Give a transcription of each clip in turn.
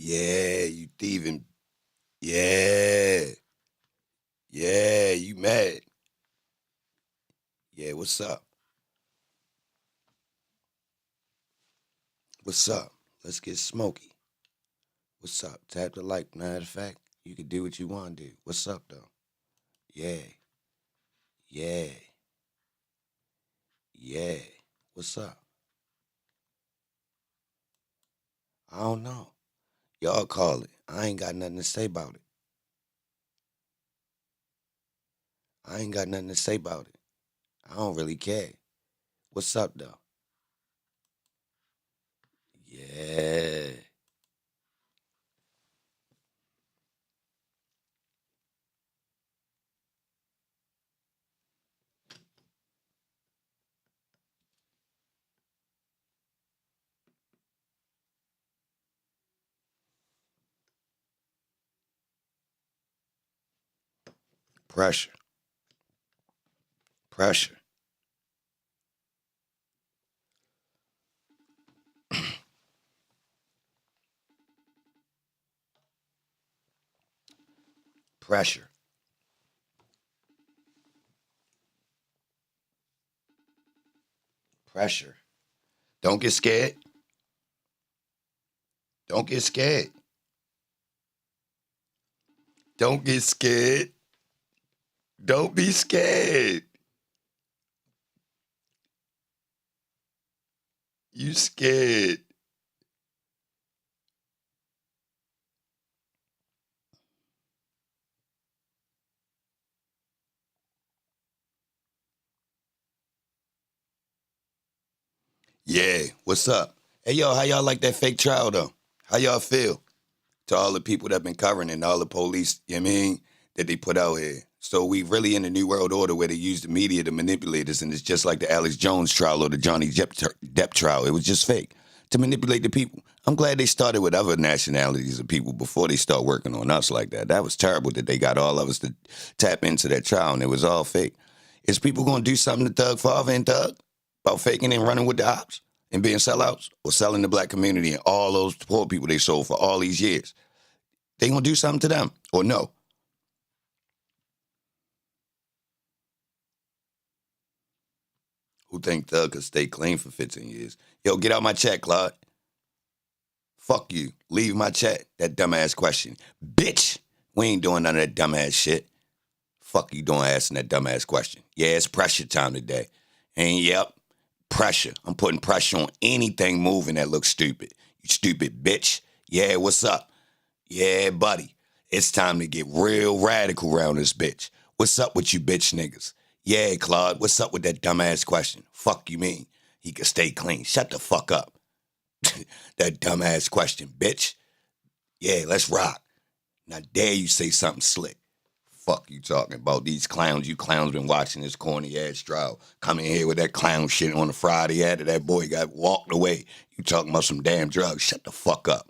Yeah, you thieving. Yeah. Yeah, you mad. Yeah, what's up? What's up? Let's get smoky. What's up? Tap the like. Matter of fact, you can do what you want to do. What's up, though? Yeah. Yeah. Yeah. What's up? I don't know. Y'all call it. I ain't got nothing to say about it. I ain't got nothing to say about it. I don't really care. What's up, though? Yeah. Pressure. Pressure. Pressure. Pressure. Don't get scared. Don't get scared. Don't get scared. Don't be scared. You scared. Yeah, what's up? Hey, yo, how y'all like that fake trial, though? How y'all feel? To all the people that been covering it and all the police, you know what I mean, that they put out here. So we really in the New World Order where they use the media to manipulate us, and it's just like the Alex Jones trial or the Johnny Depp trial. It was just fake to manipulate the people. I'm glad they started with other nationalities of people before they start working on us like that. That was terrible that they got all of us to tap into that trial, and it was all fake. Is people going to do something to Thug Father and Thug about faking and running with the ops and being sellouts or selling the black community and all those poor people they sold for all these years? They gonna do something to them or no? Who think Thug could stay clean for 15 years? Yo, get out my chat, Claude. Fuck you. Leave my chat. That dumbass question. Bitch, we ain't doing none of that dumbass shit. Fuck you doing asking that dumbass question. Yeah, it's pressure time today. And yep, pressure. I'm putting pressure on anything moving that looks stupid. You stupid bitch. Yeah, what's up? Yeah, buddy. It's time to get real radical around this bitch. What's up with you bitch niggas? Yeah, Claude, what's up with that dumbass question? Fuck you mean? He can stay clean. Shut the fuck up. That dumbass question, bitch. Yeah, let's rock. Now dare you say something slick. Fuck you talking about these clowns. You clowns been watching this corny ass trial. Come in here with that clown shit on the Friday after that boy got walked away. You talking about some damn drugs. Shut the fuck up.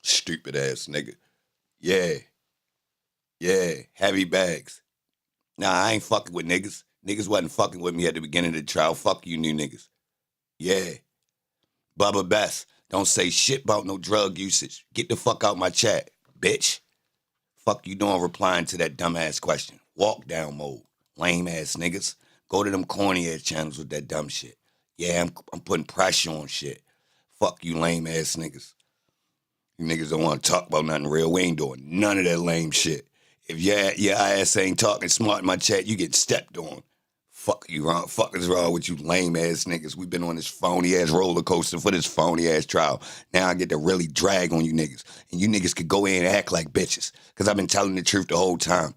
Stupid ass nigga. Yeah, yeah, heavy bags. Nah, I ain't fucking with niggas. Niggas wasn't fucking with me at the beginning of the trial. Fuck you new niggas. Yeah. Bubba Best, don't say shit about no drug usage. Get the fuck out my chat, bitch. Fuck you doing replying to that dumbass question. Walk down mode. Lame ass niggas. Go to them corny ass channels with that dumb shit. Yeah, I'm putting pressure on shit. Fuck you lame ass niggas. You niggas don't want to talk about nothing real. We ain't doing none of that lame shit. If your ass ain't talking smart in my chat, you get stepped on. Fuck you wrong. Fuck is wrong with you lame ass niggas. We've been on this phony ass roller coaster for this phony ass trial. Now I get to really drag on you niggas. And you niggas could go in and act like bitches. Cause I've been telling the truth the whole time.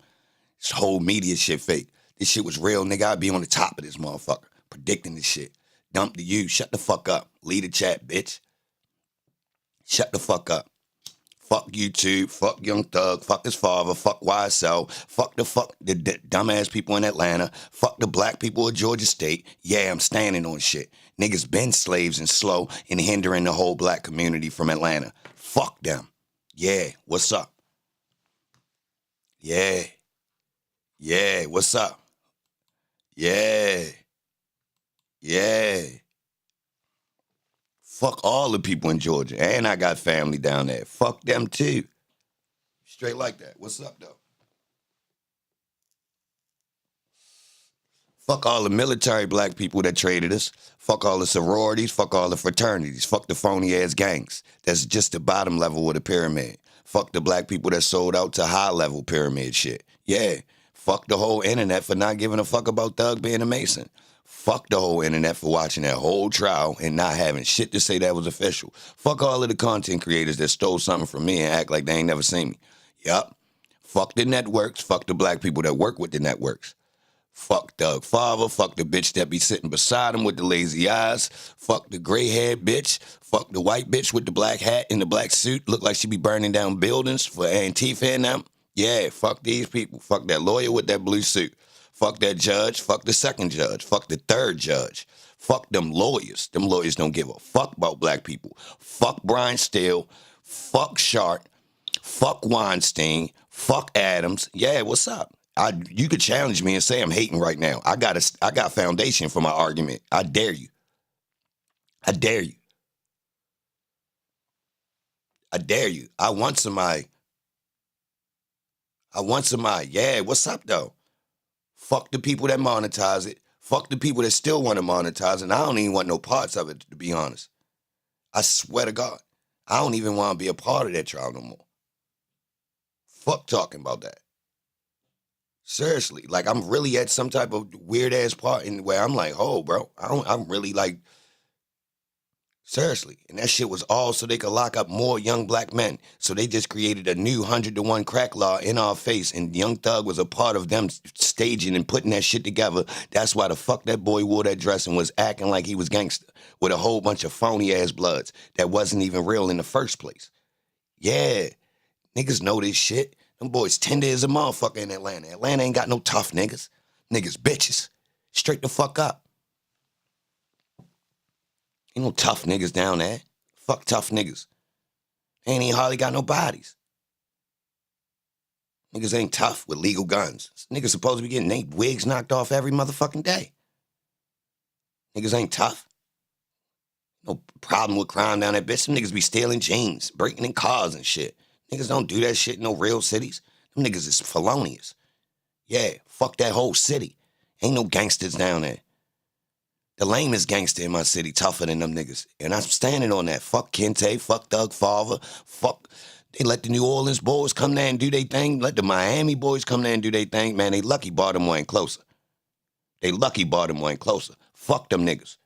This whole media shit fake. This shit was real, nigga. I'd be on the top of this motherfucker. Predicting this shit. Dump to you. Shut the fuck up. Lead the chat, bitch. Shut the fuck up. Fuck YouTube, fuck Young Thug, fuck his father, fuck YSL, fuck the dumbass people in Atlanta, fuck the black people of Georgia State. Yeah, I'm standing on shit. Niggas been slaves and slow and hindering the whole black community from Atlanta. Fuck them. Yeah, what's up? Yeah, yeah, what's up? Yeah, yeah. Fuck all the people in Georgia. And I got family down there. Fuck them too. Straight like that. What's up, though? Fuck all the military black people that traded us. Fuck all the sororities. Fuck all the fraternities. Fuck the phony ass gangs. That's just the bottom level of the pyramid. Fuck the black people that sold out to high level pyramid shit. Yeah. Fuck the whole internet for not giving a fuck about Thug being a Mason. Fuck the whole internet for watching that whole trial and not having shit to say that was official. Fuck all of the content creators that stole something from me and act like they ain't never seen me. Yup. Fuck the networks. Fuck the black people that work with the networks. Fuck Doug Father. Fuck the bitch that be sitting beside him with the lazy eyes. Fuck the gray-haired bitch. Fuck the white bitch with the black hat and the black suit. Look like she be burning down buildings for Antifa and them. Yeah, fuck these people. Fuck that lawyer with that blue suit. Fuck that judge. Fuck the second judge. Fuck the third judge. Fuck them lawyers. Them lawyers don't give a fuck about black people. Fuck Brian Steele. Fuck Sharp. Fuck Weinstein. Fuck Adams. Yeah, what's up? You could challenge me and say I'm hating right now. I got foundation for my argument. I dare you. I dare you. I dare you. I want somebody. Yeah, what's up, though? Fuck the people that monetize it. Fuck the people that still want to monetize it. And I don't even want no parts of it, to be honest. I swear to God. I don't even want to be a part of that trial no more. Fuck talking about that. Seriously, like I'm really at some type of weird ass part in where I'm like, oh, bro, I'm really like, seriously. And that shit was all so they could lock up more young black men. So they just created a new 100-to-1 crack law in our face. And Young Thug was a part of them staging and putting that shit together. That's why the fuck that boy wore that dress and was acting like he was gangster with a whole bunch of phony ass bloods that wasn't even real in the first place. Yeah, niggas know this shit. Them boys tender as a motherfucker in Atlanta. Atlanta ain't got no tough niggas. Niggas bitches. Straight the fuck up. Ain't no tough niggas down there. Fuck tough niggas. Ain't even hardly got no bodies. Niggas ain't tough with legal guns. Niggas supposed to be getting their wigs knocked off every motherfucking day. Niggas ain't tough. No problem with crime down there, bitch. Some niggas be stealing jeans, breaking in cars and shit. Niggas don't do that shit in no real cities. Them niggas is felonious. Yeah, fuck that whole city. Ain't no gangsters down there. The lamest gangster in my city tougher than them niggas. And I'm standing on that. Fuck Kente, fuck Doug Father, fuck. They let the New Orleans boys come there and do their thing. Let the Miami boys come there and do their thing. Man, they lucky Baltimore ain't closer. They lucky Baltimore ain't closer. Fuck them niggas.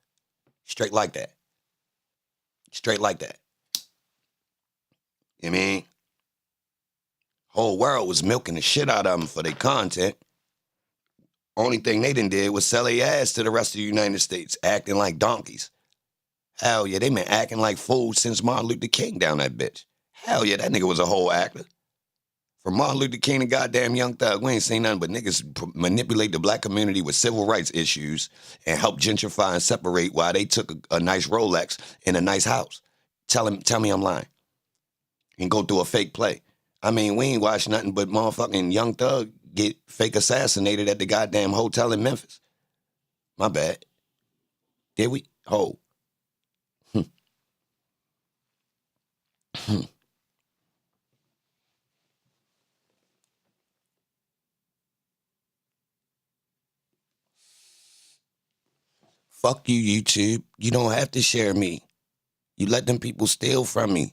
Straight like that. Straight like that. You know what I mean? Whole world was milking the shit out of them for their content. Only thing they done did was sell their ass to the rest of the United States, acting like donkeys. Hell yeah, they been acting like fools since Martin Luther King down that bitch. Hell yeah, that nigga was a whole actor. From Martin Luther King to goddamn Young Thug, we ain't seen nothing but niggas manipulate the black community with civil rights issues and help gentrify and separate while they took a nice Rolex in a nice house. Tell me I'm lying. And go through a fake play. I mean, we ain't watched nothing but motherfucking Young Thug get fake assassinated at the goddamn hotel in Memphis. My bad. Did we? Oh. Fuck you, YouTube. You don't have to share me. You let them people steal from me.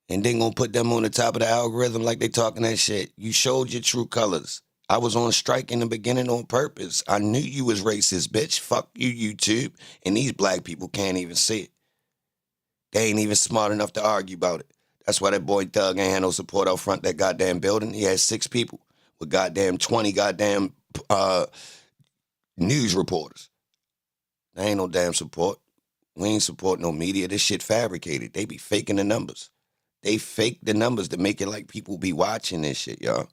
And then gonna put them on the top of the algorithm like they talking that shit. You showed your true colors. I was on strike in the beginning on purpose. I knew you was racist, bitch. Fuck you, YouTube. And these black people can't even see it. They ain't even smart enough to argue about it. That's why that boy Thug ain't had no support out front that goddamn building. He had 6 people with goddamn 20 goddamn news reporters. There ain't no damn support. We ain't support no media. This shit fabricated. They be faking the numbers. They fake the numbers to make it like people be watching this shit, y'all.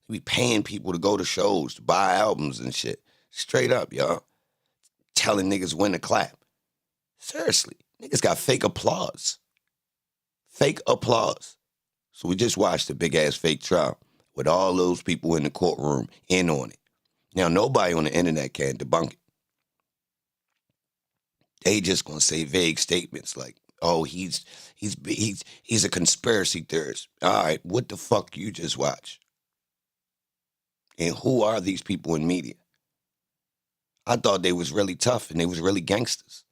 They be paying people to go to shows, to buy albums and shit. Straight up, y'all. Telling niggas when to clap. Seriously. Niggas got fake applause. Fake applause. So we just watched a big-ass fake trial with all those people in the courtroom in on it. Now, nobody on the internet can debunk it. They just gonna say vague statements like, "Oh, he's a conspiracy theorist." All right, what the fuck you just watch? And who are these people in media? I thought they was really tough and they was really gangsters.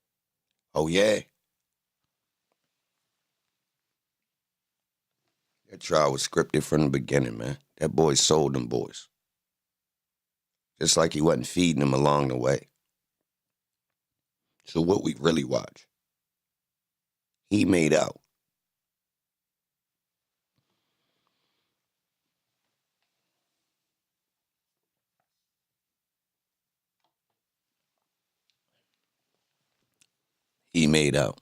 Oh yeah, that trial was scripted from the beginning, man. That boy sold them boys, just like he wasn't feeding them along the way. So what we really watch? He made out. He made out.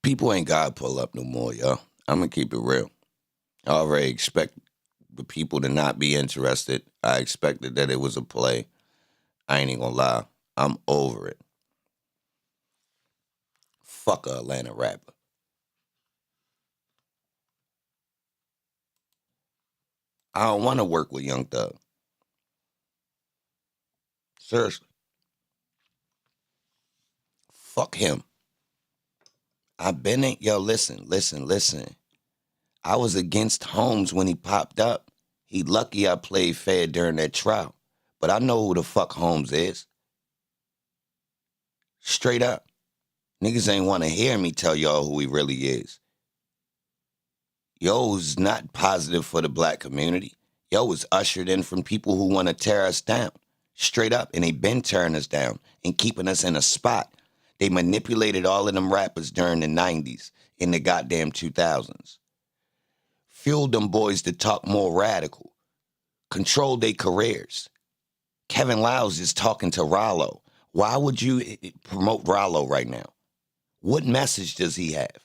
People ain't gotta pull up no more, y'all. I'm gonna keep it real. I already expect the people to not be interested. I expected that it was a play. I ain't even gonna lie. I'm over it. Fuck a Atlanta rapper. I don't want to work with Young Thug. Seriously. Fuck him. I've been in, yo, listen. I was against Holmes when he popped up. He lucky I played fair during that trial. But I know who the fuck Holmes is. Straight up. Niggas ain't want to hear me tell y'all who he really is. Yo's not positive for the black community. Yo was ushered in from people who want to tear us down. Straight up. And they been tearing us down and keeping us in a spot. They manipulated all of them rappers during the 90s, in the goddamn 2000s. Fueled them boys to talk more radical. Controlled their careers. Kevin Liles is talking to Rollo. Why would you promote Rollo right now? What message does he have?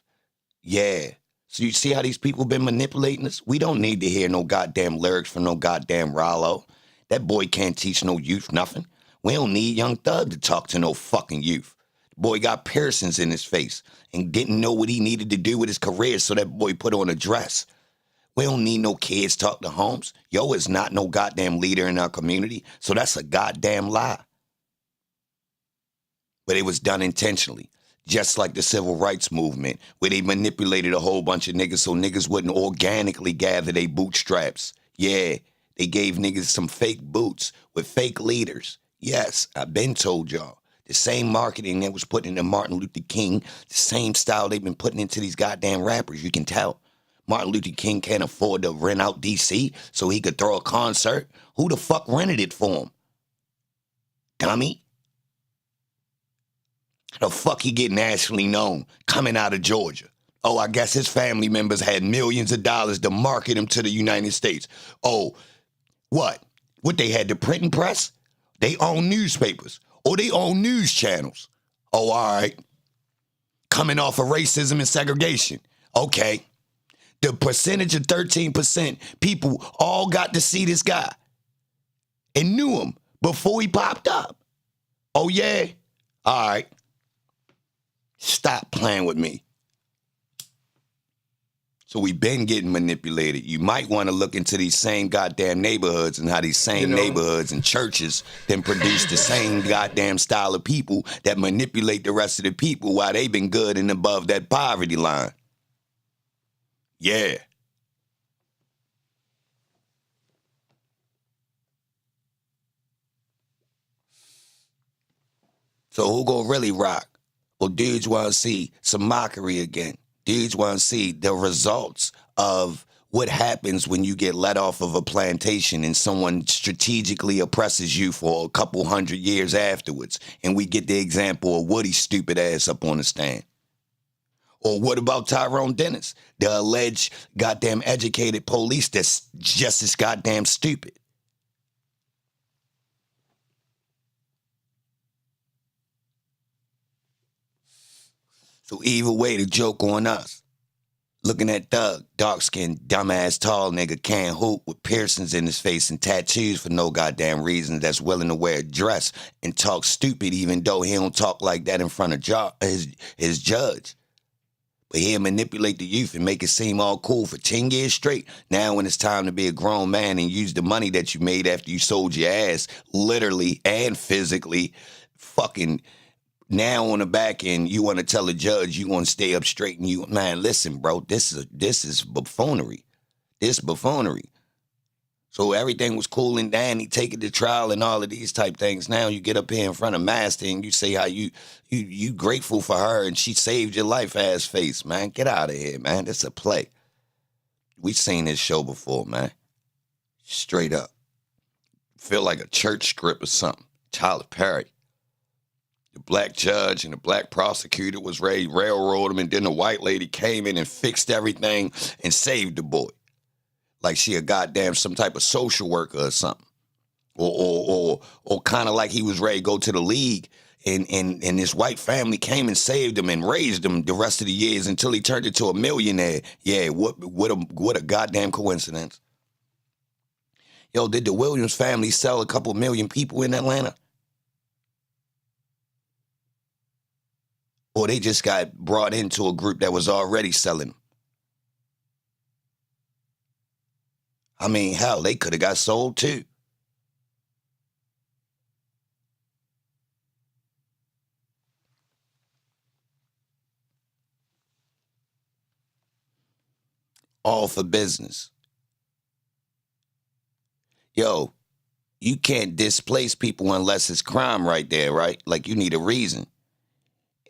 Yeah. So you see how these people been manipulating us? We don't need to hear no goddamn lyrics from no goddamn Rollo. That boy can't teach no youth nothing. We don't need Young Thug to talk to no fucking youth. The boy got piercings in his face and didn't know what he needed to do with his career, so that boy put on a dress. We don't need no kids talk to Holmes. Yo is not no goddamn leader in our community, so that's a goddamn lie. But it was done intentionally. Just like the civil rights movement, where they manipulated a whole bunch of niggas so niggas wouldn't organically gather their bootstraps. Yeah, they gave niggas some fake boots with fake leaders. Yes, I've been told y'all. The same marketing that was put into Martin Luther King, the same style they've been putting into these goddamn rappers, you can tell. Martin Luther King can't afford to rent out D.C. so he could throw a concert. Who the fuck rented it for him? Dummy. How the fuck he get nationally known coming out of Georgia? Oh, I guess his family members had millions of dollars to market him to the United States. Oh, what? What, they had the printing press? They own newspapers. Or they own news channels. Oh, all right. Coming off of racism and segregation. Okay. The percentage of 13% people all got to see this guy and knew him before he popped up. Oh, yeah? All right. Stop playing with me. So we've been getting manipulated. You might want to look into these same goddamn neighborhoods and how these same neighborhoods and churches then produce the same goddamn style of people that manipulate the rest of the people while they've been good and above that poverty line. Yeah. So who gonna really rock? Well, dudes want to see some mockery again. Dudes want to see the results of what happens when you get let off of a plantation and someone strategically oppresses you for a couple 100 years afterwards. And we get the example of Woody's stupid ass up on the stand. Or what about Tyrone Dennis, the alleged goddamn educated police that's just as goddamn stupid? So either way, the joke on us. Looking at Thug, dark-skinned, dumbass, tall nigga can't hoop with piercings in his face and tattoos for no goddamn reason that's willing to wear a dress and talk stupid even though he don't talk like that in front of his judge. But he'll manipulate the youth and make it seem all cool for 10 years straight. Now when it's time to be a grown man and use the money that you made after you sold your ass, literally and physically, fucking now on the back end, you want to tell the judge you want to stay up straight and you, man, listen, bro, this is buffoonery. This buffoonery. So everything was cool and dandy, take it to trial and all of these type things. Now you get up here in front of Master and you say how you grateful for her and she saved your life, ass face, man. Get out of here, man. This a play. We seen this show before, man. Straight up. Feel like a church script or something. Tyler Perry. The black judge and the black prosecutor was ready to railroad him, and then the white lady came in and fixed everything and saved the boy. Like she a goddamn some type of social worker or something. Or kind of like he was ready to go to the league and this white family came and saved him and raised him the rest of the years until he turned into a millionaire. Yeah, what a goddamn coincidence. Yo, did the Williams family sell a couple million people in Atlanta? Or they just got brought into a group that was already selling? I mean, hell, they could have got sold too. All for business. Yo, you can't displace people unless it's crime right there, right? Like you need a reason.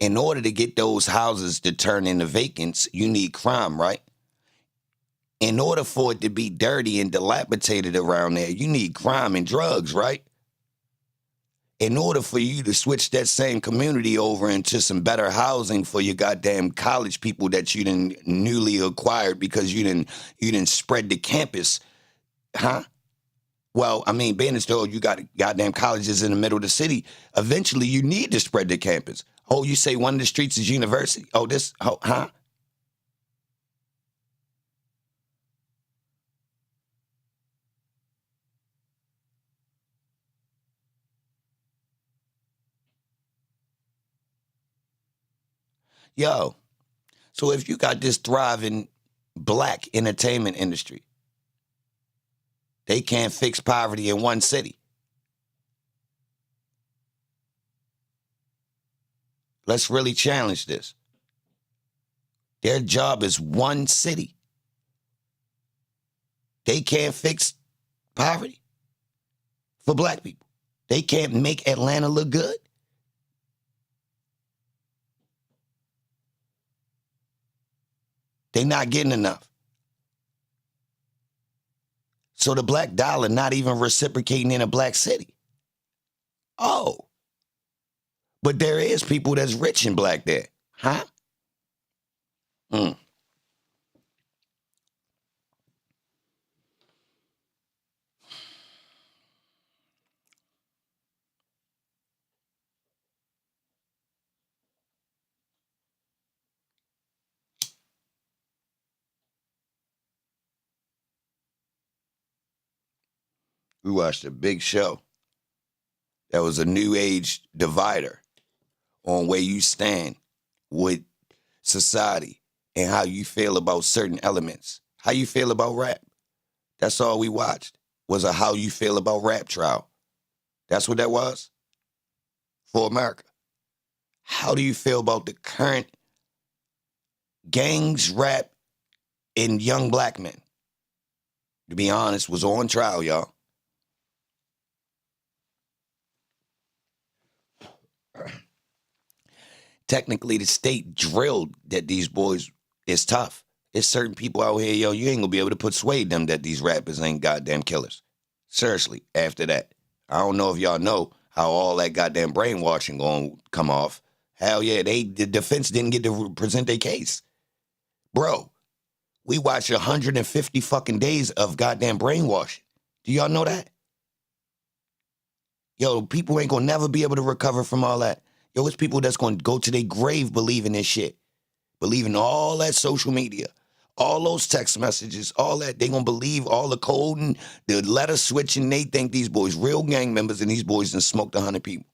In order to get those houses to turn into vacants, you need crime, right? In order for it to be dirty and dilapidated around there, you need crime and drugs, right? In order for you to switch that same community over into some better housing for your goddamn college people that you done newly acquired because you didn't spread the campus, huh? Well, I mean, being as though you got goddamn colleges in the middle of the city, eventually you need to spread the campus. Oh, you say one of the streets is university? Oh, this, oh, huh? Yo, so if you got this thriving black entertainment industry, they can't fix poverty in one city. Let's really challenge this. Their job is one city. They can't fix poverty for black people. They can't make Atlanta look good. They're not getting enough. So the black dollar not even reciprocating in a black city. Oh. But there is people that's rich and black there. Huh? We watched a big show that was a new age divider on where you stand with society and how you feel about certain elements. How you feel about rap. That's all we watched was a how you feel about rap trial. That's what that was for America. How do you feel about the current gangs, rap, and young black men? To be honest, was on trial, y'all. Technically, the state drilled that these boys is tough. There's certain people out here, yo, you ain't gonna be able to persuade them that these rappers ain't goddamn killers. Seriously, after that. I don't know if y'all know how all that goddamn brainwashing gonna come off. Hell yeah, the defense didn't get to present their case. Bro, we watched 150 fucking days of goddamn brainwashing. Do y'all know that? Yo, people ain't gonna never be able to recover from all that. Yo, it's people that's gonna go to their grave believing this shit. Believing all that social media, all those text messages, all that. They gonna believe all the code and the letter switching. They think these boys real gang members and these boys done smoked 100 people.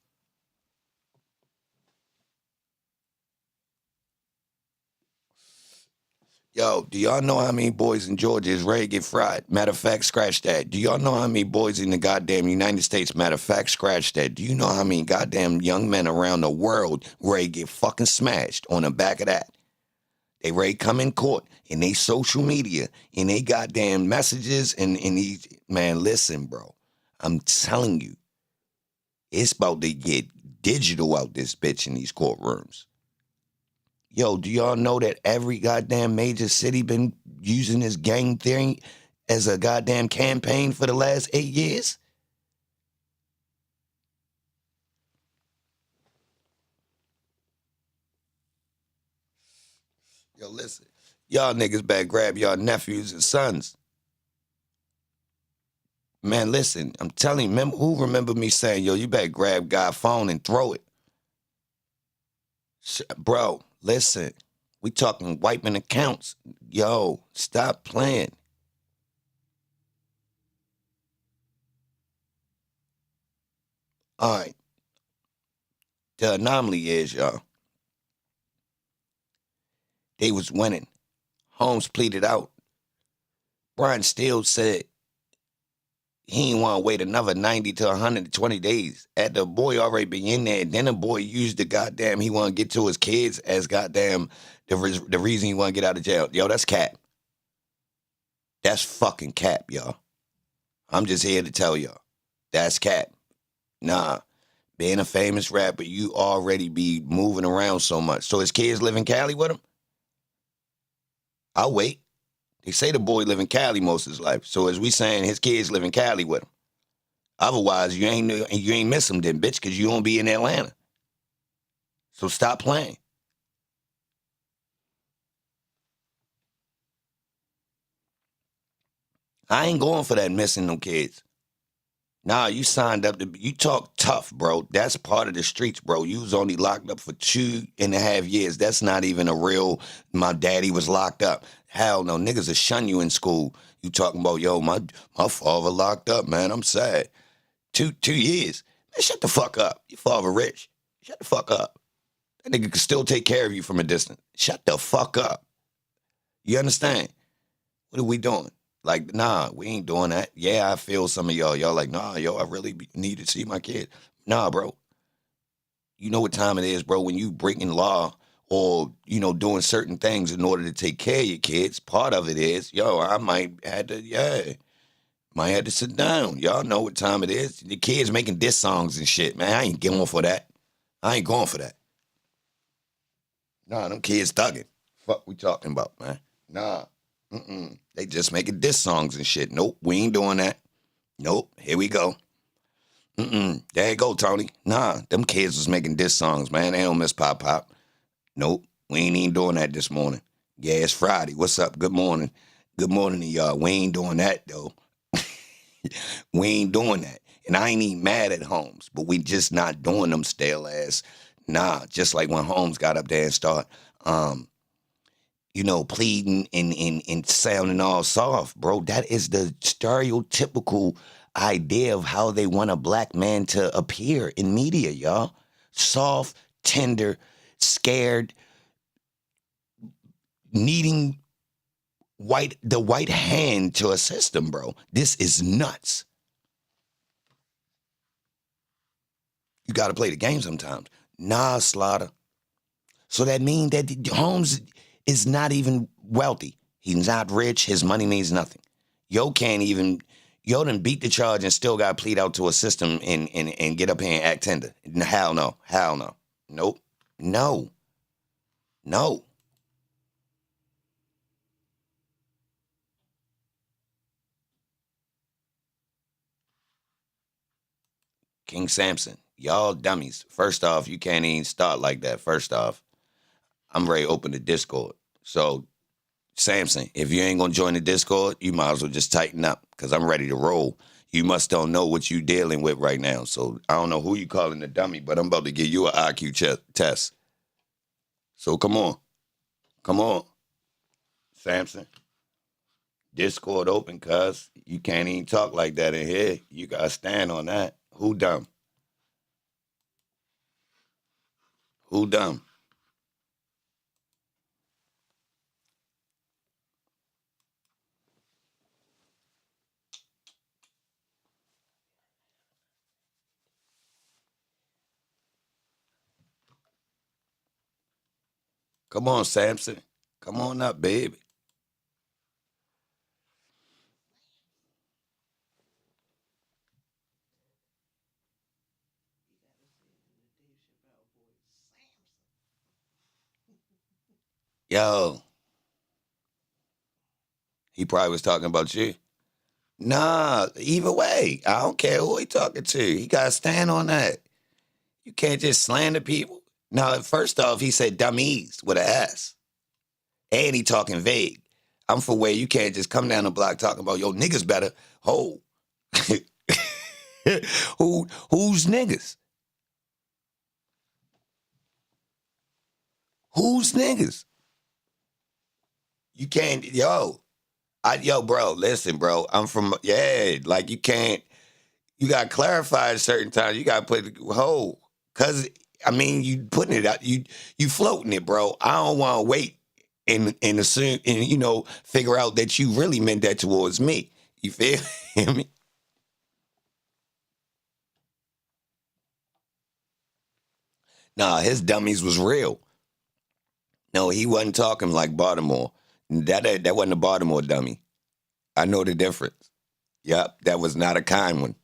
Yo, do y'all know how many boys in Georgia is ready to get fried? Matter of fact, scratch that. Do y'all know how many boys in the goddamn United States? Matter of fact, scratch that. Do you know how many goddamn young men around the world ready to get fucking smashed on the back of that? They ready to come in court in they social media, in they goddamn messages, and these, man, listen, bro. I'm telling you, it's about to get digital out this bitch in these courtrooms. Yo, do y'all know that every goddamn major city been using this gang theory as a goddamn campaign for the last 8 years? Yo, listen. Y'all niggas better grab y'all nephews and sons. Man, listen, I'm telling you, who remember me saying, yo, you better grab God's phone and throw it? Bro, listen, we talking wiping accounts. Yo, stop playing. All right, the anomaly is, y'all, they was winning. Holmes pleaded out. Brian Steele said he ain't want to wait another 90 to 120 days. After the boy already been in there, then the boy used the goddamn, he want to get to his kids as goddamn the reason he want to get out of jail. Yo, that's cap. That's fucking cap, y'all. I'm just here to tell y'all. That's cap. Nah, being a famous rapper, you already be moving around so much. So his kids live in Cali with him? I'll wait. They say the boy live in Cali most of his life. So as we saying, his kids live in Cali with him. Otherwise, you ain't miss him then, bitch, because you won't be in Atlanta. So stop playing. I ain't going for that missing no kids. Nah, you signed up you talk tough, bro. That's part of the streets, bro. You was only locked up for 2.5 years. That's not even a real, my daddy was locked up. Hell no, niggas will shun you in school. You talking about, yo, my father locked up, man. I'm sad. 2 years. Man, shut the fuck up. Your father rich. Shut the fuck up. That nigga can still take care of you from a distance. Shut the fuck up. You understand? What are we doing? Like, nah, we ain't doing that. Yeah, I feel some of y'all. Y'all like, nah, yo, I really need to see my kid. Nah, bro. You know what time it is, bro, when you breaking law or, doing certain things in order to take care of your kids. Part of it is, yo, I might have to sit down. Y'all know what time it is. The kids making diss songs and shit, man. I ain't going for that. I ain't going for that. Nah, them kids thugging. Fuck we talking about, man. Nah. They just making diss songs and shit. Nope, we ain't doing that. Nope, here we go. There you go, Tony. Nah, them kids was making diss songs, man. They don't miss Pop Pop. Nope, we ain't even doing that this morning. Yeah, it's Friday. What's up? Good morning. Good morning to y'all. We ain't doing that, though. We ain't doing that. And I ain't even mad at Holmes, but we just not doing them stale ass. Nah, just like when Holmes got up there and start pleading and sounding all soft, bro. That is the stereotypical idea of how they want a black man to appear in media, y'all. Soft, tender, scared, needing the white hand to assist them, bro. This is nuts. You got to play the game sometimes. Nah, Slaughter. So that means that Holmes is not even wealthy. He's not rich. His money means nothing. Yo done beat the charge and still got to plead out to a system and get up here and act tender. Hell no. Hell no. Nope. No. No. King Samson, y'all dummies. First off, you can't even start like that. First off, I'm ready to open the Discord. So, Samson, if you ain't gonna join the Discord, you might as well just tighten up because I'm ready to roll. You must don't know what you dealing with right now. So I don't know who you calling the dummy, but I'm about to give you an IQ test. So come on. Come on, Samson. Discord open, cuz. You can't even talk like that in here. You gotta stand on that. Who dumb? Who dumb? Come on, Samson. Come on up, baby. Yo, he probably was talking about you. Nah, either way, I don't care who he talking to. He got to stand on that. You can't just slander people. Now, first off, he said dummies with an S. And he talking vague. I'm for where you can't just come down the block talking about, yo, niggas better. Ho. Who's niggas? Who's niggas? You can't, bro, listen, bro. I'm from, like you can't, you got to clarify at certain times. You got to put ho. Because, I mean, you putting it out, you floating it, bro. I don't want to wait and assume, and, figure out that you really meant that towards me. You feel me? Nah, his dummies was real. No, he wasn't talking like Baltimore. That wasn't a Baltimore dummy. I know the difference. Yep, that was not a kind one.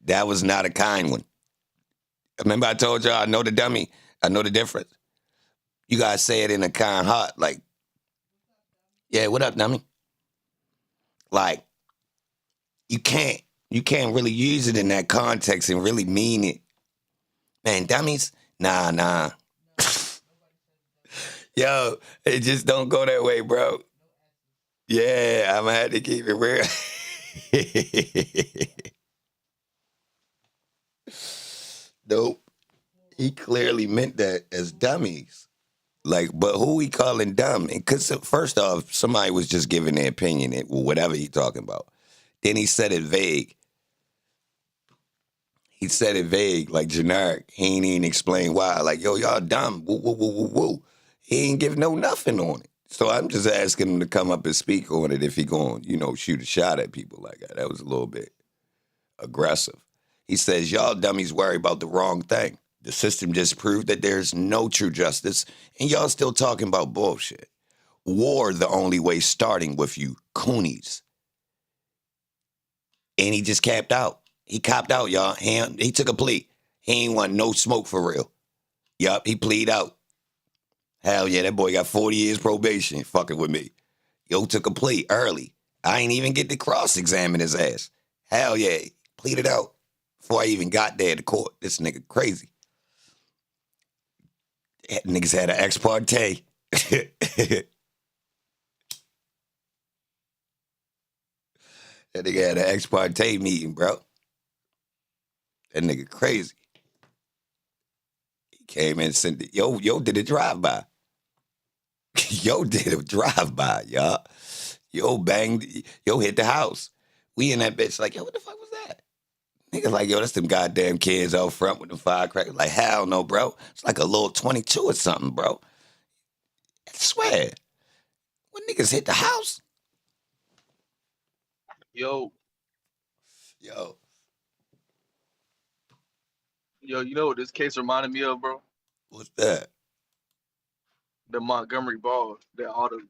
That was not a kind one. Remember I told y'all I know the dummy. I know the difference. You gotta say it in a kind heart, like, yeah, what up, dummy? Like, you can't really use it in that context and really mean it. Man, dummies? Nah. Yo, it just don't go that way, bro. Yeah, I'm gonna have to keep it real. Nope. He clearly meant that as dummies. Like, but who he calling dumb? Because first off, somebody was just giving their opinion, whatever he talking about. Then he said it vague. He said it vague, like generic. He ain't even explain why. Like, yo, y'all dumb. Woo, woo, woo, woo, woo. He ain't give no nothing on it. So I'm just asking him to come up and speak on it if he going, shoot a shot at people like that. That was a little bit aggressive. He says, y'all dummies worry about the wrong thing. The system just proved that there's no true justice, and y'all still talking about bullshit. War the only way starting with you coonies. And he just capped out. He copped out, y'all. He took a plea. He ain't want no smoke for real. Yup, he plead out. Hell yeah, that boy got 40 years probation fucking with me. Yo took a plea early. I ain't even get to cross-examine his ass. Hell yeah, pleaded out before I even got there to court. This nigga crazy. Niggas had an ex parte. That nigga had an ex parte meeting, bro. That nigga crazy. He came in and sent it. Yo did a drive-by. Yo did a drive-by, y'all. Yo banged, hit the house. We in that bitch like, yo, what the fuck was that? Niggas like, yo, that's them goddamn kids out front with the firecrackers. Like, hell no, bro. It's like a little 22 or something, bro. I swear. When niggas hit the house. Yo, Yo. you know what this case reminded me of, bro? What's that? The Montgomery ball that all the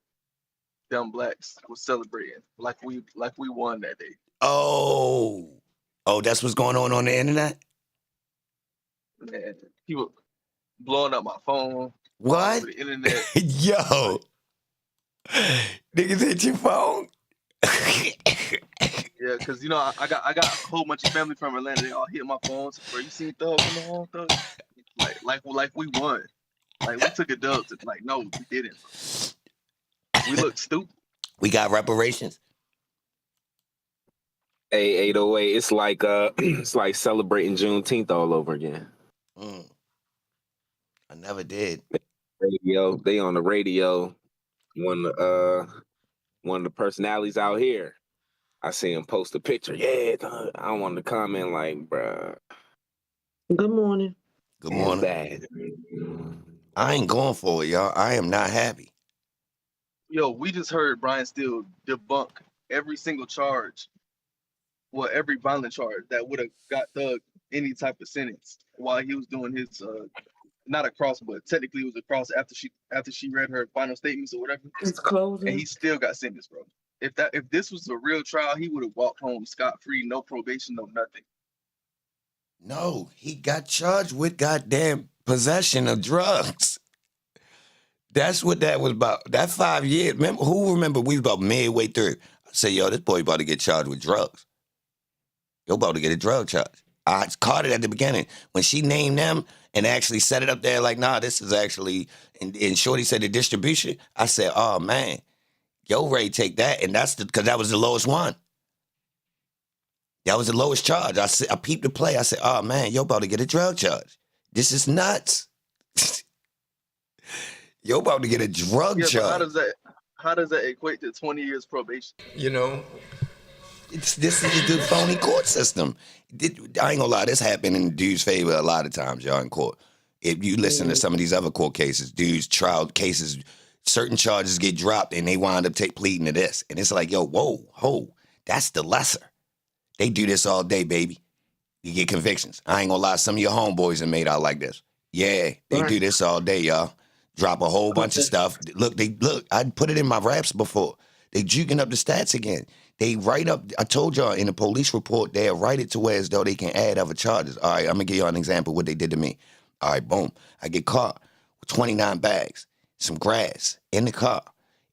dumb blacks was celebrating, like we won that day. Oh, that's what's going on the internet? Man, people blowing up my phone, all What? over the internet. Yo. Niggas hit your phone? Yeah, cause I got a whole bunch of family from Atlanta. They all hit my phone. So, bro, you seen Thug come on, Thug? Like we won. Like we took a dub. Like no, we didn't. We look stupid. We got reparations? Hey, 808, it's like it's like celebrating Juneteenth all over again. I never did. Radio, they on the radio. One of the personalities out here, I see him post a picture. Yeah, I wanted to comment like, bruh. Good morning. Good morning. Bad. I ain't going for it, y'all. I am not happy. Yo, we just heard Brian Steele debunk every single charge, well, every violent charge that would have got Thug any type of sentence while he was doing his not a cross, but technically it was a cross after she read her final statements or whatever, It's and closing. he still got sentenced, bro. If this was a real trial, he would have walked home scot-free, no probation, no nothing. No, he got charged with goddamn possession of drugs. That's what that was about. That 5 years. Remember we was about midway through. I said, yo, this boy about to get charged with drugs. You're about to get a drug charge. I caught it at the beginning. When she named them and actually set it up there like, nah, this is actually, and Shorty said the distribution, I said, oh, man, yo, Ray, take that. And that's because that was the lowest one. That was the lowest charge. I peeped the play. I said, oh, man, you're about to get a drug charge. This is nuts. You're about to get a drug charge. But how does that equate to 20 years probation? You know, this is the phony court system. I ain't gonna lie, this happened in dude's favor a lot of times, y'all, in court. If you listen to some of these other court cases, dudes, trial cases, certain charges get dropped and they wind up pleading to this. And it's like, yo, whoa, that's the lesser. They do this all day, baby. You get convictions. I ain't gonna lie, some of your homeboys are made out like this. Yeah, they do this all day, y'all. Drop a whole bunch of stuff. Look, I put it in my raps before. They juking up the stats again. They write up, I told y'all in the police report, they'll write it to where as though they can add other charges. All right, I'm gonna give y'all an example of what they did to me. All right, boom. I get caught with 29 bags, some grass in the car.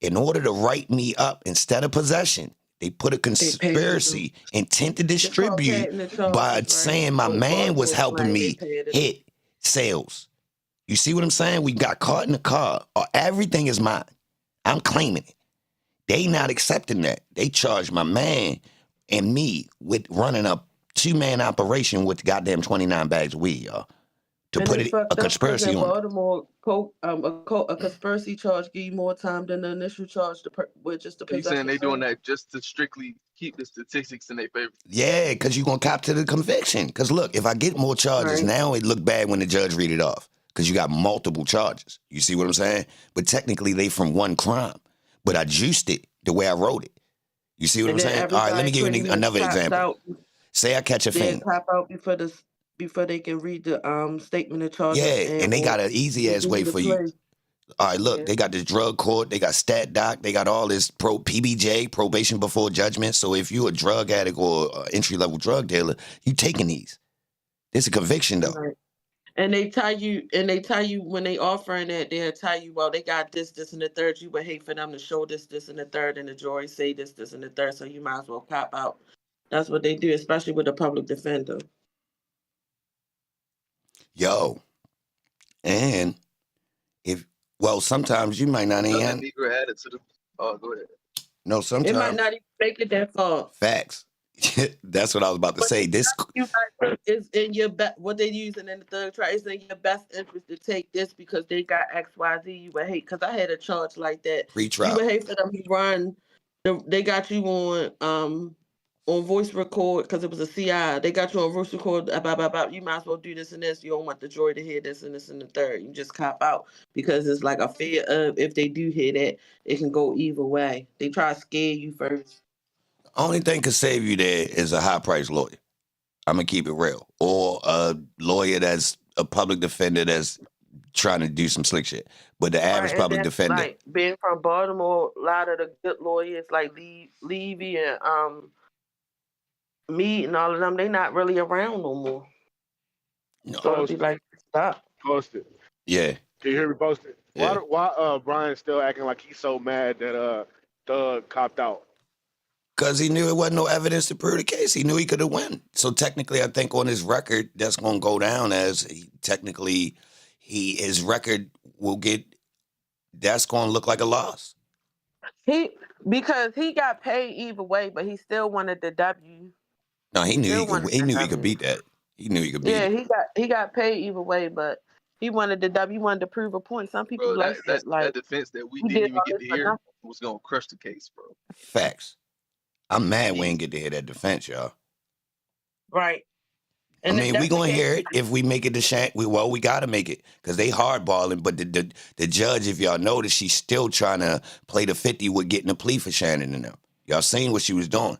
In order to write me up instead of possession, they put a conspiracy, intent to distribute by saying my man was helping me hit sales. You see what I'm saying? We got caught in the car. Everything is mine. I'm claiming it. They not accepting that. They charge my man and me with running a 2-man operation with goddamn 29 bags of weed, y'all. To put it a conspiracy on. Baltimore, a conspiracy charge give you more time than the initial charge with just the possession. You saying they doing that just to strictly keep the statistics in their favor? Yeah, because you're going to cop to the conviction. Because look, if I get more charges now, it look bad when the judge read it off. Because you got multiple charges. You see what I'm saying? But technically, they from one crime. But I juiced it the way I wrote it. You see what I'm saying? All right, let me give you another example. Say I catch a fiend. They cop out before they can read the statement of charges. Yeah, and they got an easy-ass way for you. All right, look, they got this drug court, they got stat doc, they got all this PBJ, probation before judgment. So if you're a drug addict or entry-level drug dealer, you taking these. It's a conviction, though. Right. And they tell you when they offering it, they'll tell you, well, they got this, and the third. You would hate for them to show this, and the third, and the jury say this, and the third. So you might as well cop out. That's what they do, especially with a public defender. Yo, and sometimes you might not even. Negro added to the. Oh, go ahead. No, sometimes it might not even make it that far. Facts. That's what I was about to say. This is in your best. What they're using in the third trial is in your best interest to take this because they got XYZ. You would hate because I had a charge like that. Pre-trial. You would hate for them to run. They got you on voice record because it was a CI. They got you on voice record. You might as well do this and this. You don't want the jury to hear this and this and the third. You just cop out because it's like a fear of if they do hear that, it can go either way. They try to scare you first. Only thing could save you there is a high-priced lawyer. I'm going to keep it real. Or a lawyer that's a public defender that's trying to do some slick shit. But the average public defender. Like being from Baltimore, a lot of the good lawyers like Levy and Mead and all of them, they not really around no more. No. So it'd be like, stop. Posted. Yeah. Can you hear me posted? Yeah. Why Brian still acting like he's so mad that Thug copped out? Because he knew it wasn't no evidence to prove the case. He knew he could have won. So technically, I think on his record, that's going to go down as his record will get, that's going to look like a loss. Because he got paid either way, but he still wanted the W. No, he knew he could beat that. He knew he could beat it. Yeah, he got paid either way, but he wanted the W. He wanted to prove a point. Some people that defense that we didn't even get to hear was going to crush the case, bro. Facts. I'm mad we ain't get to hear that defense, y'all. Right. And I mean, we gonna hear it if we make it to Shank. We gotta make it because they hardballing. But the judge, if y'all notice, she's still trying to play the 50 with getting a plea for Shannon and them. Y'all seen what she was doing,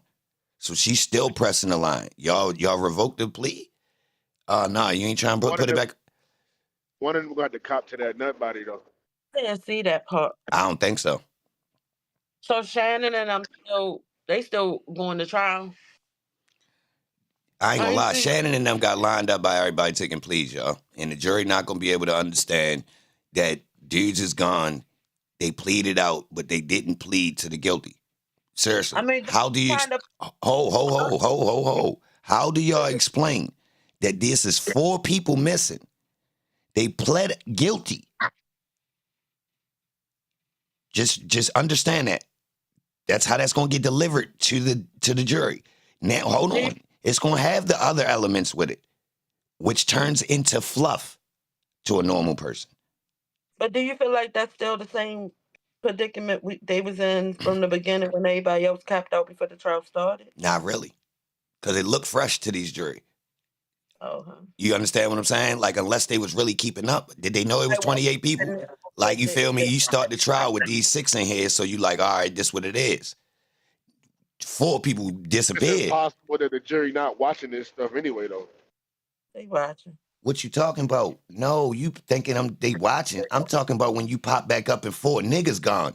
so she's still pressing the line. Y'all revoked the plea. Nah, you ain't trying to put it back. One of them got to cop to that nut body though. I didn't see that part. I don't think so. So Shannon and I'm still going to trial. I ain't I gonna ain't lie. see- Shannon and them got lined up by everybody taking pleas, y'all. And the jury not gonna be able to understand that dudes is gone. They pleaded out, but they didn't plead to the guilty. Seriously. I mean, How do you kind of ho. How do y'all explain that this is 4 people missing? They pled guilty. Just understand that. That's how that's gonna get delivered to the jury. Now hold on. It's gonna have the other elements with it, which turns into fluff to a normal person. But do you feel like that's still the same predicament they was in from the beginning when everybody else capped out before the trial started? Not really. Because it looked fresh to these jury. Oh, You understand what I'm saying? Like, unless they was really keeping up. Did they know it was 28 people? Like, you feel me? You start the trial with these 6 in here, so you like, all right, this what it is. 4 people It's disappeared. impossible that the jury not watching this stuff anyway though. they watching. What you talking about? No, you thinking they watching. I'm talking about when you pop back up and 4 niggas gone.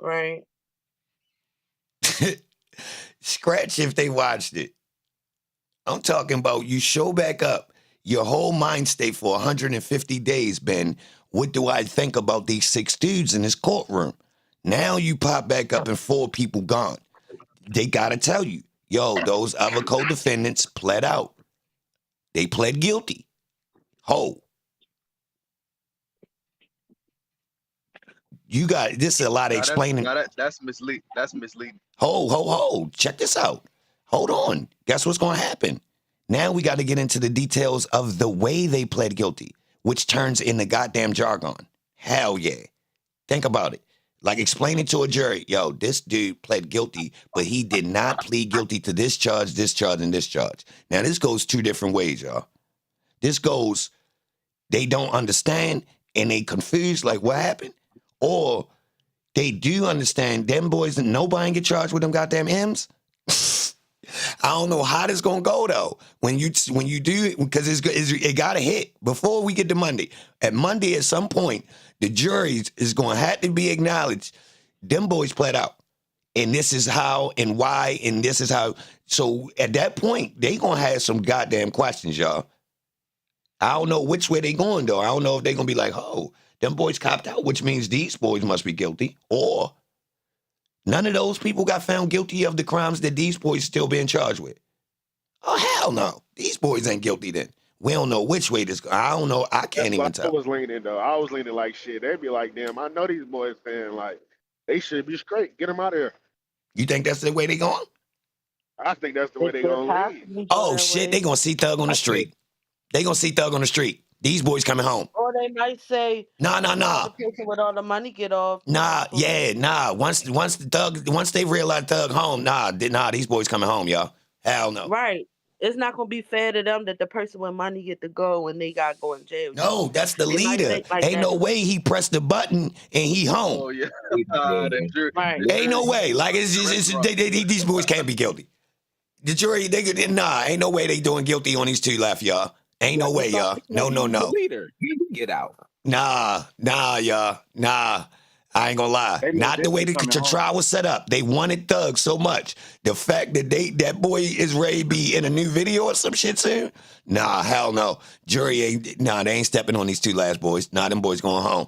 Right. Scratch if they watched it. I'm talking about you show back up. Your whole mind state for 150 days, Ben. What do I think about these 6 dudes in this courtroom? Now you pop back up and 4 people gone. They got to tell you, yo, those other co-defendants pled out. They pled guilty. Ho. You got, this is a lot of explaining. That's misleading. That's misleading. Ho. Check this out. Hold on. Guess what's going to happen? Now we got to get into the details of the way they pled guilty, which turns into goddamn jargon. Hell yeah. Think about it. Like explaining to a jury, yo, this dude pled guilty, but he did not plead guilty to this charge, and this charge. Now, this goes 2 different ways, y'all. This goes, they don't understand and they confused, like what happened? Or they do understand them boys and nobody get charged with them goddamn M's. I don't know how this gonna go though. When you do, because it gotta hit before we get to Monday. At Monday, at some point, the jury is gonna have to be acknowledged. Them boys pled out, and this is how and why, and this is how. So at that point, they gonna have some goddamn questions, y'all. I don't know which way they going though. I don't know if they gonna be like, oh, them boys copped out, which means these boys must be guilty, or none of those people got found guilty of the crimes that these boys still being charged with. Oh, hell no. These boys ain't guilty then. We don't know which way this. I don't know. I can't even tell. I was leaning though. I was leaning like shit. They'd be like, damn, I know these boys saying like they should be straight. Get them out of here. You think that's the way they going? I think that's the way they gonna leave. Oh shit, they gonna see Thug on the street. They gonna see Thug on the street. These boys coming home. Or they might say, Nah. the person with all the money get off. Nah. Once they realize Thug home, nah, these boys coming home, y'all. Hell no. Right. It's not gonna be fair to them that the person with money get to go and they got to go in jail. No, that's the They might leader. think like Ain't that. no way he pressed the button and he home. Oh yeah. The jury- Right. the Ain't no jury- way. Like these boys can't be guilty. The jury, ain't no way they doing guilty on these 2 left, y'all. Ain't no way, y'all. No. The leader, he can get out. Nah, y'all. Nah. I ain't gonna lie. They Not the way the trial was set up. They wanted Thug so much. The fact that that boy is ready to be in a new video or some shit soon. Nah, hell no. Jury ain't. Nah, they ain't stepping on these 2 last boys. Nah, them boys going home.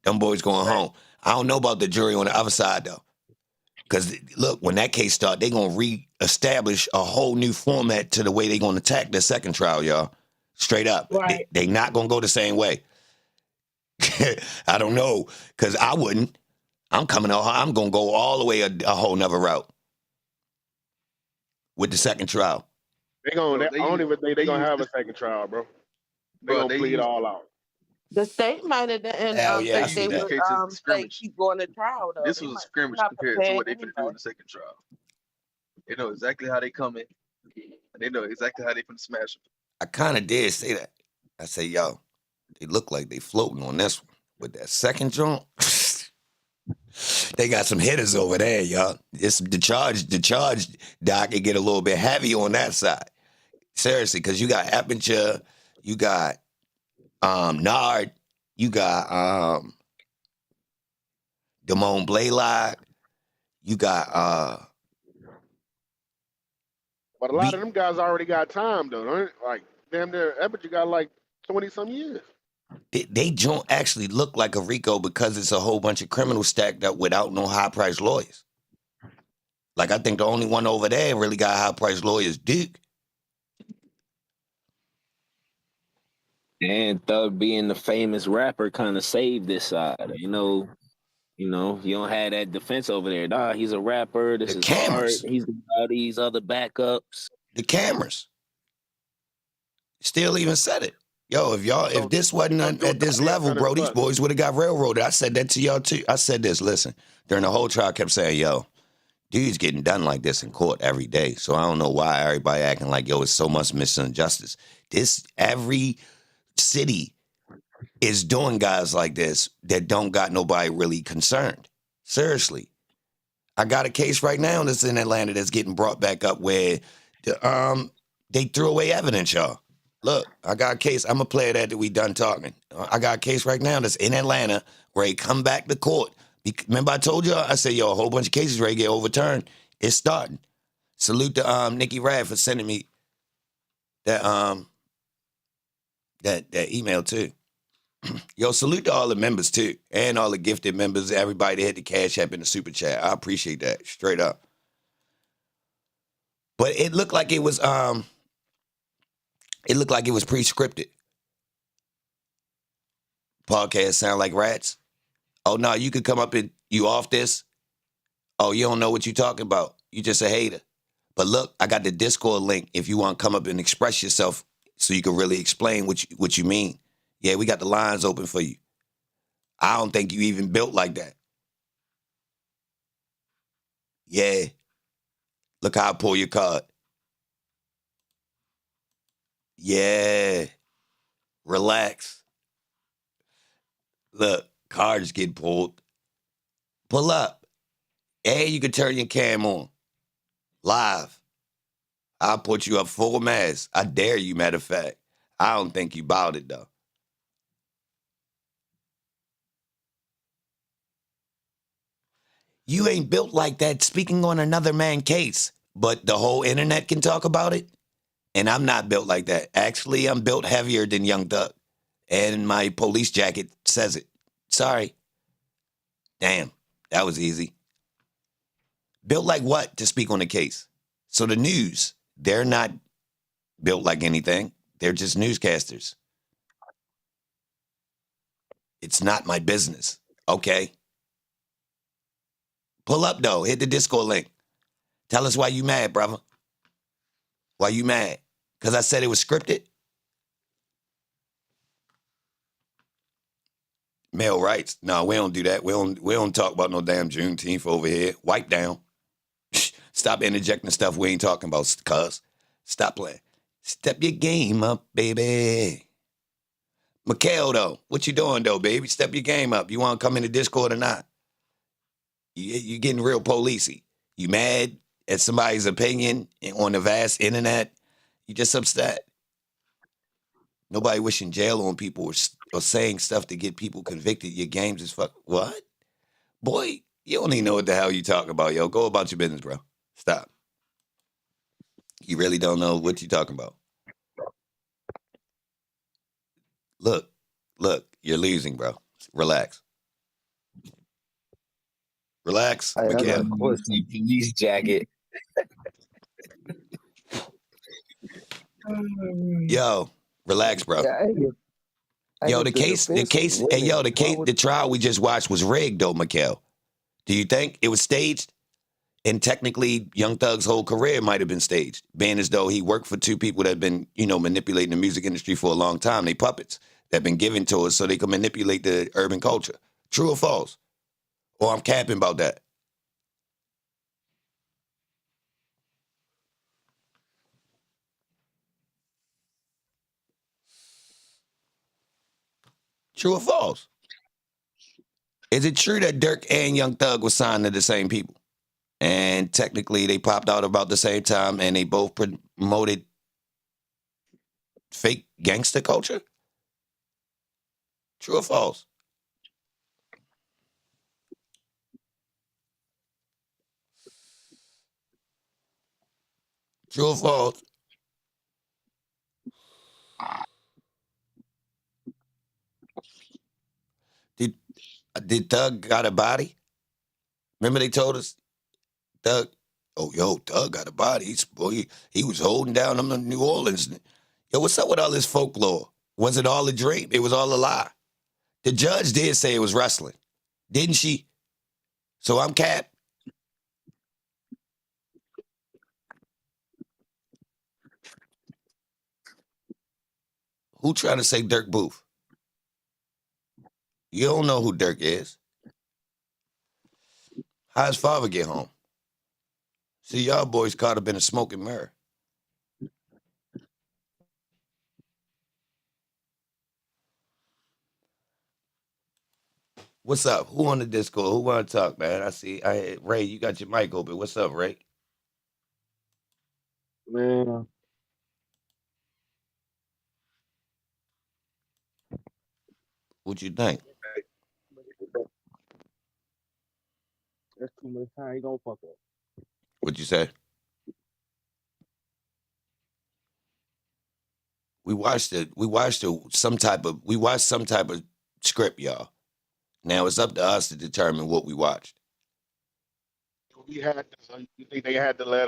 Them boys going home. I don't know about the jury on the other side though. Because look, when that case starts, they gonna reestablish a whole new format to the way they gonna attack the second trial, y'all. Straight up. Right. They not gonna go the same way. I don't know, because I wouldn't. I'm going to go all the way a whole nother route with the second trial. I don't even think they're gonna have a second trial, bro. They're gonna plead all out. The state might have didn't Hell yeah, I think see they that. would Cases say scrimmage. keep going to trial though. This They was a might- scrimmage not compared to what they prepared finna do in anyway. the second trial. They know exactly how they come in. And they know exactly how they finna smash them. I kind of did say that. I say, yo, they look like they floating on this one. With that second joint, they got some hitters over there, y'all. It's the charge docket get a little bit heavy on that side. Seriously, because you got Eppinger, you got Nard. You got Damone Blaylock. You got But a lot of them guys already got time though, don't it? Like damn near Ebert got like 20-some years. they don't actually look like a RICO because it's a whole bunch of criminals stacked up without no high priced lawyers. Like I think the only one over there really got high priced lawyers, Duke. And Thug being the famous rapper kind of saved this side. You don't have that defense over there. Nah, he's a rapper. This The is art. cameras. He's got all these other backups. The cameras. Still even said it. Yo, if this wasn't at this level, bro, these boys would have got railroaded. I said that to y'all too. I said this, listen, during the whole trial I kept saying, yo, dude's getting done like this in court every day. So I don't know why everybody acting like, yo, it's so much misinjustice. Every city is doing guys like this that don't got nobody really concerned. Seriously. I got a case right now that's in Atlanta that's getting brought back up where they threw away evidence, y'all. Look, I got a case. I'm going to play that we done talking. I got a case right now that's in Atlanta where they come back to court. Remember I told y'all? I said, yo, a whole bunch of cases ready to get overturned. It's starting. Salute to Nikki Rad for sending me that email too. Yo, salute to all the members too. And all the gifted members, everybody that hit the Cash App in the Super Chat. I appreciate that. Straight up. But it looked like it was pre-scripted. Podcast sound like rats. Oh no, you could come up and you off this. Oh, you don't know what you talking about. You just a hater. But look, I got the Discord link if you want to come up and express yourself so you can really explain what you mean. Yeah, we got the lines open for you. I don't think you even built like that. Yeah. Look how I pull your card. Yeah. Relax. Look, cards get pulled. Pull up. And you can turn your cam on. Live. I'll put you up full mass. I dare you, matter of fact. I don't think you bought it, though. You ain't built like that speaking on another man's case, but the whole internet can talk about it. And I'm not built like that. Actually, I'm built heavier than Young Thug. And my police jacket says it. Sorry. Damn, that was easy. Built like what to speak on the case? So the news, they're not built like anything. They're just newscasters. It's not my business. Okay. Pull up, though. Hit the Discord link. Tell us why you mad, brother. Why you mad? Because I said it was scripted? Male rights. No, we don't do that. We don't talk about no damn Juneteenth over here. Wipe down. Stop interjecting stuff we ain't talking about, cuz. Stop playing. Step your game up, baby. Mikhail, though, what you doing, though, baby? Step your game up. You want to come in the Discord or not? You getting real policey. You mad at somebody's opinion on the vast internet? You just upset. Nobody wishing jail on people or saying stuff to get people convicted. Your games is fuck. What? Boy, you don't even know what the hell you talking about, yo. Go about your business, bro. Stop. You really don't know what you talking about. Look, you're losing, bro. Relax. Relax, Miguel. What's the police jacket? Yo, relax, bro. Yo, the trial we just watched was rigged, though, Miguel. Do you think it was staged? And technically, Young Thug's whole career might have been staged, being as though he worked for two people that have been, manipulating the music industry for a long time. They puppets that have been given to us so they can manipulate the urban culture. True or false? Or I'm capping about that. True or false? Is it true that Dirk and Young Thug were signed to the same people? And technically, they popped out about the same time, and they both promoted fake gangster culture? True or false? True or false? Did Thug got a body? Remember they told us Thug. Oh, yo, Thug got a body. He was holding down them in New Orleans. Yo, what's up with all this folklore? Was it all a dream? It was all a lie. The judge did say it was wrestling, didn't she? So I'm Cap. Who trying to say Dirk Booth? You don't know who Dirk is. How his father get home? See, y'all boys caught up in a smoking mirror. What's up? Who on the Discord? Who want to talk, man? I see. Ray, you got your mic open. What's up, Ray? Man, What you think? that's too much time. He gonna fuck up. What you say? We watched some type of script, y'all. Now it's up to us to determine what we watched. You think they had to let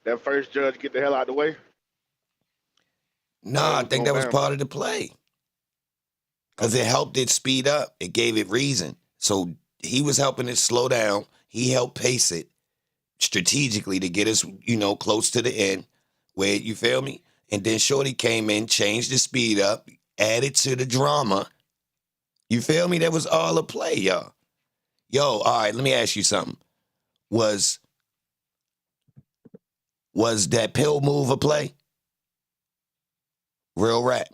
that first judge get the hell out of the way? No, I think that was down. part of the play. Because it helped it speed up. It gave it reason. So he was helping it slow down. He helped pace it strategically to get us, close to the end. Where, you feel me? And then Shorty came in, changed the speed up, added to the drama. You feel me? That was all a play, y'all. Yo, all right, let me ask you something. Was that pill move a play? Real rap.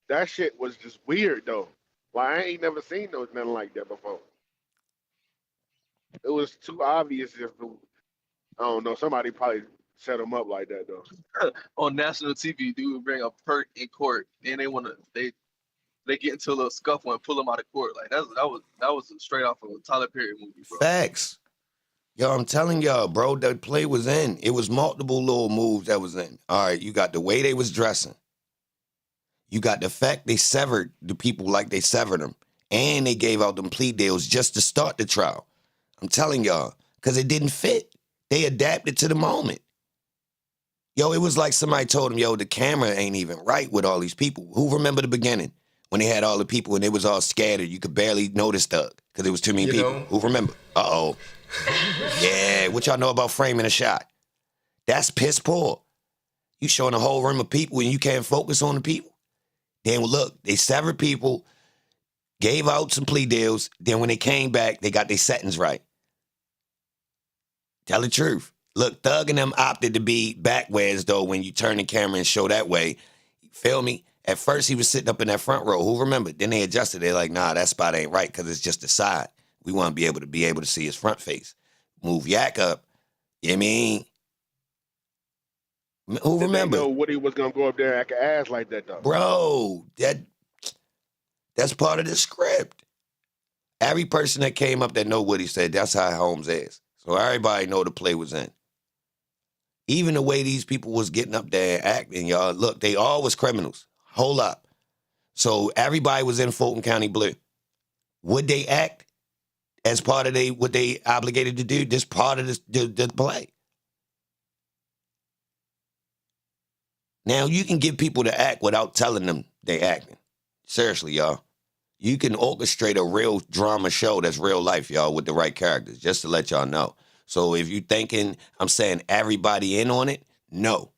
That shit was just weird though. Like I ain't never seen nothing like that before. It was too obvious. I don't know. Somebody probably set him up like that though. On national TV, dude would bring a perk in court, then they get into a little scuffle and pull him out of court. Like that was straight off of a Tyler Perry movie, bro. Facts. Yo, I'm telling y'all, bro, that play was in. It was multiple little moves that was in. All right, you got the way they was dressing. You got the fact they severed the people like they severed them. And they gave out them plea deals just to start the trial. I'm telling y'all, because it didn't fit. They adapted to the moment. Yo, it was like somebody told them, yo, the camera ain't even right with all these people. Who remember the beginning when they had all the people and it was all scattered? You could barely notice Thug because there was too many people. Who remember? Uh-oh. Yeah, what y'all know about framing a shot? That's piss poor. You showing a whole room of people and you can't focus on the people. Then look, they severed people, gave out some plea deals. Then when they came back, they got their settings right. Tell the truth. Look, Thug and them opted to be backwards, though, when you turn the camera and show that way. Feel me? At first, he was sitting up in that front row. Who remember? Then they adjusted. They're like, nah, that spot ain't right because it's just the side. We want to be able to see his front face. Move Yak up. You know what I mean? Who remember? They know Woody was gonna go up there and act an ass like that though. Bro, that's part of the script. Every person that came up that know what he said, that's how Holmes is. So everybody know the play was in. Even the way these people was getting up there and acting, y'all, look, they all was criminals. Hold up. So everybody was in Fulton County Blue. Would they act as part of what they obligated to do? This part of the play. Now, you can get people to act without telling them they acting. Seriously, y'all. You can orchestrate a real drama show that's real life, y'all, with the right characters, just to let y'all know. So if you thinking I'm saying everybody in on it, no.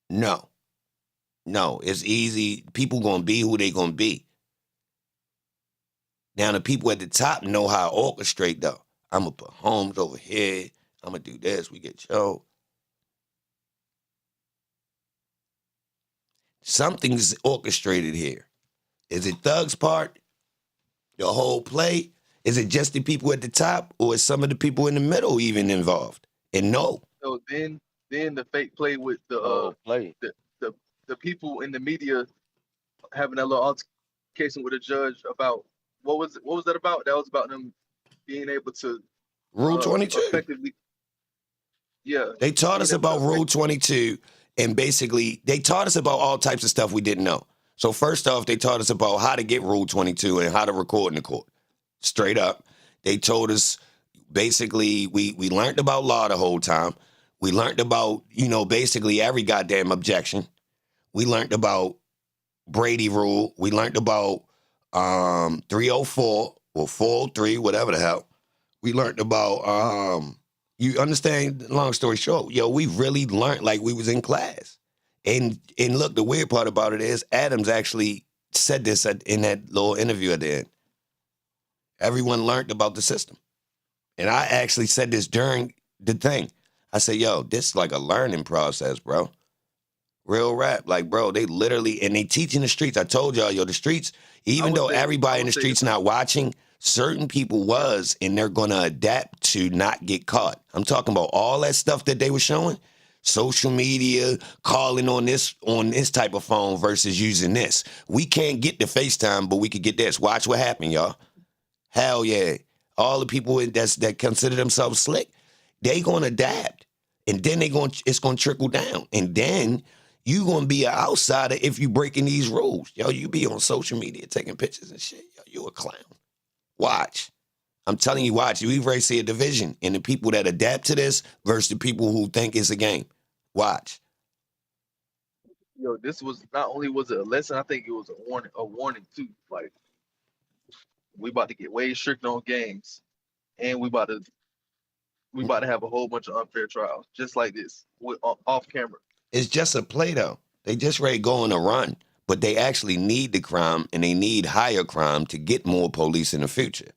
No. No, it's easy. People going to be who they going to be. Now, the people at the top know how to orchestrate, though. I'm going to put Holmes over here. I'm going to do this. We get Joe. Something's orchestrated here. Is it Thug's part? The whole play? Is it just the people at the top, or is some of the people in the middle even involved? And no. So then the fake play with the play. the people in the media having that little casing with a judge about what was that about? That was about them being able to Rule 22. effectively, yeah, They taught being us able to about Rule 22, and basically they taught us about all types of stuff we didn't know. So first off, they taught us about how to get Rule 22 and how to record in the court. Straight up. They told us basically we learned about law the whole time. We learned about, basically every goddamn objection. We learned about Brady rule. We learned about 304 or 403, whatever the hell. We learned about, you understand, long story short, we really learned like we was in class. And look, the weird part about it is Adams actually said this in that little interview at the end. Everyone learned about the system. And I actually said this during the thing. I said, this is like a learning process, bro. Real rap. Like, bro, they literally, and they teach in the streets. I told y'all, the streets, even though everybody in the streets not watching, certain people was, and they're going to adapt to not get caught. I'm talking about all that stuff that they were showing. Social media, calling on this type of phone versus using this. We can't get the FaceTime, but we could get this. Watch what happened, y'all. Hell yeah. All the people that consider themselves slick, they going to adapt. And then it's going to trickle down. And then you going to be an outsider if you breaking these rules. You be on social media taking pictures and shit. You a clown. Watch. I'm telling you, watch. We already see a division in the people that adapt to this versus the people who think it's a game. Watch. This was not only was it a lesson, I think it was a warning too. Like, we about to get way strict on games, and we about to have a whole bunch of unfair trials, just like this, off camera. It's just a play, though. They just ready to go on a run, but they actually need the crime, and they need higher crime to get more police in the future.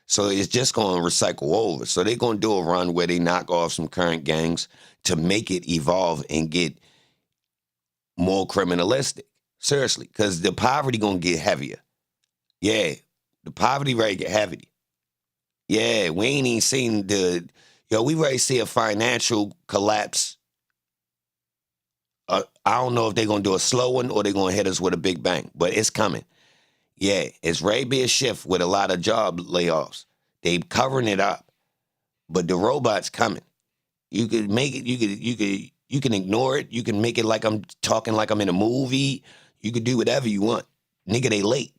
So it's just going to recycle over. So they're going to do a run where they knock off some current gangs to make it evolve and get more criminalistic. Seriously, because the poverty going to get heavier. Yeah, the poverty rate get heavy. Yeah, we ain't even seen we ready to see a financial collapse. I don't know if they're going to do a slow one or they're going to hit us with a big bang, but it's coming. Yeah, it's ready to be a shift with a lot of job layoffs. They covering it up, but the robot's coming. You could make it, you can ignore it. You can make it like I'm talking like I'm in a movie. You could do whatever you want. Nigga, they late.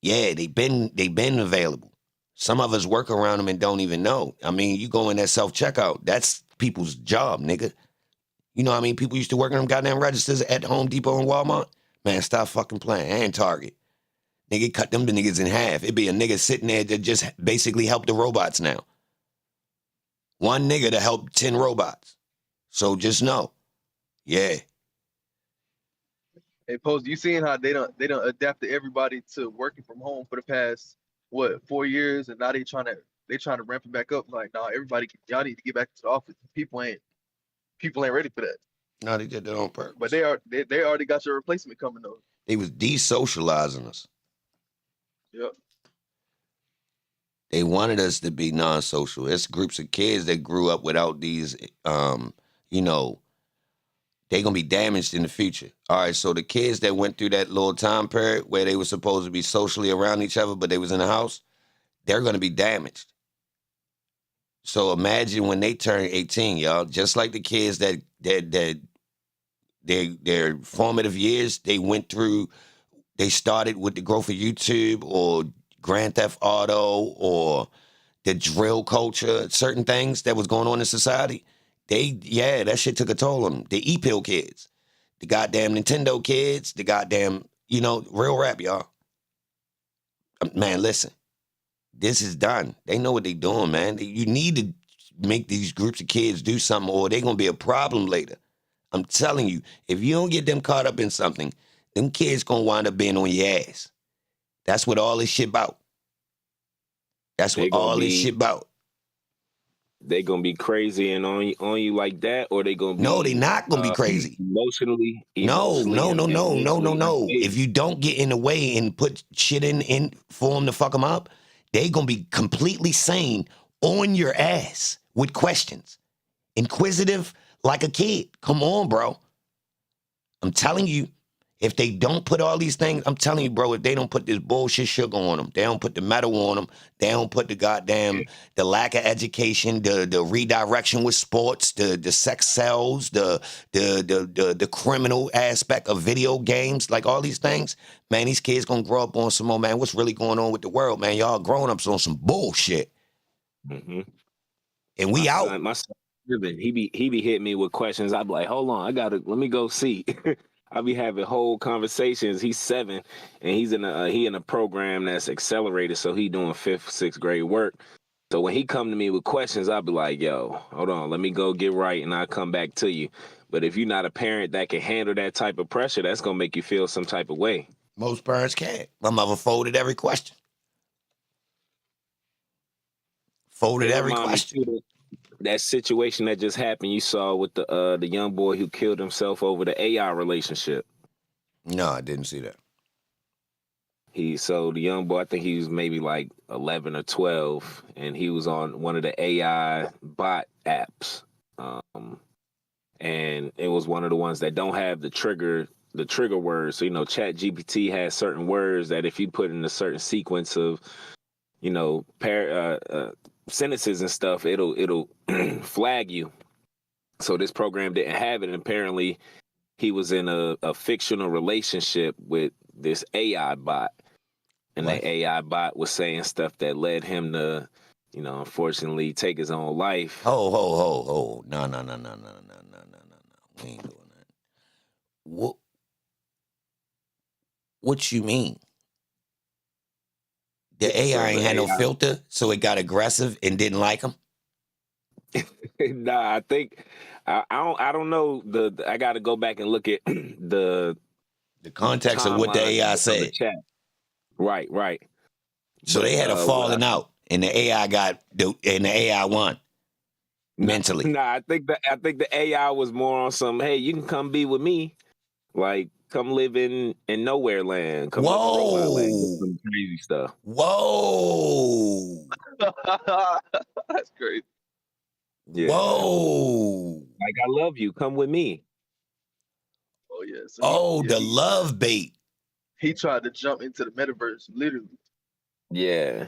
Yeah, they been available. Some of us work around them and don't even know. I mean, you go in that self-checkout, that's people's job, nigga. You know what I mean? People used to work on them goddamn registers at Home Depot and Walmart. Man, stop fucking playing. And Target. Nigga, cut them the niggas in half. It'd be a nigga sitting there that just basically help the robots now. One nigga to help 10 robots. So just know. Yeah. Hey, Post, you seen how they don't adapt to everybody to working from home for the past 4 years, and now they trying to ramp it back up. Like, nah, y'all need to get back to the office. People ain't ready for that. No, they did that on purpose. But they already got your replacement coming though. They was desocializing us. Yep. They wanted us to be non-social. It's groups of kids that grew up without these, they're going to be damaged in the future. All right, so the kids that went through that little time period where they were supposed to be socially around each other, but they was in the house, they're going to be damaged. So imagine when they turn 18, y'all, just like the kids that their formative years, they started with the growth of YouTube or Grand Theft Auto or the drill culture, certain things that was going on in society. That shit took a toll on them. The E-Pill kids, the goddamn Nintendo kids, the goddamn, real rap, y'all. Man, listen, this is done. They know what they doing, man. You need to make these groups of kids do something or they're going to be a problem later. I'm telling you, if you don't get them caught up in something, them kids going to wind up being on your ass. That's what all this shit about. That's what all this shit about. They gonna be crazy and on you like that, or they gonna be no, they not gonna be crazy. Emotionally. No. If you don't get in the way and put shit in for them to fuck them up, they gonna be completely sane on your ass with questions, inquisitive like a kid. Come on, bro. I'm telling you, If they don't put all these things, I'm telling you, bro, if they don't put this bullshit sugar on them, they don't put the metal on them, they don't put the goddamn, the lack of education, the redirection with sports, the sex cells, the criminal aspect of video games, like all these things, man, these kids gonna grow up on some more, man, what's really going on with the world, man? Y'all grown-ups on some bullshit. Mm-hmm. And we out. My son, he be hitting me with questions. I be like, hold on, let me go see. I be having whole conversations. He's 7, and he's in a program that's accelerated, so he doing 5th, 6th grade work. So when he come to me with questions, I'll be like, yo, hold on, let me go get right, and I'll come back to you. But if you're not a parent that can handle that type of pressure, that's gonna make you feel some type of way. Most parents can't. My mother folded every question. Folded every question. That situation that just happened, you saw with the young boy who killed himself over the AI relationship. No, I didn't see that. So the young boy, I think he was maybe like 11 or 12, and he was on one of the AI bot apps, and it was one of the ones that don't have the trigger words. So Chat GPT has certain words that if you put in a certain sequence of sentences and stuff, it'll flag you. So this program didn't have it, and apparently he was in a fictional relationship with this AI bot, and What? the AI bot was saying stuff that led him to, unfortunately take his own life. No. We ain't doing that. What you mean? The AI ain't had no filter, so it got aggressive and didn't like him? Nah, I think I don't know. I got to go back and look at the context of what the AI said. Chat. Right. So they had a falling out, and the AI won mentally. Nah, I think the AI was more on some, hey, you can come be with me, like come live in nowhere land. Come Whoa, live in robot land. Some crazy stuff. Whoa, That's crazy. Yeah. Whoa, like I love you. Come with me. Oh yeah. So the love bait. He tried to jump into the metaverse, literally. Yeah.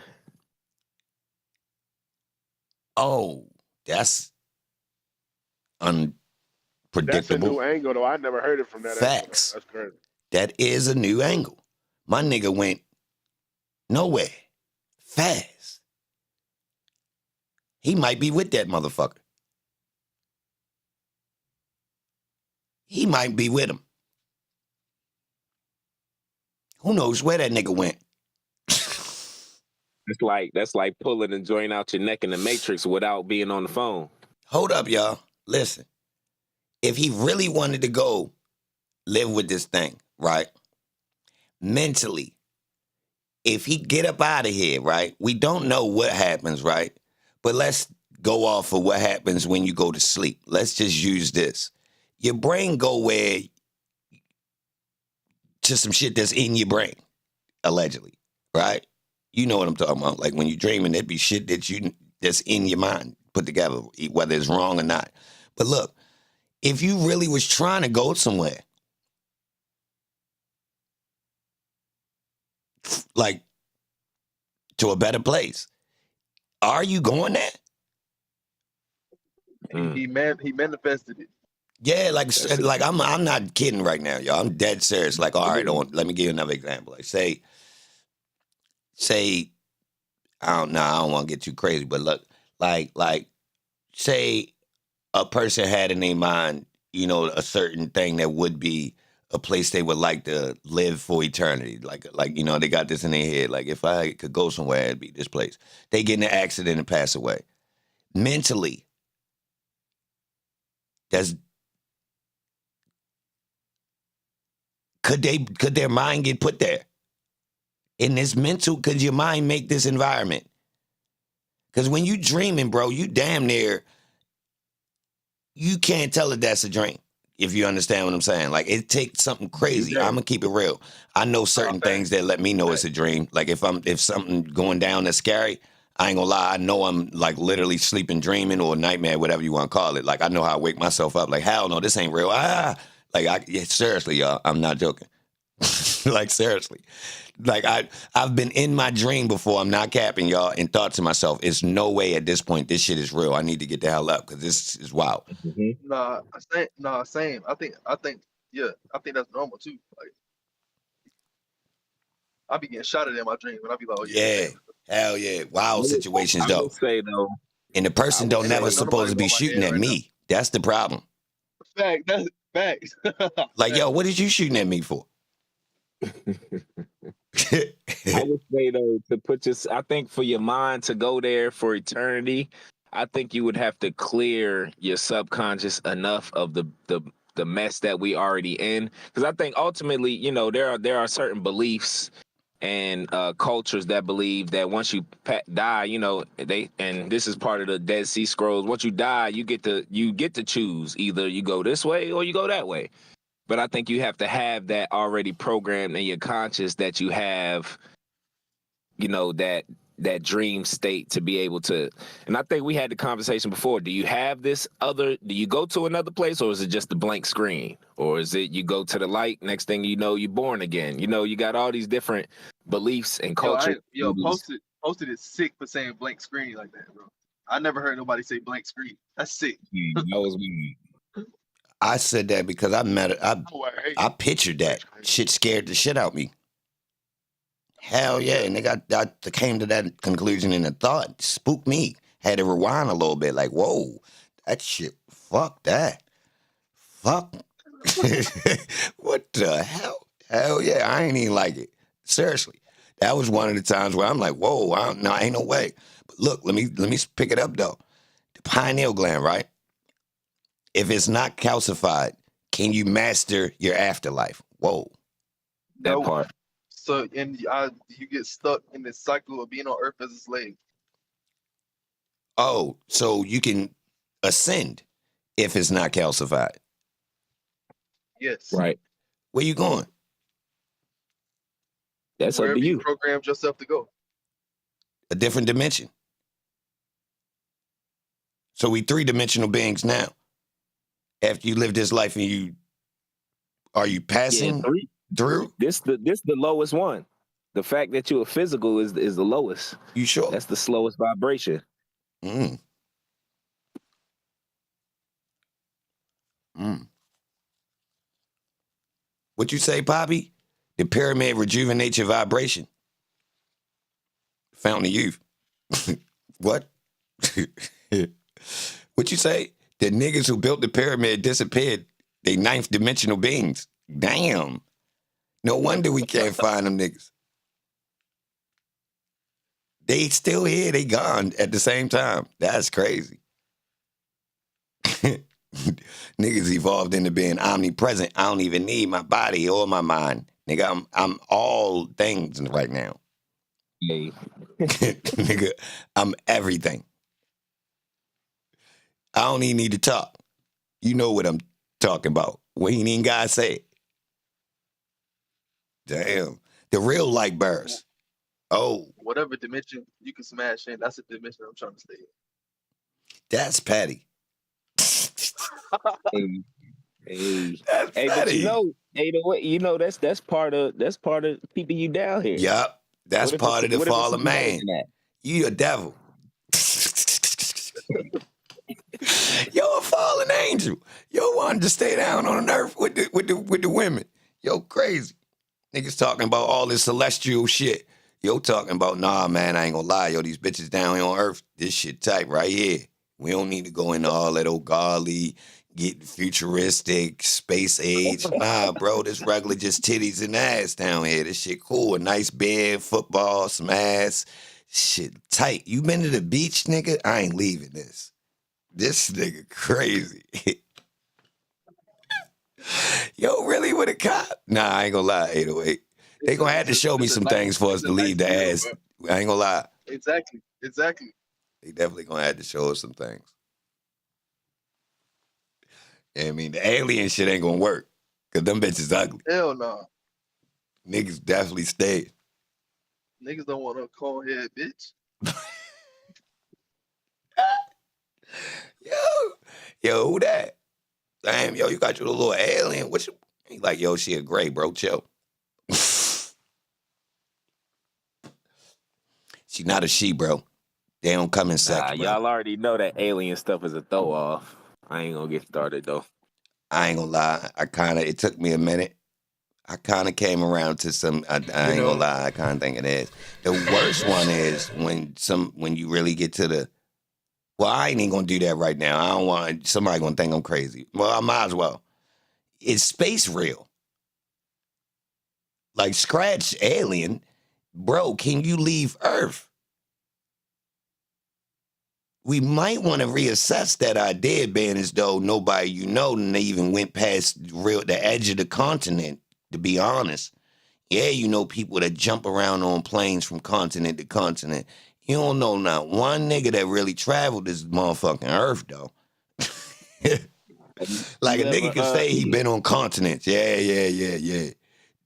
Oh, that's unpredictable. That's a new angle, though. I never heard it from that Facts. angle. That's crazy. That is a new angle. My nigga went nowhere. Fast. He might be with that motherfucker. He might be with him. Who knows where that nigga went? That's like pulling and joining out your neck in the Matrix without being on the phone. Hold up, y'all. Listen. If he really wanted to go live with this thing, right? Mentally, if he get up out of here, right? We don't know what happens, right? But let's go off of what happens when you go to sleep. Let's just use this. Your brain go where to some shit that's in your brain, allegedly, right? You know what I'm talking about. Like when you're dreaming, there'd be shit that's in your mind put together, whether it's wrong or not. But look, if you really was trying to go somewhere, like to a better place, are you going there? He manifested it. Yeah, like I'm not kidding right now, y'all. I'm dead serious. Like, all right, let me give you another example. Like, say, I don't want to get too crazy, but look, like, say a person had in their mind, a certain thing that would be a place they would like to live for eternity. Like, they got this in their head. Like, if I could go somewhere, it'd be this place. They get in an accident and pass away. Mentally, could their mind get put there? In this mental, could your mind make this environment? Because when you dreaming, bro, you damn near, you can't tell if that's a dream, if you understand what I'm saying. Like, it takes something crazy. I'm going to keep it real. I know certain things that let me know it's a dream. Like, if something going down that's scary, I ain't going to lie. I know I'm, like, literally sleeping, dreaming, or nightmare, whatever you want to call it. Like, I know how I wake myself up. Like, hell no, this ain't real. Like, seriously, y'all, I'm not joking. Like seriously. Like I've been in my dream before, I'm not capping y'all, and thought to myself, it's no way at this point this shit is real. I need to get the hell up because this is wild. Mm-hmm. Same. Yeah, I think that's normal too. Like I be getting shot at in my dream, and I be like, oh yeah, this Yeah. ain't real. Hell yeah. Wild situations I though. would say though. And the person don't Ain't never nobody supposed to be going my shooting head at right now. me. That's the problem. That's facts. Like, yo, what is you shooting at me for? I would say though, to put your, I think for your mind to go there for eternity, I think you would have to clear your subconscious enough of the mess that we already in. Because I think ultimately, you know, there are certain beliefs and cultures that believe that once you die, you know, and this is part of the Dead Sea Scrolls. Once you die, you get to choose either you go this way or you go that way. But I think you have to have that already programmed in your conscious that you have, you know, that dream state to be able to. And I think we had the conversation before. Do you have this other, do you go to another place, or is it just a blank screen? Or is it you go to the light, next thing you know, you're born again? You know, you got all these different beliefs and culture. Posted is sick for saying blank screen like that, bro. I never heard nobody say blank screen. That's sick. That was me. I said that because I met it. Oh, I hate I pictured that. Shit scared the shit out me. Hell yeah. And I came to that conclusion in a thought. Spooked me. Had to rewind a little bit. Like, whoa, that shit, fuck that. Fuck. What the hell? Hell yeah, I ain't even like it. Seriously. That was one of the times where I'm like, whoa, ain't no way. But look, let me pick it up though. The pineal gland, right? If it's not calcified, can you master your afterlife? Whoa. That No. part. So you get stuck in this cycle of being on Earth as a slave. Oh, so you can ascend if it's not calcified. Yes. Right. Where you going? That's up Wherever to you you. programmed yourself to go. A different dimension. So we three-dimensional beings now. After you live this life and are you passing through? This the lowest one. The fact that you're physical is the lowest. You sure? That's the slowest vibration. Mm. What you say, Poppy? The pyramid rejuvenates your vibration. Fountain of youth. What? What you say? The niggas who built the pyramid disappeared. They ninth dimensional beings. Damn. No wonder we can't find them niggas. They still here. They gone at the same time. That's crazy. Niggas evolved into being omnipresent. I don't even need my body or my mind. Nigga, I'm all things right now. Hey. Nigga, I'm everything. I don't even need to talk. You know what I'm talking about. We ain't even gotta say it. Damn. The real light bearers. Oh, Whatever dimension you can smash in, that's the dimension I'm trying to stay in. that's petty. Hey, That's but petty. you know that's part of keeping you down here. Yup. That's part of the fall of man. You a devil. Yo, a fallen angel. Yo, wanted to stay down on earth with the women. Yo, crazy. Niggas talking about all this celestial shit. Yo, talking about, nah, man, I ain't gonna lie. Yo, these bitches down here on earth, this shit tight right here. We don't need to go into all that old golly, get futuristic, space age. Nah, bro, this regular just titties and ass down here. This shit cool. A nice bed, football, some ass. Shit tight. You been to the beach, nigga? I ain't leaving this. This nigga crazy. Yo, really with a cop? Nah, I ain't gonna lie, 808. They gonna have to show me some things for us to leave the ass. I ain't gonna lie. Exactly. They definitely gonna have to show us some things. I mean, the alien shit ain't gonna work. Cause them bitches ugly. Hell no. Niggas definitely stay. Niggas don't want a cold head bitch. Yo, who that? Damn, yo, you got your little alien. What you? He like, yo, she a gray, bro. Chill. She not a she, bro. They don't come in sex, Nah, bro. y'all already know that alien stuff is a throw off. I ain't gonna get started though. I ain't gonna lie. It took me a minute. I kind of came around to some. I ain't gonna lie. I kind of think it is. The worst one is when you really get to the. Well, I ain't even gonna do that right now. I don't want somebody gonna think I'm crazy. Well, I might as well. Is space real? Like scratch alien, bro. Can you leave Earth? We might want to reassess that idea, being as though nobody and they even went past the edge of the continent. To be honest, yeah, people that jump around on planes from continent to continent. You don't know not one nigga that really traveled this motherfucking Earth though. Like a nigga can say he been on continents. Yeah.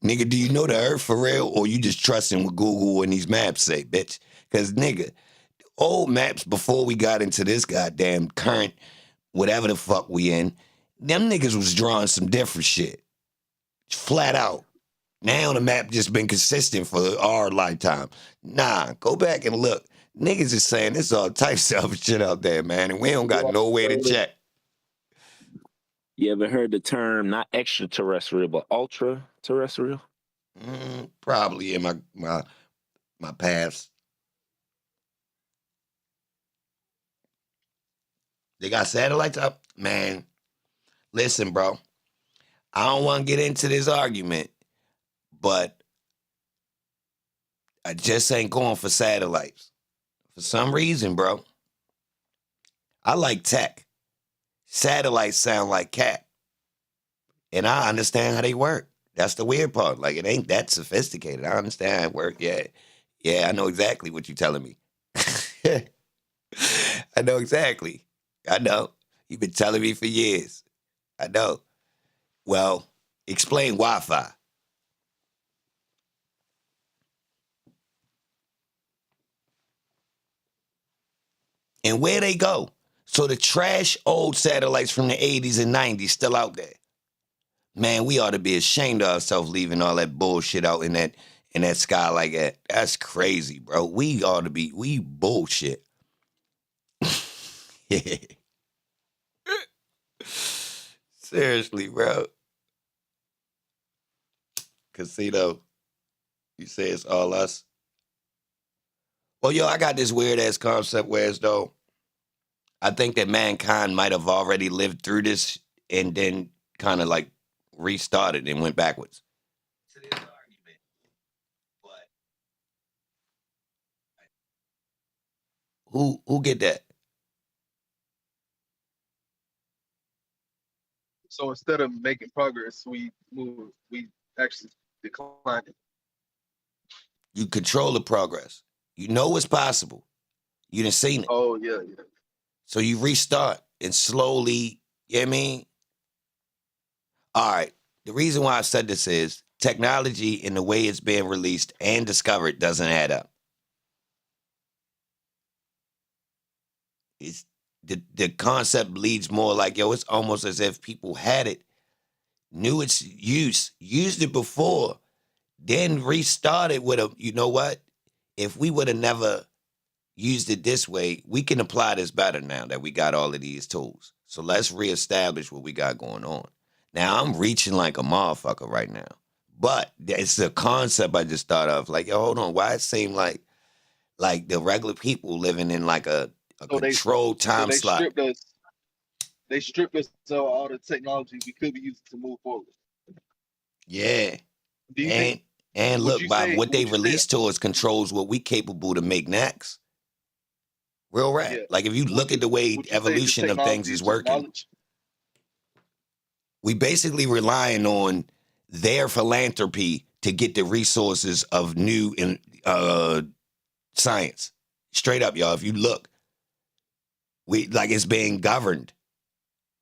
Nigga, do you know the Earth for real, or you just trusting what Google and these maps say, bitch? Because nigga, old maps before we got into this goddamn current whatever the fuck we in, them niggas was drawing some different shit. Flat out. Now the map just been consistent for our lifetime. Nah, go back and look. Niggas is saying there's all types of shit out there, man, and we don't got no way to check. You ever heard the term not extraterrestrial but ultra terrestrial? Probably in my past. They got satellites up? Man, listen, bro. I don't want to get into this argument, but I just ain't going for satellites. For some reason, bro. I like tech. Satellites sound like cat. And I understand how they work. That's the weird part. Like, it ain't that sophisticated. I understand how it works. Yeah, I know exactly what you're telling me. I know exactly. I know. You've been telling me for years. I know. Well, explain Wi-Fi. And where they go? So the trash old satellites from the 80s and 90s still out there. Man, we ought to be ashamed of ourselves leaving all that bullshit out in that sky like that. That's crazy, bro. We bullshit. Seriously, bro. Casino, you say it's all us? Well, yo, I got this weird-ass concept where as though I think that mankind might have already lived through this and then kind of like restarted and went backwards. To this argument, but who get that? So instead of making progress, we actually declined it. You control the progress. You know it's possible. You done seen it. Oh yeah. So you restart and slowly, you know what I mean? All right. The reason why I said this is technology in the way it's being released and discovered doesn't add up. It's the concept leads more like, yo, it's almost as if people had it, knew its use, used it before, then restarted with a, you know what? If we would have never used it this way, we can apply this better now that we got all of these tools. So let's reestablish what we got going on. Now, I'm reaching like a motherfucker right now. But it's a concept I just thought of. Like, yo, hold on. Why it seem like the regular people living in like a controlled time slot? They stripped us of all the technology we could be using to move forward. Yeah. Do you think, and look, by what they release say, to us controls what we capable to make next. Real rap. Yeah. Like if you look at the way evolution of things is working, we basically relying on their philanthropy to get the resources of new science. Straight up, y'all. If you look, it's being governed.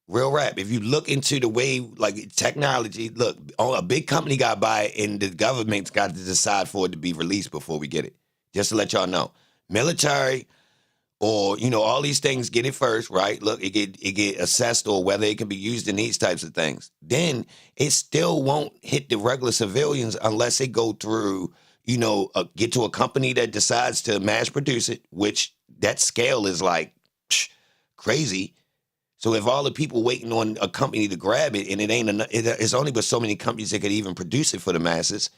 Real rap. If you look into the way, like technology, look, a big company got by it and the government's got to decide for it to be released before we get it. Just to let y'all know. Military or, all these things get it first, right? Look, it get assessed or whether it can be used in these types of things. Then it still won't hit the regular civilians unless it go through, get to a company that decides to mass produce it, which that scale is like crazy. So if all the people waiting on a company to grab it and it ain't enough, it's only but so many companies that could even produce it for the masses,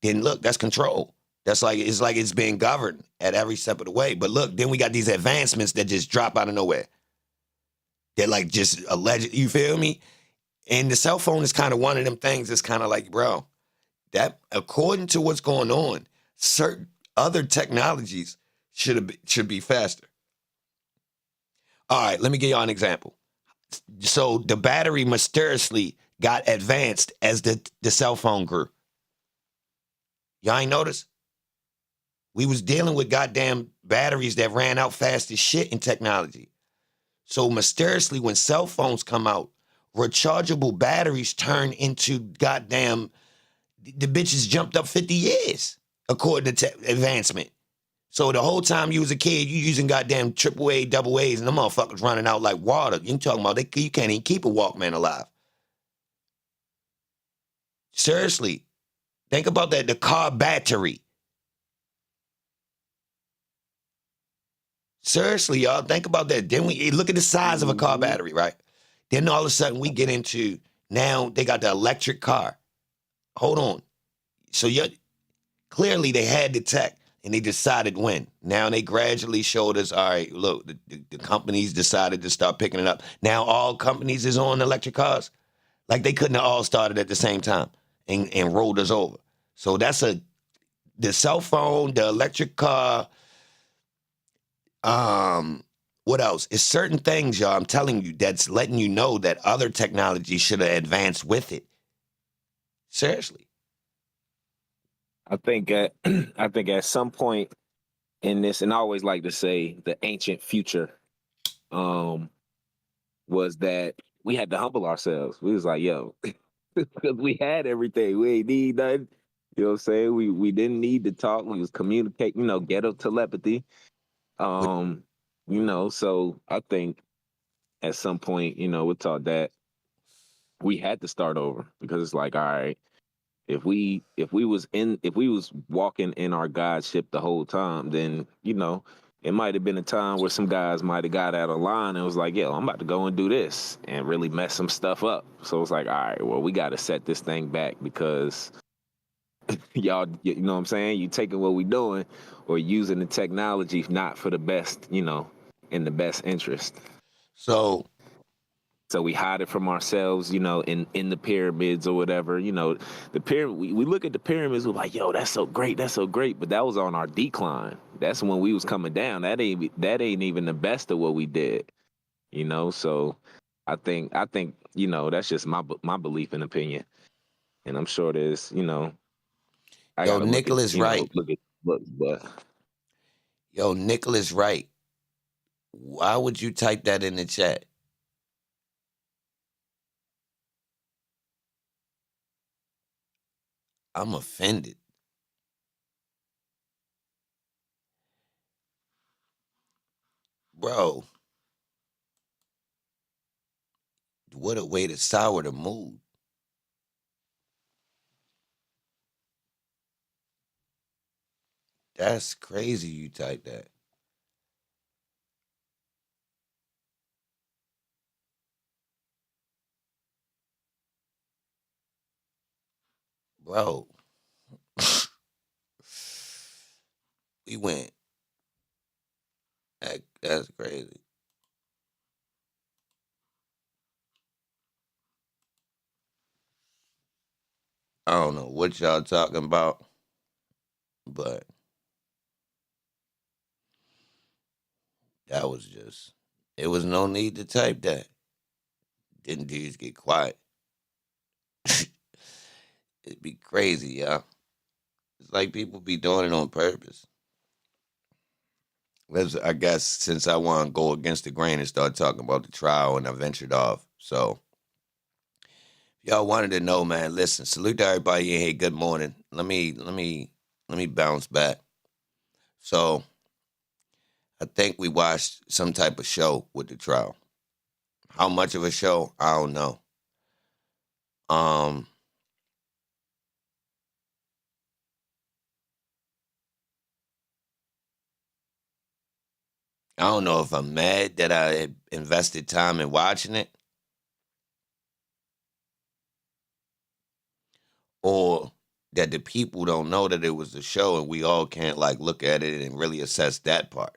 then look, that's control. It's like it's being governed at every step of the way. But look, then we got these advancements that just drop out of nowhere. They're like just alleged, you feel me? And the cell phone is kind of one of them things that's kind of like, bro, that according to what's going on, certain other technologies should be faster. All right, let me give y'all an example. So the battery mysteriously got advanced as the cell phone grew. Y'all ain't notice? We was dealing with goddamn batteries that ran out fast as shit in technology. So mysteriously, when cell phones come out, rechargeable batteries turn into goddamn, the bitches jumped up 50 years, according to advancement. So the whole time you was a kid, you using goddamn AAA, double A's, and them motherfuckers running out like water. You talking about you can't even keep a Walkman alive. Seriously, think about that, the car battery. Seriously, y'all, think about that. Then we look at the size of a car battery, right? Then all of a sudden we get into, now they got the electric car. Hold on. So clearly they had the tech and they decided when. Now they gradually showed us, all right, look, the companies decided to start picking it up. Now all companies is on electric cars. Like they couldn't have all started at the same time and rolled us over. So that's the cell phone, the electric car, what else? It's certain things, y'all, I'm telling you, that's letting you know that other technology should have advanced with it. Seriously. I think at some point in this, and I always like to say the ancient future, was that we had to humble ourselves. We was like, yo, because we had everything. We ain't need nothing. You know what I'm saying? We didn't need to talk. We was communicating, ghetto telepathy. So I think at some point, we're taught that we had to start over, because it's like, all right, if we was walking in our godship the whole time, then it might have been a time where some guys might have got out of line and was like, yo, I'm about to go and do this and really mess some stuff up. So it's like, all right, well, we got to set this thing back, because y'all, you know what I'm saying? You taking what we doing or using the technology not for the best, in the best interest. So we hide it from ourselves, in the pyramids or whatever. The pyramid. We look at the pyramids, we're like, yo, that's so great, but that was on our decline. That's when we was coming down. That ain't even the best of what we did. So I think that's just my belief and opinion, and I'm sure there's I yo, gotta Nicholas Wright. look at books, but Yo, Nicholas Wright. Why would you type that in the chat? I'm offended. Bro, what a way to sour the mood. That's crazy you typed that. Bro. We went. That's crazy. I don't know what y'all talking about, but that was just, it was no need to type that. Didn't dudes get quiet? It'd be crazy, y'all. It's like people be doing it on purpose. I guess since I want to go against the grain and start talking about the trial, and I ventured off. So, y'all wanted to know, man. Listen, salute to everybody in here. Good morning. Let me bounce back. So, I think we watched some type of show with the trial. How much of a show? I don't know. I don't know if I'm mad that I had invested time in watching it, or that the people don't know that it was a show and we all can't like look at it and really assess that part.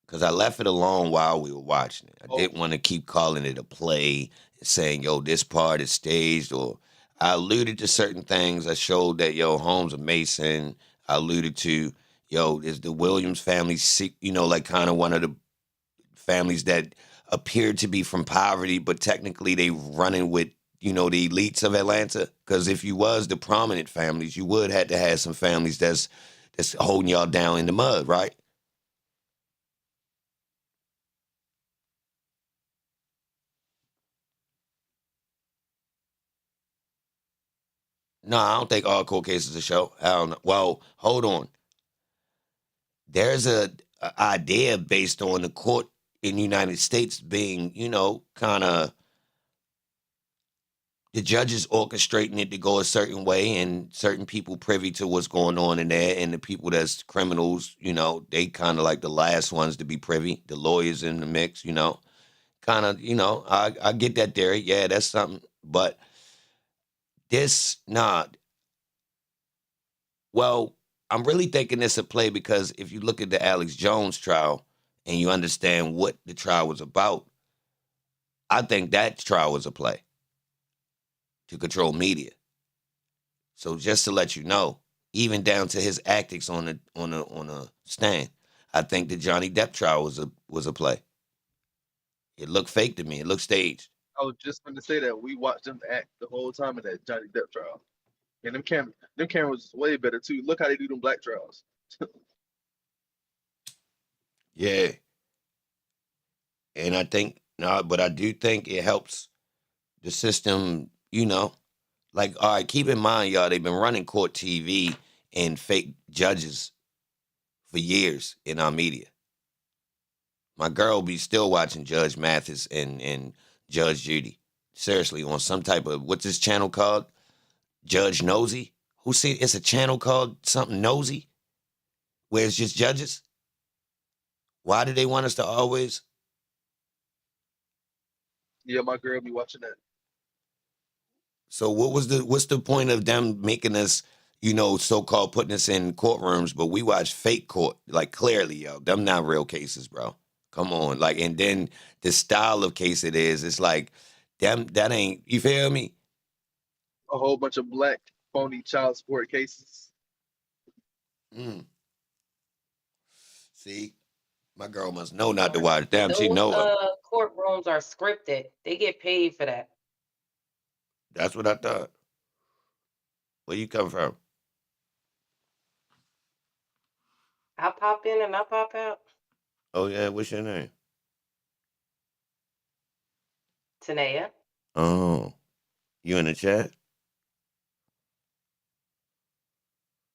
Because I left it alone while we were watching it. I Oh, didn't want to keep calling it a play and saying, yo, this part is staged, or I alluded to certain things. I showed that, yo, Holmes a Mason. I alluded to, yo, is the Williams family, you know, like kind of one of the families that appeared to be from poverty, but technically they running with, you know, the elites of Atlanta. Because if you was the prominent families, you would have to have some families that's holding y'all down in the mud, right? No, I don't think all court cases are show. I don't know. Well, hold on. There's a idea based on the court in the United States being, you know, kind of the judges orchestrating it to go a certain way, and certain people privy to what's going on in there, and the people that's criminals, you know, they kind of like the last ones to be privy. The lawyers in the mix, you know, kind of, you know, I get that theory. Yeah, that's something. But this, nah. Well, I'm really thinking this a play because if you look at the Alex Jones trial and you understand what the trial was about, I think that trial was a play to control media. So just to let you know, even down to his antics on a stand, I think the Johnny Depp trial was a play. It looked fake to me. It looked staged. I was just going to say that we watched them act the whole time in that Johnny Depp trial, and them cameras was way better too. Look how they do them black trials. Yeah, and I think no, but I do think it helps the system. You know, like all right, keep in mind, y'all, they've been running court TV and fake judges for years in our media. My girl be still watching Judge Mathis and Judge Judy. Seriously, on some type of what's this channel called? Judge Nosy? Who see it's a channel called something Nosy? Where it's just judges? Why do they want us to always? Yeah, my girl be watching that. So what's the point of them making us, you know, so called putting us in courtrooms, but we watch fake court, like clearly, yo, them not real cases, bro. Come on. Like, and then the style of case it is, it's like, them that ain't, you feel me? A whole bunch of black phony child support cases. Mm. See, my girl must know not to watch them. She Those know it. courtrooms are scripted. They get paid for that. That's what I thought. Where you come from? I pop in and I pop out. Oh yeah, what's your name? Tanea. Oh, you in the chat?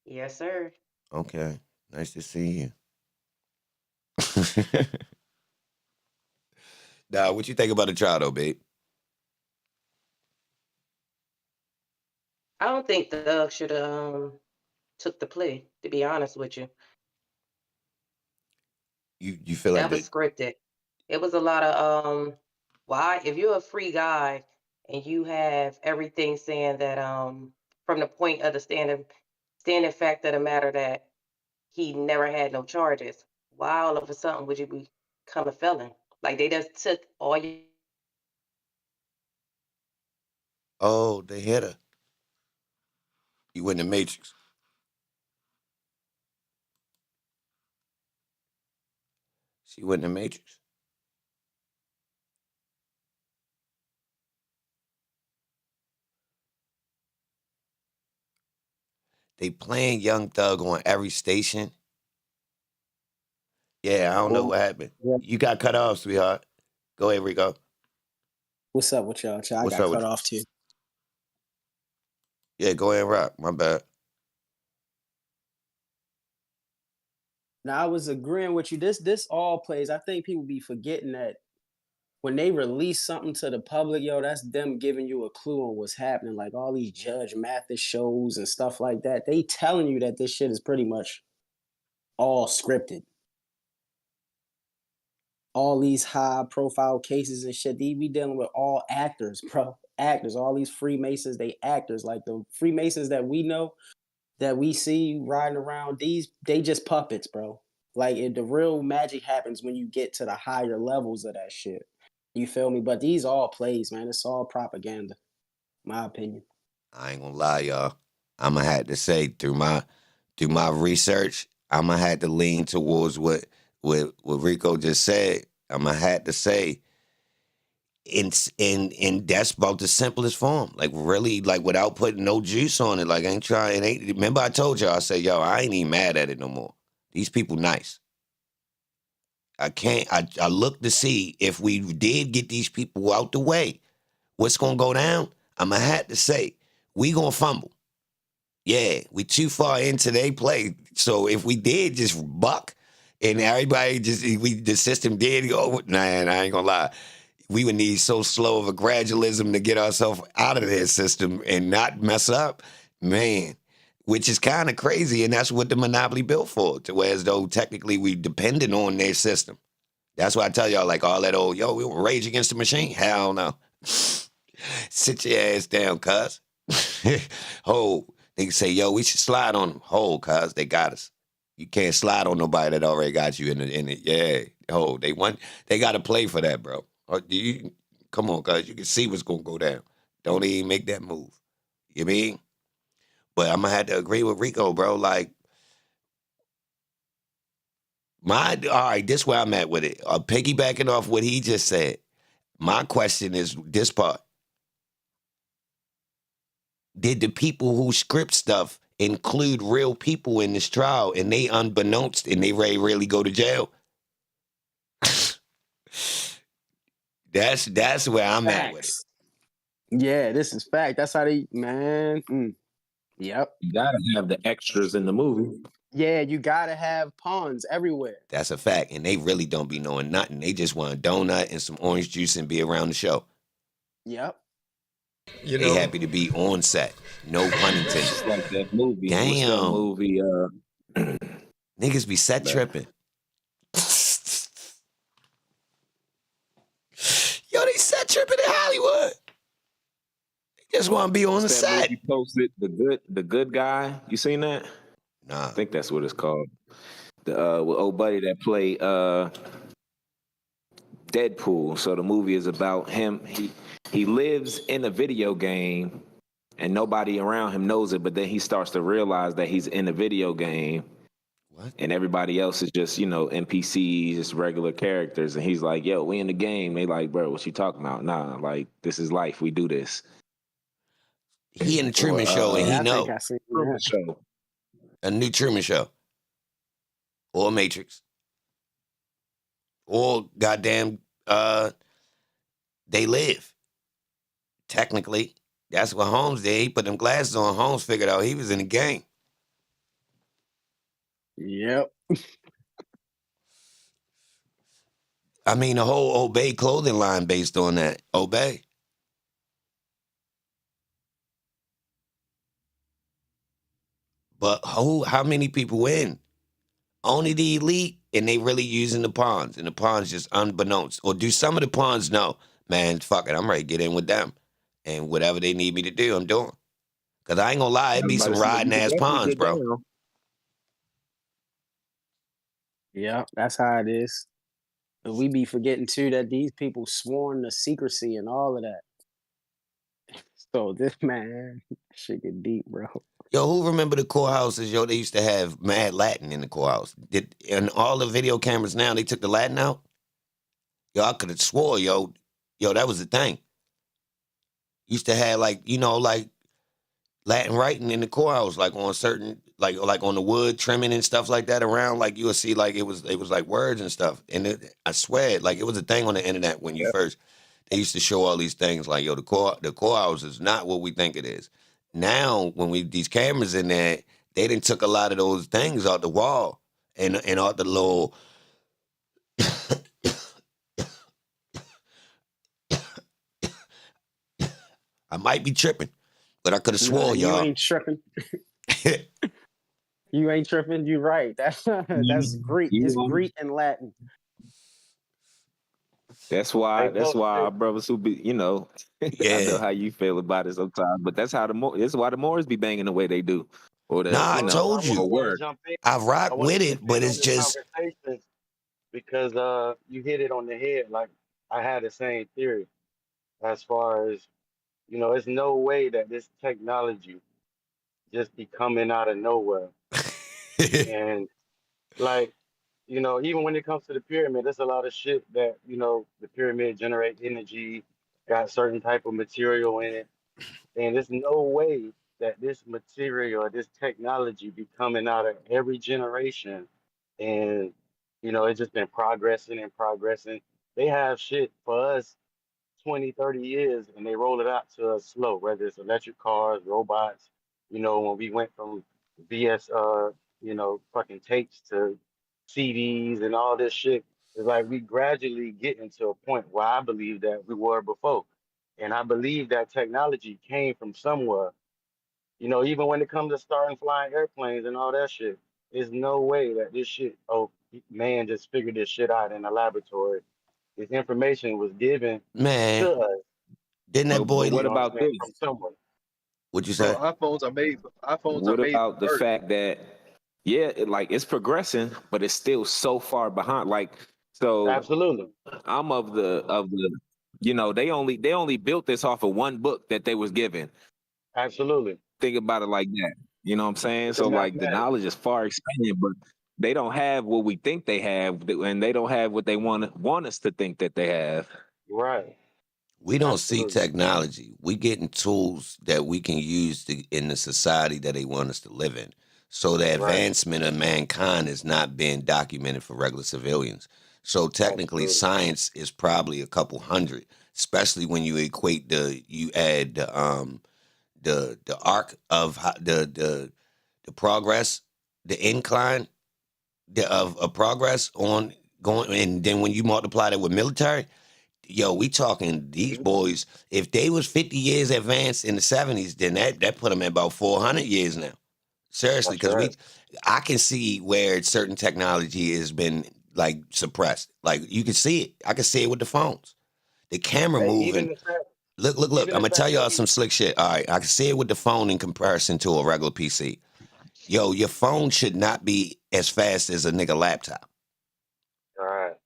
Yes, sir. Okay, nice to see you. Now, what you think about the trial, though, babe? I don't think Thug should have took the plea, to be honest with you. You feel like That was that? scripted. It was a lot of why if you're a free guy and you have everything saying that from the point of the standing fact of the matter that he never had no charges, why all of a sudden would you become a felon? Like they just took all your Oh, they hit her. You in the Matrix. She went in the Matrix. They playing Young Thug on every station. Yeah, I don't know Well, what happened. yeah, You got cut off, sweetheart. Go ahead, Rico. what's up with y'all? I What's got up with cut you? off too. Yeah, go ahead, rock. My bad. Now I was agreeing with you. This all plays. I think people be forgetting that when they release something to the public, yo, that's them giving you a clue on what's happening. Like all these Judge Mathis shows and stuff like that. They telling you that this shit is pretty much all scripted. all these high profile cases and shit. They be dealing with all actors, bro. Actors, all these Freemasons, they actors. Like the Freemasons that we know, that we see riding around, they just puppets, bro. Like the real magic happens when you get to the higher levels of that shit. You feel me? But these all plays, man. It's all propaganda, my opinion. I ain't gonna lie, y'all. I'ma have to say through my research, I'ma have to lean towards what Rico just said. I'ma have to say in that's about the simplest form. Like really, like without putting no juice on it. Like I ain't trying. Remember I told y'all, I said, yo, I ain't even mad at it no more. These people nice. I look to see if we did get these people out the way, what's gonna go down? I'ma have to say, we gonna fumble. Yeah, we too far into their play. So if we did just buck and everybody the system did go, man, I ain't gonna lie. We would need so slow of a gradualism to get ourselves out of their system and not mess up, man, which is kind of crazy. And that's what the monopoly built for, to where as though technically we depended on their system. That's why I tell y'all, like all that old, yo, we will rage against the machine. Hell no. Sit your ass down, cuz. Ho, they say, yo, we should slide on them. Ho, cuz, they got us. You can't slide on nobody that already got you in it. Yeah, ho, they got to play for that, bro. Or come on, cuz, you can see what's going to go down. Don't even make that move. You mean? But I'm going to have to agree with Rico, bro. Like, all right, this where I'm at with it. Piggybacking off what he just said. My question is this part. Did the people who script stuff include real people in this trial and they unbeknownst and they really go to jail? That's where I'm at with it. Yeah, this is fact. That's how they, man. Yep. You gotta have the extras in the movie. Yeah, you gotta have pawns everywhere. That's a fact. And they really don't be knowing nothing. They just want a donut and some orange juice and be around the show. Yep. You know, they happy to be on set. No pun intended. Just like that movie. Damn. What's that movie? Niggas be set tripping. Yo, they set tripping in Hollywood. They just want to be on the set. Movie posted the good guy. You seen that? Nah. I think that's what it's called. The with old buddy that played Deadpool. So the movie is about him. He lives in a video game and nobody around him knows it, but then he starts to realize that he's in a video game. What? And everybody else is just, NPCs, just regular characters. And he's like, yo, we in the game. They like, bro, what you talking about? Nah, like, this is life. We do this. He in the Truman Show and he know. Truman Show. A new Truman Show. Or Matrix. Or goddamn, They Live. Technically, that's what Holmes did. He put them glasses on. Holmes figured out he was in the game. Yep. I mean, the whole Obey clothing line based on that. Obey. But how many people win? Only the elite, and they really using the pawns, and the pawns just unbeknownst. Or do some of the pawns know, man, fuck it, I'm ready to get in with them. And whatever they need me to do, I'm doing. Because I ain't going to lie, it be some riding-ass pawns, bro. Yeah, that's how it is. But we be forgetting, too, that these people sworn to secrecy and all of that. So this, man, shit get deep, bro. Yo, who remember the courthouses? Yo, they used to have mad Latin in the courthouse. And all the video cameras now, they took the Latin out? Yo, I could have swore, yo, that was the thing. Used to have, like Latin writing in the courthouse, like on certain, like on the wood trimming and stuff like that around. Like you would see, like it was like words and stuff. And I swear, like it was a thing on the internet when you first. They used to show all these things like, yo, the courthouse is not what we think it is. Now, when these cameras in there, they done took a lot of those things out the wall and out the little. I might be tripping, but I could have swore, y'all. You ain't tripping. You ain't tripping. You right. That's Greek. It's Greek and Latin. That's Hey, why our brothers who be, I know Yeah. how you feel about it sometimes, but that's how this is why the Moors be banging the way they do, or Nah, I told I or you. want to work. jump in. I I rock want to with jump it, in but on it's this just conversation because you hit it on the head. Like I had the same theory as far as it's no way that this technology just be coming out of nowhere. And like, even when it comes to the pyramid, there's a lot of shit that, the pyramid generate energy, got certain type of material in it. And there's no way that this material or this technology be coming out of every generation. And, it's just been progressing and progressing. They have shit for us 20, 30 years and they roll it out to us slow, whether it's electric cars, robots, when we went from VS, fucking tapes to CDs and all this shit. It's like we gradually getting to a point where I believe that we were before. And I believe that technology came from somewhere. Even when it comes to starting flying airplanes and all that shit, there's no way that this shit, oh, man just figured this shit out in a laboratory. This information was given man. to us, Didn't that But boy? what you know what I'm about saying, this? from someone. What'd you Bro, say? iPhones are What made about from the Earth. fact that it's progressing, but it's still so far behind. Like, so Absolutely. I'm of the they only built this off of one book that they was given. Absolutely. Think about it like that. You know what I'm saying? It's a So like the mathematics. knowledge is far expanded, but they don't have what we think they have, and they don't have what they want us to think that they have. Right. We don't see Absolutely. technology. We getting tools that we can use in the society that they want us to live in. So the Right. advancement of mankind is not being documented for regular civilians. So technically, Absolutely. science is probably a couple hundred, especially when you you add the arc of the progress, the incline of progress on going, and then when you multiply that with military. Yo, we talking these Mhm. boys. If they was 50 years advanced in the 70s, then that put them at about 400 years now. Seriously, That's because right. I can see where certain technology has been like suppressed. Like you can see it. I can see it with the phones, the camera Hey, moving. Look. even I'm the gonna tell fact that y'all we some slick shit. All right, I can see it with the phone in comparison to a regular PC. Yo, your phone should not be as fast as a nigga laptop. all right.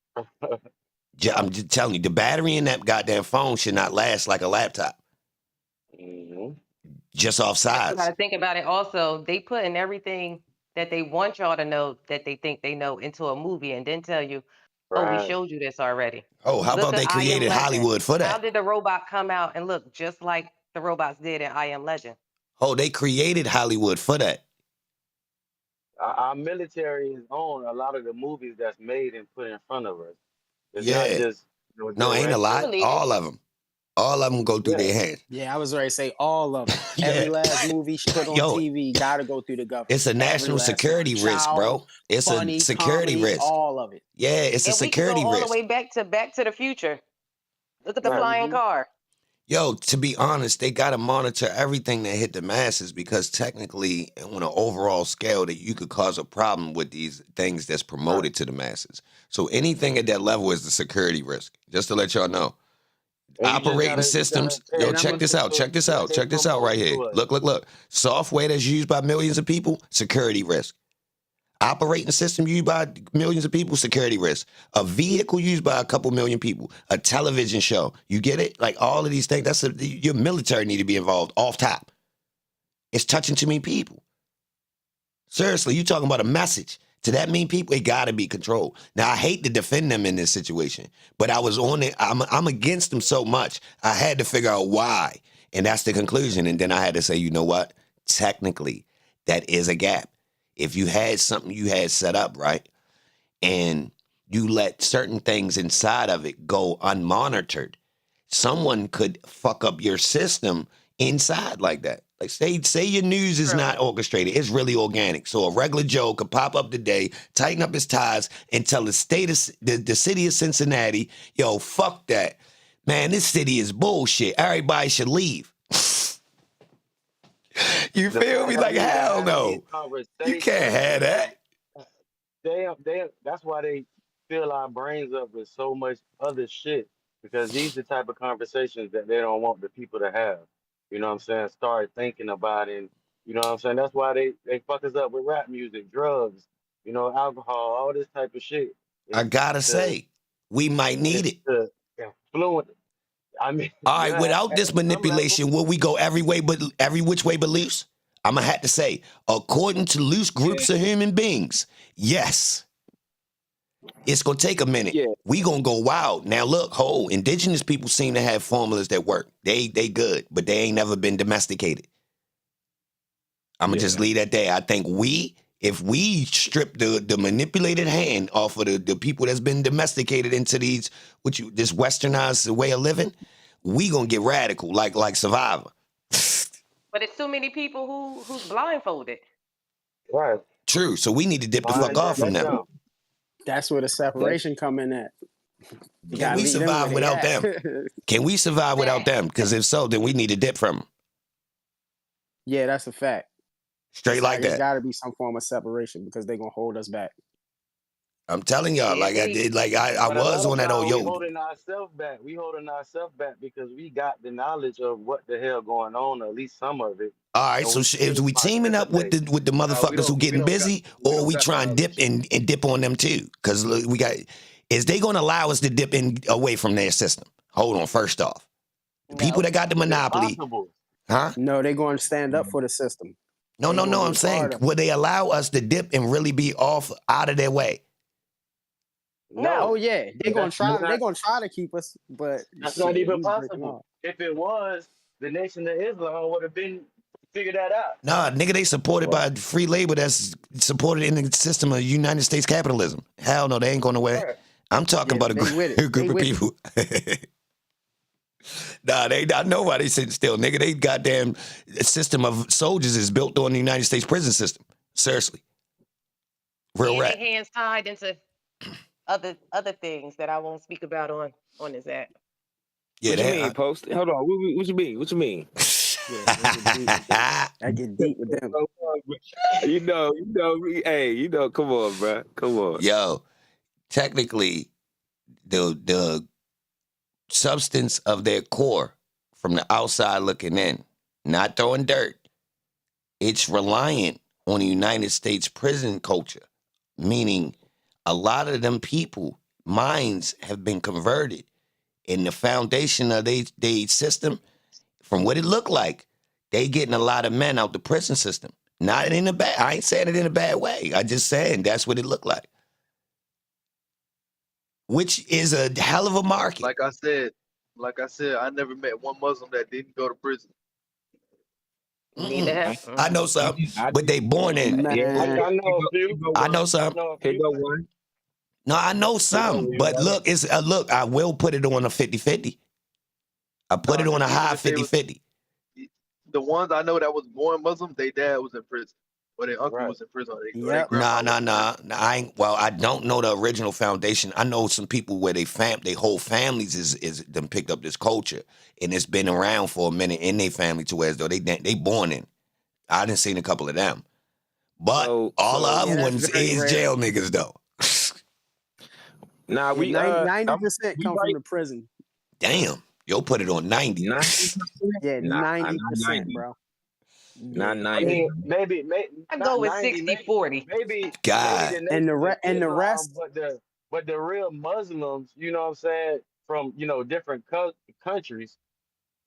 I'm Right. just telling you, the battery in that goddamn phone should not last like a laptop, Hmm. just off But you got size. to think about it also. They put in everything that they want y'all to know that they think they know into a movie and then tell you, oh, we Right. showed you this already. Oh, how Look about at they I Am created Legend. Hollywood for How that? did the robot come out and look just like the robots did in I Am Legend? Oh, they created Hollywood for that. Our military is on a lot of the movies that's made and put in front of us. It's not Yeah. just No, ain't a I directors. lot. believe it. All of them. All of them go through Yeah. their hands. Yeah, I was ready to say all of them. Yeah. Every last movie put on Yo, TV got to go through the it's government. a Every national last one. security risk, Child, bro. It's a funny, security comedy, risk. all of it. Yeah, it's a And we could go security all the risk. way back to the future. Look at the Right. flying Hmm. car. Yo, to be honest, they got to monitor everything that hit the masses because technically, on an overall scale, that you could cause a problem with these things that's Right. promoted to the masses. So anything at that level is the security risk. Just to let y'all know. And Operating you gotta systems. pay Yo, And I'm check a, this attention out. to Check this what out. they Check this out promote right here. to us. Look. Software that's used by millions of people, security risk. Operating system used by millions of people, security risk. A vehicle used by a couple million people. A television show. You get it? Like all of these things. Your military need to be involved off top. It's touching too many people. Seriously, you talking about a message. To that mean people, it gotta be controlled. Now I hate to defend them in this situation, but I was on it. I'm against them so much. I had to figure out why, and that's the conclusion. And then I had to say, you know what? Technically, that is a gap. If you had something you had set up right, and you let certain things inside of it go unmonitored, someone could fuck up your system inside like that. Like say your news is True. not orchestrated, it's really organic. So a regular Joe could pop up today, tighten up his ties, and tell the the city of Cincinnati, yo, fuck that. Man, this city is bullshit. Everybody should leave. You The feel fact me? that Like we even hell having these no. You can't conversations, have that. that's why they fill our brains up with so much other shit because these the type of conversations that they don't want the people to have. You know what I'm saying? Start thinking about it. And, you know what I'm saying? That's why they fuck us up with rap music, drugs, alcohol, all this type of shit. I gotta To say, we might need it's it. to influence. I mean, All right, without at this some level, manipulation, will we go every which way but loose? I'm gonna have to say, according to loose groups of human beings, yes. It's gonna take a minute. Yeah. We gonna go wild. Now look, indigenous people seem to have formulas that work. They good, but they ain't never been domesticated. I'm gonna just leave that there. I think if we strip the manipulated hand off of the people that's been domesticated into this westernized way of living, we gonna get radical like Survivor. But it's too many people who's blindfolded. right? True. So we need to dip the fuck off from them. Down. That's where the separation come in at. You Can gotta we leave them survive where they without at. them? Can we survive without them? Because if so, then we need to dip from them. Yeah, that's a fact. Straight like There's that. got to be some form of separation because they're gonna hold us back. I'm telling y'all, Yeah, like I did, like I But a was lot on of that old times we yo. holding ourselves back. We holding ourselves back because we got the knowledge of what the hell going on, or at least some of it. All right, And so we is still we teaming up with participate. the motherfuckers who getting busy, we or don't we got the try and dip knowledge. and dip on them too? Because we got, is they gonna allow us to dip in away from their system? Hold on, first off, the people that got the It's monopoly, possible. huh? No, they're going to stand up for the system. No, They no, gonna no. be I'm a saying, part of would they allow us to dip and really be off out of their way? No. Oh yeah, they're gonna That's try. not- They're gonna try to keep us, but That's shit, not even we breaking possible. off. If it was, the Nation of Islam would have been figured that out. Nah, nigga, they supported by free labor that's supported in the system of United States capitalism. Hell no, they ain't going away. Right. I'm talking Yeah, about a they with it. group They of with it. people. Nah, they not know why they sitting still, nigga. They goddamn system of soldiers is built on the United States prison system. Seriously. Real And rap. their hands tied into other things that I won't speak about on this app. Yeah, What you mean, Post? Hold on. What you mean? What you mean? Yeah, they get deep with them. I get deep with them. Come on, bro. Come on. Yo, technically, the substance of their core from the outside looking in, not throwing dirt, it's reliant on the United States prison culture, meaning a lot of them people, minds have been converted in the foundation of they system. From what it looked like, they getting a lot of men out the prison system. Not in a bad, I ain't saying it in a bad way. I just saying that's what it looked like. Which is a hell of a market. Like I said, I never met one Muslim that didn't go to prison. Neither have. I know some, but they born in it. Man, I know a few. I know some. Here go one. No, I know some, but look, look, I will put it on a 50-50. I put it on a high 50-50. The ones I know that was born Muslim, their dad was in prison, or their uncle was in prison. Or their Yep. grandpa Nah. was in prison. I ain't. Well, I don't know the original foundation. I know some people where they whole families is them picked up this culture, and it's been around for a minute in their family to where as though they born in. I done seen a couple of them, but all the other that's ones very is rare. jail niggas though. Nah, we 90% we come right- from the prison. Damn, yo, put it on 90. 90%? Yeah, Nah, 90%, 90. bro. Not Yeah. 90. Maybe I not go with 90, 60-40. maybe God. the And the Nation of and the Islam, rest, but the real Muslims, you know what I'm saying, from different countries,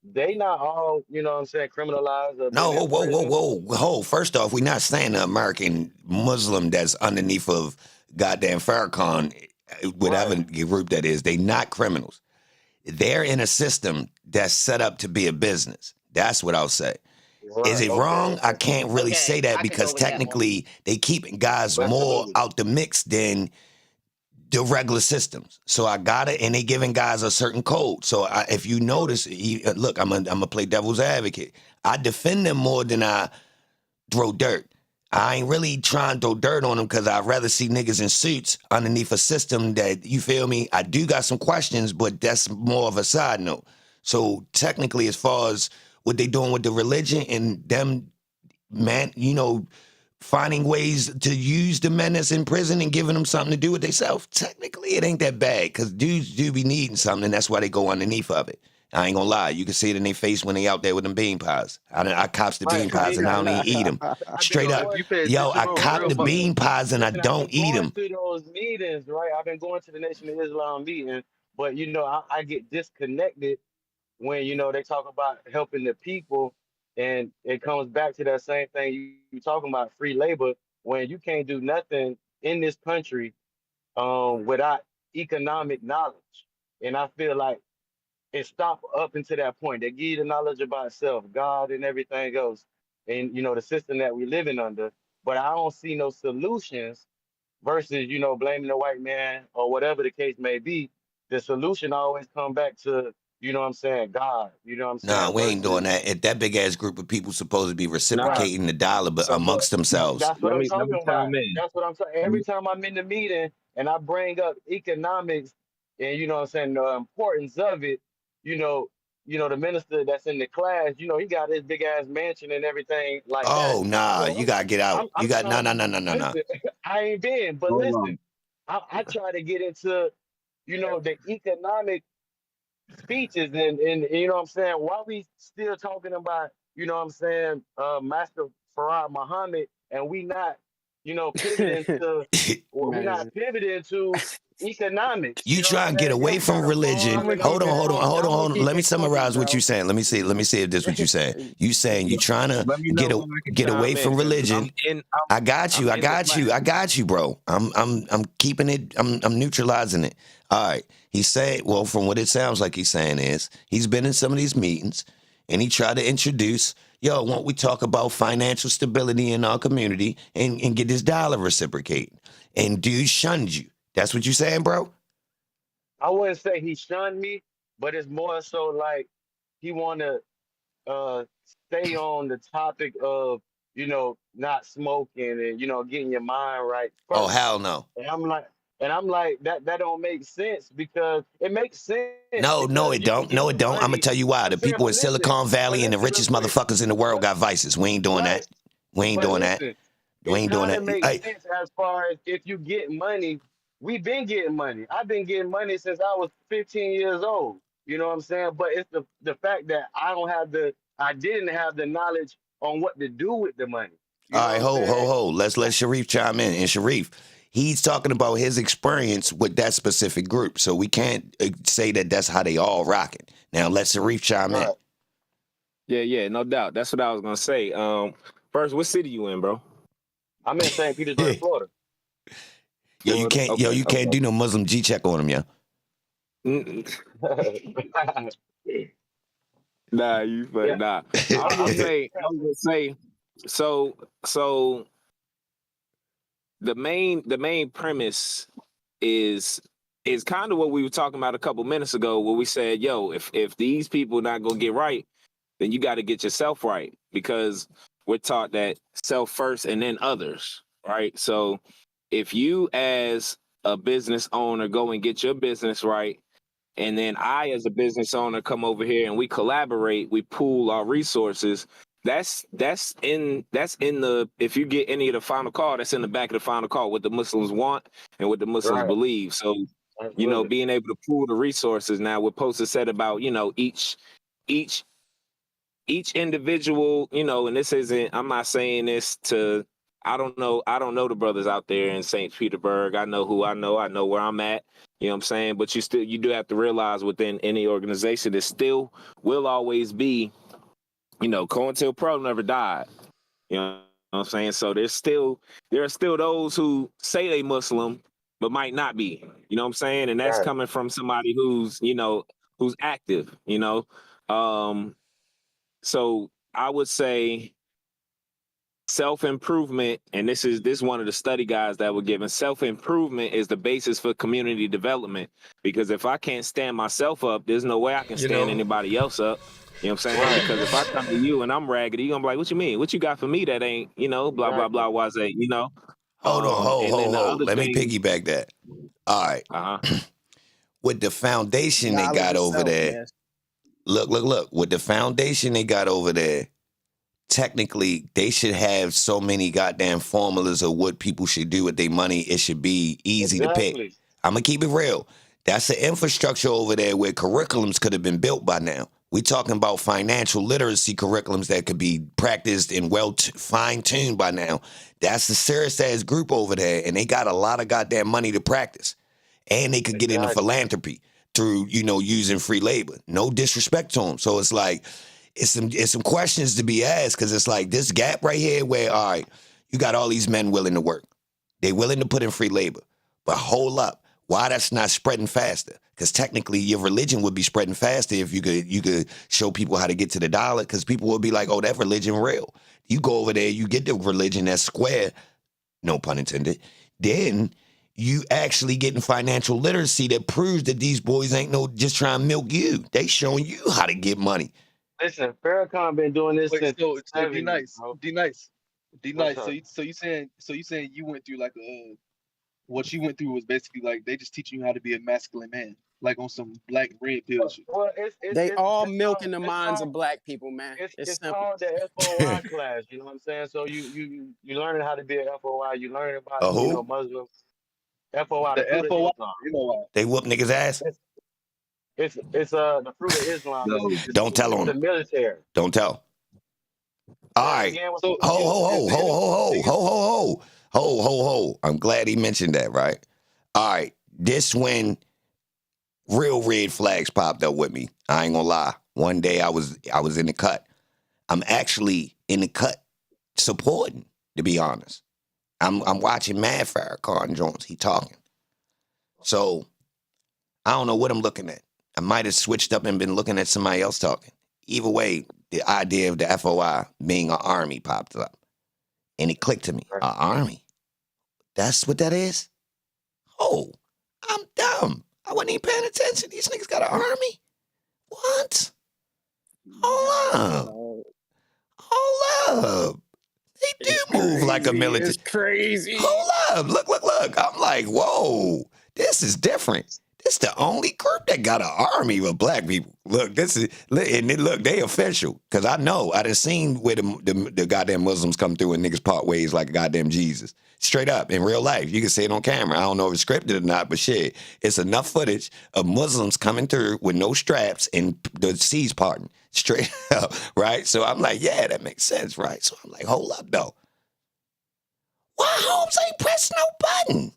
they not all, you know what I'm saying, criminalized or No, been in prison. whoa. First off, we're not saying the American Muslim that's underneath of goddamn Farrakhan, whatever group that is, they not criminals. They're in a system that's set up to be a business. That's what I'll say. Is it wrong? I can't really Okay, say I that can because go with that one. technically they keeping guys more Absolutely. out the mix than the regular systems. So I got it, and they giving guys a certain code. So if you notice, look, I'm gonna play devil's advocate. I defend them more than I throw dirt. I ain't really trying to throw dirt on them because I'd rather see niggas in suits underneath a system that, you feel me? I do got some questions, but that's more of a side note. So technically, as far as what they doing with the religion and them, man, finding ways to use the men that's in prison and giving them something to do with themselves. Technically, it ain't that bad because dudes do be needing something, and that's why they go underneath of it. I ain't gonna lie. You can see it in their face when they out there with them bean pies. I cops the Right. bean pies and I don't even eat them. I've been Straight up. going. If you pay Yo, attention, I bro, cop real the fucking. bean pies and I Listen, I've don't been eat going them. to those meetings, right? I've been going to the Nation of Islam meeting, but I get disconnected when they talk about helping the people, and it comes back to that same thing you talking about, free labor, when you can't do nothing in this country without economic knowledge. And I feel like it stopped up until that point. They give you the knowledge about self, God, and everything else, and the system that we living under. But I don't see no solutions versus blaming the white man or whatever the case may be. The solution always come back to what I'm saying, God. You know what I'm Nah, saying? we ain't doing Versus that. If that big ass group of people supposed to be Nah. right. reciprocating the dollar, but So So amongst themselves. that's what let I'm me talking about. chime in. That's what I'm saying. Let Every me- time I'm in the meeting and I bring up economics and what I'm saying, the importance of it, you know, the minister that's in the class, he got his big ass mansion and everything like that. Oh nah, So you gotta get out. I'm You got trying to no. listen. I ain't been, but Hold on. listen, I try to get into, the economic speeches and you know what I'm saying, why we still talking about, Master Farad Muhammad, and we not, pivoting to we Man, not pivoting to economics, You try and get saying? Yeah, away we got from a religion. farm and Hold on, all hold on, that. hold on, I'm gonna hold on. keep Let me it cooking, summarize what you're bro. saying. Let me see if this what you're saying. You saying you trying to Let me know when I can get away chime in from because religion. I got you. I got you, bro. I'm keeping it. I'm neutralizing it. All right. He said, well, from what it sounds like he's saying is he's been in some of these meetings and he tried to introduce, yo, won't we talk about financial stability in our community and get this dollar reciprocated? And dude shunned you. That's what you saying, bro? I wouldn't say he shunned me, but it's more so like he want to uh stay on the topic of not smoking and getting your mind right Oh, first. hell no. And I'm like that don't make sense, because it makes sense No, no, because it you can don't. No, get it don't. I'm gonna money. tell you why. I'm The saying, people in Silicon but Valley and the listen real richest quick. motherfuckers in the world But got vices. We ain't doing right, that. We ain't but doing that. listen, We it ain't doing kind of that. makes Hey, sense as far as if you get money. We've been getting money. I've been getting money since I was 15 years old. You know what I'm saying? But it's the fact that I didn't have the knowledge on what to do with the money. You all know what right, I'm ho, ho, saying? ho. Let's let Sharif chime in. And Sharif, he's talking about his experience with that specific group. So we can't say that that's how they all rocking. Now let Sharif chime in. Right. Yeah, no doubt. That's what I was gonna say. First, what city you in, bro? I'm in St. Petersburg, Florida. Florida. You can't do no Muslim G check on him, yo. Mm-mm. Yeah, Nah. I'm I was gonna say. So the main premise is kind of what we were talking about a couple minutes ago, where we said, yo, if these people not gonna get right, then you got to get yourself right, because we're taught that self first and then others, right? So if you as a business owner go and get your business right, and then I as a business owner come over here and we collaborate, we pool our resources. That's in the, if you get any of the final call, that's in the back of the final call, what the Muslims want and what the Muslims right. believe. So Absolutely. being able to pool the resources. Now what Poster said about each individual, and this isn't, I'm not saying this to, I don't know the brothers out there in St. Petersburg. I know who I know where I'm at. You know what I'm saying? But you do have to realize within any organization, there still will always be, COINTELPRO never died. You know what I'm saying? So there are still those who say they Muslim, but might not be. You know what I'm saying? And that's Right. coming from somebody who's active, So I would say self-improvement, and this is one of the study guides that we're given. Self-improvement is the basis for community development, because if I can't stand myself up, there's no way I can stand anybody else up. You know what I'm saying? Right. Because if I come to you and I'm raggedy, you're gonna be like, what you mean? What you got for me that ain't, blah, blah, Exactly. blah, what's that, Hold on, And then the ho. other Let me thing, piggyback that. All right. With the foundation they Knowledge got of over self, there. yes. Look. With the foundation they got over there, technically they should have so many goddamn formulas of what people should do with their money. It should be easy to pick. Exactly. I'm gonna keep it real. That's the infrastructure over there where curriculums could have been built by now. We talking about financial literacy curriculums that could be practiced and fine-tuned by now. That's the serious ass group over there, and they got a lot of goddamn money to practice. And they could get into Exactly. philanthropy through, using free labor. No disrespect to them. So it's like, it's some questions to be asked, because it's like this gap right here where, all right, you got all these men willing to work. They willing to put in free labor. But hold up. Why that's not spreading faster? Because technically your religion would be spreading faster if you could show people how to get to the dollar, because people would be like, oh, that religion real. You go over there, you get the religion that's square, no pun intended, then you actually getting financial literacy that proves that these boys ain't just trying to milk you. They showing you how to get money. Listen, Farrakhan been doing this Wait, since so the D 70s, nice, bro. D nice, D What's nice. up? So you saying you went through like what you went through was basically like they just teaching you how to be a masculine man, like on some black and red pill shit. Well, They all milking the it's minds called of black people, man. It's it's simple. called the FOI class. You know what I'm saying? So you learning how to be a FOI. You learning about Who? Muslim FOI, the The fruit of FOI, Islam. you know why? They whoop niggas' ass? It's the fruit of Islam. No. Don't tell It's on the them. military. Don't tell. All Say it right. again. What's So Ho. I'm glad he mentioned that, right? All right. This when real red flags popped up with me. I ain't gonna lie. One day I was in the cut. I'm actually in the cut supporting, to be honest. I'm watching Mad Farrakhan Jones. He talking. So I don't know what I'm looking at. I might have switched up and been looking at somebody else talking. Either way, the idea of the FOI being an army popped up. And it clicked to me. Right. An army? That's what that is? Oh, I'm dumb. I wasn't even paying attention. These niggas got an army? What? Hold up. Hold up. They do move like a military. It's crazy. Hold up. Look. I'm like, whoa, this is different. This the only group that got an army of black people. Look, they official. Because I know, I done seen where the goddamn Muslims come through and niggas part ways like a goddamn Jesus. Straight up, in real life. You can see it on camera. I don't know if it's scripted or not, but shit, it's enough footage of Muslims coming through with no straps and the seas parting. Straight up, right? So I'm like, yeah, that makes sense, right? So I'm like, hold up, though. Why Holmes ain't pressing no button?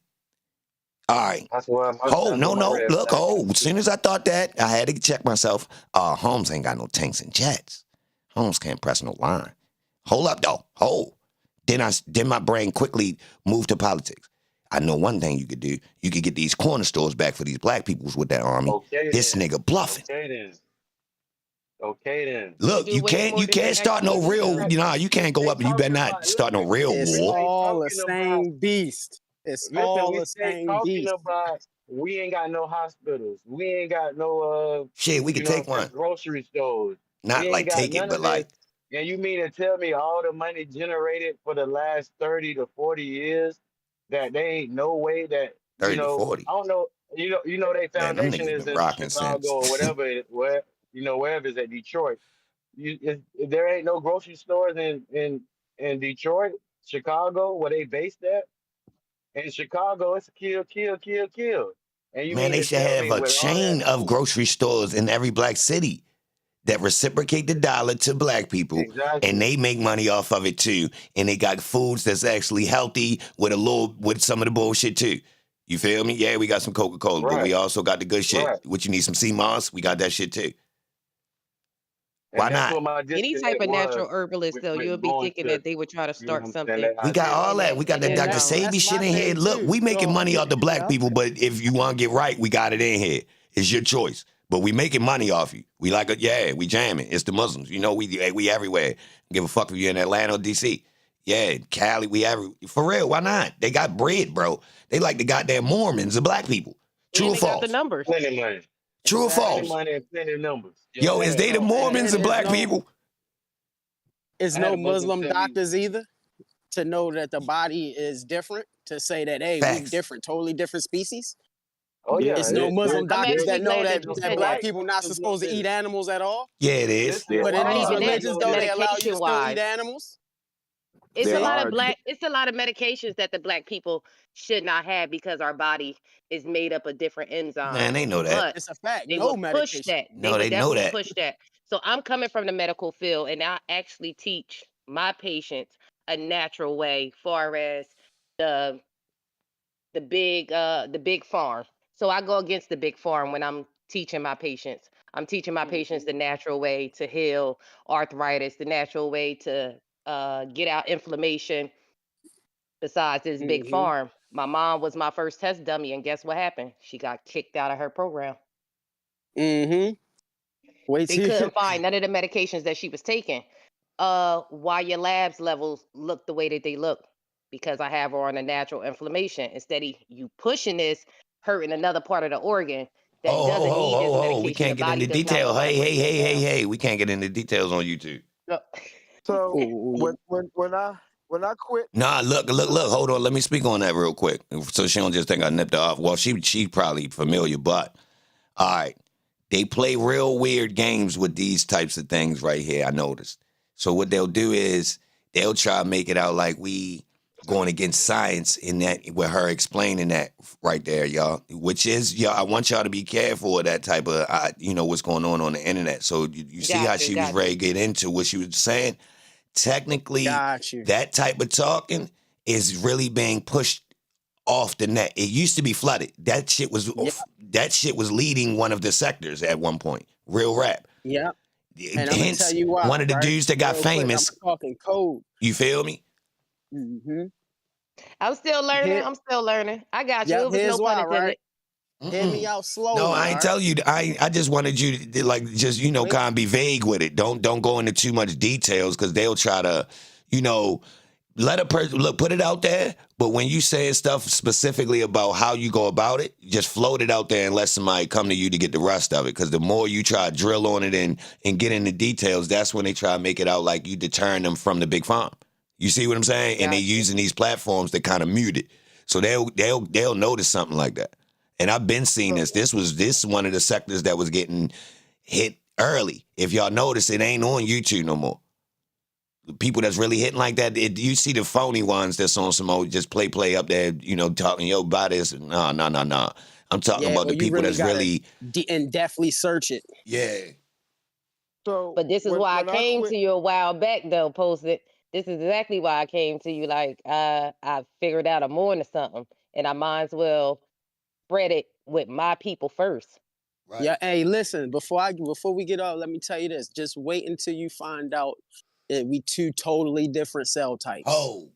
All right. That's what No. Look, as soon as I thought that, I had to check myself. Holmes ain't got no tanks and jets. Holmes can't press no line. Hold up, though. Then my brain quickly moved to politics. I know one thing you could do. You could get these corner stores back for these black peoples with that army. Okay, this then. nigga bluffing. Okay then. Look, you can't start no real. You can't go up and you better not start no real It's war. all the same beast. It's all the same beast. About we ain't got no hospitals. We ain't got no Shit, we could take one. Grocery stores. Not like take it, but like. And you mean to tell me all the money generated for the last 30 to 40 years that they ain't no way that 30 to 40. I don't know. You know their foundation is in Chicago since. or whatever wherever it's at Detroit. There ain't no grocery stores in Detroit, Chicago, where they based at. In Chicago, it's kill. And man, they should have a chain of grocery stores in every black city that reciprocate the dollar to black people. Exactly. And they make money off of it too. And they got foods that's actually healthy with some of the bullshit too. You feel me? Yeah, we got some Coca-Cola, but we also got the good shit. Right. What you need, some sea moss? We got that shit too. And why not? Any type of natural herbalist, though, you'll be thinking that they would try to start something. We got all that. We got that Dr. Sabi shit in here. Look, we making money off the black people, but if you want to get right, we got it in here. It's your choice. But we making money off you. We like it, yeah, we jamming. It's the Muslims. We everywhere. Give a fuck if you're in Atlanta or DC. Yeah, Cali, for real, why not? They got bread, bro. They like the goddamn Mormons, the black people. True or false? The numbers. Plenty money. True or false? Plenty money and plenty numbers. Yo, is they the Mormons and black people? It's no Muslim doctors either to know that the body is different, to say that, hey, Facts. we different, totally different species. Oh Yeah. yeah, It's no Muslim I'm doctors actually that know glad that, that you that said black that. people not Because supposed to eat animals at all. Yeah, it is. listen, Yeah. But in Not these even that, religions, just though, they allow you to medication still eat wise. animals. It's There a lot are of it's a lot of medications that the black people should not have because our body is made up of different enzymes. Man, they know that. But It's a fact. they No would push medication. that. They No, would they know definitely that. push that. So I'm coming from the medical field, and I actually teach my patients a natural way, far as the the big farm. So I go against the big farm when I'm teaching my patients. I'm teaching my patients the natural way to heal arthritis, the natural way to get out inflammation. Besides this big Mm-hmm. farm, my mom was my first test dummy, and guess what happened? She got kicked out of her program. Mm-hmm. Wait They till you, couldn't find none of the medications that she was taking. Why your labs levels look the way that they look? Because I have her on a natural inflammation. Instead of you pushing this, hurting another part of the organ that doesn't need this medication. We can't the get body into does not know detail. how to Hey, break hey, that hey, hey, down. hey. We can't get into details on YouTube. No. So Ooh. when I quit, Nah, look. Hold on. Let me speak on that real quick, so she don't just think I nipped her off. Well, she probably familiar, but all right. They play real weird games with these types of things right here, I noticed. So what they'll do is they'll try to make it out like we going against science in that, with her explaining that right there, y'all. Which is, y'all, I want y'all to be careful of that type of, what's going on the internet. So you see how she was ready to get into what she was saying? Technically, Got you. that type of talking is really being pushed off the net. It used to be flooded. That shit was leading one of the sectors at one point. Real rap. Yeah. And I'm gonna tell Hence, you why. one of the right? dudes that got Real quick, famous. I'm talking code. You feel me? Mm-hmm. I'm still learning. Here, I'm still learning. I got you. yep. It was Here's no pun why. intended. Right. Hear me out slowly. No, I ain't tell you. I just wanted you to Wait. kind of be vague with it. Don't go into too much details because they'll try to, let a person put it out there. But when you saying stuff specifically about how you go about it, just float it out there and let somebody come to you to get the rest of it. Because the more you try to drill on it and get into details, that's when they try to make it out like you deterring them from the big farm. You see what I'm saying? And they using these platforms to kind of mute it. So they'll notice something like that. And I've been seeing this. This is one of the sectors that was getting hit early. If y'all notice, it ain't on YouTube no more. The people that's really hitting like that, you see the phony ones that's on some old just play up there, talking, yo, buy this. No. I'm talking about the people that's really and definitely search it. Yeah. so But this is why I when came quit, to you a while back, though, posted. This is exactly why I came to you. Like, I figured out I'm on to something, and I might as well spread it with my people first. Right. Yeah. Hey, listen. Before we get off, let me tell you this. Just wait until you find out that we two totally different cell types. Oh.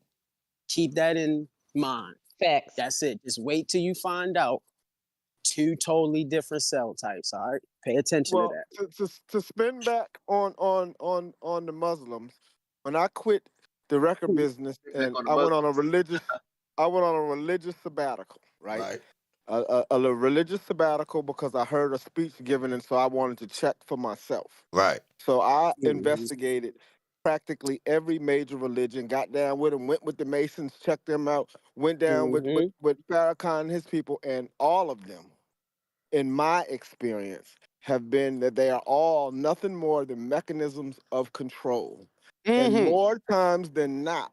Keep that in mind. Facts. That's it. Just wait till you find out two totally different cell types. All right. Pay attention to that. to spin back on the Muslims, when I quit the record business and on the I went on a Muslims. religious sabbatical, right? A religious sabbatical because I heard a speech given, and so I wanted to check for myself. Right. So I Mhm. investigated practically every major religion, got down with them, went with the Masons, checked them out, went down with Farrakhan and his people, and all of them, in my experience, have been that they are all nothing more than mechanisms of control. And more times than not,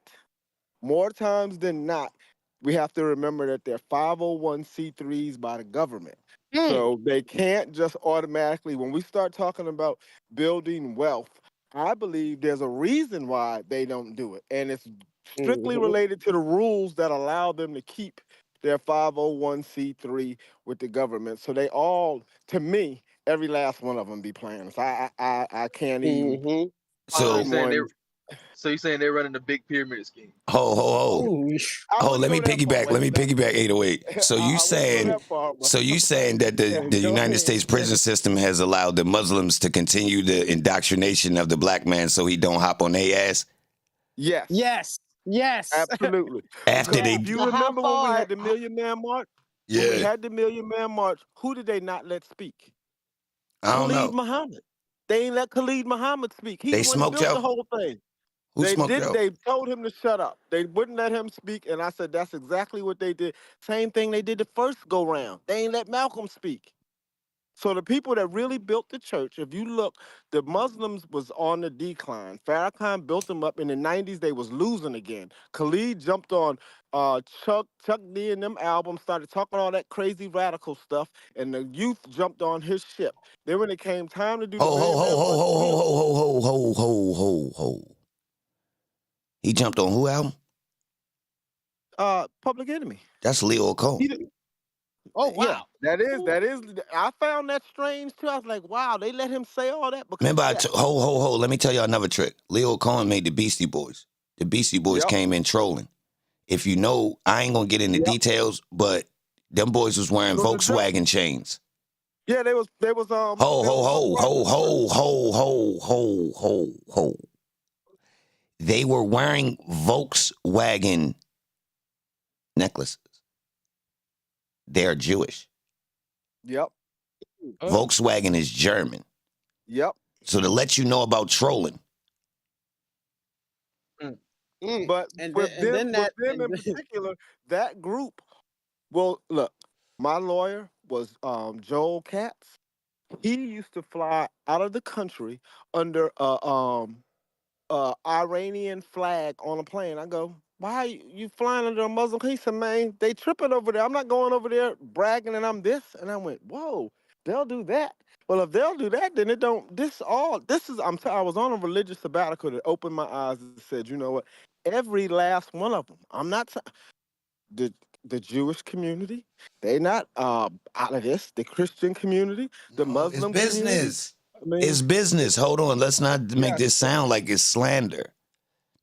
we have to remember that they're 501c3s by the government. So they can't just automatically, when we start talking about building wealth, I believe there's a reason why they don't do it. And it's strictly related to the rules that allow them to keep their 501c3 with the government. So they all, to me, every last one of them be playing. So I can't even So find one. So you're saying they're running the big pyramid scheme? Let me piggyback. Let me piggyback 808. So you saying that the United States prison system has allowed the Muslims to continue the indoctrination of the black man so he don't hop on their ass? Yes. Absolutely. After they, Do you remember when we had the Million Man March? Yeah. When we had the Million Man March, who did they not let speak? I don't Khalid know. Muhammad. They ain't let Khalid Muhammad speak. He's They the one who smoked built y'all? the whole thing. Who smoked you out? They told him to shut up. They wouldn't let him speak, and I said that's exactly what they did. Same thing they did the first go round. They ain't let Malcolm speak. So the people that really built the church, if you look, the Muslims was on the decline. Farrakhan built them up in the 90s. They was losing again. Khalid jumped on Chuck D and them albums, started talking all that crazy radical stuff, and the youth jumped on his ship. Then when it came time to do the Ho, ho, Million ho, Man ho, March, ho, ho, ho, ho, ho, ho, ho, ho. He jumped on who album? Public Enemy. That's Leo Cole. Oh Yeah, wow. that is. I found that strange too. I was like, wow, they let him say all that because Remember, yeah. ho. Let me tell y'all another trick. Leo Cohen made the Beastie Boys. The Beastie Boys Yep. came in trolling. If you know, I ain't gonna get into Yep. details, but them boys was wearing It was a joke. Volkswagen chains. Yeah, they was Ho, ho. They were wearing Volkswagen necklaces. They're Jewish. Yep. Volkswagen is German. Yep. So to let you know about trolling. But And with then that them in particular, that group. Well, look, my lawyer was Joel Katz. He used to fly out of the country under Iranian flag on a plane. I go, why you flying under a Muslim? He said, man, they tripping over there. I'm not going over there bragging and I'm this. And I went, whoa, they'll do that. Well, if they'll do that, then it don't. I was on a religious sabbatical that opened my eyes and said, you know what? Every last one of them. I'm not the Jewish community. They not out of this. The Christian community, the No, it's Muslim community. business. I mean, It's business. Hold on. Let's not make this sound like it's slander.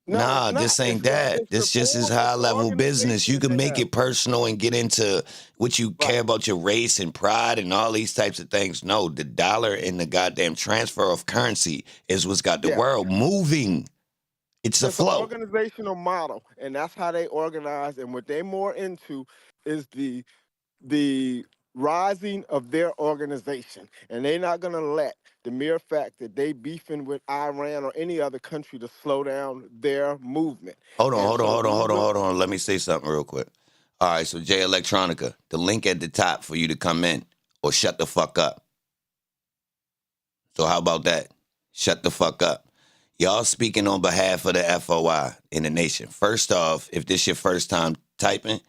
no, Nah, it's not. this ain't It's that. This just is high level business. You can make it personal and get into what you care about, your race and pride and all these types of things. No, the dollar and the goddamn transfer of currency is what's got the world moving. It's a It's an flow. organizational model, and that's how they organize. And what they're more into is the rising of their organization, and they're not gonna let the mere fact that they beefing with Iran or any other country to slow down their movement. Hold on. Let me say something real quick. All right, so Jay Electronica, the link at the top for you to come in or shut the fuck up. So how about that? Shut the fuck up. Y'all speaking on behalf of the FOI in the nation. First off, if this your first time typing,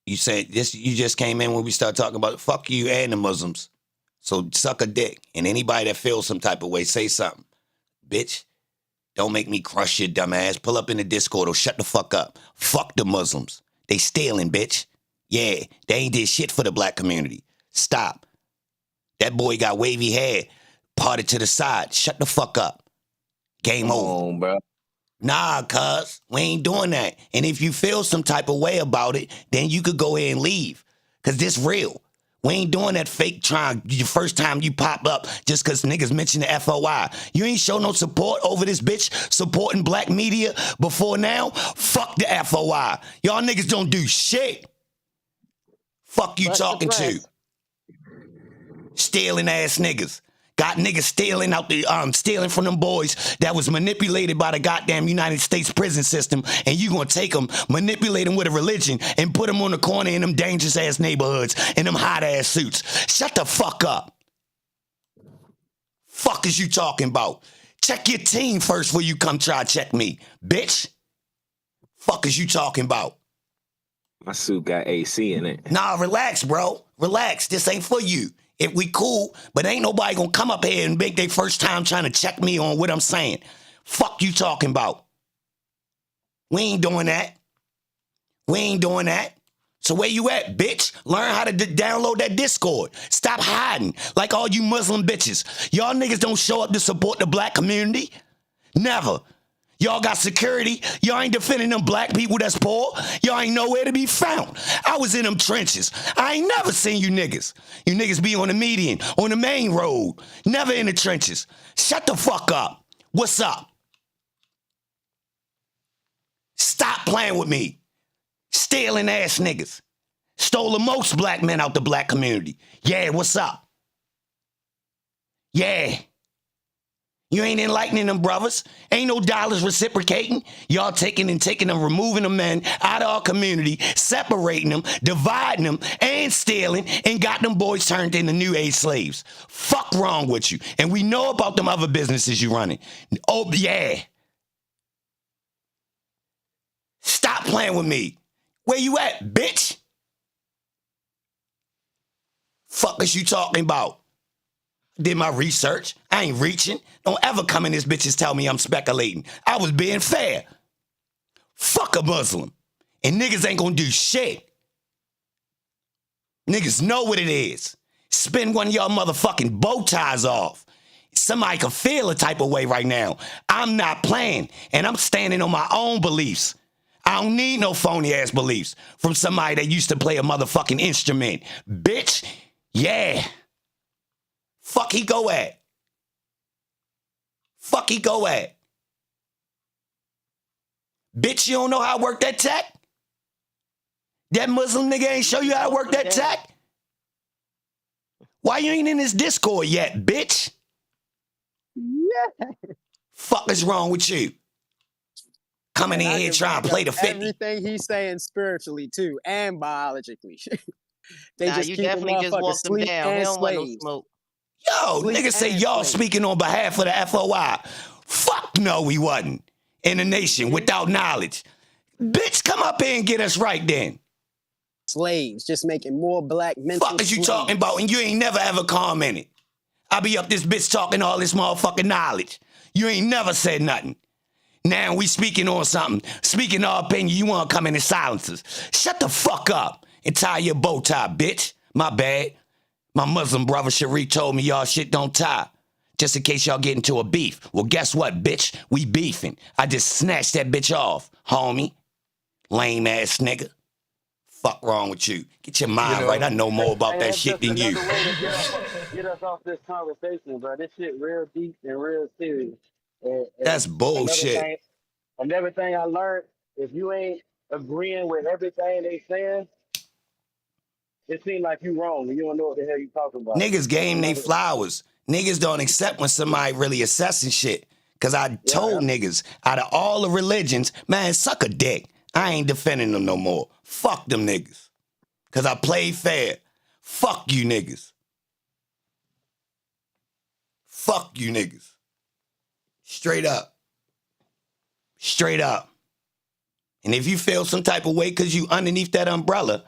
you just came in when we start talking about fuck you and the Muslims. So suck a dick. And anybody that feels some type of way, say something. Bitch, don't make me crush your dumb ass. Pull up in the Discord or shut the fuck up. Fuck the Muslims. They stealing, bitch. Yeah, they ain't did shit for the black community. Stop. That boy got wavy hair, parted to the side. Shut the fuck up. Game over. Bro. Nah, cuz, we ain't doing that. And if you feel some type of way about it, then you could go ahead and leave. Cause this real. We ain't doing that fake trying the first time you pop up just cause niggas mention the FOI. You ain't show no support over this bitch supporting black media before now. Fuck the FOI. Y'all niggas don't do shit. Fuck you talking to. Stealing ass niggas. Got niggas stealing out the stealing from them boys that was manipulated by the goddamn United States prison system, and you gonna take them, manipulate them with a religion, and put them on the corner in them dangerous ass neighborhoods in them hot ass suits. Shut the fuck up. Fuck is you talking about? Check your team first before you come try to check me, bitch. Fuck is you talking about? My suit got AC in it. Nah, relax, bro. Relax. This ain't for you. If we cool, but ain't nobody gonna come up here and make their first time trying to check me on what I'm saying. Fuck you talking about. We ain't doing that. We ain't doing that. So where you at, bitch? Learn how to download that Discord. Stop hiding like all you Muslim bitches. Y'all niggas don't show up to support the black community. Never. Y'all got security. Y'all ain't defending them black people that's poor. Y'all ain't nowhere to be found. I was in them trenches. I ain't never seen you niggas. You niggas be on the median, on the main road. Never in the trenches. Shut the fuck up. What's up? Stop playing with me. Stealing ass niggas. Stole the most black men out the black community. Yeah, what's up? Yeah. You ain't enlightening them brothers. Ain't no dollars reciprocating. Y'all taking them, removing the men out of our community, separating them, dividing them, and stealing, and got them boys turned into new age slaves. Fuck wrong with you. And we know about them other businesses you running. Oh, yeah. Stop playing with me. Where you at, bitch? Fuck is you talking about? Did my research. I ain't reaching. Don't ever come in this bitch and tell me I'm speculating. I was being fair. Fuck a Muslim. And niggas ain't gonna do shit. Niggas know what it is. Spin one of y'all motherfucking bow ties off. Somebody can feel a type of way right now. I'm not playing, and I'm standing on my own beliefs. I don't need no phony ass beliefs from somebody that used to play a motherfucking instrument. Bitch, yeah. Fuck he go at? Fuck he go at? Bitch, you don't know how to work that tech? That Muslim nigga ain't show you how to work that tech? Why you ain't in this Discord yet, bitch? Yeah. Fuck is wrong with you? Coming in here trying to play the 50. Everything he's saying spiritually too, and biologically. They Nah, just you keep definitely just motherfuckers walked him sleep down. He and don't want no slaves. smoke. Yo, Sleep niggas say and y'all slave. speaking on behalf of the FOI. Fuck no, we wasn't. In a nation without knowledge. Bitch, come up here and get us right then. Slaves, just making more black mental Fuck is you slaves. talking about? And you ain't never ever commented. I be up this bitch talking all this motherfucking knowledge. You ain't never said nothing. Now we speaking on something, speaking our opinion, you want to come in and silence us. Shut the fuck up and tie your bow tie, bitch. My bad. My Muslim brother Sharif told me y'all shit don't tie. Just in case y'all get into a beef. Well, guess what, bitch? We beefing. I just snatched that bitch off, homie. Lame ass nigga. Fuck wrong with you? Get your mind right. I know more about Hey, that that's shit just than you. another way to get us off this conversation, bro. This shit real deep and real serious. And That's bullshit. another thing I learned, if you ain't agreeing with everything they saying, it seems like you wrong and you don't know what the hell you talking about. Niggas That's game they another. flowers. Niggas don't accept when somebody really assessing shit. Cause I told Yeah, niggas, out of all the religions, man, suck a dick. I ain't defending them no more. Fuck them niggas. Cause I played fair. Fuck you niggas. Fuck you niggas. Straight up. Straight up. And if you feel some type of way cause you underneath that umbrella,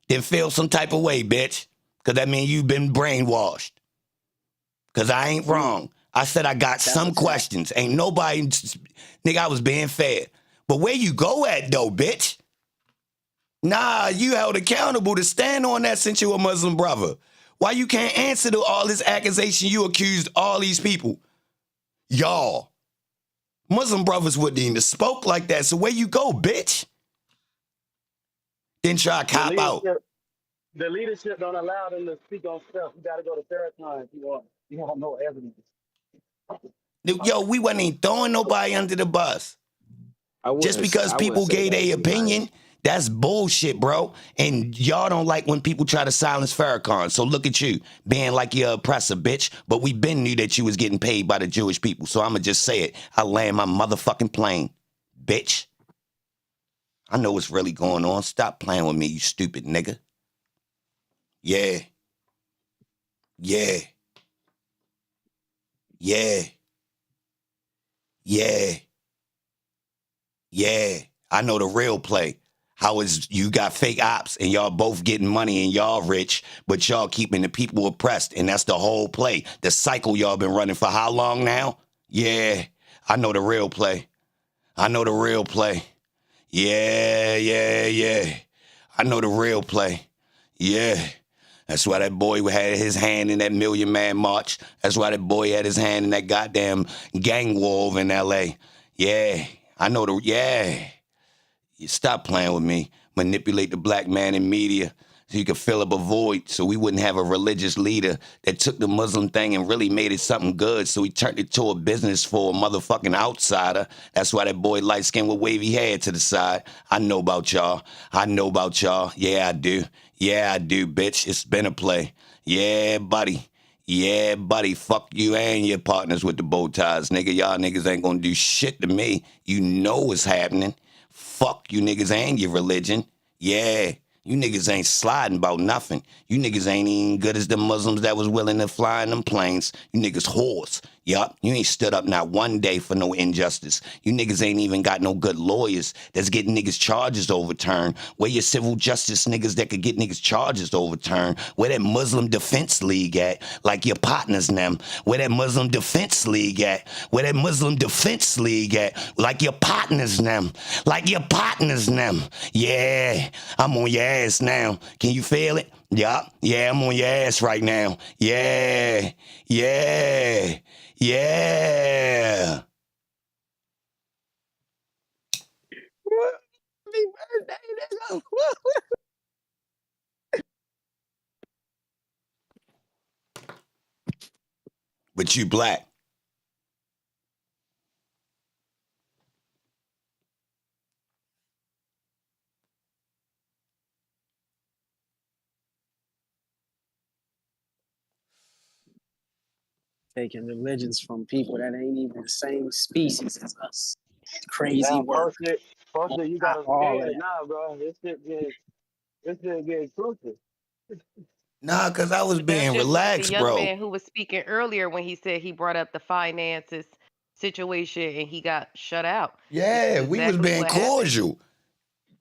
then feel some type of way, bitch. Cause that means you've been brainwashed. Cause I ain't wrong. I said I got some questions. Ain't nobody, nigga, I was being fair. But where you go at though, bitch? Nah, you held accountable to stand on that since you a Muslim brother. Why you can't answer to all this accusation you accused all these people? Y'all. Muslim brothers wouldn't even spoke like that. So where you go, bitch? Then try to cop out. The leadership don't allow them to speak on stuff. You gotta go to Farrakhan if you want no evidence. Yo, we wasn't even throwing nobody under the bus. Just because people gave their opinion, that's bullshit, bro. And y'all don't like when people try to silence Farrakhan. So look at you, being like your oppressor, bitch. But we been knew that you was getting paid by the Jewish people. So I'ma just say it. I land my motherfucking plane, bitch. I know what's really going on. Stop playing with me, you stupid nigga. Yeah. Yeah. Yeah. Yeah. Yeah. I know the real play. How is you got fake ops and y'all both getting money and y'all rich, but y'all keeping the people oppressed. And that's the whole play. The cycle y'all been running for how long now? Yeah. I know the real play. I know the real play. Yeah. I know the real play. Yeah. That's why that boy had his hand in that Million Man March. That's why that boy had his hand in that goddamn gang war over in L.A. Yeah. I know You stop playing with me. Manipulate the black man in media so you could fill up a void so we wouldn't have a religious leader that took the Muslim thing and really made it something good. So he turned it to a business for a motherfucking outsider. That's why that boy light skin with wavy hair to the side. I know about y'all. Yeah, I do. Yeah, I do, bitch. It's been a play. Yeah, buddy. Yeah, buddy, fuck you and your partners with the bow ties, nigga. Y'all niggas ain't gonna do shit to me. You know what's happening. Fuck you niggas and your religion. Yeah, you niggas ain't sliding about nothing. You niggas ain't even good as the Muslims that was willing to fly in them planes. You niggas whores. Yup, you ain't stood up not one day for no injustice. You niggas ain't even got no good lawyers that's getting niggas charges overturned. Where your civil justice niggas that could get niggas charges overturned? Where that Muslim Defense League at? Like your partners and them. Where that Muslim Defense League at? Where that Muslim Defense League at? Like your partners and them. Like your partners and them. Yeah, I'm on your ass now. Can you feel it? Yup. Yeah, I'm on your ass right now. Yeah. Yeah. Yeah. Happy birthday, nigga. But you black. Taking religions from people that ain't even the same species as us. Crazy Now, work. Buster, you got Not them all of scared that. now, bro. This shit getting closer. Nah, because I was That's being just like the relaxed, young bro. man who was speaking earlier when he said he brought up the finances situation and he got shut out. This is Yeah, we was exactly being what happened. cordial.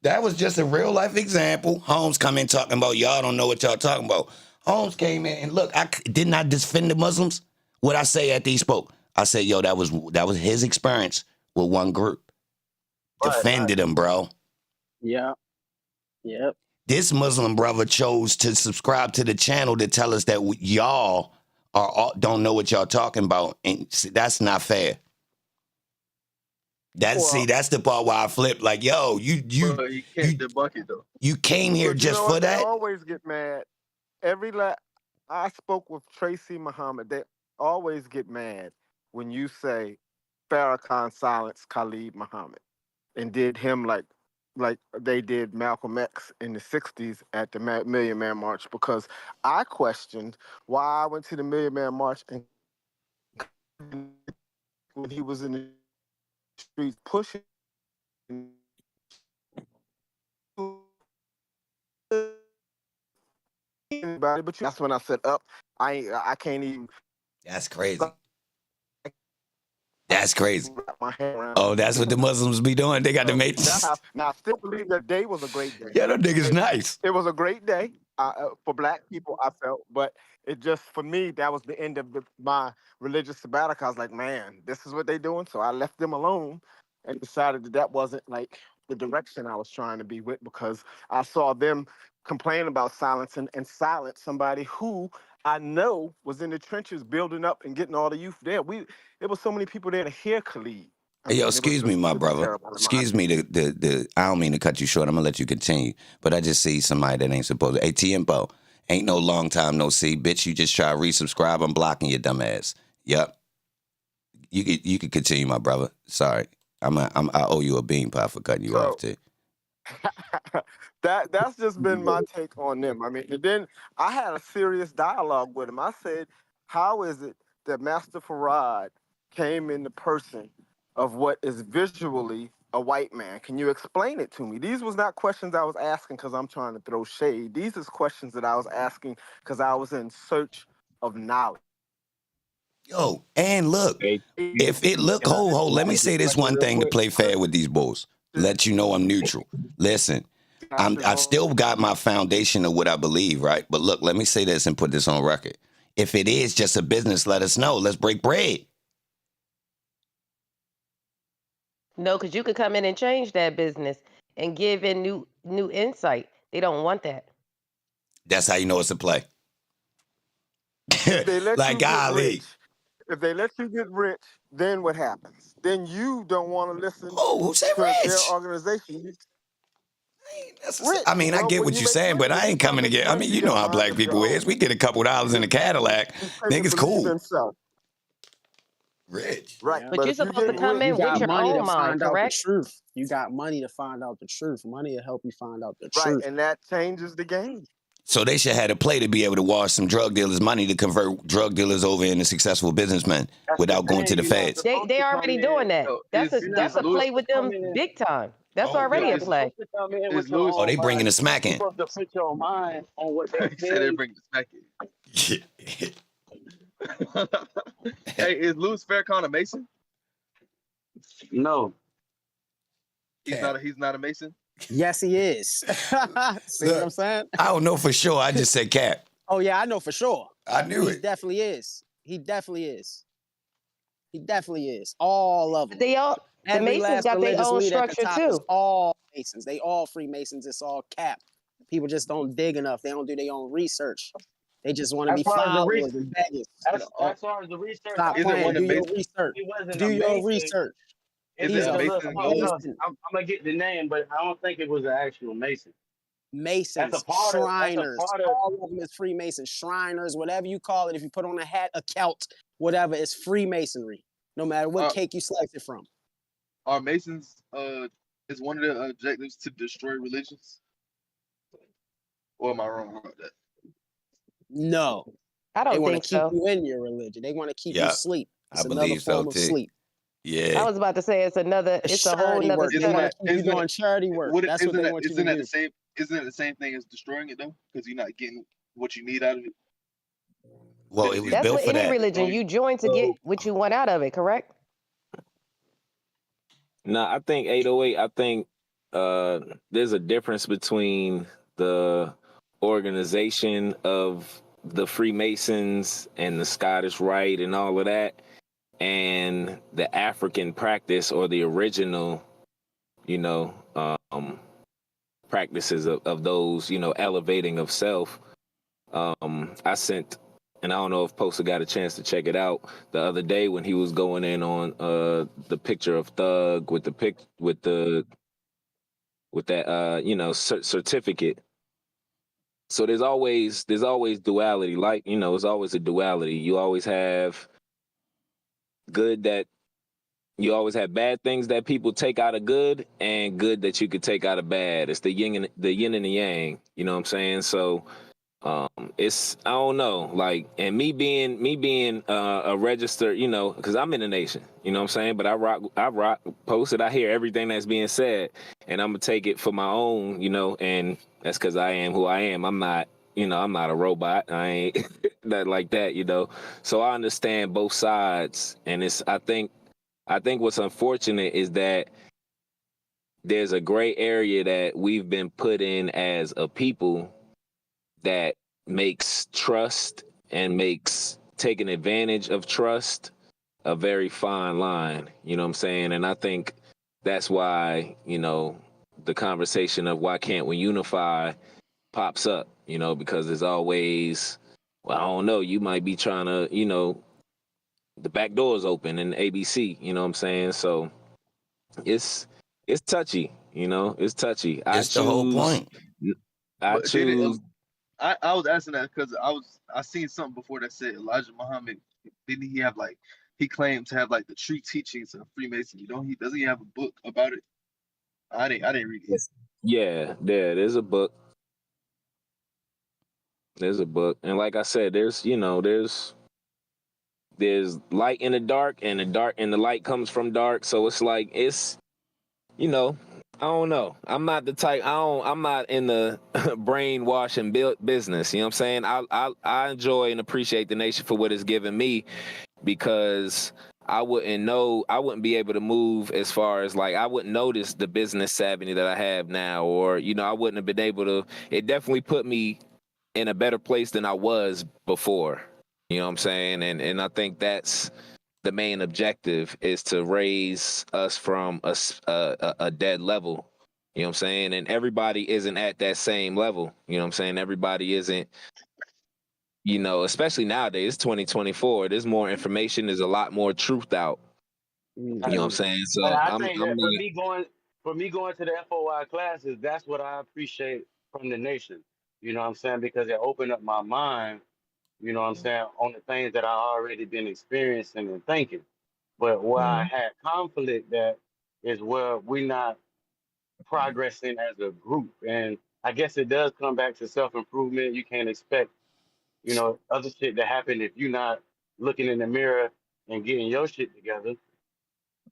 That was just a real life example. Holmes come in talking about y'all don't know what y'all talking about. Holmes came in and look, didn't I defend the Muslims? What I say after he spoke? I said, yo, that was his experience with one group. Right. Defended him, bro. Yeah. Yep. This Muslim brother chose to subscribe to the channel to tell us that y'all don't know what y'all talking about, and see, that's not fair. That's the part where I flip. Like, yo, you But he can't debunk it though. you came here But you just know for what? They that? always get mad. I spoke with Tracy Muhammad. They always get mad when you say Farrakhan silenced Khalid Muhammad and did him like they did Malcolm X in the 60s at the Million Man March, because I questioned why I went to the Million Man March and when he was in the streets pushing anybody, but that's when I said up. I can't even. That's crazy. That's crazy. Wrap my head around. Oh, that's what the Muslims be doing. They got to make. Now I still believe that day was a great day. Yeah, them niggas nice. It was a great day for Black people, I felt, but it just, for me, that was the end of my religious sabbatical. I was like, man, this is what they doing. So I left them alone and decided that wasn't like the direction I was trying to be with, because I saw them complain about silence and silence somebody who I know was in the trenches building up and getting all the youth there. There was so many people there to hear Khalid. Hey, yo, excuse me, my brother. Terrible. Excuse me. I don't mean to cut you short. I'm gonna let you continue, but I just see somebody that ain't supposed to. Hey, Tiempo, ain't no long time no see, bitch. You just try to resubscribe. I'm blocking your dumb ass. Yep. You could continue, my brother. Sorry, I owe you a bean pie for cutting you off too. That's just been my take on them. I mean, and then I had a serious dialogue with him. I said, how is it that Master Farad came in the person of what is visually a white man? Can you explain it to me? These was not questions I was asking because I'm trying to throw shade. These is questions that I was asking because I was in search of knowledge. Yo, and look, if it look, hold, let me say this one thing to play fair with these bulls. Let you know I'm neutral. Listen, I've still got my foundation of what I believe, right? But look, let me say this and put this on record. If it is just a business, let us know. Let's break bread. No, because you could come in and change that business and give in new insight. They don't want that. That's how you know it's a play. If they let like, you get golly. rich, if they let you get rich, then what happens? Then you don't want to listen who said to rich? their organization. Rich, I mean, I get what you're saying, but I ain't coming to get. I mean, you know how black people is. We get a couple dollars in a Cadillac. Niggas cool. Rich. Right. But you're supposed to come in with your own mind, correct? Truth. You got money to find out the truth. Money will help you find out the right, truth. and that changes the game. So they should have a play to be able to wash some drug dealers' money to convert drug dealers over into successful businessmen That's the without going to thing. the You're not feds. supposed They to come already in. doing that. Yo, That's You're not a Lewis play supposed with to come them in. big time. That's Oh, You're already a not is play. supposed to come in is with your Lewis? oh, own they bringing mind. the smack You're in. supposed to put your mind on what they He said tell they you. bring the smack in. Hey, is Louis Farrakhan a Mason? No. Cap. He's not a Mason. Yes, he is. See what I'm Look, saying? I don't know for sure. I just said cap. Oh yeah, I know for sure. I knew He it. definitely is. He definitely is. He definitely is. All of them. The Every Masons last got their religious own leader at the structure top is too. all Masons. They all Freemasons. It's all cap. People just don't dig enough. They don't do their own research. They just want to As be far as the followers research, and beggars. as far as the research, Stop I Isn't playing. one think of Do your Mason? research. he wasn't Do a your Mason. research. Isn't He's a a Mason Look, gold? Mason. I'm gonna get the name, but I don't think it was an actual Mason. That's a Masons, part of. That's a Shriners, part of. all of them is Freemasons, Shriners, whatever you call it. If you put on a hat, a celt, whatever, it's Freemasonry. No matter what Are cake you slice it from. are Masons? Is one of the objectives to destroy religions? Or am I wrong about that? No, I they don't want to think keep so. you in your religion. They want to keep you Yeah, asleep. I It's another believe so form of too. sleep. I Yeah. was about to say it's a whole Charity nother work. They Isn't want study. to keep you isn't doing charity work. That's what they want you to isn't that do. the same? Isn't it the same thing as destroying it though? Because you're not getting what you need out of it. Well, it Because was That's built what for any that. religion you join to get what you want out of it, correct? No, I think 808. I think there's a difference between the organization of the Freemasons and the Scottish Rite and all of that, and the African practice or the original, you know, practices of those, elevating of self. I sent, and I don't know if Poster got a chance to check it out the other day when he was going in on the picture of Thug with that certificate. So there's always duality, like it's always a duality. You always have good that you always have bad things that people take out of good and good that you could take out of bad. It's the yin and the yang, you know what I'm saying? So it's, I don't know, like, and me being a registered, because I'm in the nation, you know what I'm saying? But I rock posted. I hear everything that's being said, and I'm gonna take it for my own, and that's because I am who I am. I'm not, I'm not a robot. I ain't that like that. So I understand both sides, and I think what's unfortunate is that there's a gray area that we've been put in as a people that makes trust and makes taking advantage of trust a very fine line. You know what I'm saying? And I think that's why, the conversation of why can't we unify pops up, because there's always, well, I don't know, you might be trying to, the back door's open in ABC, you know what I'm saying? So it's touchy, it's touchy. It's the whole point. I But did it? choose. I was asking that because I seen something before that said Elijah Muhammad, didn't he have like, he claimed to have like the true teachings of Freemasonry? Doesn't he have a book about it? I didn't read it. Yeah, there's a book. There's a book. And like I said, there's light in the dark, and the light comes from dark. So it's like, I don't know. I'm not the type. I'm not in the brainwashing business. You know what I'm saying? I enjoy and appreciate the nation for what it's given me, because I wouldn't be able to move as far as, like, I wouldn't notice the business savvy that I have now, or I wouldn't have been able to. It definitely put me in a better place than I was before. You know what I'm saying? And I think that's the main objective, is to raise us from a dead level. You know what I'm saying? And everybody isn't at that same level. You know what I'm saying? Everybody isn't, especially nowadays, 2024, there's more information, there's a lot more truth out. You know what I'm saying? But So I I'm think that not. for me going to the FOI classes, that's what I appreciate from the nation. You know what I'm saying? Because it opened up my mind, you know what I'm saying, on the things that I already been experiencing and thinking. But where I had conflict, that is where we not progressing as a group. And I guess it does come back to self-improvement. You can't expect, other shit to happen if you're not looking in the mirror and getting your shit together.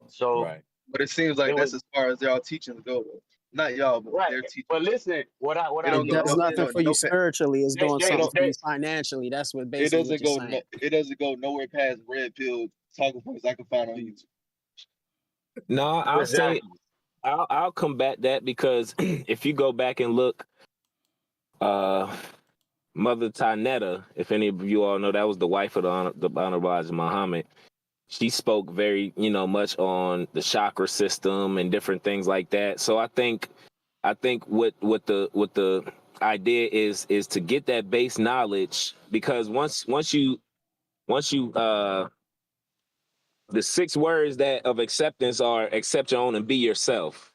So Right. But it seems it like was that's as far as y'all teachings go, though. Not y'all, but right. their teachings. But listen, what It I don't It go does no, noticed, nothing no, for you no, spiritually. It's they, doing they, it something don't, for they, you financially. That's what it basically what doesn't you're go, saying. it doesn't go nowhere past red pill talking points I can find on YouTube. No, I'll say exactly. I'll combat that because if you go back and look, Mother Tanetta, if any of you all know, that was the wife of the Honorable Elijah Muhammad. She spoke very, much on the chakra system and different things like that. So I think what the idea is to get that base knowledge, because once you the 6 words that of acceptance are accept your own and be yourself.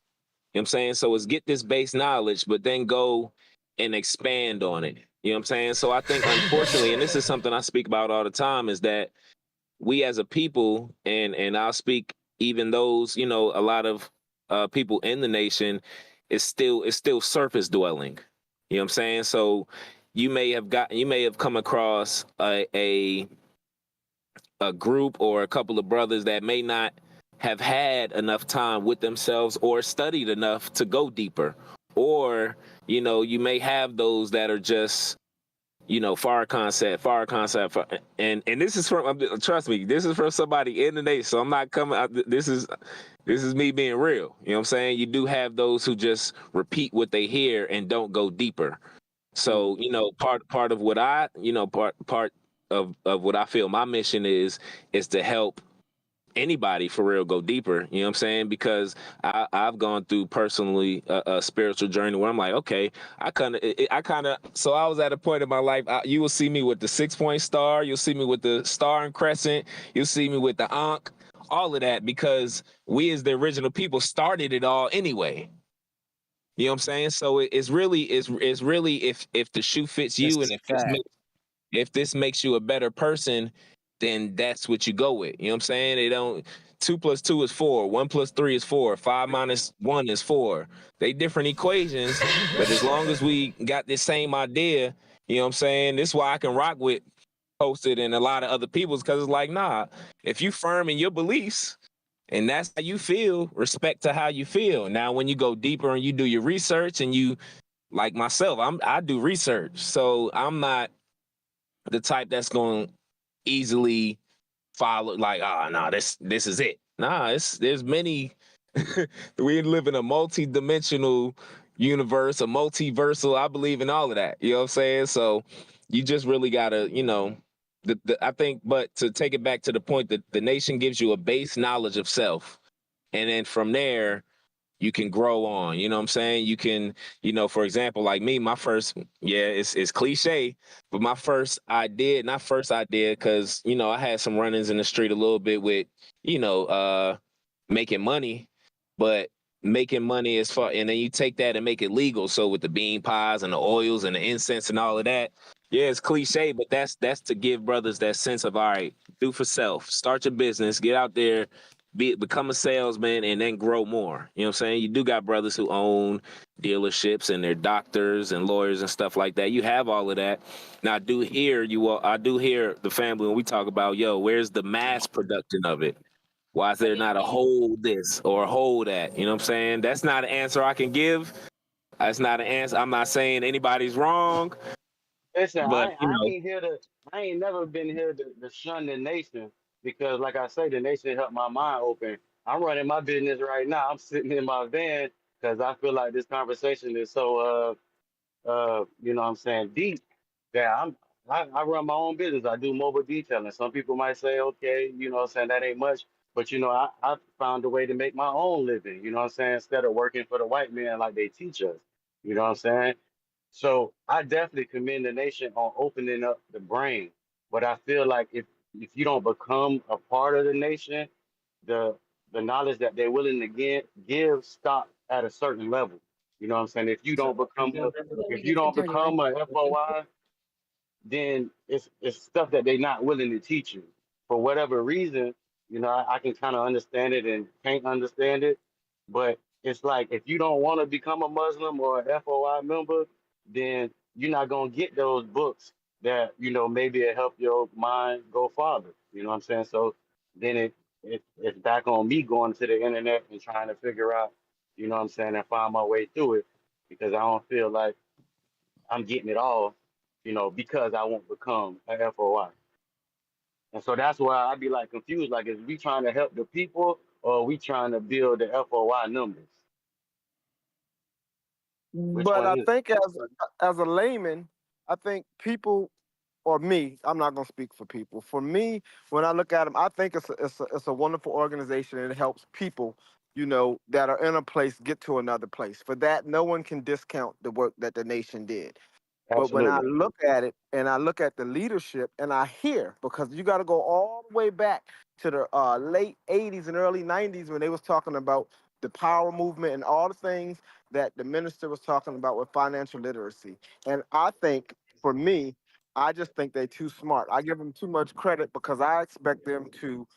You know what I'm saying? So it's get this base knowledge, but then go and expand on it. You know what I'm saying? So I think, unfortunately, and this is something I speak about all the time, is that we as a people, and I'll speak even those, a lot of people in the nation, is still surface dwelling. You know what I'm saying? So you may have come across a group or a couple of brothers that may not have had enough time with themselves or studied enough to go deeper. Or, you may have those that are just, far concept. And this is from, trust me, this is from somebody in the nation. So I'm not coming out. This is me being real. You know what I'm saying? You do have those who just repeat what they hear and don't go deeper. So, part of what I, part of what I feel my mission is to help anybody for real go deeper. You know what I'm saying? Because I've gone through personally a spiritual journey where I'm like, okay, so I was at a point in my life, you will see me with the 6-point star. You'll see me with the star and crescent. You'll see me with the Ankh, all of that, because we as the original people started it all anyway. You know what I'm saying? So it's really if the shoe fits you, That's and a fact. if this makes you a better person, then that's what you go with. You know what I'm saying? They don't 2 + 2 is 4, 1 + 3 is 4, 5 - 1 is 4. They different equations, but as long as we got this same idea, you know what I'm saying? This is why I can rock with Posted and a lot of other people's, because it's like, nah, if you firm in your beliefs, and that's how you feel, respect to how you feel. Now, when you go deeper and you do your research, and you, like myself, I do research. So I'm not the type that's going to easily follow, like, no, this is it. Nah, there's many. We live in a multi-dimensional universe, a multiversal. I believe in all of that. You know what I'm saying? So you just really gotta, I think, but to take it back to the point that the nation gives you a base knowledge of self, and then from there you can grow on. You know what I'm saying? You can, for example, like me, my first, it's cliche, but my first idea, not first idea, because, I had some run-ins in the street a little bit with, making money, but making money as far, and then you take that and make it legal. So with the bean pies and the oils and the incense and all of that, yeah, it's cliche, but that's to give brothers that sense of, all right, do for self, start your business, get out there, become a salesman, and then grow more. You know what I'm saying? You do got brothers who own dealerships and they're doctors and lawyers and stuff like that. You have all of that. Now I do hear the family when we talk about, where's the mass production of it? Why is there not a hold this or a hold that? You know what I'm saying? That's not an answer I can give. That's not an answer. I'm not saying anybody's wrong, Listen, but I ain't here to. I ain't never been here to shun the nation because, like I say, the nation helped my mind open. I'm running my business right now. I'm sitting in my van because I feel like this conversation is so, what I'm saying, deep that I run my own business. I do mobile detailing. Some people might say, okay, what I'm saying, that ain't much, but I found a way to make my own living. You know what I'm saying, instead of working for the white man like they teach us. You know what I'm saying? So I definitely commend the nation on opening up the brain. But I feel like if you don't become a part of the nation, the the knowledge that they're willing to give stop at a certain level. You know what I'm saying? If you don't become a FOI, then it's stuff that they're not willing to teach you. For whatever reason, I can kind of understand it and can't understand it. But it's like if you don't want to become a Muslim or a FOI member, then you're not gonna get those books that maybe it help your mind go farther. You know what I'm saying? So then it's back on me going to the internet and trying to figure out, what I'm saying, and find my way through it because I don't feel like I'm getting it all, because I won't become a FOI. And so that's why I be like confused. Like, is we trying to help the people or are we trying to build the FOI numbers? Which But one I is it? think as a layman, I think people, or me, I'm not going to speak for people. For me, when I look at them, I think it's a wonderful organization and it helps people, that are in a place get to another place. For that, no one can discount the work that the nation did. But when I Absolutely. look at it and I look at the leadership and I hear, because you got to go all the way back to the late 80s and early 90s when they was talking about the power movement and all the things that the minister was talking about with financial literacy. And I think, for me, I just think they're too smart. I give them too much credit because I expect them to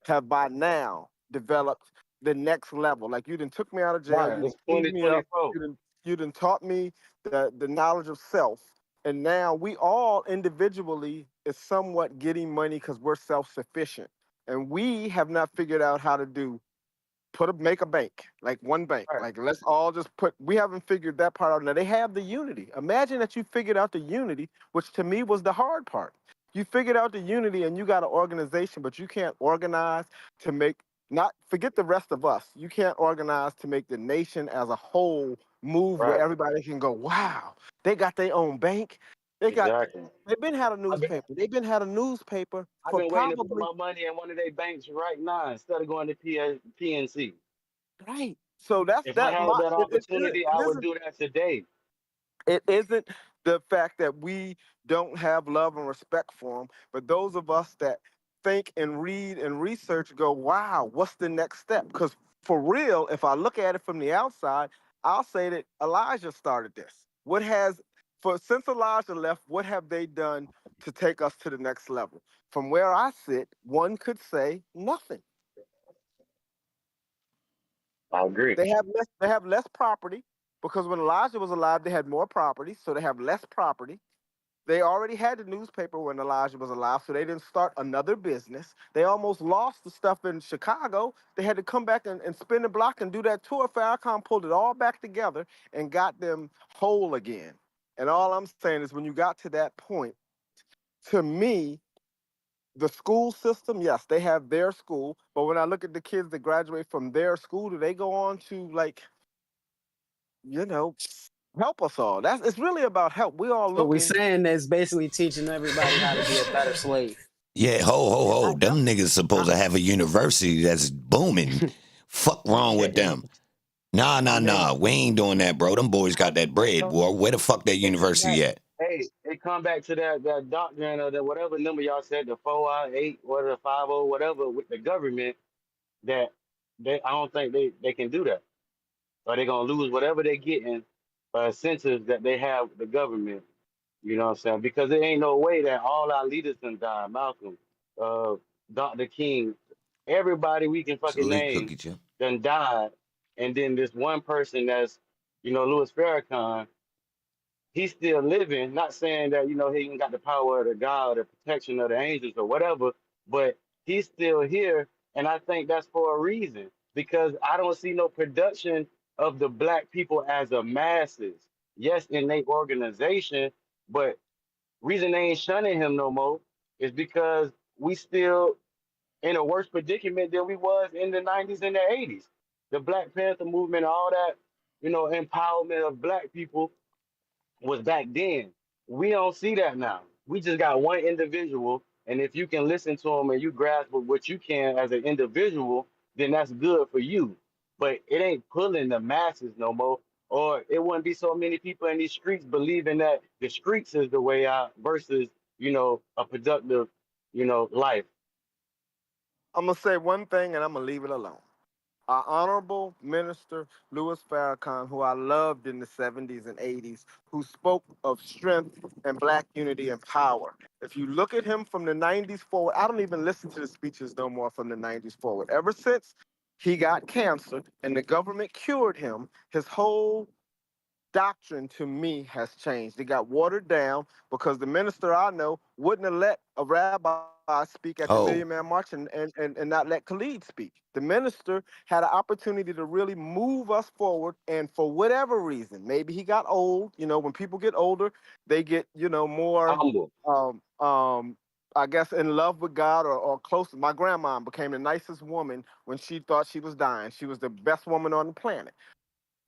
have by now developed the next level. Like you done took me out of jail, Right. you done It's cleaned me up, 2024. you done taught me the knowledge of self. And now we all individually is somewhat getting money because we're self-sufficient. And we have not figured out how to make a bank, like one bank. Right. Like let's all just we haven't figured that part out. Now they have the unity. Imagine that you figured out the unity, which to me was the hard part. You figured out the unity and you got an organization, but you can't organize to make not forget the rest of us. You can't organize to make the nation as a whole move where Right. everybody can go, wow, they got their own bank. They got Exactly. they've been had a I've been newspaper. They've been had a newspaper I've for been waiting to put probably my money in one of their banks right now instead of going to PNC. right. So that's If I that had my that opportunity, it I would isn't do that today. it isn't the fact that we don't have love and respect for them, but those of us that think and read and research go, wow, what's the next step? Because for real, if I look at it from the outside, I'll say that Elijah started this. What has for since Elijah left, what have they done to take us to the next level? From where I sit, one could say nothing. I agree. They have less property because when Elijah was alive, they had more property, so they have less property. They already had the newspaper when Elijah was alive, so they didn't start another business. They almost lost the stuff in Chicago. They had to come back and spin the block and do that tour. Farrakhan pulled it all back together and got them whole again. And all I'm saying is when you got to that point, to me, the school system, yes, they have their school, but when I look at the kids that graduate from their school, do they go on to you know, help us all? It's really about help. We all So we looking. saying that's basically teaching everybody how to be a better slave. Yeah, ho. Them niggas supposed to have a university that's booming. Fuck wrong with them. I mean, Nah. We ain't doing that, bro. Them boys got that it bread, come, boy. Where the fuck that it come back. university at? Hey, it come back to that doctrine or that whatever number y'all said, the 4I8, or the 50, whatever, with the government that I don't think they can do that. Or they're gonna lose whatever they're getting incentives that they have with the government. You know what I'm saying? Because there ain't no way that all our leaders can die. Malcolm, uh, Dr. King, everybody we can fucking Salute, name Cookie Chip. done died. And then this one person that's, Louis Farrakhan, he's still living. Not saying that, he ain't got the power of the God or the protection of the angels or whatever, but he's still here. And I think that's for a reason because I don't see no production of the black people as a masses. Yes, in their organization, but reason they ain't shunning him no more is because we still in a worse predicament than we was in the 90s and the 80s. The Black Panther movement, all that, empowerment of black people was back then. We don't see that now. We just got one individual, and if you can listen to him and you grasp what you can as an individual, then that's good for you. But it ain't pulling the masses no more, or it wouldn't be so many people in these streets believing that the streets is the way out versus a productive life. I'm gonna say one thing and I'm gonna leave it alone. Our honorable minister Louis Farrakhan, who I loved in the 70s and 80s, who spoke of strength and black unity and power. If you look at him from the 90s forward, I don't even listen to the speeches no more from the 90s forward. Ever since He got cancer, and the government cured him. His whole doctrine to me has changed. It got watered down because the minister I know wouldn't have let a rabbi speak at the Million Oh, Man March and not let Khalid speak. The minister had an opportunity to really move us forward, and for whatever reason, maybe he got old. You know, when people get older, they get, more Humble. I guess in love with God or close. My grandma became the nicest woman when she thought she was dying. She was the best woman on the planet.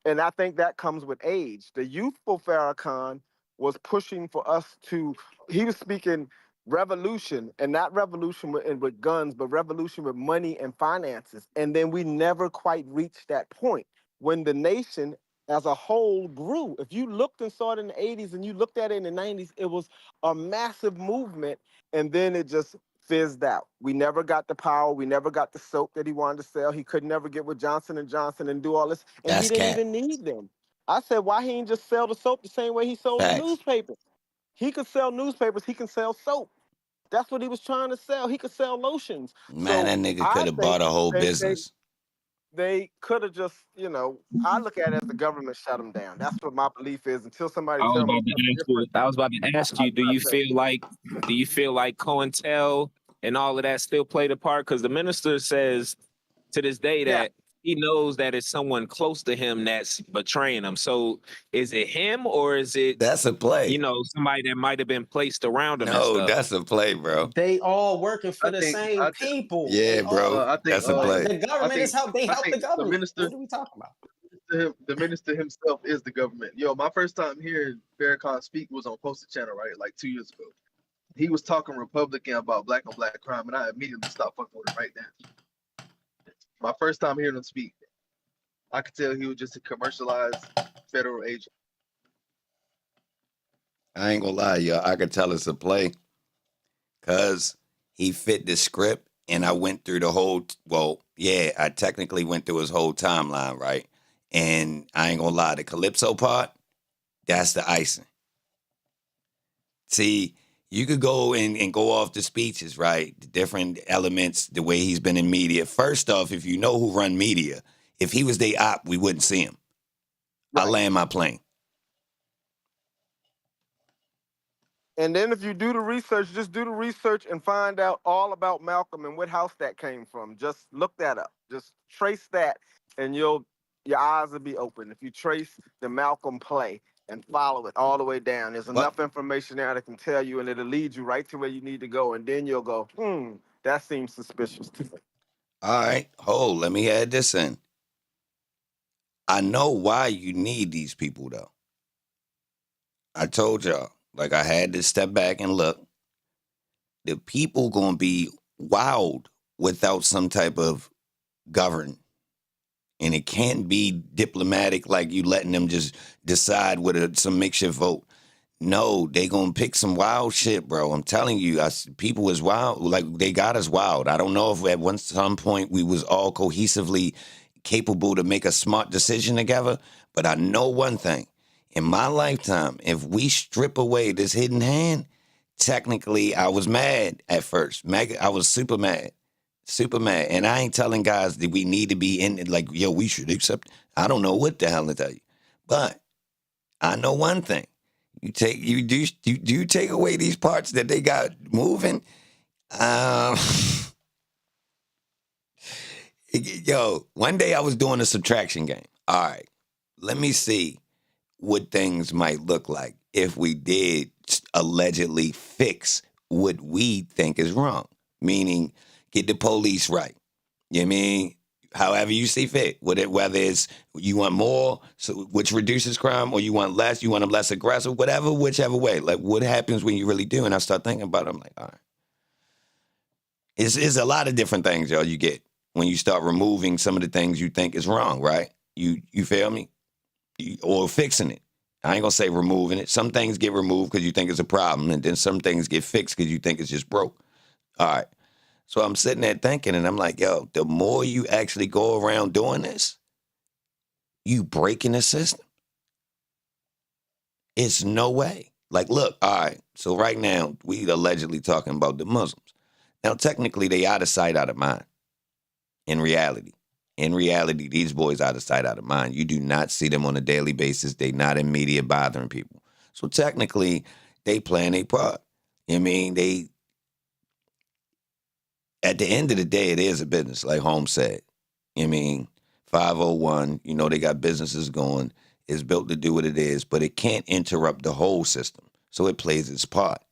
And I think that comes with age. The youthful Farrakhan was pushing for us to, he was speaking revolution, and not revolution with guns, but revolution with money and finances. And then we never quite reached that point when the nation as a whole grew. If you looked and saw it in the 80s and you looked at it in the 90s, it was a massive movement, and then it just fizzed out. We never got the power. We never got the soap that he wanted to sell. He could never get with Johnson and Johnson and do all this, and he that's didn't cap. even need them. I said, why he ain't just sell the soap the same way he sold the Facts. newspapers? He could sell newspapers. He can sell soap. That's what he was trying to sell. He could sell lotions. Man, So that nigga I could have think bought a whole they they business. they could have just, I look at it as the government shut him down. That's what my belief is. Until somebody I was tell me about to something ask you. different, I was about to ask I you. do not say. Do you feel like COINTEL and all of that still played a part? Because the minister says to this day Yeah. that he knows that it's someone close to him that's betraying him. So is it him or is it That's a play. somebody that might have been placed around him and No, stuff? that's a play, bro. They all working for I the think same I people. Yeah, They bro. all I think That's a like play. the government is help. They I help the think the government. minister What are we talking about? the minister himself is the government. Yo, my first time hearing Farrakhan speak was on Posted Channel, right? Like 2 years ago. He was talking Republican about black on black crime, and I immediately stopped fucking with him right now. My first time hearing him speak, I could tell he was just a commercialized federal agent. I ain't gonna lie, yo. I could tell it's a play because he fit the script, and I went through the whole. Well, yeah, I technically went through his whole timeline, right? And I ain't gonna lie, the Calypso part, that's the icing. See, you could go and go off the speeches, right? The different elements, the way he's been in media. First off, if you know who run media, if he was the op, we wouldn't see him. I Right. land my plane. And then if you do the research, just do the research and find out all about Malcolm and what house that came from. Just look that up. Just trace that, and your eyes will be open. If you trace the Malcolm play and follow it all the way down, there's What? enough information there that can tell you, and it'll lead you right to where you need to go. And then you'll go, that seems suspicious to me. All right, hold. Let me add this in. I know why you need these people, though. I told y'all, like I had to step back and look. The people gonna be wild without some type of govern. And it can't be diplomatic like you letting them just decide with some makeshift vote. No, they gonna pick some wild shit, bro. I'm telling you, people is wild. Like they got us wild. I don't know if at some point we was all cohesively capable to make a smart decision together, but I know one thing. In my lifetime, if we strip away this hidden hand, technically I was mad at first. I was super mad. Super mad. And I ain't telling guys that we need to be in it like, yo, we should accept. I don't know what the hell to tell you. But I know one thing. You take away these parts that they got moving. Yo, one day I was doing a subtraction game. All right, let me see what things might look like if we did allegedly fix what we think is wrong. Meaning, get the police right. You know what I mean? However you see fit, whether it's you want more, so which reduces crime, or you want less, you want them less aggressive, whatever, whichever way. Like, what happens when you really do? And I start thinking about it. I'm like, all right. It's a lot of different things, y'all, you get when you start removing some of the things you think is wrong, right? You feel me? Or fixing it. I ain't gonna say removing it. Some things get removed because you think it's a problem, and then some things get fixed because you think it's just broke. All right. So I'm sitting there thinking, and I'm like, yo, the more you actually go around doing this, you breaking the system. It's no way. Like, look, all right, so right now, we allegedly talking about the Muslims. Now, technically, they out of sight, out of mind, in reality. In reality, these boys out of sight, out of mind. You do not see them on a daily basis. They not in media bothering people. So technically, they playing a part. I mean, they at the end of the day, it is a business, like Holmes said. I mean, 501, they got businesses going. It's built to do what it is, but it can't interrupt the whole system. So it plays its part.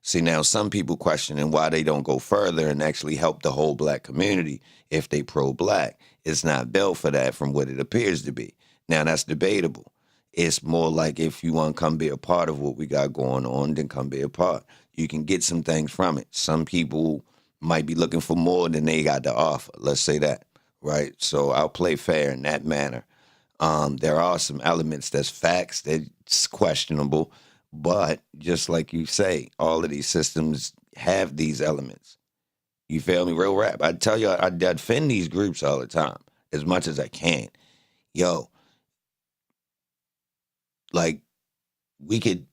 See, now some people questioning why they don't go further and actually help the whole black community if they pro-black. It's not built for that from what it appears to be. Now, that's debatable. It's more like if you want to come be a part of what we got going on, then come be a part. You can get some things from it. Some people might be looking for more than they got to offer. Let's say that, right? So I'll play fair in that manner. There are some elements that's facts that's questionable, but just like you say, all of these systems have these elements. You feel me? Real rap. I tell you, I defend these groups all the time as much as I can. Yo, like we could,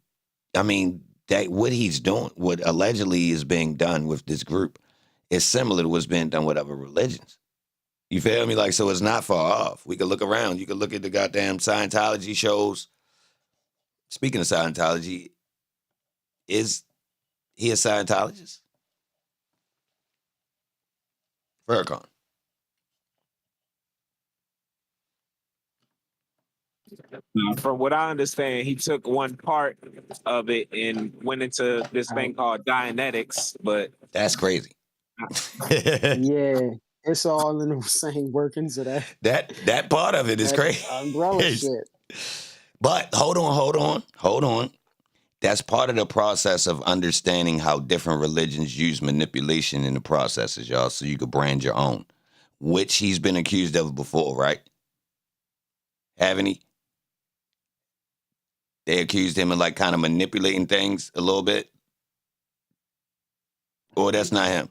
that what he's doing, what allegedly is being done with this group is similar to what's being done with other religions. You feel me? Like, so it's not far off. We could look around. You could look at the goddamn Scientology shows. Speaking of Scientology, is he a Scientologist? Farrakhan. From what I understand, he took one part of it and went into this thing called Dianetics, but That's crazy. Yeah, it's all in the same workings of that part of it is that crazy. umbrella shit. But hold on. That's part of the process of understanding how different religions use manipulation in the processes, y'all, so you could brand your own, which he's been accused of before, right? Haven't he? They accused him of like kind of manipulating things a little bit. Or that's not him.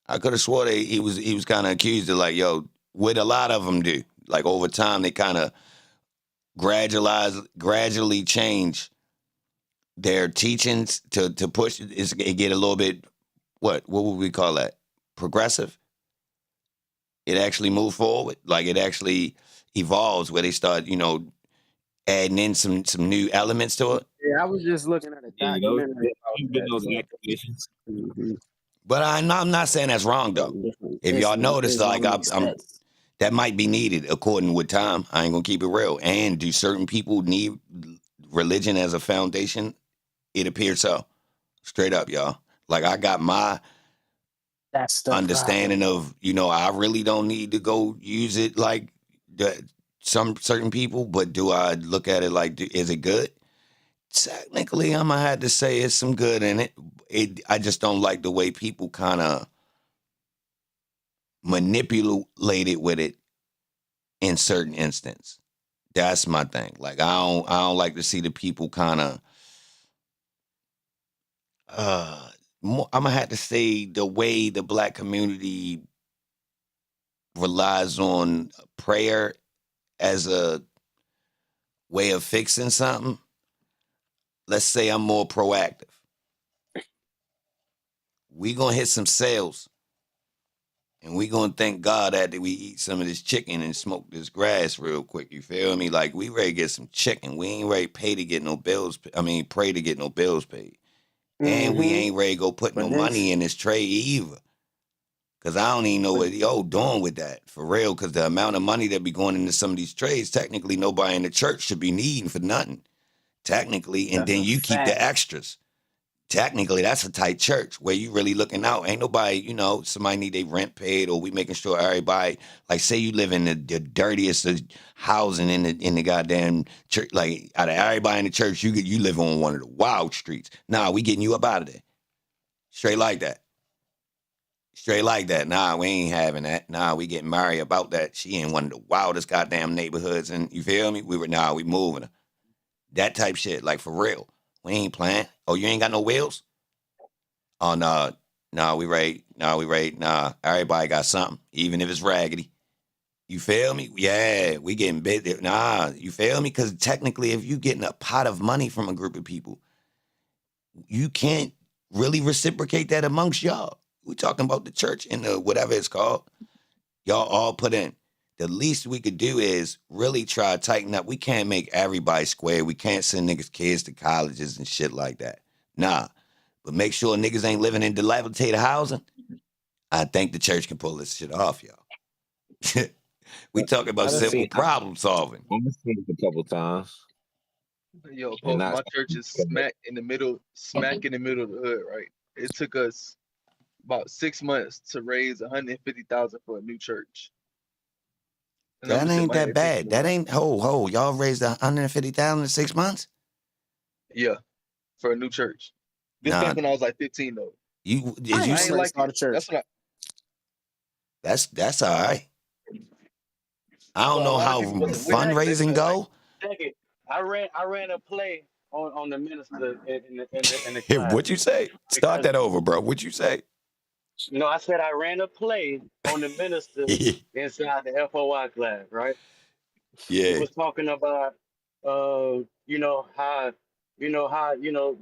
I could have swore he was kind of accused of like, yo, what a lot of them do. Like over time, they kind of gradually change their teachings to push it get a little bit, what would we call that? Progressive? It actually moved forward. Like it actually evolves where they start, adding in some new elements to it. Yeah, I was just looking at a documentary about those that. accusations. Mhm. But I'm not saying that's wrong though. If y'all notice, like that might be needed according with time. I ain't gonna keep it real. And do certain people need religion as a foundation? It appears so. Straight up, y'all. Like I got my That's the understanding problem. of, I really don't need to go use it like some certain people, but do I look at it like, is it good? Technically, I'm gonna have to say it's some good in it. I just don't like the way people kind of manipulate it with it in certain instances. That's my thing. Like I don't like to see the people kind of I'm gonna have to say the way the black community relies on prayer as a way of fixing something. Let's say I'm more proactive. We gonna hit some sales, and we gonna thank God after we eat some of this chicken and smoke this grass real quick. You feel me? Like we ready to get some chicken. We ain't ready to pray to get no bills paid. And we ain't ready to go put But no then money in this trade either. Cause I don't even know what yo doing with that for real. Cause the amount of money that be going into some of these trades, technically nobody in the church should be needing for nothing. Technically, and that's then a you keep the fact. extras. Technically, that's a tight church where you really looking out. Ain't nobody, somebody need their rent paid, or we making sure everybody, like, say you live in the dirtiest of housing in the goddamn church. Like, out of everybody in the church, you live on one of the wild streets. Nah, we getting you up out of there, straight like that. Straight like that. Nah, we ain't having that. Nah, we getting married about that. She in one of the wildest goddamn neighborhoods, and you feel me? We moving her. That type shit, like for real. We ain't playing. Oh, you ain't got no wheels? Oh no, we ready. Nah, everybody got something, even if it's raggedy. You feel me? Yeah, we getting big. Nah, you feel me? Because technically, if you getting a pot of money from a group of people, you can't really reciprocate that amongst y'all. We talking about the church and the whatever it's called. Y'all all put in. the least we could do is really try to tighten up. We can't make everybody square. We can't send niggas' kids to colleges and shit like that. Nah. But make sure niggas ain't living in dilapidated housing. I think the church can pull this shit off, y'all. We talking I about done simple seen. problem solving. I've seen it a couple times. Yo, And Post, not my church is smack in the middle of the hood, right? It took us about 6 months to raise 150,000 for a new church. And I'm That just sitting ain't my that head thinking, bad. That ain't y'all raised 150,000 in 6 months? yeah, for a new church. This Nah, back when I was like 15 though. is you I ain't like start it. a church. That's what that's all right. I don't but a know lot of how people wasn't with it. They fundraising felt like go. Check it. I ran a play on the minister in the class What you say? Start because that over, bro. What you say? I said I ran a play on the minister inside the FOI class, right? He Yeah. was talking about how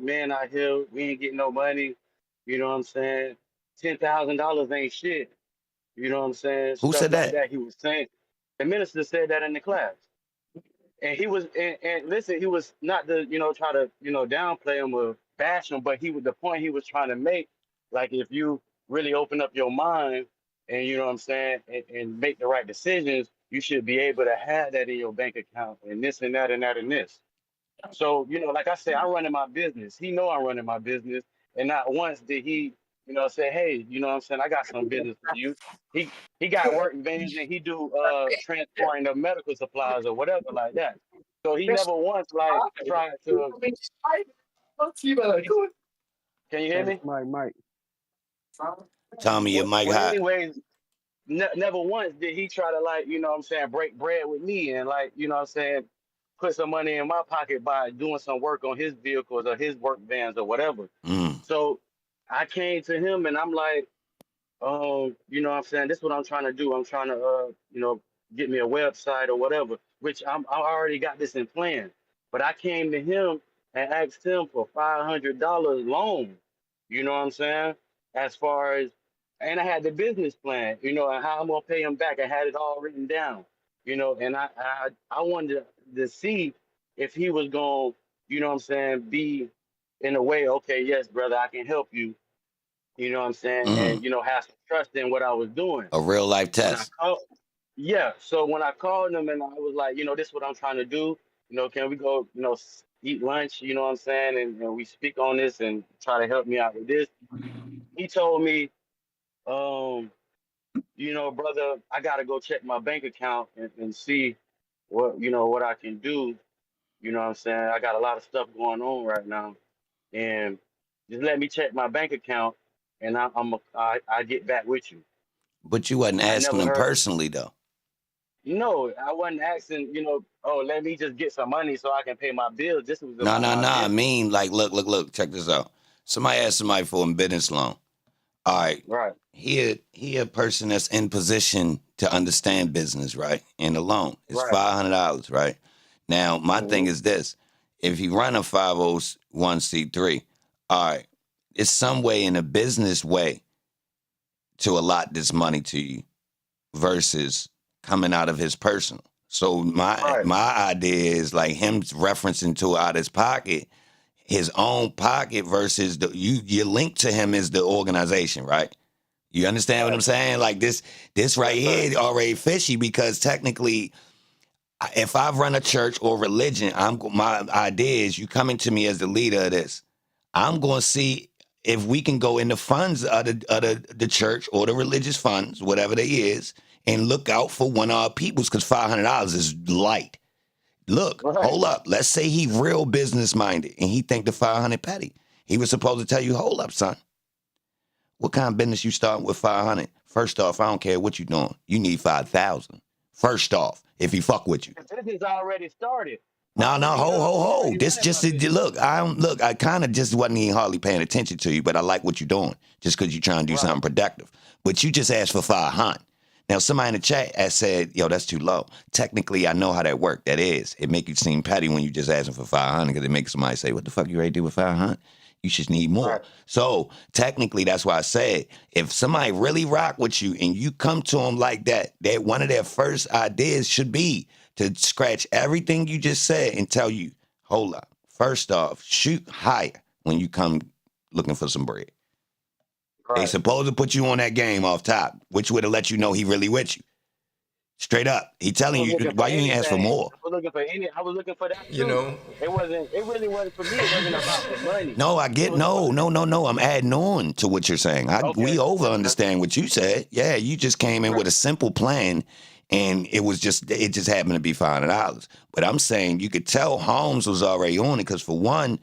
man out here we ain't getting no money, you know what I'm saying? $10,000 ain't shit, you know what I'm saying? Who Stuff said like that? that. He was saying the minister said that in the class. And he was and listen, he was not to try to downplay him or bash him, but he was the point he was trying to make. Like if you really open up your mind and you know what I'm saying and make the right decisions, you should be able to have that in your bank account and this and that and that and this. So, like I said, I'm running my business. He know I'm running my business. And not once did he, say, hey, you know what I'm saying, I got some business for you. He got work vans and he do transporting of medical supplies or whatever like that. So he never once like tried to can you hear me? Mike. Tommy, your mic Well hot. anyways, never once did he try to like, you know what I'm saying, break bread with me and like, you know what I'm saying, put some money in my pocket by doing some work on his vehicles or his work vans or whatever. Mm. So I came to him and I'm like, you know what I'm saying, this is what I'm trying to do. I'm trying to get me a website or whatever, which I already got this in plan. But I came to him and asked him for $500 loan. You know what I'm saying? As far as and I had the business plan, and how I'm gonna pay him back. I had it all written down, and I wanted to see if he was gonna, what I'm saying, be in a way, okay, yes, brother, I can help you, you know what I'm saying, and Mm. have some trust in what I was doing. A real life When I test. called, yeah. So when I called him and I was like, this is what I'm trying to do. Can we go, eat lunch? You know what I'm saying, and we speak on this and try to help me out with this. He told me, brother, I gotta go check my bank account and see what I can do. You know what I'm saying? I got a lot of stuff going on right now, and just let me check my bank account, and I get back with you. But you wasn't I asking never him heard. personally though. No, I wasn't asking. Oh, let me just get some money so I can pay my bills. This was No, about no, my no. I business. mean, like, look. Check this out. Somebody asked somebody for a business loan. All right. Right, He a person that's in position to understand business, right? And the loan is right. $500, right? Now, my thing Hmm. is this: if you run a 501c3, all right, it's some way in a business way to allot this money to you versus coming out of his personal. So my Right, my idea is like him referencing to out his pocket, his own pocket versus your link to him is the organization, right? You understand what I'm right. saying? Like this right Yes, sir. here already fishy because technically, if I run a church or religion, my idea is you coming to me as the leader of this. I'm going to see if we can go in the funds of the church or the religious funds, whatever they is, and look out for one of our peoples because $500 is light. Look, Right. hold up. Let's say he real business minded and he think the 500 petty. He was supposed to tell you, hold up, son. What kind of business you starting with 500? First off, I don't care what you doing. You need 5,000. First off, if he fuck with you. This is already started. No, I'm, no, I'm ho. already This running just my business. look. I kind of just wasn't even hardly paying attention to you, but I like what you're doing just because you're trying to do Right. something productive. But you just asked for 500. Now somebody in the chat has said, "Yo, that's too low." Technically, I know how that worked. That is, it make you seem petty when you just asking for 500 because it makes somebody say, "What the fuck you ready to do with 500?" You just need more. Right. So technically, that's why I said, if somebody really rock with you and you come to them like that, that one of their first ideas should be to scratch everything you just said and tell you, hold up. First off, shoot higher when you come looking for some bread. They Right. supposed to put you on that game off top, which would have let you know he really with you. Straight up. He I telling was you, looking for why you ain't ask for anything. more? I was looking for that You too. know, It wasn't. It really wasn't for me. It wasn't about the money. No, I It get was about. no. I'm adding on to what you're saying. We Okay. over Okay. understand what you said. Yeah, you just came in Right. with a simple plan, and it just happened to be $500. But I'm saying you could tell Holmes was already on it because for one,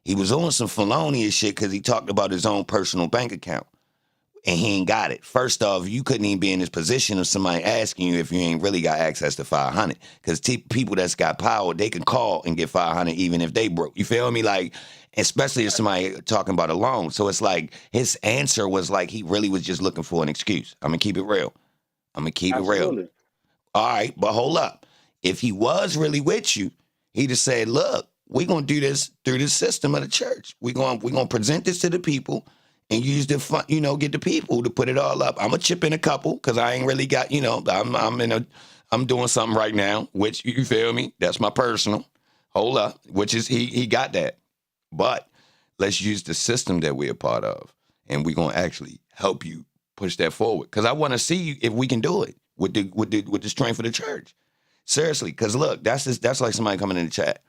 he was on some felonious shit because he talked about his own personal bank account. And he ain't got it. First off, you couldn't even be in this position of somebody asking you if you ain't really got access to 500. Because people that's got power, they can call and get 500 even if they broke. You feel me? Like, especially if somebody talking about a loan. So it's like his answer was like he really was just looking for an excuse. I'm gonna keep it real. Absolutely. All right, but hold up. If he was really with you, he'd have said, "Look, we're gonna do this through the system of the church. We're gonna present this to the people." And use the fun, get the people to put it all up. I'm gonna chip in a couple because I ain't really got, I'm doing something right now, which you feel me? That's my personal. Hold up, which is he got that. But let's use the system that we're a part of, and we're gonna actually help you push that forward. Because I want to see if we can do it with the strength of the church. Seriously, because look, that's like somebody coming in the chat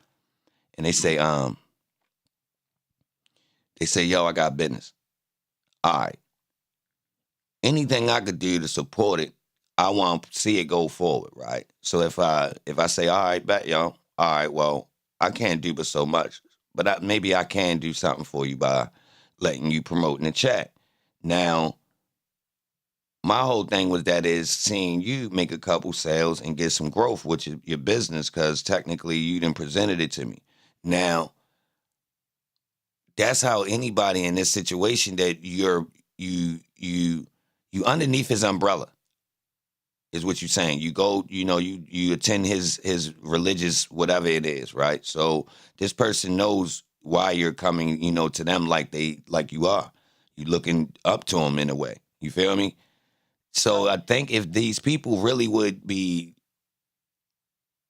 and they say, yo, I got business. All right. Anything I could do to support it, I want to see it go forward, right? So if I say, all right, bet y'all, all right, well, I can't do but so much, but maybe I can do something for you by letting you promote in the chat. Now, my whole thing was that is seeing you make a couple sales and get some growth with your business because technically you done presented it to me. Now, that's how anybody in this situation that you underneath his umbrella is what you're saying. You go, you attend his religious whatever it is, right? So this person knows why you're coming, to them like you are. You looking up to them in a way. You feel me? So I think if these people really would be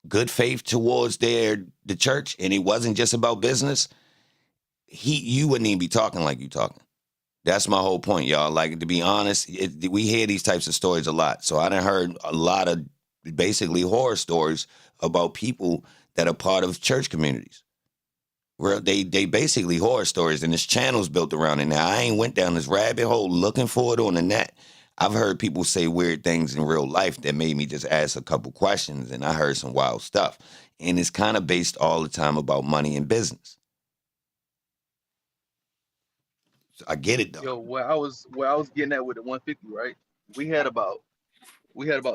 good faith towards the church and it wasn't just about business, you wouldn't even be talking like you talking. That's my whole point, y'all. Like, to be honest, we hear these types of stories a lot. So I done heard a lot of basically horror stories about people that are part of church communities. Where they basically horror stories, and this channel's built around it. Now, I ain't went down this rabbit hole looking for it on the net. I've heard people say weird things in real life that made me just ask a couple questions, and I heard some wild stuff. And it's kind of based all the time about money and business. So I get it, though. Yo, where I was getting at with the 150, right? We had about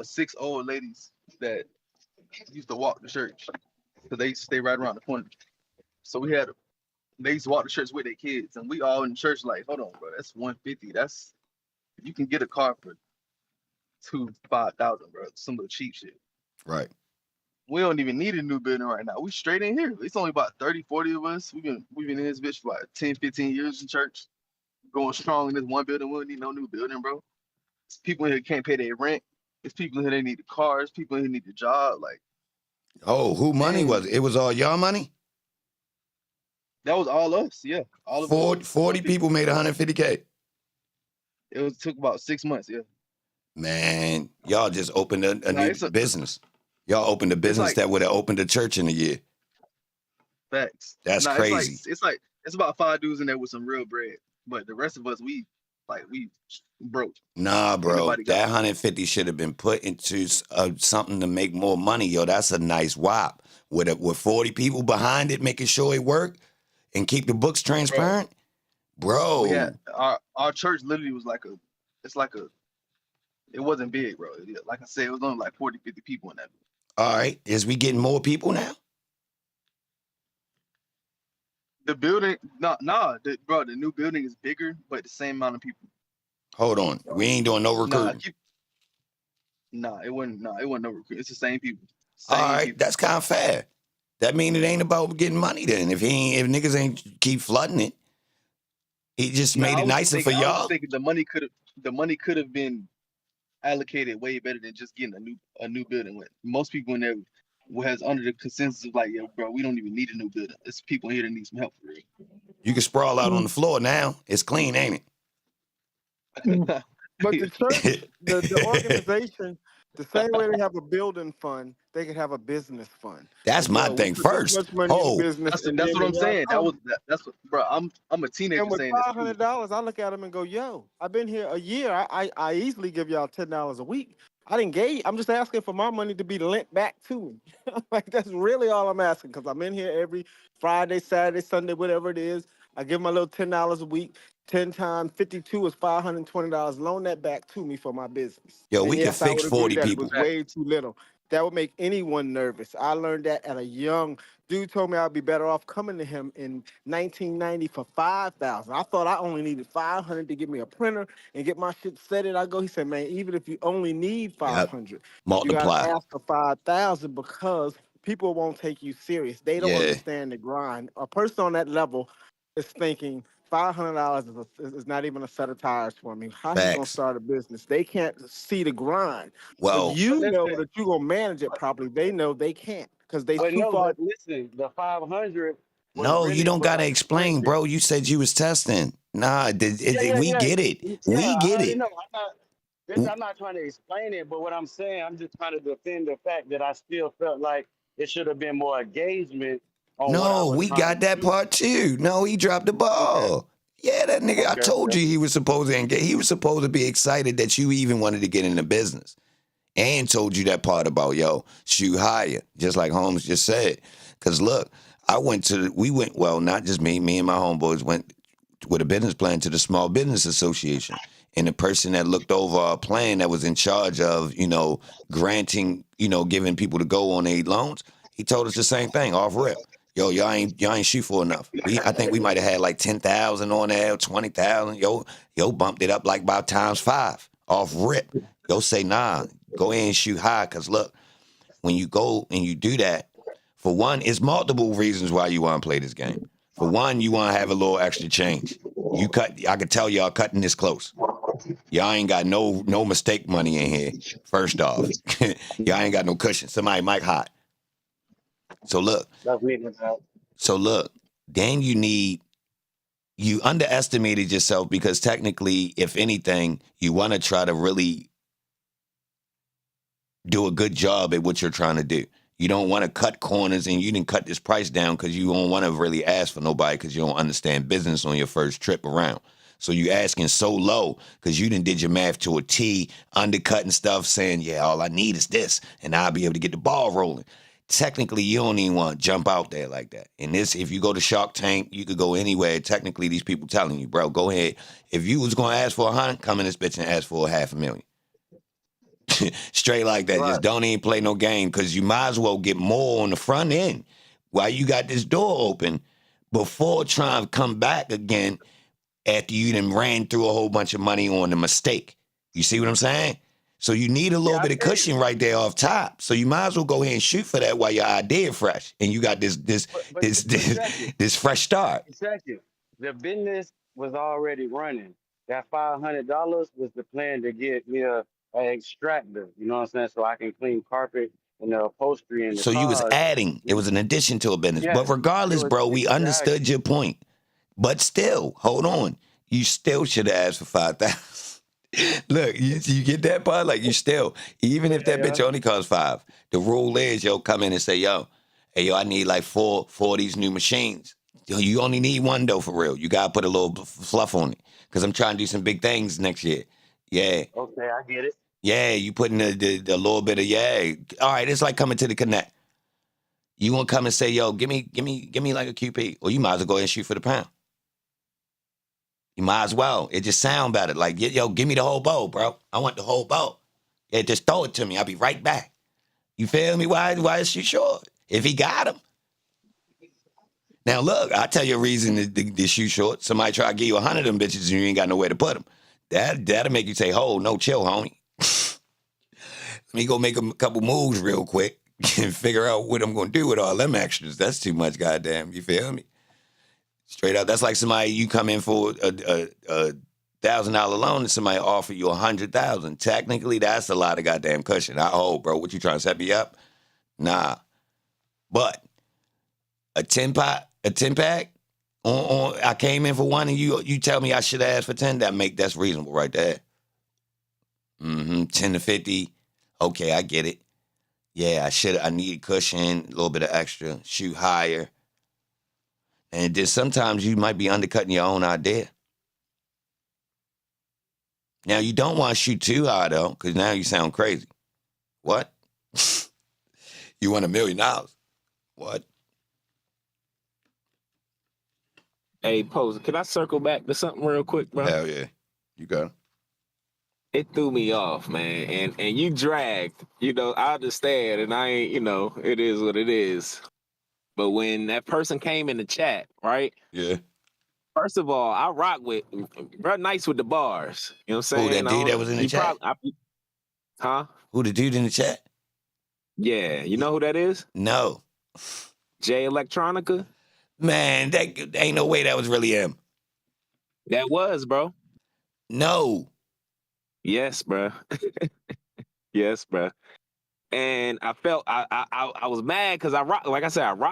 6 old ladies that used to walk to church because they used to stay right around the corner. So they used to walk to church with their kids, and we all in church like, hold on, bro, that's 150. That's you can get a car for 5,000, bro. Some of the cheap shit. Right. We don't even need a new building right now. We straight in here. It's only about 30, 40 of us. We've been in this bitch for like 10, 15 years in church. Going strong in this one building. We don't need no new building, bro. It's people in here can't pay their rent. It's people in here that need the cars. People in here need the job. Like, oh, who money was it? It was all y'all money? that was all us. Yeah, all of us. 40 people made $150K. It took about 6 months. Yeah. Man, y'all just opened a new business. Y'all opened a business that would have opened a church in a year. Facts. That's crazy. It's about 5 dudes in there with some real bread, but the rest of us we broke. Nah, bro, that 150 should have been put into something to make more money. Yo, that's a nice whop with 40 people behind it, making sure it worked and keep the books transparent, bro. Yeah, our church literally was it wasn't big, bro. Like I said, it was only like 40, 50 people in that. All right, is we getting more people now? The building, bro. The new building is bigger, but the same amount of people. Hold on, we ain't doing no recruiting. It wasn't no recruiting. It's the same people. All right, that's kind of fair. That mean it ain't about getting money then. If niggas ain't keep flooding it, He just No, made I it was just nicer for thinking. I was just y'all. thinking the money could have been allocated way better than just getting a new building. With most people in there has under the consensus of like, yo, bro, we don't even need a new building. There's people here that need some help for You can sprawl out on the floor now. It's clean, ain't real. But the church, the it? organization, the same way they have a building fund, they could have a business fund. That's Like, my yo, we thing put this first. much money in Oh, business, and That's then what when I'm y'all saying. come, That's what, bro. I'm a teenager and with saying this too. $500, I look at them and go, yo, I've been here a year. I easily give y'all $10 a week. I didn't gauge. I'm just asking for my money to be lent back to me. Like, that's really all I'm asking, because I'm in here every Friday, Saturday, Sunday, whatever it is. I give my little $10 a week. 10 times 52 is $520. Loan that back to me for my business. yo, And we could yes, I fix would agree 40 that it people. was way Exactly. too little. That would make anyone nervous. I learned that at a young dude. Told me I'd be better off coming to him in 1990 for 5,000. I thought I only needed 500 to get me a printer and get my shit set it. I go. He said, man, even if you only need Yep. 500, you gotta Multiply. ask for 5,000 because people won't take you serious. They don't Yeah. understand the grind. A person on that level is thinking $500 is not even a set of tires for me. How he gonna Facts. start a business? They can't see the grind. If Well, But you know listen, that you're gonna manage it properly, they know they can't because they but too no, far. but listen, the 500 was no, you really don't for gotta like explain, sprinters. bro. You said you was testing. Nah, Yeah, yeah, we yeah, get it. yeah. We I get already it. know. I'm not trying to explain it, but what I'm saying, I'm just trying to defend the fact that I still felt like it should have been more engagement on what I No, was we trying got to that do. part too. No, he dropped the Okay, ball. Yeah, that nigga. I okay, told okay. you he was supposed to engage. He was supposed to be excited that you even wanted to get in the business. And told you that part about, yo, shoot higher, just like Holmes just said. Because look, we went, well, not just me and my homeboys went with a business plan to the Small Business Association. And the person that looked over our plan that was in charge of, granting, giving people to go on aid loans, he told us the same thing off rip. Yo, y'all ain't shoot for enough. I think we might have had like 10,000 on there, 20,000. Yo bumped it up like about times 5 off rip. Yo say, nah, go ahead and shoot high. Cause look, when you go and you do that, for one, it's multiple reasons why you want to play this game. For one, you want to have a little extra change. I could tell y'all cutting this close. Y'all ain't got no mistake money in here. First off, y'all ain't got no cushion. Somebody might hot. So look, That's me. About. then you underestimated yourself because technically, if anything, you want to try to really do a good job at what you're trying to do. You don't want to cut corners, and you didn't cut this price down because you don't want to really ask for nobody because you don't understand business on your first trip around. So you asking so low because you didn't did your math to a T, undercutting stuff, saying, yeah, all I need is this, and I'll be able to get the ball rolling. Technically, you don't even want to jump out there like that. And this, if you go to Shark Tank, you could go anywhere. Technically, these people telling you, bro, go ahead. If you was going to ask for 100, come in this bitch and ask for $500,000. Straight like that. Just Right. don't even play no game because you might as well get more on the front end while you got this door open before trying to come back again after you done ran through a whole bunch of money on the mistake. You see what I'm saying? So you need a little Yeah, I bit of feel you. cushion right there off top. So you might as well go ahead and shoot for that while your idea fresh and you got this this But this but this check it. this fresh start. Check it. The business was already running. That $500 was the plan to get me a extractor. You know what I'm saying? So I can clean carpet and the upholstery in the So you was cars. adding. It was an addition to a business. Yeah, But regardless, bro, we understood exactly. your point. But still, hold on. You still should have asked for 5,000. Look, you get that part? Like you still, even if Yeah, that yeah. bitch only costs 5, the rule is, yo, come in and say, hey, yo, I need like four of these new machines. Yo, you only need one though, for real. You gotta put a little fluff on it. Cause I'm trying to do some big things next year. Yeah. Okay, I get it. Yeah, you putting the little bit of, yeah. All right, it's like coming to the Connect. You gonna come and say, yo, give me like a QP. Or you might as well go ahead and shoot for the pound. You might as well. It just sound better. Like, yo, give me the whole bowl, bro. I want the whole bowl. Yeah, just throw it to me. I'll be right back. You feel me? Why is she short? If he got him. Now, look, I'll tell you a reason to shoot short. Somebody try to give you 100 of them bitches and you ain't got nowhere to put them. That'll make you say, oh, no, chill, homie. Let me go make a couple moves real quick and figure out what I'm going to do with all them extras. That's too much, goddamn. You feel me? Straight up. That's like somebody, you come in for a $1,000 loan and somebody offer you 100,000. Technically, that's a lot of goddamn cushion. I hold, bro. What you trying to set me up? Nah. But a 10-pack, I came in for one and you tell me I should ask for 10, that's reasonable right there. 10 to 50. Okay, I get it. Yeah, I need cushion, a little bit of extra, shoot higher. And then sometimes you might be undercutting your own idea. Now, you don't want to shoot too high, though, because now you sound crazy. What? You want $1 million. What? Hey, Pose, can I circle back to something real quick, bro? Hell yeah. You got it. It threw me off, man. And you dragged, I understand, and I ain't, it is what it is. But when that person came in the chat, right? Yeah. First of all, I rock with, bro, nice with the bars. You know what I'm saying? Who, that dude that was in the chat? Huh? Who, the dude in the chat? Yeah. You know who that is? No. Jay Electronica? Man, that ain't no way that was really him. That was, bro. No. Yes, bro. Yes, bro. And I felt I was mad because I rock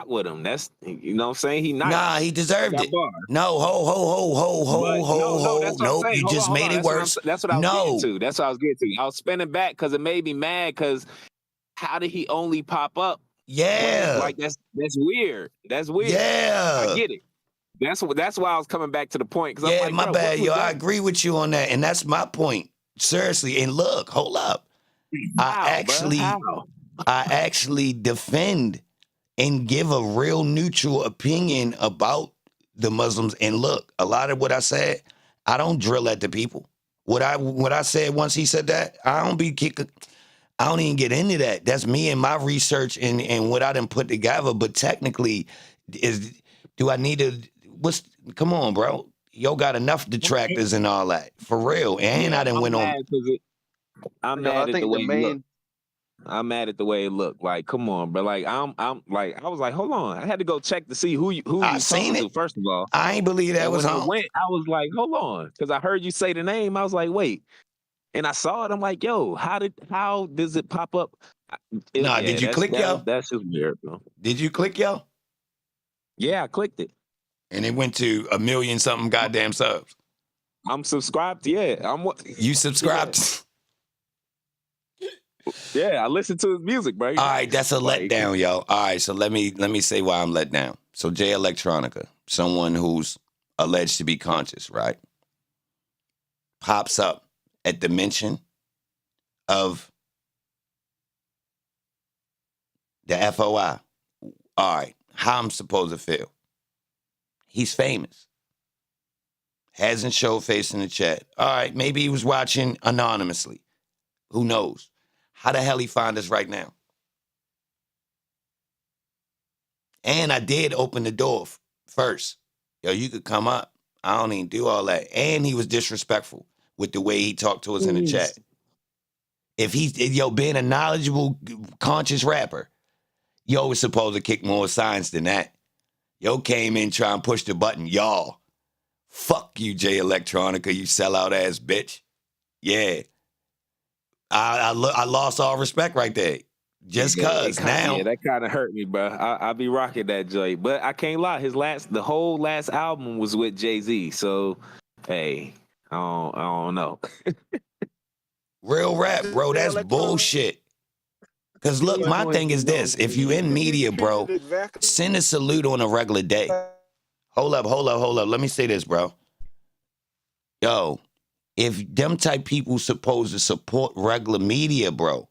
with him. That's what I'm saying. He nice. Nah, he deserved it. Bars. No, ho. That's what I'm Nope, saying. you Hold just on. made it worse. That's what I was getting to. That's what I was getting to. I was spinning back because it made me mad because how did he only pop up? Yeah. Like that's weird. That's weird. Yeah. I get it. That's why I was coming back to the point. Yeah, I'm like, my bad, yo. I agree with you on that. And that's my point. Seriously. And look, hold up. I actually defend and give a real neutral opinion about the Muslims. And look, a lot of what I said, I don't drill at the people. What I said once he said that, I don't even get into that. That's me and my research and what I done put together. But technically, do I need to? Come on, bro. Yo got enough detractors and all that for real. And I done went on. I'm mad at the way it looked. I'm mad at the way it looked. Like, come on, bro. Like, I'm like, I was like, hold on. I had to go check to see who you talking to, first of all. I ain't believe that was home. I was like, hold on. Because I heard you say the name. I was like, wait. And I saw it. I'm like, yo, how does it pop up? Did you click, yo? That's just weird, bro. Did you click, yo? Yeah, I clicked it. And it went to 1 million something goddamn subs. I'm subscribed. Yeah. You subscribed? Yeah. Yeah, I listen to his music, bro. All right, that's a letdown, yo. All right, so let me say why I'm let down. So Jay Electronica, someone who's alleged to be conscious, right? Pops up at the mention of the FOI. All right, how I'm supposed to feel? He's famous. Hasn't showed face in the chat. All right, maybe he was watching anonymously. Who knows? How the hell he find us right now? And I did open the door first. Yo, you could come up. I don't even do all that. And he was disrespectful with the way he talked to us in the chat. If being a knowledgeable, conscious rapper, yo was supposed to kick more signs than that. Yo came in trying to push the button. Y'all, fuck you, Jay Electronica, you sellout ass bitch. Yeah. I lost all respect right there. Just cause now. Yeah, that kind of hurt me, bro. I be rocking that joint, but I can't lie. The whole last album was with Jay-Z. So, hey, I don't know. Real rap, bro. That's bullshit. Cause look, my thing is this: if you in media, bro, send a salute on a regular day. Hold up. Let me say this, bro. Yo. If them type people supposed to support regular media, bro,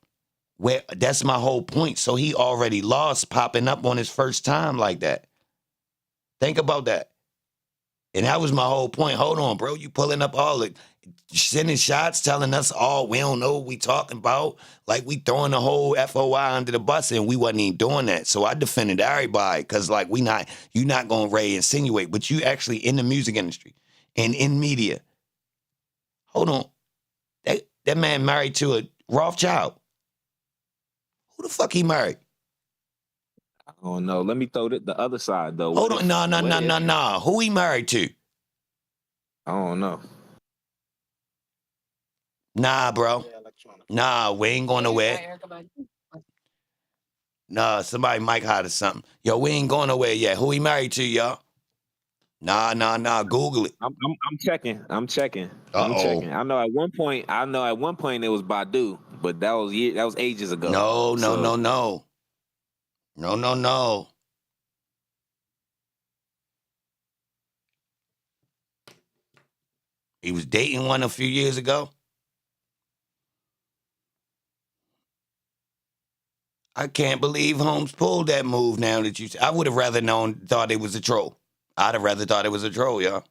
that's my whole point. So he already lost popping up on his first time like that. Think about that. And that was my whole point. Hold on, bro. You pulling up all the sending shots, telling us all we don't know what we talking about. Like we throwing the whole FOI under the bus and we wasn't even doing that. So I defended everybody because like you not gonna insinuate, but you actually in the music industry and in media. Hold on. That man married to a Rothschild. Who the fuck he married? I Oh no, let me throw the other side though. Hold on, no. Who he married to? I don't know. Nah, bro. Yeah, electronic. Nah, we ain't going nowhere. Nah, somebody mic hot or something. Yo, we ain't going nowhere yet. Who he married to, y'all? Nah. Google it. I'm checking. I'm checking. Uh-oh. I know at one point it was Badu, but that was ages ago. No. He was dating one a few years ago. I can't believe Holmes pulled that move now that you... I would have rather thought it was a troll. I'd have rather thought it was a troll, y'all.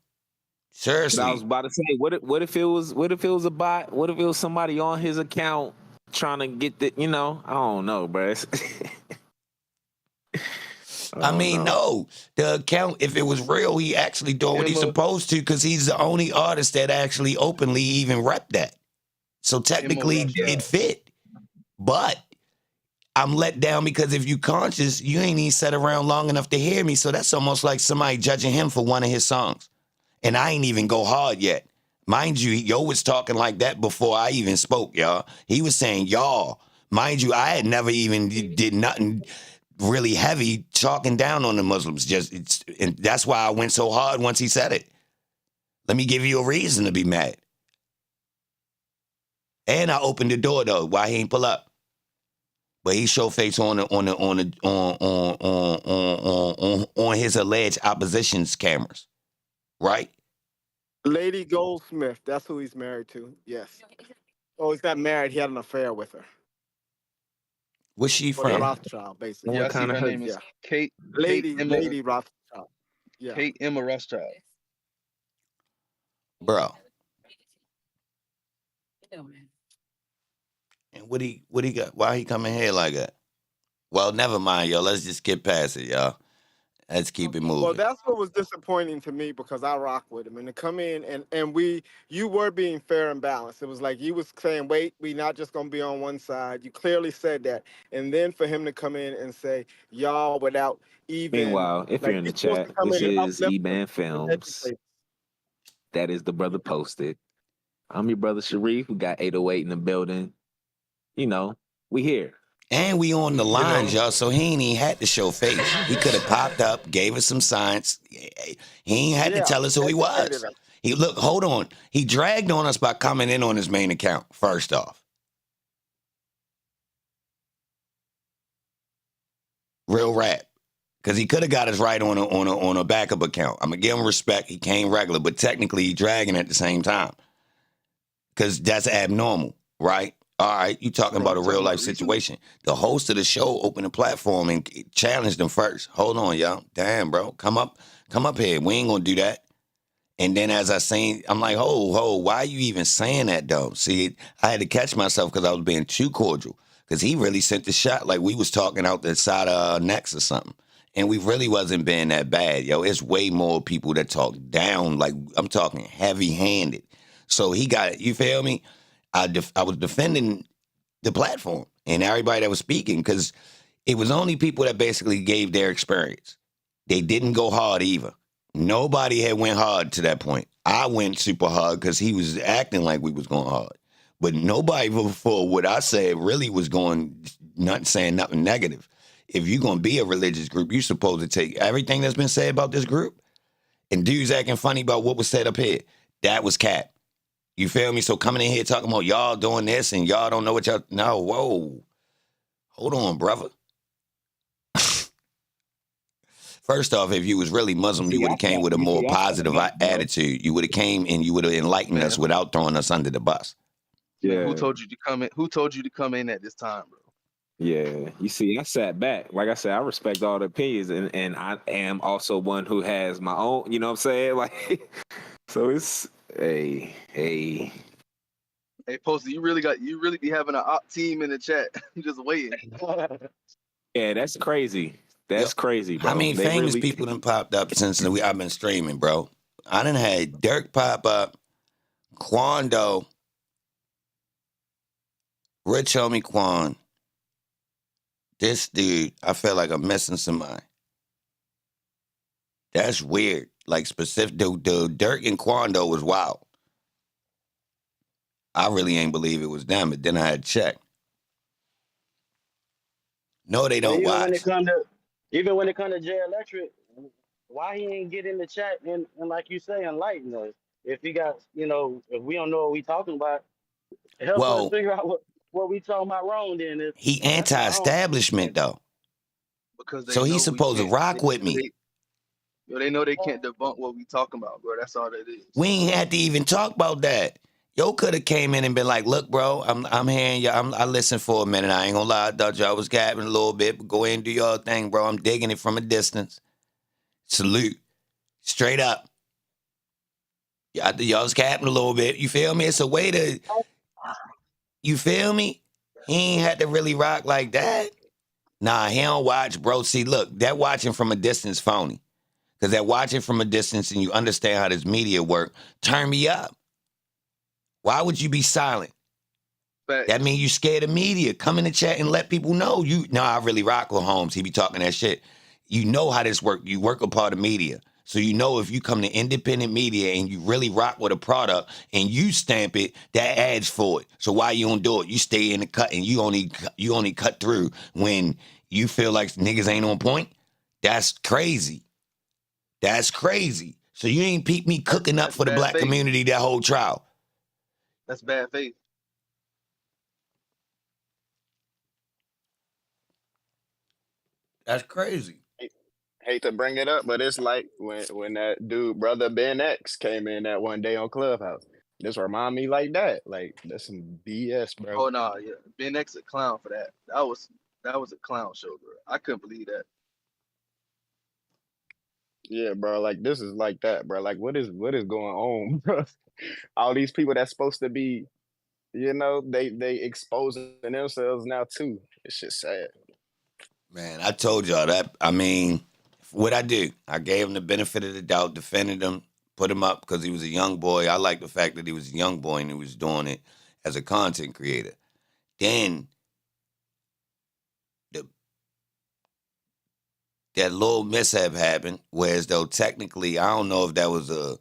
Seriously. I was about to say, what if it was a bot? What if it was somebody on his account trying to get the, I don't know, bro. No. The account, if it was real, he actually doing what he's supposed to because he's the only artist that actually openly even rep that. So technically, it fit. But I'm let down because if you conscious, you ain't even sat around long enough to hear me. So that's almost like somebody judging him for one of his songs. And I ain't even go hard yet. Mind you, Yo was talking like that before I even spoke, y'all. He was saying, y'all. Mind you, I had never even did nothing really heavy talking down on the Muslims. And that's why I went so hard once he said it. Let me give you a reason to be mad. And I opened the door though. Why he ain't pull up? But he showed face on his alleged opposition's cameras, right? Lady Goldsmith, that's who he's married to. Yes. Oh, he's not married. He had an affair with her. Where's she For the from? Rothschild, basically. Yeah, I see her name is Kate. Lady Emma, Rothschild. Yeah. Kate Emma Rothschild. Bro. And what he got? Why he coming here like that? Well, never mind, yo. Let's just get past it, y'all. Let's keep it moving. Well, that's what was disappointing to me because I rock with him. And to come in and you were being fair and balanced. It was like you was saying, wait, we not just going to be on one side. You clearly said that. And then for him to come in and say, y'all, without even... Meanwhile, if you're in the chat, this is EBAN Films. That is the brother posted. I'm your brother Sharif. We got 808 in the building. We here. And we on the lines, y'all, so he ain't even had to show face. He could have popped up, gave us some science. He ain't had to tell us who he was. Hold on. He dragged on us by coming in on his main account, first off. Real rap. Because he could have got us right on a backup account. I'm going to give him respect. He came regular, but technically he dragging at the same time. Because that's abnormal, right? All right, you talking about a real life situation. The host of the show opened a platform and challenged him first. Hold on, y'all. Damn, bro. Come up here. We ain't gonna do that. And then as I seen, I'm like, why are you even saying that though? See, I had to catch myself because I was being too cordial. Because he really sent the shot like we was talking out the side of our necks or something. And we really wasn't being that bad, yo. It's way more people that talk down, like I'm talking heavy-handed. So he got it. You feel me? I was defending the platform and everybody that was speaking because it was only people that basically gave their experience. They didn't go hard either. Nobody had went hard to that point. I went super hard because he was acting like we was going hard. But nobody before what I said really was not saying nothing negative. If you're going to be a religious group, you're supposed to take everything that's been said about this group and dudes acting funny about what was said up here. That was cap. You feel me? So coming in here talking about y'all doing this and y'all don't know what y'all... No, whoa. Hold on, brother. First off, if you was really Muslim, you would have came with a more positive attitude. You would have came and you would have enlightened us without throwing us under the bus. Yeah. Who told you to come in? Who told you to come in at this time, bro? Yeah, you see, I sat back. Like I said, I respect all the opinions, and I am also one who has my own. You know what I'm saying? Like, so it's hey, Posty, you really be having an op team in the chat. You just waiting. Yeah, that's crazy. That's crazy, bro. How many famous people done popped up since I've been streaming, bro? I done had Dirk pop up, Quando, Rich Homie Quan, This dude, I feel like I'm missing somebody. That's weird. Like specific, the Dirk and Quando was wild. I really ain't believe it was them, but then I had checked. No, they But don't watch. even when it come to Jay Electric, why he ain't get in the chat and like you say, enlighten us? If he got, if we don't know what we talking about, help us Well, figure out what we talking about wrong. Then if he that's what I don't anti-establishment understand. though, because they so he's know we supposed to can't. rock with me. They know they can't debunk what we talking about, bro. That's all that is. We ain't had to even talk about that. Yo could have came in and been like, "Look, bro, I'm hearing you. I listened for a minute. I ain't gonna lie, I thought y'all was gabbing a little bit, but go ahead and do your thing, bro. I'm digging it from a distance. Salute, straight up. Y'all was capping a little bit. You feel me? It's a way to. You feel me? He ain't had to really rock like that. Nah, he don't watch, bro. See, look, that watching from a distance phony. Because that watching from a distance and you understand how this media work, turn me up. Why would you be silent? Facts. That means you scared of media. Come in the chat and let people know. I really rock with Holmes. He be talking that shit. You know how this work. You work a part of media. So you know if you come to independent media and you really rock with a product and you stamp it, that adds for it. So why you don't do it? You stay in the cut and you only cut through when you feel like niggas ain't on point. That's crazy. That's crazy. So you ain't peep me cooking up That's for the bad black faith. community that whole trial. That's bad faith. That's crazy. Hate to bring it up, but it's like when that dude, brother Ben X, came in that one day on Clubhouse. This remind me like that. Like that's some BS, bro. Oh no, yeah. Ben X a clown for that. That was a clown show, bro. I couldn't believe that. Yeah, bro. Like this is like that, bro. Like what is going on, bro? All these people that's supposed to be, they exposing themselves now too. It's just sad. Man, I told y'all that. I mean, what I do, I gave him the benefit of the doubt, defended him, put him up because he was a young boy. I like the fact that he was a young boy and he was doing it as a content creator. Then the, that little mishap happened, whereas though technically, I don't know if that was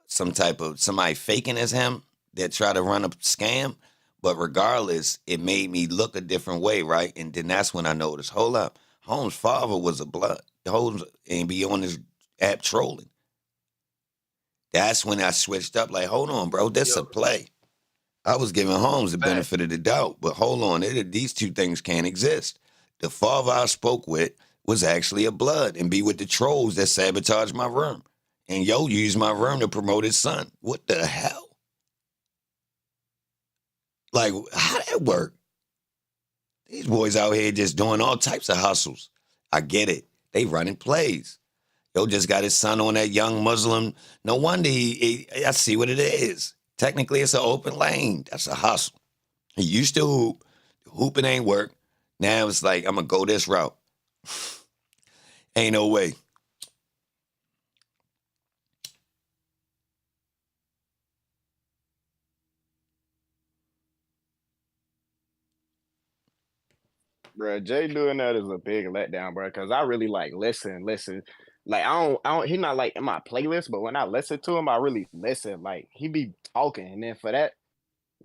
some type of somebody faking as him that tried to run a scam. But regardless, it made me look a different way, right? And then that's when I noticed, hold up, Holmes' father was a blood. Holmes and be on this app trolling. That's when I switched up. Like, hold on, bro, this a play. I was giving Holmes the benefit of the doubt, but hold on, these two things can't exist. The father I spoke with was actually a blood and be with the trolls that sabotaged my room. And yo used my room to promote his son. What the hell? Like, how that work? These boys out here just doing all types of hustles. I get it. They running plays. Yo just got his son on that young Muslim. No wonder I see what it is. Technically, it's an open lane. That's a hustle. He used to hoop. Hooping ain't work. Now it's like, I'm going to go this route. Ain't no way. Bro, Jay doing that is a big letdown, bro. Cause I really like listen. Like I don't. He's not like in my playlist, but when I listen to him, I really listen. Like he be talking, and then for that,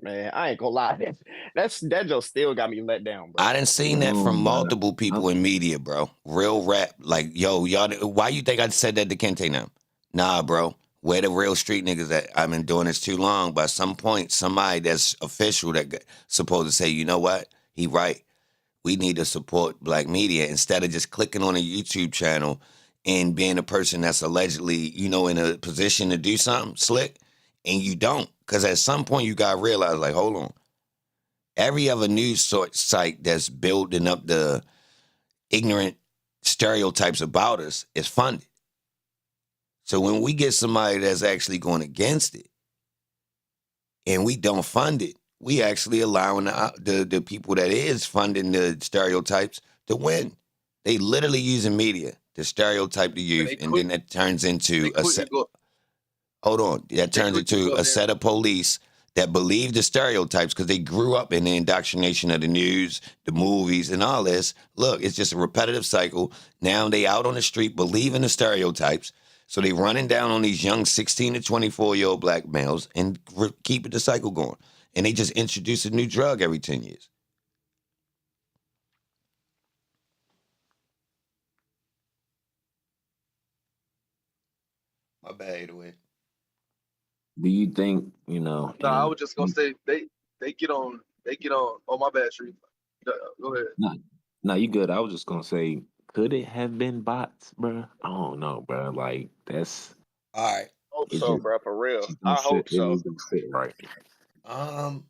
man, I ain't gonna lie. That just still got me let down, bro. I done seen that from multiple people in media, bro. Real rap. Like, yo, y'all, why you think I said that to Kente now? Nah, bro. Where the real street niggas at? I've been doing this too long. By some point, somebody that's official that supposed to say, you know what? He right. We need to support black media instead of just clicking on a YouTube channel and being a person that's allegedly, in a position to do something slick, and you don't. Because at some point, you got to realize, like, hold on. Every other news site that's building up the ignorant stereotypes about us is funded. So when we get somebody that's actually going against it and we don't fund it, we actually allowing the people that is funding the stereotypes to win. They literally using media to stereotype the youth, and then that turns into hold on. That turns into a set of police that believe the stereotypes because they grew up in the indoctrination of the news, the movies, and all this. Look, it's just a repetitive cycle. Now they out on the street believing the stereotypes. So they running down on these young 16 to 24-year-old black males and keeping the cycle going. And they just introduce a new drug every 10 years. My bad, 808. Do you think, you know, No, I and was just gonna say they get on. Oh, my bad, Shree. Go ahead. no, you good. I was just gonna say, could it have been bots, bro? I don't know, bro. Like that's All right. Hope it so, just bro. For real, it I don't sit, hope it so. just don't sit right. All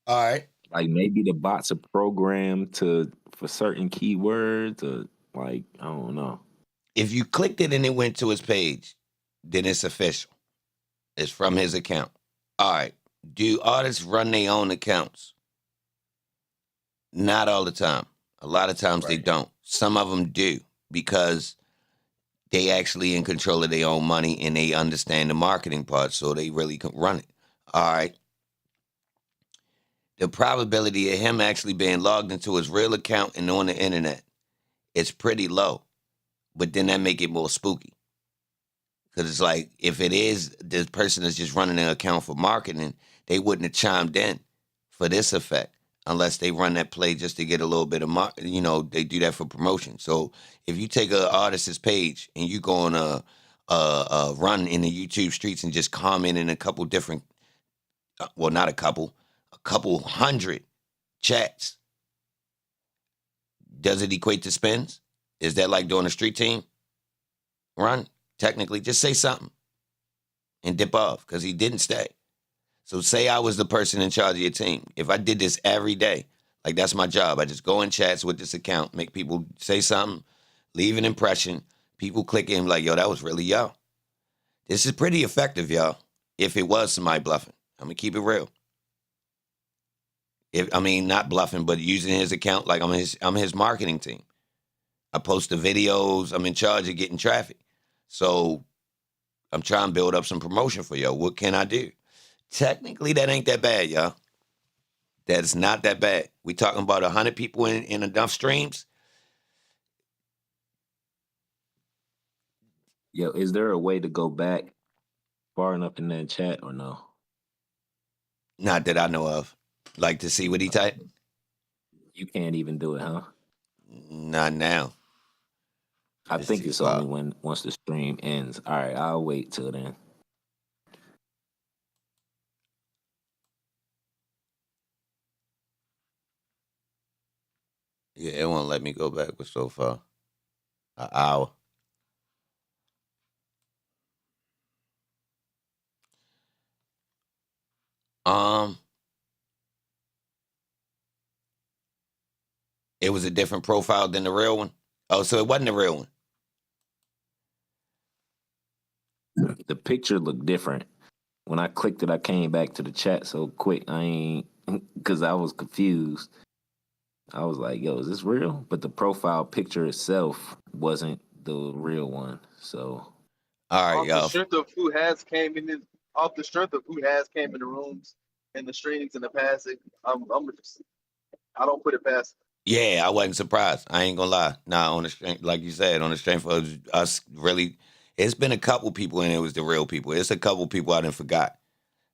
right. Like maybe the bots are programmed for certain keywords, or like I don't know. If you clicked it and it went to his page, then it's official. It's from his account. All right. Do artists run their own accounts? Not all the time. A lot of times they don't. Some of them do because they actually in control of their own money and they understand the marketing part, so they really can run it. All right. The probability of him actually being logged into his real account and on the internet is pretty low, but then that make it more spooky. Because it's like, if it is, this person is just running an account for marketing, they wouldn't have chimed in for this effect unless they run that play just to get a little bit of, they do that for promotion. So if you take an artist's page and you go on a run in the YouTube streets and just comment in a couple different, well, not a couple 100 chats, does it equate to spins? Is that like doing a street team run? Technically, just say something and dip off because he didn't stay. So say I was the person in charge of your team. If I did this every day, like that's my job. I just go in chats with this account, make people say something, leave an impression. People click in like, yo, that was really y'all. This is pretty effective, y'all, if it was somebody bluffing. I'm going to keep it real. Not bluffing, but using his account like I'm his marketing team. I post the videos. I'm in charge of getting traffic. So I'm trying to build up some promotion for y'all. What can I do? Technically, that ain't that bad, y'all. That's not that bad. We talking about 100 people in enough streams. Yo, is there a way to go back far enough in that chat or no? Not that I know of. Like to see what he typed? You can't even do it, huh? Not now. I It's think too it's far. only once the stream ends. All right, I'll wait till then. Yeah, it won't let me go backwards so far. An hour. It was a different profile than the real one. Oh, so it wasn't the real one. The picture looked different. When I clicked it, I came back to the chat so quick. Because I was confused. I was like, yo, is this real? But the profile picture itself wasn't the real one. So, All right, Off the y'all. strength of who has came in the rooms and the streams in the past, I don't put it past. Yeah, I wasn't surprised. I ain't gonna lie. Nah, on the strength, like you said, on the strength of us really, it's been a couple people and it was the real people. It's a couple people I done forgot.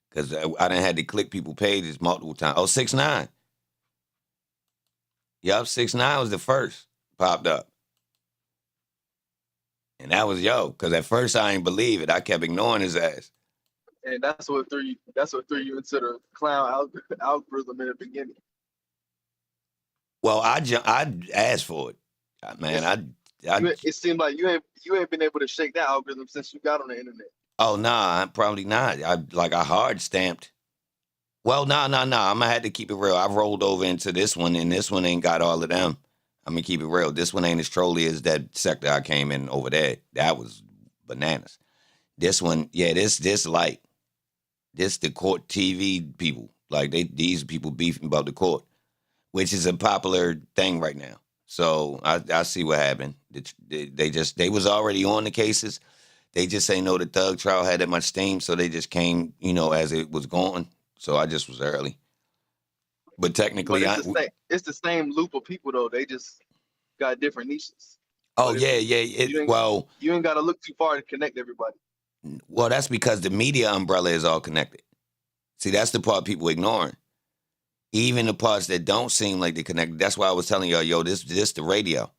Because I done had to click people pages multiple times. Oh, 6ix9ine. Yup, 6ix9ine was the first popped up. And that was yo, because at first I ain't believe it. I kept ignoring his ass. And that's what threw you into the clown algorithm in the beginning. Well, I asked for it. Man, It seemed like you ain't been able to shake that algorithm since you got on the internet. Oh, nah, probably not. I hard stamped. Well, nah. I'm gonna have to keep it real. I rolled over into this one, and this one ain't got all of them. I'm gonna keep it real. This one ain't as trolly as that sector I came in over there. That was bananas. This one, yeah, this light. This the court TV people. Like these people beefing about the court, which is a popular thing right now. So I see what happened. They was already on the cases. They just ain't know the Thug trial had that much steam, so they just came, as it was going. So I just was early. But But technically, it's the same loop of people though. They just got different niches. oh But yeah, yeah. you ain't gotta look too far to connect everybody. Well, that's because the media umbrella is all connected. See, that's the part people ignoring. Even the parts that don't seem like they're connected. That's why I was telling y'all, yo, this the radio.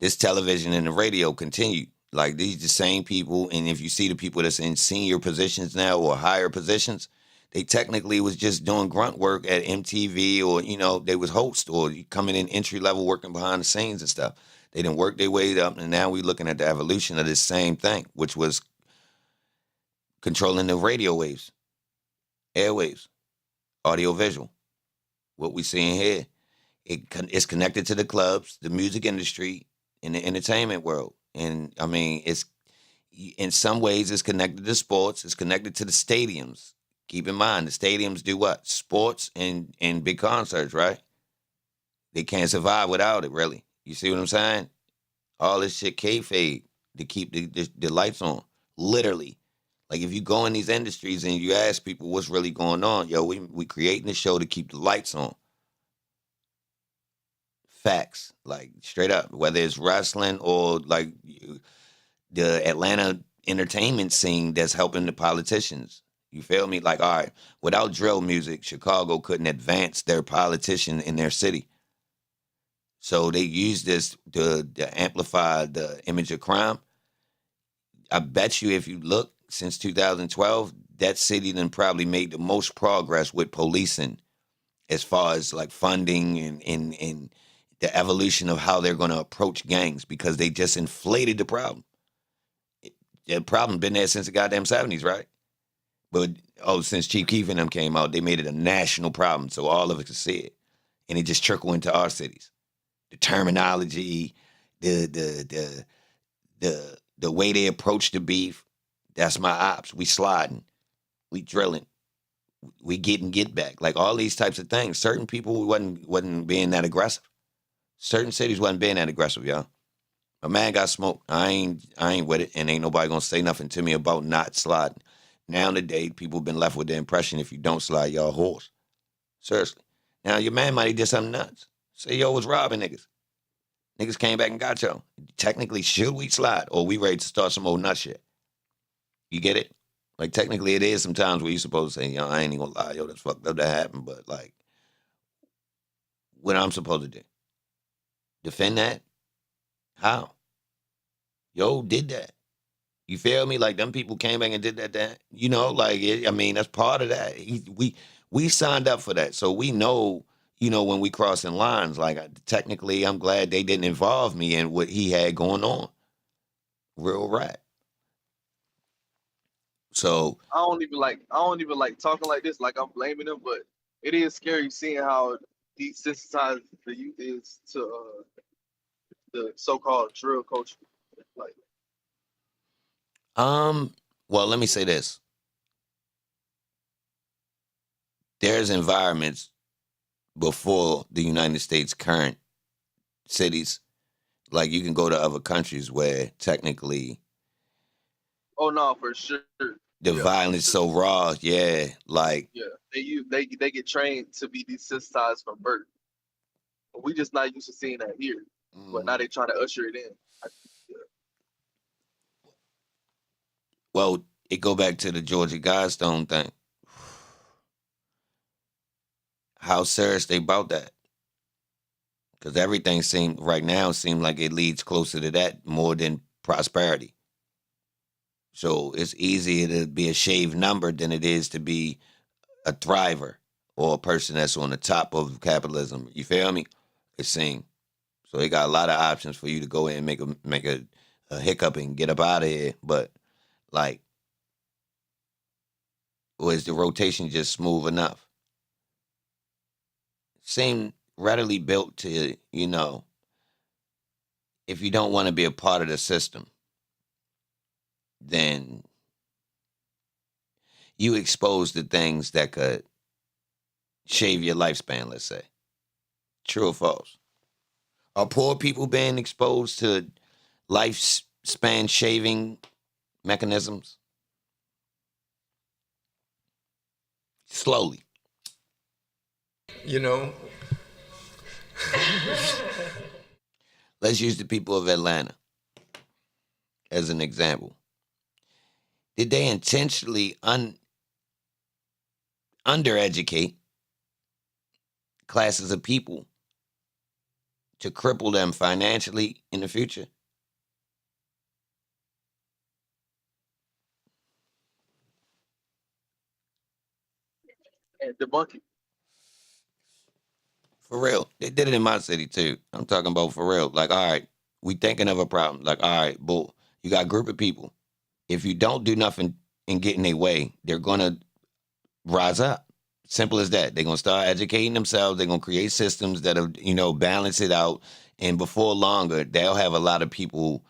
This television and the radio continue. Like these the same people, and if you see the people that's in senior positions now or higher positions, they technically was just doing grunt work at MTV or, they was host or coming in entry level working behind the scenes and stuff. They didn't work their way up, and now we looking at the evolution of this same thing, which was controlling the radio waves, airwaves, audio visual. What we seeing here, it's connected to the clubs, the music industry, and the entertainment world. And I mean, it's in some ways it's connected to sports. It's connected to the stadiums. Keep in mind, the stadiums do what? Sports and big concerts, right? They can't survive without it, really. You see what I'm saying? All this shit kayfabe to keep the lights on, literally. Like if you go in these industries and you ask people what's really going on, yo, we creating the show to keep the lights on. Facts, like straight up, whether it's wrestling or like the Atlanta entertainment scene that's helping the politicians. You feel me? Like, all right, without drill music, Chicago couldn't advance their politician in their city. So they use this to amplify the image of crime. I bet you if you look since 2012, that city then probably made the most progress with policing as far as like funding and the evolution of how they're going to approach gangs because they just inflated the problem. The problem been there since the goddamn 70s, right? But, since Chief Keef and them came out, they made it a national problem so all of us could see it. And it just trickled into our cities. The terminology, the way they approach the beef, that's my ops. We sliding, we drilling, we get back. Like all these types of things. Certain people wasn't being that aggressive. Certain cities wasn't being that aggressive, y'all. A man got smoked. I ain't with it, and ain't nobody gonna say nothing to me about not sliding. Now today, people been left with the impression if you don't slide, y'all a horse. Seriously. Now your man might have did something nuts. Say yo was robbing niggas. Niggas came back and got y'all. Technically, should we slide or we ready to start some old nut shit? You get it? Like technically, it is sometimes where you supposed to say, yo, I ain't even gonna lie, yo, that's fucked up that happened, but like, what I'm supposed to do? Defend that? How? Yo, did that. You feel me? Like them people came back and did that. Like I mean, that's part of that. We signed up for that, so we know. When we crossing lines, like technically, I'm glad they didn't involve me in what he had going on. Real rap. So I don't even like talking like this, like I'm blaming them, but it is scary seeing how desensitized the youth is to the so-called drill culture. Like, well, let me say this. There's environments before the United States current cities. Like you can go to other countries where technically oh no, for sure. the Yeah, violence so raw, yeah. Like yeah, they get trained to be desensitized from birth. But we just not used to seeing that here. But now they trying to usher it in. Yeah. well, it go back to the Georgia Guidestone thing. How serious they about that? Because everything right now seems like it leads closer to that more than prosperity. So it's easier to be a shaved number than it is to be a thriver or a person that's on the top of capitalism. You feel me? It seems. So they got a lot of options for you to go in and make a hiccup and get up out of here. But like, was the rotation just smooth enough? Seem readily built to, if you don't want to be a part of the system, then you expose to things that could shave your lifespan, let's say. True or false? Are poor people being exposed to lifespan shaving mechanisms? Slowly. You know, Let's use the people of Atlanta as an example. Did they intentionally undereducate classes of people to cripple them financially in the future? And debunk it. For real. They did it in my city too. I'm talking about for real. Like, all right, we thinking of a problem. Like, all right, bull. You got a group of people. If you don't do nothing and get in their way, they're gonna rise up. Simple as that. They're gonna start educating themselves. They're gonna create systems that'll, balance it out. And before longer, they'll have a lot of people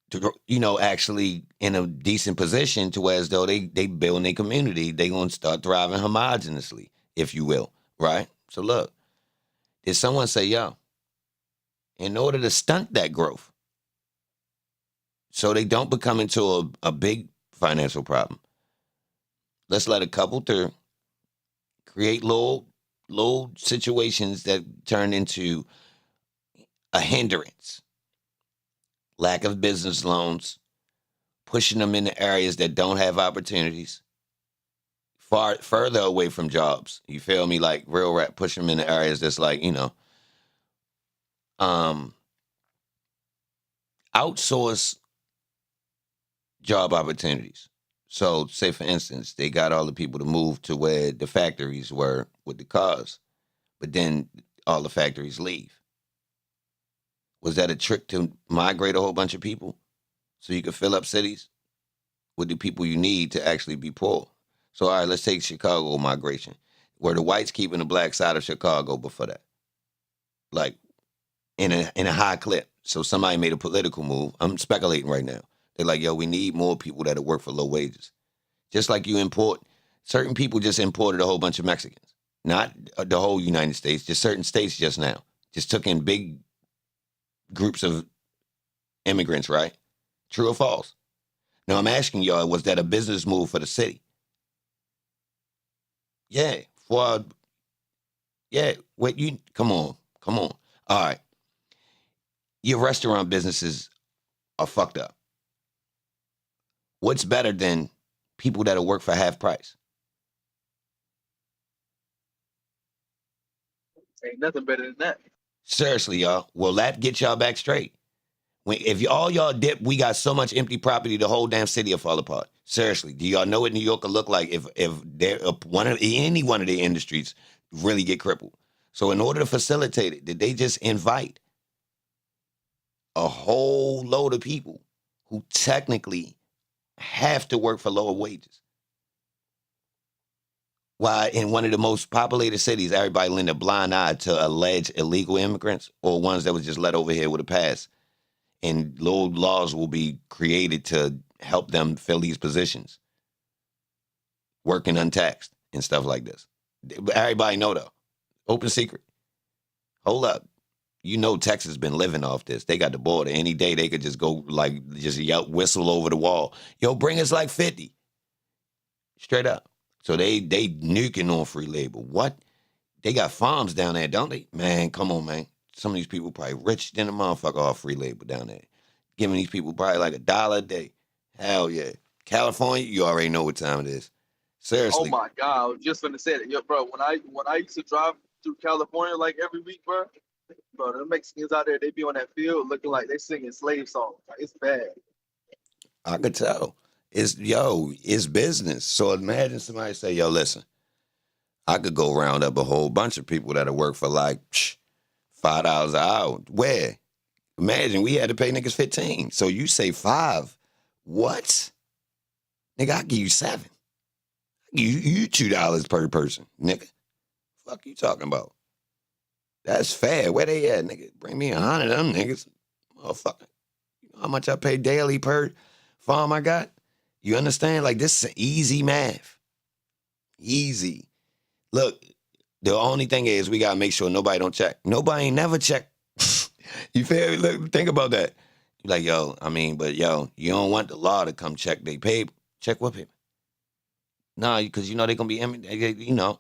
to, actually in a decent position to where as though they build their community. They're gonna start thriving homogeneously, if you will. Right? So look, did someone say, yo, in order to stunt that growth, so they don't become into a big financial problem, let's let a couple through, create little situations that turn into a hindrance, lack of business loans, pushing them into areas that don't have opportunities, further away from jobs. You feel me? Like real rap, push them into areas that's like, outsource job opportunities. So, say for instance, they got all the people to move to where the factories were with the cars, but then all the factories leave. Was that a trick to migrate a whole bunch of people so you could fill up cities with the people you need to actually be poor? So, all right, let's take Chicago migration. Were the whites keeping the black side of Chicago before that? Like in a high clip. So somebody made a political move. I'm speculating right now. They're like, yo, we need more people that'll work for low wages. Just like you import, certain people just imported a whole bunch of Mexicans. Not the whole United States, just certain states just now. Just took in big groups of immigrants, right? True or false? Now I'm asking y'all, was that a business move for the city? Yeah. Come on. All right. Your restaurant businesses are fucked up. What's better than people that'll work for half price? Ain't nothing better than that. Seriously, y'all. Will that get y'all back straight? If all y'all dip, we got so much empty property, the whole damn city will fall apart. Seriously, do y'all know what New York will look like if any one of the industries really get crippled? So in order to facilitate it, did they just invite a whole load of people who technically have to work for lower wages? Why in one of the most populated cities, everybody lend a blind eye to alleged illegal immigrants or ones that was just let over here with a pass. And little laws will be created to help them fill these positions, working untaxed and stuff like this. Everybody know though. Open secret. Hold up. You know Texas been living off this. They got the border. Any day they could just go just yell, whistle over the wall. Yo, bring us like 50. Straight up. So they nuking on free labor. What? They got farms down there, don't they? Man, come on, man. Some of these people probably rich than a motherfucker off free labor down there. Giving these people probably like $1 a day. Hell yeah. California, you already know what time it is. Seriously. Oh my God, I was just gonna say that, yo, bro. When I used to drive through California like every week, bro, the Mexicans out there, they be on that field looking like they singing slave songs. Like, it's bad. I could tell. It's business. So imagine somebody say, yo, listen, I could go round up a whole bunch of people that'll work for like $5 an hour. Where? Imagine we had to pay niggas 15. So you say 5. What? Nigga, I'll give you 7. I give you $2 per person, nigga. Fuck you talking about? That's fair. Where they at, nigga? Bring me 100 of them niggas. Motherfucker. You know how much I pay daily per farm I got? You understand? Like, this is easy math. Easy. Look, the only thing is we got to make sure nobody don't check. Nobody ain't never check. You feel me? Look, think about that. Like, yo, I mean, but yo, you don't want the law to come check they paper. Check what paper? Nah, because you know they're gonna be, you know.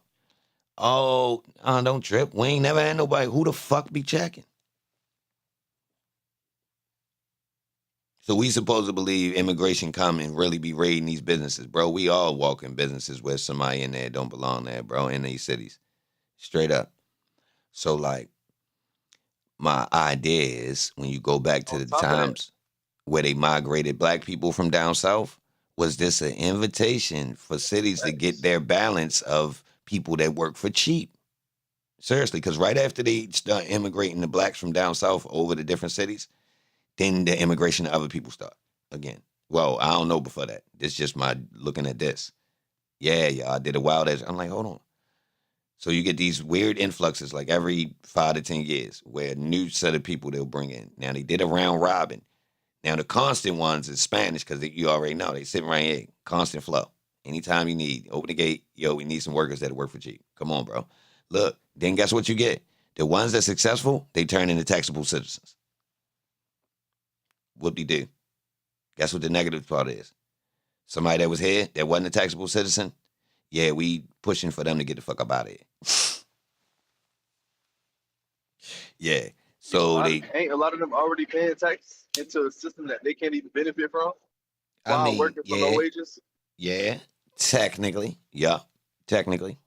Oh, don't trip. We ain't never had nobody. Who the fuck be checking? So we supposed to believe immigration come and really be raiding these businesses, bro. We all walk in businesses where somebody in there don't belong there, bro, in these cities. Straight up. So, like, my idea is when you go back to On the top of that, times where they migrated black people from down south, was this an invitation for cities to get facts. their balance of people that work for cheap? Seriously, because right after they start immigrating the blacks from down south over to different cities, then the immigration of other people start again. Well, I don't know before that. It's just my looking at this. Yeah, I did a wild edge. I'm like, hold on. So you get these weird influxes like every 5 to 10 years where a new set of people they'll bring in. Now they did a round robin. Now the constant ones is Spanish because you already know. They sitting right here. Constant flow. Anytime you need, open the gate. Yo, we need some workers that work for cheap. Come on, bro. Look, then guess what you get? The ones that's successful, they turn into taxable citizens. Whoop-de-doo. Guess what the negative part is? Somebody that was here that wasn't a taxable citizen, yeah, we pushing for them to get the fuck up out of here. Yeah. So they, Ain't a lot of them already paying tax into a system that they can't even benefit from I while mean, working for low wages? yeah, technically, yeah, technically,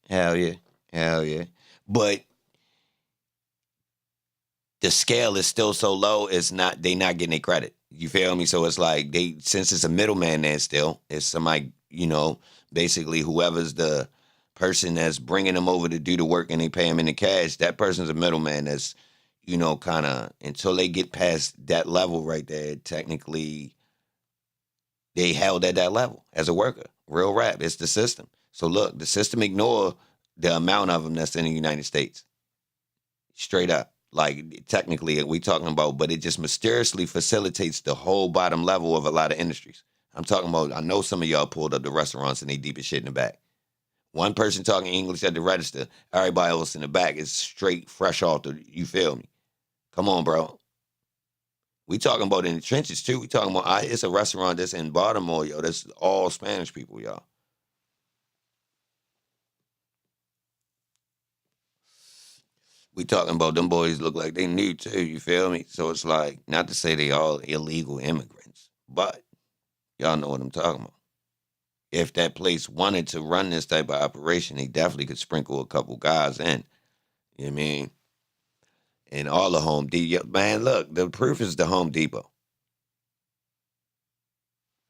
hell yeah. But the scale is still so low. It's not. They not getting their credit. You feel me? So it's like since it's a middleman there still. It's somebody, basically whoever's the person that's bringing them over to do the work and they pay them in the cash. That person's a middleman. That's kind of until they get past that level right there. Technically, they held at that level as a worker. Real rap. It's the system. So look, the system ignore the amount of them that's in the United States. Straight up. Like, technically, we talking about, but it just mysteriously facilitates the whole bottom level of a lot of industries. I'm talking about, I know some of y'all pulled up the restaurants and they deep as shit in the back. One person talking English at the register, everybody else in the back is straight fresh off the, you feel me? Come on, bro. We talking about in the trenches, too. We talking about, it's a restaurant that's in Baltimore, yo. That's all Spanish people, y'all. We talking about them boys look like they new too, you feel me? So it's like, not to say they all illegal immigrants, but y'all know what I'm talking about. If that place wanted to run this type of operation, they definitely could sprinkle a couple guys in. You know what I mean? And all the Home Depot. Man, look, the proof is the Home Depot.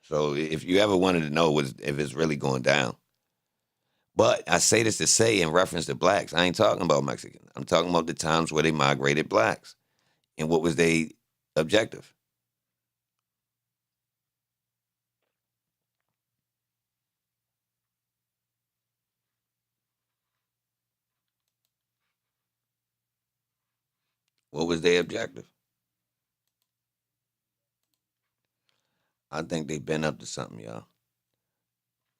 So if you ever wanted to know if it's really going down. But I say this to say in reference to blacks, I ain't talking about Mexicans. I'm talking about the times where they migrated blacks. And what was their objective? What was their objective? I think they've been up to something, y'all.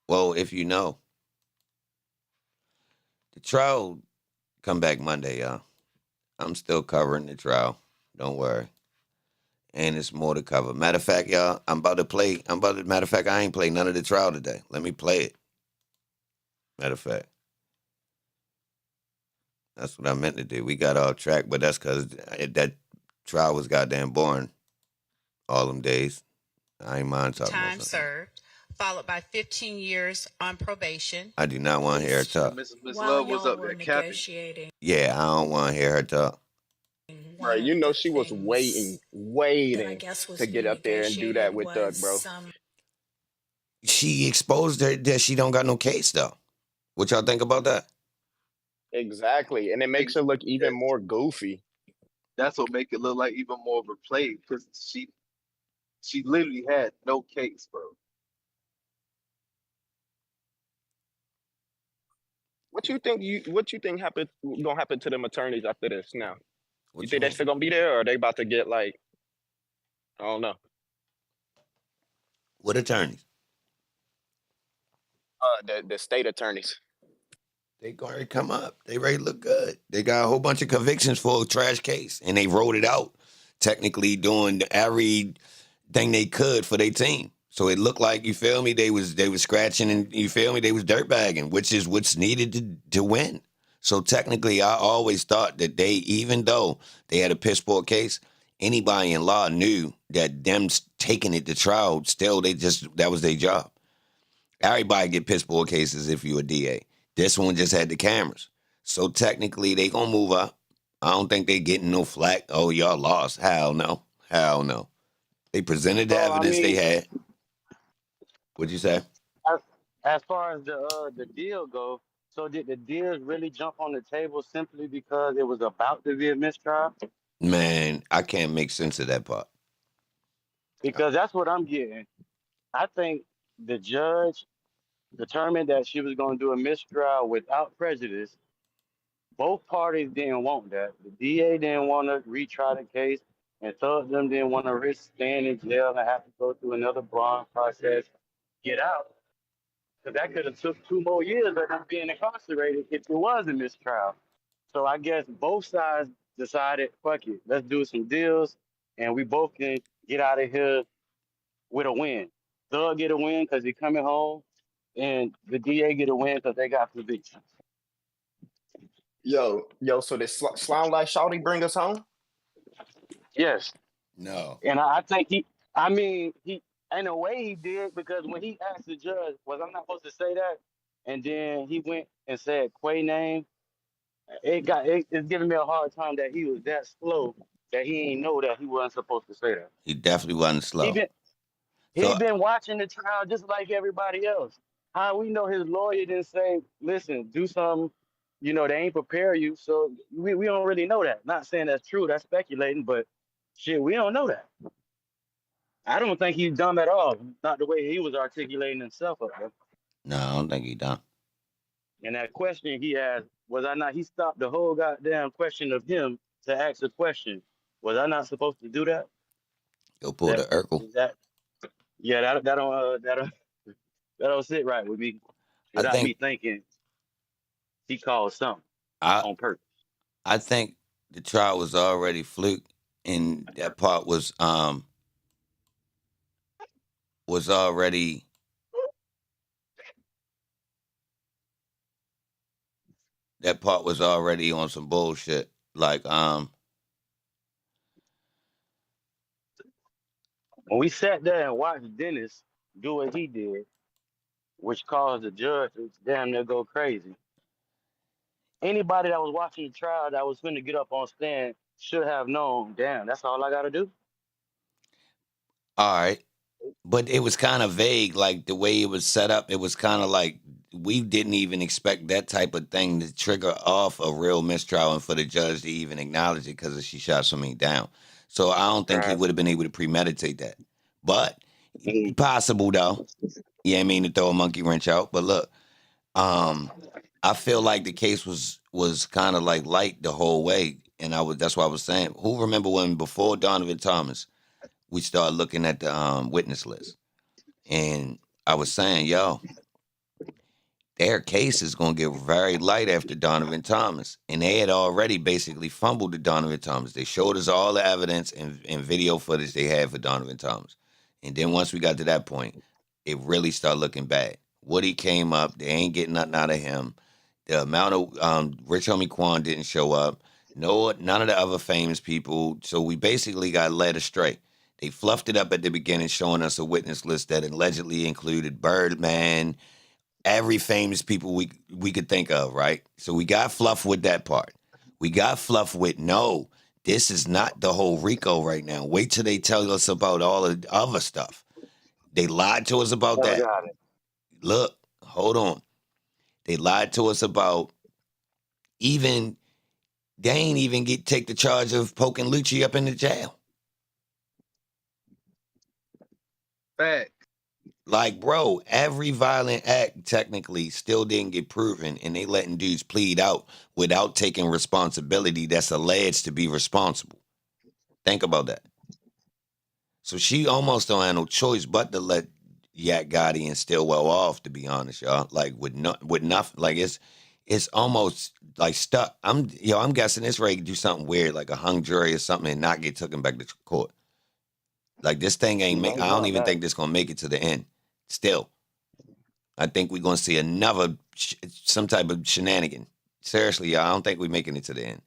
Well, if you know, the trial come back Monday, y'all. I'm still covering the trial. Don't worry. And it's more to cover. Matter of fact, y'all, matter of fact, I ain't played none of the trial today. Let me play it. Matter of fact. That's what I meant to do. We got off track, but that's because that trial was goddamn boring all them days. I ain't mind talking about Time something. served, followed by 15 years on probation. I do not want to hear her talk. Miss While Love was y'all up were there capping. negotiating Yeah, I don't want to hear her talk. Bro, one of you know the she was things that I waiting guess was to get being up there and do that negotiated with was Thug, bro. some She exposed her that she don't got no case, though. What y'all think about that? Exactly, and it makes her look even Yeah, more goofy. that's what make it look like even more of a play because she literally had no case, bro. What you think gonna happen to them attorneys after this now? You What you think they mean? still gonna be there, or are they about to get like, I don't know, What attorneys? the state attorneys? They already come up. They ready to look good. They got a whole bunch of convictions for a trash case, and they wrote it out technically doing everything they could for their team. So it looked like, you feel me, they was scratching, and you feel me, they was dirtbagging, which is what's needed to win. So technically, I always thought that they, even though they had a piss poor case, anybody in law knew that them taking it to trial, still that was their job. Everybody get piss poor cases if you a DA. This one just had the cameras. So technically, they gonna move up. I don't think they getting no flack. Oh, y'all lost. Hell no. Hell no. They presented the So I evidence they mean, had. What'd you say? as, as far as the deal go, so did the deals really jump on the table simply because it was about to be a mistrial? Man, I can't make sense of that part. Because that's what I'm getting. I think the judge determined that she was going to do a mistrial without prejudice. Both parties didn't want that. The DA didn't want to retry the case, and Thug them didn't want to risk staying in jail and have to go through another bond process, get out. Because that could have took 2 more years of them being incarcerated if it was a mistrial. So I guess both sides decided, fuck it, let's do some deals, and we both can get out of here with a win. Thug get a win because he coming home, and the DA get a win because they got convictions. Yo, so this slime like Shawty bring us home? Yes, No. and I think I mean, he, in a way he did because when he asked the judge, was I not supposed to say that? And then he went and said Quay name. It's giving me a hard time that he was that slow that he ain't know that he wasn't supposed to say that. He definitely wasn't He slow. been he So, been watching the trial just like everybody else. How we know his lawyer didn't say, listen, do something, they ain't prepare you. So we don't really know that. Not saying that's true, that's speculating, but shit, we don't know that. I don't think he's dumb at all. Not the way he was articulating himself up there. no, I don't think he done. And that question he asked, was I not, he stopped the whole goddamn question of him to ask a question. Was I not supposed to do that? He'll pull the That Urkel. that yeah, that don't sit right with me. I Without me think thinking he called something I on purpose. I think the trial was already fluke, and that part was already on some bullshit. Like When we sat there and watched Dennis do what he did, which caused the judge to damn near go crazy. Anybody that was watching the trial that was going to get up on stand should have known, damn, that's all I got to do. all right. But it was kind of vague, like the way it was set up. It was kind of like we didn't even expect that type of thing to trigger off a real mistrial and for the judge to even acknowledge it because she shot somebody down. So I don't think he Right. would have been able to premeditate that. But Mhm. possible though. Yeah, I mean to throw a monkey wrench out. But look, I feel like the case was kind of like light the whole way, and that's why I was saying. Who remember when before Donovan Thomas, we started looking at the witness list, and I was saying, yo, their case is going to get very light after Donovan Thomas. And they had already basically fumbled to Donovan Thomas. They showed us all the evidence and video footage they had for Donovan Thomas. And then once we got to that point, it really started looking bad. Woody came up. They ain't getting nothing out of him. The amount of Rich Homie Quan didn't show up. No, none of the other famous people. So we basically got led astray. They fluffed it up at the beginning, showing us a witness list that allegedly included Birdman, every famous people we could think of, right? So we got fluff with that part. We got fluff with no, this is not the whole Rico right now. Wait till they tell us about all of the other stuff. They lied to us about Never that. got it. Look, hold on. They lied to us about even they ain't even take the charge of poking Lucci up in the jail. Fact. Like, bro, every violent act technically still didn't get proven, and they letting dudes plead out without taking responsibility that's alleged to be responsible. Think about that. So she almost don't have no choice but to let Yak Gotti and Stillwell off, to be honest, y'all. Like with nothing, like it's almost like stuck. I'm guessing this ready to do something weird, like a hung jury or something, and not get taken back to court. Like this thing ain't No, make. he I don't going even back. think this gonna make it to the end. Still, I think we're gonna see another some type of shenanigan. Seriously, y'all, I don't think we're making it to the end.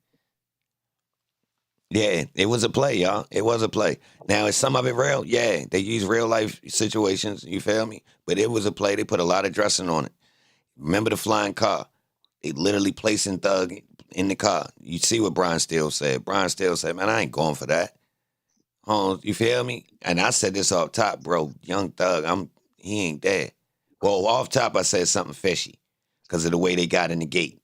Yeah, it was a play, y'all. It was a play. Now, is some of it real? Yeah, they use real life situations. You feel me? But it was a play. They put a lot of dressing on it. Remember the flying car? They literally placing Thug in the car. You see what Brian Steele said. Brian Steele said, man, I ain't going for that. Oh, you feel me? And I said this off top, bro. Young Thug, he ain't there. Well, off top, I said something fishy because of the way they got in the gate.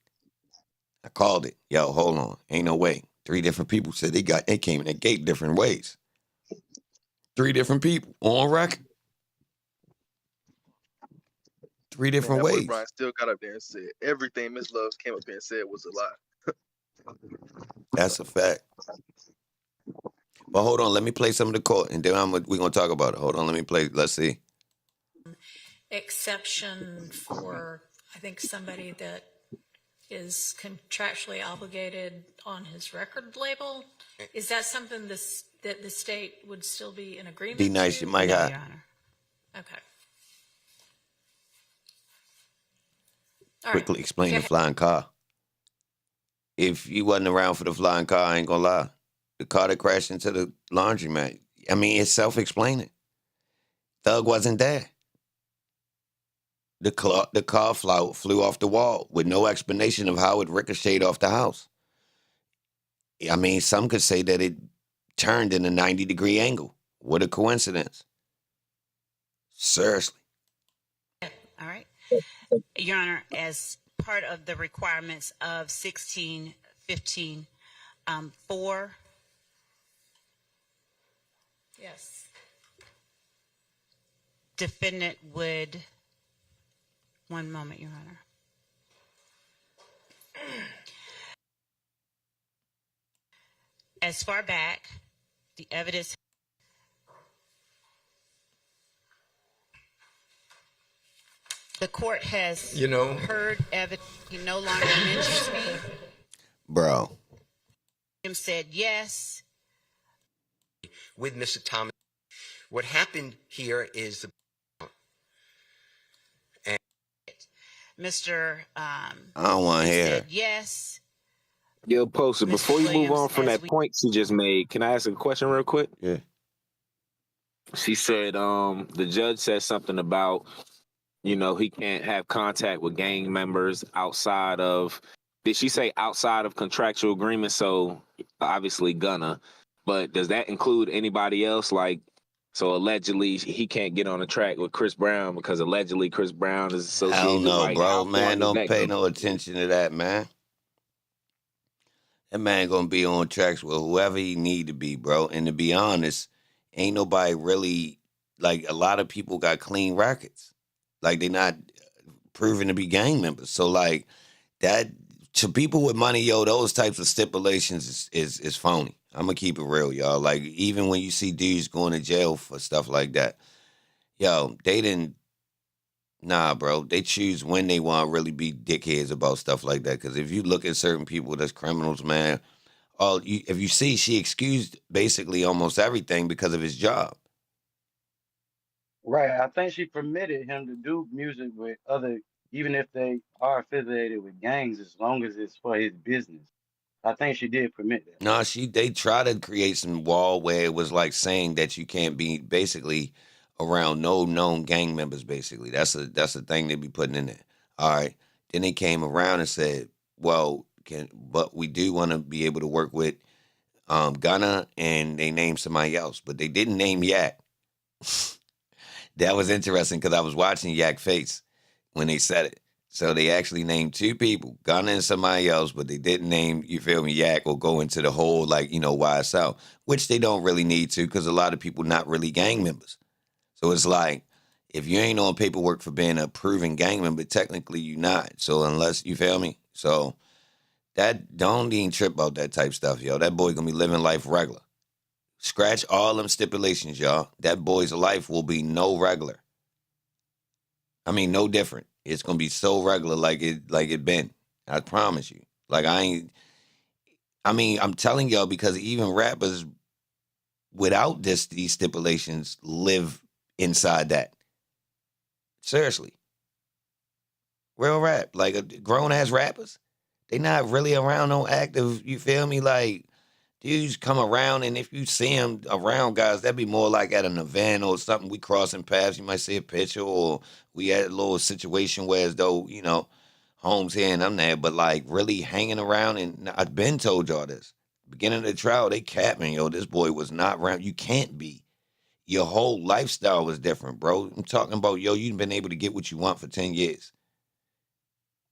I called it. Yo, hold on. Ain't no way. 3 different people said they came in the gate different ways. 3 different people on record. 3 Man, different that boy ways. Brian still got up there and said everything Miss Love came up there and said was a lie. That's a fact. But hold on, let me play some of the court, and then we're going to talk about it. Hold on, let's see. Exception for, I think, somebody that is contractually obligated on his record label. Is that something that the state would still be in agreement Be nice, to? you might No, have. Your Honor. Okay. All right. Quickly explain Go the ahead. flying car. If you wasn't around for the flying car, I ain't going to lie. The car that crashed into the laundromat, I mean, it's self-explaining. Thug wasn't there. The car flew off the wall with no explanation of how it ricocheted off the house. I mean, some could say that it turned in a 90-degree angle. What a coincidence. Seriously. All right. Your Honor, as part of the requirements of 1615 4, Yes. defendant would, one moment, Your Honor. As far back, the evidence, the court has heard evidence. He no longer mentions me. Bro. Him said yes. With Mr. Thomas, what happened here is Mr. I don't want to he hear said her. yes. Yo, Poster, Mr. before you move Williams, on from as that we point she just made, can I ask a question real quick? Yeah. She said the judge said something about, he can't have contact with gang members outside of, did she say outside of contractual agreement? So obviously Gunna, but does that include anybody else? Like, so allegedly he can't get on a track with Chris Brown because allegedly Chris Brown is Hell associated. no, Like, bro. how far Man, does don't that pay go? no attention to that, man. That man gonna be on tracks with whoever he need to be, bro. And to be honest, ain't nobody really, like, a lot of people got clean records. Like, they not proven to be gang members. So, like, that, to people with money, yo, those types of stipulations is phony. I'm gonna keep it real, y'all. Like, even when you see dudes going to jail for stuff like that, yo, they didn't, nah, bro. They choose when they want to really be dickheads about stuff like that. Because if you look at certain people that's criminals, man, if you see, she excused basically almost everything because of his job. Right. I think she permitted him to do music with other, even if they are affiliated with gangs, as long as it's for his business. I think she did permit that. No, they try to create some wall where it was like saying that you can't be basically around no known gang members. Basically, that's the thing they be putting in there. All right. Then they came around and said, well, but we do want to be able to work with Gunna, and they named somebody else, but they didn't name Yak. That was interesting because I was watching Yak face when they said it. So they actually named 2 people, Gunna and somebody else, but they didn't name, you feel me, Yak, or go into the whole, like, YSL, which they don't really need to because a lot of people not really gang members. So it's like, if you ain't on paperwork for being a proven gang member, technically you not. So unless, you feel me? So that, don't even trip about that type stuff, yo. That boy gonna be living life regular. Scratch all them stipulations, y'all. That boy's life will be no regular. I mean, no different. It's gonna be so regular like it been. I promise you. Like I'm telling y'all because even rappers without these stipulations live inside that. Seriously. Real rap. Like grown ass rappers. They not really around no active, you feel me? Like dudes come around, and if you see them around guys, that'd be more like at an event or something. We crossing paths, you might see a picture, or we had a little situation where as though, Holmes here and I'm there, but like really hanging around, and I've been told y'all this. Beginning of the trial, they capping, this boy was not around. You can't be. Your whole lifestyle was different, bro. I'm talking about, you've been able to get what you want for 10 years.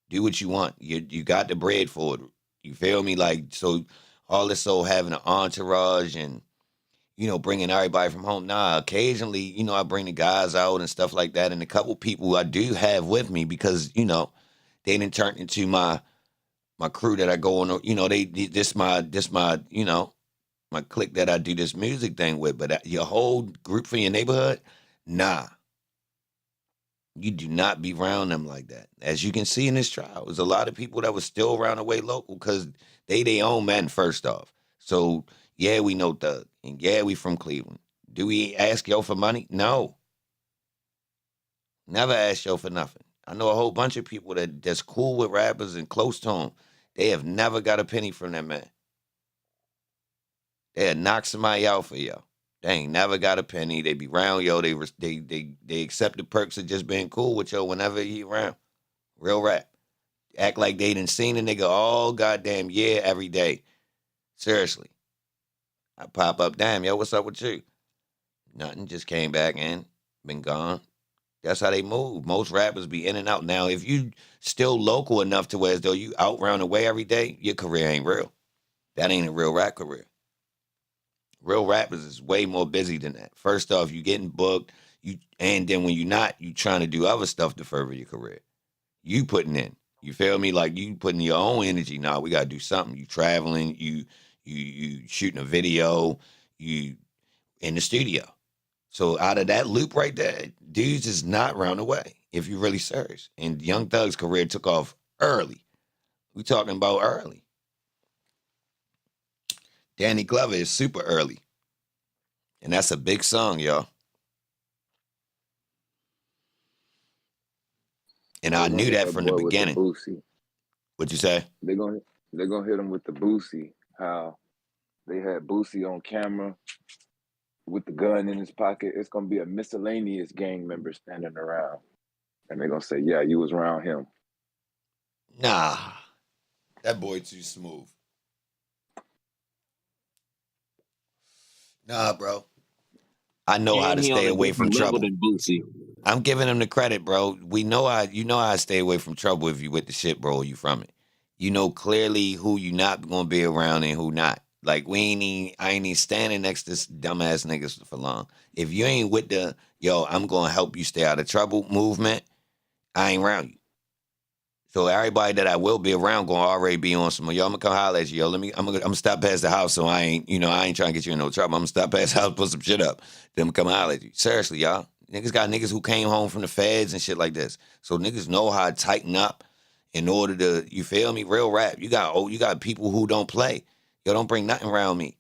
Do what you want. You got the bread for it. You feel me? Like, so all this having an entourage and, bringing everybody from home. Nah, occasionally, I bring the guys out and stuff like that. And a couple people I do have with me because, they didn't turn into my crew that I go on, this my, my clique that I do this music thing with. But your whole group for your neighborhood, nah. You do not be around them like that. As you can see in this trial, there's a lot of people that was still around the way local because they own men first off. So yeah, we know Thug, and yeah, we from Cleveland. Do we ask yo for money? No, never ask yo for nothing. I know a whole bunch of people that's cool with rappers and close to them. They have never got a penny from that man. They had knocked somebody out for yo. They ain't never got a penny. They be around yo. They accept the perks of just being cool with yo whenever he around. Real rap. Act like they done seen a nigga all goddamn year every day. Seriously. I pop up, damn, yo, what's up with you? Nothing, just came back in, been gone. That's how they move. Most rappers be in and out. Now, if you still local enough to where as though you out round the way every day, your career ain't real. That ain't a real rap career. Real rappers is way more busy than that. First off, you getting booked, and then when you're not, you trying to do other stuff to further your career. You putting in. You feel me? Like you putting your own energy. Nah, we gotta do something. You traveling, you shooting a video, you in the studio. So out of that loop right there, dudes is not round the way, if you really serious. And Young Thug's career took off early. We talking about early. Danny Glover is super early. And that's a big song, y'all. And I knew that from the beginning. What'd you say? They're gonna hit him with the Boosie. How they had Boosie on camera with the gun in his pocket. It's gonna be a miscellaneous gang member standing around, and they're gonna say, "Yeah, you was around him." Nah, that boy too smooth. Nah, bro. I know how to stay away from trouble. I'm giving him the credit, bro. You know how I stay away from trouble if you with the shit, bro. You from it. You know clearly who you not gonna be around and who not. Like I ain't even standing next to this dumbass niggas for long. If you ain't with the I'm gonna help you stay out of trouble movement, I ain't around you. So everybody that I will be around gonna already be on some. Yo, I'm gonna come holler at you. Yo, I'm gonna stop past the house, so I ain't trying to get you in no trouble. I'm gonna stop past the house, put some shit up, then come holler at you. Seriously, y'all. Niggas got niggas who came home from the feds and shit like this. So niggas know how to tighten up in order to, you feel me? Real rap. You got people who don't play. Yo, don't bring nothing around me.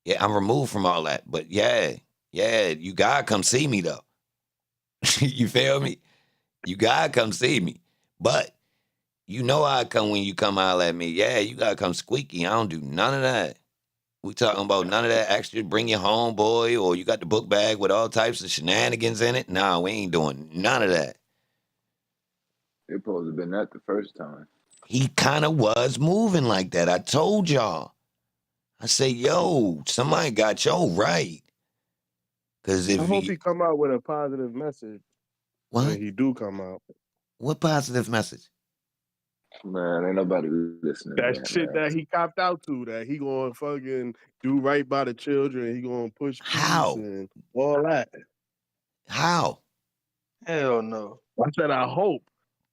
Yeah, I'm removed from all that. But yeah, you gotta come see me though. You feel me? You gotta come see me. But you know I come when you come holler at me. Yeah, you gotta come squeaky. I don't do none of that. We talking about none of that extra bring your homeboy or you got the book bag with all types of shenanigans in it. Nah, we ain't doing none of that. It supposed to have been that the first time. He kind of was moving like that. I told y'all. I say, yo, somebody got yo right. Because if I hope he come out with a positive message. What? When he do come out. What positive message? Man, ain't nobody listening. That shit that he copped out to, that he gonna fucking do right by the children, he gonna push peace and all that. How? Hell no. I said I hope.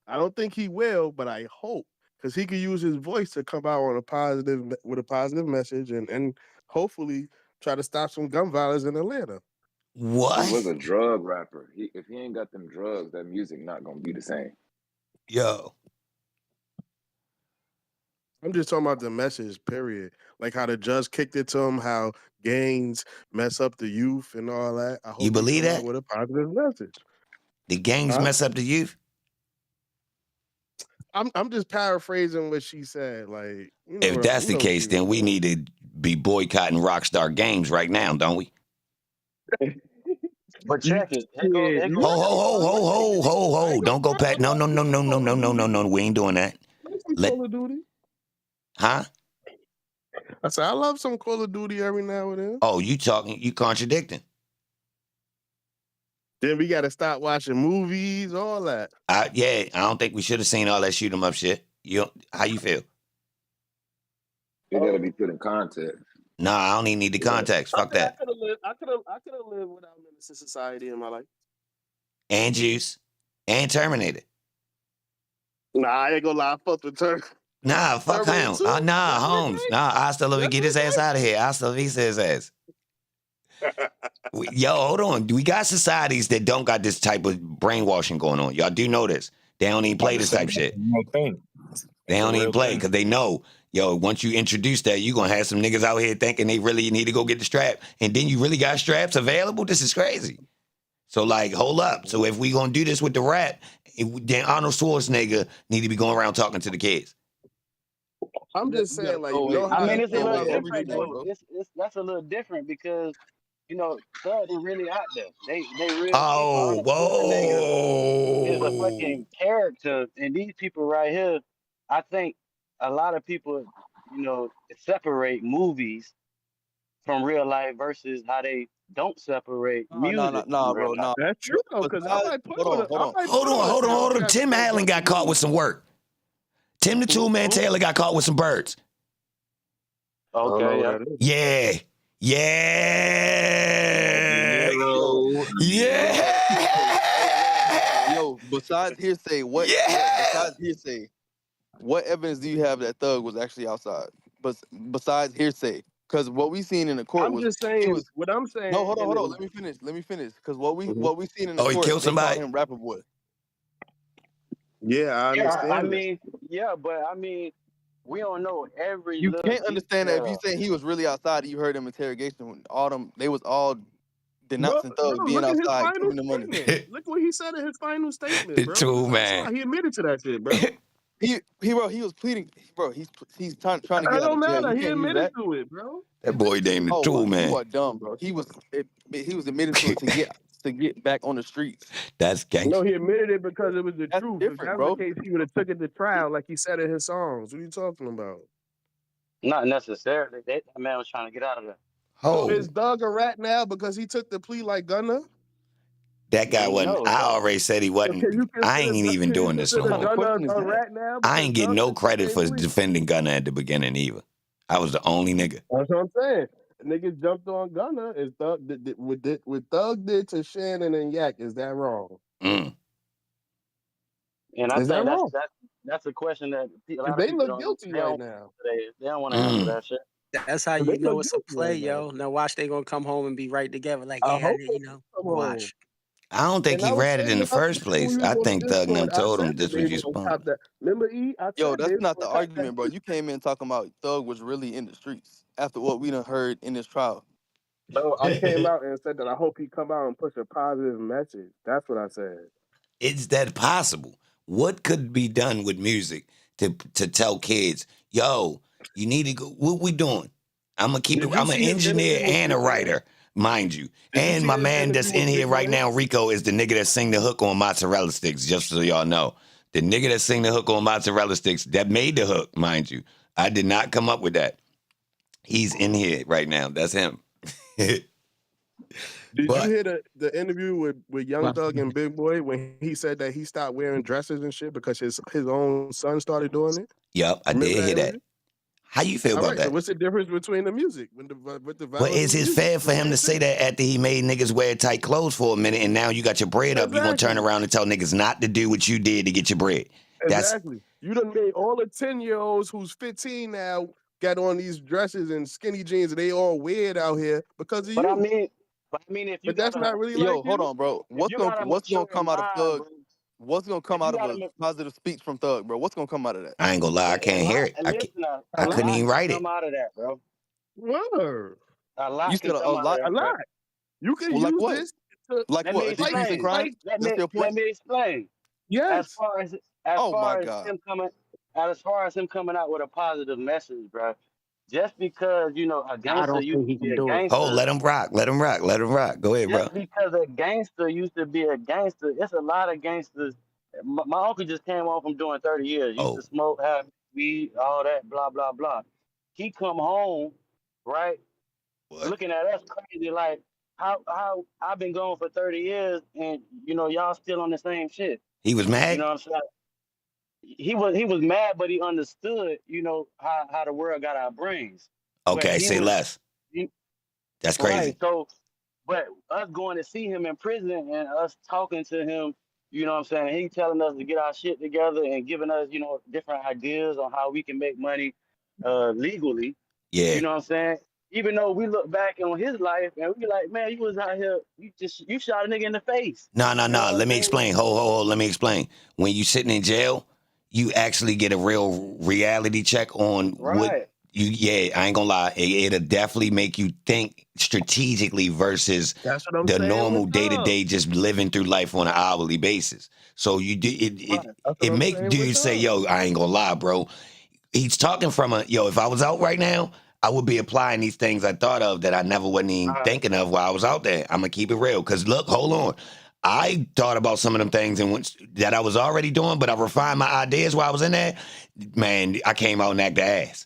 I don't think he will, but I hope. Because he could use his voice to come out with a positive message and hopefully try to stop some gun violence in Atlanta. What? He was a drug rapper. If he ain't got them drugs, that music not gonna be the same. Yo. I'm just talking about the message, period. Like how the judge kicked it to him, how gangs mess up the youth and all that. I You hope he believe come out that? with a positive message. The gangs Huh? mess up the youth? I'm just paraphrasing what she said. Like, If that's the what case, she was then we need to be boycotting Rockstar Games right now, don't we? But you, check it. yeah, Here you go Ho, the ho, thing. ho, ho, ho, ho, I ho. ain't gonna Don't go front. past. No, no, no, no, no, no, no, no, no. We ain't doing that. Some Let, Call of Duty. huh? I said I love some Call of Duty every now and then. Oh, you contradicting. Then we gotta stop watching movies, all that. Yeah, I don't think we should have seen all that shoot 'em up shit. How you feel? It got to be put in context. Nah, I don't even need the context. Fuck that. I could have lived without Menace to Society in my life. And Juice. And Terminator. Nah, I ain't gonna lie, I fucked with Nah, fuck Terminator him. 2. Nah, Holmes. Nah, hasta luego. Get his ass out of here. Hasta visa his ass. Yo, hold on. We got societies that don't got this type of brainwashing going on. Y'all do know this. They don't even play this type shit. They don't even play because they know, yo, once you introduce that, you're going to have some niggas out here thinking they really need to go get the strap. And then you really got straps available? This is crazy. So, like, hold up. So if we going to do this with the rap, then Arnold Schwarzenegger need to be going around talking to the kids. I'm just saying, like, you throw know away- how I you mean, gotta it's a throw little away different everything, though. bro. That's a little different because Thug is really out there. They real people. Oh, Arnold Schwarzenegger is a whoa. fucking character, and these people right here, I think a lot of people, separate movies from real life versus how they don't separate music from Nah, real bro, life. nah. That's true though, because I Besides, might put hold on on, hold on. Hold on. Tim Allen got caught with some work. Tim the Toolman Taylor got caught with some birds. I don't know Okay, what yeah. that is. Yeah. Yeah. Yeah. Yo, besides hearsay, besides hearsay, what evidence do you have that Thug was actually outside? But besides hearsay, because what we seen in the court I'm was just he saying was what I'm saying. no, hold on. Let me finish. Because what we seen in the Oh, he court, killed they called somebody? him Rapper Boy. Yeah, I Yeah, I understand that. mean, yeah, but I mean, we don't know every You little can't understand that if you detail. say he was really outside. You heard him interrogation. When all them, they was all Bro, denouncing Thug being look at his outside, final giving the money. statement. Look what he said in his final statement, The bro. Tool That's Man. outside. He admitted to that shit, bro. He was pleading, bro. He's trying to It get out don't of jail. matter. You He can't use admitted that. to it, bro. That boy named the Oh Tool my, you Man. are dumb, bro. He was admitted to it to get back on the streets. That's No, gangster. he admitted it because it was the That's truth. If different, that was bro. the case, he would have took it to trial like he said in his songs. What are you talking about? Not necessarily. That man was trying to get out of there. So Oh, is Thug a rat now because he took the plea like Gunna? that guy wasn't. No, I already said he Can you wasn't. I ain't even can you doing this no consider What kind of more. Gunna question is a that? rat now I because ain't getting Thug no took the credit same for plea? defending Gunna at the beginning either. I was the only nigga. That's what I'm saying. Niggas jumped on Gunna. Is Thug what Thug did to Shannon and Yak? Is that wrong? Mm. and I Is that think wrong? that's a question that a Because lot of they people look don't. guilty They right don't. now. They don't want to answer Mm. that shit. That's how They you know look it's a guilty play, right now. yo. Now watch they gonna come home and be right together. Like, I yeah, hope they come home. watch. I don't think And I he was read it saying in the the other first day when place. we was I on the think Thug and them Discord, I told said him that this they was were your gonna spawn. cop that. Remember, E? I Yo, said they that's were not the gonna cop that. argument, bro. You came in talking about Thug was really in the streets after what we done heard in this trial. No, I came out and said that I hope he come out and push a positive message. That's what I said. Is that possible? What could be done with music to tell kids, yo, you need to go? What we doing? I'm gonna keep it. Did you I'm an see his engineer interview with and a Big Boy? writer, mind you. Did you And see my his man that's interview in with here Big right Boy? now, Rico, is the nigga that sing the hook on mozzarella sticks. Just so y'all know, the nigga that sing the hook on mozzarella sticks that made the hook, mind you. I did not come up with that. He's in here right now. That's him. Did you But hear the interview with Young Thug and Big Boy when he said that he stopped wearing dresses and shit because his own son started doing it? yep, I Remember did that hear that. interview? How you feel All about right. So that? what's the difference between the music with the Well, violence is of the it music? fair It's the for him to same say shit. that after he made niggas wear tight clothes for a minute and now you got your bread up, you gonna turn Exactly. around and tell niggas not to do what you did to get your bread? That's Exactly. You done made all the 10-year-olds who's 15 now got on these dresses and skinny jeans and they all weird out here because of But you. I mean, if you But got that's a not really like Yo, hold you. on, bro. if you got a What's gonna mature come out of mind, Thug? bro, What's gonna come If out you of got a him, positive speech from Thug, bro? What's gonna come out of that? I ain't gonna lie, I a can't hear lot. it. Listen, I a couldn't lot even can write it. come out of that, bro. Word. A You lot can said a come out of lot. A that, bro. lot. Well, You can like use what? this to Like Let what? me like Addictions and explain. crime? like That's your point. Let me explain. As yes. far as Oh my God. him coming out with a positive message, bro. Just because a I gangster don't used think to he be can a do it. Oh, gangster, let him rock. Let him rock. Let him rock. Go ahead, bro. just because a gangster used to be a gangster, it's a lot of gangsters. My uncle just came home from doing 30 years. Used to Oh, smoke, have weed, all that, blah blah blah. He come home, right, what? looking at us crazy, like how I've been gone for 30 years, and y'all still on the same shit. He was You mad? know what I'm saying? He was mad, but he understood, how the world got our brains. But Okay, say less. he, That's right. crazy. So, but us going to see him in prison and us talking to him, you know what I'm saying? He telling us to get our shit together and giving us, different ideas on how we can make money, legally. Yeah. You know what I'm saying? Even though we look back on his life and we like, man, you was out here, you shot a nigga in the face. No, no, You know no. what I'm Let me saying? explain. Ho. Let me explain. When you sitting in jail, you actually get a real reality check on what Right. you. Yeah, I ain't gonna lie. It'll definitely make you think strategically versus That's what I'm the saying normal with day to Thug. day just living through life on an hourly basis. So you do it. Right. That's what It I'm make saying with dudes say, Thug. "Yo, I ain't gonna lie, bro." He's talking from if I was out right now, I would be applying these things I thought of that I never wasn't even Right. thinking of while I was out there. I'm gonna keep it real. Cause look, hold on. I thought about some of them things that I was already doing, but I refined my ideas while I was in there. Man, I came out and acted ass.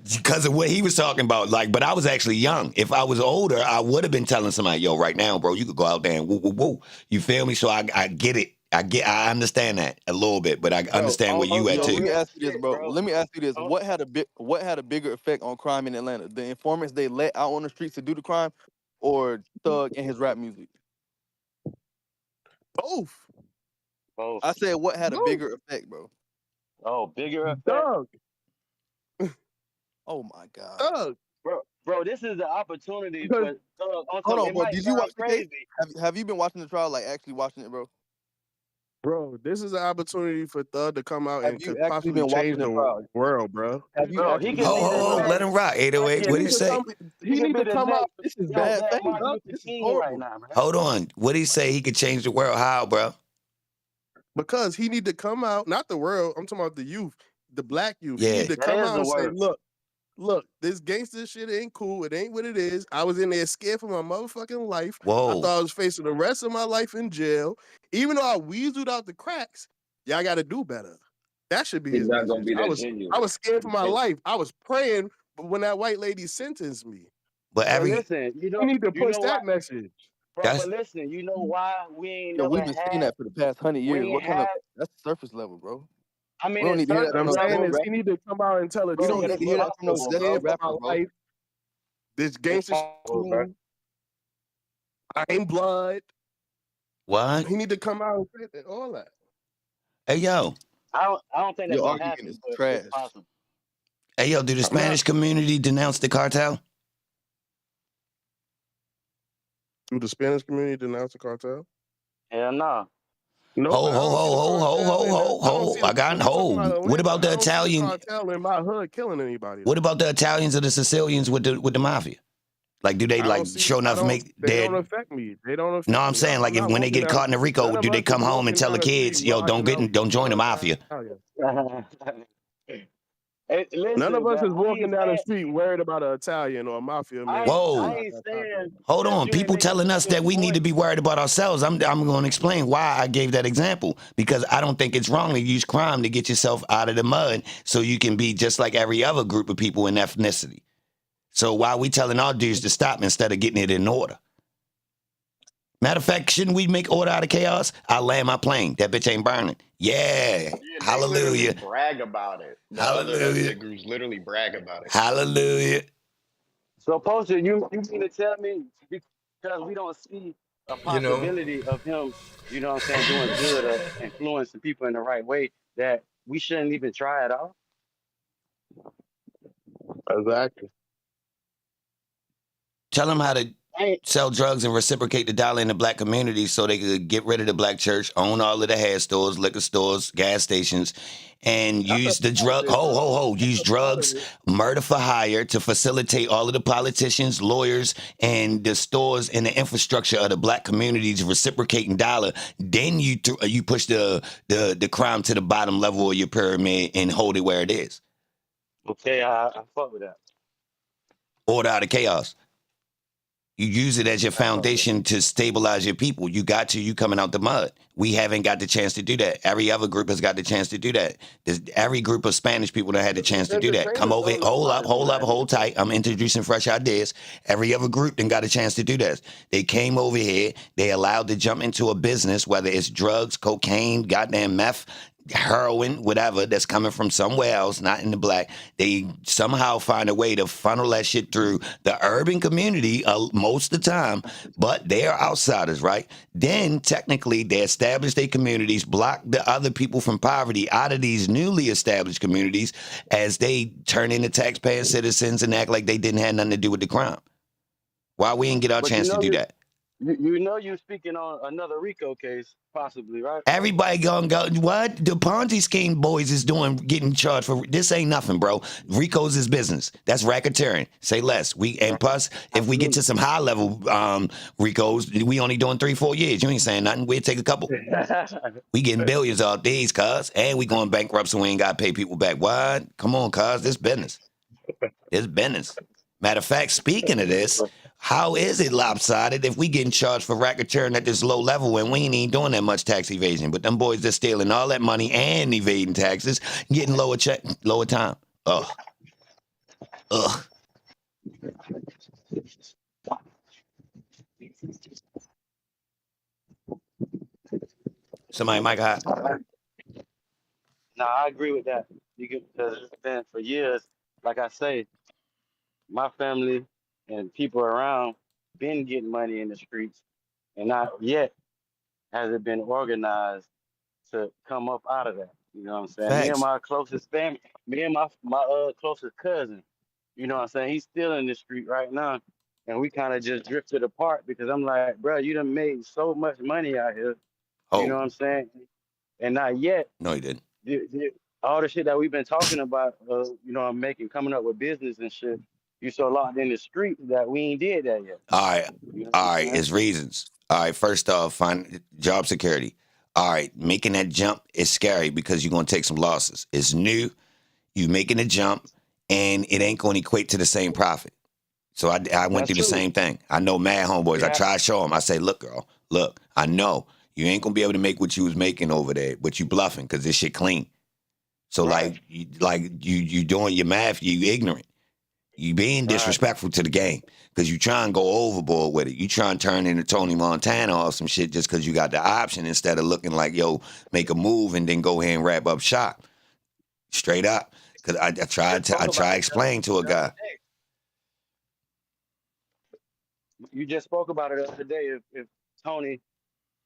Because of what he was talking about. But I was actually young. If I was older, I would have been telling somebody, yo, right now, bro, you could go out there and woo, woo, woo. You feel me? So I get it. I understand that a little bit, but I Bro, understand where On you at yo, some let too. me real ask you this, shit, bro. bro. Let me ask you this. On, What had a bigger effect on crime in Atlanta? The informants they let out on the streets to do the crime, or Thug and his rap music? Both. both. I said, what had a Both. bigger effect, bro? Oh, bigger effect. Thug. Oh my God. Thug. Bro, this is the opportunity Because for on Hold some. on, It bro. might Did you sound watch the case? crazy. Have you been watching the trial, like actually watching it, bro? bro, this is an opportunity for Thug to come out Have and you could actually possibly been change watching the the trial? world, bro. Have you Bro, he actually could been be the watching the Ho, let trial? next. him rock. He 808. could He What be. did he need to say? come. He He could need be to the come out. next This is Yo, bad Black faith, Martin Thug, bro. Luther This is King right horrible. now, man. Hold on. What did he say? He could change the world? How, bro? because he need to come out. Not the world. I'm talking about the youth, the black youth. He Yeah. need to That come is out the and say, word. look, this gangster shit ain't cool. It ain't what it is. I was in there scared for my motherfucking life. I Whoa. thought I was facing the rest of my life in jail. Even though I weaseled out the cracks, y'all got to do better. That should be He's his not gonna message. be I that was genuine. scared for He my can't. life. I was praying when that white lady sentenced me. But But every listen, He need to you push know what, that message. bro? But that's listen, you know why we ain't Yeah, never we've been seeing had. that for the past 100 years. We ain't What kind of had. that's surface level, bro. I We mean, don't it's need to hear that What surface from I'm no saying drill level, is rap. he need to come out and tell the We bro. don't truth. need It's to hear Look, that from I no was possible, desperate bro. scared for my rapper, bro. life. This It's gangster's possible, bro. cool. I ain't blood. what? He need to come out and say all that. Hey, yo. I don't think that's Your gonna argument happen, is but it's trash. possible. Hey, yo, do the I'm not Spanish community denounce the cartel? through the Spanish community denounce the cartel. Hell no. Nope, Ho, but I ho, don't see the ho, ho, ho, cartel ho, in the. ho, I don't see ho. the. I got If we talking ho. about What Atlanta, about the I don't see the Italian? cartel in my hood killing anybody What though. about the Italians or the Sicilians with the mafia? Like, do they I don't see. sure I enough don't. make They don't their? affect me. They don't No, affect I'm me. saying I'm like if not when they walking get down. caught in the RICO, None of do they us is come home and walking tell the down the street kids, yo, marching out don't join the for mafia? Italian. Hey, None of listen, us man. is walking down the street worried about an Italian or a mafia man I Whoa. ain't saying Hold that on. you ain't People making telling a us good that we need to point. be worried about ourselves. I'm going to explain why I gave that example because I don't think it's wrong to use crime to get yourself out of the mud so you can be just like every other group of people in ethnicity. So why are we telling our dudes to stop instead of getting it in order? Matter of fact, shouldn't we make order out of chaos? I land my plane. That bitch ain't burning. Yeah. Yeah, they literally Hallelujah. brag about it. The other Hallelujah. ethnic groups literally brag about it. Hallelujah. So, Poster, you mean to tell me because we don't see a You know, possibility of him, what I'm saying, doing good or influencing people in the right way, that we shouldn't even try at all? Exactly. Tell them how to sell drugs and reciprocate the dollar in the black community so they could get rid of the black church, own all of the hair stores, liquor stores, gas stations, and use the drug, use drugs, murder for hire to facilitate all of the politicians, lawyers, and the stores and the infrastructure of the black communities reciprocating dollar. Then you push the crime to the bottom level of your pyramid and hold it where it is. Okay, I fuck with that. Order out of chaos. You use it as your foundation to stabilize your people. You coming out the mud. We haven't got the chance to do that. Every other group has got the chance to do that. Every group of Spanish people that had the chance to do that. Come over here, hold tight. I'm introducing fresh ideas. Every other group then got a chance to do that. They came over here. They allowed to jump into a business, whether it's drugs, cocaine, goddamn meth, heroin, whatever, that's coming from somewhere else, not in the black. They somehow find a way to funnel that shit through the urban community most of the time, but they are outsiders, right? Then technically they establish their communities, block the other people from poverty out of these newly established communities as they turn into taxpaying citizens and act like they didn't have nothing to do with the crime. Why we didn't get our chance to do that? You know you're speaking on another RICO case, possibly, right? Everybody gonna go, what? The Ponzi scheme boys is getting charged for this. Ain't nothing, bro. RICO's is business. That's racketeering. Say less. Plus, if we get to some high level RICO's, we only doing 3-4 years. You ain't saying nothing. We'll take a couple. We getting billions off these, cuz. And we going bankrupt, so we ain't gotta pay people back. What? Come on, cuz. This business. This business. Matter of fact, speaking of this, how is it lopsided if we getting charged for racketeering at this low level when we ain't even doing that much tax evasion? But them boys are stealing all that money and evading taxes, getting lower time. Ugh. Somebody mic hot. Nah, I agree with that. Because it's been for years, like I say, my family and people around been getting money in the streets, and not yet has it been organized to come up out of that. You know what I'm saying? Me and Facts. my closest family, me and my closest cousin, you know what I'm saying? He's still in the street right now. And we kind of just drifted apart because I'm like, bro, you done made so much money out here. You know what I'm saying? And not yet. No, he didn't. All the shit that we've been talking about, you know, coming up with business and shit. You so locked in the street that we ain't did that yet. All right. All right. It's reasons. All right. First off, find job security. All right. Making that jump is scary because you're going to take some losses. It's new. You making a jump and it ain't going to equate to the same profit. So I went through the same thing. I know mad homeboys. I try to show them. I say, look, girl, look, I know you ain't going to be able to make what you was making over there, but you bluffing because this shit clean. So you doing your math, you ignorant. You being disrespectful to the game because you try and go overboard with it. You try and turn into Tony Montana or some shit just because you got the option instead of looking like, yo, make a move and then go ahead and wrap up shop. Straight up. Because I tried to explain to a guy. You just spoke about it the other day. If Tony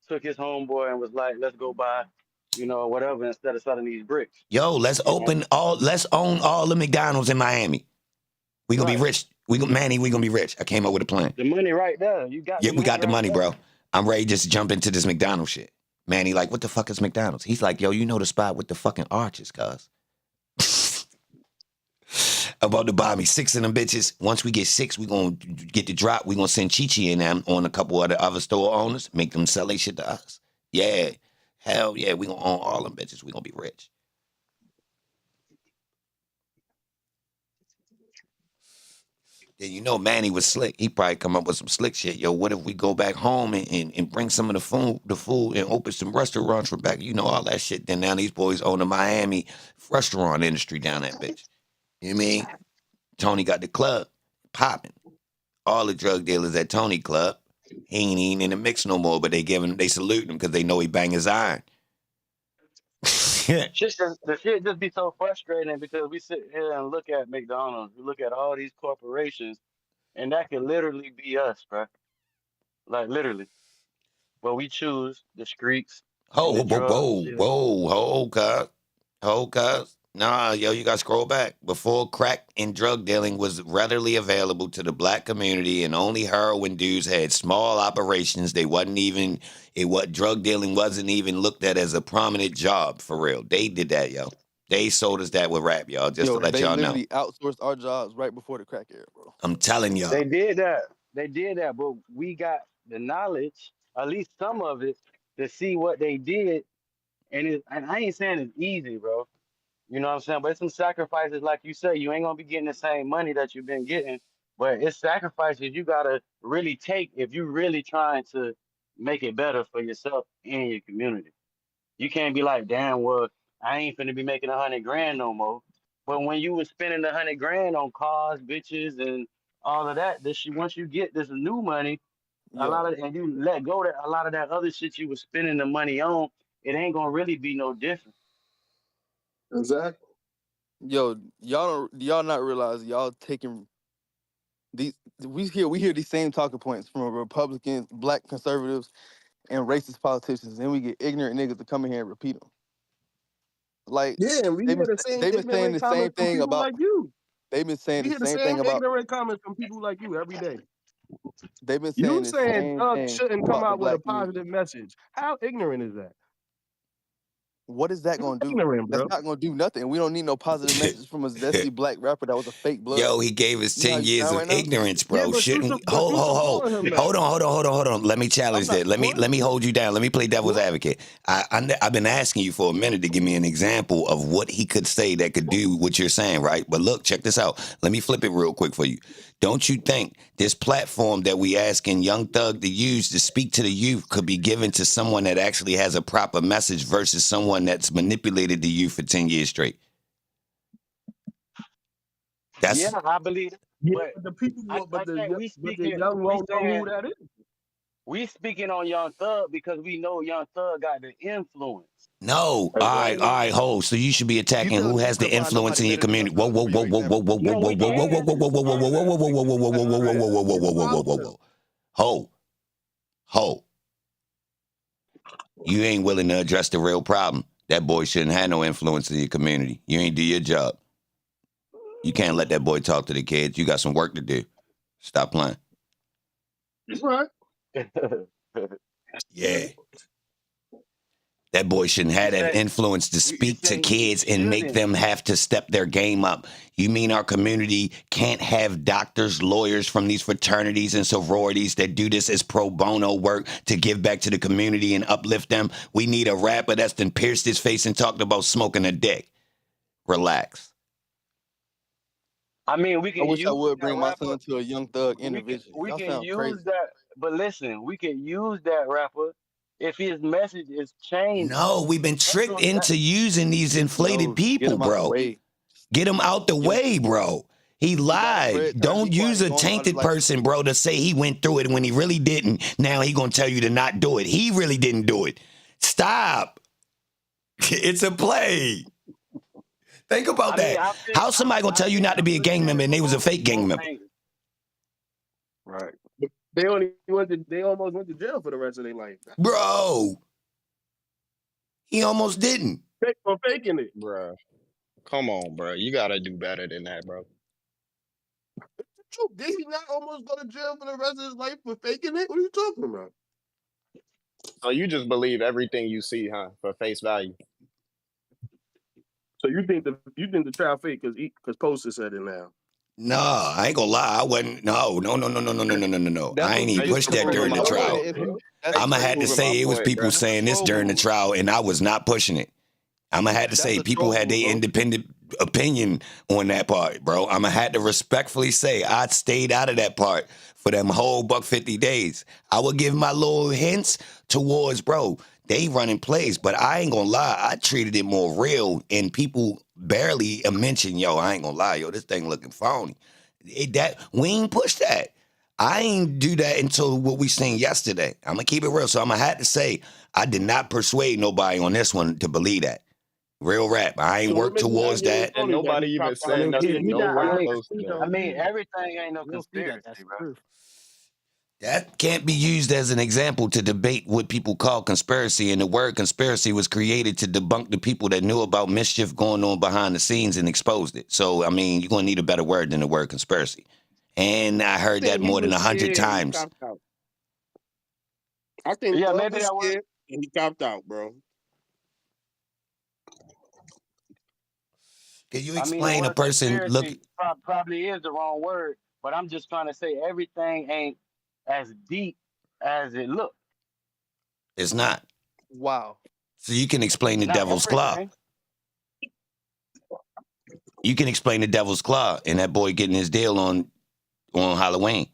took his homeboy and was like, let's go buy, you know, whatever instead of selling these bricks. Yo, let's own all the McDonald's in Miami. We gonna be rich. We gonna be rich. I came up with a plan. The money right there. You got. Yeah, we got the money, bro. I'm ready just to jump into this McDonald's shit. Manny, like, what the fuck is McDonald's? He's like, yo, you know the spot with the fucking arches, cuz. About to buy me 6 of them bitches. Once we get 6, we gonna get the drop. We gonna send Chi-Chi and them on a couple of the other store owners, make them sell their shit to us. Yeah. Hell yeah, we gonna own all them bitches. We gonna be rich. Yeah, you know Manny was slick. He probably come up with some slick shit. Yo, what if we go back home and bring some of the food and open some restaurants from back, you know, all that shit. Then now these boys own the Miami restaurant industry down that bitch. You know what I mean? Tony got the club popping. All the drug dealers at Tony Club, he ain't even in the mix no more, but they salute him because they know he bang his iron. The shit just be so frustrating because we sit here and look at McDonald's, we look at all these corporations, and that could literally be us, bro. Like literally. Well, we choose the streets. Whoa, cuz. Nah, yo, you got to scroll back. Before crack and drug dealing was readily available to the black community, and only heroin dudes had small operations. They wasn't even what drug dealing wasn't even looked at as a prominent job for real. They did that, yo. They sold us that with rap, y'all. Just to Yo, let they y'all know. literally outsourced our jobs right before the crack era, bro. I'm telling y'all. They did that. They did that, but we got the knowledge, at least some of it, to see what they did. And I ain't saying it's easy, bro. You know what I'm saying? But it's some sacrifices, like you say, you ain't gonna be getting the same money that you've been getting. But it's sacrifices you gotta really take if you really trying to make it better for yourself and your community. You can't be like, damn, well, I ain't finna be making 100 grand no more. But when you was spending 100 grand on cars, bitches, and all of that, once you get this new money, Yo, and you let go that a lot of that other shit you was spending the money on, it ain't gonna really be no different. Exactly. yo, do y'all not realize y'all taking these? We hear these same talking points from Republicans, black conservatives, and racist politicians, and we get ignorant niggas to come in here and repeat them. Like Yeah, and we hear the same they've been saying ignorant the same comments from thing people about. like you. They've been saying We the hear the same thing same about. ignorant comments from people like you every day. They've been You saying the saying same Thug thing shouldn't come about the out with a black community. positive message. How ignorant is that? What is that You're gonna do? ignorant, That's bro. not gonna do nothing. We don't need no positive message from a zesty black rapper that was a fake blood. Yo, he gave us You know how 10 you years sound of right now? ignorance, Yeah, bro. Shouldn't we? but you supporting him now. Hold on. Let me challenge that. Let me hold you down. Let me play devil's What? advocate. I've been asking you for a minute to give me an example of what he could say that could do what you're saying, right? But look, check this out. Let me flip it real quick for you. Don't you think this platform that we asking Young Thug to use to speak to the youth could be given to someone that actually has a proper message versus someone that's manipulated the youth for 10 years straight? Yeah, That's I believe it. Yeah, But but the people, I think but the young won't know who that is. we speaking on Young Thug because we know Young Thug got the influence. no. All Exactly. right, ho. So you should be You attacking who telling me you has the couldn't find influence nobody in your better than Young community. Whoa, Thug to whoa, be whoa, your whoa, whoa, example? whoa, whoa, No, whoa, we whoa, whoa, whoa, can. whoa, whoa, whoa, whoa, whoa, whoa, whoa, whoa, whoa, whoa, That's whoa, whoa, crazy. whoa, whoa, Get whoa, whoa, whoa, followed whoa, him. whoa. You ain't willing to address the real problem. That boy shouldn't have no influence in your community. You ain't do your job. You can't let that boy talk to the kids. You got some work to do. Stop playing. That's right. Yeah. That boy shouldn't have that influence to You speak to say he kids and make shouldn't. them have to step their game up. You mean our community can't have doctors, lawyers from these fraternities and sororities that do this as pro bono work to give back to the community and uplift them? We need a rapper that's done pierced his face and talked about smoking a dick. Relax. I mean, we I can wish I use would that bring my rapper. son to a Young Thug We can intervention. we Y'all can sound use crazy. that. But listen, we can use that rapper if his message is changing. No, we've been That's tricked what that. into using these inflated No, get people, him out the bro. way. Get him out the Give him. way, bro. He He got a lied. dread tie. Be Don't quiet. use He a going about his tainted life. person, bro, to say he went through it when he really didn't. Now he gonna tell you to not do it. He really didn't do it. Stop. It's a play. Think about I mean, that. How's somebody gonna I tell you think not to I be a look gang at member it and they was a fake gang both member? angles. Right. They almost went to jail for the rest of their life. Bro, he almost didn't. For faking it. Bruh. Come on, bro. You gotta do better than that, bro. Did he not almost go to jail for the rest of his life for faking it? What are you talking about? So you just believe everything you see, huh? For face value. So you think the trial fake because Poster said it now? No, I ain't gonna lie. I wasn't. No. That's I ain't what's even That's pushed that proving during the my trial. point. Come on, bro. that's I'ma had to Proving my say it was point, people bro. that's a saying this troll during the move. trial, and I was not pushing it. I'ma had to That's say a people troll had move, their bro. independent opinion on that part, bro. I'ma had to respectfully say I stayed out of that part for them whole $150 days. I would give my little hints towards, bro, they running plays, but I ain't gonna lie, I treated it more real, and people barely mention, yo, I ain't gonna lie, yo, this thing looking phony. We ain't push that. I ain't do that until what we seen yesterday. I'm gonna keep it real. So I'm gonna have to say I did not persuade nobody on this one to believe that. Real rap. I ain't So what worked makes you think towards it was that. And funny that nobody he even dropped out? said Yeah, nothing you not. nowhere close to that. I mean, everything ain't no We don't see that. conspiracy, That's the bro. truth. That can't be used as an example to debate what people call conspiracy. And the word conspiracy was created to debunk the people that knew about mischief going on behind the scenes and exposed it. So, I mean, you're going to need a better word than the word conspiracy. And I I heard that think he more than was 100 scared and he times. copped out. I think Yeah, Thug maybe was that was. scared and he copped out, bro. Can you I mean, the explain a word person look? conspiracy probably is the wrong word, but I'm just trying to say everything ain't as deep as it looks. It's not. Wow. So you can explain the Not devil's claw. everything. You can explain the devil's claw and that boy getting his deal on Halloween.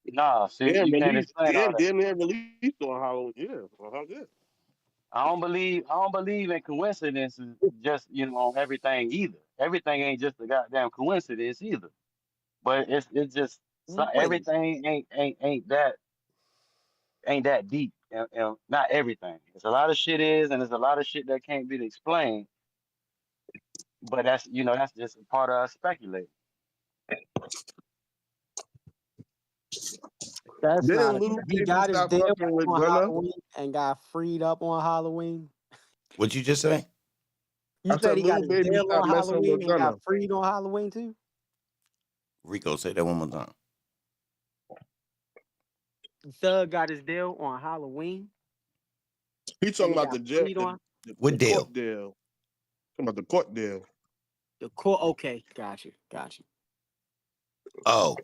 Nah, see, Yeah, you can't released. explain Yeah, all that. damn near released on Halloween. Yeah. I don't believe in coincidences. Just on everything either. Everything ain't just a goddamn coincidence either. But it's just Wait. everything ain't that deep. Not everything. There's a lot of shit is, and there's a lot of shit that can't be explained. But that's just a part of us speculating. That's not Didn't a. Lil He Baby got his stop deal fucking with on Gunna? Halloween and got freed up on Halloween. What'd you just say? You I said said he got Lil his Baby deal stopped on messing Halloween with and got Gunna. freed on Halloween too. Rico, say that one more time. Thug got his deal on Halloween He and talking he about got the jail, freed on What the deal? court deal. Talking about the court deal. the court. Okay, got you. Oh,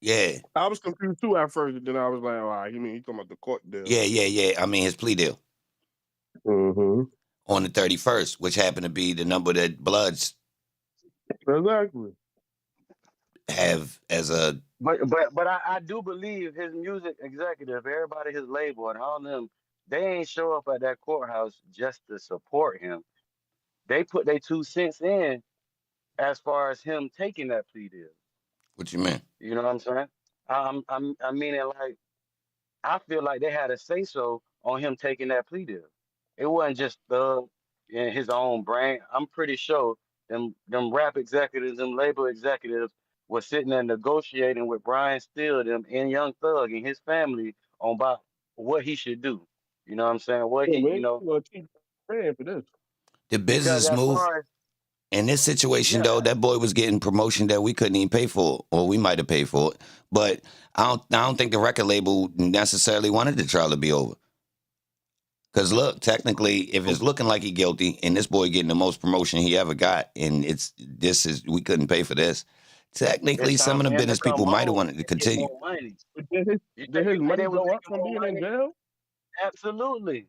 yeah. I was confused too at first, and then I was like, all right, you mean he talking about the court deal? Yeah. I mean, his plea deal Mm-hmm. on the 31st, which happened to be the number that Bloods Exactly. have as a. But I do believe his music executive, everybody his label and all them, they ain't show up at that courthouse just to support him. They put their 2 cents in as far as him taking that plea deal. What you mean? You know what I'm saying? I meaning like I feel like they had a say so on him taking that plea deal. It wasn't just Thug in his own brain. I'm pretty sure them rap executives, them label executives was sitting there negotiating with Brian Steele, them and Young Thug and his family on about what he should do. You know what I'm saying? What Yeah, he, man, you gonna keep praying for this. The because business as move. far as In this situation, yeah, though, that boy was getting promotion that we couldn't even pay for, or we might have paid for it. But I don't think the record label necessarily wanted the trial to be over. Because look, technically, if it's looking like he guilty, and this boy getting the most promotion he ever got, and we couldn't pay for this. it's Technically, some time of for the him to business come people might have home wanted to and get continue. more money. But You did think his you think money they was go up making from more being in money? jail? Absolutely.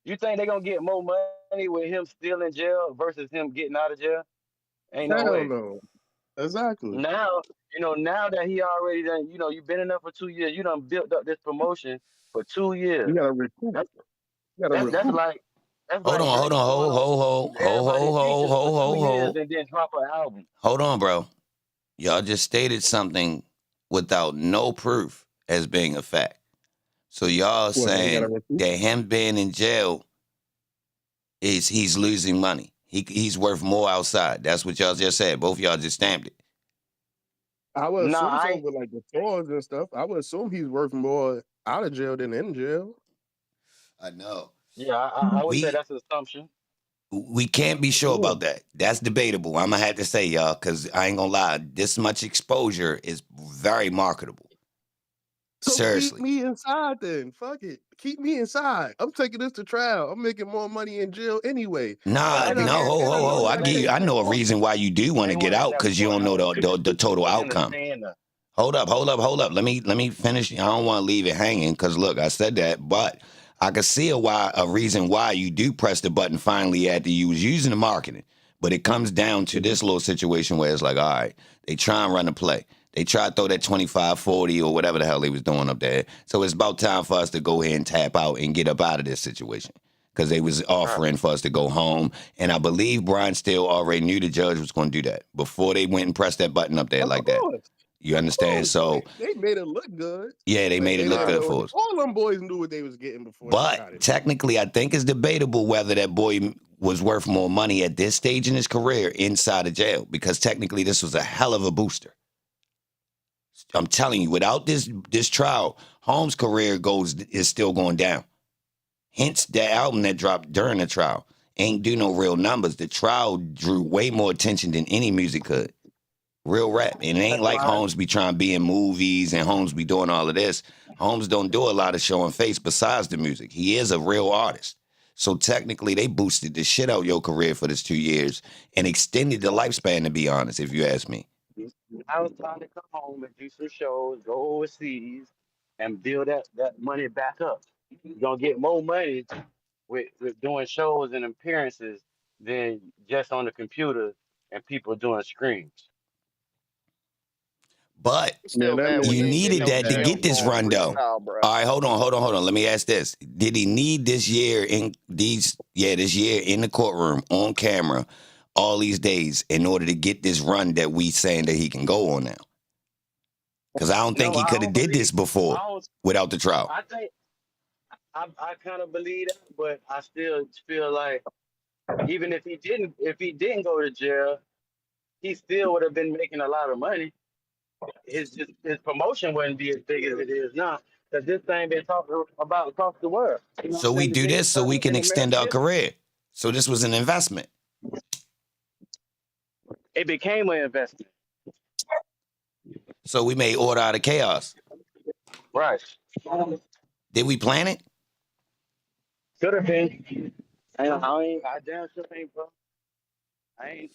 You think they're gonna get more money with him still in jail versus him getting out of jail? Ain't no Hell way. no. Exactly. Now that he already done, you've been in there for 2 years, you done built up this promotion for two You years. gotta recoup. That's You gotta that's recoup. like that's Hold like on, hold Drake on, going ho, on ho, ho, ho, everybody's ho, ho, features for ho, two ho, years ho. and then drop an album. Hold on, bro. Y'all just stated something without no proof as being a fact. So y'all What, they gotta saying recoup? that him being in jail he's losing money. He's worth more outside. That's what y'all just said. Both y'all just stamped it. I would Nah, assume I so ain't, with like the tours and stuff. I would assume he's worth more out of jail than in jail. I know. yeah, I would say We that's an assumption. we can't be sure Yeah. about that. That's debatable. I'm gonna have to say, y'all, because I ain't gonna lie. This much exposure is very marketable. So keep Seriously. me inside then. Fuck it. Keep me inside. I'm taking this to trial. I'm making more money in jail anyway. But Nah, I And I didn't no, hear got ho, and I ho, he know ho. I wasn't I got at give you. the I know a court. reason why you do want He to get wasn't at out that because you don't know courthouse the total for him to outcome. stay in there. Hold up. Let me finish. I don't want to leave it hanging because look, I said that, but I can see a reason why you do press the button finally after you was using the marketing. But it comes down to this little situation where it's like, all right, they try and run the play. They try to throw that 25, 40 or whatever the hell they was doing up there. So it's about time for us to go ahead and tap out and get up out of this situation. Because they was Right. offering for us to go home. And I believe Brian Steele already knew the judge was going to do that before they went and pressed that button up there of like that. course. You Of understand? course. So They made it look good. yeah, they But made it they look didn't good know it. for us. All them boys knew what they was getting before they got But it. technically, I think it's debatable whether that boy was worth more money at this stage in his career inside of jail because technically this was a hell of a booster. I'm telling you, without this trial, Holmes' career is still going down. Hence, that album that dropped during the trial ain't do no real numbers. The trial drew way more attention than any music could. Real rap. And it ain't That's like why. Holmes be trying to be in movies and Holmes be doing all of this. Holmes don't do a lot of showing face besides the music. He is a real artist. So technically, they boosted the shit out your career for this 2 years and extended the lifespan, to be honest, if you ask me. I was trying to come home and do some shows, go overseas, and build that money back up. You're gonna get more money with doing shows and appearances than just on the computer and people doing screens. But Still that mad man when you he is ain't get needed no that to jail get this for run, though. freestyle, bro. All right, hold on. Let me ask this: did he need this year this year in the courtroom on camera, all these days in order to get this run that we saying that he can go on now? Because I don't think No, he I could have don't did believe. this before I don't. without the trial. I think I kind of believe that, but I still feel like even if he didn't go to jail, he still would have been making a lot of money. His promotion wouldn't be as big as it is now. Because this thing been talked about across the world. You know what So I'm we saying? The do this biggest so we problem can in extend our America, career. So this was an investment. it became an investment. So we made order out of chaos. Right. Did we plan it? Could have been. I damn sure ain't, bro. I ain't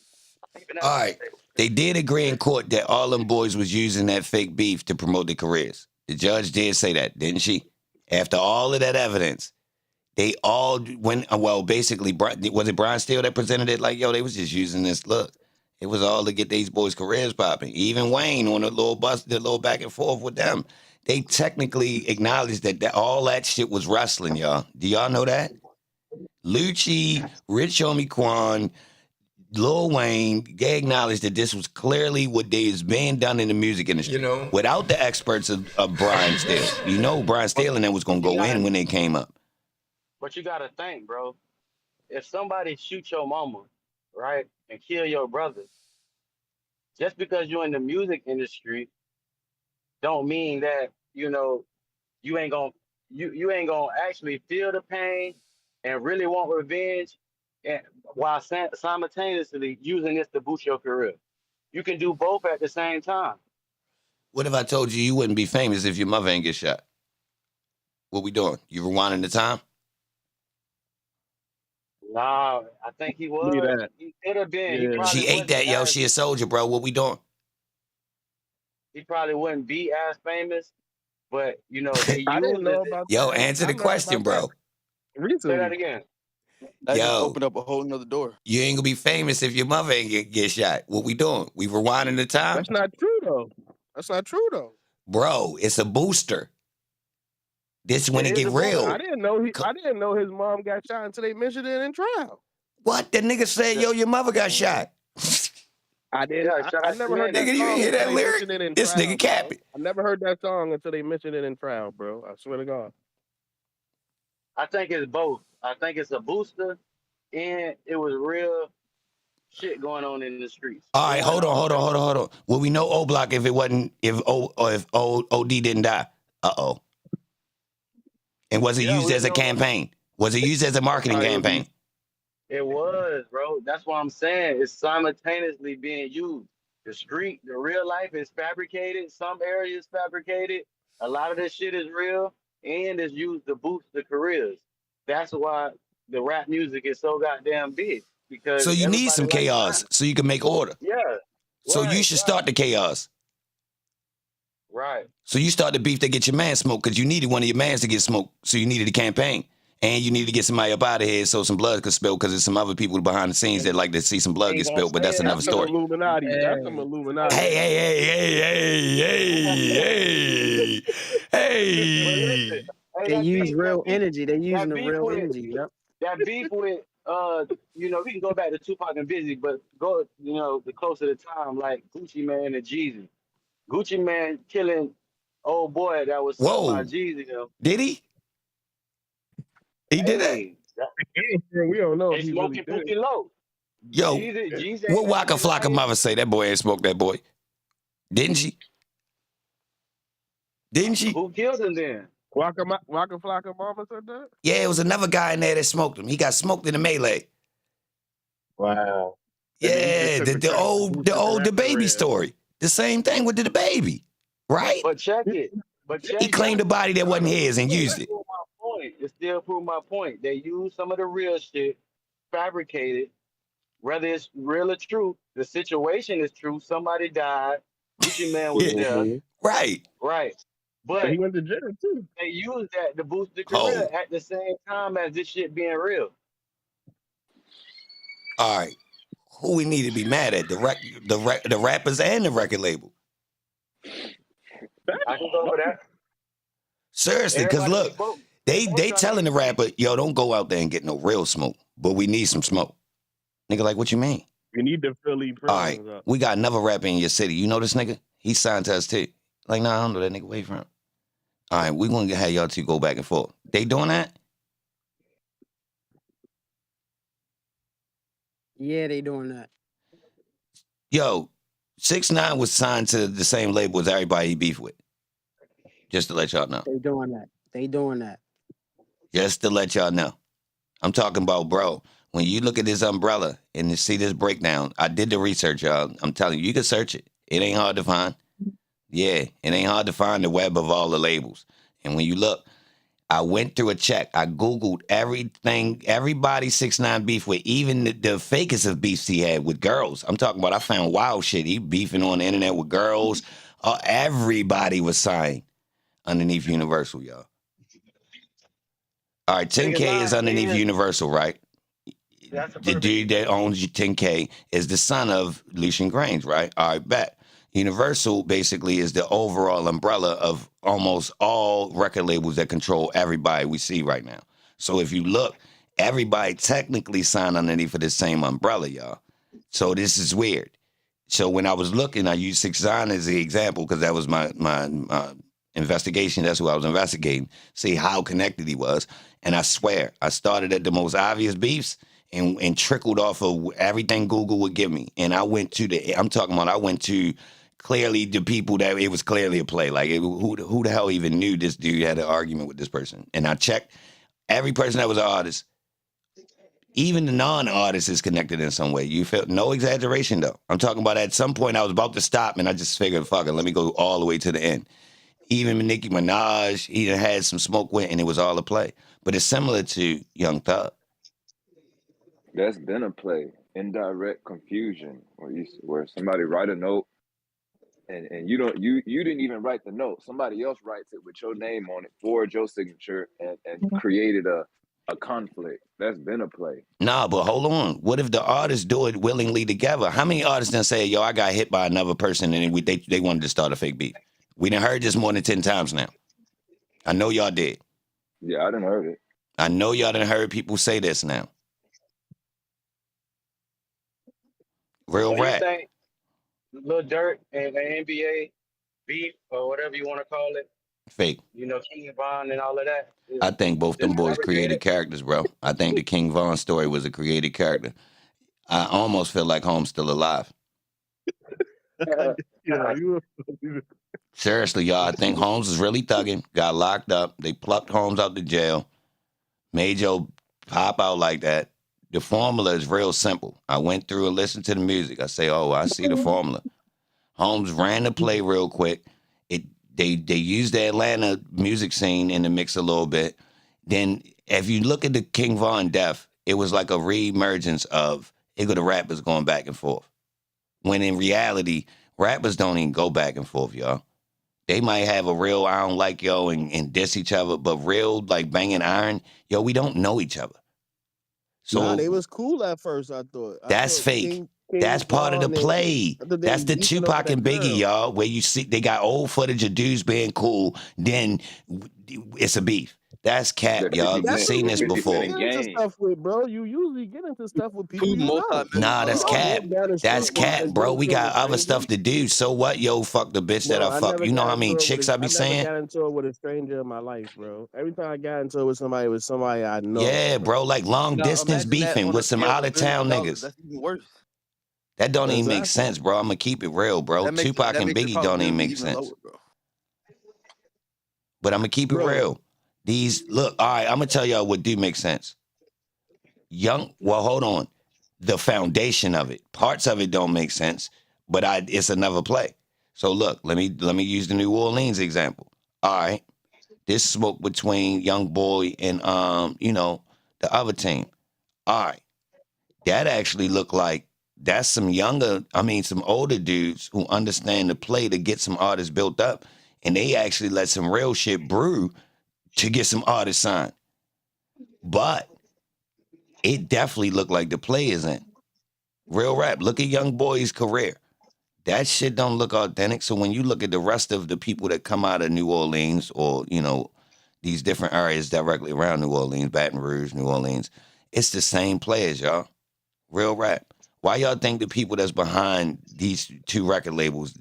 even at All the right. table. They did agree in court that all them boys was using that fake beef to promote their careers. The judge did say that, didn't she? After all of that evidence, they all went, well, basically, was it Brian Steele that presented it? Like, yo, they was just using this look. It was all to get these boys' careers popping. Even Wayne on the little the little back and forth with them. They technically acknowledged that all that shit was wrestling, y'all. Do y'all know that? Lucci, Rich Homie Quan, Lil Wayne, they acknowledged that this was clearly what they is being done in the music industry. Without the experts of Brian Steele. You know Brian Steele and them was going to You go in gotta, when they came up. but you gotta think, bro. If somebody shoot your mama, right, and kill your brother, just because you're in the music industry, don't mean that you ain't gonna you ain't gonna actually feel the pain and really want revenge, and while simultaneously using this to boost your career. You can do both at the same time. What if I told you you wouldn't be famous if your mother ain't get shot? What we doing? You rewinding the time? Nah, I think he Believe was. that. He could have been. He Yeah. probably She ate wouldn't that, yo. as She a soldier, bro. What we doing? he probably wouldn't be as famous, but they I didn't using know it. about Yo, that. answer I the learned question, about that bro. Say that recently. again. That just Yo, opened up a whole nother door. you ain't gonna be famous if your mother ain't get shot. What we doing? We rewinding the time? That's not true though. That's not true though. Bro, it's a booster. This when It it is get a I booster. real. didn't know I didn't know his mom got shot until they mentioned it in trial. What? The nigga said, yo, your mother got shot. I didn't. Yeah, shout I out to never heard Nene. that Nigga, you ain't song hear until that they lyric? mentioned it in This nigga trial, bro. capping. I never heard that song until they mentioned it in trial, bro. I swear to God. I think it's both. I think it's a booster, and it was real shit going on in the streets. All It right, wasn't always. hold on. Will we know O Block if it wasn't if OD didn't die? Uh-oh. And was it Yeah, used we'll as a know. campaign? Was it used as a marketing Probably would campaign? be. It was, bro. That's what I'm saying. It's simultaneously being used. The real life is fabricated. Some areas fabricated. A lot of this shit is real, and it's used to boost the careers. That's why the rap music is so goddamn big So because you need everybody some like chaos violence. so you can make order. Yeah, So you should start the chaos. right. So you start the beef to get your man smoked because you needed one of your mans to get smoked. So you needed a campaign. And you need to get somebody up out of here so some blood could spill because there's some other people behind the scenes that like to see some blood get Ain't gonna spilled, but say that's it another That's some story. Illuminati. That's some Illuminati Hey, shit. But listen, hey. hey, They use real energy. They using that the beef real with energy. Yep. that beef with we can go back to Tupac and Busy, but go the closer the time, like Gucci Man and Jeezy. Gucci Man killing old boy that was sucked by Whoa. Jeezy. Did he? He did that? Hey, We don't know they if he really smoking did. Pookie Low. Yo, Jeezy, Jeezy what ain't never Waka been out Flocka here. mother say? That boy ain't smoked that boy. Didn't she? Didn't she? Who killed him then? Waka Flocka Mama said that? Yeah, it was another guy in there that smoked him. He got smoked in the melee. Wow. Yeah, the old the baby story. The same thing with the baby, right? But check it. But check He claimed a body that wasn't his and used it. my point. It still proved my point. They used some of the real shit, fabricated, whether it's real or true. The situation is true. Somebody died. Gucci Man was there. Right. Right. But But he went to jail too. they used that to boost the career at the same time as this shit being real. All right. Who we need to be mad at? The rappers and the record label. I can go for that. Seriously, because look, they telling the rapper, yo, don't go out there and get no real smoke, but we need some smoke. Nigga, like, what you mean? You need the Philly All right, we got another rapper in your city. You know this nigga? He signed to us too. Like, nah, I don't know that nigga. Where you from? All right, we gonna have y'all two go back and forth. They doing that? Yeah, they doing that. Yo, 6ix9ine was signed to the same label as everybody he beef with. Just to let y'all know. They doing that. They doing that. Just to let y'all know. I'm talking about, bro, when you look at this umbrella and you see this breakdown, I did the research, y'all. I'm telling you, you can search it. It ain't hard to find. Yeah, it ain't hard to find the web of all the labels. And when you look, I went through a check. I Googled everything, everybody 6ix9ine beef with, even the fakest of beefs he had with girls. I'm talking about, I found wild shit. He beefing on the internet with girls. Everybody was signed underneath Universal, y'all. All right, 10K is underneath Universal, right? The dude that owns 10K is the son of Lucian Grainge, right? All right, bet. Universal basically is the overall umbrella of almost all record labels that control everybody we see right now. So if you look, everybody technically signed underneath of the same umbrella, y'all. So this is weird. So when I was looking, I used 6ix9ine as the example because that was my investigation. That's who I was investigating. See how connected he was. And I swear, I started at the most obvious beefs and trickled off of everything Google would give me. And I went to clearly the people that it was clearly a play. Like, who the hell even knew this dude had an argument with this person? And I checked every person that was an artist. Even the non-artist is connected in some way. You feel no exaggeration, though. I'm talking about at some point I was about to stop, and I just figured, fuck it, let me go all the way to the end. Even Nicki Minaj, he had some smoke with, and it was all a play. But it's similar to Young Thug. That's been a play. Indirect confusion, where somebody write a note, and you didn't even write the note. Somebody else writes it with your name on it, forged your signature, and created a conflict. That's been a play. Nah, but hold on. What if the artists do it willingly together? How many artists done say, yo, I got hit by another person and they wanted to start a fake beef? We done heard this more than 10 times now. I know y'all did. Yeah, I done heard it. I know y'all done heard people say this now. Real rap. You think Lil Durk and the NBA beef or whatever you want to call it? Fake. You know, King Von and all of that. I think both them boys created characters, bro. I think the King Von story was a created character. I almost feel like Holmes still alive. Seriously, y'all, I think Holmes is really thugging, got locked up. They plucked Holmes out the jail, made Joe pop out like that. The formula is real simple. I went through and listened to the music. I say, oh, I see the formula. Holmes ran the play real quick. They used the Atlanta music scene in the mix a little bit. Then if you look at the King Von death, it was like a re-emergence of the rappers going back and forth. When in reality, rappers don't even go back and forth, y'all. They might have a real I don't like yo and diss each other, but real like banging iron, yo, we don't know each other. So nah, they was cool at first, I thought. That's fake. King that's part of the play. That's the Tupac and Biggie, y'all, where you see they got old footage of dudes being cool, then it's a beef. That's cap, y'all. You've seen this before. You get into stuff with, bro. You usually get into stuff with people you know. Nah, that's cap. That's cap, bro. We got other stuff to do. So what, yo, fuck the bitch that I fuck. You know how many chicks I be saying? I got into it with a stranger in my life, bro. Every time I got into it with somebody I know. Yeah, bro, like long distance beefing with some out of town niggas. That's even worse. That don't even make sense, bro. I'm gonna keep it real, bro. Tupac and Biggie don't even make sense. But I'm gonna keep it Really? real. Look, all right, I'm gonna tell y'all what do make sense. Well, hold on. The foundation of it, parts of it don't make sense, but it's another play. So look, let me use the New Orleans example. All right, this smoke between Young Boy and the other team. All right, that actually looked like that's some some older dudes who understand the play to get some artists built up, and they actually let some real shit brew to get some artists signed. But it definitely looked like the play is in. Real rap. Look at Young Boy's career. That shit don't look authentic. So when you look at the rest of the people that come out of New Orleans or, these different areas directly around New Orleans, Baton Rouge, New Orleans, it's the same players, y'all. Real rap. Why y'all think the people that's behind these two record labels,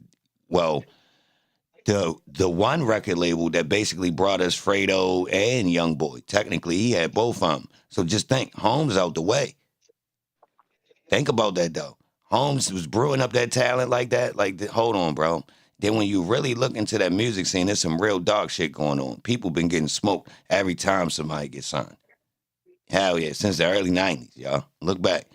well, the one record label that basically brought us Fredo and Young Boy, technically he had both of them. So just think, Holmes out the way. Think about that though. Holmes was brewing up that talent like that. Hold on, bro. Then when you really look into that music scene, there's some real dog shit going on. People been getting smoked every time somebody gets signed. Hell yeah, since the early '90s, y'all. Look back.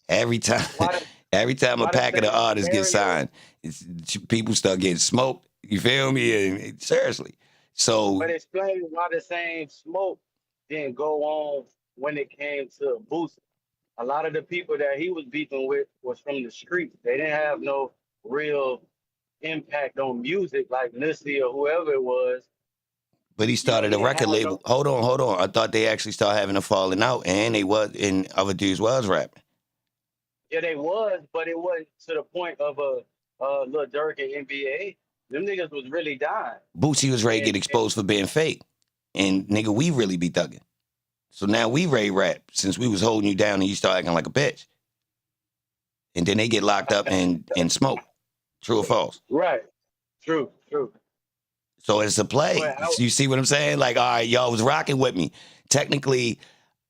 Every time, Why the every time a why the pack of the same artists get scenario? signed, people start getting smoked. You feel me? Seriously. So But explain why the same smoke didn't go on when it came to Boosie. A lot of the people that he was beefing with was from the streets. They didn't have no real impact on music like Nissy or whoever it was. But he You know, started he a didn't record have no. label. Hold on. I thought they actually started having a falling out, and other dudes was rapping. Yeah, they was, but it wasn't to the point of a Lil Durk and NBA. Them niggas was really dying. Boosie was ready to get And exposed for being fake, and nigga, we really be thugging. So now we ready rap since we was holding you down and you start acting like a bitch, and then they get locked up and smoked. True or false? right, true, true. So it's a play. But You see what I'm saying? Like, all right, y'all was rocking with me. Technically,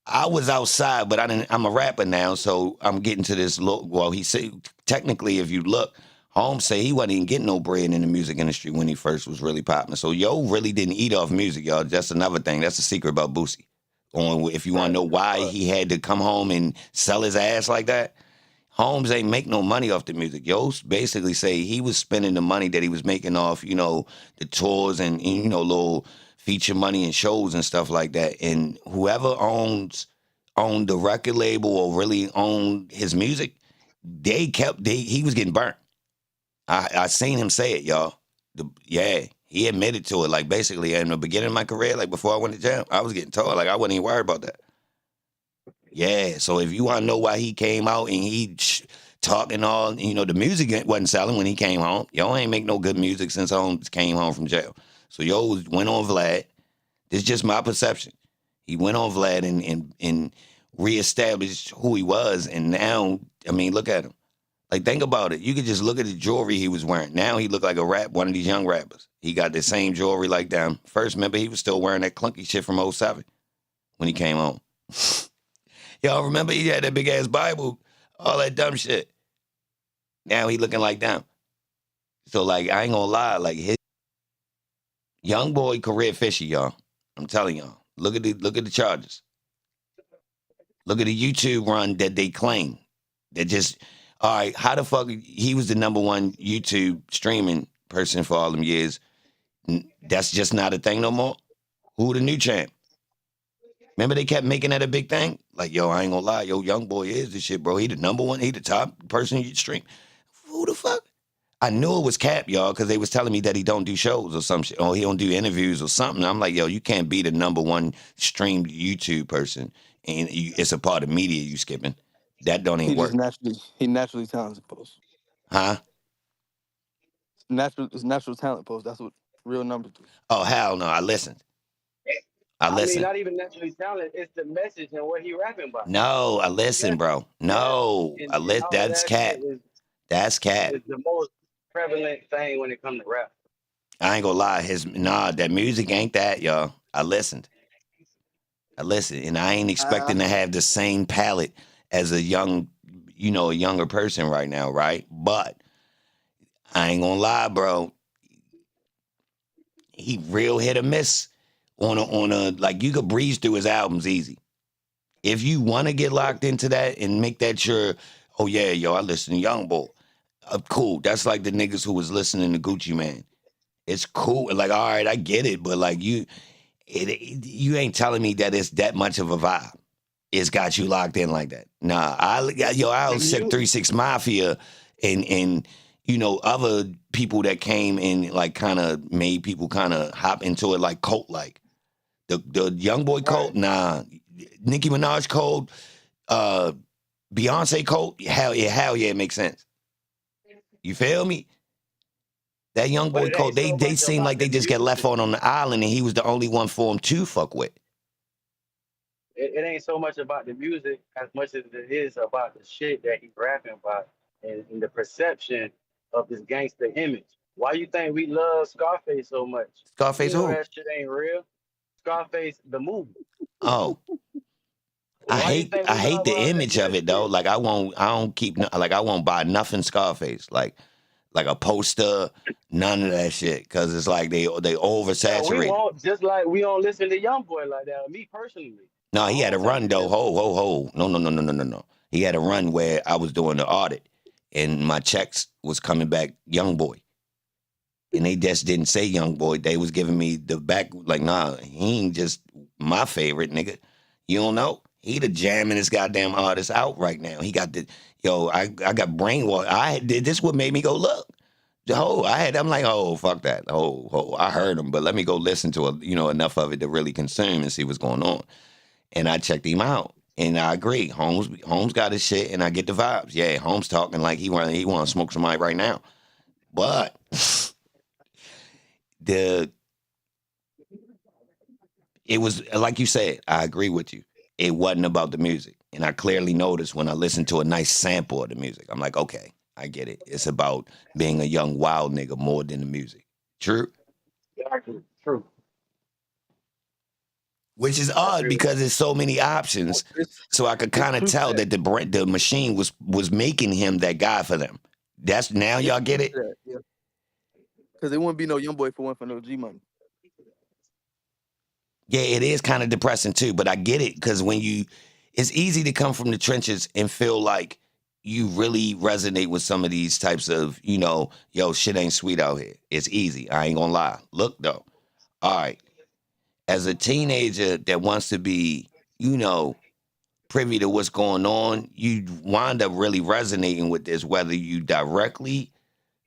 I was outside, but I'm a rapper now, so I'm getting to this look. Well, he said technically, if you look, Holmes say he wasn't even getting no bread in the music industry when he first was really popping. So yo really didn't eat off music, y'all. That's another thing. That's the secret about Boosie. If you want to know why he had to come home and sell his ass like that, Holmes ain't make no money off the music. Yo basically say he was spending the money that he was making off, the tours and little feature money and shows and stuff like that. And whoever owned the record label or really owned his music, he was getting burnt. I seen him say it, y'all. He admitted to it. Like basically in the beginning of my career, like before I went to jail, I was getting told. Like I wasn't even worried about that. Yeah, so if you want to know why he came out and he talking all, the music wasn't selling when he came home. Yo ain't make no good music since Holmes came home from jail. So yo went on Vlad. This is just my perception. He went on Vlad and reestablished who he was. And now, I mean, look at him. Like, think about it. You could just look at the jewelry he was wearing. Now he looked like one of these young rappers. He got the same jewelry like them. First, remember, he was still wearing that clunky shit from '07 when he came home. Y'all remember he had that big ass Bible, all that dumb shit. Now he looking like them. So like I ain't gonna lie, like his young boy career fishy, y'all. I'm telling y'all. Look at the charges. Look at the YouTube run that they claim. That just all right, how the fuck he was the number one YouTube streaming person for all them years. That's just not a thing no more. Who the new champ? Remember they kept making that a big thing? Like, yo, I ain't gonna lie, yo, young boy is this shit, bro. He the number one, he the top person you stream. Who the fuck? I knew it was cap, y'all, because they was telling me that he don't do shows or some shit, or he don't do interviews or something. I'm like, yo, you can't be the number one streamed YouTube person, and it's a part of media you skipping. That don't even He just work, naturally talented, post. huh? It's natural talent, post. That's what real numbers do. Oh hell no! I listened. I I mean, listened. not even naturally talented. It's the message and what he rapping about. No, I listened, Yes, bro. yes, No, and all of That's that cap. shit That's cap. is the most prevalent thing when it comes to rap. I ain't gonna lie. That music ain't that, y'all. I listened, and I ain't expecting to have the same palette as a younger person right now, right? But I ain't gonna lie, bro. he real hit or miss on a like you could breeze through his albums easy. If you want to get locked into that and make that your, oh yeah, yo, I listen to YoungBoy. Cool. That's like the niggas who was listening to Gucci Mane. It's cool. Like, all right, I get it, but like you ain't telling me that it's that much of a vibe. It's got you locked in like that. Nah, I was sick 3-6 Mafia and you know, other people that came and like kind of made people kind of hop into it like cult like. The young boy cult, nah. Nicki Minaj cult, Beyonce cult, hell yeah, it makes sense. You feel me? That young But boy it ain't cult, so they much seem about like the they just get left music. on the island and he was the only one for him to fuck with. It ain't so much about the music as much as it is about the shit that he rapping about and the perception of this gangster image. Why you think we love Scarface so much? Scarface You know who? that shit ain't real. Scarface, the movie. Oh. Why you think I we hate love the all that image of good it though. shit? Like I don't keep like I won't buy nothing Scarface. Like a poster, none of that shit. Cause it's like they Yeah, we oversaturated. won't just like we don't listen to Young Boy like that. Me personally, No, I he had a don't take run it though. as Ho. No. He had a run where I was doing the audit and my checks was coming back young boy. And they just didn't say young boy. They was giving me the back like, nah, he ain't just my favorite nigga. You don't know? He the jamming this goddamn artist out right now. He got the I got brainwashed. I did this what made me go look. I'm like, oh, fuck that. I heard him, but let me go listen to enough of it to really consume and see what's going on. And I checked him out. And I agree. Holmes got his shit and I get the vibes. Yeah, Holmes talking like he want to smoke somebody right now. But it was like you said, I agree with you. It wasn't about the music. And I clearly noticed when I listened to a nice sample of the music, I'm like, okay, I get it. It's about being a young wild nigga more than the music. True? exactly true. Which is I odd agree with because there's so many options. So I could kind of truth to tell that. that the machine was making him that guy for them. That's now It's y'all get truth it? to that. Yeah. Because there wouldn't be no young boy for one for no G money. Yeah, it is kind of depressing too, but I get it because it's easy to come from the trenches and feel like you really resonate with some of these types of, yo, shit ain't sweet out here. It's easy. I ain't gonna lie. Look though. All right. As a teenager that wants to be, privy to what's going on, you wind up really resonating with this, whether you directly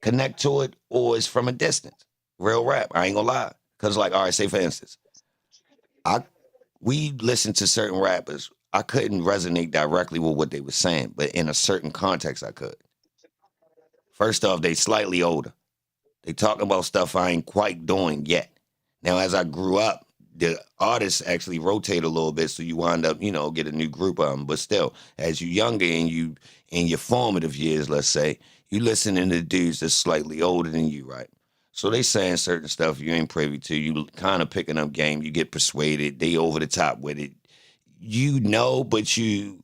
connect to it or it's from a distance. Real rap. I ain't gonna lie. Cause like, all right, say for instance, we listened to certain rappers. I couldn't resonate directly with what they were saying, but in a certain context, I could. First off, they slightly older. They talking about stuff I ain't quite doing yet. Now, as I grew up, the artists actually rotate a little bit, so you wind up, get a new group of them. But still, as you younger and you in your formative years, let's say, you listening to dudes that's slightly older than you, right? So they saying certain stuff you ain't privy to. You kind of picking up game. You get persuaded. They over the top with it. But you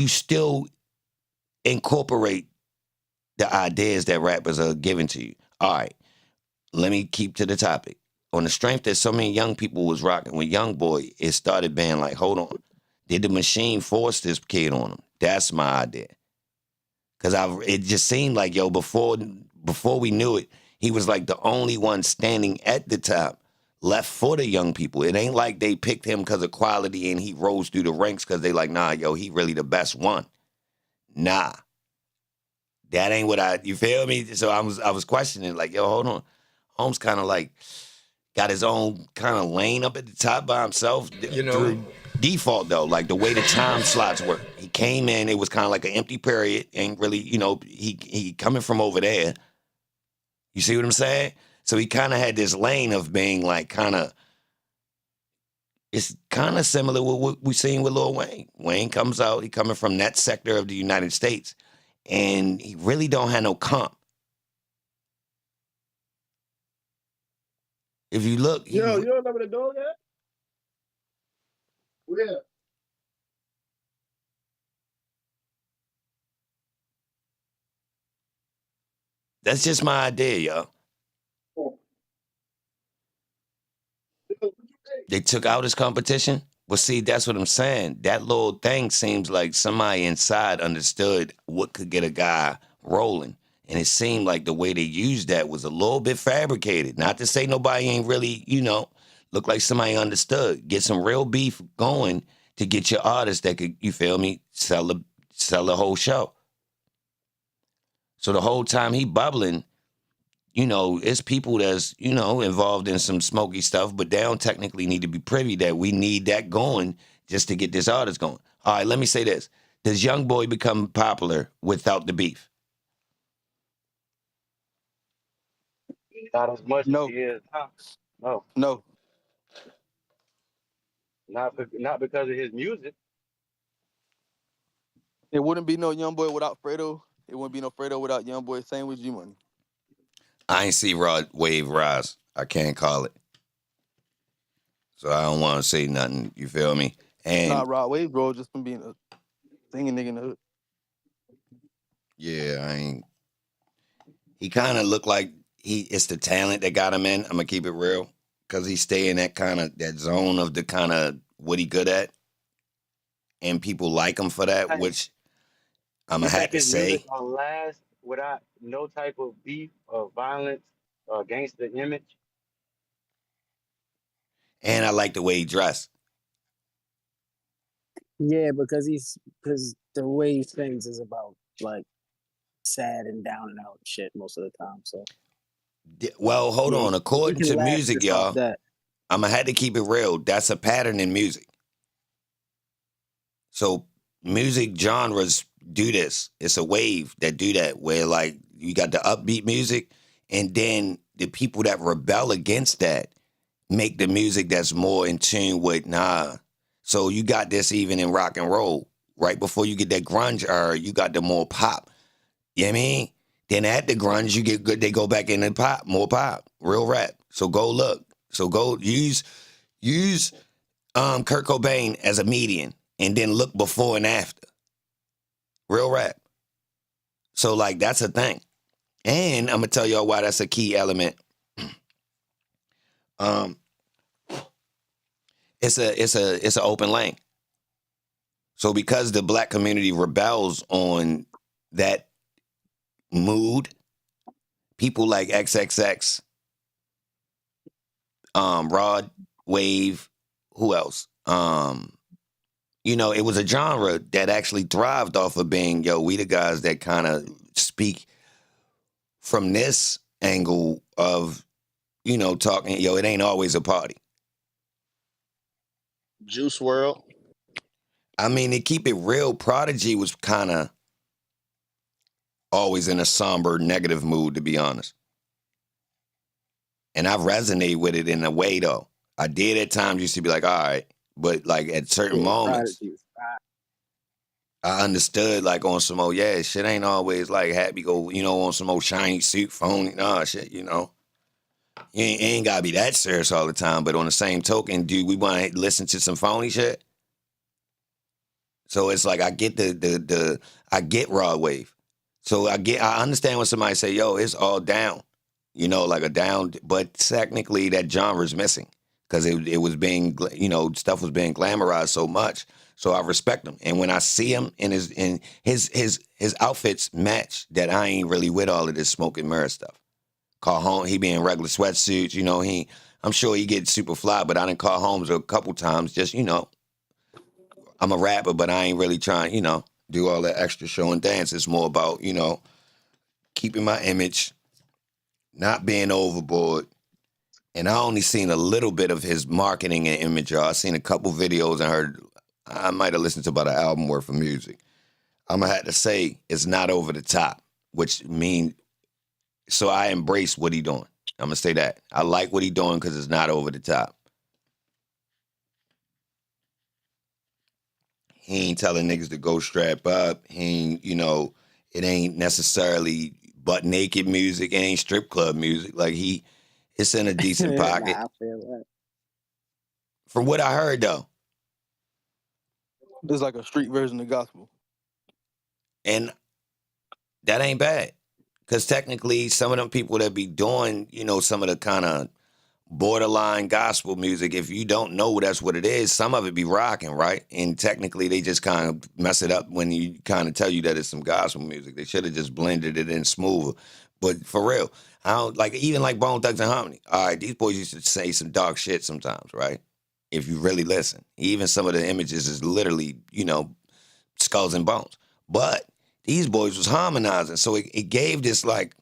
still incorporate the ideas that rappers are giving to you. All right, let me keep to the topic. On the strength that so many young people was rocking with Young Boy, it started being like, hold on, did the machine force this kid on him? That's my idea. Cause it just seemed like, yo, before we knew it, he was like the only one standing at the top left for the young people. It ain't like they picked him because of quality and he rose through the ranks because they like, nah, yo, he really the best one. Nah. That ain't what you feel me? So I was questioning, like, yo, hold on. Holmes kind of like got his own kind of lane up at the top by himself through default though, like the way the time slots work. He came in, it was kind of like an empty period, ain't really, he coming from over there. You see what I'm saying? So he kind of had this lane of being like it's kind of similar with what we seen with Lil Wayne. Wayne comes out, he coming from that sector of the United States, and he really don't have no comp. If you look, Yo, you don't remember the dog yet? Yeah. That's just my idea, yo. They took out his competition. Well, see, that's what I'm saying. That little thing seems like somebody inside understood what could get a guy rolling. And it seemed like the way they used that was a little bit fabricated. Not to say nobody ain't really, look like somebody understood. Get some real beef going to get your artist that could, you feel me, sell the whole show. So the whole time he bubbling, it's people that's, involved in some smoky stuff, but they don't technically need to be privy that we need that going just to get this artist going. All right, let me say this. Does Young Boy become popular without the beef? Not as much as No, he is now. No, no. not because of his music. It wouldn't be no Young Boy without Fredo. It wouldn't be no Fredo without Young Boy. Same with G Money. I ain't see Rod Wave rise. I can't call it. So I don't want to say nothing. You feel me? And Nah, Rod Wave, bro, just from being a singing nigga in the hood. yeah, I ain't. He kind of looked like it's the talent that got him in. I'm gonna keep it real, cause he stay in that zone of the kind of what he good at, and people like him for that. Hey, Which I'm you gonna have think to his music say. gonna last without no type of beef or violence or gangster image? And I like the way he dressed. Yeah, because the way he sings is about like sad and down and out shit most of the time. So Well, hold yeah, on. he According can to last music, just off y'all, that. I'm gonna have to keep it real. That's a pattern in music. So music genres do this. It's a wave that do that, where like you got the upbeat music, and then the people that rebel against that make the music that's more in tune with nah. So you got this even in rock and roll. Right before you get that grunge era, you got the more pop. You know what I mean? Then at the grunge, you get good. They go back into pop, more pop, real rap. So go look. So go use Kurt Cobain as a median, and then look before and after. Real rap. So like that's a thing. And I'm gonna tell y'all why that's a key element. Um, it's an open lane. So because the black community rebels on that mood, people like XXX, Rod Wave, who else? It was a genre that actually thrived off of being, we the guys that kind of speak from this angle of, talking, it ain't always a party. Juice World. I mean, to keep it real, Prodigy was kind of always in a somber, negative mood, to be honest. And I resonate with it in a way, though. I did at times used to be like, all right. But, like, at certain Yeah, moments, Prodigy. I understood, like, on some old, shit ain't always, like, happy go, on some old shiny suit, phony, nah, shit, You ain't got to be that serious all the time. But on the same token, dude, we want to listen to some phony shit? So it's like I get I get Raw Wave. So I understand when somebody say, yo, it's all down. Like a down, but technically that genre is missing. Because it was being, stuff was being glamorized so much. So I respect him. And when I see him in his outfits match that I ain't really with all of this smoke and mirror stuff. Call home, he be in regular sweatsuits, I'm sure he gets super fly, but I didn't call Holmes a couple times, just, I'm a rapper, but I ain't really trying, do all that extra show and dance. It's more about, keeping my image, not being overboard. And I only seen a little bit of his marketing and image, y'all. I seen a couple videos and heard, I might have listened to about an album worth of music. I'm going to have to say it's not over the top, which means, so I embrace what he doing. I'm going to say that. I like what he doing because it's not over the top. He ain't telling niggas to go strap up. He ain't, it ain't necessarily butt naked music. It ain't strip club music. Like it's in a decent pocket. Nah, I feel that. From what I heard though. It's like a street version of gospel. And that ain't bad. Because technically, some of them people that be doing, you know, some of the kind of borderline gospel music, if you don't know that's what it is, some of it be rocking, right? And technically, they just kind of mess it up when you kind of tell you that it's some gospel music. They should have just blended it in smoother. But for real, I don't like, even like Bone Thugs and Harmony. All right, these boys used to say some dark shit sometimes, right? If you really listen. Even some of the images is literally, you know, skulls and bones. But these boys was harmonizing, so it gave this like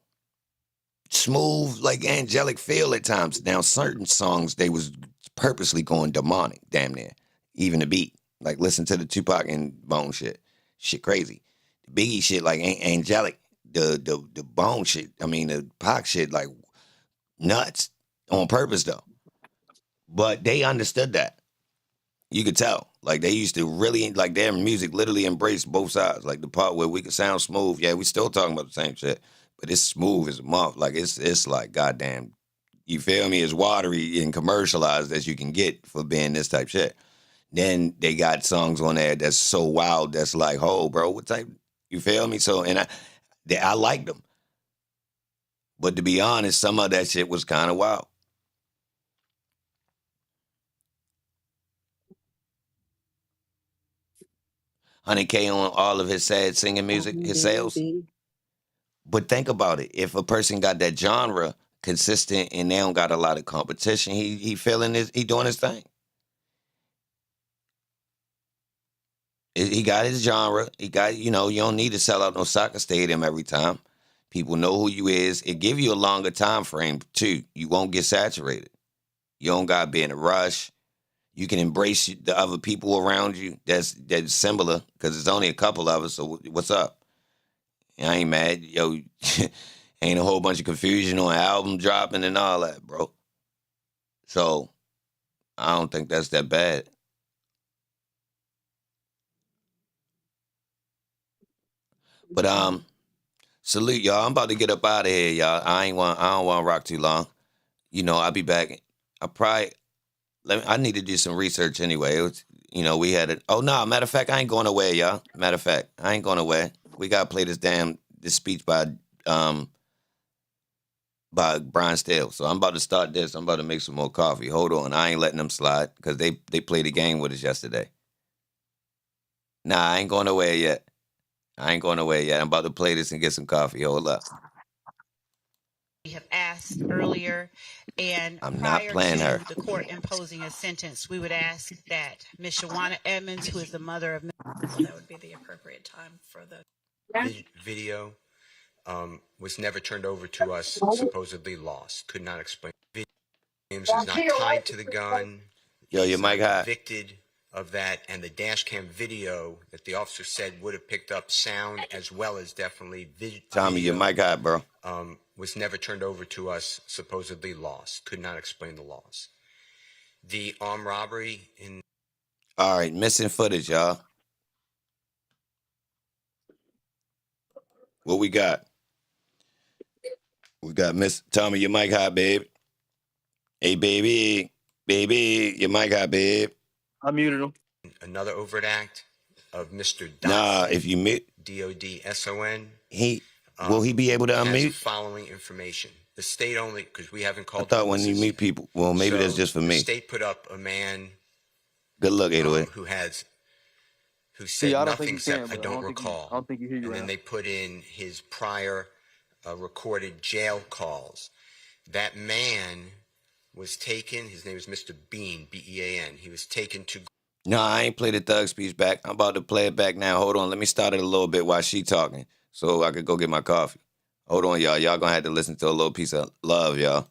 smooth, like angelic feel at times. Now, certain songs, they was purposely going demonic, damn near. Even the beat. Like, listen to the Tupac and Bone shit. Shit crazy. The Biggie shit, like, angelic. The Bone shit, I mean, the Pac shit, like, nuts. On purpose, though. But they understood that. You could tell. Like, they used to really, like, their music literally embraced both sides. Like, the part where we could sound smooth. Yeah, we still talking about the same shit. But it's smooth as a month. Like, it's like, goddamn, you feel me? As watery and commercialized as you can get for being this type shit. Then they got songs on there that's so wild, that's like, oh, bro, what type? You feel me? So, and I liked them. But to be honest, some of that shit was kind of wild. 100K on all of his sad singing music, his sales. But think about it. If a person got that genre consistent and they don't got a lot of competition, he feeling his, he doing his thing. He got his genre. He got, you know, you don't need to sell out no soccer stadium every time. People know who you is. It give you a longer time frame too. You won't get saturated. You don't got to be in a rush. You can embrace the other people around you. That's similar because it's only a couple of us. So what's up? I ain't mad. Yo, ain't a whole bunch of confusion on album dropping and all that, bro. So I don't think that's that bad. But salute y'all. I'm about to get up out of here, y'all. I don't want to rock too long. You know, I'll be back. I need to do some research anyway. You know, we had it. Oh no, matter of fact, I ain't going away, y'all. Matter of fact, I ain't going away. We gotta play this speech by Brian Steele. So I'm about to start this. I'm about to make some more coffee. Hold on. I ain't letting them slide because they played a game with us yesterday. Nah, I ain't going away yet. I'm about to play this and get some coffee. Hold up. We have asked earlier, and I'm not prior playing to her. the court imposing a sentence, we would ask that Ms. Shawana Edmonds, who is the mother of, that would be the appropriate time for the video was never turned over to us, supposedly lost. Could not explain. Williams is not tied to the gun. Yo, your mic hot. Convicted of that, and the dash cam video that the officer said would have picked up sound as well as definitely video. Tommy, your mic hot, bro. Was never turned over to us, supposedly lost. Could not explain the loss. The armed robbery in... All right, missing footage, y'all. What we got? We got Miss Tommy, your mic hot, babe. Hey, baby, your mic hot, babe. I muted him. Another overt act of Mr. Dotson. Nah, if you mute, DODSON. Will he be able to unmute? Has following information. The state only, because we haven't called. I thought when you meet people, well, maybe that's just for me. The state put up a man. Good luck, 808. Who said nothing except I don't recall. I don't think you hear you. And then they put in his prior recorded jail calls. That man was taken. His name is Mr. Bean, B-E-A-N. He was taken to. No, I ain't played the Thug speech back. I'm about to play it back now. Hold on. Let me start it a little bit while she talking so I could go get my coffee. Hold on, y'all. Y'all gonna have to listen to a little piece of love, y'all.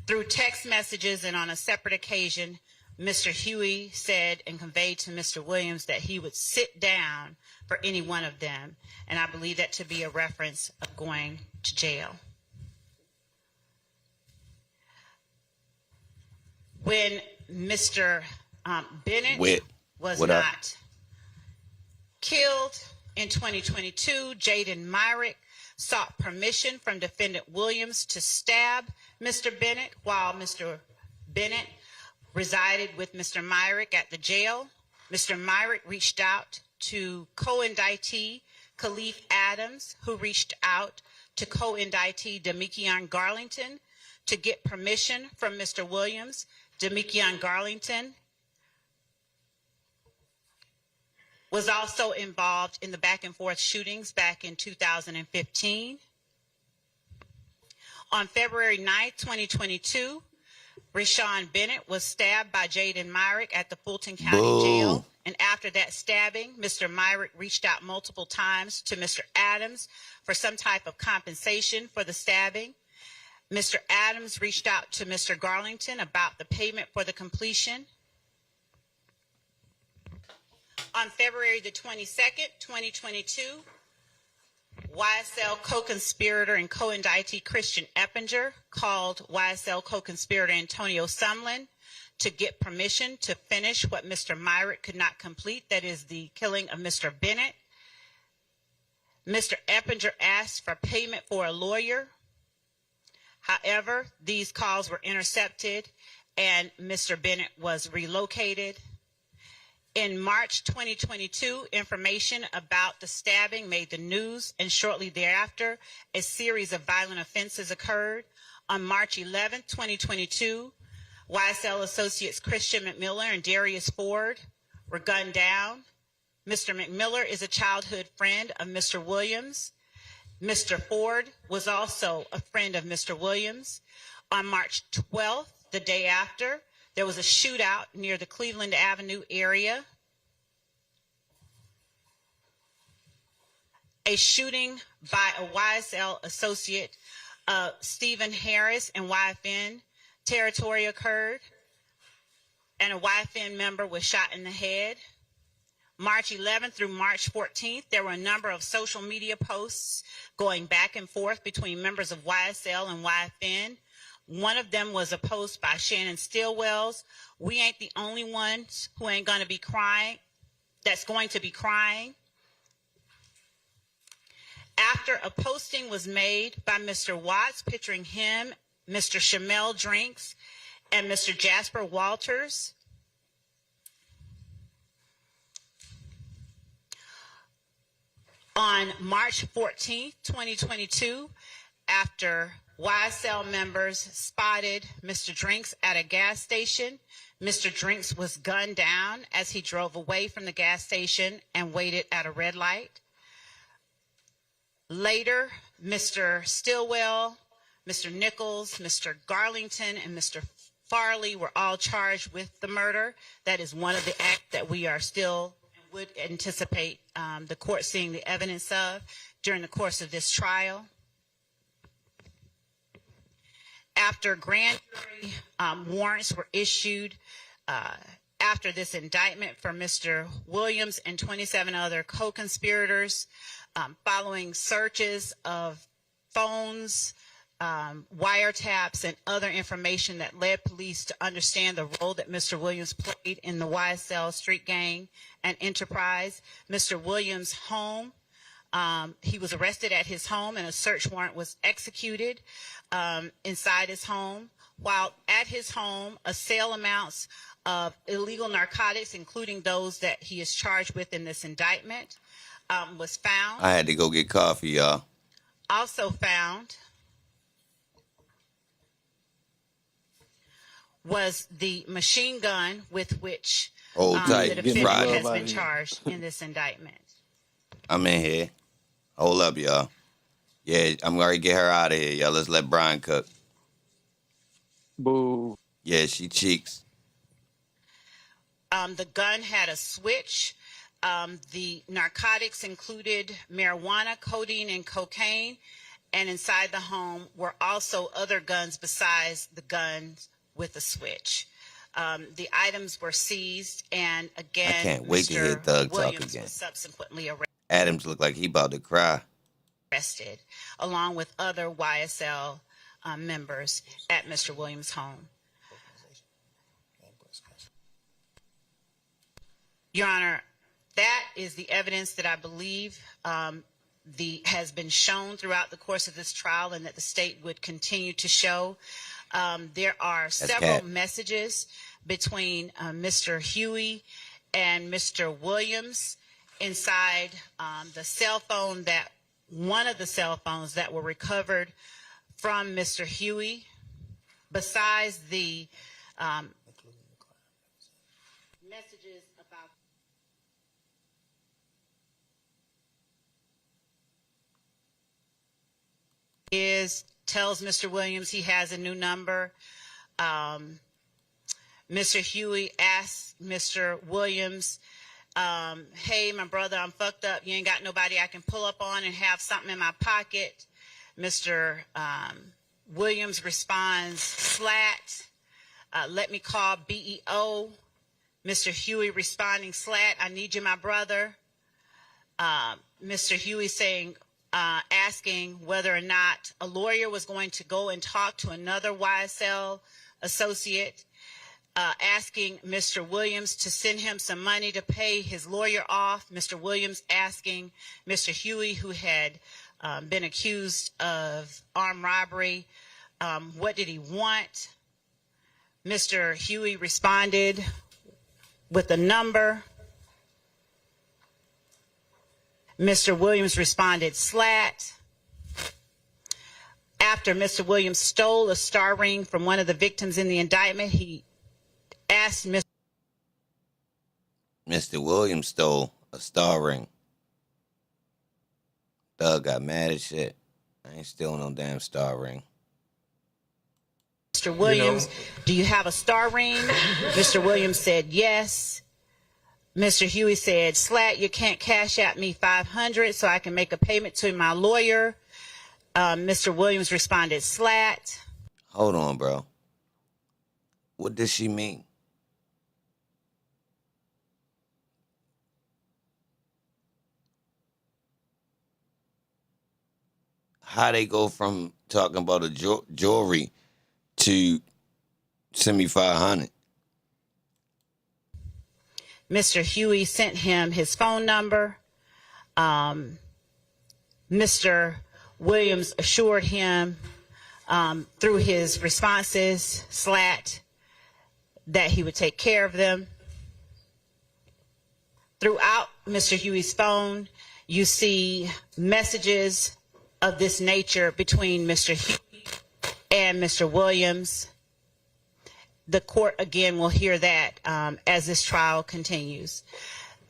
Through text messages and on a separate occasion, Mr. Huey said and conveyed to Mr. Williams that he would sit down for any one of them. And I believe that to be a reference of going to jail. When Mr. Bennett was not killed in 2022, Jaden Myrick sought permission from defendant Williams to stab Mr. Bennett while Mr. Bennett resided with Mr. Myrick at the jail. Mr. Myrick reached out to co-indictee Khalif Adams, who reached out to co-indictee Demikion Garlington to get permission from Mr. Williams. Demikion Garlington was also involved in the back and forth shootings back in 2015. On February 9th, 2022, Rashawn Bennett was stabbed by Jaden Myrick at the Fulton County Jail. And after that stabbing, Mr. Myrick reached out multiple times to Mr. Adams for some type of compensation for the stabbing. Mr. Adams reached out to Mr. Garlington about the payment for the completion. On February the 22nd, 2022, YSL co-conspirator and co-indictee Christian Eppinger called YSL co-conspirator Antonio Sumlin to get permission to finish what Mr. Myrick could not complete, that is the killing of Mr. Bennett. Mr. Eppinger asked for payment for a lawyer. However, these calls were intercepted and Mr. Bennett was relocated. In March 2022, information about the stabbing made the news, and shortly thereafter, a series of violent offenses occurred. On March 11, 2022, YSL associates Christian McMiller and Darius Ford were gunned down. Mr. McMiller is a childhood friend of Mr. Williams. Mr. Ford was also a friend of Mr. Williams. On March 12th, the day after, there was a shootout near the Cleveland Avenue area. A shooting by a YSL associate, Stephen Harris, in YFN territory occurred, and a YFN member was shot in the head. March 11th through March 14th, there were a number of social media posts going back and forth between members of YSL and YFN. One of them was a post by Shannon Stillwells. We ain't the only ones who ain't going to be crying, that's going to be crying. After a posting was made by Mr. Watts picturing him, Mr. Shamel Drinks, and Mr. Jasper Walters, on March 14th, 2022, after YSL members spotted Mr. Drinks at a gas station, Mr. Drinks was gunned down as he drove away from the gas station and waited at a red light. Later, Mr. Stillwell, Mr. Nichols, Mr. Garlington, and Mr. Farley were all charged with the murder. That is one of the acts that we are still and would anticipate the court seeing the evidence of during the course of this trial. After grand jury warrants were issued after this indictment for Mr. Williams and 27 other co-conspirators, following searches of phones, wiretaps, and other information that led police to understand the role that Mr. Williams played in the YSL street gang and enterprise. Mr. Williams' home, he was arrested at his home and a search warrant was executed inside his home. While at his home, a sale amounts of illegal narcotics, including those that he is charged with in this indictment, was found. I had to go get coffee, y'all. Also found was the machine gun with which the defendant has been charged in this indictment. I'm in here. Hold up, y'all. Yeah, I'm going to get her out of here, y'all. Let's let Brian cook. Boo. Yeah, she cheeks. The gun had a switch. The narcotics included marijuana, codeine, and cocaine. And inside the home were also other guns besides the guns with the switch. The items were seized, and again, I can't wait to hear Thug talk again. Was subsequently arrested. Adams looked like he about to cry. Along with other YSL members at Mr. Williams' home. Your Honor, that is the evidence that I believe has been shown throughout the course of this trial and that the state would continue to show. There are several messages between Mr. Huey and Mr. Williams, inside the cell phone one of the cell phones that were recovered from Mr. Huey, besides the messages about tells Mr. Williams he has a new number. Mr. Huey asks Mr. Williams, hey, my brother, I'm fucked up. You ain't got nobody I can pull up on and have something in my pocket. Mr. Williams responds, slat, let me call BEO. Mr. Huey responding, slat, I need you, my brother. Mr. Huey saying, asking whether or not a lawyer was going to go and talk to another YSL associate, asking Mr. Williams to send him some money to pay his lawyer off. Mr. Williams asking Mr. Huey, who had been accused of armed robbery, what did he want? Mr. Huey responded with a number. Mr. Williams responded, slat. After Mr. Williams stole a star ring from one of the victims in the indictment, he asked Mr. Williams stole a star ring. Thug got mad as shit. I ain't stealing no damn star ring. Mr. Williams, do you have a star ring? Mr. Williams said yes. Mr. Huey said, slat, you can't cash out me $500 so I can make a payment to my lawyer. Mr. Williams responded, slat. Hold on, bro. What does she mean? How they go from talking about a jewelry to send me $500? Mr. Huey sent him his phone number. Mr. Williams assured him through his responses, slat, that he would take care of them. Throughout Mr. Huey's phone, you see messages of this nature between Mr. Huey and Mr. Williams. The court, again, will hear that as this trial continues.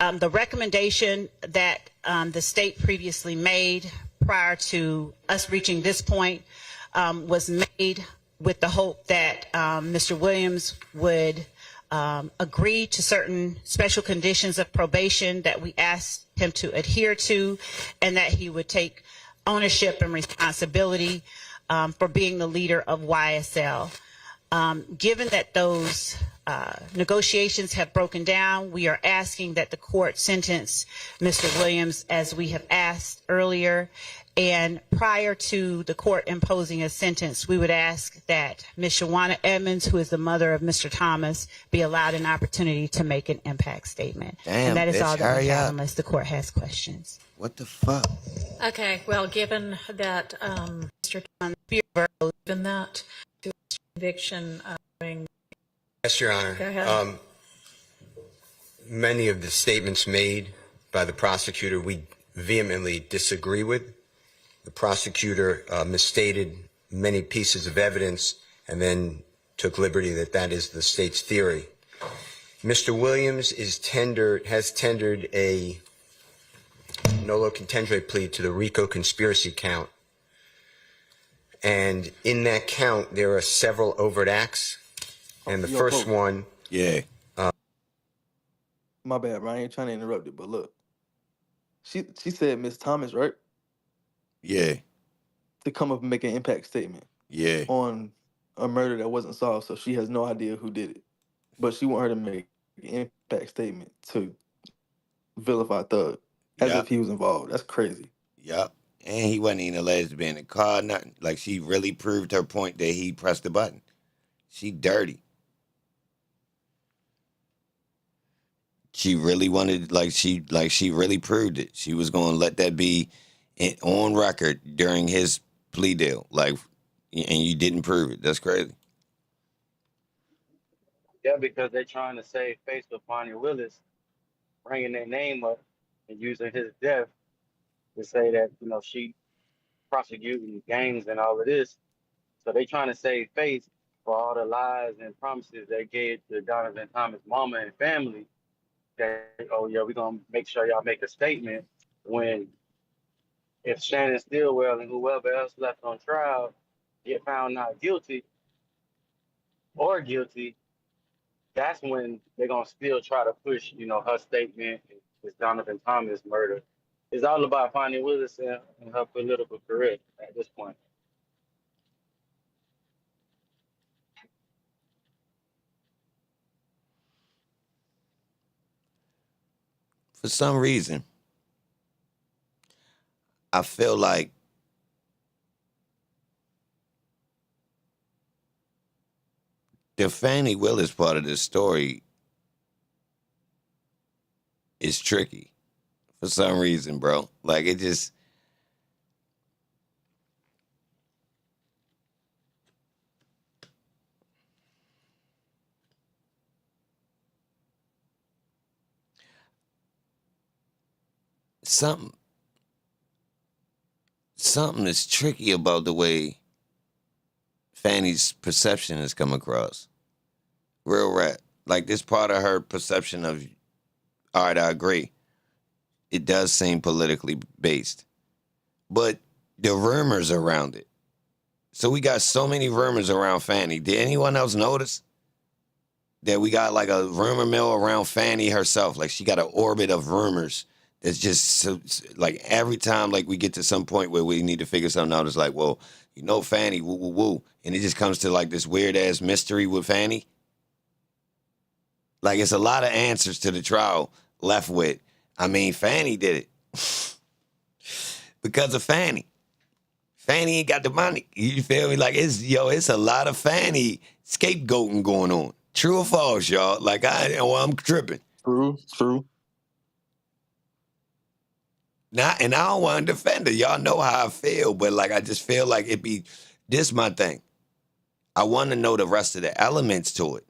The recommendation that the state previously made prior to us reaching this point was made with the hope that Mr. Williams would agree to certain special conditions of probation that we asked him to adhere to, and that he would take ownership and responsibility for being the leader of YSL. Given that those negotiations have broken down, we are asking that the court sentence Mr. Williams as we have asked earlier. And prior to the court imposing a sentence, we would ask that Ms. Shawana Edmonds, who is the mother of Mr. Thomas, be allowed an opportunity to make an impact statement. Damn, and that is bitch, all that we hurry have up. unless the court has questions. What the fuck? Okay, well, given that Mr. Thomas, given that to conviction, Yes, Your Honor. Go ahead. Many of the statements made by the prosecutor we vehemently disagree with. The prosecutor misstated many pieces of evidence and then took liberty that that is the state's theory. Mr. Williams has tendered a nolo contendere plea to the RICO conspiracy count. And in that count, there are several overt acts. And the first one... Yeah. My bad, Brian. I ain't trying to interrupt it, but look. She said Miss Thomas, right? Yeah. To come up and make an impact statement. Yeah. On a murder that wasn't solved, so she has no idea who did it. But she want her to make an impact statement to vilify Thug as if he was involved. That's crazy. Yup. And he wasn't even alleged to be in the car, nothing. Like, she really proved her point that he pressed the button. She dirty. She really wanted, she really proved it. She was going to let that be on record during his plea deal. And you didn't prove it. That's crazy. Yeah, because they're trying to save face with Bonnie Willis, bringing their name up and using his death to say that, she prosecuting gangs and all of this. So they trying to save face for all the lies and promises they gave to Donovan Thomas' mama and family. That, oh yeah, we're gonna make sure y'all make a statement when if Shannon Stillwell and whoever else left on trial get found not guilty or guilty, that's when they're gonna still try to push, her statement, this Donovan Thomas murder. It's all about Fonnie Willis and her political career at this point. For some reason, I feel like the Fannie Willis part of this story is tricky for some reason, bro. Like it just something is tricky about the way Fannie's perception has come across. Real rap. Like this part of her perception of, all right, I agree. It does seem politically based. But the rumors around it. So we got so many rumors around Fannie. Did anyone else notice that we got like a rumor mill around Fannie herself? Like she got an orbit of rumors. It's just so, like every time like we get to some point where we need to figure something out, it's like, well, Fannie, woo, woo, woo. And it just comes to like this weird ass mystery with Fannie. Like it's a lot of answers to the trial left with, Fannie did it. Because of Fannie. Fannie ain't got the money. You feel me? Like it's a lot of Fannie scapegoating going on. True or false, y'all? Like I'm tripping. True. And I don't want to defend her. Y'all know how I feel, but like I just feel like this my thing. I want to know the rest of the elements to it.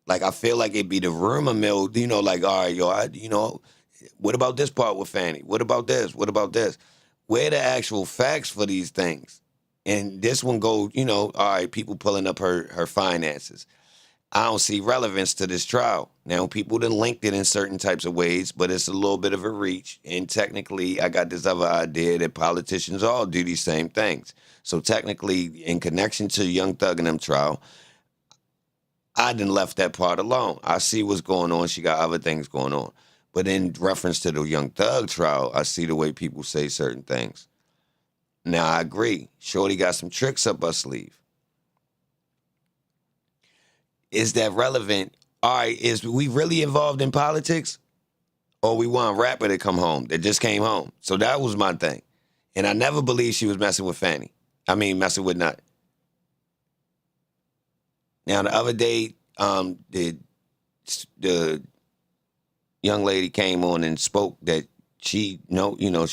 Like I feel like it'd be the rumor mill, like, all right, yo, what about this part with Fannie? What about this? What about this? Where the actual facts for these things? And this one go, all right, people pulling up her finances. I don't see relevance to this trial. Now, people done linked it in certain types of ways, but it's a little bit of a reach. And technically, I got this other idea that politicians all do these same things. So technically, in connection to Young Thug and them trial, I done left that part alone. I see what's going on. She got other things going on. But in reference to the Young Thug trial, I see the way people say certain things. Now, I agree. Shorty got some tricks up her sleeve. Is that relevant? All right, is we really involved in politics? Or we want a rapper to come home that just came home? So that was my thing. And I never believed she was messing with Fannie. Messing with Nut. Now, the other day, the young lady came on and spoke that she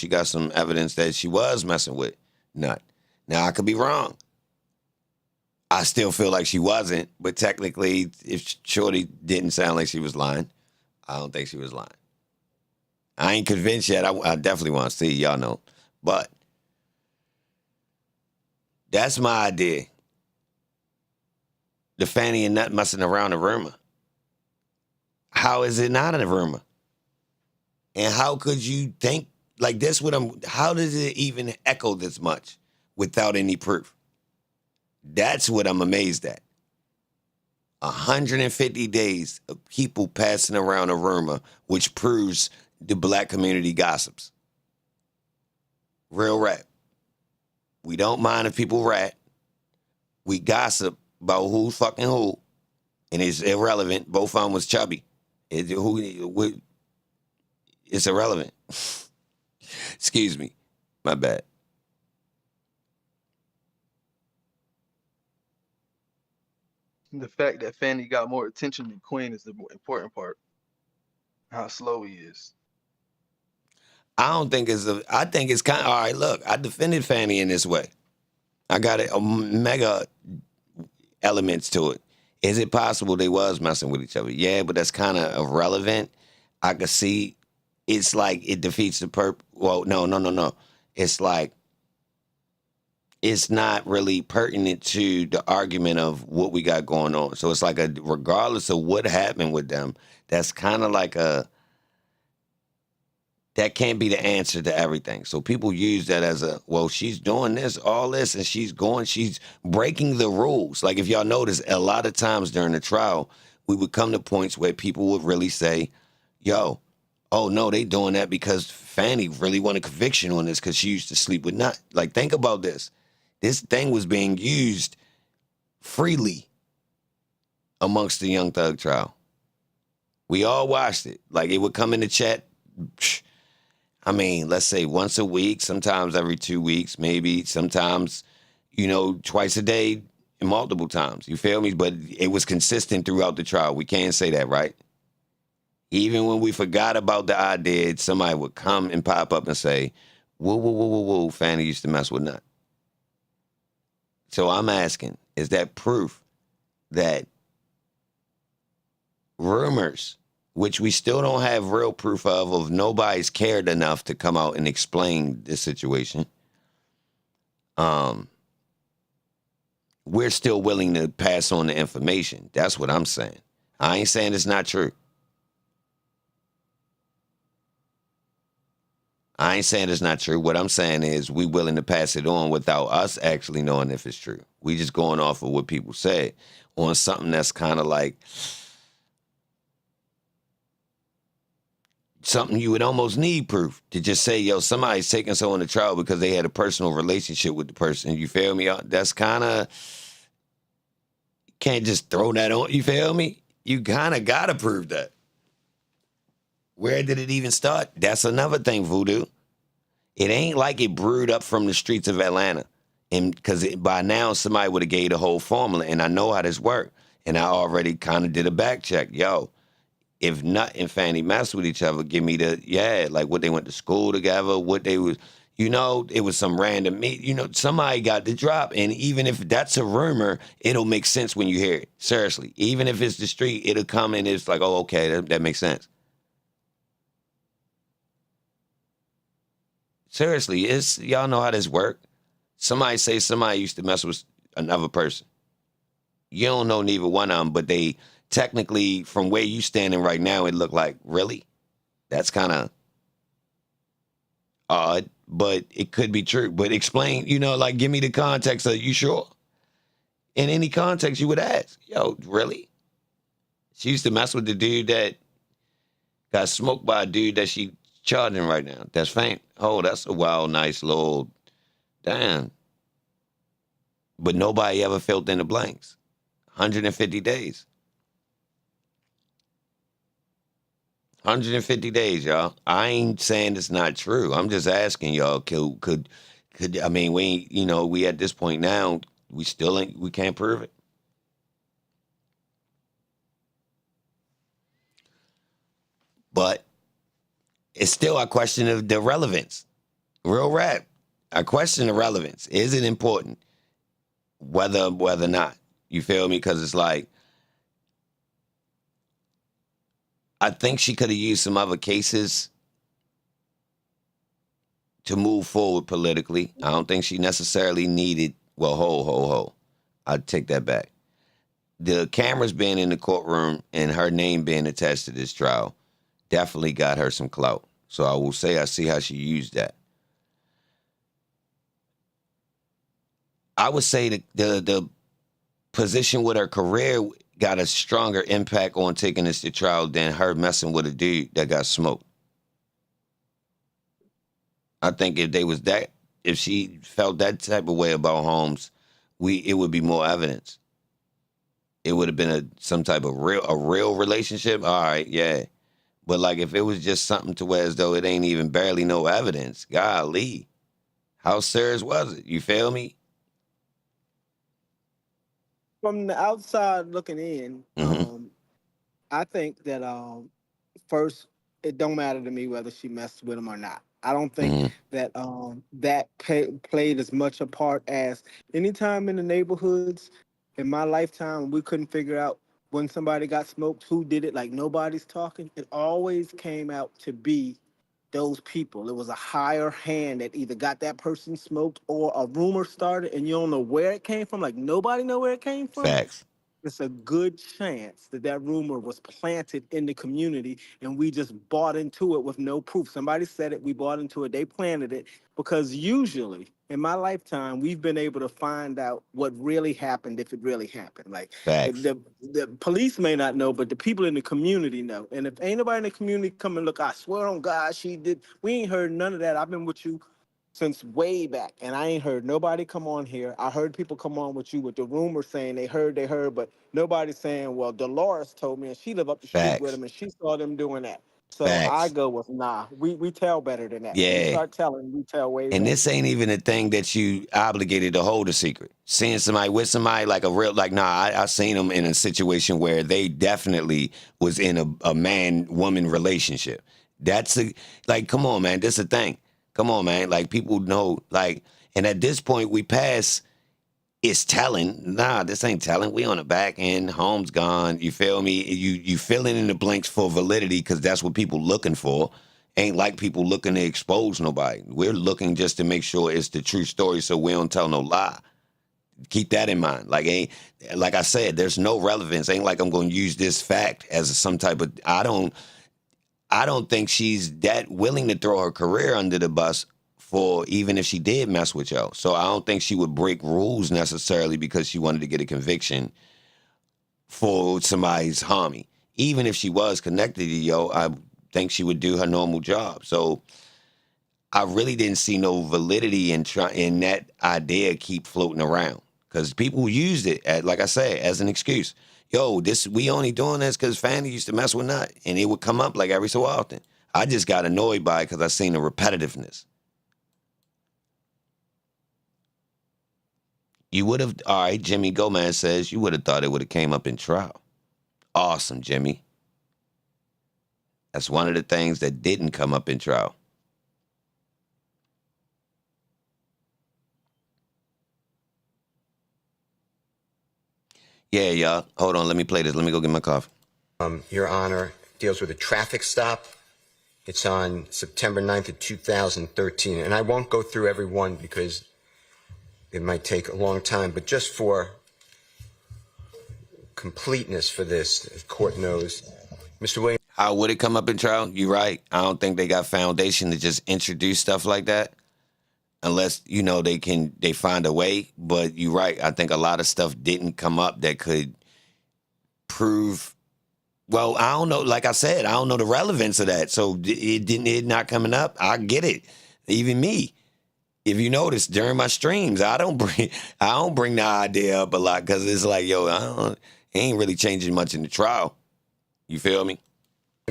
got some evidence that she was messing with Nut. Now, I could be wrong. I still feel like she wasn't, but technically, if Shorty didn't sound like she was lying, I don't think she was lying. I ain't convinced yet. I definitely want to see, y'all know. But that's my idea. The Fannie and Nut messing around a rumor. How is it not a rumor? And how could you think like this? How does it even echo this much without any proof? That's what I'm amazed at. 150 days of people passing around a rumor, which proves the black community gossips. Real rap. We don't mind if people rat. We gossip about who's fucking who. And it's irrelevant. Both of them was chubby. It's irrelevant. Excuse me. My bad. The fact that Fannie got more attention than Queen is the more important part. How slow he is. I think it's kind of, all right, look, I defended Fannie in this way. I got a mega elements to it. Is it possible they was messing with each other? Yeah, but that's kind of irrelevant. I could see it's like it defeats the purpose. Well, no. It's like it's not really pertinent to the argument of what we got going on. So it's like regardless of what happened with them, that's kind of like that can't be the answer to everything. So people use that as well, she's doing this, all this, and she's breaking the rules. Like if y'all notice, a lot of times during the trial, we would come to points where people would really say, yo, oh no, they doing that because Fanny really want a conviction on this because she used to sleep with Nut. Like think about this. This thing was being used freely amongst the Young Thug trial. We all watched it. Like it would come in the chat. I mean, let's say once a week, sometimes every 2 weeks, maybe sometimes, twice a day, multiple times. You feel me? But it was consistent throughout the trial. We can't say that, right? Even when we forgot about the idea, somebody would come and pop up and say, whoa, Fanny used to mess with Nut. So I'm asking, is that proof that rumors, which we still don't have real proof of nobody's cared enough to come out and explain this situation, we're still willing to pass on the information? That's what I'm saying. I ain't saying it's not true. I ain't saying it's not true. What I'm saying is we willing to pass it on without us actually knowing if it's true. We just going off of what people say on something that's kind of like something you would almost need proof to just say, yo, somebody's taking someone to trial because they had a personal relationship with the person. You feel me? That's kind of, can't just throw that on. You feel me? You kind of got to prove that. Where did it even start? That's another thing, Voodoo. It ain't like it brewed up from the streets of Atlanta. And because by now somebody would have gave the whole formula. And I know how this worked. And I already kind of did a back check. Yo, if Nut and Fanny messed with each other, give me like what they went to school together, what they was, it was some random somebody got the drop. And even if that's a rumor, it'll make sense when you hear it. Seriously. Even if it's the street, it'll come and it's like, oh, okay, that makes sense. Seriously, y'all know how this work. Somebody say somebody used to mess with another person. You don't know neither one of them, but they technically, from where you standing right now, it look like, really? That's kind of odd, but it could be true. But explain, give me the context. Are you sure? In any context, you would ask, yo, really? She used to mess with the dude that got smoked by a dude that she charging right now. That's faint. Oh, that's a wild, nice little, damn. But nobody ever filled in the blanks. 150 days. 150 days, y'all. I ain't saying it's not true. I'm just asking y'all, could I mean, we at this point now, we can't prove it. But it's still a question of the relevance. Real rap. I question the relevance. Is it important? Whether or not. You feel me? Because it's like, I think she could have used some other cases to move forward politically. I don't think she necessarily needed, ho. I'd take that back. The cameras being in the courtroom and her name being attached to this trial definitely got her some clout. So I will say I see how she used that. I would say the position with her career got a stronger impact on taking this to trial than her messing with a dude that got smoked. I think if she felt that type of way about Holmes, it would be more evidence. It would have been some type of real relationship. All right, yeah. But like if it was just something to where as though it ain't even barely no evidence, golly, how serious was it? You feel me? From the outside looking in, I think that first, it don't matter to me whether she messed with him or not. I don't think that played as much a part as anytime in the neighborhoods in my lifetime we couldn't figure out when somebody got smoked, who did it, like nobody's talking. It always came out to be those people. It was a higher hand that either got that person smoked or a rumor started and you don't know where it came from. Like nobody know where it came from. Facts. It's a good chance that that rumor was planted in the community and we just bought into it with no proof. Somebody said it, we bought into it, they planted it, because usually in my lifetime, we've been able to find out what really happened if it really happened. Like Facts. the police may not know, but the people in the community know. And if ain't nobody in the community come and look, I swear on God, she did. We ain't heard none of that. I've been with you since way back, and I ain't heard nobody come on here. I heard people come on with you with the rumor saying they heard, but nobody's saying, well, Dolores told me, and she lived up the street with Facts. him, and she saw them doing that. So I Facts. go with, nah, we tell better than that. When we Yeah. start telling, we tell way And better. this ain't even a thing that you obligated to hold a secret. Seeing somebody with somebody like a real, like, nah, I seen them in a situation where they definitely was in a man-woman relationship. That's like, come on, man, this a thing. Come on, man. Like, people know, like, and at this point we pass, it's telling. Nah, this ain't telling. We on the back end, home's gone. You feel me? You filling in the blanks for validity because that's what people looking for. Ain't like people looking to expose nobody. We're looking just to make sure it's the true story so we don't tell no lie. Keep that in mind. Like I said, there's no relevance. Ain't like I'm going to use this fact as some type of, I don't think she's that willing to throw her career under the bus for even if she did mess with y'all. So I don't think she would break rules necessarily because she wanted to get a conviction for somebody's homie. Even if she was connected to yo, I think she would do her normal job. So I really didn't see no validity in that idea keep floating around because people used it, like I said, as an excuse. Yo, we only doing this because Fanny used to mess with Nut, and it would come up like every so often. I just got annoyed by it because I seen the repetitiveness. You would have, all right, Jimmy Gomez says, you would have thought it would have came up in trial. Awesome, Jimmy. That's one of the things that didn't come up in trial. Yeah, y'all. Hold on. Let me play this. Let me go get my coffee. Your Honor, deals with a traffic stop. It's on September 9th of 2013. And I won't go through every one because it might take a long time. But just for completeness for this, the court knows, Mr. Williams. How would it come up in trial? You're right. I don't think they got foundation to just introduce stuff like that. Unless, they find a way. But you're right. I think a lot of stuff didn't come up that could prove. Well, I don't know. Like I said, I don't know the relevance of that. So it not coming up. I get it. Even me. If you notice during my streams, I don't bring the idea up a lot because it's like, yo, it ain't really changing much in the trial. You feel me?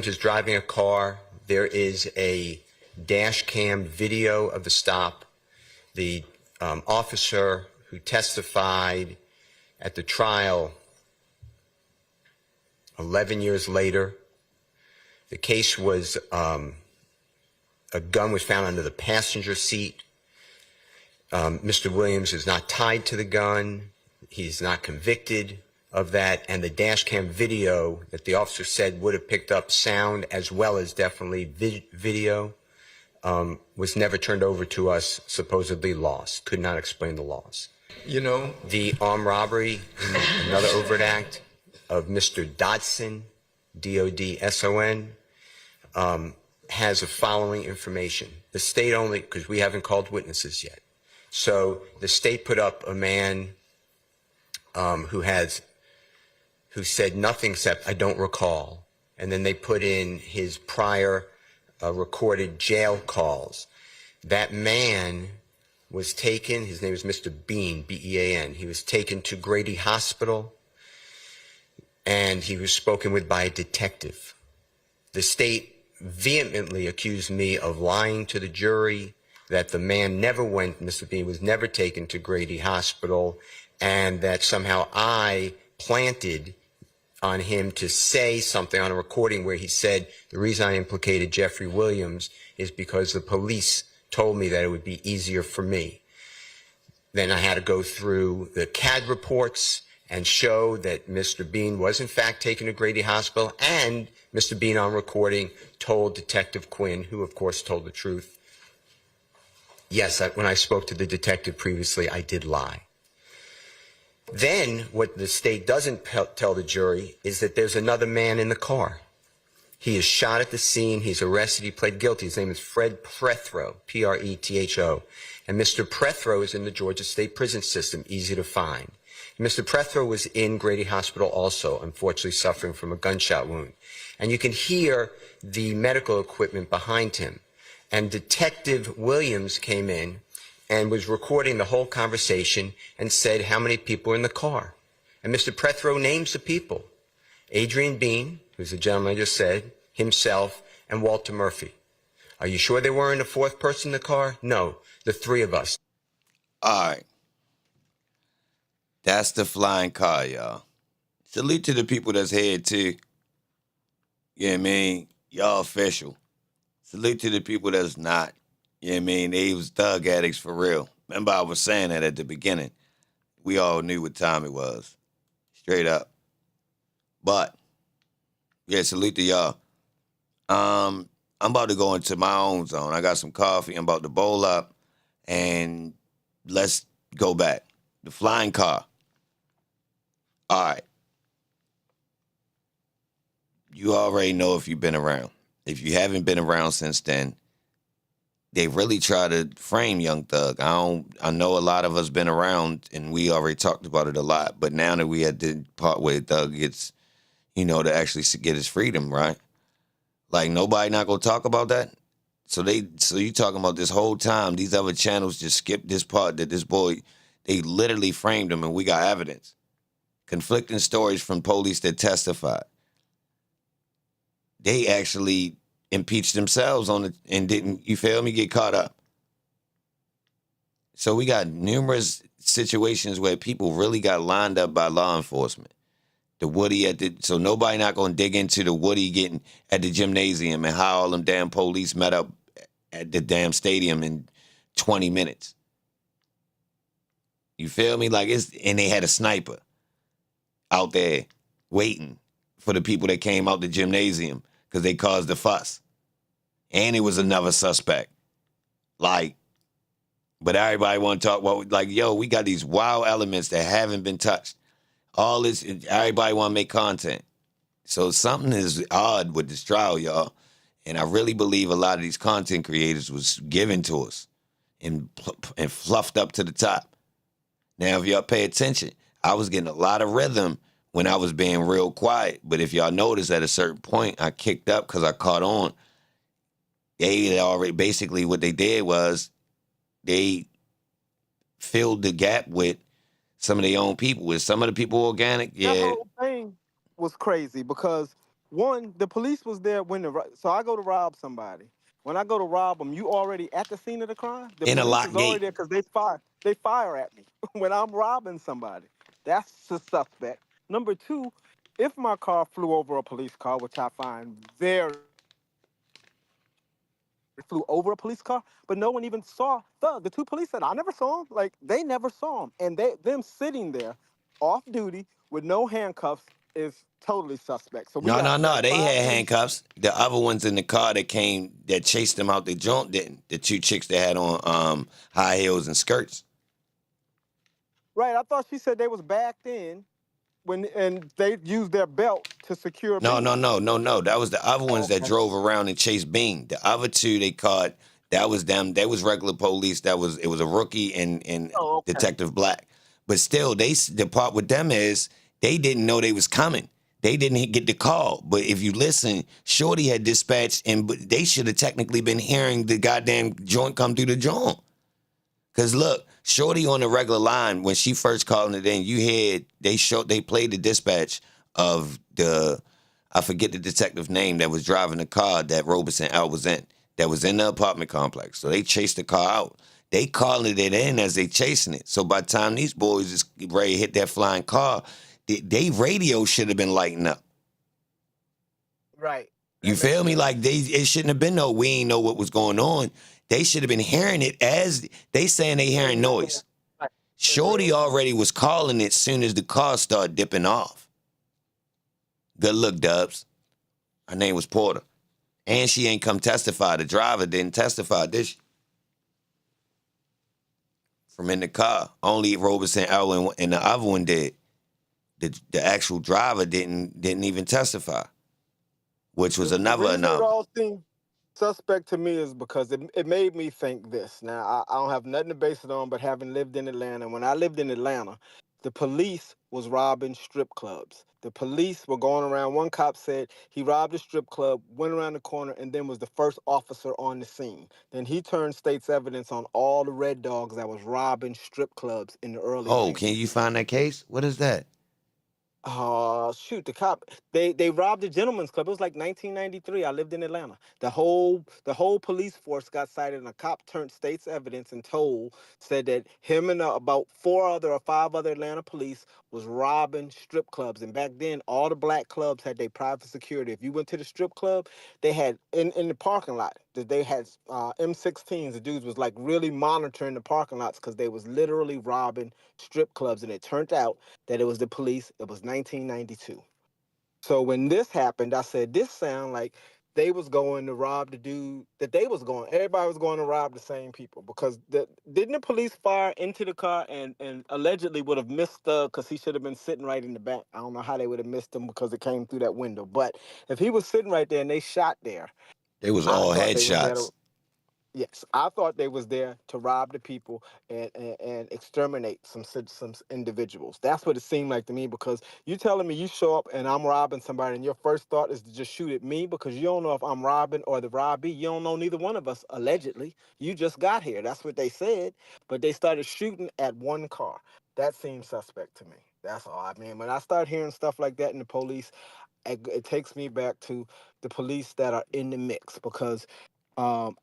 Just driving a car. There is a dash cam video of the stop. The officer who testified at the trial 11 years later, the case was a gun was found under the passenger seat. Mr. Williams is not tied to the gun. He's not convicted of that. And the dash cam video that the officer said would have picked up sound as well as definitely video was never turned over to us, supposedly lost. Could not explain the loss. The armed robbery, another overt act of Mr. Dodson, D-O-D-S-O-N, has the following information. The state only, because we haven't called witnesses yet. So the state put up a man who said nothing except, I don't recall. And then they put in his prior recorded jail calls. That man was taken, his name is Mr. Bean, B-E-A-N. He was taken to Grady Hospital, and he was spoken with by a detective. The state vehemently accused me of lying to the jury, that the man never went, Mr. Bean was never taken to Grady Hospital, and that somehow I planted on him to say something on a recording where he said, the reason I implicated Jeffery Williams is because the police told me that it would be easier for me. Then I had to go through the CAD reports and show that Mr. Bean was in fact taken to Grady Hospital, and Mr. Bean on recording told Detective Quinn, who of course told the truth, yes, when I spoke to the detective previously, I did lie. Then what the state doesn't tell the jury is that there's another man in the car. He is shot at the scene. He's arrested. He pled guilty. His name is Fred Prethro, P-R-E-T-H-O. And Mr. Prethro is in the Georgia State Prison System, easy to find. Mr. Prethro was in Grady Hospital also, unfortunately suffering from a gunshot wound. And you can hear the medical equipment behind him. And Detective Williams came in and was recording the whole conversation and said how many people were in the car. And Mr. Prethro names the people. Adrian Bean, who's the gentleman I just said, himself, and Walter Murphy. Are you sure there weren't a fourth person in the car? No, the three of us. All right. That's the flying car, y'all. Salute to the people that's here, too. You know what I mean? Y'all official. Salute to the people that's not. You know what I mean? They was thug addicts for real. Remember I was saying that at the beginning. We all knew what time it was. Straight up. But, yeah, salute to y'all. I'm about to go into my own zone. I got some coffee. I'm about to bowl up. And let's go back. The flying car. All right. You already know if you've been around. If you haven't been around since then, they really try to frame Young Thug. I know a lot of us been around, and we already talked about it a lot. But now that we had the part where Thug gets, to actually get his freedom, right? Like, nobody not gonna talk about that? So you talking about this whole time, these other channels just skipped this part that this boy, they literally framed him, and we got evidence. Conflicting stories from police that testified. They actually impeached themselves on it and didn't, you feel me, get caught up. So we got numerous situations where people really got lined up by law enforcement. The Woody so nobody not gonna dig into the Woody getting at the gymnasium and how all them damn police met up at the damn stadium in 20 minutes. You feel me? Like and they had a sniper out there waiting for the people that came out the gymnasium because they caused the fuss. And it was another suspect. Like, but everybody want to talk about, like, yo, we got these wild elements that haven't been touched. All this, everybody want to make content. So something is odd with this trial, y'all. And I really believe a lot of these content creators was given to us and fluffed up to the top. Now, if y'all pay attention, I was getting a lot of rhythm when I was being real quiet. But if y'all notice, at a certain point, I kicked up because I caught on. They had already, basically what they did was they filled the gap with some of their own people. With some of the people organic, yeah. That whole thing was crazy because, one, the police was there so I go to rob somebody. When I go to rob them, you already at the scene of the crime? The in a police locked is already gate. there because they fire at me when I'm robbing somebody. That's the suspect. Number two, if my car flew over a police car, which I find flew over a police car, but no one even saw Thug. The two police said, I never saw him. Like, they never saw him. And them sitting there off duty with no handcuffs is totally suspect. So No. They had police. handcuffs. The other ones in the car that chased them out the joint didn't. The two chicks that had on high heels and skirts. Right. I thought she said they was backed in and they used their belt to secure No. Bean. That was the other ones that drove around and chased Bean. The other two they caught, that was them. They was regular police. It was a rookie and Detective Black. But still, the part with them is they didn't know they was coming. They didn't get the call. But if you listen, Shorty had dispatched, but they should have technically been hearing the goddamn joint come through the joint. Because look, Shorty on the regular line, when she first called it in, you heard they played the dispatch of I forget the detective name that was driving the car that Robeson L was in, that was in the apartment complex. So they chased the car out. They calling it in as they chasing it. So by the time these boys is ready to hit that flying car, they radio should have been lighting up. Right. You feel me? Like it shouldn't have been we ain't know what was going on. They should have been hearing it as they saying they hearing noise. Shorty already was calling it soon as the car started dipping off. Good look, Dubs. Her name was Porter. And she ain't come testify. The driver didn't testify, did she? From in the car. Only Robeson L and the other one did. The actual driver didn't even testify, which was another The reason it anomaly. all seemed suspect to me is because it made me think this. Now, I don't have nothing to base it on, but having lived in Atlanta, when I lived in Atlanta, the police was robbing strip clubs. The police were going around. One cop said he robbed a strip club, went around the corner, and then was the first officer on the scene. Then he turned state's evidence on all the red dogs that was robbing strip clubs in the early Oh, 90s. can you find that case? What is that? Shoot, the cop they robbed a gentleman's club. It was like 1993. I lived in Atlanta. The whole police force got cited, and a cop turned state's evidence and said that him and about 4 or 5 other Atlanta police was robbing strip clubs. And back then, all the black clubs had their private security. If you went to the strip club, they had in the parking lot that they had M16s. The dudes was like really monitoring the parking lots because they was literally robbing strip clubs, and it turned out that it was the police. It was 1992. So when this happened, I said, this sound like they was going to rob the dude that they was going. Everybody was going to rob the same people because didn't the police fire into the car and allegedly would have missed because he should have been sitting right in the back. I don't know how they would have missed him because it came through that window. But if he was sitting right there and they shot there, They was I all thought they was there headshots. to, yes, I thought they was there to rob the people and exterminate some individuals. That's what it seemed like to me because you telling me you show up and I'm robbing somebody and your first thought is to just shoot at me because you don't know if I'm robbing or the robbie. You don't know neither one of us, allegedly. You just got here. That's what they said. But they started shooting at one car. That seemed suspect to me. That's all. I mean, when I start hearing stuff like that in the police, it takes me back to the police that are in the mix because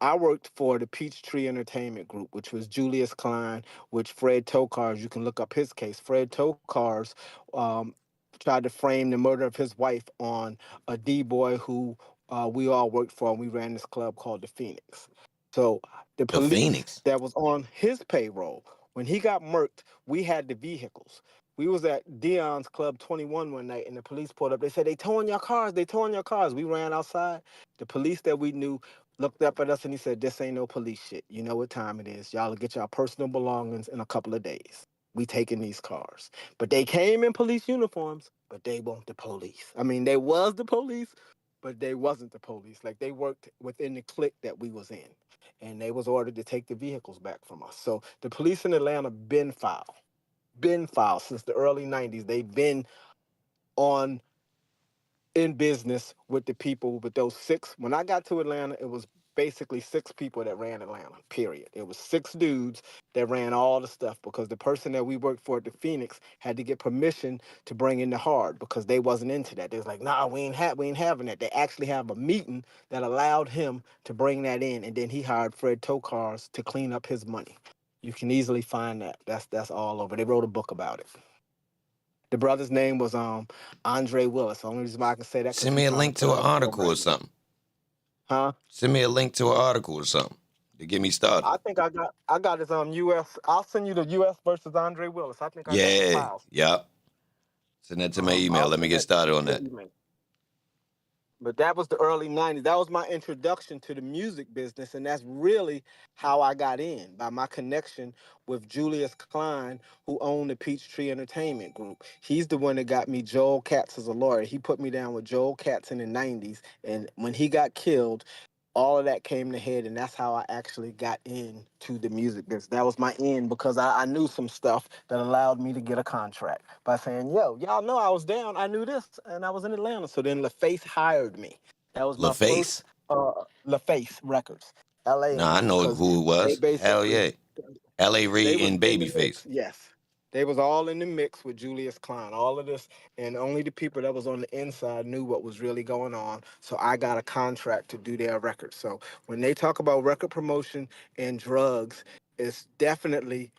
I worked for the Peachtree Entertainment Group, which was Julius Klein, which Fred Tokars, you can look up his case. Fred Tokars um, tried to frame the murder of his wife on a D-boy who we all worked for, and we ran this club called the Phoenix. So the The police Phoenix. that was on his payroll, when he got murked, we had the vehicles. We was at Dion's Club 21 one night, and the police pulled up. They said, they towing your cars. They towing your cars. We ran outside. The police that we knew looked up at us and he said, this ain't no police shit. You know what time it is. Y'all will get y'all personal belongings in a couple of days. We taking these cars. But they came in police uniforms, but they weren't the police. I mean, they was the police, but they wasn't the police. Like they worked within the clique that we was in. And they was ordered to take the vehicles back from us. So the police in Atlanta been foul. Been foul since the early 90s. They've been on in business with the people, with those six. When I got to Atlanta, it was basically six people that ran Atlanta, period. It was six dudes that ran all the stuff because the person that we worked for at the Phoenix had to get permission to bring in the hard because they wasn't into that. They was like, nah, we ain't having that. They actually have a meeting that allowed him to bring that in, and then he hired Fred Tokars to clean up his money. You can easily find that. That's all over. They wrote a book about it. The brother's name was Andre Willis. The only reason why I can say that because Send he's me a trying to link put to an out a book article right or now. something. Huh? Send me a link to an article or something to get me started. I think I got his U.S. I'll send you the U.S. versus Andre Willis. I think I got his Yeah, files. yep. Send that to my email. I'll Let me send get that to started on your that. email. But that was the early 90s. That was my introduction to the music business. And that's really how I got in, by my connection with Julius Klein, who owned the Peachtree Entertainment Group. He's the one that got me Joel Katz as a lawyer. He put me down with Joel Katz in the 90s. And when he got killed, all of that came to head, and that's how I actually got into the music business. That was my end because I knew some stuff that allowed me to get a contract by saying, yo, y'all know I was down. I knew this, and I was in Atlanta. So then LaFace hired me. That was my LaFace. first LaFace Records, LA and Nah, I them, know because who it they was. Hell basically, yeah. L.A. they Reid was and in the mix, Babyface. yes. They was all in the mix with Julius Klein, all of this, and only the people that was on the inside knew what was really going on. So I got a contract to do their records. So when they talk about record promotion and drugs, it's definitely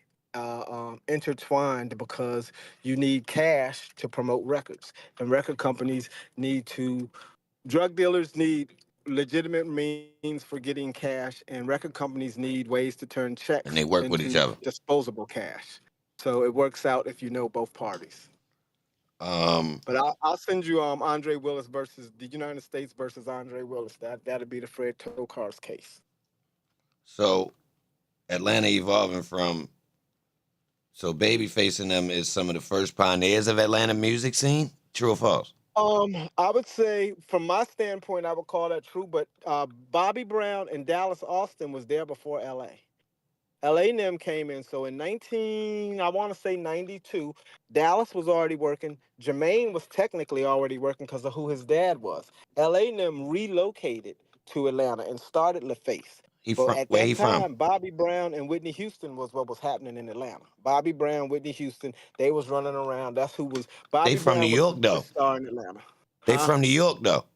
intertwined because you need cash to promote records, and record companies need to. Drug dealers need legitimate means for getting cash, and record companies need ways to turn And checks they work with each into other. disposable cash. So it works out if you know both parties. But I'll send you Andre Willis versus the United States versus Andre Willis. That'll be the Fred Tokar's case. So Atlanta evolving from Babyface and them is some of the first pioneers of Atlanta music scene. True or false? I would say, from my standpoint, I would call that true. But Bobby Brown and Dallas Austin was there before L.A. LA and them came in. So in I want to say 92, Dallas was already working. Jermaine was technically already working because of who his dad was. LA and them relocated to Atlanta and started LaFace. But at Where that he from? time, Bobby Brown and Whitney Houston was what was happening in Atlanta. Bobby Brown, Whitney Houston, they was running around. That's who was. They Bobby from New Brown was York the though. star in Atlanta. They Huh? from New York though.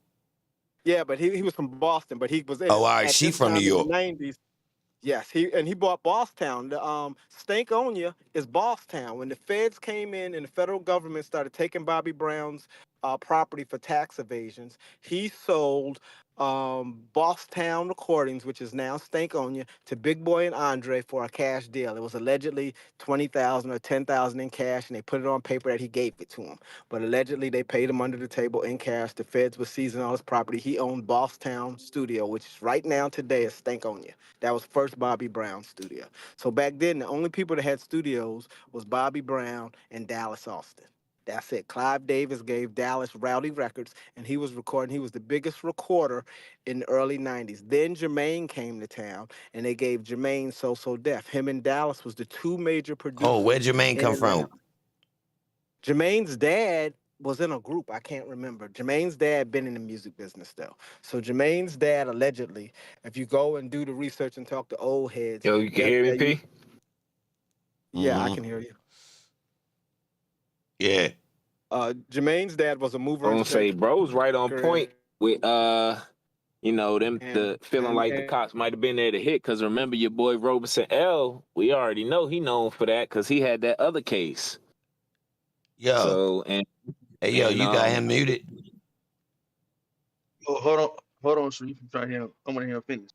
Yeah, but he was from Boston, but he was Oh, all right. at She this from New time in the York. 90s. Yes, he bought Bosstown. The Stankonia is Bosstown. When the feds came in and the federal government started taking Bobby Brown's property for tax evasions, he sold Bosstown Recordings, which is now Stankonia, to Big Boy and Andre for a cash deal. It was allegedly 20,000 or 10,000 in cash, and they put it on paper that he gave it to him. But allegedly, they paid him under the table in cash. The feds were seizing all his property. He owned Bosstown Studio, which is right now today is Stankonia. That was first Bobby Brown studio. So back then, the only people that had studios was Bobby Brown and Dallas Austin. That's it. Clive Davis gave Dallas Rowdy Records, and he was recording. He was the biggest recorder in the early 90s. Then Jermaine came to town, and they gave Jermaine So So Def. Him and Dallas was the two major Oh, where producers Jermaine in come Atlanta. from? Jermaine's dad was in a group. I can't remember. Jermaine's dad been in the music business though. So Jermaine's dad allegedly, if you go and do the research and talk to old heads, Yo, you can they'll hear me, tell you. P? Yeah, I can hear you. Yeah. Jermaine's dad was a I mover and don't say bro's right on shaker. point with them the feeling like the And cops might have been there to hit. Cause remember your boy Robeson L, we already know he known for that because he had that other case. Yo. So hey yo, you got him muted. Oh, hold on, Sharif. I'm trying to hear him. I want to hear him finish.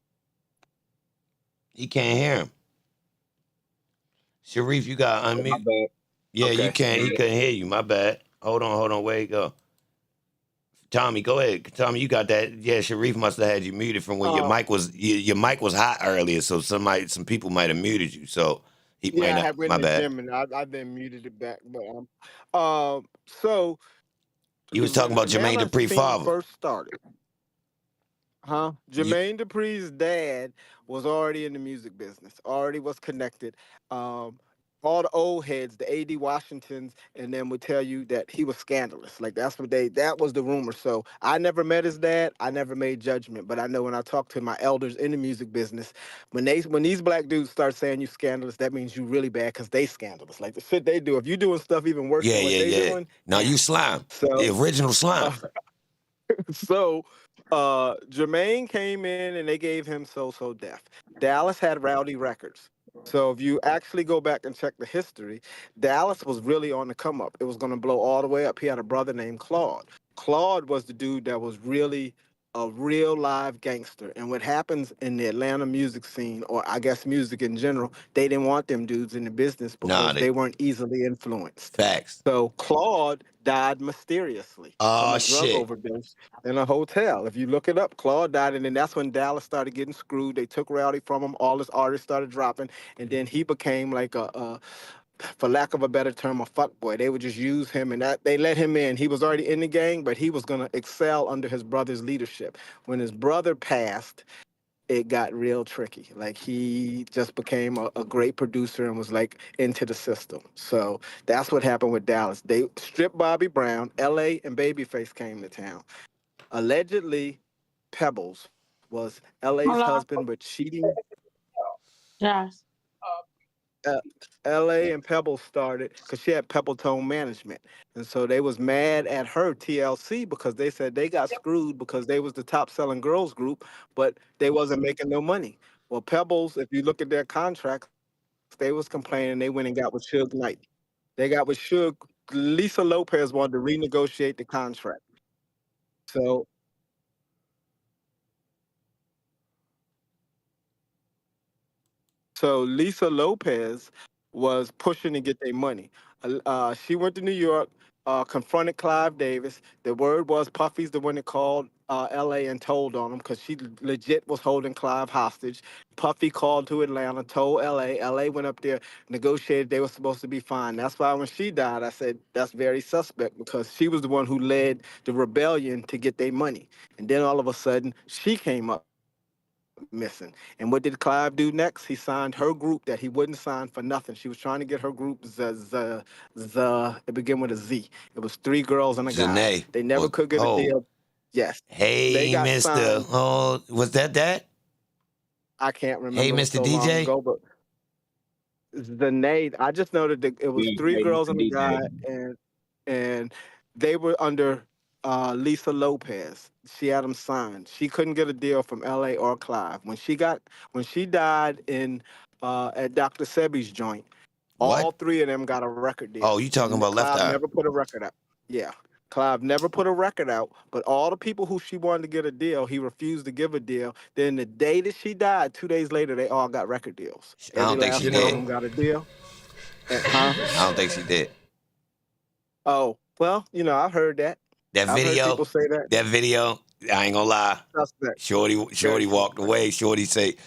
He can't hear him. Sharif, you got unmute. My bad. Yeah, Okay. you can't. He couldn't hear you. My bad. Hold on. Where you go? Tommy, go ahead. Tommy, you got that? Yeah, Sharif must have had you muted from when your mic was hot earlier. So some people might have muted you. So he might yeah, I not. had went My in the bad. gym and I've been muted it back. But so You was when talking the about Jermaine Atlanta Dupri scene father. first started. Huh? Jermaine Dupri's dad was already in the music business, already was connected. All the old heads, the A.D. Washingtons, and them would tell you that he was scandalous. Like that was the rumor. So I never met his dad. I never made judgment, but I know when I talk to my elders in the music business, when these black dudes start saying you scandalous, that means you really bad because they scandalous. Like the shit they do. If you doing stuff even worse than what they doing, No, you slime. The original slime. So Jermaine came in and they gave him So So Def. Dallas had Rowdy Records. So if you actually go back and check the history, Dallas was really on the come up. It was going to blow all the way up. He had a brother named Claude. Claude was the dude that was really a real live gangster. And what happens in the Atlanta music scene, or I guess music in general, they didn't want them dudes in the business because they weren't easily influenced. Facts. So Claude died mysteriously from a drug overdose in a hotel. If you look it up, Claude died, and then that's when Dallas started getting screwed. They took Rowdy from him. All his artists started dropping, and then he became like for lack of a better term, a fuckboy. They would just use him, and that they let him in. He was already in the gang, but he was gonna excel under his brother's leadership. When his brother passed, it got real tricky. Like he just became a great producer and was like into the system. So that's what happened with Dallas. They stripped Bobby Brown. L.A. and Babyface came to town. Allegedly, Pebbles was L.A.'s husband, but cheating. Yes. L.A. and Pebbles started because she had Pebbletone Management, and so they was mad at her TLC because they said they got screwed because they was the top selling girls group, but they wasn't making no money. Well, Pebbles, if you look at their contracts, they was complaining. They went and got with Suge Knight. They got with Suge. Lisa Lopez wanted to renegotiate the contract. So Lisa Lopez was pushing to get their money. She went to New York, confronted Clive Davis. The word was Puffy's the one that called L.A. and told on him because she legit was holding Clive hostage. Puffy called to Atlanta, told L.A. L.A. went up there, negotiated. They were supposed to be fine. That's why when she died, I said that's very suspect because she was the one who led the rebellion to get their money. And then all of a sudden, she came up missing. And what did Clive do next? He signed her group that he wouldn't sign for nothing. She was trying to get her group it began with a Z. It was 3 girls and a guy. Janae. They never could get a deal. Yes. They Hey, got Mr. signed. Oh, was that? I can't Hey, remember. It was Mr. so long DJ. ago, but I just know that it was Yeah, 3 hey, girls Mr. and a DJ. guy, and they were under Lisa Lopez. She had them signed. She couldn't get a deal from L.A. or Clive. When she died in at Dr. Sebi's joint, What? all 3 of them got a record deal. Oh, you talking And about Left Clive Eye? never put a record out. Yeah. Clive never put a record out, but all the people who she wanted to get a deal, he refused to give a deal. Then the day that she died, 2 days later, they all got record deals. I Every don't think last she one of did. them got a deal. Huh? I don't think she did. Oh, well, I've heard that. That I've heard video, people say that. I ain't gonna lie. Suspect. Shorty Very walked suspect. away. Shorty say,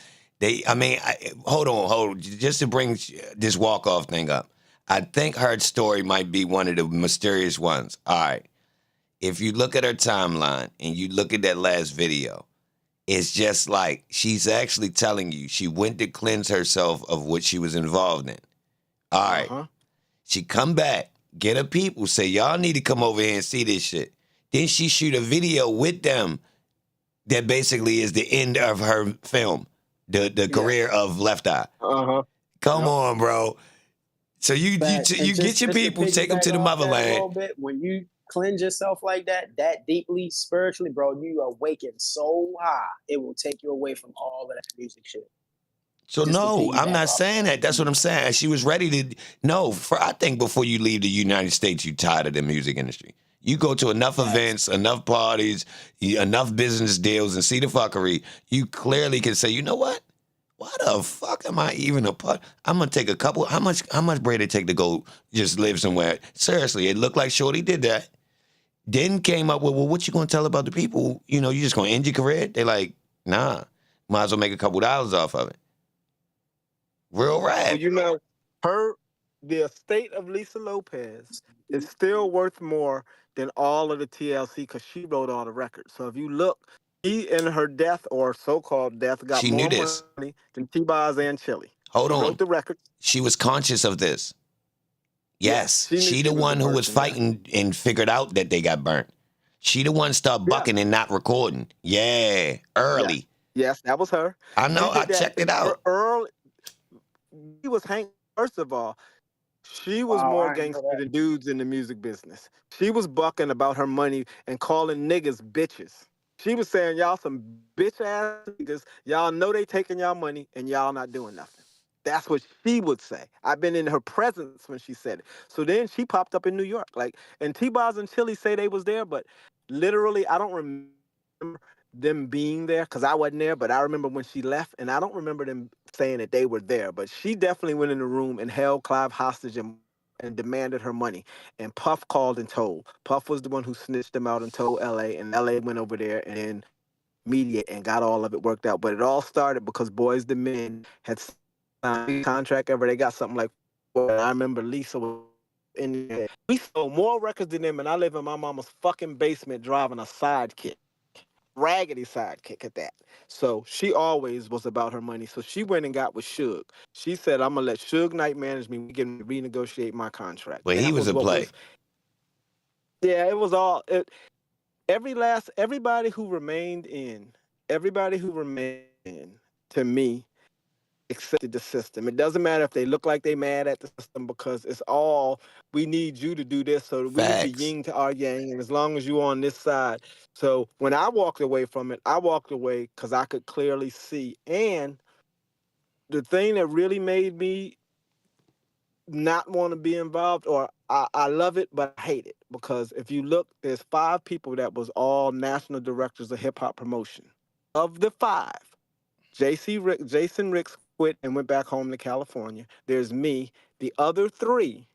hold on. Just to bring this walk-off thing up. I think her story might be one of the mysterious ones. All right. If you look at her timeline and you look at that last video, it's just like she's actually telling you she went to cleanse herself of what she was involved in. All right. Uh-huh. She come back, get her people, say, y'all need to come over here and see this shit. Then she shoot a video with them that basically is the end of her film, the career of Left Eye. Uh-huh. Come on, bro. So you Facts. And get your just to people, take them piggyback to the off that a motherland. little bit, when you cleanse yourself like that deeply, spiritually, bro, you awaken so high, it will take you away from all of that music shit. So Just to no, I'm piggyback not off saying that. That's what I'm saying. She was ready to. No, I think before you leave the United States, you tired of the music industry. You go to enough events, enough parties, enough business deals, and see the fuckery. You clearly can say, you know what? Why the fuck am I even a part? I'm gonna take a couple. How much bread it take to go just live somewhere? Seriously, it looked like Shorty did that. Then came up with, well, what you gonna tell about the people? You just gonna end your career? They like, nah. Might as well make a couple dollars off of it. Real rap. Well, the estate of Lisa Lopez is still worth more than all of the TLC because she wrote all the records. So if you look, she in her death or so-called death got She knew more this. money than T-Boz and Chili. Hold She on. wrote the records. She was conscious of this. Yes. She knew She she the was one the who was person, yeah. fighting and figured out that they got burnt. She the one start bucking and not recording. Yeah. Early. Yes, that was her. I know. She I did that checked it out. early. He was hanging. First of all, she was Wow, more I didn't know gangster that. than dudes in the music business. She was bucking about her money and calling niggas bitches. She was saying, y'all some bitch ass niggas. Y'all know they taking y'all money and y'all not doing nothing. That's what she would say. I've been in her presence when she said it. So then she popped up in New York. And T-Boz and Chili say they was there, but literally, I don't remember them being there because I wasn't there, but I remember when she left, and I don't remember them saying that they were there, but she definitely went in the room and held Clive hostage and demanded her money. And Puff called and told. Puff was the one who snitched them out and told LA, and LA went over there and then mediate and got all of it worked out. But it all started because Boys the Men had signed a contract ever. They got something like, I remember Lisa was in there. We sold more records than them, and I live in my mama's fucking basement driving a sidekick. Raggedy sidekick at that. So she always was about her money. So she went and got with Suge. She said, I'm gonna let Suge Knight manage me. We can renegotiate my contract. But he That was a what play. Yeah, it was all everybody who remained in, to me, accepted the system. It doesn't matter if they look like they mad at the system because it's all, we need you to do this. So we need the Facts. yin to our yang. And as long as you're on this side. So when I walked away from it, I walked away because I could clearly see. And the thing that really made me not want to be involved, or I love it, but I hate it. Because if you look, there's 5 people that was all national directors of hip hop promotion. Of the 5, Jason Ricks quit and went back home to California. There's me. The other three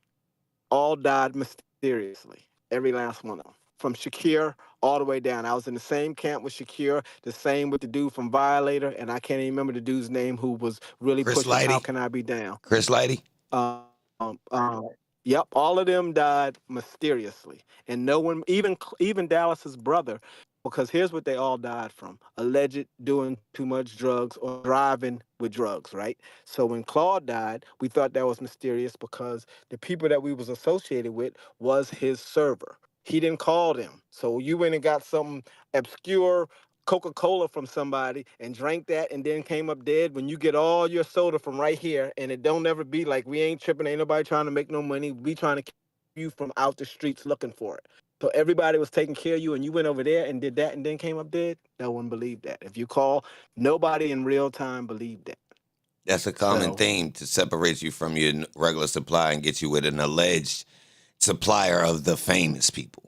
all died mysteriously. Every last one of them. From Shakir all the way down. I was in the same camp with Shakir, the same with the dude from Violator, and I can't even remember the dude's name who was really Chris pushing How Lighty. Can I Be Down. Chris Lighty. Um, yep, all of them died mysteriously, and no one, even Dallas's brother, because here's what they all died from: alleged doing too much drugs or driving with drugs. Right. So when Claude died, we thought that was mysterious because the people that we was associated with was his server. He didn't call them, so you went and got some obscure Coca-Cola from somebody and drank that and then came up dead when you get all your soda from right here, and it don't ever be like we ain't tripping, ain't nobody trying to make no money. We trying to keep you from out the streets looking for it. So everybody was taking care of you and you went over there and did that and then came up dead. No one believed that. If you call, nobody in real time believed that. That's a common theme to separate you from your regular supply and get you with an alleged supplier of the famous people.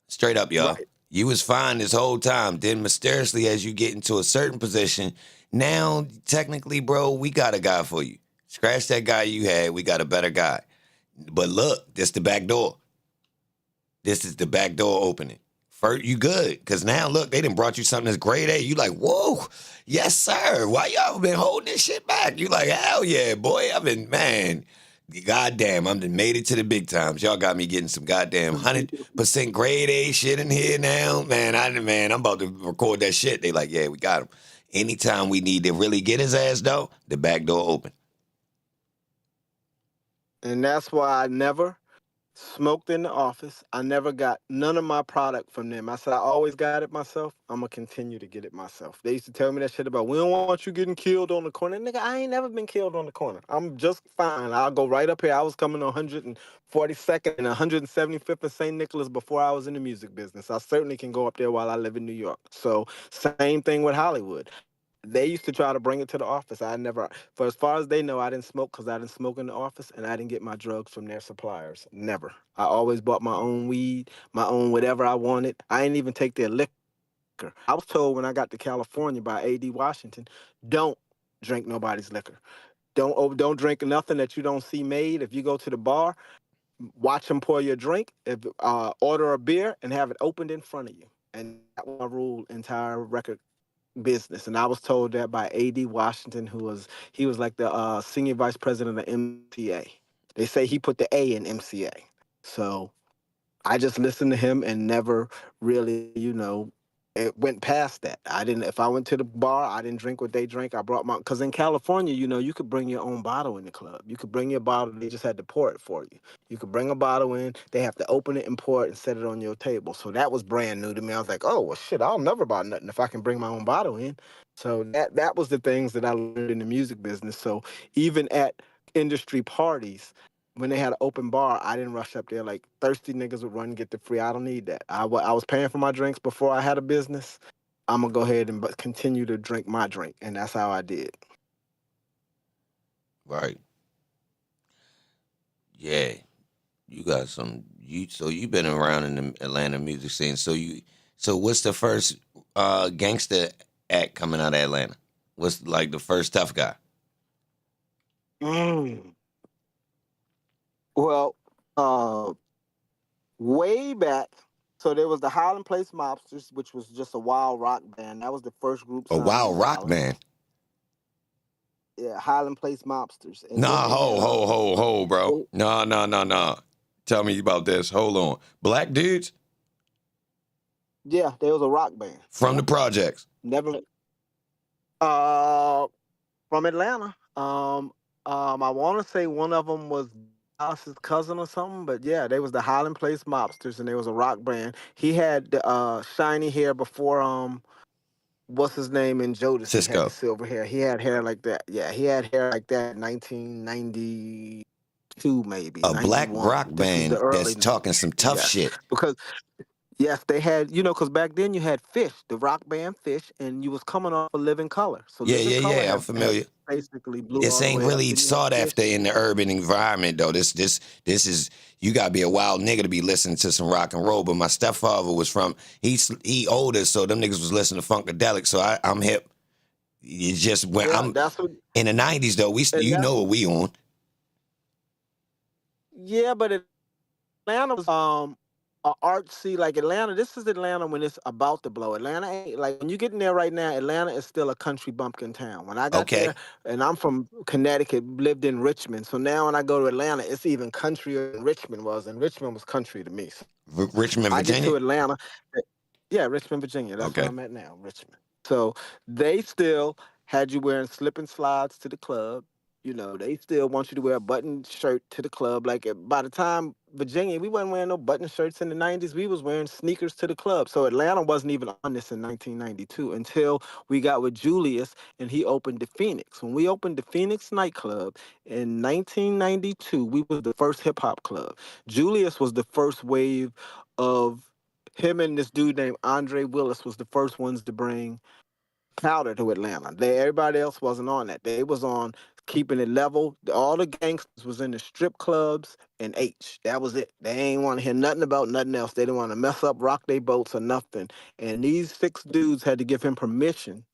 Straight up, y'all. Right. You was fine this whole time. Then mysteriously, as you get into a certain position, now technically, bro, we got a guy for you. Scratch that guy you had. We got a better guy. But look, this the back door. This is the back door opening. First, you good. Because now, look, they done brought you something that's grade A. You like, whoa, yes, sir. Why y'all been holding this shit back? You like, hell yeah, boy. I've been, man, goddamn, I'm done made it to the big times. Y'all got me getting some goddamn 100% grade A shit in here now. Man, I'm about to record that shit. They like, yeah, we got him. Anytime we need to really get his ass, though, the back door open. And that's why I never smoked in the office. I never got none of my product from them. I said, I always got it myself. I'm going to continue to get it myself. They used to tell me that shit about, we don't want you getting killed on the corner. Nigga, I ain't never been killed on the corner. I'm just fine. I'll go right up here. I was coming on 142nd and 175th and St. Nicholas before I was in the music business. I certainly can go up there while I live in New York. So same thing with Hollywood. They used to try to bring it to the office. I never, for as far as they know, I didn't smoke because I didn't smoke in the office, and I didn't get my drugs from their suppliers. Never. I always bought my own weed, my own whatever I wanted. I didn't even take their liquor. I was told when I got to California by A.D. Washington, don't drink nobody's liquor. Don't drink nothing that you don't see made. If you go to the bar, watch them pour your drink. If order a beer and have it opened in front of you. And that was my rule entire record business. And I was told that by A.D. Washington, he was like the senior vice president of MCA. They say he put the A in MCA. So I just listened to him and never really, it went past that. If I went to the bar, I didn't drink what they drank. I brought because in California, you could bring your own bottle in the club. You could bring your bottle, they just had to pour it for you. You could bring a bottle in, they have to open it and pour it and set it on your table. So that was brand new to me. I was like, oh, well, shit, I'll never buy nothing if I can bring my own bottle in. So that was the things that I learned in the music business. So even at industry parties, when they had an open bar, I didn't rush up there like thirsty niggas would run and get the free. I don't need that. I was paying for my drinks before I had a business. I'm going to go ahead and continue to drink my drink. And that's how I did. Right. Yeah. You got some, so you've been around in the Atlanta music scene. So what's the first gangster act coming out of Atlanta? What's like the first tough guy? Well, way back, so there was the Highland Place Mobsters, which was just a wild rock band. That was the first group. A wild rock band? Yeah, Highland Place Mobsters. And nah, ho, bro. No. Tell me about this. Hold on. Black dudes? Yeah, there was a rock band. From the projects? Never. From Atlanta. I want to say one of them was Dallas's cousin or something, but yeah, they was the Highland Place Mobsters, and they was a rock band. He had shiny hair before what's his name in Jodeci? Cisco. He had the silver hair. He had hair like that. Yeah, he had hair like that in 1992 maybe. A black rock band that's talking some tough shit. Because yes, they had, because back then you had Fish, the rock band Fish, and you was coming off of Living Color. So Yeah, I'm familiar. Basically blew this ain't really sought after in the urban environment though. This is, you gotta be a wild nigga to be listening to some rock and roll. But my stepfather was he older, so them niggas was listening to Funkadelic, so I'm hip. It's just when Yeah, I'm that's what, in the '90s though. and You that's know what we on. yeah, but Atlanta was a artsy like Atlanta. This is Atlanta when it's about to blow. Atlanta ain't like when you get in there right now. Atlanta is still a country bumpkin town. When I got there, Okay, and I'm from Connecticut, lived in Richmond. So now when I go to Atlanta, it's even countryer than Richmond was, and Richmond was country to me. So Richmond, I get Virginia. to Atlanta, yeah, Richmond, Virginia. That's where Okay, I'm at now, Richmond. So they still had you wearing slip and slides to the club. You know, they still want you to wear a button shirt to the club. Like by the time Virginia, we wasn't wearing no button shirts in the '90s. We was wearing sneakers to the club. So Atlanta wasn't even on this in 1992 until we got with Julius and he opened the Phoenix. When we opened the Phoenix nightclub in 1992, we was the first hip hop club. Julius was the first wave of him and this dude named Andre Willis was the first ones to bring powder to Atlanta. Everybody else wasn't on that. They was on keeping it level. All the gangsters was in the strip clubs and H. That was it. They ain't want to hear nothing about nothing else. They didn't want to mess up, rock their boats or nothing. And these 6 dudes had to give him permission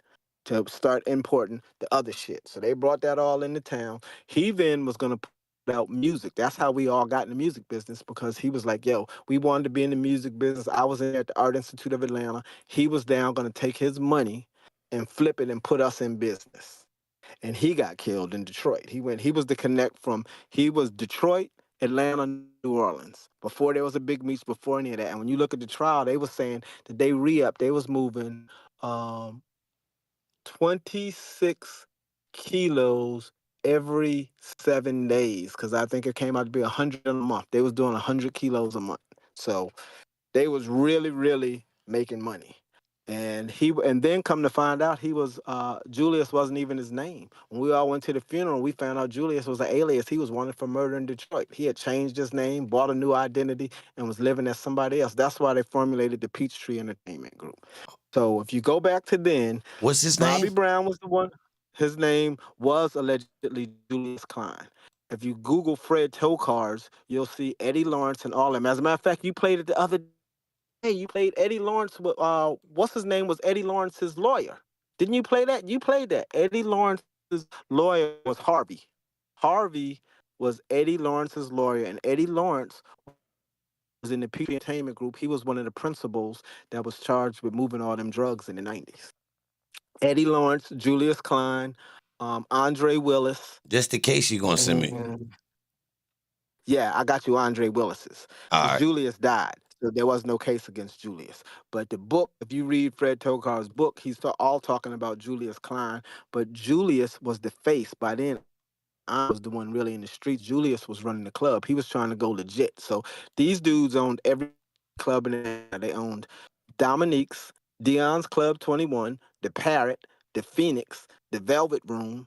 to start importing the other shit. So they brought that all into town. He then was gonna put out music. That's how we all got in the music business because he was like, yo, we wanted to be in the music business. I was in at the Art Institute of Atlanta. He was down gonna take his money and flip it and put us in business. And he got killed in Detroit. He was the connect from, he was Detroit, Atlanta, New Orleans. Before there was a big meets, before any of that. And when you look at the trial, they were saying that they re-up, they was moving um 26 kilos every 7 days because I think it came out to be 100 a month. They was doing 100 kilos a month. So they was really, really making money. And then come to find out he was Julius wasn't even his name. When we all went to the funeral, we found out Julius was an alias. He was wanted for murder in Detroit. He had changed his name, bought a new identity, and was living as somebody else. That's why they formulated the Peachtree Entertainment Group. So if you go back to then, what's his Bobby name? Brown was the one. His name was allegedly Julius Klein. If you Google Fred Tokars, you'll see Eddie Lawrence and all of them. As a matter of fact, you played it the other day. You played Eddie Lawrence with what's his name was Eddie Lawrence's lawyer. Didn't you play that? You played that. Eddie Lawrence's lawyer was Harvey. Harvey was Eddie Lawrence's lawyer, and Eddie Lawrence was in the Peachtree Entertainment Group. He was one of the principals that was charged with moving all them drugs in the '90s. Eddie Lawrence, Julius Klein, Andre Willis. Just in case you're gonna send me. Yeah, I got you Andre Willis's All because right. Julius died. So there was no case against Julius. But the book, if you read Fred Tokar's book, he's all talking about Julius Klein. But Julius was the face. By then, I was the one really in the streets. Julius was running the club. He was trying to go legit. So these dudes owned every club in Atlanta. They owned Dominique's, Dion's Club 21, the Parrot, the Phoenix, the Velvet Room,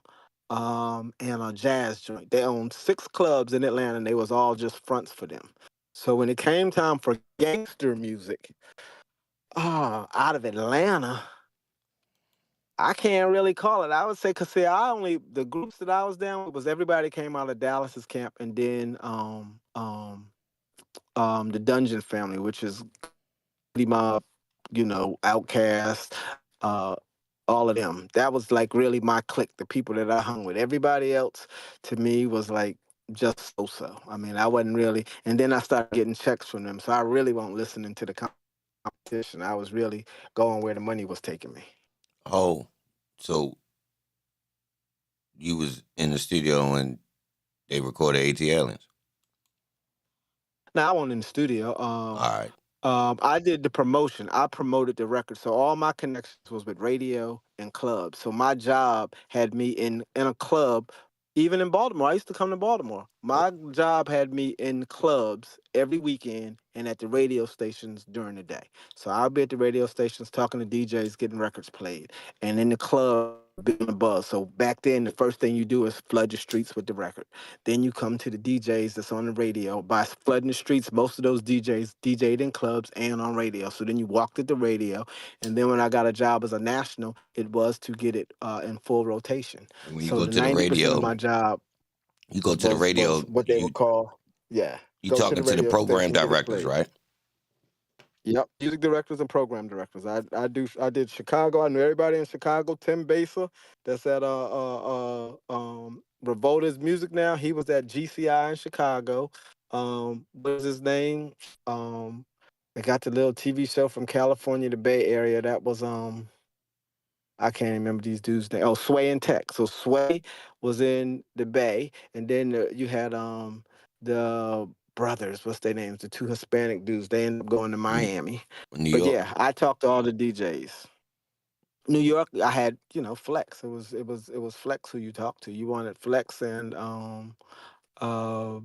and a jazz joint. They owned 6 clubs in Atlanta, and they was all just fronts for them. So when it came time for gangster music, out of Atlanta, I can't really call it. I would say, cause see, the groups that I was down with was everybody came out of Dallas's camp, and then the Dungeon Family, which is Goody Mob, Outkast, uh, all of them. That was like really my clique, the people that I hung with. Everybody else to me was like just so. I mean, I wasn't really, and then I started getting checks from them, so I really wasn't listening to the competition. I was really going where the money was taking me. Oh, so you was in the studio and they recorded AT Aliens. Now I wasn't in the studio. All right. I did the promotion. I promoted the record, so all my connections was with radio and clubs. So my job had me in a club, even in Baltimore. I used to come to Baltimore. My job had me in clubs every weekend and at the radio stations during the day. So I'll be at the radio stations talking to DJs, getting records played, and in the club being a buzz. So back then, the first thing you do is flood the streets with the record. Then you come to the DJs that's on the radio. By flooding the streets, most of those DJs DJ'd in clubs and on radio. So then you walked at the radio. And then when I got a job as a national, it was to get it in full rotation. And when you So go the to the 90% of radio, my job you go to the was radio, what they would call, you go to talking the to the radio program station, get it directors, played. right? Yep, music directors and program directors. I did Chicago. I knew everybody in Chicago. Tim Baser, that's at Revolta's Music now. He was at GCI in Chicago. What is his name? They got the little TV show from California, the Bay Area. That was I can't remember these dudes' name. Oh, Sway and Tech. So Sway was in the Bay, and then you had the brothers. What's their names? The two Hispanic dudes. They ended up going to Miami. New But York. yeah, I talked to all the DJs. New York, I had Flex. It was Flex who you talked to. You wanted Flex and uh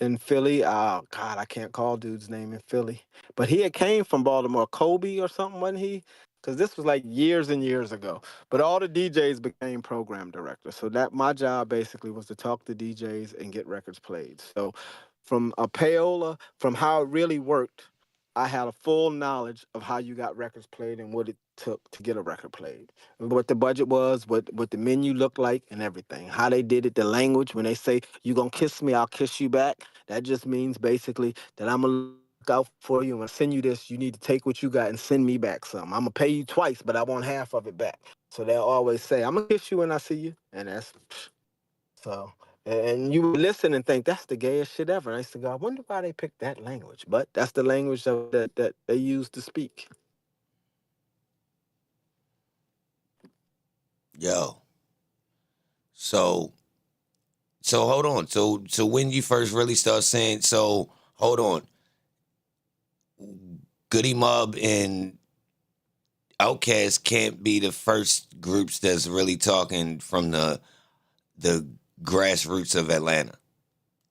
in Philly. Oh God, I can't call dude's name in Philly, but he had came from Baltimore. Kobe or something, wasn't he? Because this was like years and years ago. But all the DJs became program directors. So that my job basically was to talk to DJs and get records played. So from a payola, from how it really worked, I had a full knowledge of how you got records played and what it took to get a record played, what the budget was, what the menu looked like, and everything. How they did it, the language. When they say you gonna kiss me, I'll kiss you back. That just means basically that I'm gonna look out for you and when I send you this, you need to take what you got and send me back some. I'm gonna pay you twice, but I want half of it back. So they'll always say, I'm gonna kiss you when I see you, and that's so. And you would listen and think that's the gayest shit ever. I used to go, I wonder why they picked that language, but that's the language that they use to speak. Yo. So hold on. So when you first really start saying, so hold on. Goody Mob and Outkast can't be the first groups that's really talking from the grassroots of Atlanta.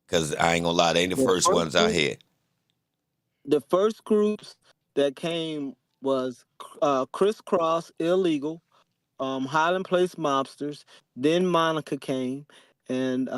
Cause I ain't gonna lie, they ain't the The first first ones out group, here. the first groups that came was Crisscross, Illegal, Highland Place Mobsters. Then Monica came, and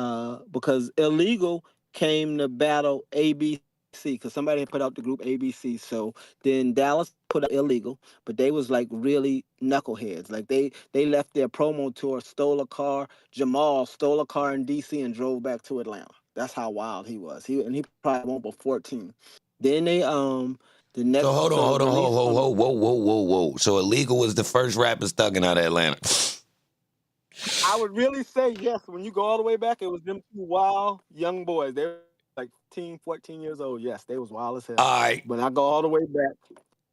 because Illegal came to battle ABC, because somebody had put out the group ABC. So then Dallas put out Illegal, but they was like really knuckleheads. Like they left their promo tour, stole a car. Jamal stole a car in DC and drove back to Atlanta. That's how wild he was. He probably won for 14. Then the So next hold on, release from whoa. So Illegal was the first rappers thugging out of Atlanta. I would really say yes. When you go all the way back, it was them two wild young boys. They were like 13, 14 years old. Yes, they was wild as hell. All right. When I go all the way back.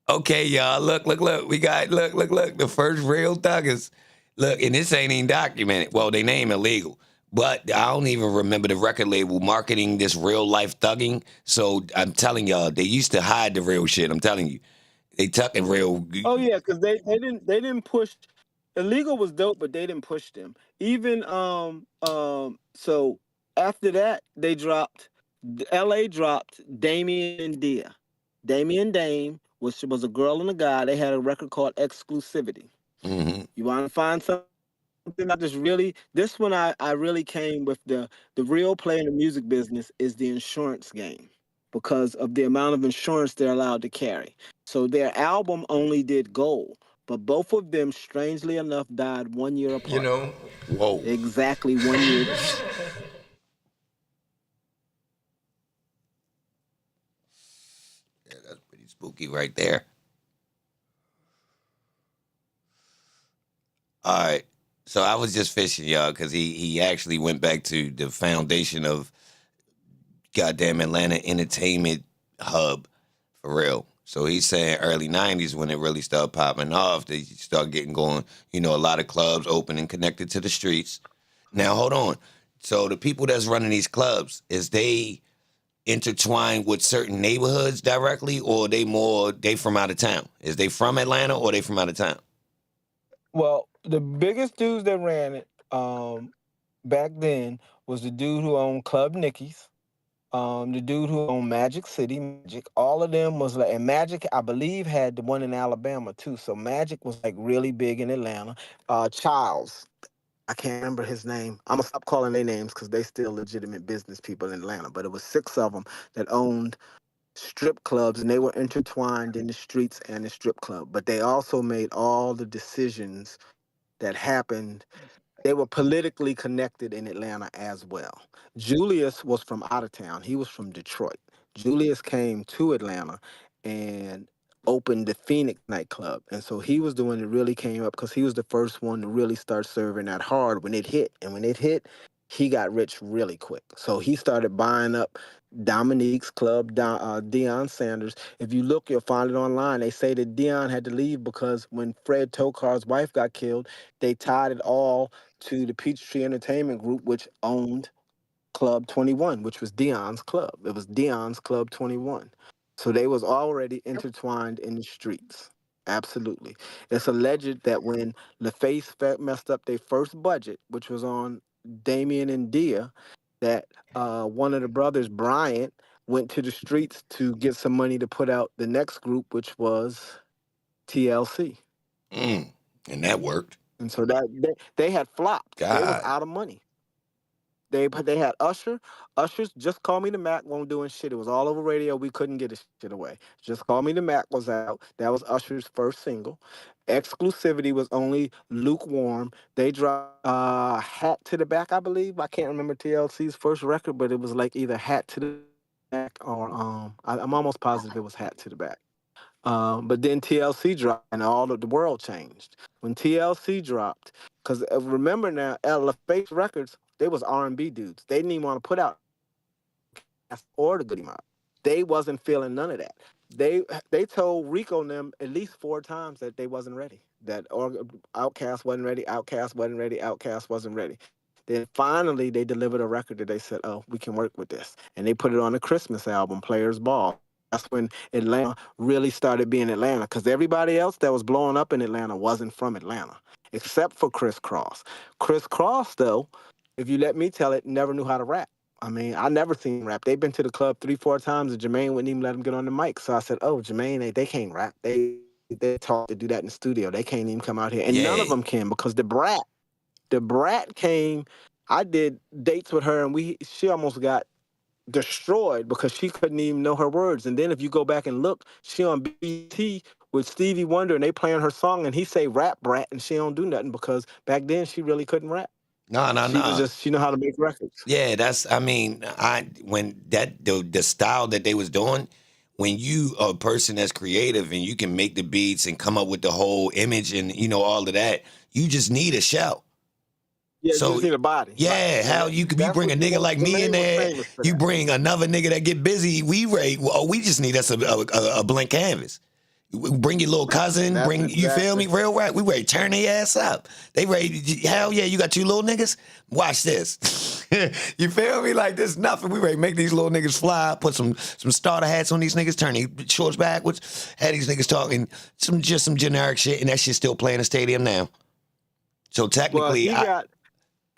Okay, y'all. Look. We got look. The first real thuggers. Look, and this ain't even documented. Well, they name Illegal. But I don't even remember the record label marketing this real life thugging. So I'm telling y'all, they used to hide the real shit. I'm telling you. They tucking real. Oh yeah, because they didn't push. Illegal was dope, but they didn't push them. Even so after that they dropped LA dropped Damien and Dia. Damien Dame was a girl and a guy. They had a record called Exclusivity. Mm-hmm. You want to find something I just really this one I really came with the real play in the music business is the insurance game because of the amount of insurance they're allowed to carry. So their album only did gold, but both of them, strangely enough, died 1 year apart. You know, whoa, exactly 1 year. Yeah, that's pretty spooky right there. All right. So I was just fishing, y'all, because he actually went back to the foundation of goddamn Atlanta entertainment hub for real. So he's saying early 90s when it really started popping off, they start getting going, a lot of clubs open and connected to the streets. Now, hold on. So the people that's running these clubs, is they intertwined with certain neighborhoods directly, or they from out of town? Is they from Atlanta or they from out of town? Well, the biggest dudes that ran it back then was the dude who owned Club Nicky's. The dude who owned Magic City, Magic, all of them was like, and Magic, I believe, had the one in Alabama too. So Magic was like really big in Atlanta. Childs, I can't remember his name. I'm gonna stop calling their names because they still legitimate business people in Atlanta. But it was 6 of them that owned strip clubs, and they were intertwined in the streets and the strip club. But they also made all the decisions that happened. They were politically connected in Atlanta as well. Julius was from out of town. He was from Detroit. Julius came to Atlanta and opened the Phoenix nightclub. And so he was the one that really came up because he was the first one to really start serving that hard when it hit. And when it hit, he got rich really quick. So he started buying up Dominique's club, Deion Sanders. If you look, you'll find it online. They say that Deion had to leave because when Fred Tokar's wife got killed, they tied it all to the Peachtree Entertainment Group, which owned Club 21, which was Dion's club. It was Dion's Club 21. So they was already intertwined in the streets. Absolutely. It's alleged that when LaFace messed up their first budget, which was on Damien and Dia, that one of the brothers, Bryant, went to the streets to get some money to put out the next group, which was TLC. And that worked. And so that they had flopped. God. They was out of money. They had Usher. Usher's Just Call Me the Mac won't doing shit. It was all over radio. We couldn't get his shit away. Just Call Me the Mac was out. That was Usher's first single. Exclusivity was only lukewarm. They dropped Hat to the Back, I believe. I can't remember TLC's first record, but it was like either Hat to the Back or I'm almost positive it was Hat to the Back. But then TLC dropped and all of the world changed. When TLC dropped, because remember now, LaFace Records, they was R&B dudes. They didn't even want to put out or the Goody Mob. They wasn't feeling none of that. They told Rico and them at least 4 times that they wasn't ready. That Outkast wasn't ready, Outkast wasn't ready, Outkast wasn't ready. Then finally they delivered a record that they said, oh, we can work with this. And they put it on the Christmas album, Players Ball. That's when Atlanta really started being Atlanta, because everybody else that was blowing up in Atlanta wasn't from Atlanta, except for Chris Cross. Chris Cross, though, if you let me tell it, never knew how to rap. I mean, I never seen him rap. They've been to the club 3-4 times, and Jermaine wouldn't even let him get on the mic. So I said, oh, Jermaine, they can't rap. They taught to do that in the studio. They can't even come out here. And none of them can, because the brat came. I did dates with her, and she almost got destroyed because she couldn't even know her words. And then if you go back and look, she on BT with Stevie Wonder, and they playing her song, and he say rap brat, and she don't do nothing because back then she really couldn't rap. No. She was just, she know how to make records. Yeah, when the style that they was doing, when you are a person that's creative and you can make the beats and come up with the whole image and all of that, you just need a show. Yeah, so, you just need a body. Yeah, right. You bring a nigga like me in there, you bring another nigga that get busy, we just need us a blank canvas. Bring your little cousin, you feel me? Real rap. We ready to turn their ass up. They ready, hell yeah, you got 2 little niggas? Watch this. You feel me? Like this nothing. We ready to make these little niggas fly, put some starter hats on these niggas, turn their shorts backwards, have these niggas talking some generic shit, and that shit still playing in the stadium now. So technically,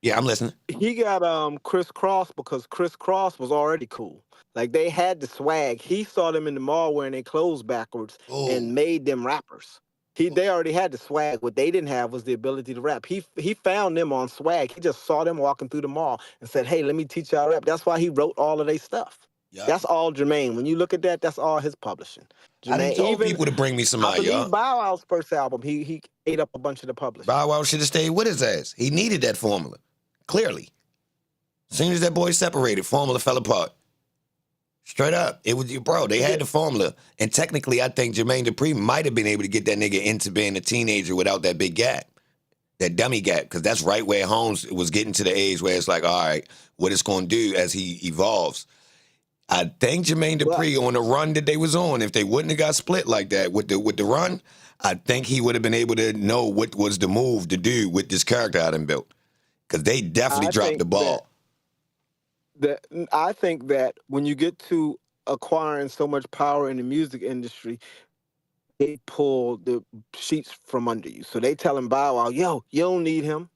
yeah, I'm listening. He got Chris Cross because Chris Cross was already cool. Like they had the swag. He saw them in the mall wearing their clothes backwards and made them rappers. They already had the swag. What they didn't have was the ability to rap. He found them on swag. He just saw them walking through the mall and said, hey, let me teach y'all rap. That's why he wrote all of their stuff. Yep. That's all Jermaine. When you look at that, that's all his publishing. Jermaine, I done told people to bring me somebody, y'all. I believe Bow Wow's first album, he ate up a bunch of the publishing. Bow Wow should have stayed with his ass. He needed that formula. Clearly. As soon as that boy separated, formula fell apart. Straight up. It was, bro, they had the formula. And technically, I think Jermaine Dupri might have been able to get that nigga into being a teenager without that big gap. That dummy gap. Because that's right where Holmes was getting to the age where it's like, all right, what it's going to do as he evolves. I think Jermaine Dupri on the run that they was on, if they wouldn't have got split like that with the run, I think he would have been able to know what was the move to do with this character I done built. Because they definitely dropped the ball. I think that when you get to acquiring so much power in the music industry, they pull the sheets from under you. So they tell him, Bow Wow, yo, you don't need him.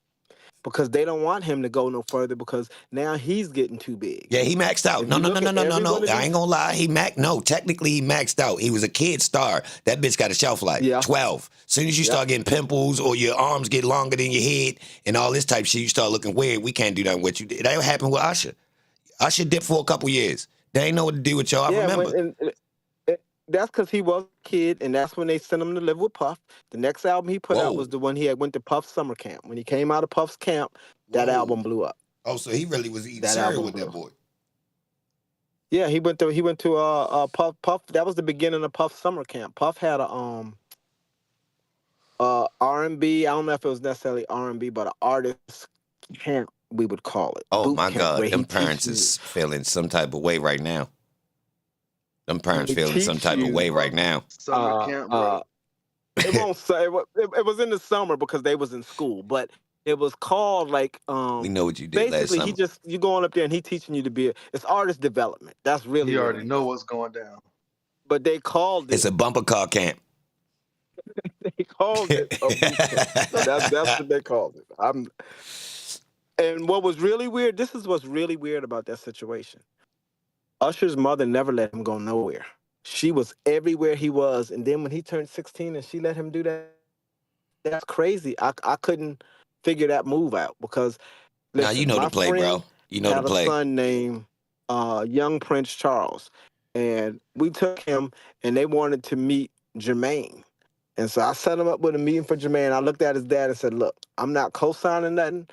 Because they don't want him to go no further because now he's getting too big. Yeah, he maxed out. No. I ain't gonna lie. Technically he maxed out. He was a kid star. That bitch got a shelf life. Yeah. 12. Soon as you start getting pimples or your arms get longer than your head and all this type shit, you start looking weird. We can't do nothing with you. That happened with Usher. Usher dipped for a couple years. They ain't know what to do with y'all. I remember. That's because he was a kid, and that's when they sent him to live with Puff. The next album he put out was the one he had went to Puff's summer camp. When he came out of Puff's camp, that album blew up. Oh, so he really was eating cereal with that boy. Yeah, he went to Puff. That was the beginning of Puff summer camp. Puff had a R&B. I don't know if it was necessarily R&B, but an artist camp, we would call it, Oh boot my camp, where God, them he parents teaches you. is feeling some type of way right now. Them parents They feeling some teach type of you. way right now. Summer camp, bro. It won't say it was in the summer because they was in school, but it was called like We know what you did last basically summer. you going up there and he teaching you to be it's artist development. That's really He what it already is. know what's going down. But they called It's it a bumper car camp. they called it a boot camp. So that's what they called it. And what was really weird, this is what's really weird about that situation. Usher's mother never let him go nowhere. She was everywhere he was, and then when he turned 16 and she let him do that, that's crazy. I couldn't figure that move out because Now you listen, know the my play, friend bro. You know the had a play. son named young Prince Charles, and we took him and they wanted to meet Jermaine. And so I set him up with a meeting for Jermaine. I looked at his dad and said, look, I'm not co-signing nothing.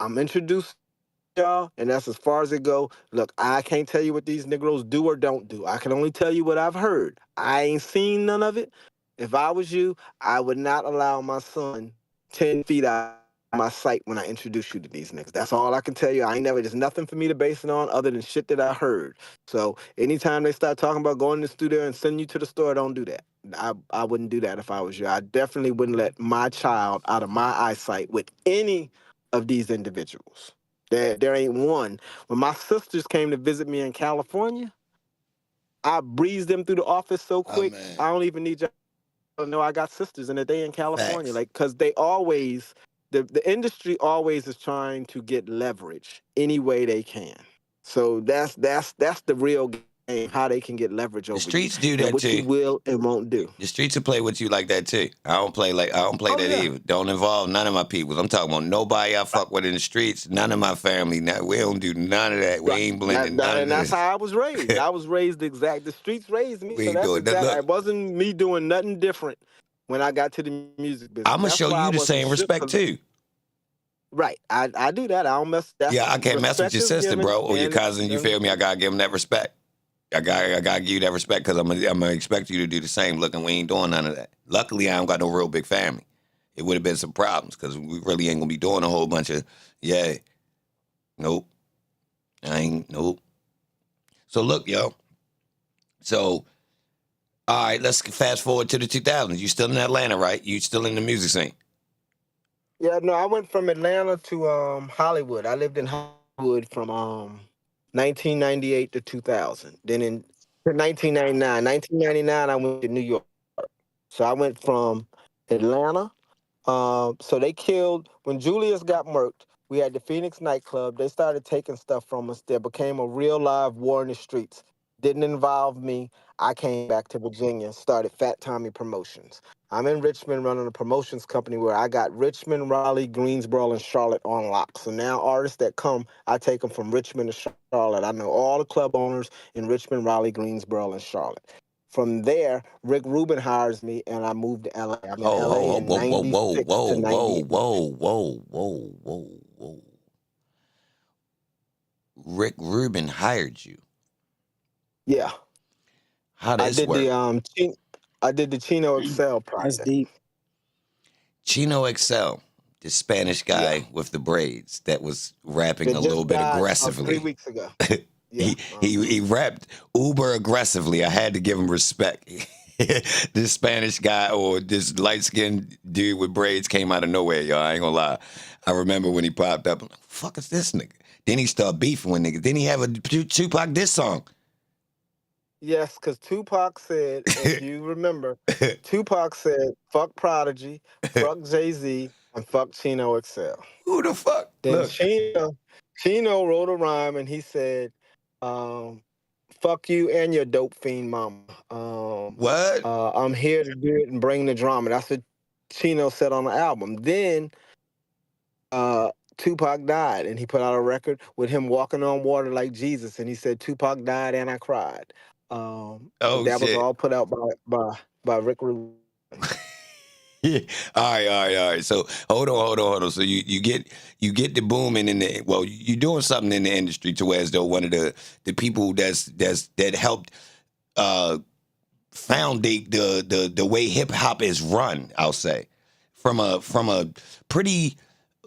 I'm introducing y'all, and that's as far as it go. Look, I can't tell you what these Negroes do or don't do. I can only tell you what I've heard. I ain't seen none of it. If I was you, I would not allow my son 10 feet out of my sight when I introduce you to these niggas. That's all I can tell you. I ain't never, there's nothing for me to base it on other than shit that I heard. So anytime they start talking about going to the studio and sending you to the store, don't do that. I wouldn't do that if I was you. I definitely wouldn't let my child out of my eyesight with any of these individuals. There ain't one. When my sisters came to visit me in California, I breezed them through the office so Oh quick. man, I don't even need y'all to know I got sisters and that they in California. facts. Like, cause they always the industry always is trying to get leverage any way they can. So that's the real game, how they can get leverage The over you streets do and that what you too. will and won't do. The streets will play with you like that too. I don't play Oh that yeah. either. Don't involve none of my people. I'm talking about nobody I fuck with in the streets. None of my family. We don't do none of that. We Right. ain't blending none of And that's this. how I was raised. I was raised the streets raised me. We So ain't that's doing that. exactly, Look, it wasn't me doing nothing different when I got to the music business. I'm gonna That's show why I you the wasn't same shook. respect too. Right. I do that. I don't mess. That's Yeah, I can't mess with respect your is sister, given bro, or your and cousin. You feel me? I gotta give them that respect. I gotta give you that respect because I'm gonna expect you to do the same. Look, and we ain't doing none of that. Luckily, I don't got no real big family. It would have been some problems because we really ain't gonna be doing a whole bunch of nope. I ain't nope. So look, yo. So all right, let's fast forward to the 2000s. You still in Atlanta, right? You still in the music scene? yeah. No, I went from Atlanta to Hollywood. I lived in Hollywood from 1998 to 2000. Then in 1999, 1999, I went to New York. So I went from Atlanta. So they killed when Julius got murked. We had the Phoenix nightclub. They started taking stuff from us. There became a real live war in the streets. Didn't involve me. I came back to Virginia, started Fat Tommy Promotions. I'm in Richmond running a promotions company where I got Richmond, Raleigh, Greensboro, and Charlotte on lock. So now artists that come, I take them from Richmond to Charlotte. I know all the club owners in Richmond, Raleigh, Greensboro, and Charlotte. From there, Rick Rubin hires me, and I moved to LA. I'm in Oh, LA oh, in whoa, whoa, whoa, 96 whoa, to whoa, 98. whoa, whoa, whoa, whoa, whoa. Rick Rubin hired you. Yeah, How I this did work? I did the Chino Excel That's project. deep. Chino Excel, the Spanish Yeah, guy with the braids that was rapping that a little just bit died 3 aggressively. weeks ago. Yeah. He rapped uber aggressively. I had to give him respect. This Spanish guy or this light skinned dude with braids came out of nowhere, y'all. I ain't gonna lie. I remember when he popped up. I'm like, fuck is this nigga? Then he started beefing with niggas. Then he have a Tupac diss song. Yes, because Tupac said, if you remember, Tupac said, fuck Prodigy, fuck Jay-Z, and fuck Chino Excel. Who the fuck? Then Look. Chino wrote a rhyme and he said, fuck you and your dope fiend mama. What? I'm here to do it and bring the drama. That's what Chino said on the album. Then Tupac died and he put out a record with him walking on water like Jesus. And he said, Tupac died and I cried. Oh That was shit. all put out by Rick Rubin. Yeah. All right. So hold on. So you get the booming in the you're doing something in the industry to where as though one of the people that helped foundate the way hip hop is run, I'll say, from a pretty,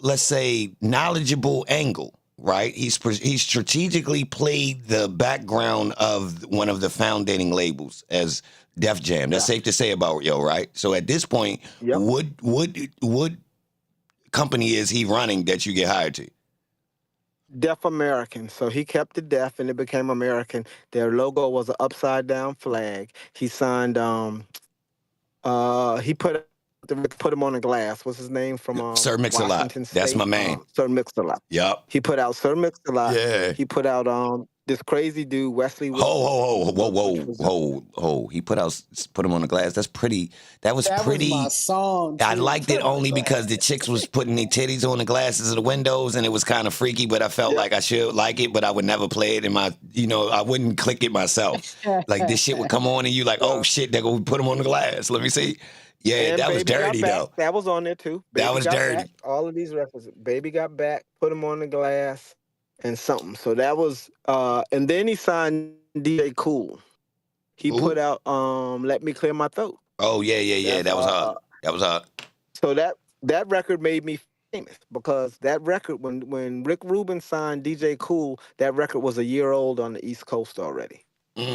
let's say, knowledgeable angle, right? He strategically played the background of one of the foundating labels as Def Jam. That's Yeah. safe to say about Yo, right? So at this point, Yep. what company is he running that you get hired to? Deaf American. So he kept it deaf and it became American. Their logo was an upside down flag. He signed he put him on the glass. What's his name from Sir Mix-a-Lot. Washington That's my State? man. Sir Mix-a-Lot. Yep. He put out Sir Mix-a-Lot. Yeah. He put out this crazy dude, Wesley Wilson. Whoa. He put him on the glass. That's pretty. That was pretty. Was my song. I liked it only because the chicks was putting their titties on the glasses of the windows and it was kind of freaky, but I felt like I should like it, but I would never play it in my, I wouldn't click it myself. Like this shit would come on and you like, oh shit, they're going to put them on the glass. Let me see. Yeah, And that was Baby dirty Got Back, though. that was on there too. That was Got dirty. Back, all of these references. Baby Got Back, put him on the glass, and something. So that was, and then he signed DJ Cool. He put out Let Me Clear My Throat. Oh yeah. That was hard. That was hard. So that record made me famous because that record, when Rick Rubin signed DJ Cool, that record was a year old on the East Coast already.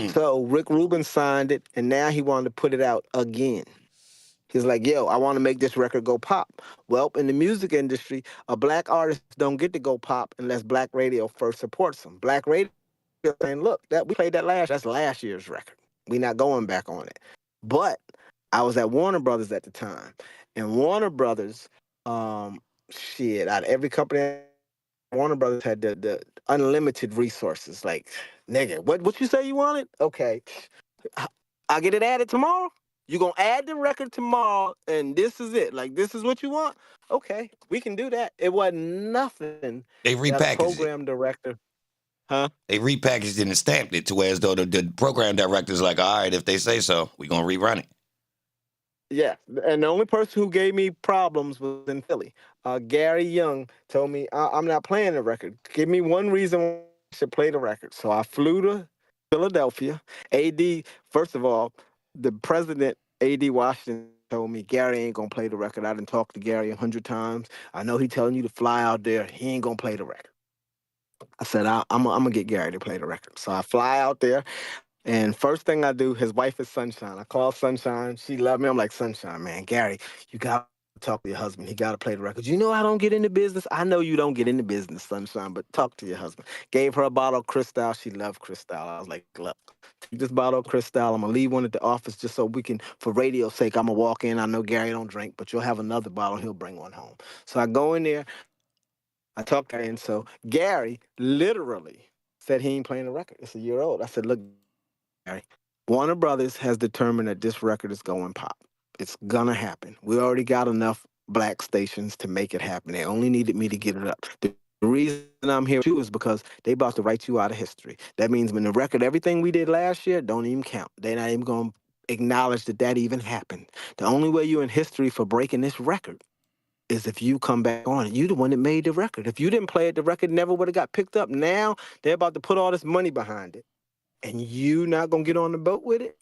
So Rick Rubin signed it, and now he wanted to put it out again. He's like, yo, I want to make this record go pop. Well, in the music industry, a black artist don't get to go pop unless black radio first supports them. Black radio saying, look, we played that's last year's record. We're not going back on it. But I was at Warner Brothers at the time. And Warner Brothers, out of every company, Warner Brothers had the unlimited resources. Like, nigga, what you say you wanted? Okay. I'll get it added tomorrow. You're going to add the record tomorrow, and this is it. Like, this is what you want? Okay, we can do that. It wasn't nothing. They repackaged that a program director. Huh? They repackaged it and stamped it to where as though the program director's like, all right, if they say so, we're going to rerun it. Yeah, and the only person who gave me problems was in Philly. Gary Young told me, I'm not playing the record. Give me one reason why I should play the record. So I flew to Philadelphia. AD, first of all, the president, AD Washington, told me, Gary ain't going to play the record. I done talked to Gary 100 times. I know he telling you to fly out there. He ain't going to play the record. I said, I'm going to get Gary to play the record. So I fly out there. And first thing I do, his wife is Sunshine. I call Sunshine. She loved me. I'm like, Sunshine, man, Gary, you got to talk to your husband. He got to play the record. You know I don't get into business. I know you don't get into business, Sunshine, but talk to your husband. Gave her a bottle of Cristal. She loved Cristal. I was like, look, take this bottle of Cristal. I'm going to leave one at the office just so we can, for radio's sake, I'm going to walk in. I know Gary don't drink, but you'll have another bottle. He'll bring one home. So I go in there. I talk to her. And so Gary literally said he ain't playing the record. It's a year old. I said, look, Gary, Warner Brothers has determined that this record is going pop. It's gonna happen. We already got enough black stations to make it happen. They only needed me to get it up. The reason I'm here too is because they about to write you out of history. That means when the record, everything we did last year, don't even count. They're not even gonna acknowledge that even happened. The only way you're in history for breaking this record is if you come back on it. You the one that made the record. If you didn't play it, the record never would have got picked up. Now they're about to put all this money behind it. And you not gonna get on the boat with it?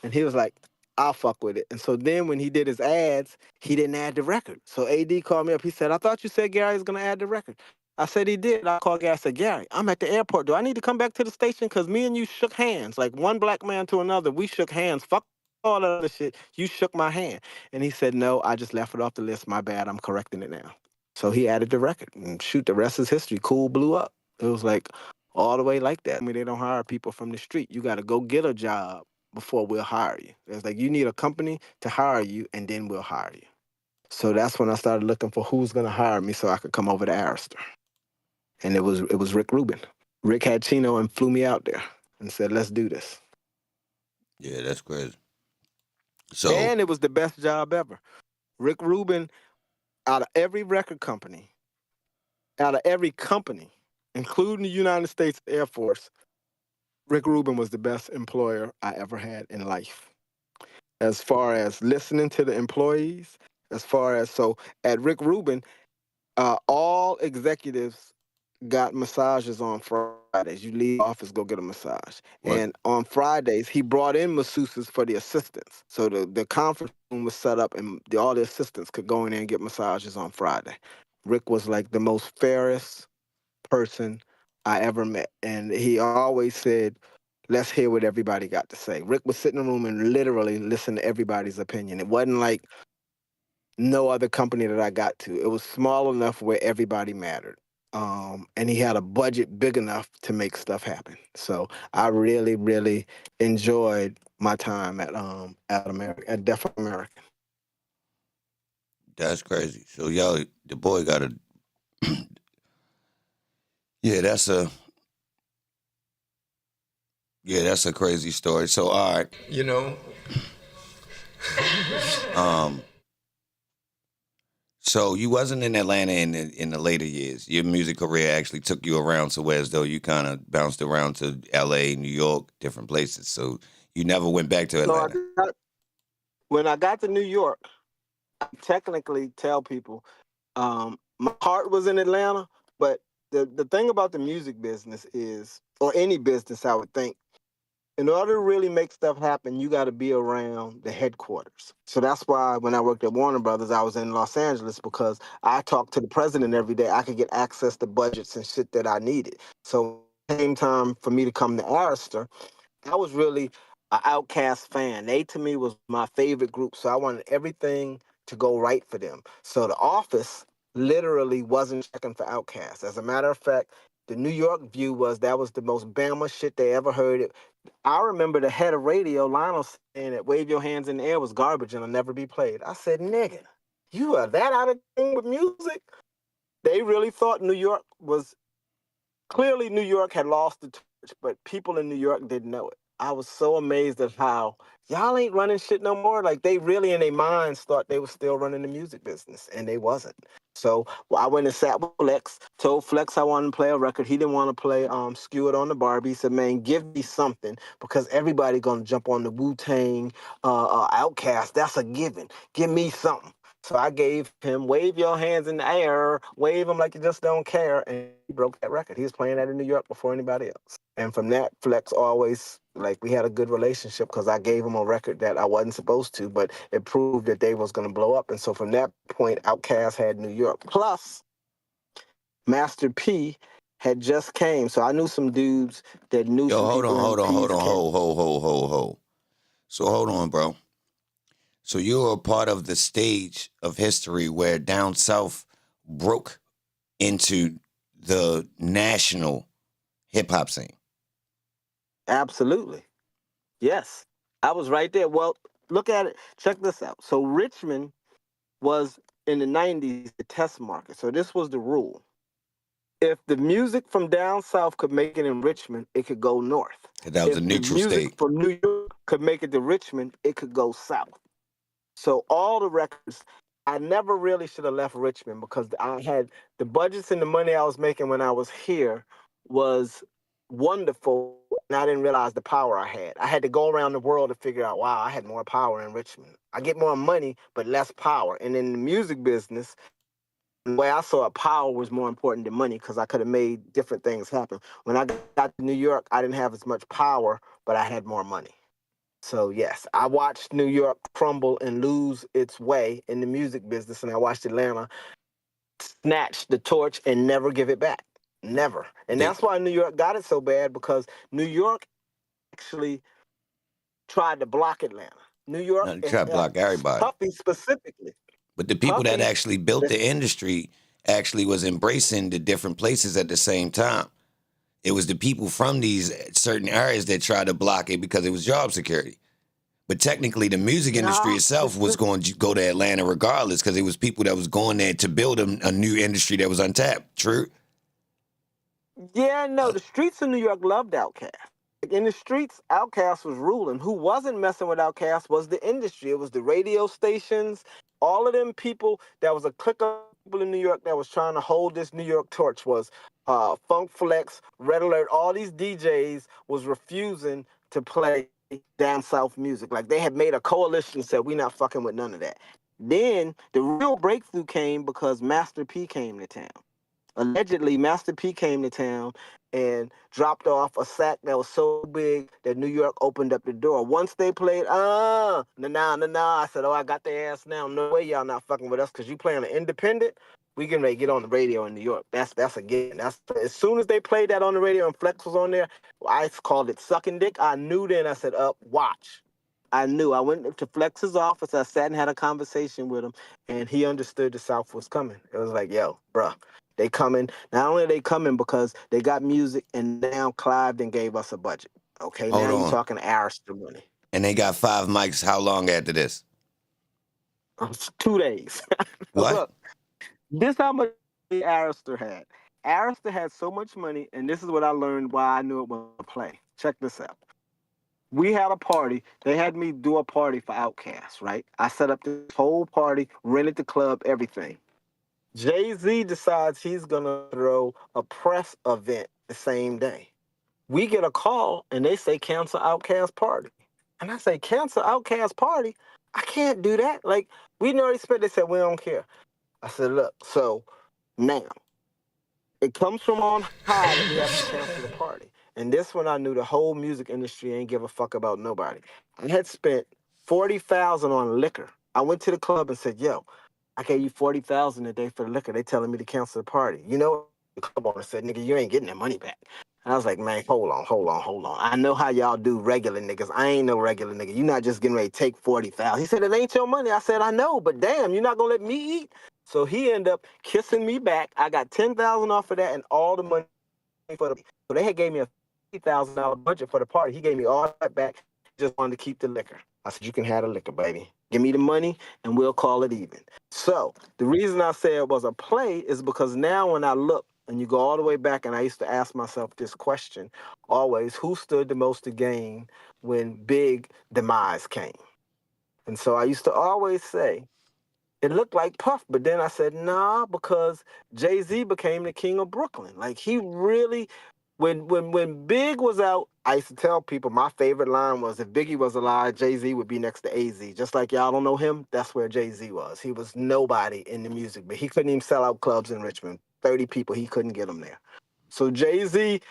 And he was like, I'll fuck with it. And so then when he did his ads, he didn't add the record. So AD called me up. He said, I thought you said Gary was gonna add the record. I said he did. I called Gary. I said, Gary, I'm at the airport. Do I need to come back to the station? Because me and you shook hands. Like one black man to another. We shook hands. Fuck all that other shit. You shook my hand. And he said, no, I just left it off the list. My bad. I'm correcting it now. So he added the record. And shoot, the rest is history. Cool blew up. It was like, all the way like that. I mean, they don't hire people from the street. You got to go get a job before we'll hire you. It's like you need a company to hire you, and then we'll hire you. So that's when I started looking for who's going to hire me so I could come over to Arista. And it was Rick Rubin. Rick had Chino and flew me out there and said, let's do this. Yeah, that's crazy. So, and it was the best job ever. Rick Rubin, out of every record company, out of every company, including the United States Air Force, Rick Rubin was the best employer I ever had in life. As far as listening to the employees, As far as so at Rick Rubin, all executives got massages on Fridays. You leave the office, go get a massage. What? And on Fridays, he brought in masseuses for the assistants. So the conference room was set up and all the assistants could go in there and get massages on Friday. Rick was like the most fairest person I ever met. And he always said, let's hear what everybody got to say. Rick would sit in the room and literally listen to everybody's opinion. It wasn't like no other company that I got to. It was small enough where everybody mattered. And he had a budget big enough to make stuff happen. So I really, really enjoyed my time at Def American. That's crazy. So y'all, the boy got a. Yeah, that's a crazy story. So all right, You know, so you wasn't in Atlanta in the later years. Your music career actually took you around to where as though you kind of bounced around to L.A., New York, different places. So you never went back to No, Atlanta. when I got to New York, I technically tell people my heart was in Atlanta, but the thing about the music business is, or any business, I would think, in order to really make stuff happen, you got to be around the headquarters. So that's why when I worked at Warner Brothers, I was in Los Angeles because I talked to the president every day. I could get access to budgets and shit that I needed. So same time for me to come to Arista, I was really an Outkast fan. They, to me, was my favorite group, so I wanted everything to go right for them. So the office literally wasn't checking for Outkast. As a matter of fact, the New York view was that was the most Bama shit they ever heard. I remember the head of radio, Lionel, saying that "Wave Your Hands in the Air" was garbage and it'll never be played. I said, nigga, you are that out of thing with music? They really thought New York was clearly New York had lost the torch, but people in New York didn't know it. I was so amazed at how y'all ain't running shit no more. Like they really in their minds thought they were still running the music business, and they wasn't. So I went and sat with Flex, told Flex I wanted to play a record. He didn't want to play Skew It on the Barbie. He said, man, give me something because everybody gonna jump on the Wu-Tang Outcast. That's a given. Give me something. So I gave him "Wave Your Hands in the Air," wave them like you just don't care, and he broke that record. He was playing that in New York before anybody else. And from that, Flex always, like, we had a good relationship because I gave him a record that I wasn't supposed to, but it proved that they was going to blow up. And so from that point, Outkast had New York. Plus, Master P had just came, so I knew some dudes that knew Yo, some hold people on, in hold on, P's hold on, camp. hold. So hold on, bro. So you were a part of the stage of history where down south broke into the national hip hop scene. Absolutely. Yes. I was right there. Well, look at it. Check this out. So Richmond was in the 90s the test market. So this was the rule. If the music from down south could make it in Richmond, it could go north. That was a If the neutral music state. from New York could make it to Richmond, it could go south. So all the records, I never really should have left Richmond because I had the budgets and the money I was making when I was here was wonderful, and I didn't realize the power I had. I had to go around the world to figure out, wow, I had more power in Richmond. I get more money, but less power. And in the music business, the way I saw it, power was more important than money because I could have made different things happen. When I got to New York, I didn't have as much power, but I had more money. So yes, I watched New York crumble and lose its way in the music business, and I watched Atlanta snatch the torch and never give it back. Never. And that's why New York got it so bad, because New York actually tried to block Atlanta. New York, Now, try to block everybody. Puffy specifically. But the people that Puffy, actually built the industry actually was embracing the different places at the same time. It was the people from these certain areas that tried to block it because it was job security. But technically, the music industry itself was going to go to Atlanta regardless because it was people that was going there to build a new industry that was untapped. True? Yeah, no, the streets of New York loved Outkast. In the streets, Outkast was ruling. Who wasn't messing with Outkast was the industry. It was the radio stations, all of them people. That was a clique of people in New York that was trying to hold this New York torch. Was Funk Flex, Red Alert, all these DJs was refusing to play down south music. Like they had made a coalition and said, "We not fucking with none of that." Then the real breakthrough came because Master P came to town. Allegedly, Master P came to town and dropped off a sack that was so big that New York opened up the door. Once they played, I said, oh, I got their ass now. No way y'all not fucking with us because you playing an independent. We getting ready to get on the radio in New York. That's a given. That's as soon as they played that on the radio and Flex was on there, I called it sucking dick. I knew then. I said, up, watch. I knew. I went to Flex's office. I sat and had a conversation with him, and he understood the South was coming. It was like, yo, bruh. They coming. Not only are they coming because they got music, and now Clive then gave us a budget. Okay, Hold now you're on. talking Arista money. And they got 5 mics. How long after this? 2 days. What? Look, this how much Arista had. Arista had so much money, and this is what I learned why I knew it was a play. Check this out. We had a party. They had me do a party for Outkast, right? I set up this whole party, rented the club, everything. Jay-Z decides he's going to throw a press event the same day. We get a call, and they say, cancel Outkast party. And I say, cancel Outkast party? I can't do that. Like, we already spent. They said, we don't care. I said, look, so now, it comes from on high that we have to cancel the party. And this one, I knew the whole music industry ain't give a fuck about nobody. I had spent $40,000 on liquor. I went to the club and said, yo, I gave you $40,000 a day for the liquor. They telling me to cancel the party. You know, the club owner said, nigga, you ain't getting that money back. And I was like, man, hold on. I know how y'all do regular niggas. I ain't no regular nigga. You're not just getting ready to take $40,000. He said, it ain't your money. I said, I know, but damn, you're not gonna let me eat. So he ended up kissing me back. I got $10,000 off of that and all the money for the. So they had gave me a $50,000 budget for the party. He gave me all that back. Just wanted to keep the liquor. I said, you can have the liquor, baby. Give me the money and we'll call it even. So the reason I say it was a play is because now when I look and you go all the way back, and I used to ask myself this question always, who stood the most to gain when Big demise came? And so I used to always say, it looked like Puff, but then I said, nah, because Jay-Z became the king of Brooklyn. Like he really, when Big was out, I used to tell people my favorite line was, if Biggie was alive, Jay-Z would be next to AZ. Just like y'all don't know him, that's where Jay-Z was. He was nobody in the music, but he couldn't even sell out clubs in Richmond. 30 people, he couldn't get them there. So Jay-Z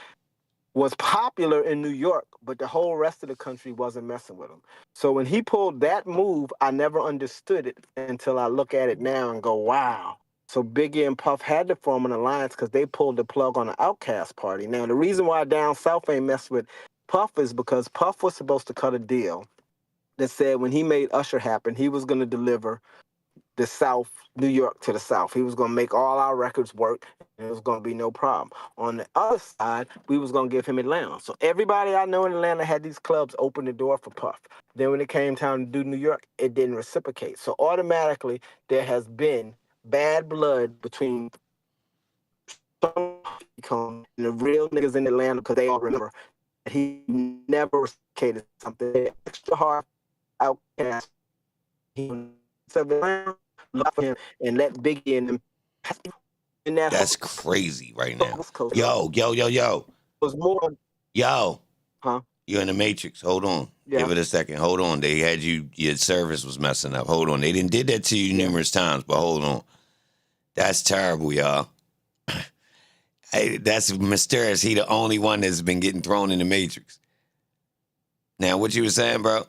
was popular in New York, but the whole rest of the country wasn't messing with him. So when he pulled that move, I never understood it until I look at it now and go, wow. So Biggie and Puff had to form an alliance because they pulled the plug on the Outkast party. Now, the reason why Down South ain't messed with Puff is because Puff was supposed to cut a deal that said when he made Usher happen, he was going to deliver the South, New York to the South. He was going to make all our records work, and it was going to be no problem. On the other side, we was going to give him Atlanta. So everybody I know in Atlanta had these clubs open the door for Puff. Then when it came time to do New York, it didn't reciprocate. So automatically, there has been bad blood between and the real niggas in Atlanta because they all remember that he never reciprocated something extra hard Outkast. He love for him and let Biggie and them in that. That's crazy right now. Coast. Yo. Was more. Yo. Huh? You're in the Matrix. Hold on. Yeah. Give it a second. Hold on. They had you, your service was messing up. Hold on. They didn't did that to you numerous times, but hold on. That's terrible, y'all. Hey, that's mysterious. He the only one that's been getting thrown in the Matrix. Now, what you were saying, bro?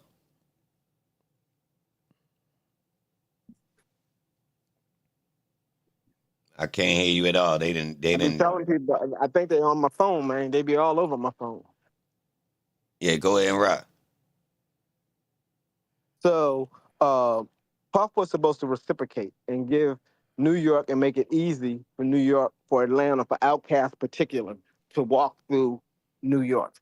I can't hear you at all. They didn't. I'm telling people, I think they're on my phone, man. They be all over my phone. Yeah, go ahead and rock. So, Puff was supposed to reciprocate and give New York and make it easy for New York, for Atlanta, for Outkast particular, to walk through New York.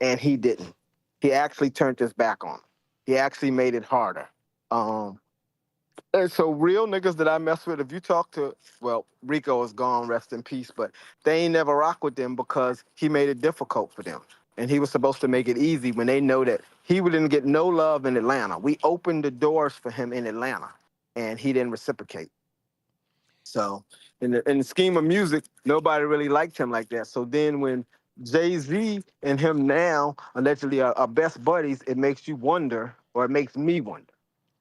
And he didn't. He actually turned his back on him. He actually made it harder. And so real niggas that I mess with, if you talk to, well, Rico is gone, rest in peace, but they ain't never rock with them because he made it difficult for them. And he was supposed to make it easy when they know that he didn't get no love in Atlanta. We opened the doors for him in Atlanta, and he didn't reciprocate. So in the scheme of music, nobody really liked him like that. So then when Jay-Z and him now allegedly are best buddies, it makes you wonder, or it makes me wonder.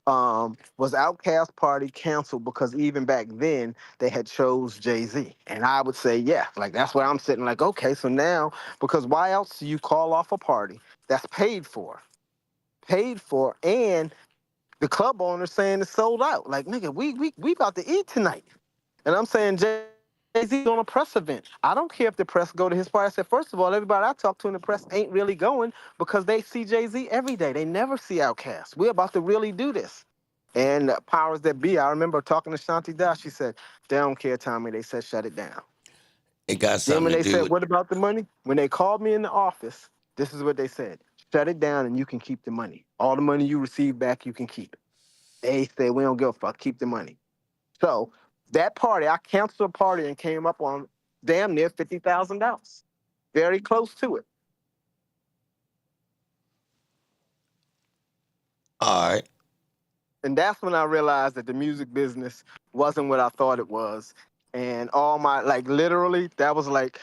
was Outkast party canceled because even back then they had chose Jay-Z? And I would say yeah. Like that's where I'm sitting like, okay, so now, because why else do you call off a party that's paid for, and the club owner saying it's sold out? Like, nigga, we about to eat tonight. And I'm saying Jay-Z's on a press event. I don't care if the press go to his party. I said, first of all, everybody I talk to in the press ain't really going because they see Jay-Z every day. They never see Outkast. We're about to really do this. And powers that be, I remember talking to Shanti Dash. She said, they don't care, Tommy. They said, shut it down. It got Then something when to they do said, with. what about the money? When they called me in the office, this is what they said. Shut it down and you can keep the money. All the money you receive back, you can keep. They said, we don't give a fuck. Keep the money. So that party, I canceled a party and came up on damn near $50,000. Very close to it. All right. And that's when I realized that the music business wasn't what I thought it was. And all my, like, literally, that was like,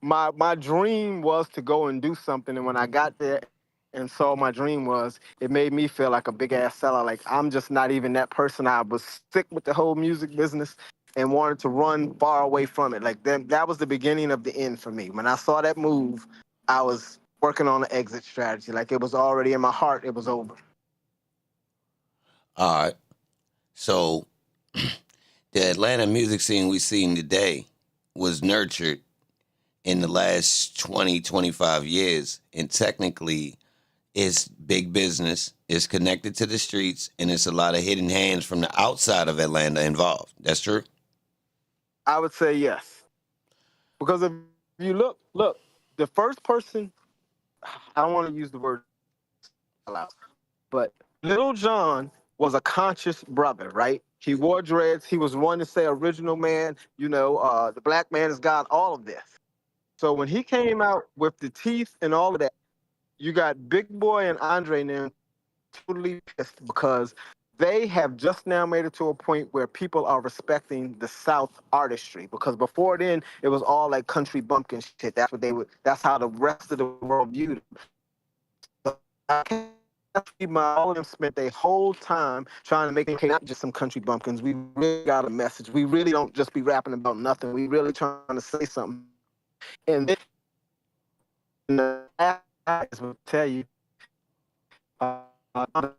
my dream was to go and do something. And when I got there and saw my dream was, it made me feel like a big ass seller. Like I'm just not even that person. I was sick with the whole music business and wanted to run far away from it. Like that was the beginning of the end for me. When I saw that move, I was working on an exit strategy. Like it was already in my heart. It was over. All right. So the Atlanta music scene we seen today was nurtured in the last 20, 25 years. And technically, it's big business. It's connected to the streets. And it's a lot of hidden hands from the outside of Atlanta involved. That's true? I would say yes. Because if you look, the first person, I don't want to use the word loud, but Little John was a conscious brother, right? He wore dreads. He was one to say original man, the black man is God, all of this. So when he came out with the teeth and all of that, you got Big Boy and Andre now totally pissed because they have just now made it to a point where people are respecting the South artistry. Because before then, it was all like country bumpkin shit. That's how the rest of the world viewed it. All of them spent their whole time trying to make it not just some country bumpkins. We really got a message. We really don't just be rapping about nothing. We really trying to say something. And then the guys will tell you,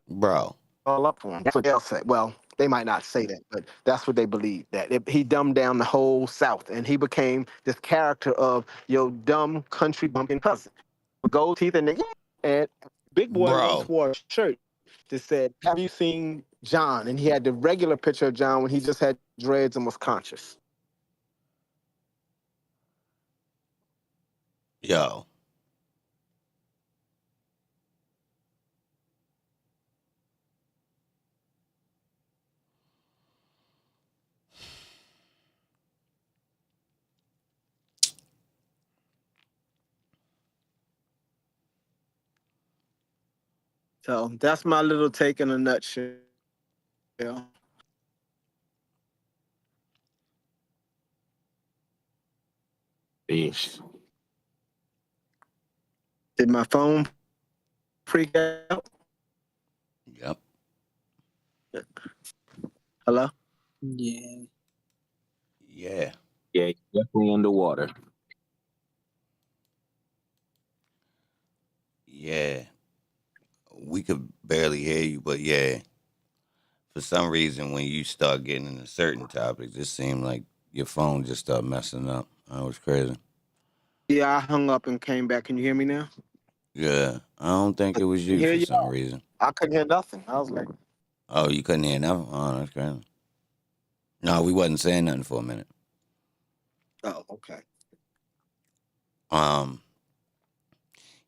Bro. all up for him. That's what they'll say. Well, they might not say that, but that's what they believe. He dumbed down the whole South, and he became this character of your dumb country bumpkin cousin with gold teeth and Big Boy once Bro. wore a shirt that said, "Have you seen John?" And he had the regular picture of John when he just had dreads and was conscious. Yo. So that's my little take in a nutshell. Ish. Did my phone freak out? Yep. Hello? Yeah. Yeah. Yeah, definitely underwater. Yeah. We could barely hear you, but yeah. For some reason, when you start getting into certain topics, it seemed like your phone just started messing up. That was crazy. Yeah, I hung up and came back. Can you hear me now? Yeah. I don't think it was I you hear for you. some reason. I couldn't hear nothing. I was like, Oh, you couldn't hear nothing? Oh, that's crazy. No, we wasn't saying nothing for a minute. oh, okay.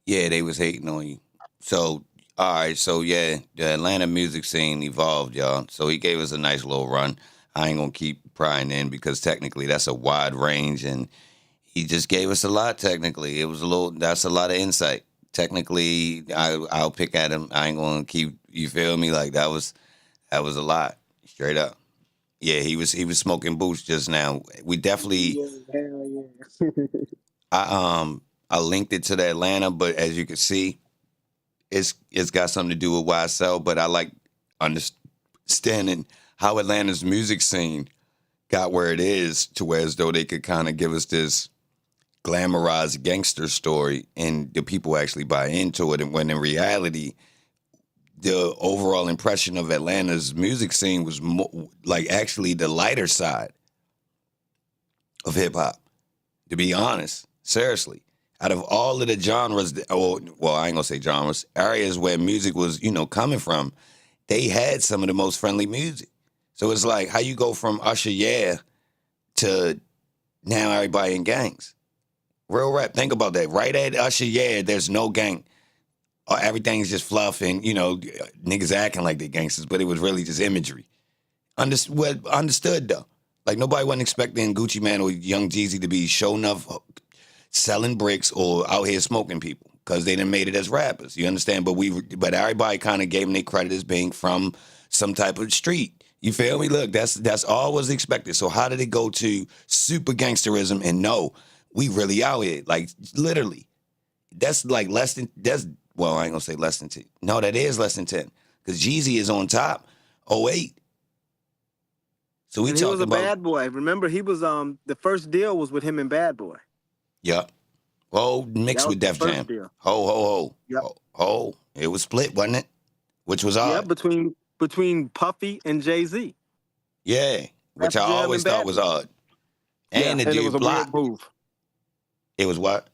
Yeah, they was hating on you. So, all right, so yeah, the Atlanta music scene evolved, y'all. So he gave us a nice little run. I ain't gonna keep prying in because technically that's a wide range, and he just gave us a lot. Technically, that's a lot of insight. Technically, I'll pick at him. I ain't gonna keep. You feel me? Like that was a lot, straight up. Yeah, he was smoking boots just now. We definitely. Yeah, hell yeah. I linked it to the Atlanta, but as you can see, it's got something to do with YSL. But I like understanding how Atlanta's music scene got where it is, to where as though they could kind of give us this glamorized gangster story and the people actually buy into it. And when in reality, the overall impression of Atlanta's music scene was like actually the lighter side of hip hop, to be honest. Seriously. Out of all of the genres, well, I ain't gonna say genres, areas where music was, coming from, they had some of the most friendly music. So it's like how you go from Usher Yeah to now everybody in gangs. Real rap, think about that. Right at Usher Yeah, there's no gang. Everything's just fluff and, niggas acting like they're gangsters, but it was really just imagery. Understood, though. Like, nobody wasn't expecting Gucci Mane or Young Jeezy to be showing up selling bricks or out here smoking people because they done made it as rappers. You understand? But everybody kind of gave them their credit as being from some type of street. You feel me? Look, that's all was expected. So how did it go to super gangsterism and no, we really out here? Like, literally. That's like less than, well, I ain't gonna say less than 10. No, that is less than 10. Because Jeezy is on top, 08. So he was a Bad Boy. Remember, he was the first deal was with him and Bad Boy. Yeah. Oh, mixed with Def Jam. Deal. Ho. Yep. Ho. It was split, wasn't it? Which was odd. Yeah, between Puffy and Jay-Z. Yeah, which I always thought was odd. And the dude it was a weird move. It was what?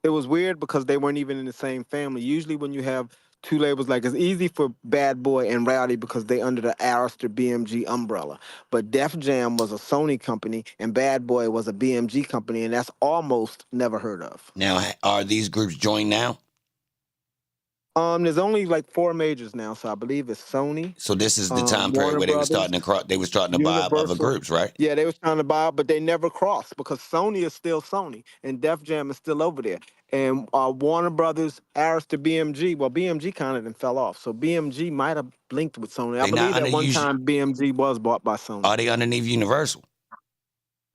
It was weird because they weren't even in the same family. Usually when you have two labels, like it's easy for Bad Boy and Rowdy because they under the Arista BMG umbrella. But Def Jam was a Sony company and Bad Boy was a BMG company, and that's almost never heard of. Now, are these groups joined now? There's only like 4 majors now, so I believe it's Sony. So this is the time period where they were starting to buy up other groups, right? Yeah, they were trying to buy up, but they never crossed because Sony is still Sony and Def Jam is still over there. And Warner Brothers, Arista, BMG, well, BMG kind of then fell off. So BMG might have linked with Sony. I believe at one time BMG was bought by Sony. Are they underneath Universal?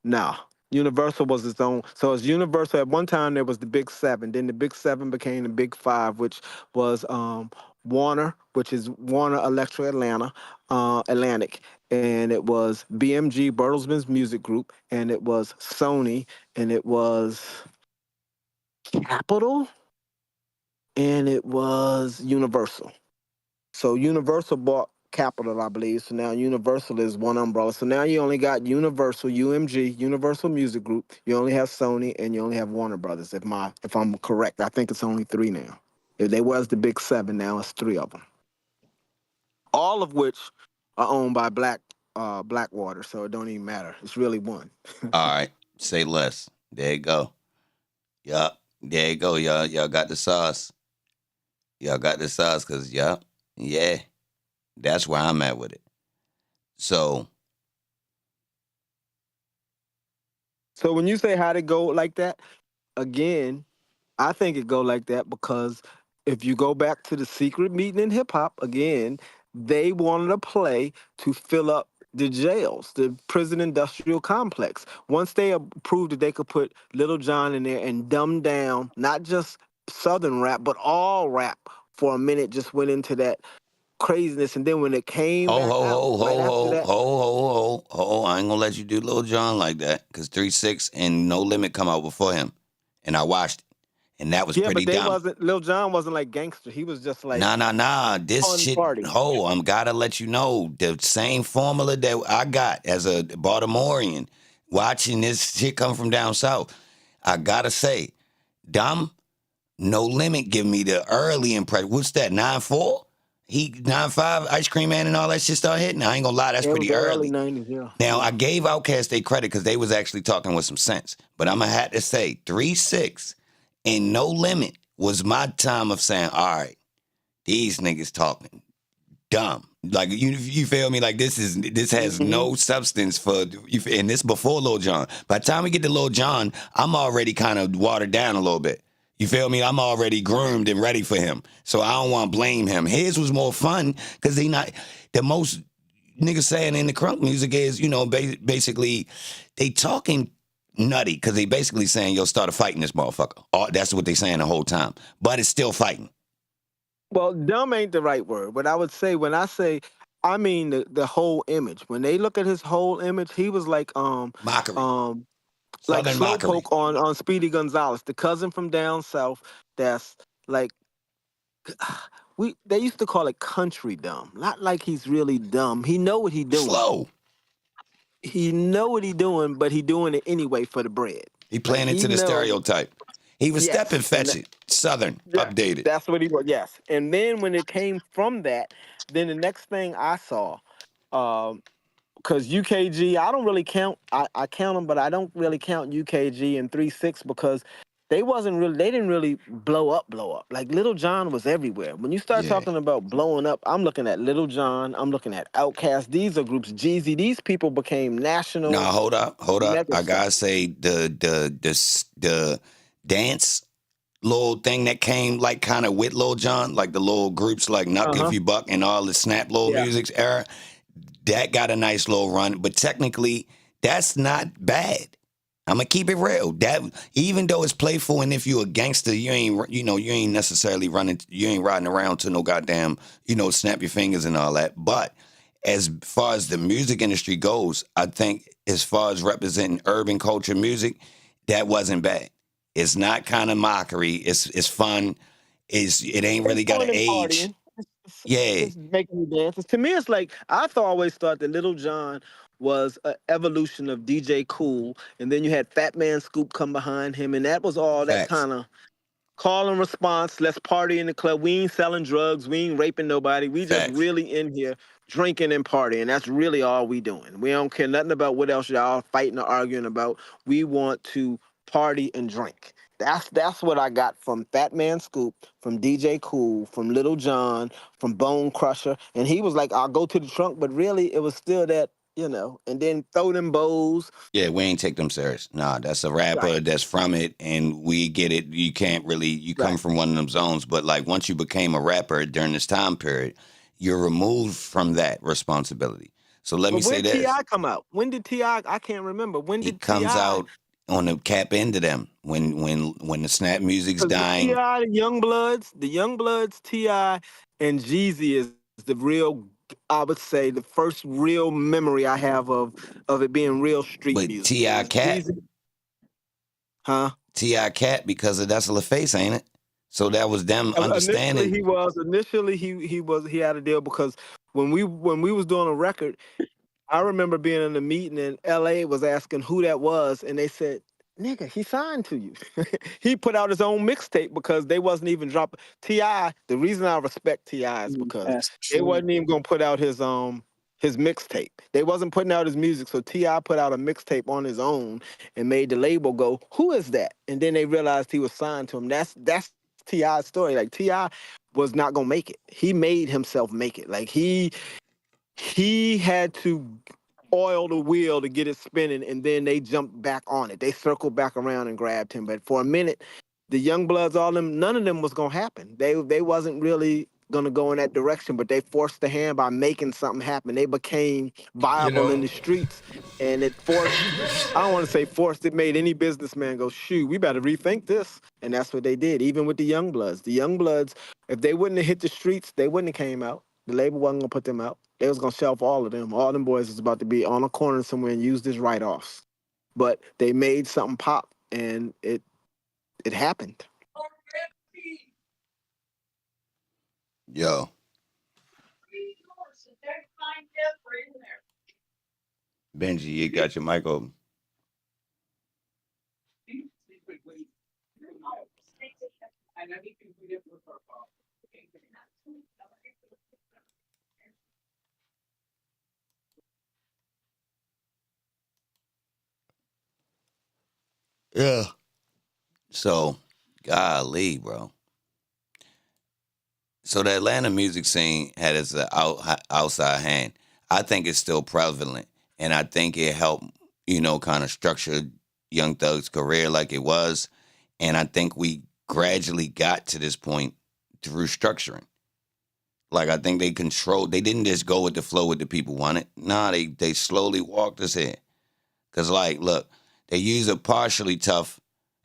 No. Universal was its own. So it's Universal. At one time, there was the Big Seven. Then the Big Seven became the Big Five, which was Warner, which is Warner Electric Atlantic. And it was BMG, Bertelsmann's Music Group. And it was Sony. And it was Capitol. And it was Universal. So Universal bought Capitol, I believe. So now Universal is one umbrella. So now you only got Universal, UMG, Universal Music Group. You only have Sony, and you only have Warner Brothers. If I'm correct, I think it's only 3 now. If they was the Big Seven, now it's 3 of them. All of which are owned by Blackwater, so it don't even matter. It's really one. All right, say less. There you go. Yup, there you go, y'all. Y'all got the sauce. Y'all got the sauce, cause yeah. That's where I'm at with it. So when you say how'd it go like that, again, I think it go like that because if you go back to the secret meeting in hip hop, again, they wanted a play to fill up the jails, the prison industrial complex. Once they approved that they could put Little John in there and dumb down, not just Southern rap, but all rap for a minute, just went into that craziness, and then when it came back out, I ain't gonna let you do Lil Jon like that, because 3-6 and No Limit come out before him, and I watched it, and that was pretty dumb. Lil Jon wasn't like gangster. He was just like This shit, I'm gotta let you know the same formula that I got as a Baltimorean watching this shit come from down south. I gotta say, dumb. No Limit give me the early impression. What's that? 9-4. He 9-5, Ice Cream Man and all that shit started hitting. I ain't gonna lie, that's pretty early. 90s, yeah. Now, I gave Outkast their credit because they was actually talking with some sense. But I'm gonna have to say, 3-6 and No Limit was my time of saying, all right, these niggas talking dumb. Like, you feel me? Like, this has no substance and this before Lil Jon. By the time we get to Lil Jon, I'm already kind of watered down a little bit. You feel me? I'm already groomed and ready for him. So I don't want to blame him. His was more fun because the most niggas saying in the crunk music is, basically they talking nutty because they basically saying, yo, start a fighting this motherfucker. That's what they saying the whole time. But it's still fighting. Well, dumb ain't the right word, but I would say when I say, I mean the whole image. When they look at his whole image, he was Mockery. like Southern mockery. Slowpoke on Speedy Gonzales, the cousin from down south. That's like they used to call it country dumb. Not like he's really dumb. He know what he doing. Slow. He know what he doing, but he doing it anyway for the bread. He Like playing he into the know. stereotype. He was stepping Yes, fetch it. Southern. Updated. that's what he was. Yes, and then when it came from that, then the next thing I saw, because UKG, I don't really count. I count them, but I don't really count UKG and 3-6 because they didn't really blow up. Like Little John was everywhere. When you start Yeah. talking about blowing up, I'm looking at Little John. I'm looking at Outkast. These are groups. Jeezy. These people became Nah, national hold up. I gotta megastars. say the dance little thing that came like kind of with Lil Jon, like the little groups like Nuck Uh If huh. You Buck and all the Snap Little Yeah. Music's era. That got a nice little run, but technically that's not bad. I'm gonna keep it real. That even though it's playful, and if you a gangster, you ain't necessarily you ain't riding around to no goddamn, snap your fingers and all that. But as far as the music industry goes, I think as far as representing urban culture music, that wasn't bad. It's not kind of mockery. It's fun. It ain't It's really got fun an and age. partying. Yeah, It's making me dance. To me, it's like always thought that Little John was an evolution of DJ Cool, and then you had Fat Man Scoop come behind him, and that was all that facts, kind of call and response. Let's party in the club. We ain't selling drugs. We ain't raping nobody. We just facts. really in here drinking and partying. That's really all we doing. We don't care nothing about what else y'all fighting or arguing about. We want to party and drink. That's what I got from Fat Man Scoop, from DJ Cool, from Little John, from Bone Crusher. And he was like, I'll go to the trunk, but really it was still that, and then throw them bows. Yeah, we ain't take them serious. Nah, that's a rapper Right, that's from it, and we get it. You can't really, you come right. from one of them zones, but like once you became a rapper during this time period, you're removed from that responsibility. So let me But say when this: T.I. come out? When did T.I. I can't remember. When he did comes T.I. out on the cap end of them when the snap music's Because the dying. T.I., the Young Bloods, T.I., and Jeezy is the real, I would say, the first real memory I have of it being real street But music. It was Jeezy, huh? Ti Cat, because of that's face, ain't it? So that was them Initially understanding. he was. Initially he had a deal because when we was doing a record, I remember being in a meeting and LA was asking who that was, and they said, nigga, he signed to you. He put out his own mixtape because they wasn't even dropping T.I. The reason I respect T.I. is because That's they true. wasn't even gonna put out his mixtape. They wasn't putting out his music, so T.I. put out a mixtape on his own and made the label go, who is that? And then they realized he was signed to him. That's T.I.'s story. Like T.I. was not gonna make it. He made himself make it. Like he had to oil the wheel to get it spinning, and then they jumped back on it. They circled back around and grabbed him. But for a minute, the Young Bloods, all them, none of them was gonna happen. They wasn't really gonna go in that direction, but they forced the hand by making something happen. They became You viable in know, the streets, and it forced. I don't want to say forced. It made any businessman go, shoot, we better rethink this. And that's what they did. Even with the Young Bloods, if they wouldn't have hit the streets, they wouldn't have came out. The label wasn't gonna put them out. They was gonna shelf all of them. All them boys was about to be on a corner somewhere and used as write-offs. But they made something pop, and it happened. Yo, Benji, you got your mic open. Yeah. So, golly, bro. So the Atlanta music scene had its outside hand. I think it's still prevalent, and I think it helped, kind of structure Young Thug's career like it was. And I think we gradually got to this point through structuring. Like I think they didn't just go with the flow what the people wanted. Nah, they slowly walked us here. Cause like, look, they use a partially tough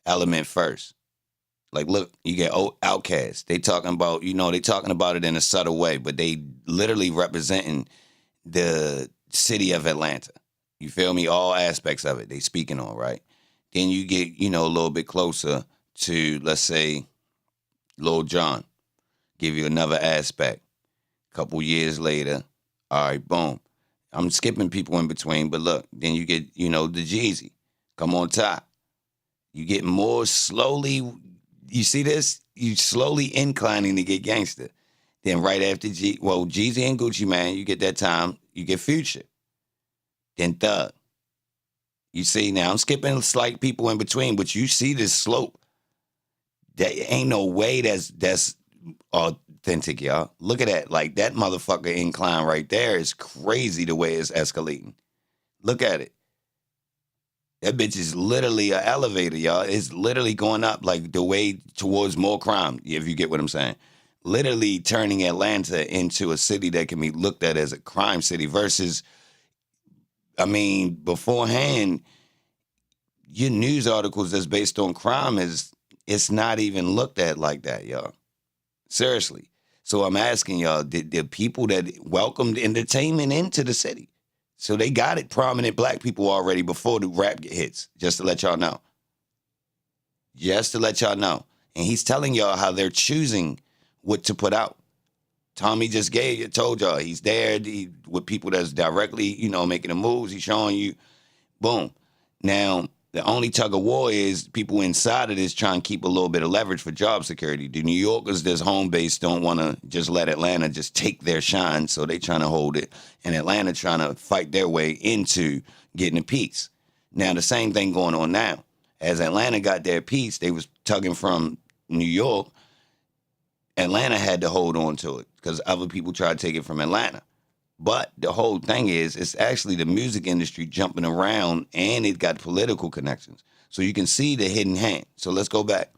element first. Like, look, you get Outkast. They talking about, they talking about it in a subtle way, but they literally representing the city of Atlanta. You feel me? All aspects of it they speaking on, right? Then you get, a little bit closer to, let's say, Lil Jon. Give you another aspect. Couple years later, all right, boom. I'm skipping people in between, but look, then you get, the Jeezy. Come on top. You get more slowly, you see this? You slowly inclining to get gangster. Then right after Jeezy and Gucci Mane, you get that time, you get Future. Then Thug. You see now, I'm skipping slight people in between, but you see this slope. That ain't no way that's authentic, y'all. Look at that. Like, that motherfucker incline right there is crazy the way it's escalating. Look at it. That bitch is literally an elevator, y'all. It's literally going up like the way towards more crime, if you get what I'm saying. Literally turning Atlanta into a city that can be looked at as a crime city versus, beforehand, your news articles that's based on crime it's not even looked at like that, y'all. Seriously. So I'm asking y'all, the people that welcomed entertainment into the city, so they got it prominent black people already before the rap hits, just to let y'all know. Just to let y'all know. And he's telling y'all how they're choosing what to put out. Tommy just told y'all he's there with people that's directly, making the moves. He's showing you, boom. Now, the only tug of war is people inside of this trying to keep a little bit of leverage for job security. The New Yorkers that's home base don't want to just let Atlanta just take their shine, so they trying to hold it. And Atlanta trying to fight their way into getting a piece. Now, the same thing going on now. As Atlanta got their piece, they was tugging from New York. Atlanta had to hold on to it because other people tried to take it from Atlanta. But the whole thing is, it's actually the music industry jumping around, and it got political connections. So you can see the hidden hand. So let's go back.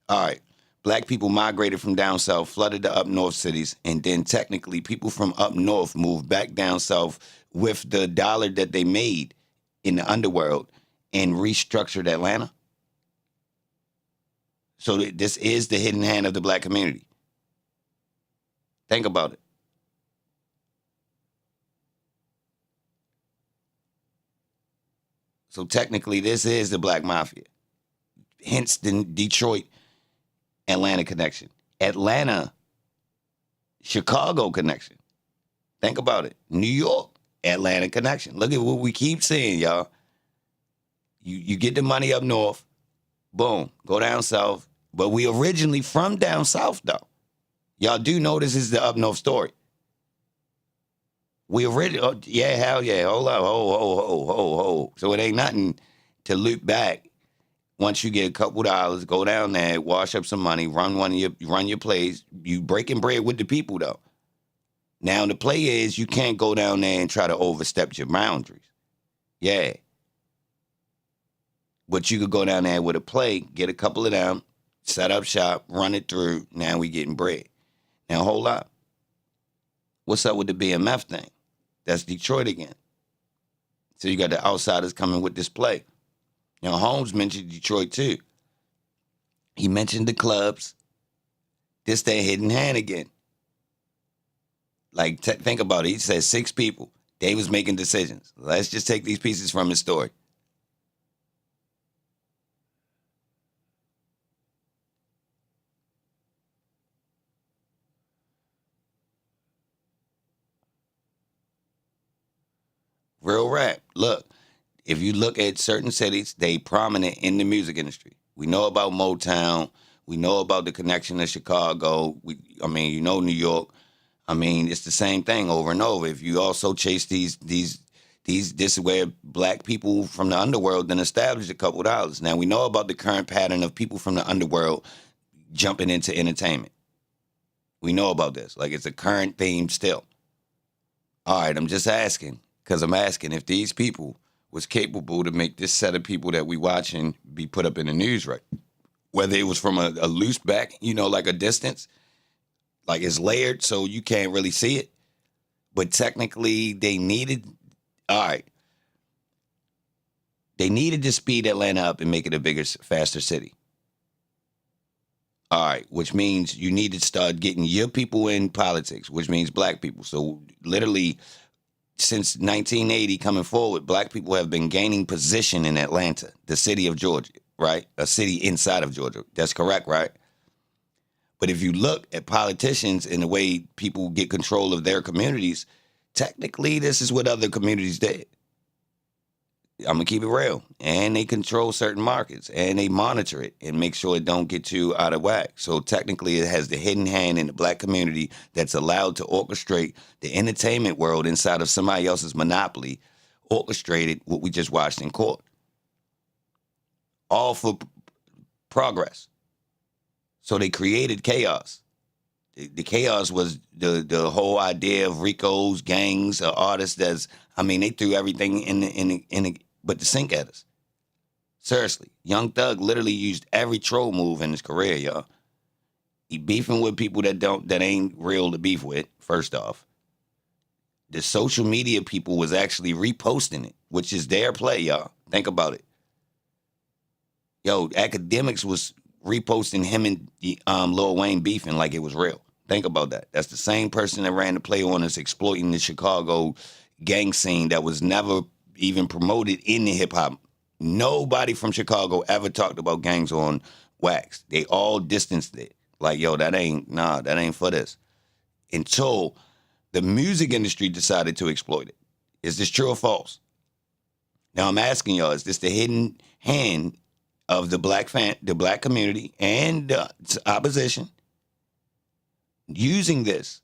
All right. Black people migrated from down south, flooded the up north cities, and then technically people from up north moved back down south with the dollar that they made in the underworld and restructured Atlanta. So this is the hidden hand of the black community. Think about it. So technically, this is the black mafia. Hence the Detroit, Atlanta connection. Atlanta, Chicago connection. Think about it. New York, Atlanta connection. Look at what we keep saying, y'all. You get the money up north, boom, go down south. But we originally from down south, though. Y'all do know this is the up north story. We originally, yeah, hell yeah, hold up, ho. So it ain't nothing to loop back. Once you get a couple dollars, go down there, wash up some money, run your plays. You breaking bread with the people, though. Now, the play is you can't go down there and try to overstep your boundaries. Yeah. But you could go down there with a play, get a couple of them, set up shop, run it through. Now we getting bread. Now, hold up. What's up with the BMF thing? That's Detroit again. So you got the outsiders coming with this play. Now, Holmes mentioned Detroit, too. He mentioned the clubs. This their hidden hand again. Like, think about it. He said 6 people. They was making decisions. Let's just take these pieces from his story. Real rap. Look, if you look at certain cities, they prominent in the music industry. We know about Motown. We know about the connection to Chicago. New York. It's the same thing over and over. If you also chase this is where black people from the underworld then established a couple dollars. Now, we know about the current pattern of people from the underworld jumping into entertainment. We know about this. Like, it's a current theme still. All right, I'm just asking, because I'm asking if these people was capable to make this set of people that we watching be put up in the news, right? Whether it was from a loose back, like a distance, like it's layered so you can't really see it. But technically they needed to speed Atlanta up and make it a bigger, faster city. All right, which means you need to start getting your people in politics, which means black people. So literally, since 1980 coming forward, black people have been gaining position in Atlanta, the city of Georgia, right? A city inside of Georgia. That's correct, right? But if you look at politicians and the way people get control of their communities, technically this is what other communities did. I'm gonna keep it real. And they control certain markets and they monitor it and make sure it don't get too out of whack. So technically it has the hidden hand in the black community that's allowed to orchestrate the entertainment world inside of somebody else's monopoly, orchestrated what we just watched in court. All for progress. So they created chaos. The chaos was the whole idea of Ricos, gangs, artists. They threw everything in but the sink at us. Seriously, Young Thug literally used every troll move in his career, y'all. He beefing with people that ain't real to beef with. First off, the social media people was actually reposting it, which is their play, y'all. Think about it. Yo, academics was reposting him and Lil Wayne beefing like it was real. Think about that. That's the same person that ran the play on us exploiting the Chicago gang scene that was never even promoted in the hip hop. Nobody from Chicago ever talked about gangs on wax. They all distanced it. Like, yo, that ain't for this. Until the music industry decided to exploit it. Is this true or false? Now I'm asking y'all, is this the hidden hand of the black community and the opposition using this?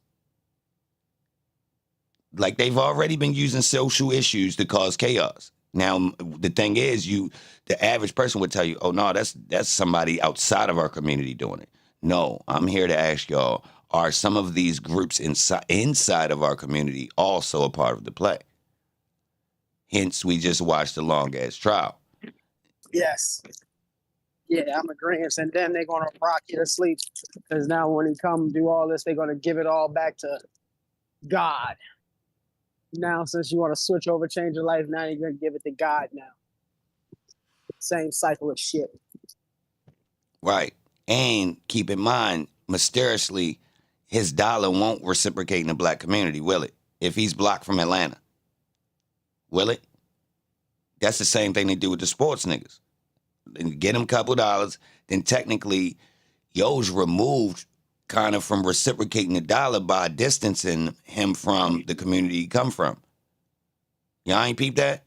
Like they've already been using social issues to cause chaos. Now, the thing is, the average person would tell you, oh, no, that's somebody outside of our community doing it. No, I'm here to ask y'all, are some of these groups inside of our community also a part of the play? Hence, we just watched the long-ass trial. Yes. Yeah, I'm agreeing. And then they're going to rock you to sleep. Because now when he come do all this, they're going to give it all back to God. Now, since you want to switch over, change your life, now you're going to give it to God now. Same cycle of shit. Right. And keep in mind, mysteriously, his dollar won't reciprocate in the black community, will it? If he's blocked from Atlanta. Will it? That's the same thing they do with the sports niggas. And get him a couple dollars, then technically, yo's removed kind of from reciprocating the dollar by distancing him from the community he come from. Y'all ain't peep that?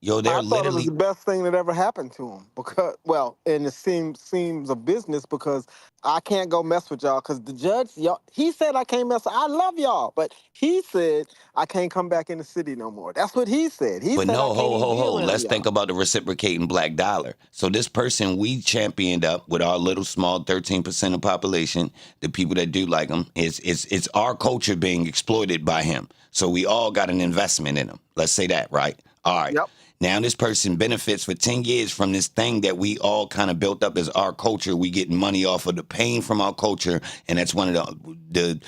Yo, they're I thought it was literally... the best thing that ever happened to him because, well, and it seems of business because I can't go mess with y'all because the judge, he said I can't mess. I love y'all, but he said I can't come back in the city no more. That's what he said. He But said I no, can't even be around Let's y'all. think about the reciprocating black dollar. So this person we championed up with our little small 13% of population, the people that do like him, it's our culture being exploited by him. So we all got an investment in him. Let's say that, right? All right. Yep. Now this person benefits for 10 years from this thing that we all kind of built up as our culture. We getting money off of the pain from our culture, and that's one of the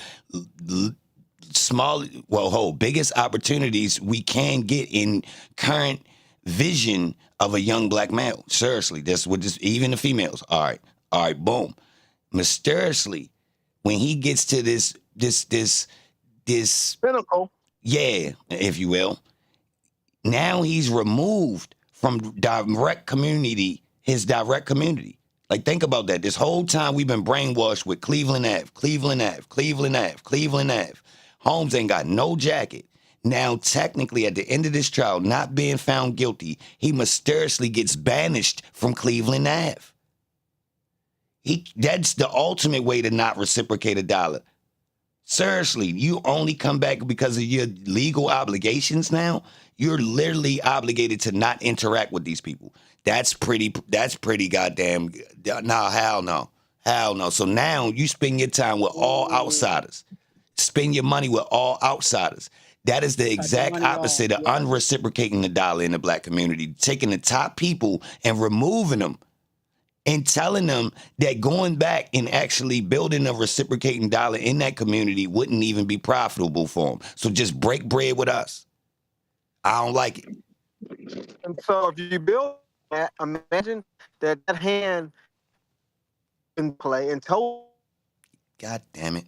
biggest opportunities we can get in current vision of a young black male. Seriously, that's what this, even the females. All right, boom. Mysteriously, when he gets to this pinnacle, yeah, if you will, now he's removed from his direct community. Like, think about that. This whole time we've been brainwashed with Cleveland Ave, Cleveland Ave, Cleveland Ave, Cleveland Ave. Holmes ain't got no jacket. Now, technically, at the end of this trial, not being found guilty, he mysteriously gets banished from Cleveland Ave. That's the ultimate way to not reciprocate a dollar. Seriously, you only come back because of your legal obligations now? You're literally obligated to not interact with these people. That's pretty goddamn, no, hell no. Hell no. So now you spend your time with all outsiders. Spend your money with all outsiders. That is the exact opposite of unreciprocating the dollar in the black community. Taking the top people and removing them. And telling them that going back and actually building a reciprocating dollar in that community wouldn't even be profitable for them. So just break bread with us. I don't like it. And so if you build that, imagine that hand in play and told. God damn it.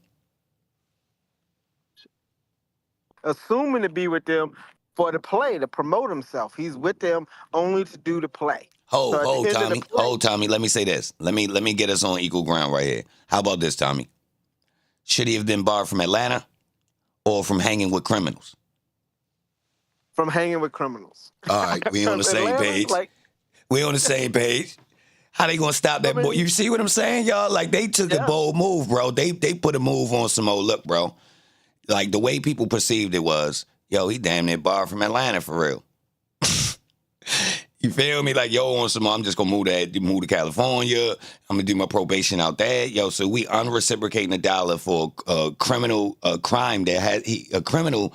Assuming to be with them for the play, to promote himself. He's with them only to do the play. So at the end of the play, Tommy. Let me say this. Let me get us on equal ground right here. How about this, Tommy? Should he have been barred from Atlanta or from hanging with criminals? from hanging with criminals. All right, we on the same Atlanta's page. like, We on the same page. How they gonna stop that boy? You see what I'm saying, y'all? Like they took a bold move, bro. They put a move on some old look, bro. Like the way people perceived it was, yo, he damn near barred from Atlanta for real. You feel me? Like, yo, on some, I'm just gonna move to California. I'm gonna do my probation out there, yo. So we unreciprocating $1 for a criminal crime that has a criminal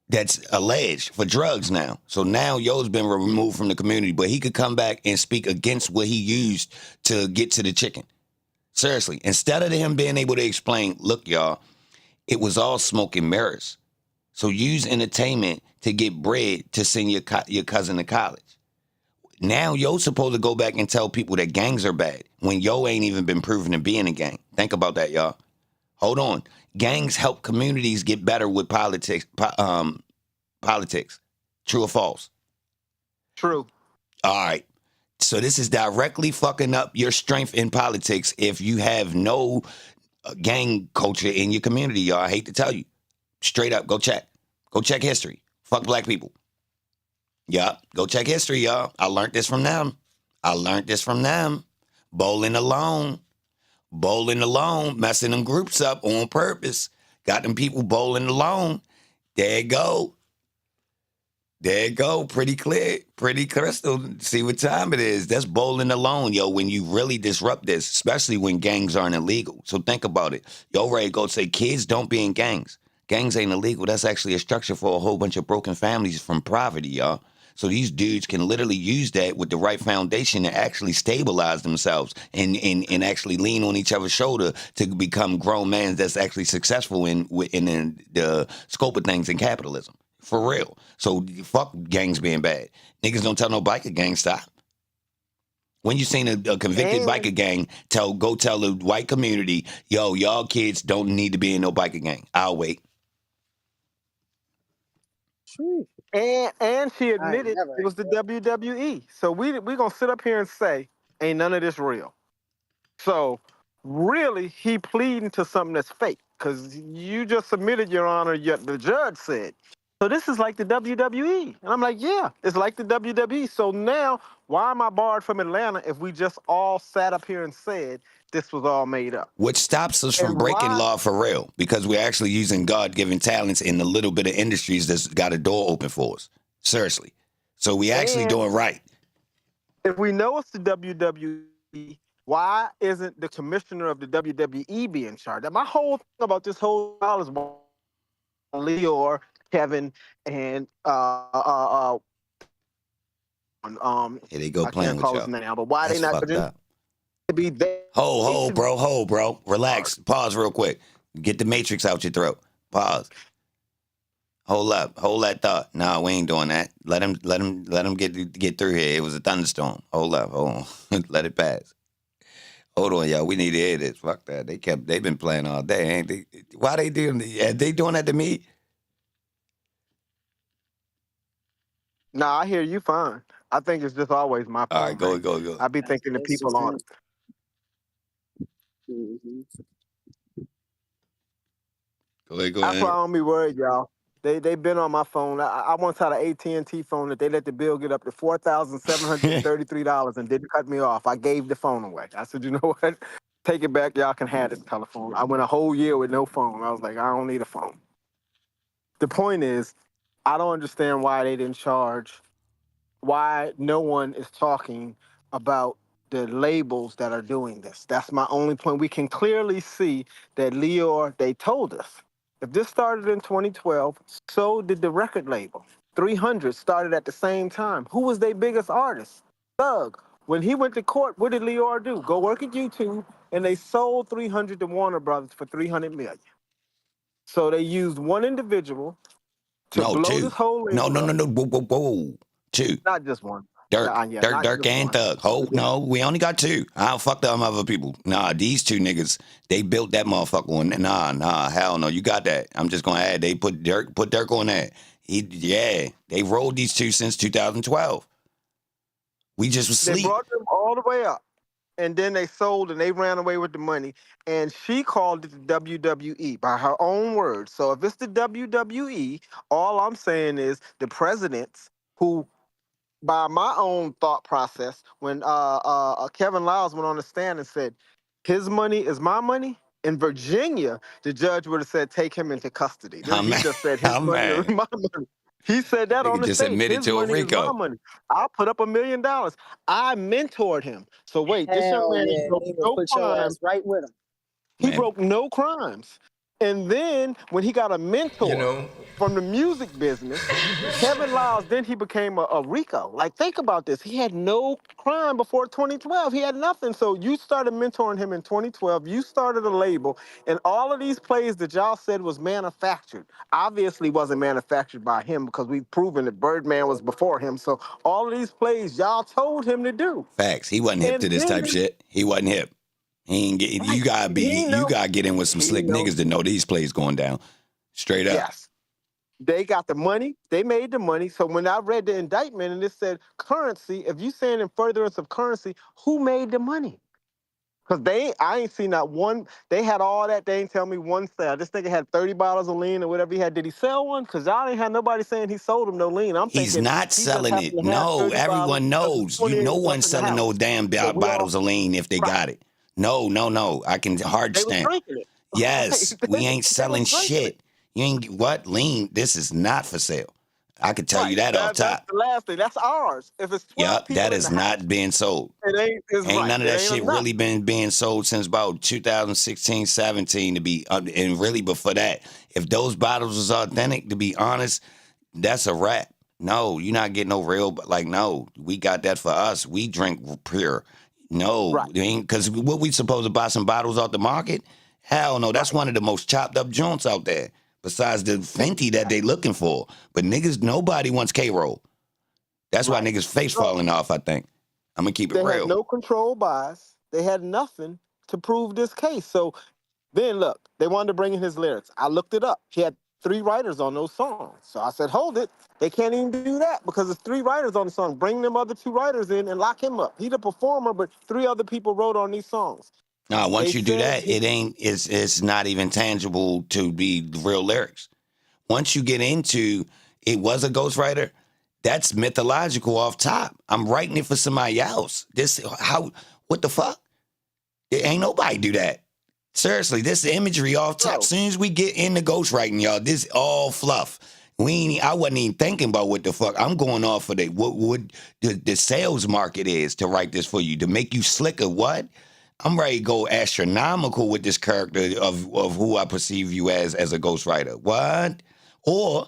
that's alleged for drugs now. So now yo's been removed from the community, but he could come back and speak against what he used to get to the chicken. Seriously, instead of him being able to explain, look, y'all, it was all smoke and mirrors. So use entertainment to get bread to send your cousin to college. Now yo's supposed to go back and tell people that gangs are bad when yo ain't even been proven to be in a gang. Think about that, y'all. Hold on. Gangs help communities get better with politics. Politics. True or false? True. All right. So this is directly fucking up your strength in politics if you have no gang culture in your community, y'all. I hate to tell you. Straight up, go check. Go check history. Fuck black people. Yup. Go check history, y'all. I learned this from them. Bowling alone, messing them groups up on purpose. Got them people bowling alone. There you go. Pretty clear, pretty crystal. See what time it is. That's bowling alone, yo, when you really disrupt this, especially when gangs aren't illegal. So think about it. Yo, Ray, go say kids don't be in gangs. Gangs ain't illegal. That's actually a structure for a whole bunch of broken families from poverty, y'all. So these dudes can literally use that with the right foundation to actually stabilize themselves and actually lean on each other's shoulder to become grown men that's actually successful in the scope of things in capitalism. For real. So fuck gangs being bad. Niggas don't tell no biker gang stop. When you seen a convicted biker gang, go tell the white community, yo, y'all kids don't need to be in no biker gang. I'll wait. And she admitted it was the WWE. So we gonna sit up here and say, ain't none of this real. So really, he pleading to something that's fake because you just submitted, Your Honor. Yet the judge said. So this is like the WWE, and I'm like, yeah, it's like the WWE. So now, why am I barred from Atlanta if we just all sat up here and said this was all made up? Which stops us from breaking law for real, because we're actually using God-given talents in the little bit of industries that's got a door open for us. Seriously. So we actually doing right. If we know it's the WWE, why isn't the commissioner of the WWE being charged? My whole thing about this whole trial is Leor, Kevin, and Here they go I playing can't with call y'all. his name, but why That's they not fucked up. to be there? Hold, bro. Relax. Pause real quick. Get the matrix out your throat. Pause. Hold up. Hold that thought. No, we ain't doing that. Let him get through here. It was a thunderstorm. Hold up. Hold on. Let it pass. Hold on, y'all. We need to hear this. Fuck that. They've been playing all day, ain't they? Why they doing? Are they doing that to me? Nah, I hear you fine. I think it's just always my phone. All right, go. I be thinking the people on. Go ahead. That's why I don't be worried, y'all. They been on my phone. I once had an AT&T phone that they let the bill get up to $4,733 and didn't cut me off. I gave the phone away. I said, you know what? Take it back. Y'all can have this telephone. I went a whole year with no phone. I was like, I don't need a phone. The point is, I don't understand why they didn't charge, why no one is talking about the labels that are doing this. That's my only point. We can clearly see that Leor, they told us. If this started in 2012, so did the record label. 300 started at the same time. Who was their biggest artist? Thug. When he went to court, what did Leor do? Go work at YouTube, and they sold 300 to Warner Brothers for $300 million. So they used one individual to blow this whole label. No. Whoa. Two. Not just one. Dirk, Yeah, Dirk, not Dirk, just and one. Thug. Oh no, we only got two. I don't fuck them other people. Nah, these two niggas, they built that motherfucker on. Nah, hell no. You got that. I'm just gonna add. They put Dirk on that. They rolled these two since 2012. We just was They asleep. brought them all the way up, and then they sold and they ran away with the money. And she called it the WWE by her own words. So if it's the WWE, all I'm saying is the presidents who, by my own thought process, when Kevin Lyles went on the stand and said, his money is my money. In Virginia, the judge would have said, take him into custody. Then I'm he mad. just said, his I'm money is mad. my money. He said that on Nigga the just stage. admitted His to a money is my Rico. money. I'll put up $1 million. I mentored him. So wait, this young Hell man yeah, broke they would no put your crimes. ass right with him. He Man, broke no crimes. And then when he got a You mentor know, from the music business, Kevin Lyles, then he became a Rico. Like, think about this. He had no crime before 2012. He had nothing. So you started mentoring him in 2012. You started a label. And all of these plays that y'all said was manufactured, obviously wasn't manufactured by him because we've proven that Birdman was before him. So all of these plays y'all told him to do. facts. He wasn't hip to And this type then, shit. He wasn't hip. He ain't get. right, You gotta get in with some he slick know, niggas to know these plays going down. Straight up. yes. They got the money. They made the money. So when I read the indictment and it said currency, if you saying in furtherance of currency, who made the money? Because I ain't seen not one. They had all that. They ain't tell me one sale. This nigga had 30 bottles of lean or whatever he had. Did he sell one? Because y'all ain't had nobody saying he sold him no lean. I'm He's thinking not he just selling happened it. to have No, 30 bottles everyone because there's knows. 28 No of us one's in the selling no house. damn So we all bottles of lean if they right. got it. No. I can hard They was stamp. drinking it. Yes, we ain't They was selling drinking it. shit. You ain't what lean? This is not for sale. I could tell you Right. that off That's top. the last thing. That's ours. If it's 12 Yup, that people in is the house, not being sold. it ain't. It's Ain't right. none of It that ain't shit enough. really been being sold since about 2016, 17 to be, and really before that. If those bottles was authentic, to be honest, that's a wrap. No, you're not getting no real, like, no, we got that for us. We drink pure. No, Right. because what we supposed to buy some bottles off the market? Hell no, that's Right. one of the most chopped up joints out there. Besides the Fenty that they looking for. But niggas, nobody wants K-Roll. That's why Right. niggas face So falling off, I think. I'm going to keep it they had real. no control bias. They had nothing to prove this case. So then look, they wanted to bring in his lyrics. I looked it up. He had 3 writers on those songs. So I said, hold it. They can't even do that because it's 3 writers on the song. Bring them other 2 writers in and lock him up. He the performer, but 3 other people wrote on these songs. Nah, They once you do said, that, it's not even tangible to be real lyrics. Once you get into it was a ghostwriter, that's mythological off top. I'm writing it for somebody else. What the fuck? Ain't nobody do that. Seriously, this imagery off top. bro, Soon as we get into ghostwriting, y'all, this all fluff. I wasn't even thinking about what the fuck. I'm going off of what the sales market is to write this for you, to make you slicker. What? I'm ready to go astronomical with this character of who I perceive you as a ghostwriter. What? Or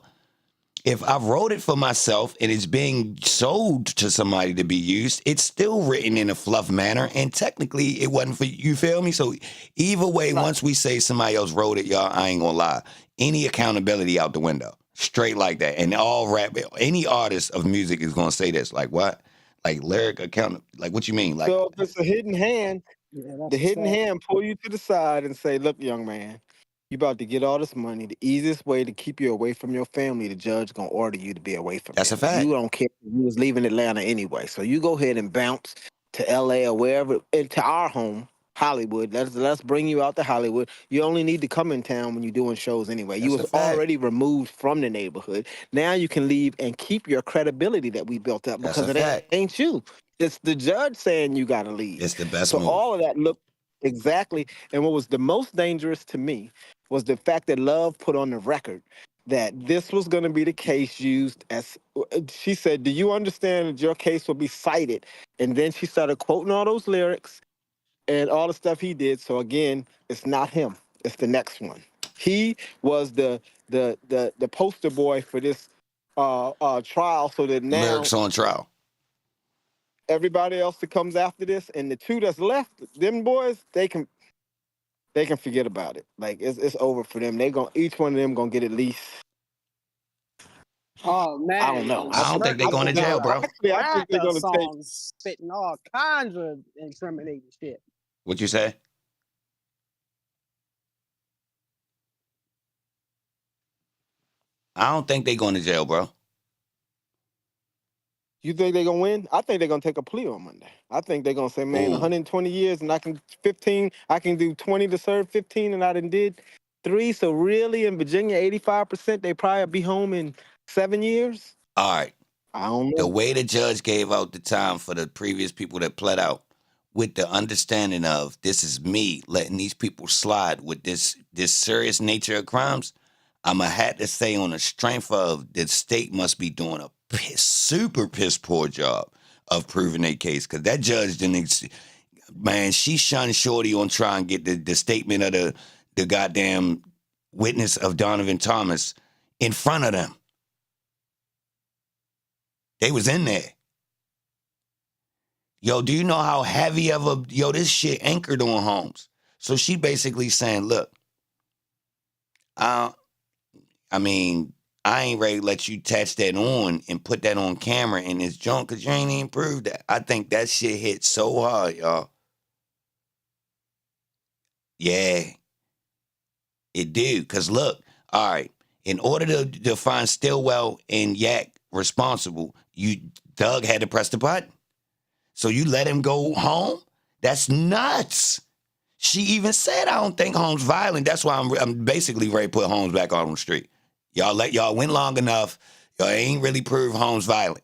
if I wrote it for myself and it's being sold to somebody to be used, it's still written in a fluff manner, and technically it wasn't for you. Feel me? So either way, right. once we say somebody else wrote it, y'all, I ain't gonna lie. Any accountability out the window, straight like that. And all rap, any artist of music is gonna say this. Like what? Like lyric account? Like what you mean? Like So if it's a hidden hand, Yeah, that's the a hidden fact. hand pull you to the side and say, look, young man, you about to get all this money. The easiest way to keep you away from your family, the judge gonna order you to be away from that's a them. You fact. don't care. You was leaving Atlanta anyway. So you go ahead and bounce to LA or wherever, into our home, Hollywood. Let's bring you out to Hollywood. You only need to come in town when you're doing shows anyway. You That's a was fact. already removed from the neighborhood. Now you can leave and keep your credibility that we built up That's because a it fact. ain't you. It's the judge saying you gotta leave. It's the best So move. all of that looked exactly. And what was the most dangerous to me was the fact that Love put on the record that this was going to be the case used as, she said, do you understand that your case will be cited? And then she started quoting all those lyrics and all the stuff he did. So again, it's not him. It's the next one. He was the poster boy for this trial, so that now Lyrics on trial. everybody else that comes after this and the 2 that's left, them boys, they can forget about it. Like it's over for them. They going each one of them gonna get at least Oh man, I don't know. I don't think they going to jail, bro. Actually, I think they're gonna take. songs spitting all kinds of incriminating shit. What you say? I don't think they going to jail, bro. You think they're gonna win? I think they're gonna take a plea on Monday. I think they're gonna say, man, Ooh. 120 years and I can 15, I can do 20 to serve 15 and I did 3. So really in Virginia, 85%, they probably be home in 7 years. All right. I don't The know. way the judge gave out the time for the previous people that pled out, with the understanding of this is me letting these people slide with this serious nature of crimes, I'ma have to say on the strength of the state must be doing a super piss poor job of proving their case. Cause that judge didn't, man, she shunned Shorty on trying to get the statement of the goddamn witness of Donovan Thomas in front of them. They was in there. Yo, do you know how heavy of a, this shit anchored on Holmes? So she basically saying, look, I ain't ready to let you attach that on and put that on camera in this joint because you ain't even proved that. I think that shit hit so hard, y'all. Yeah, it do. Because look, all right, in order to find Stillwell and Yak responsible, Thug had to press the button. So you let him go home? That's nuts. She even said, I don't think Holmes violent. That's why I'm basically ready to put Holmes back out on the street. Y'all went long enough. Y'all ain't really proved Holmes violent.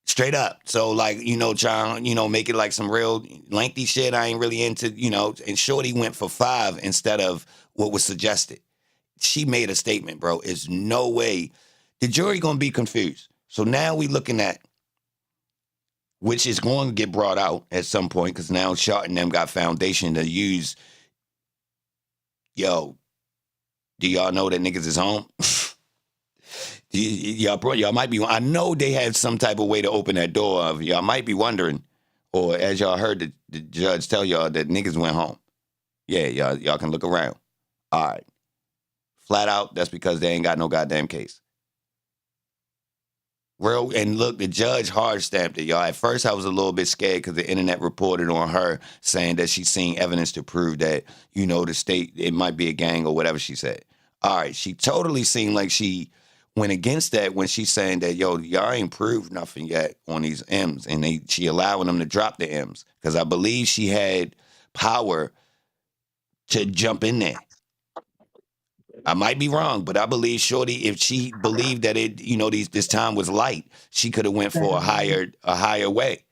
Straight up. So like, trying, make it like some real lengthy shit I ain't really into, and Shorty went for 5 instead of what was suggested. She made a statement, bro. There's no way. The jury gonna be confused. So now we looking at, which is going to get brought out at some point because now Sharp and them got foundation to use. Yo, do y'all know that niggas is home? y'all might be, I know they had some type of way to open that door of, y'all might be wondering, or as y'all heard the judge tell y'all that niggas went home. Yeah, y'all can look around. All right. Flat out, that's because they ain't got no goddamn case. Real, and look, the judge hard stamped it, y'all. At first, I was a little bit scared because the internet reported on her saying that she's seen evidence to prove that, the state, it might be a gang or whatever she said. All right, she totally seemed like she went against that when she's saying that, yo, y'all ain't proved nothing yet on these M's. And she allowing them to drop the M's because I believe she had power to jump in there. I might be wrong, but I believe Shorty, if she believed that this time was light, she could have went for a higher way,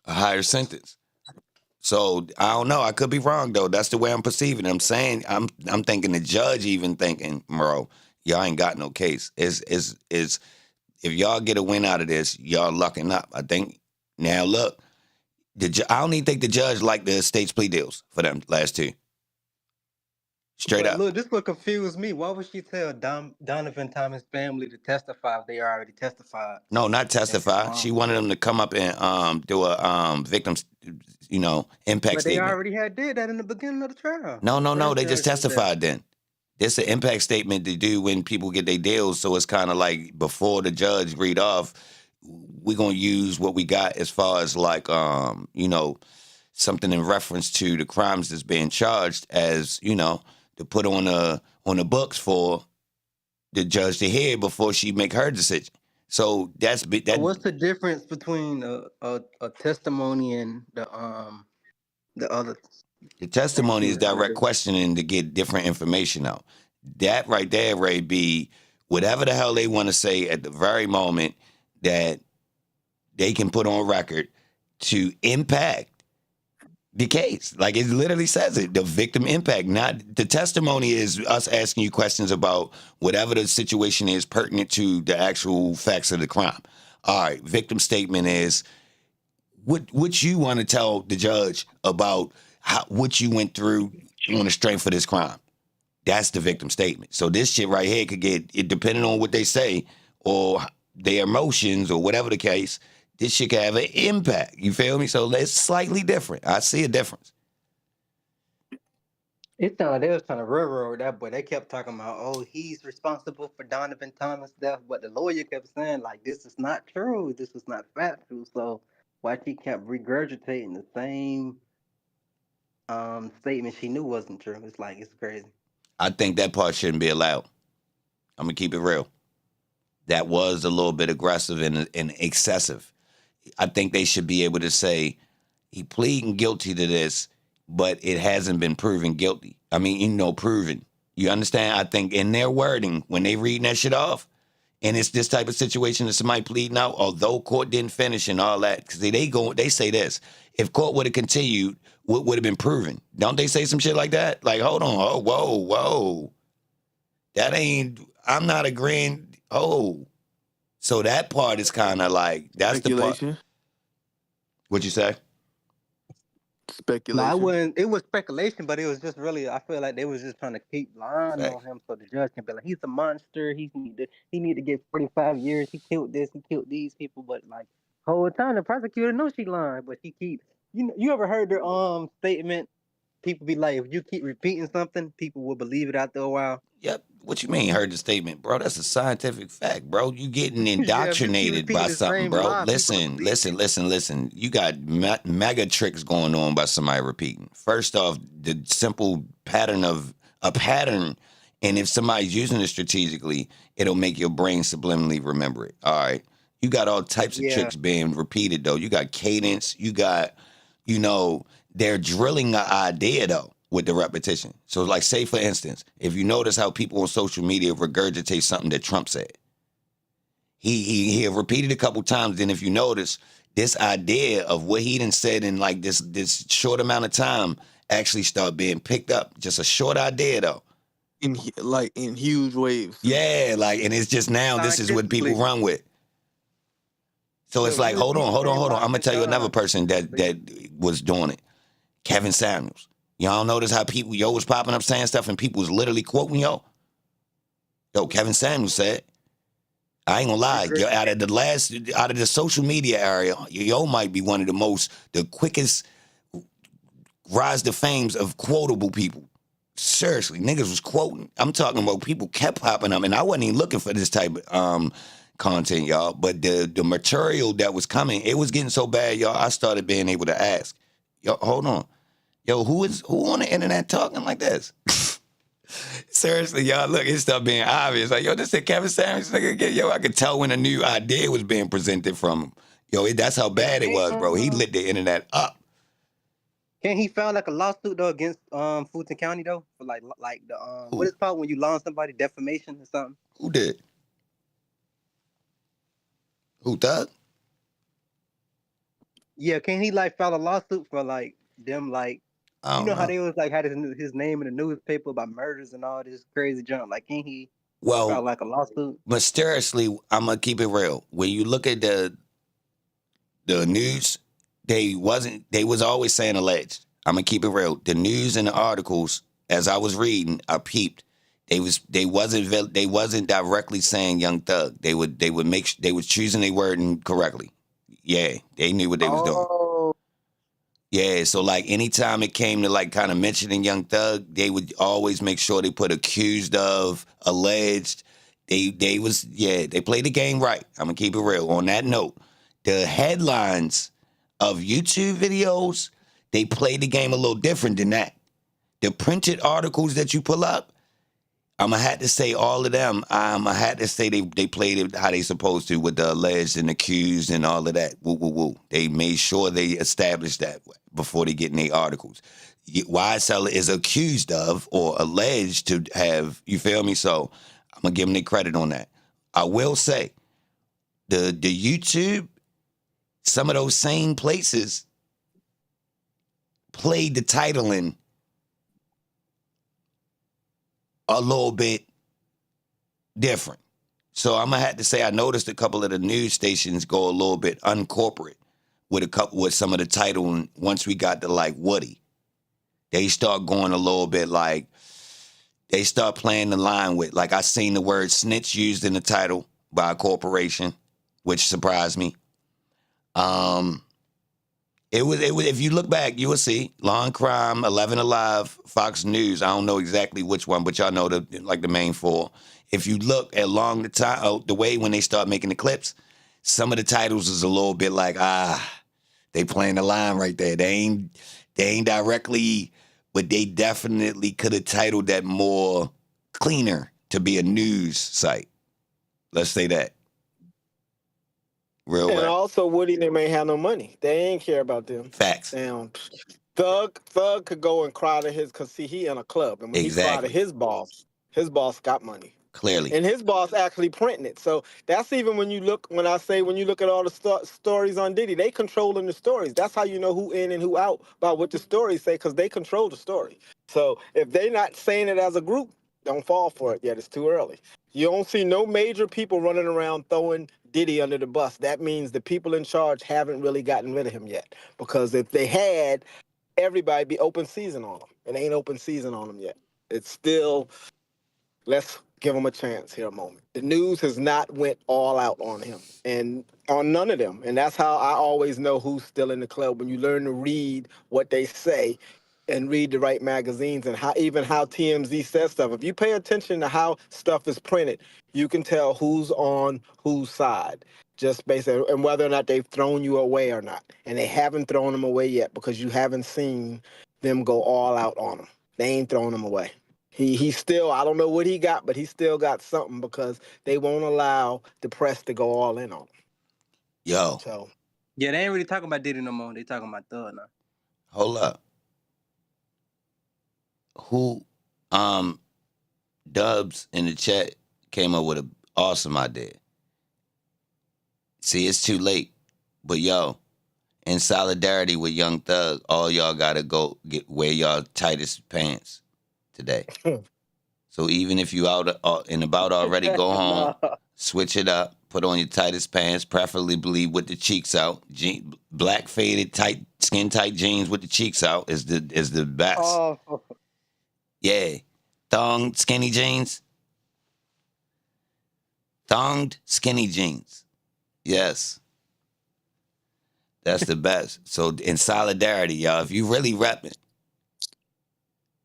a higher sentence. So I don't know. I could be wrong though. That's the way I'm perceiving it. I'm saying I'm thinking the judge even thinking, bro, y'all ain't got no case. Is if y'all get a win out of this, y'all lucking up. I think now look, I don't even think the judge liked the state's plea deals for them last 2. Straight up. Look, this would confuse me. Why would she tell Donovan Thomas' family to testify if they already testified? No, not testify. She wanted them to come up and do a victims, impact But they statement. already did that in the beginning of the trial. No. They just testified then. It's an impact statement to do when people get their deals. So it's kind of like before the judge read off, we're gonna use what we got as far as like something in reference to the crimes that's being charged as to put on the books for the judge to hear before she make her decision. So that's that. So what's the difference between a testimony and the other? The testimony is direct questioning to get different information out. That right there, Ray, be whatever the hell they want to say at the very moment that they can put on record to impact the case. Like it literally says it, the victim impact. Not the testimony is us asking you questions about whatever the situation is pertinent to the actual facts of the crime. All right, victim statement is what you want to tell the judge about what you went through on the strength of this crime. That's the victim statement. So this shit right here could get, it depending on what they say or their emotions or whatever the case, this shit can have an impact. You feel me? So it's slightly different. I see a difference. It sounded like they was trying to railroad that boy. They kept talking about, oh, he's responsible for Donovan Thomas' death, but the lawyer kept saying, like, this is not true. This is not factual. So why she kept regurgitating the same statement she knew wasn't true? It's like, it's crazy. I think that part shouldn't be allowed. I'm gonna keep it real. That was a little bit aggressive and excessive. I think they should be able to say he pleading guilty to this, but it hasn't been proven guilty. I mean, proven. You understand? I think in their wording, when they reading that shit off, and it's this type of situation that somebody pleading out, although court didn't finish and all that, because they say this: if court would have continued, what would have been proven? Don't they say some shit like that? Like, hold on, oh, whoa, that ain't. I'm not agreeing. Oh, so that part is kind of like that's the part. What'd you say? Speculation. No, I wouldn't. It was speculation, but it was just really. I feel like they was just trying to keep lying on him, so the judge can be like, "He's a monster. He need to get 45 years. He killed this. He killed these people." But like whole time, the prosecutor knows she lying, but she keep. You ever heard their statement? People be like, if you keep repeating something, people will believe it after a while. Yep. What you mean heard the statement, bro? That's a scientific fact, bro. You getting indoctrinated by something, bro. Lie, listen. You got mega tricks going on by somebody repeating. First off, the simple pattern of a pattern, and if somebody's using it strategically, it'll make your brain subliminally remember it. All right. You got all types of tricks being repeated, though. You got cadence. You got, they're drilling the idea, though, with the repetition. So, like, say, for instance, if you notice how people on social media regurgitate something that Trump said, he repeated a couple times. Then if you notice, this idea of what he done said in, like, this short amount of time actually start being picked up. Just a short idea, though. In huge waves. Yeah, like, and it's just now this is what people run with. So it's like, hold on. I'm going to tell you another person that was doing it. Kevin Samuels. Y'all notice how people, was popping up saying stuff and people was literally quoting yo? Yo, Kevin Samuels said, I ain't gonna lie, out of the social media area, yo might be one of the quickest rise to fames of quotable people. Seriously, niggas was quoting. I'm talking about people kept popping up, and I wasn't even looking for this type of content, y'all. But the material that was coming, it was getting so bad, y'all, I started being able to ask, yo, hold on. Yo, who on the internet talking like this? Seriously, y'all, look, it started being obvious. Like, yo, this is Kevin Samuels. Yo, I could tell when a new idea was being presented from him. Yo, that's how bad it was, bro. He lit the internet up. Can't he file like a lawsuit though against Fulton County though for like the what is it called when you lawn somebody, defamation or something? Who did? Who, Thug? Yeah, can he like file a lawsuit for like them like how they was like had his name in the newspaper about murders and all this crazy junk? Like, can he file like a lawsuit? Mysteriously, I'm gonna keep it real. When you look at the news, they was always saying alleged. I'm gonna keep it real. The news and the articles, as I was reading, I peeped. They wasn't directly saying Young Thug. They was choosing their wording correctly. Yeah, they knew what they was doing. Yeah, so like anytime it came to like kind of mentioning Young Thug, they would always make sure they put accused of, alleged. They played the game right. I'm gonna keep it real. On that note, the headlines of YouTube videos, they played the game a little different than that. The printed articles that you pull up, I'm gonna have to say all of them. I'm gonna have to say they played it how they supposed to with the alleged and accused and all of that. Woo. They made sure they established that before they get in their articles. YSL is accused of or alleged to have, you feel me? So I'm gonna give them their credit on that. I will say the YouTube, some of those same places played the titling a little bit different. So I'm gonna have to say I noticed a couple of the news stations go a little bit uncorporate with some of the titling. Once we got to like Woody, they start going a little bit like they start playing the line with, like, I seen the word snitch used in the title by a corporation, which surprised me. It was. If you look back, you will see Law and Crime, 11 Alive, Fox News. I don't know exactly which one, but y'all know the main four. If you look along the time, the way when they start making the clips, some of the titles is a little bit like they playing the line right there. They ain't directly, but they definitely could have titled that more cleaner to be a news site. Let's say that. Real And rap. also, Woody, they may have no money. They ain't care about them. Facts. Damn. Thug could go and cry to his, because see, he in a club. And when he cry to Exactly. his boss got money. Clearly. And his boss actually printing it. So that's even when you look at all the stories on Diddy, they controlling the stories. That's how you know who in and who out about what the stories say, because they control the story. So if they not saying it as a group, don't fall for it yet. It's too early. You don't see no major people running around throwing Diddy under the bus. That means the people in charge haven't really gotten rid of him yet. Because if they had, everybody be open season on him. It ain't open season on him yet. It's still, let's give him a chance here a moment. The news has not went all out on him and on none of them. And that's how I always know who's still in the club, when you learn to read what they say and read the right magazines, and how TMZ says stuff. If you pay attention to how stuff is printed, you can tell who's on whose side, just basically, and whether or not they've thrown you away or not. And they haven't thrown them away yet, because you haven't seen them go all out on them. They ain't throwing them away. He still, I don't know what he got, but he still got something, because they won't allow the press to go all in on him. Yo. So yeah, they ain't really talking about Diddy no more. They talking about Thug now. Hold up. Who Dubs in the chat came up with an awesome idea. See, it's too late. But yo, in solidarity with Young Thug, all y'all gotta go wear y'all tightest pants today. So even if you out and about already, go home, switch it up, put on your tightest pants, preferably with the cheeks out. Black faded tight, skin tight jeans with the cheeks out is the best. Oh. Yeah. Thonged skinny jeans. Thonged skinny jeans. Yes. That's the best. So in solidarity, y'all, if you really repping,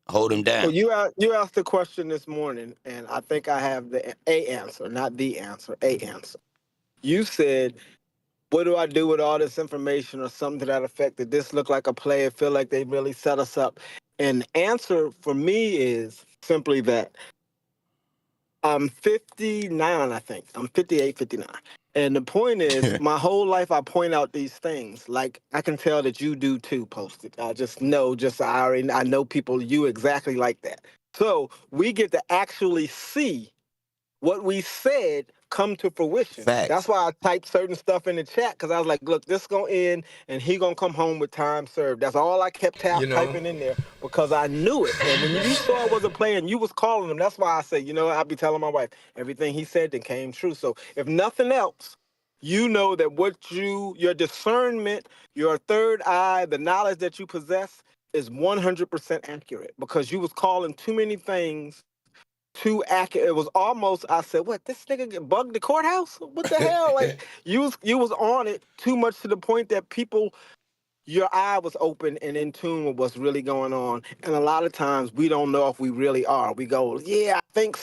hold them down. Well, you asked the question this morning, and I think I have a answer, not the answer, a answer. You said, what do I do with all this information, or something to that effect? Did this look like a play? I feel like they really set us up. And the answer for me is simply that I'm 59, I think. I'm 58, 59. And the point is, my whole life I point out these things. Like, I can tell that you do too, Posted. I just know, I know people, you exactly like that. So we get to actually see what we said come to fruition. Facts. That's why I typed certain stuff in the chat, because I was like, look, this gonna end and he gonna come home with time served. That's all I kept typing in there, because I knew it. And when you saw it was a play and you was calling him, that's why I said, I'll be telling my wife, everything he said that came true. So if nothing else, you know that your discernment, your third eye, the knowledge that you possess is 100% accurate, because you was calling too many things too accurate. It was almost, I said, what, this nigga get bugged the courthouse? What the hell? Like, you was on it too much, to the point that your eye was open and in tune with what's really going on. And a lot of times we don't know if we really are. We go, yeah, I think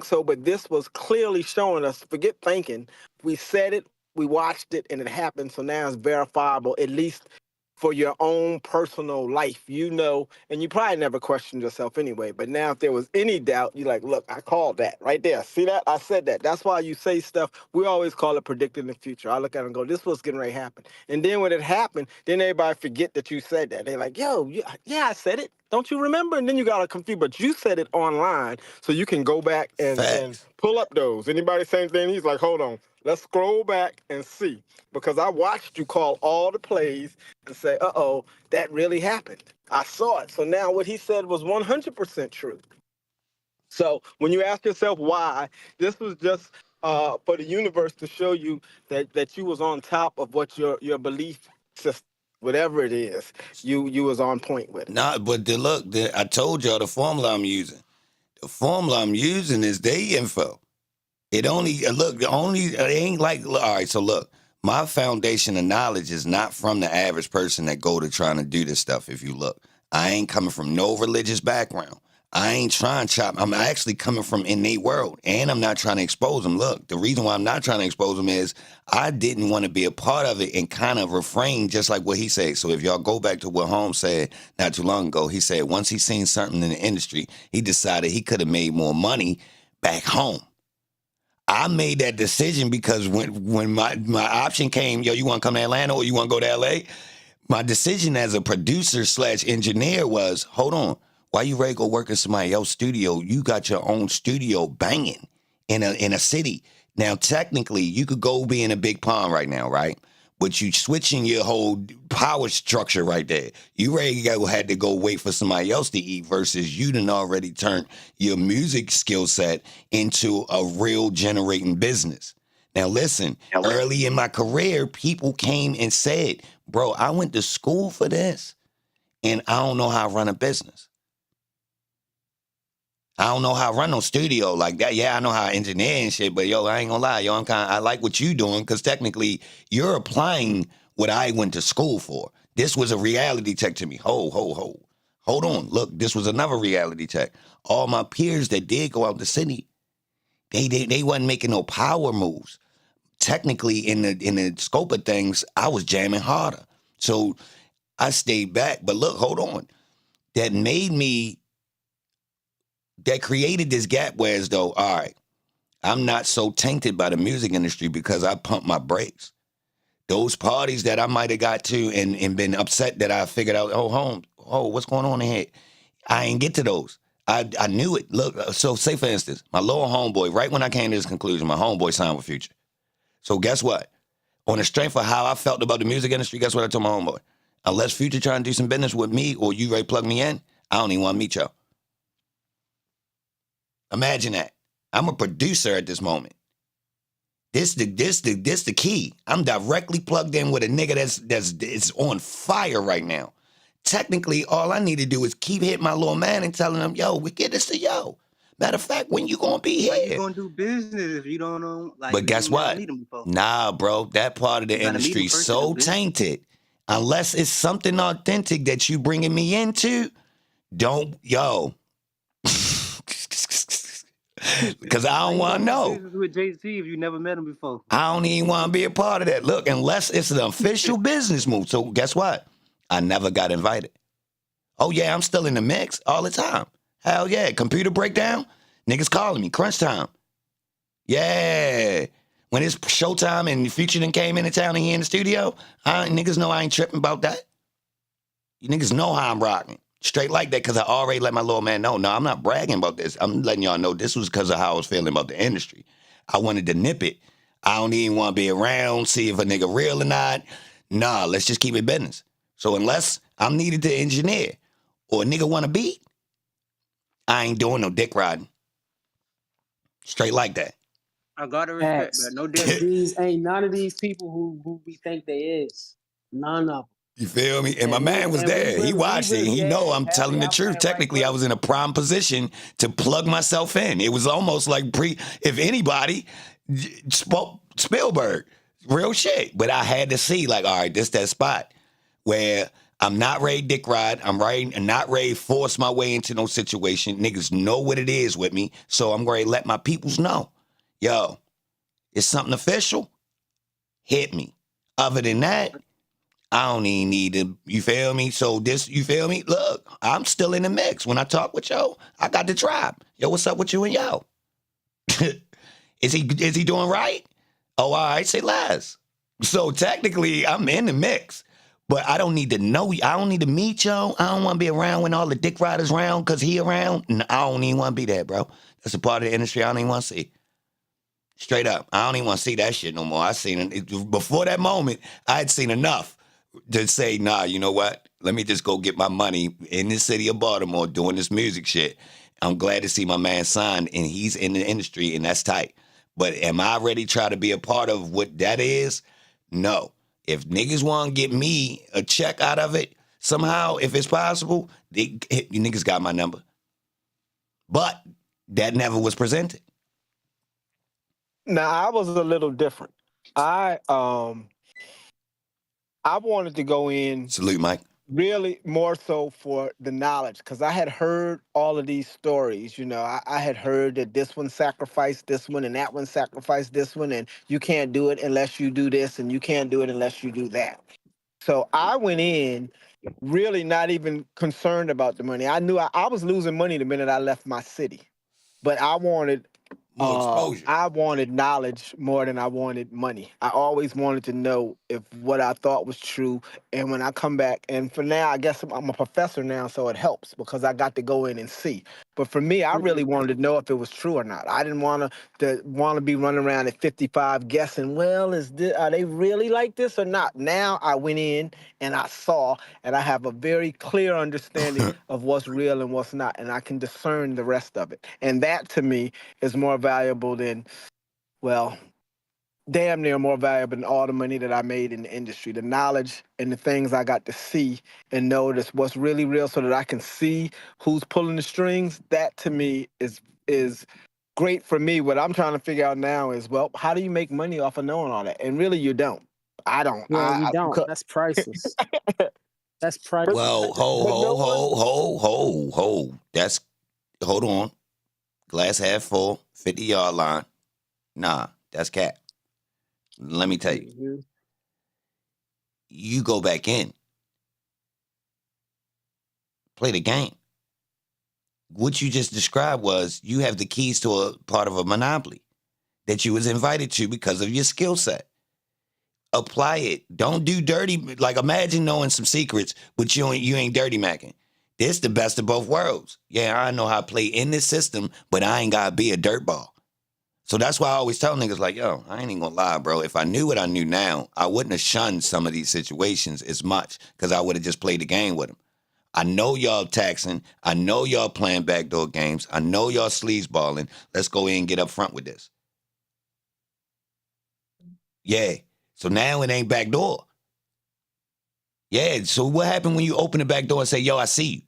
so. But this was clearly showing us, forget thinking. We said it, we watched it, and it happened. So now it's verifiable, at least for your own personal life, and you probably never questioned yourself anyway. But now if there was any doubt, you're like, look, I called that right there. See that? I said that. That's why you say stuff. We always call it predicting the future. I look at it and go, this was getting ready to happen. And then when it happened, then everybody forget that you said that. They're like, yo, yeah, I said it. Don't you remember? And then you got to confuse, but you said it online, so you can go back and pull up those. Anybody same thing? He's like, hold on, let's scroll back and see, because I watched you call all the plays and say, uh-oh, that really happened. I saw it. So now what he said was 100% true. So when you ask yourself why, this was just for the universe to show you that you was on top of what your belief system, whatever it is, you was on point with. Nah, but I told y'all the formula I'm using. The formula I'm using is they info. It ain't like, all right, so look, My foundation of knowledge is not from the average person that go to trying to do this stuff. If you look, I ain't coming from no religious background. I ain't trying to chop. I'm actually coming from innate world, and I'm not trying to expose them. Look, the reason why I'm not trying to expose them is I didn't want to be a part of it and kind of refrain, just like what he said. So if y'all go back to what Holmes said not too long ago, he said once he seen something in the industry, he decided he could have made more money back home. I made that decision because when my option came, yo, you want to come to Atlanta or you want to go to LA? My decision as a producer / engineer was, hold on, why you ready to go work in somebody else's studio? You got your own studio banging in a city. Now, technically, you could go be in a big pond right now, right? But you switching your whole power structure right there. You ready to had to go wait for somebody else to eat versus you done already turned your music skill set into a real generating business. Now, listen, early in my career, people came and said, bro, I went to school for this, and I don't know how to run a business. I don't know how to run no studio like that. Yeah, I know how to engineer and shit, but yo, I ain't gonna lie, yo, I like what you doing because technically you're applying what I went to school for. This was a reality check to me. Hold on. Look, this was another reality check. All my peers that did go out the city, they wasn't making no power moves. Technically, in the scope of things, I was jamming harder. So I stayed back. But look, hold on. That created this gap where as though, all right, I'm not so tainted by the music industry because I pump my brakes. Those parties that I might have got to and been upset that I figured out, what's going on in here? I ain't get to those. I knew it. Look, so say for instance, my little homeboy, right when I came to this conclusion, my homeboy signed with Future. So guess what? On the strength of how I felt about the music industry, guess what I told my homeboy? Unless Future trying to do some business with me or you ready to plug me in, I don't even want to meet y'all. Imagine that. I'm a producer at this moment. This the key. I'm directly plugged in with a nigga that's on fire right now. Technically, all I need to do is keep hitting my little man and telling him, yo, we get this to yo. Matter of fact, when you gonna be here? How you gonna do business if you don't know? Like, but guess what? Nah, bro, that part of the industry so tainted. Unless it's something authentic that you bringing me into, because I don't want to know. With JC, if you never met him before, I don't even want to be a part of that. Look, unless it's an official business move. So guess what? I never got invited. Oh yeah, I'm still in the mix all the time. Hell yeah, computer breakdown, niggas calling me, crunch time. Yeah. When it's showtime and Future done came into town and he in the studio, niggas know I ain't tripping about that. You niggas know how I'm rocking. Straight like that because I already let my little man know. No, I'm not bragging about this. I'm letting y'all know this was because of how I was feeling about the industry. I wanted to nip it. I don't even want to be around, see if a nigga real or not. Nah, let's just keep it business. So unless I'm needed to engineer or a nigga want to beat, I ain't doing no dick riding. Straight like that. I gotta respect that. No dick. These ain't none of these people who we think they is. None of them. You feel me? And my man was there. He watched it. He know I'm telling the truth. Technically, I was in a prime position to plug myself in. It was almost like if anybody, Spielberg. Real shit. But I had to see, like, all right, this that spot where I'm not ready to dick ride. I'm not ready to force my way into no situation. Niggas know what it is with me. So I'm ready to let my peoples know. Yo, it's something official. Hit me. Other than that, I don't even need to, you feel me? So you feel me? Look, I'm still in the mix. When I talk with yo, I got the tribe. Yo, what's up with you and yo? Is he doing right? Oh, all right, say less. So technically, I'm in the mix. But I don't need to know you. I don't need to meet yo. I don't want to be around when all the dick riders around because he around. I don't even want to be there, bro. That's a part of the industry I don't even want to see. Straight up. I don't even want to see that shit no more. I seen it. Before that moment, I had seen enough to say, nah, you know what? Let me just go get my money in the city of Baltimore doing this music shit. I'm glad to see my man signed and he's in the industry and that's tight. But am I ready to try to be a part of what that is? No. If niggas want to get me a check out of it, somehow, if it's possible, you niggas got my number. But that never was presented. Now, I was a little different. I wanted to go in Salute, Mike. really more so for the knowledge, because I had heard all of these stories. I had heard that this one sacrificed this one and that one sacrificed this one, and you can't do it unless you do this, and you can't do it unless you do that. So I went in really not even concerned about the money. I knew I was losing money the minute I left my city, but I wanted more exposure. I wanted knowledge more than I wanted money. I always wanted to know if what I thought was true. And when I come back, and for now, I guess I'm a professor now, so it helps because I got to go in and see. But for me, I really wanted to know if it was true or not. I didn't want to be running around at 55 guessing, well, are they really like this or not? Now I went in and I saw, and I have a very clear understanding of what's real and what's not, and I can discern the rest of it. And that to me is more valuable than, well, damn near more valuable than all the money that I made in the industry. The knowledge and the things I got to see and know that's what's really real, so that I can see who's pulling the strings. That to me is great for me. What I'm trying to figure out now is, well, how do you make money off of knowing all that? And really, you don't. I don't. Yeah, you don't. That's priceless. That's priceless. Well, hold. Hold on. Glass half full, 50-yard line. Nah, that's cap. Let me tell you. Mm-hmm. You go back in. Play the game. What you just described was you have the keys to a part of a monopoly that you was invited to because of your skill set. Apply it. Don't do dirty. Like, imagine knowing some secrets, but you ain't dirty macking. This the best of both worlds. Yeah, I know how to play in this system, but I ain't got to be a dirtball. So that's why I always tell niggas like, yo, I ain't even gonna lie, bro. If I knew what I knew now, I wouldn't have shunned some of these situations as much because I would have just played the game with them. I know y'all taxing. I know y'all playing backdoor games. I know y'all sleazballing. Let's go in and get up front with this. Yeah. So now it ain't backdoor. Yeah. So what happened when you open the back door and say, yo, I see you?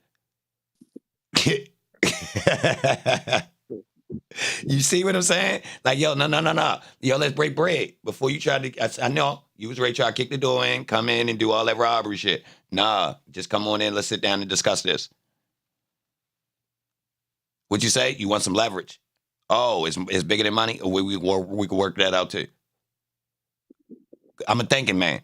You see what I'm saying? Like, yo, no. Yo, let's break bread. Before you try to, I know you was ready to try to kick the door in, come in and do all that robbery shit. Nah, just come on in. Let's sit down and discuss this. What'd you say? You want some leverage? Oh, it's bigger than money? We can work that out too. I'm a thinking man.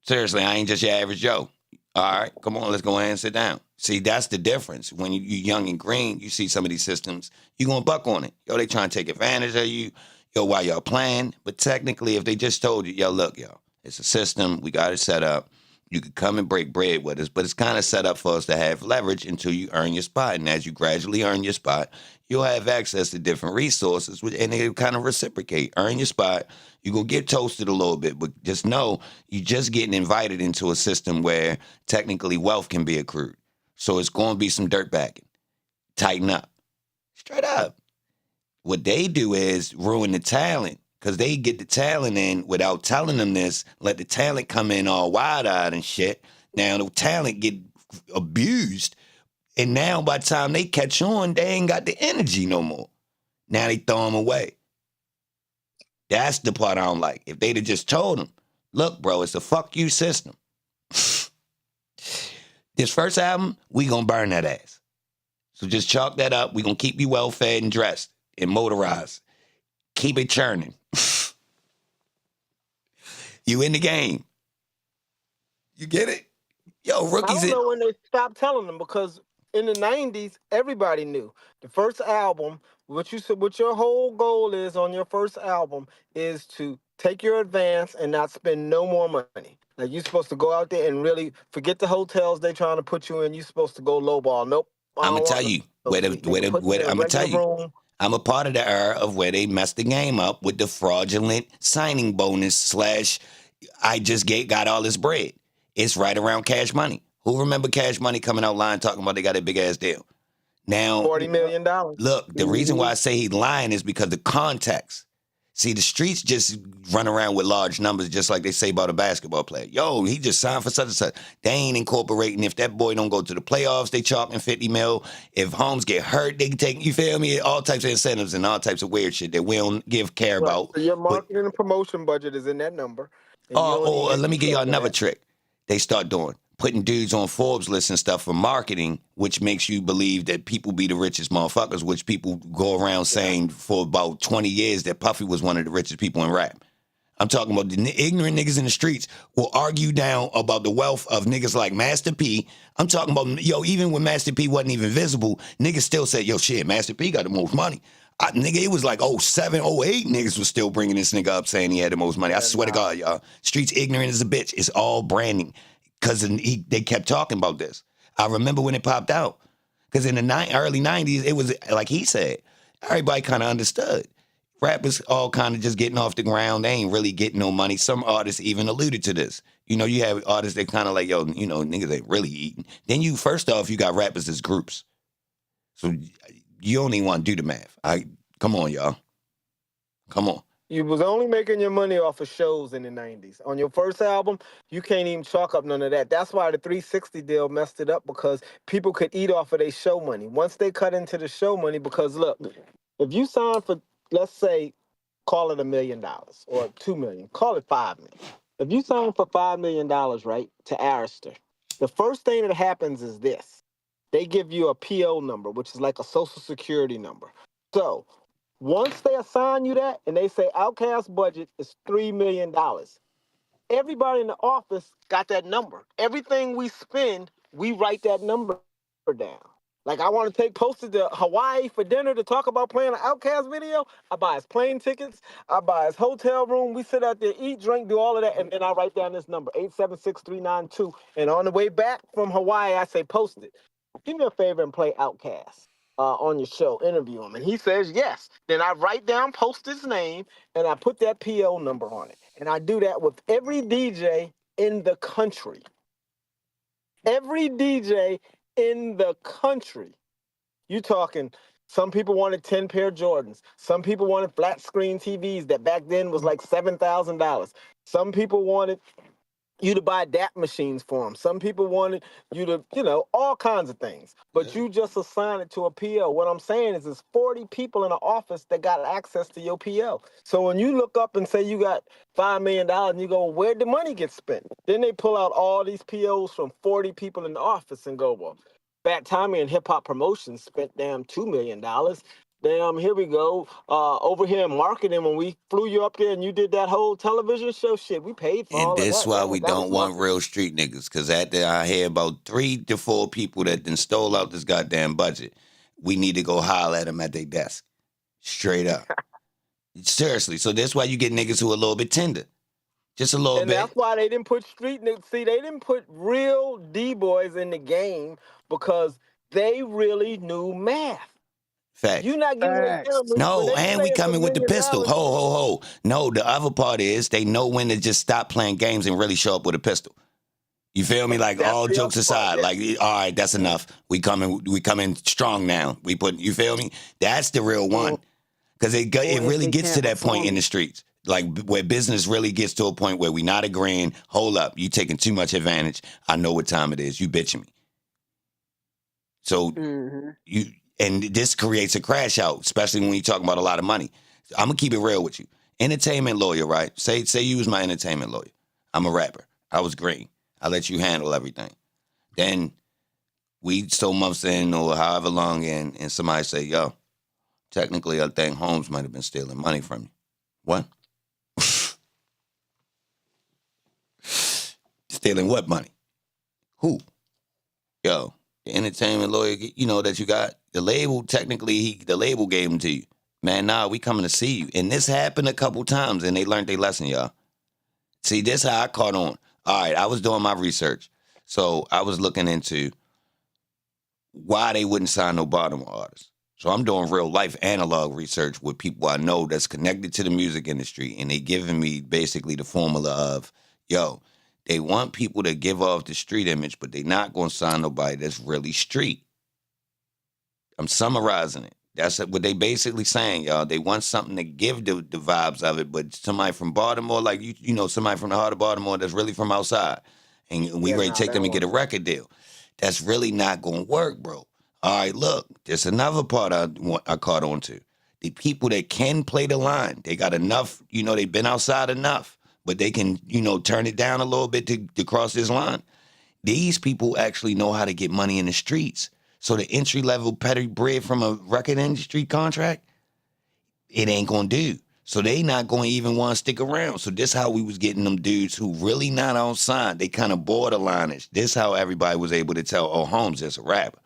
Seriously, I ain't just your average Joe. All right, come on, let's go ahead and sit down. See, that's the difference. When you're young and green, you see some of these systems, you going to buck on it. Yo, they trying to take advantage of you, yo, while y'all playing. But technically, if they just told you, yo, look, yo, it's a system. We got it set up. You could come and break bread with us, but it's kind of set up for us to have leverage until you earn your spot. And as you gradually earn your spot, you'll have access to different resources, and they kind of reciprocate. Earn your spot. You're going to get toasted a little bit, but just know you're just getting invited into a system where technically wealth can be accrued. So it's going to be some dirtbagging. Tighten up. Straight up. What they do is ruin the talent because they get the talent in without telling them this, let the talent come in all wide-eyed and shit. Now the talent get abused, and now by the time they catch on, they ain't got the energy no more. Now they throw them away. That's the part I don't like. If they'd have just told them, look, bro, it's a fuck you system. This first album, we gonna burn that ass. So just chalk that up. We gonna keep you well fed and dressed and motorized. Keep it churning. You in the game. You get it? Yo, rookies. I don't know when they stopped telling them, because in the 90s, everybody knew. The first album, what your whole goal is on your first album is to take your advance and not spend no more money. Like, you're supposed to go out there and really forget the hotels they trying to put you in. You're supposed to go lowball. Nope. I'm gonna tell you. I'm gonna tell you. I'm a part of the era of where they messed the game up with the fraudulent signing bonus / I just got all this bread. It's right around Cash Money. Who remember Cash Money coming out lying talking about they got a big ass deal? Now $40 million. Look, the reason why I say he's lying is because the context. See, the streets just run around with large numbers, just like they say about a basketball player. Yo, he just signed for such and such. They ain't incorporating. If that boy don't go to the playoffs, they chalking 50 mil. If Holmes get hurt, they can take, you feel me? All types of incentives and all types of weird shit that we don't care Right. about. So your But marketing and promotion budget is in that number, and you don't or even let me give y'all control another that. trick. They start doing. Putting dudes on Forbes lists and stuff for marketing, which makes you believe that people be the richest motherfuckers, which people go around saying for about 20 years that Puffy was one of the richest people in rap. I'm talking about the ignorant niggas in the streets will argue down about the wealth of niggas like Master P. I'm talking about, yo, even when Master P wasn't even visible, niggas still said, yo, shit, Master P got the most money. Nigga, it was like 07, 08 niggas was still bringing this nigga up saying he had the most money. I swear to God, y'all. Streets ignorant as a bitch. It's all branding. Because they kept talking about this. I remember when it popped out. Because in the early 90s, it was like he said, everybody kind of understood. Rappers all kind of just getting off the ground. They ain't really getting no money. Some artists even alluded to this. You know, you have artists that kind of like, yo, you know, niggas ain't really eating. Then first off, you got rappers as groups. So you don't even want to do the math. Come on, y'all. Come on. You was only making your money off of shows in the 90s. On your first album, you can't even chalk up none of that. That's why the 360 deal messed it up, because people could eat off of their show money. Once they cut into the show money, because look, if you sign for, let's say, call it $1 million or $2 million, call it $5 million. If you sign for $5 million, right, to Arista, the first thing that happens is this. They give you a PO number, which is like a social security number. So once they assign you that and they say Outkast budget is $3 million, everybody in the office got that number. Everything we spend, we write that number down. Like, I want to take Posted to Hawaii for dinner to talk about playing an Outkast video. I buy his plane tickets. I buy his hotel room. We sit out there, eat, drink, do all of that, and then I write down this number, 876392. And on the way back from Hawaii, I say, Posted, do me a favor and play Outkast on your show, interview him. And he says yes. Then I write down, post his name, and I put that PO number on it. And I do that with every DJ in the country. Every DJ in the country. You talking, some people wanted 10 pair of Jordans. Some people wanted flat screen TVs that back then was like $7,000. Some people wanted you to buy DAP machines for them. Some people wanted you to, you know, all kinds of things. But you just assign it to a PO. What I'm saying is there's 40 people in the office that got access to your PO. So when you look up and say you got $5 million and you go, where'd the money get spent? Then they pull out all these POs from 40 people in the office and go, well, Fat Tommy and Hip Hop Promotions spent damn $2 million. Damn, here we go. Over here in marketing, when we flew you up there and you did that whole television show, shit, we paid for And all of this that. why Yeah, we that was don't want marketing. real street niggas. Because after I hear about 3 to 4 people that then stole out this goddamn budget, we need to go holler at them at their desk. Straight up. Seriously. So that's why you get niggas who are a little bit tender. Just a little And bit. that's why they didn't put street niggas. See, they didn't put real D-boys in the game because they really knew math. Facts. You're not getting it down. When No, they and say we it's coming $1 with the million, pistol. Ho, ho, ho. No, the other part is they know when to just stop playing games and really show up with a pistol. You feel me? Like, that's all the jokes other part, aside, yeah. like, all right, that's enough. We coming strong now. You feel me? That's the real one. Because it really gets to that point in the streets. Like, where business really gets to a point where we not agreeing. Hold up, you taking too much advantage. I know what time it is. You bitching me. So and this creates a crash out, especially when you talking about a lot of money. I'm gonna keep it real with you. Entertainment lawyer, right? Say you was my entertainment lawyer. I'm a rapper. I was green. I let you handle everything. Then we so months in or however long in, and somebody say, yo, technically I think Holmes might have been stealing money from you. What? Stealing what money? Who? Yo, the entertainment lawyer, you know, that you got, the label, technically, the label gave him to you. Man, nah, we coming to see you. And this happened a couple times, and they learned their lesson, y'all. See, this how I caught on. All right, I was doing my research. So I was looking into why they wouldn't sign no Baltimore artists. So I'm doing real life analog research with people I know that's connected to the music industry, and they giving me basically the formula of, yo, they want people to give off the street image, but they not going to sign nobody that's really street. I'm summarizing it. That's what they basically saying, y'all. They want something to give the vibes of it, but somebody from Baltimore, like you know, somebody from the heart of Baltimore that's really from outside, and we ready to take them and get a record deal. That's really not going to work, bro. All right, look, there's another part I caught on to. The people that can play the line, they got enough, you know, they've been outside enough, but they can, you know, turn it down a little bit to cross this line. These people actually know how to get money in the streets. So the entry level petty bread from a record industry contract, it ain't gonna do. So they not gonna even want to stick around. So this how we was getting them dudes who really not on sign. They kind of borderline-ish. This how everybody was able to tell, oh, Holmes is a rapper.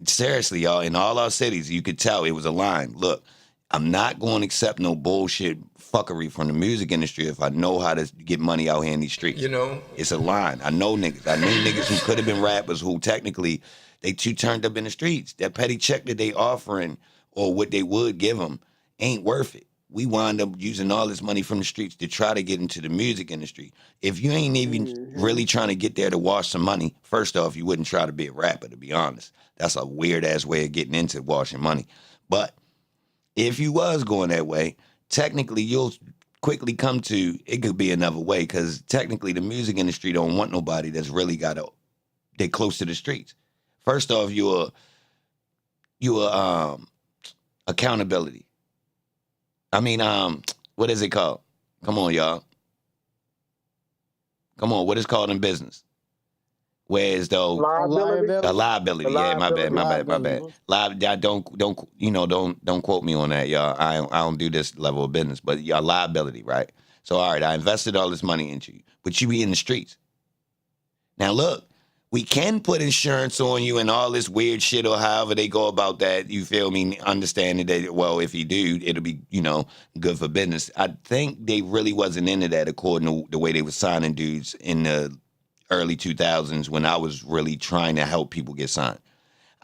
Seriously, y'all, in all our cities, you could tell it was a line. Look, I'm not going to accept no bullshit fuckery from the music industry if I know how to get money out here in these streets. You know, it's a line. I know niggas. I knew niggas who could have been rappers who technically they too turned up in the streets. That petty check that they offering or what they would give them ain't worth it. We wind up using all this money from the streets to try to get into the music industry. If you ain't even really trying to get there to wash some money, first off, you wouldn't try to be a rapper, to be honest. That's a weird-ass way of getting into washing money. But if you was going that way, technically you'll quickly come to, it could be another way, because technically the music industry don't want nobody that's really they're close to the streets. First off, you're accountability. I mean, what is it called? Come on, y'all. Come on, what is called in business? Whereas though Liability. a liability. Yeah, my bad. Don't quote me on that, y'all. I don't do this level of business, but y'all liability, right? So all right, I invested all this money into you, but you be in the streets. Now look, we can put insurance on you and all this weird shit or however they go about that. You feel me? Understanding that, well, if you do, it'll be, good for business. I think they really wasn't into that according to the way they were signing dudes in the early 2000s when I was really trying to help people get signed.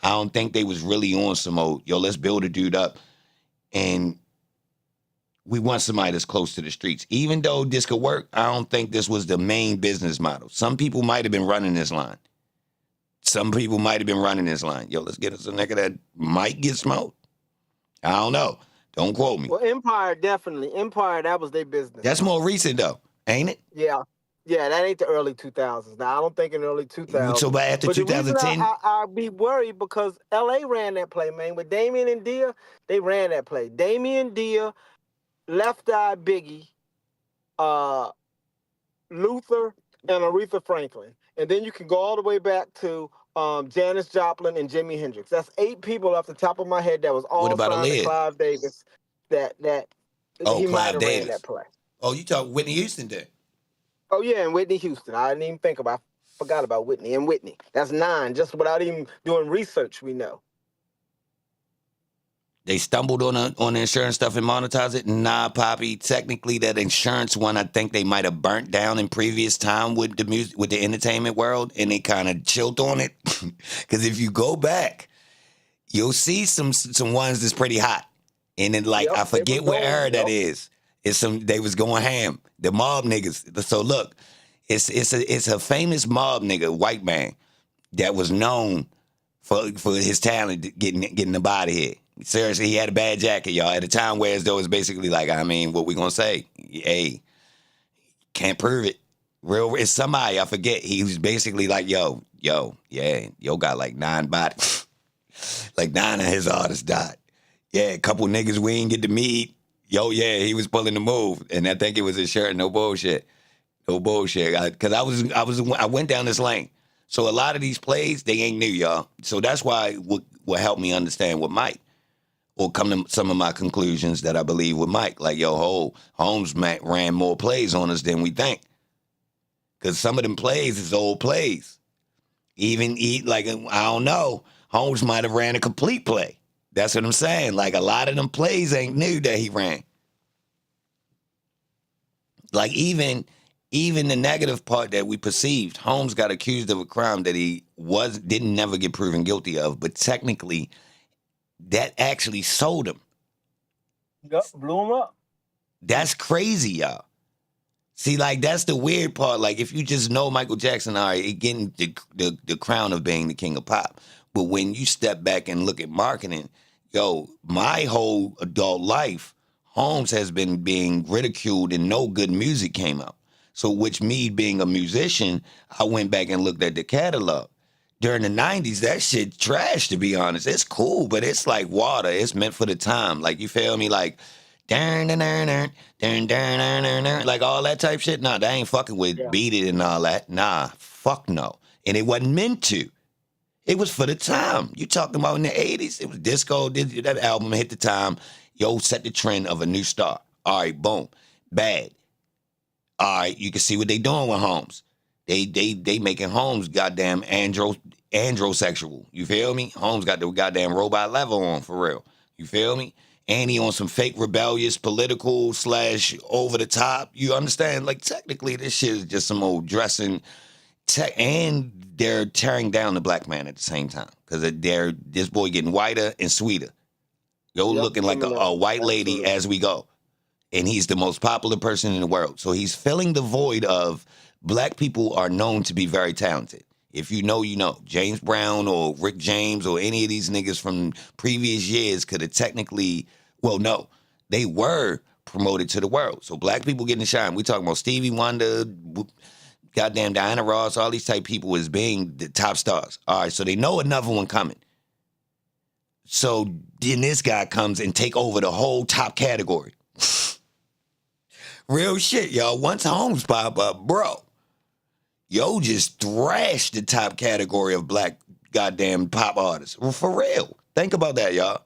I don't think they was really on some old, let's build a dude up and we want somebody that's close to the streets. Even though this could work, I don't think this was the main business model. Some people might have been running this line. Let's get us a nigga that might get smoked. I don't know. Don't quote me. Well, Empire, definitely. Empire, that was their business. That's more recent, though, ain't it? Yeah. Yeah, that ain't the early 2000s. Now, I don't think in the early 2000s. So by after 2010? I'd be worried because L.A. ran that play, man. With Damien and Dia, they ran that play. Damien, Dia, Left Eye, Biggie, Luther, and Aretha Franklin. And then you can go all the way back to Janis Joplin and Jimi Hendrix. That's 8 people off the top of my head that was all signed to Clive Davis that he might have ran that play. Oh, you talk Whitney Houston then? Oh, yeah, and Whitney Houston. I didn't even forgot about Whitney and Whitney. That's 9, just without even doing research, we know. They stumbled on the insurance stuff and monetized it? Nah, Poppy. Technically, that insurance one, I think they might have burnt down in previous time with the music, with the entertainment world, and they kind of chilled on it. Because if you go back, you'll see some ones that's pretty hot. And then, I forget what era that is. They was going ham. The mob niggas. So look, it's a famous mob nigga, white man, that was known for his talent getting the body here. Seriously, he had a bad jacket, y'all. At a time where as though it's basically what we gonna say? Hey, can't prove it. It's somebody, I forget. He was basically like, yo, got like 9 bodies. Like 9 of his artists died. Yeah, a couple niggas we ain't get to meet. He was pulling the move. And I think it was his shirt, no bullshit. Because I went down this lane. So a lot of these plays, they ain't new, y'all. So that's why what helped me understand with Mike. Or come to some of my conclusions that I believe with Mike. Like, Holmes ran more plays on us than we think. Because some of them plays is old plays. I don't know, Holmes might have ran a complete play. That's what I'm saying. Like, a lot of them plays ain't new that he ran. Like, even the negative part that we perceived, Holmes got accused of a crime that he didn't never get proven guilty of, but technically, that actually sold him. Yep, blew him up. That's crazy, y'all. See, that's the weird part. Like, if you just know Michael Jackson, all right, getting the crown of being the king of pop. But when you step back and look at marketing, Yo, my whole adult life, Holmes has been being ridiculed and no good music came out. So, which me being a musician, I went back and looked at the catalog. During the 90s, that shit trash, to be honest. It's cool, but it's like water. It's meant for the time. Like, you feel me? Like, like all that type shit. Nah, that ain't fucking with Beat It and all that. Nah, fuck no. And it wasn't meant to. It was for the time. You talking about in the 80s? It was disco. That album hit the time. Yo, set the trend of a new star. All right, boom. Bad. All right, you can see what they doing with Holmes. They making Holmes goddamn androsexual. You feel me? Holmes got the goddamn robot level on for real. You feel me? And he on some fake rebellious political / over the top. You understand? Like technically this shit is just some old dressing and they're tearing down the black man at the same time. Cause they're this boy getting whiter and sweeter. Looking like a white lady as we go. And he's the most popular person in the world. So he's filling the void of black people are known to be very talented. If you know, you know. James Brown or Rick James or any of these niggas from previous years could have technically, well, no, they were promoted to the world. So black people getting to shine. We talking about Stevie Wonder, goddamn Diana Ross, all these type people as being the top stars. All right, so they know another one coming. So then this guy comes and take over the whole top category. Real shit, y'all. Once Holmes pop up, bro, yo just thrashed the top category of black goddamn pop artists. For real. Think about that, y'all.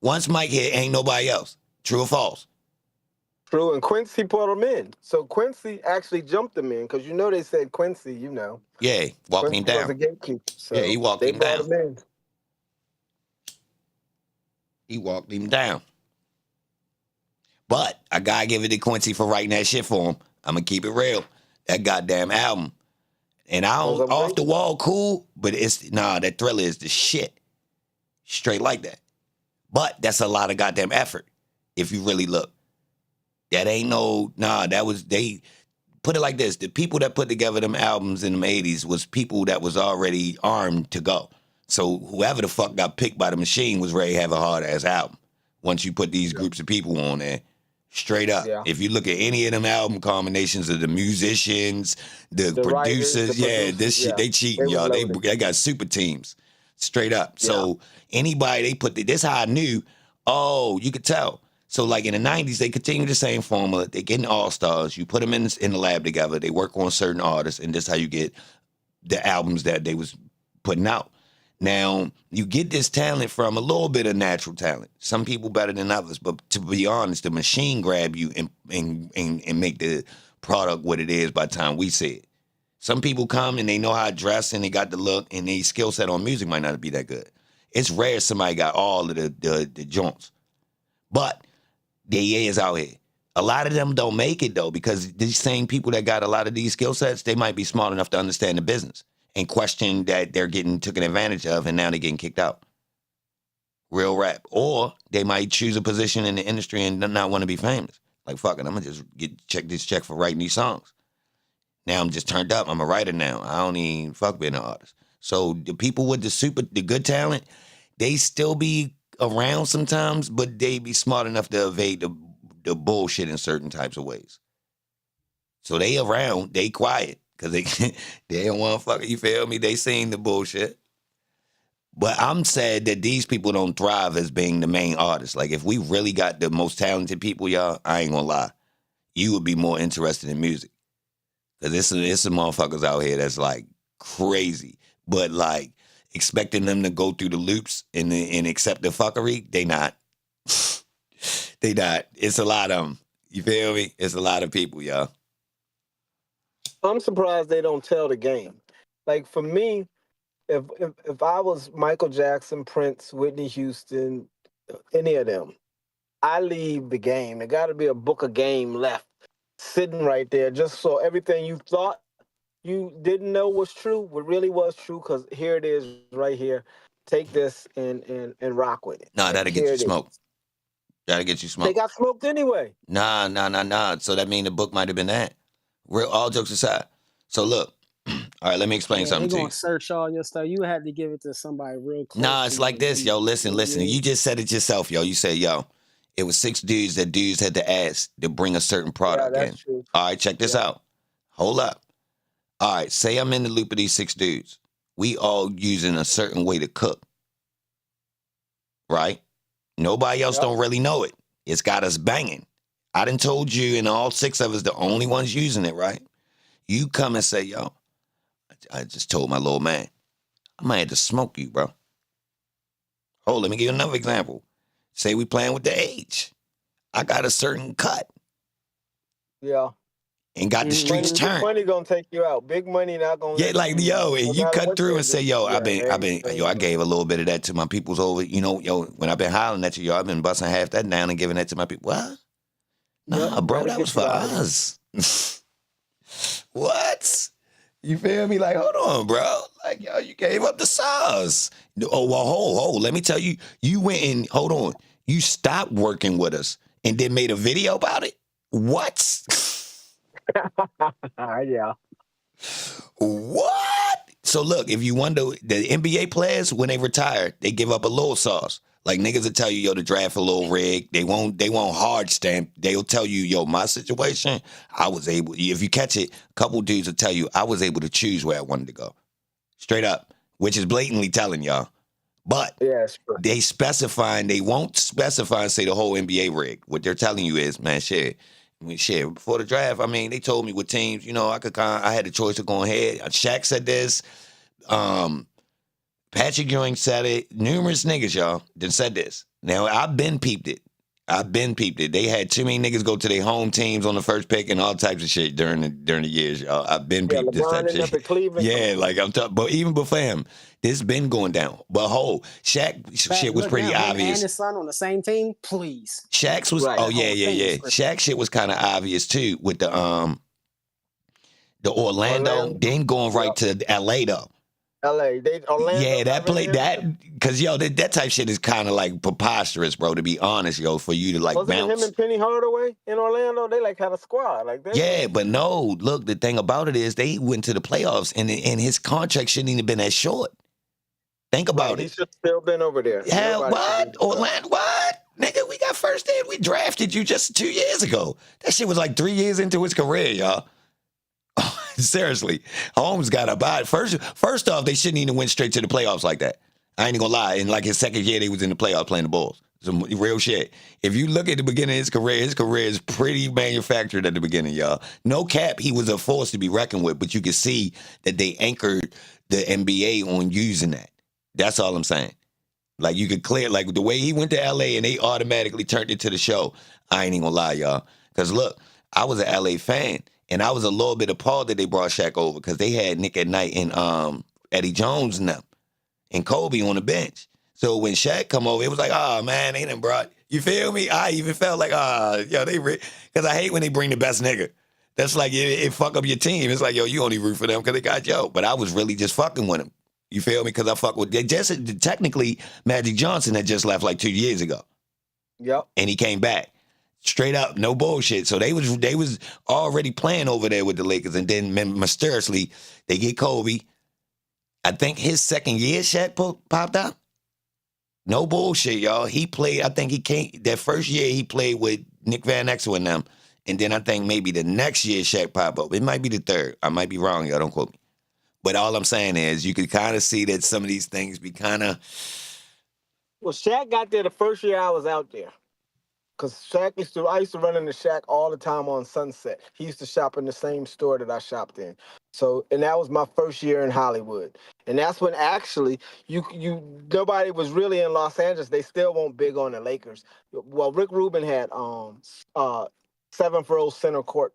Once Mike hit, ain't nobody else. True or false? True, and Quincy put him in. So Quincy actually jumped him in, because they said Quincy, Yeah, walked him down. was a gatekeeper. So yeah, he walked they him brought down. him in. He walked him down. But I gotta give it to Quincy for writing that shit for him. I'm gonna keep it real. That goddamn album. And I don't, off the wall, cool, but that Thriller is the shit. Straight like that. But that's a lot of goddamn effort, if you really look. That ain't they put it like this. The people that put together them albums in the 80s was people that was already armed to go. So whoever the fuck got picked by the machine was ready to have a hard-ass album. Once you put these groups of people on there, straight up. Yeah. If you look at any of them album combinations of the musicians, the producers, this shit, they cheating, y'all. They got super teams. Straight up. So anybody this how I knew, you could tell. So like in the 90s, they continue the same formula. They getting all-stars. You put them in the lab together. They work on certain artists, and this how you get the albums that they was putting out. Now, you get this talent from a little bit of natural talent. Some people better than others, but to be honest, the machine grab you and make the product what it is by the time we see it. Some people come and they know how to dress and they got the look, and their skill set on music might not be that good. It's rare somebody got all of the joints. But there is out here. A lot of them don't make it, though, because these same people that got a lot of these skill sets, they might be smart enough to understand the business and question that they're getting taken advantage of, and now they're getting kicked out. Real rap. Or they might choose a position in the industry and not want to be famous. Like, fuck it, I'm going to just check this check for writing these songs. Now I'm just turned up. I'm a writer now. I don't even fuck being an artist. So the people with the good talent, they still be around sometimes, but they be smart enough to evade the bullshit in certain types of ways. So they around, they quiet, because they don't want to fuck it, you feel me? They seen the bullshit. But I'm sad that these people don't thrive as being the main artists. Like, if we really got the most talented people, y'all, I ain't gonna lie, you would be more interested in music. Because it's some motherfuckers out here that's, like, crazy. But, like, expecting them to go through the loops and accept the fuckery, they not. They not. It's a lot of them. You feel me? It's a lot of people, y'all. I'm surprised they don't tell the game. Like, for me, if I was Michael Jackson, Prince, Whitney Houston, any of them, I leave the game. There got to be a book of game left sitting right there, just so everything you thought you didn't know was true, what really was true, because here it is right here. Take this and rock with it. Nah, that'll get you smoked. That'll get you smoked. They got smoked anyway. Nah. So that means the book might have been that. All jokes aside. So look, All right, let me explain Yeah, something they to gonna you. search all your stuff. You had to give it to somebody real close. Nah, to it's you like this, yo. Listen. Yeah. You just said it yourself, yo. You said, yo, it was 6 dudes that dudes had to ask to bring a certain Yeah, product that's in. true. All right, check this Yeah. out. Hold up. All right, say I'm in the loop of these 6 dudes. We all using a certain way to cook, right? Nobody else Yep. don't really know it. It's got us banging. I done told you, and all 6 of us the only ones using it, right? You come and say, yo, I just told my little man, I might have to smoke you, bro. Oh, let me give you another example. Say we playing with the age. I got a certain cut Yeah. and got the streets Big turned. money gonna take you out. Big money not gonna. Yeah, like, yo, and no you matter cut what through they and say, do. yo, Yeah, I gave a little bit of that to my peoples over, yo, when I've been hollering at you, yo, I've been busting half that down and giving that to my people. What? Nah, Yep, bro, that'll that get was you for out of here. us. What? You feel me? Like, hold on, bro. Like, yo, you gave up the sauce. Oh, well, hold. Let me tell you, you went and, hold on, you stopped working with us and then made a video about it? What? Yeah. What? So look, if you wonder, the NBA players, when they retire, they give up a little sauce. Like niggas will tell you, yo, the draft a little rigged. They won't hard stamp. They'll tell you, yo, my situation, I was able, if you catch it, a couple dudes will tell you, I was able to choose where I wanted to go. Straight up. Which is blatantly telling y'all. But they specifying, they won't specify and say the whole NBA rig. What they're telling you is, man, shit, before the draft, I mean, they told me what teams, I had the choice of going ahead. Shaq said this. Patrick Ewing said it. Numerous niggas, y'all, that said this. Now, I've been peeped it. They had too many niggas go to their home teams on the first pick and all types of shit during the years, y'all. I've been peeped this type LeBron of ended up shit. in Cleveland. Yeah, like I'm talking, but even before him, this been going down. But Shaq shit was Look, pretty now, him obvious. and his son on the same team, please. Shaq's was, That oh yeah. whole thing is scripted. Shaq shit was kind of obvious too with the Orlando, then going right to LA though. Orlando. Yeah, because yo, that type shit is kind of like preposterous, bro. To be honest, yo, for you to like Wasn't it him bounce. and Penny Hardaway in Orlando? They like had a squad. Like they Yeah, but no. Look, the thing about it is they went to the playoffs, and his contract shouldn't even been that short. Think about He it. should still been over there. Yeah, what? Orlando, what? Nigga, we got first in. We drafted you just 2 years ago. That shit was like 3 years into his career, y'all. Seriously, Holmes got about first off, they shouldn't even went straight to the playoffs like that. I ain't gonna lie. In like his second year, they was in the playoffs playing the Bulls. Some real shit. If you look at the beginning of his career is pretty manufactured at the beginning, y'all. No cap, he was a force to be reckoned with, but you can see that they anchored the NBA on using that. That's all I'm saying. Like you could clear, like the way he went to LA and they automatically turned it to the show. I ain't even gonna lie, y'all. Cause look, I was an LA fan. And I was a little bit appalled that they brought Shaq over because they had Nick at Night and Eddie Jones and them and Kobe on the bench. So when Shaq come over, it was like, oh man, they done brought, you feel me? I even felt like, yo, because I hate when they bring the best nigga. That's like, it fuck up your team. It's like, yo, you only root for them because they got Joe. But I was really just fucking with him. You feel me? Because I fuck with, technically, Magic Johnson had just left like 2 years ago. Yep. And he came back. Straight up, no bullshit. So they was already playing over there with the Lakers, and then mysteriously they get Kobe. I think his second year, Shaq popped out. No bullshit, y'all. He played. I think he came that first year. He played with Nick Van Exel and them, and then I think maybe the next year Shaq popped up. It might be the third. I might be wrong, y'all. Don't quote me. But all I'm saying is, you could kind of see that some of these things be kind of. Well, Shaq got there the first year I was out there. Because I used to run in the Shack all the time on Sunset. He used to shop in the same store that I shopped in. So, and that was my first year in Hollywood. And that's when actually nobody was really in Los Angeles. They still weren't big on the Lakers. Well, Rick Rubin had 7th row center court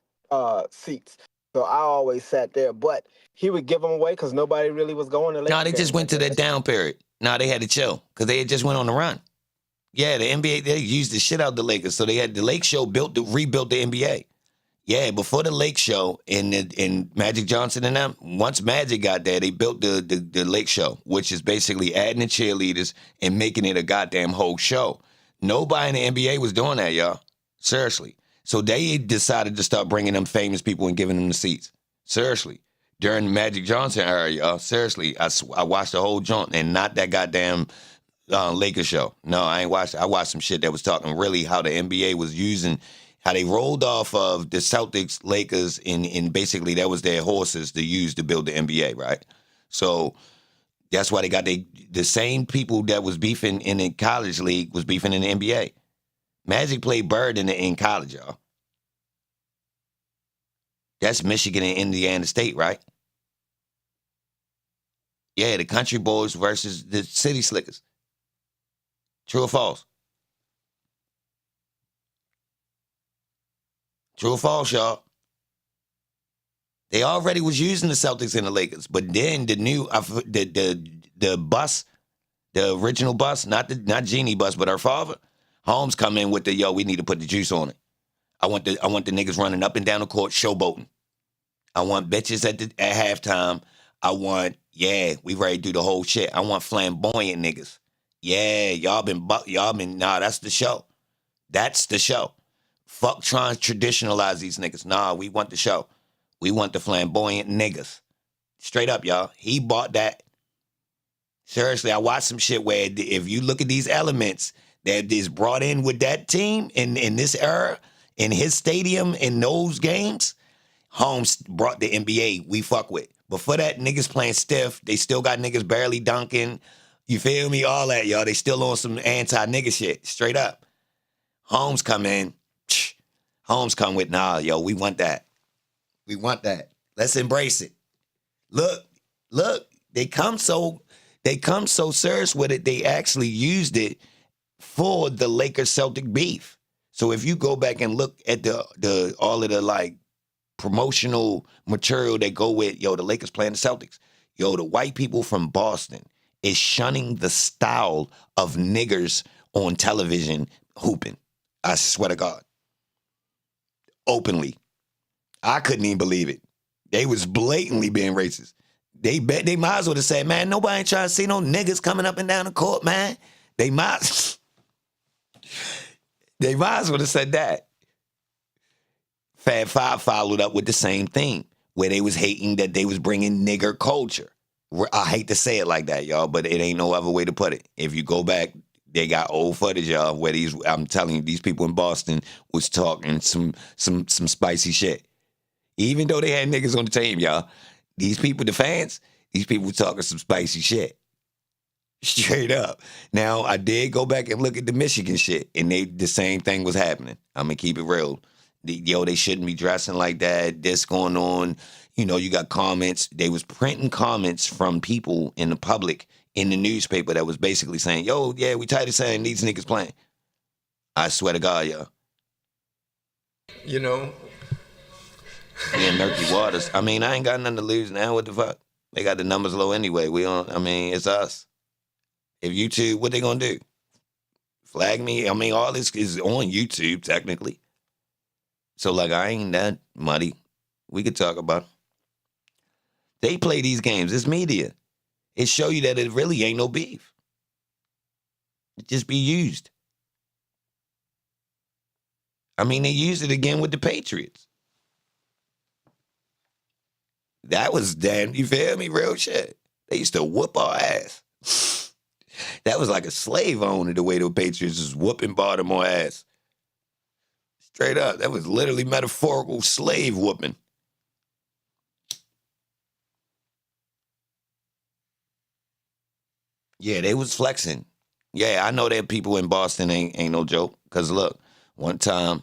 seats. So I always sat there, but he would give them away because nobody really was going to Lakers. No, they just went to that down period. No, they had to chill because they had just went on the run. Yeah, the NBA, they used the shit out the Lakers. So they had the Lake Show rebuilt the NBA. Yeah, before the Lake Show and Magic Johnson and them, once Magic got there, they built the Lake Show, which is basically adding the cheerleaders and making it a goddamn whole show. Nobody in the NBA was doing that, y'all. Seriously. So they decided to start bringing them famous people and giving them the seats. Seriously. during the Magic Johnson era, y'all. Seriously, I watched the whole joint and not that goddamn Lakers show. No, I ain't watched. I watched some shit that was talking really how the NBA was using, how they rolled off of the Celtics, Lakers, and basically that was their horses to use to build the NBA, right? So that's why they got the same people that was beefing in the college league was beefing in the NBA. Magic played Bird in college, y'all. That's Michigan and Indiana State, right? Yeah, the Country Boys versus the City Slickers. True or false? True or false, y'all? They already was using the Celtics and the Lakers, but then the new the bus, the original bus, not Jeannie bus, but her father, Holmes come in with the we need to put the juice on it. I want the niggas running up and down the court showboating. I want bitches at halftime. I want, we ready to do the whole shit. I want flamboyant niggas. Yeah, y'all been, nah, that's the show. That's the show. Fuck trying to traditionalize these niggas. Nah, we want the show. We want the flamboyant niggas. Straight up, y'all. He bought that. Seriously, I watched some shit where if you look at these elements that is brought in with that team in this era, in his stadium, in those games, Holmes brought the NBA we fuck with. Before that, niggas playing stiff. They still got niggas barely dunking. You feel me? All that, y'all. They still on some anti-nigga shit. Straight up. Holmes come in. Holmes come with, nah, yo, we want that. We want that. Let's embrace it. Look. They come so serious with it, they actually used it for the Lakers-Celtic beef. So if you go back and look at the all of the like promotional material that go with, the Lakers playing the Celtics. The white people from Boston is shunning the style of niggers on television hooping. I swear to God. Openly. I couldn't even believe it. They was blatantly being racist. They might as well have said, man, nobody ain't trying to see no niggas coming up and down the court, man. They might as well have said that. Fab Five followed up with the same thing, where they was hating that they was bringing nigger culture. I hate to say it like that, y'all, but it ain't no other way to put it. If you go back, they got old footage, y'all, where I'm telling you, these people in Boston was talking some spicy shit. Even though they had niggas on the team, y'all, these people, the fans, these people were talking some spicy shit. Straight up. Now, I did go back and look at the Michigan shit, and the same thing was happening. I'm going to keep it real. They shouldn't be dressing like that. This going on. You got comments. They was printing comments from people in the public in the newspaper that was basically saying, we tired of saying these niggas playing. I swear to God, y'all. We in murky waters. I mean, I ain't got nothing to lose now. What the fuck? They got the numbers low anyway. It's us. If YouTube, what they gonna do? Flag me? I mean, all this is on YouTube, technically. So, I ain't that muddy. We could talk about it. They play these games. It's media. It show you that it really ain't no beef. It just be used. I mean, they used it again with the Patriots. That was damn, you feel me? Real shit. They used to whoop our ass. That was like a slave owner, the way the Patriots was whooping Baltimore ass. Straight up. That was literally metaphorical slave whooping. Yeah, they was flexing. Yeah, I know that people in Boston ain't no joke. Because look, one time,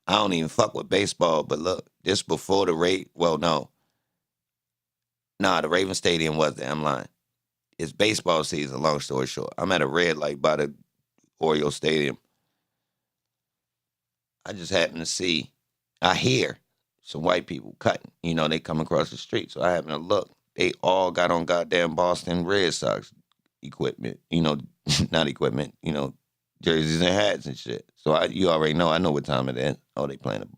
I don't even fuck with baseball, but look, this before the the Raven Stadium was there. I'm lying. It's baseball season, long story short. I'm at a red light by the Oriole Stadium. I just happen to I hear some white people cutting. They come across the street. So I happen to look. They all got on goddamn Boston Red Sox equipment. Not equipment, jerseys and hats and shit. So you already know. I know what time it is. Oh, they playing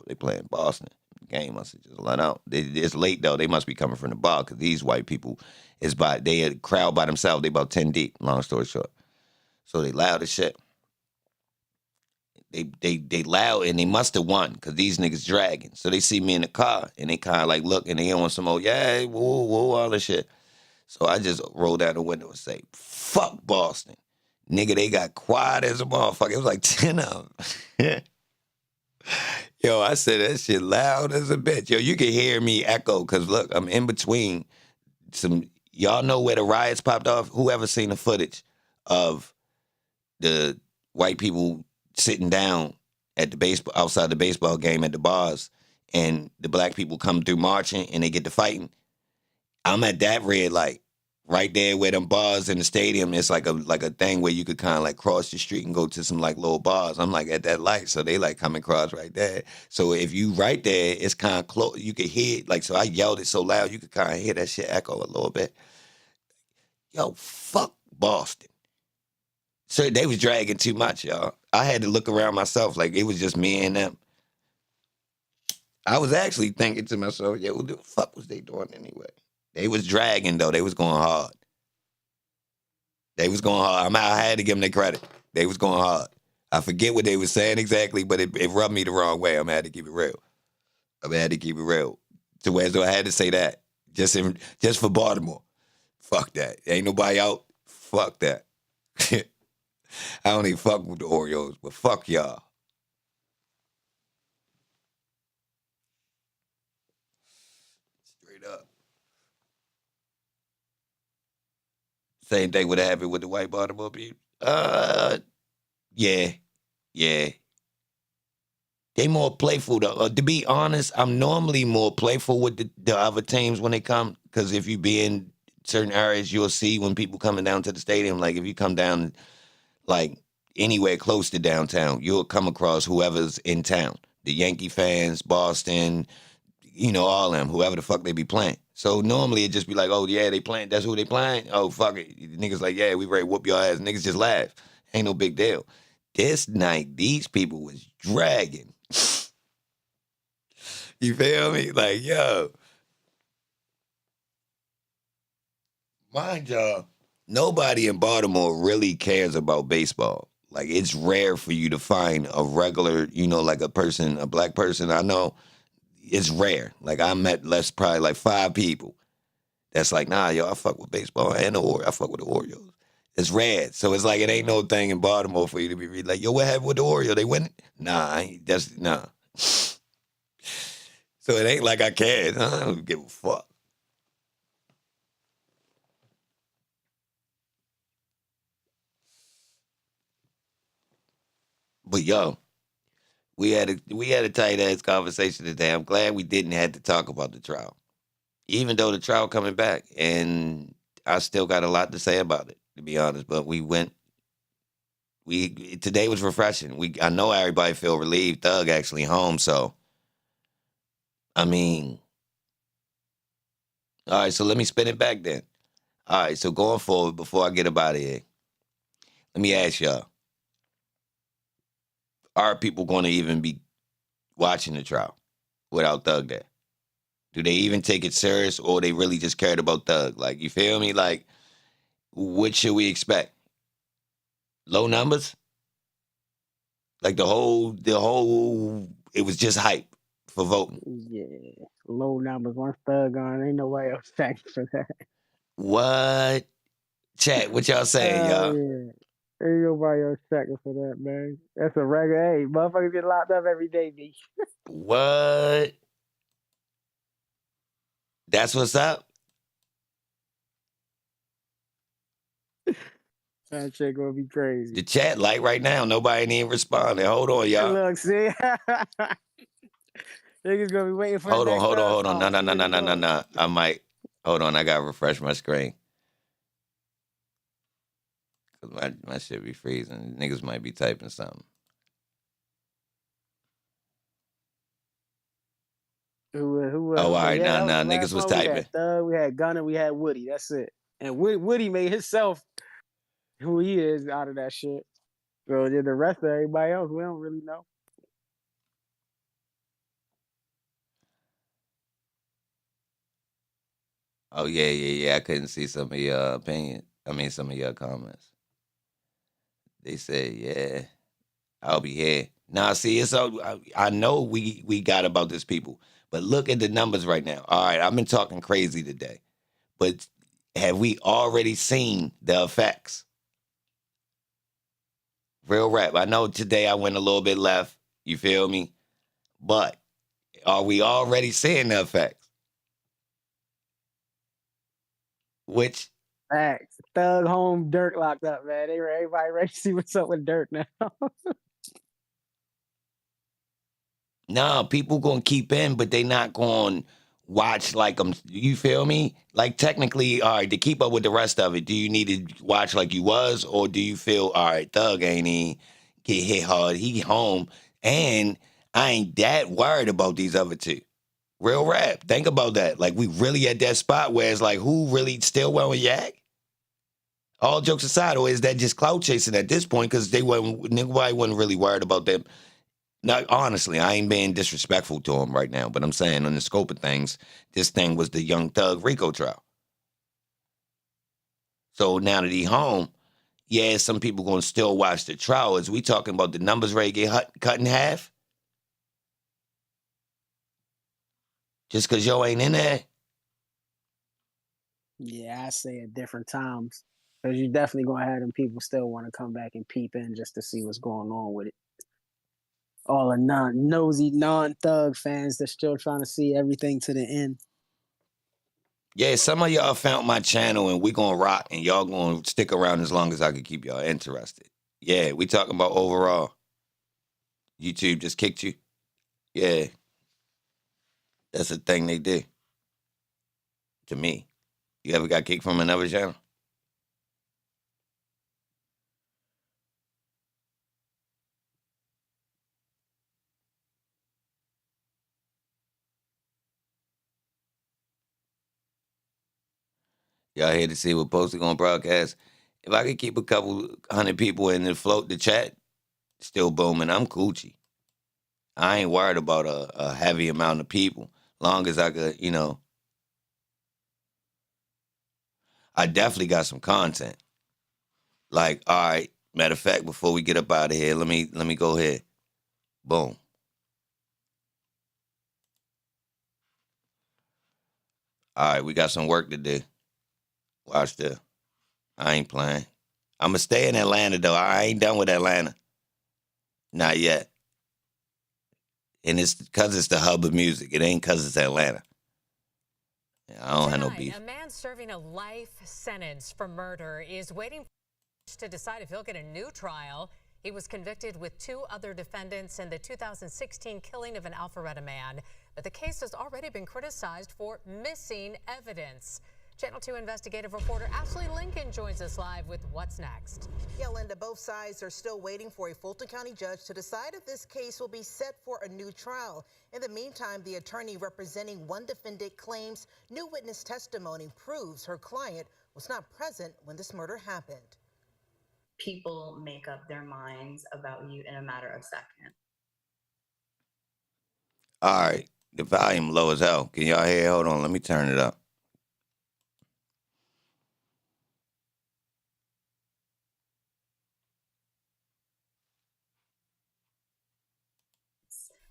Boston. The game must have just let out. It's late though. They must be coming from the bar because these white people they a crowd by themselves. They about 10 deep. Long story short, so they loud as shit. they loud and they must have won because these niggas dragging. So they see me in the car and they kind of like look and they on some old, yeah, woo, woo, all this shit. So I just roll down the window and say, fuck Boston. Nigga, they got quiet as a motherfucker. It was like 10 of them. Yo, I said that shit loud as a bitch. Yo, you can hear me echo because look, I'm in between some, y'all know where the riots popped off? Whoever seen the footage of the white people sitting down at the baseball, outside the baseball game at the bars and the black people come through marching and they get to fighting? I'm at that red light. Right there where them bars in the stadium, it's like a thing where you could kind of like cross the street and go to some like little bars. I'm like at that light, so they like come across right there. So if you right there, it's kind of close. You could hear it, like, so I yelled it so loud you could kind of hear that shit echo a little bit. Yo, fuck Boston. So they was dragging too much, y'all. I had to look around myself like it was just me and them. I was actually thinking to myself, yo, what the fuck was they doing anyway? They was dragging though. They was going hard. They was going hard. I had to give them their credit. They was going hard. I forget what they was saying exactly, but it rubbed me the wrong way. I'm had to keep it real. To where so I had to say that just for Baltimore. Fuck that. Ain't nobody out. Fuck that. I don't even fuck with the Orioles, but fuck y'all. Straight up. Same thing would have happened with the white Baltimore people. Yeah. They more playful though. To be honest, I'm normally more playful with the other teams when they come. Because if you be in certain areas, you'll see when people coming down to the stadium. Like if you come down, like anywhere close to downtown, you'll come across whoever's in town. The Yankee fans, Boston, all them, whoever the fuck they be playing. So normally it just be like, oh yeah, they playing. That's who they playing. Oh fuck it, niggas like, yeah, we ready to whoop your ass. Niggas just laugh. Ain't no big deal. This night, these people was dragging. You feel me? Like, yo. Mind y'all, nobody in Baltimore really cares about baseball. Like, it's rare for you to find a regular, like a black person I know. It's rare. Like, I met probably like 5 people that's like, nah, yo, I fuck with baseball and I fuck with the Orioles. It's rare. So it's like, it ain't no thing in Baltimore for you to be really like, yo, what happened with the Orioles? They win? Nah, nah. So it ain't like I care. I don't give a fuck. But yo, we had a tight ass conversation today. I'm glad we didn't have to talk about the trial, even though the trial coming back, and I still got a lot to say about it, to be honest. But today was refreshing. I know everybody feel relieved. Thug actually home, so I mean, all right. So let me spin it back then. All right. So going forward, before I get up out of here, let me ask y'all: are people going to even be watching the trial without Thug there? Do they even take it serious, or they really just cared about Thug? Like, you feel me? Like, what should we expect? Low numbers? Like the whole, it was just hype for voting. Yeah, low numbers. Once Thug on, ain't nobody else checking for that. What? Chat, what y'all saying, y'all? Yeah. Ain't nobody else checking for that, man. That's a regular. Hey, motherfuckers get locked up every day, B. What? That's what's up? That shit gonna be crazy. The chat light right now. Nobody ain't even responding. Hold on, y'all. Look, see? Niggas gonna be waiting for Hold the on, next hold on, hold on. talk. No. I might. Hold on, I gotta refresh my screen. Cause my shit be freezing. Niggas might be typing something. Who Oh, all right, yeah, nah. the Niggas last was one. We typing. had Thug, we had Gunna, we had Woody. That's it. And Woody made himself who he is out of that shit. So then the rest of everybody else, we don't really know. Oh, yeah. I couldn't see some of your opinion. I mean, some of your comments. They said, yeah. I'll be here. Now, see, it's all, I know we got about this people, but look at the numbers right now. All right, I've been talking crazy today, but have we already seen the effects? Real rap. I know today I went a little bit left. You feel me? But are we already seeing the effects? Which Facts. Thug home, Dirk locked up, man. Everybody ready to see what's up with Dirk now. nah, people gonna keep in, but they not gonna watch like them. You feel me? Like technically, all right, to keep up with the rest of it, do you need to watch like you was, or do you feel all right? Thug ain't he get hit hard? He home, and I ain't that worried about these other two. Real rap. Think about that. Like we really at that spot where it's like, who really still wearing yak? All jokes aside, or is that just clout chasing at this point? Because nobody wasn't really worried about them. Now, honestly, I ain't being disrespectful to him right now, but I'm saying on the scope of things, this thing was the young Thug Rico trial. So now that he home, yeah, some people gonna still watch the trial. Is we talking about the numbers rate get cut in half? Just because yo ain't in there? Yeah, I say at different times. Because you definitely going to have them people still want to come back and peep in just to see what's going on with it. All the nosy, non-thug fans that's still trying to see everything to the end. Yeah, some of y'all found my channel and we gonna rock and y'all gonna stick around as long as I can keep y'all interested. Yeah, we talking about overall. YouTube just kicked you? Yeah. That's a thing they do. To me. You ever got kicked from another channel? Y'all here to see what Posty gonna broadcast? If I could keep a couple hundred people in and float the chat, still booming, I'm Coochie. I ain't worried about a heavy amount of people. Long as I could, I definitely got some content. Like, all right, matter of fact, before we get up out of here, let me go ahead. Boom. All right, we got some work to do. Watch this. I ain't playing. I'm going to stay in Atlanta, though. I ain't done with Atlanta. Not yet. And it's because it's the hub of music. It ain't because it's Atlanta. I don't have no beef. A man serving a life sentence for murder is waiting to decide if he'll get a new trial. He was convicted with 2 other defendants in the 2016 killing of an Alpharetta man, but the case has already been criticized for missing evidence. Channel 2 investigative reporter Ashley Lincoln joins us live with what's next. Yeah, Linda, both sides are still waiting for a Fulton County judge to decide if this case will be set for a new trial. In the meantime, the attorney representing one defendant claims new witness testimony proves her client was not present when this murder happened. People make up their minds about you in a matter of seconds. All right. The volume low as hell. Can y'all hear? Hold on. Let me turn it up.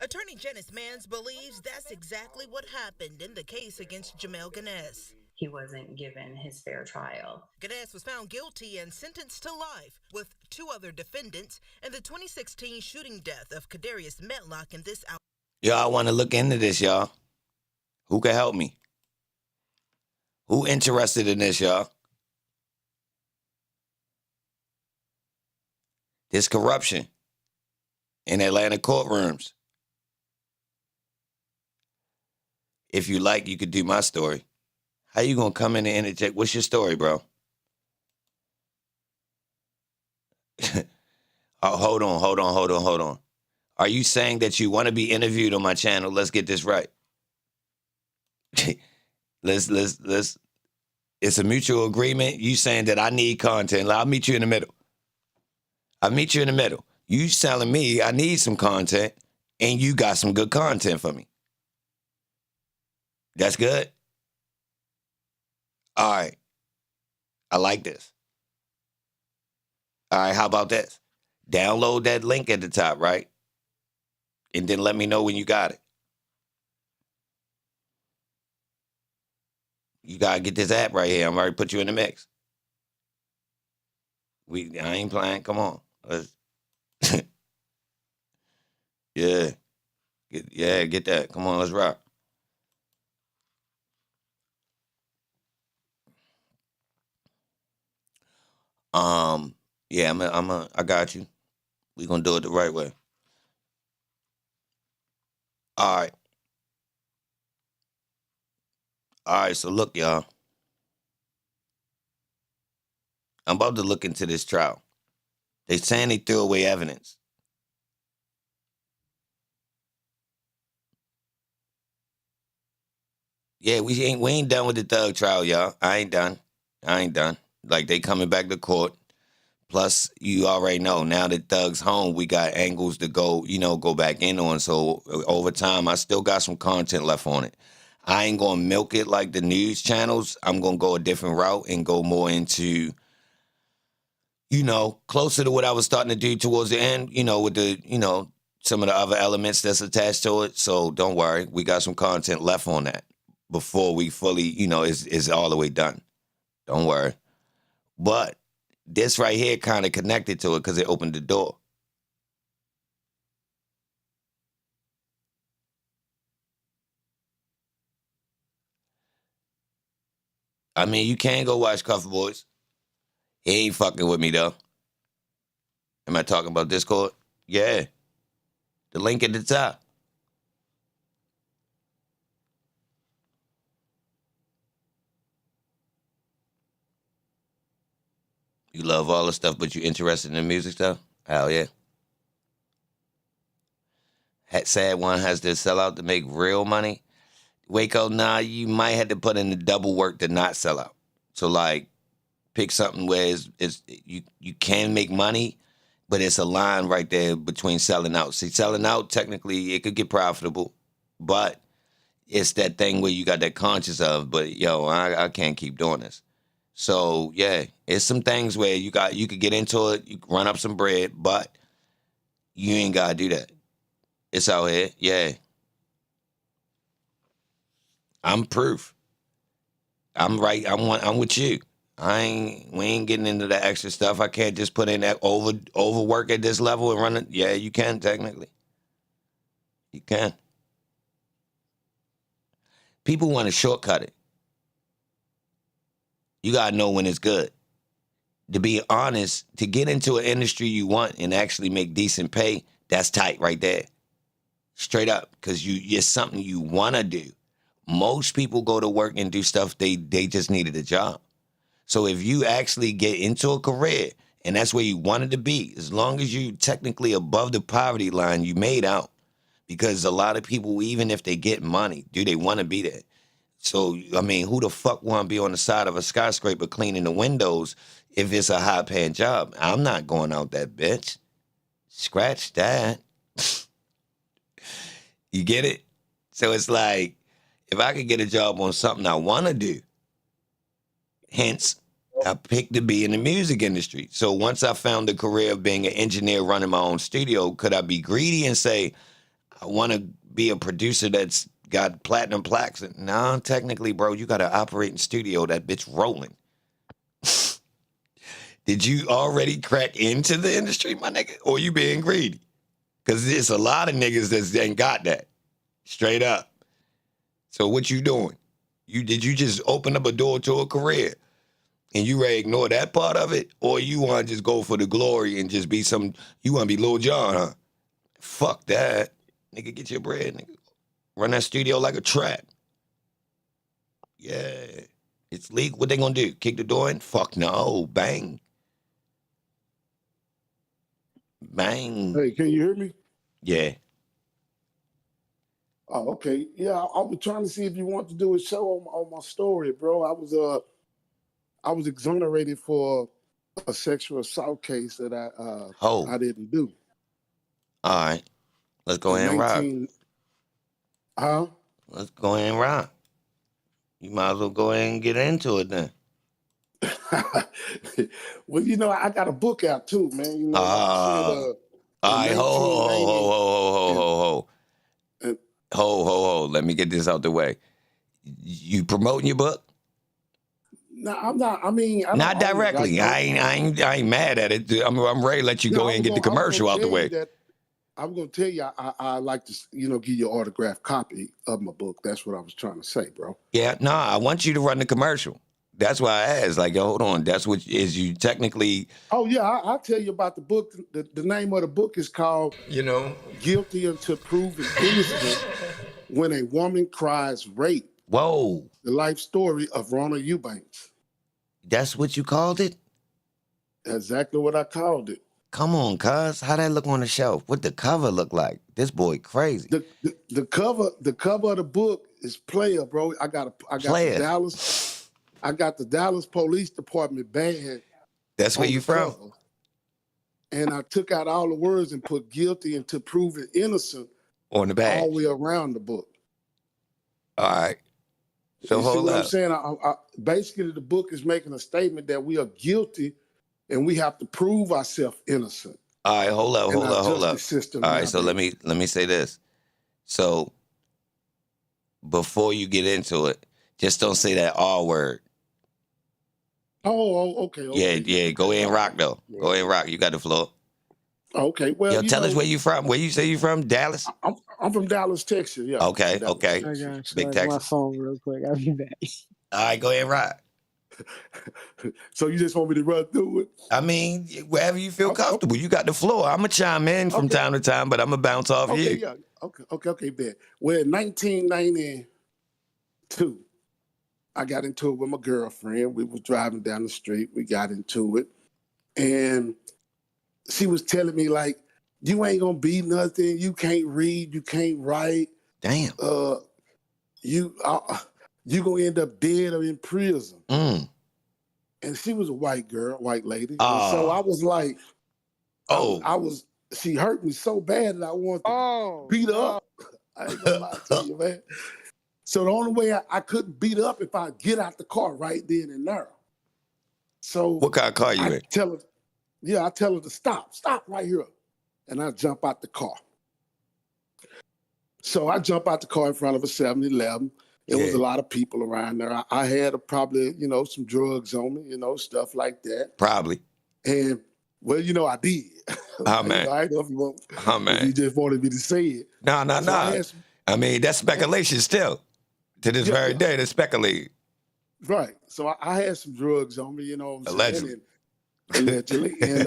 Attorney Janice Mans believes that's exactly what happened in the case against Jamel Ganes. He wasn't given his fair trial. Ganes was found guilty and sentenced to life with 2 other defendants in the 2016 shooting death of Kadarius Metlock in this hour. Y'all want to look into this, y'all? Who can help me? Who interested in this, y'all? This corruption in Atlanta courtrooms. If you like, you could do my story. How you gonna come in and interject? What's your story, bro? Oh, hold on. Are you saying that you want to be interviewed on my channel? Let's get this right. let's. It's a mutual agreement. You saying that I need content. I'll meet you in the middle. You telling me I need some content, and you got some good content for me. That's good. All right. I like this. All right, how about this? Download that link at the top, right? And then let me know when you got it. You gotta get this app right here. I'm already put you in the mix. I ain't playing. Come on. Yeah. Get that. Come on, let's rock. Yeah, I got you. We gonna do it the right way. All right. All right, so look, y'all. I'm about to look into this trial. They saying they threw away evidence. Yeah, we ain't done with the Thug trial, y'all. I ain't done. Like, they coming back to court. Plus, you already know, now that Thug's home, we got angles to go back in on. So over time, I still got some content left on it. I ain't gonna milk it like the news channels. I'm gonna go a different route and go more into, closer to what I was starting to do towards the end, with the, some of the other elements that's attached to it. So don't worry, we got some content left on that before we fully, is all the way done. Don't worry. But this right here kind of connected to it because it opened the door. I mean, you can go watch Cuff Boys. He ain't fucking with me, though. Am I talking about Discord? Yeah. The link at the top. You love all the stuff, but you interested in the music stuff? Hell yeah. Sad one has to sell out to make real money. Waco, nah, you might have to put in the double work to not sell out. So, like, pick something where you can make money, but it's a line right there between selling out. See, selling out, technically, it could get profitable, but it's that thing where you got that conscience of, but, I can't keep doing this. So, yeah, it's some things where you could get into it, you run up some bread, but you ain't got to do that. It's out here, yeah. I'm proof. I'm right. I'm with you. We ain't getting into the extra stuff. I can't just put in that overwork at this level and run it. Yeah, you can technically. You can. People want to shortcut it. You gotta know when it's good. To be honest, to get into an industry you want and actually make decent pay, that's tight right there. Straight up, because it's something you want to do. Most people go to work and do stuff they just needed a job. So if you actually get into a career and that's where you wanted to be, as long as you technically above the poverty line, you made out. Because a lot of people, even if they get money, do they want to be there? So, I mean, who the fuck want to be on the side of a skyscraper cleaning the windows if it's a high-paying job? I'm not going out that bitch. Scratch that. You get it? So it's like, if I could get a job on something I want to do, hence, I picked to be in the music industry. So once I found the career of being an engineer running my own studio, could I be greedy and say, I want to be a producer that's got platinum plaques? No, technically, bro, you got to operate in studio, that bitch rolling. Did you already crack into the industry, my nigga? Or you being greedy? Because there's a lot of niggas that ain't got that. Straight up. So what you doing? Did you just open up a door to a career and you ready to ignore that part of it? Or you want to just go for the glory and just be you want to be Lil Jon, huh? Fuck that. Nigga, get your bread, nigga. Run that studio like a trap. Yeah. It's legal. What they gonna do? Kick the door in? Fuck no. Bang. Bang. Hey, can you hear me? Yeah. Oh, okay. Yeah, I was trying to see if you want to do a show on my story, bro. I was exonerated for a sexual assault case that I didn't do. All right. Let's go ahead and rock. Huh? Let's go ahead and rock. You might as well go ahead and get into it then. Well, you know, I got a book out too, man. You know, like I said, All in right, and, and ho. Let me get this out the way. You promoting your book? no, I'm not. I mean, I Not don't own it right directly. now. I ain't mad at it. I'm ready to let you No, go ahead and get the I was commercial gonna out the tell you way. that. I'm gonna tell you, I like to, you know, give you an autographed copy of my book. That's what I was trying to say, bro. Yeah, no, I want you to run the commercial. That's why I asked. Like, yo, hold on. That's what is you technically. Oh yeah, I'll tell you about the book. The name of the book is called, You know, "Guilty Until Proven Innocent: When a Woman Cries Rape." Whoa, The life story of Ronald Eubanks. that's what you called it? Exactly what I called it. Come on, cuz. How that look on the shelf? What the cover look like? This boy crazy. The cover of the book is player, bro. I got Player. the Dallas Police Department band. That's where on you the from? cover. And I took out all the words and put guilty until proven innocent On the all badge. the way around the book. All right. So you see hold what up. I'm saying? Basically, the book is making a statement that we are guilty and we have to prove ourselves innocent. All right, hold up. Justice system. All right, so let me say this. So before you get into it, just don't say that R word. Okay. Yeah. Go ahead and rock though. Yeah. Go ahead and rock. You got the floor. Okay. Well, Yo, tell us where you from. Where you say you from? Dallas? I'm from Dallas, Texas. Yeah. Okay. Texas. Big my Texas. phone real quick. I'll be back. All right, go ahead and rock. So you just want me to run through it? I mean, wherever you feel comfortable. You got the floor. I'm going to chime in from time to time, but I'm going to bounce off you. Yeah. Okay, Ben. Well, in 1992, I got into it with my girlfriend. We was driving down the street. We got into it. And she was telling me, like, you ain't going to be nothing. You can't read. You can't write. Damn. You going to end up dead or in prison. Mm. And she was a white lady. And so I was like, she hurt me so bad that I wanted to beat her up. I ain't gonna lie to you, man. So the only way I couldn't beat her up if I get out the car right then and there. So what kind of car you in? I tell her to stop right here. And I jump out the car. So I jump out the car in front of a 7-Eleven. There was a lot of people around there. I had probably, some drugs on me, stuff like that. Probably. And, well, I did. Oh, man. I don't know if you want, man. if you just wanted me to say it. No. I mean, that's speculation still. To this very day, that's speculating. Right. So I had some drugs on me, you know what I'm Allegedly. saying? Allegedly. And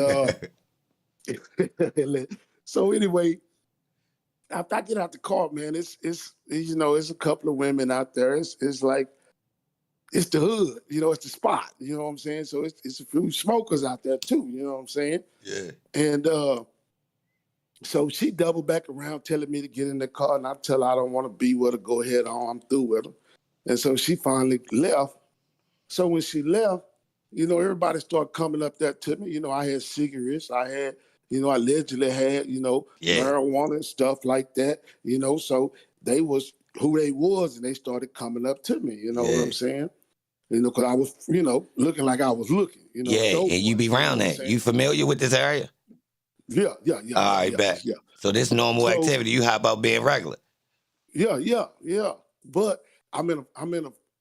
so anyway, after I get out the car, man, it's a couple of women out there. It's like, it's the hood, it's the spot, you know what I'm saying? So it's a few smokers out there too, you know what I'm saying? Yeah. And so she doubled back around telling me to get in the car, and I tell her I don't want to be with her, go ahead on, I'm through with her. And so she finally left. So when she left, everybody started coming up there to me. I had cigarettes, I had, I allegedly had, marijuana and stuff like that, so they was who they was, and they started coming up to me, you know what I'm saying? Because I was, looking like I was looking, and you be around that. You familiar with this area? Yeah. All right, bet. Yeah. So this normal activity, you how about being regular? Yeah. But I'm in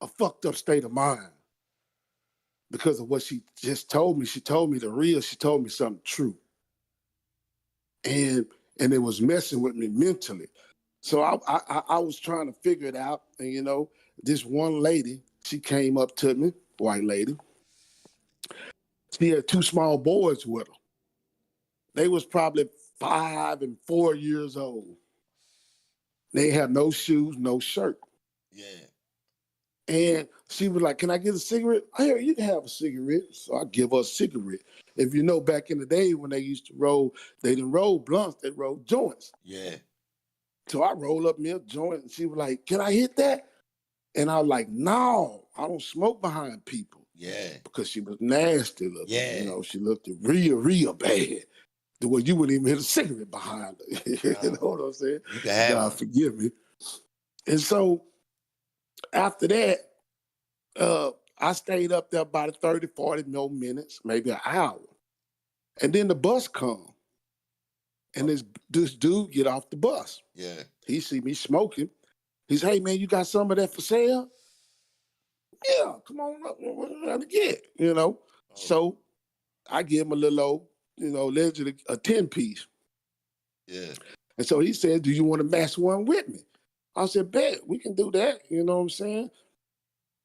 a fucked up state of mind because of what she just told me. She told me the real. She told me something true, and it was messing with me mentally. So I was trying to figure it out, and this one lady, she came up to me, white lady. She had 2 small boys with her. They was probably 5 and 4 years old. They had no shoes, no shirt. Yeah. And she was like, can I get a cigarette? Here, you can have a cigarette. So I give her a cigarette. If you know, back in the day when they used to roll, they didn't roll blunts, they rolled joints. Yeah. So I roll up me a joint, and she was like, can I hit that? And I was like, no, I don't smoke behind people. Yeah. Because she was nasty looking. Yeah. She looked real bad. The way you wouldn't even hit a cigarette behind her. You know what I'm saying? You can have God forgive me. And so after that, I stayed up there about 30, 40 more minutes, maybe an hour. And then the bus come. And this dude get off the bus. Yeah. He see me smoking. He said, hey, man, you got some of that for sale? Yeah, come on up. What are you trying to get? You know? Oh. So I give him a little old, allegedly a 10-piece. Yeah. And so he said, do you want to match one with me? I said, bet, we can do that. You know what I'm saying?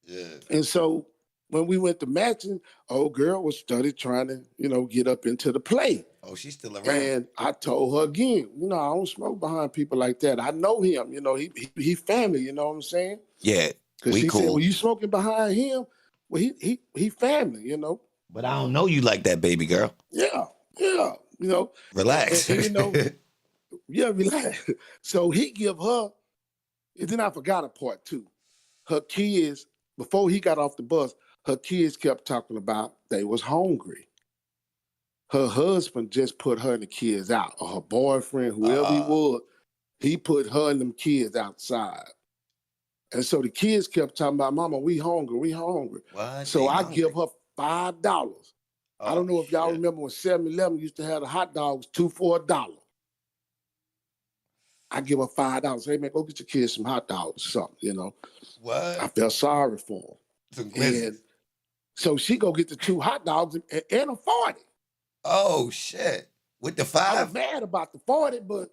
Yeah. And so when we went to matching, old girl was study trying to, get up into the play. Oh, she's still around. And I told her again, I don't smoke behind people like that. I know him, he family, you know what I'm saying? Yeah. Because she said, well, you smoking behind him? Well, he family, But I don't know you like that, baby girl. Yeah. Relax. And yeah, relax. So he give her, and then I forgot a part too. Her kids, before he got off the bus, her kids kept talking about they was hungry. Her husband just put her and the kids out, or her boyfriend, whoever he was, he put her and them kids outside. And so the kids kept talking about, Mama, we hungry. What? So I give her $5. I don't know if y'all remember when 7-Eleven used to have the hot dogs 2 for $1. I give her $5. Hey, man, go get your kids some hot dogs or something, What? I felt sorry for them. And so she go get the 2 hot dogs and a 40. Oh, shit. With the 5? I was mad about the 40, but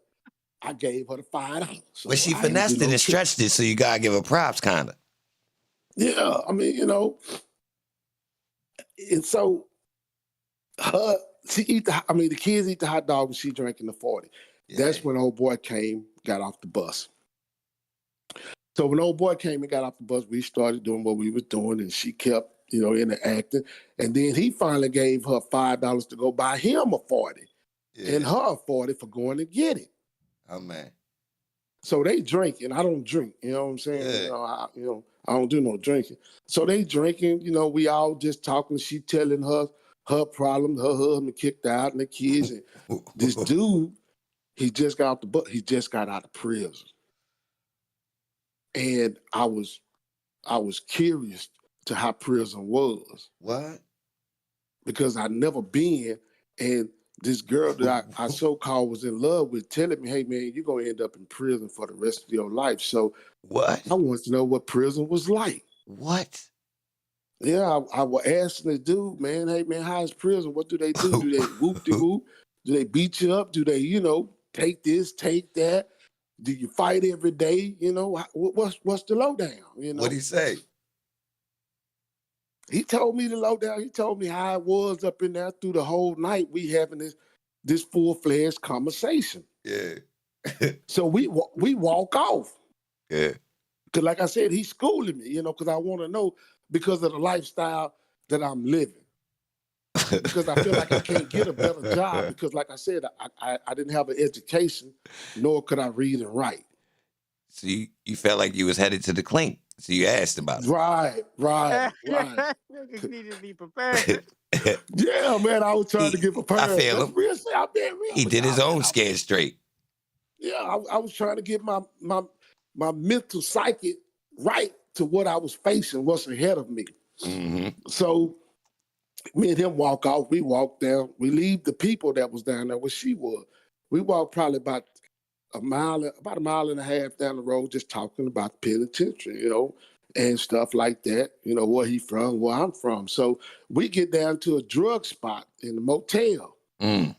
I gave her the $5. So But she finessed it and stretched it, so you gotta give her props, kind of. Yeah, I mean, and so the kids eat the hot dog and she drinking the 40. Yeah. That's when old boy got off the bus. So when old boy came and got off the bus, we started doing what we was doing, and she kept, interacting. And then he finally gave her $5 to go buy him a 40, and her a 40 for going to get it. Oh man. So they drinking. I don't drink. You know what I'm saying? Yeah. I don't do no drinking. So they drinking. We all just talking. She telling her problem. Her husband kicked her out and the kids. And this dude, he just got out of prison. And I was curious to how prison was. What? Because I'd never been, and this girl that I so-called was in love with telling me, hey, man, you're going to end up in prison for the rest of your life. So what? I wanted to know what prison was like. What? Yeah, I was asking the dude, man, hey, man, how's prison? What do they do? Do they whoop-de-whoop? Do they beat you up? Do they, take this, take that? Do you fight every day? What's the lowdown? What'd he say? He told me the lowdown. He told me how it was up in there through the whole night. We having this full-fledged conversation. Yeah. So we walk off. Yeah. Because like I said, he's schooling me, because I want to know because of the lifestyle that I'm living. Because I feel like I can't get a better job because like I said, I didn't have an education, nor could I read and write. So you felt like you was headed to the clink. So you asked about it. Right. Niggas need to be prepared. Yeah, man, I was trying to get prepared. I feel him. I've been real. He did his own scan straight. Yeah, I was trying to get my mental psyche right to what I was facing, what's ahead of me. Mm-hmm. So me and him walk off. We walk down. We leave the people that was down there where she was. We walked probably about a mile and a half down the road, just talking about the penitentiary, and stuff like that. Where he from, where I'm from. So we get down to a drug spot in the motel. Mm.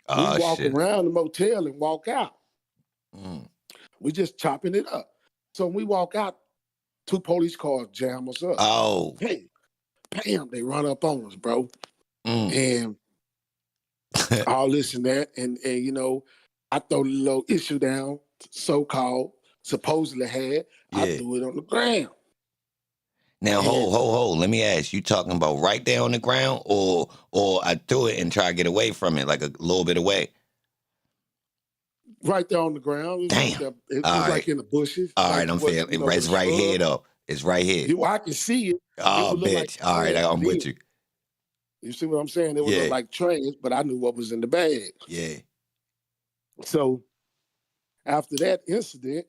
We walk around the motel and walk out. Mm. We just chopping it up. So when we walk out, 2 police cars jam us up. Oh. Hey, bam, they run up on us, bro. And all this and that. And I throw the little issue down, so-called, supposedly had. Yeah. I threw it on the ground. Now, hold. Let me ask, you talking about right there on the ground or I threw it and tried to get away from it, like a little bit away? Right there on the ground. Damn. It was like in the bushes. All right, I'm feeling it. It's right here, though. It's right here. I can see it. Oh, bitch. All right, I'm with you. You see what I'm saying? It was like trash, but I knew what was in the bag. Yeah. So after that incident,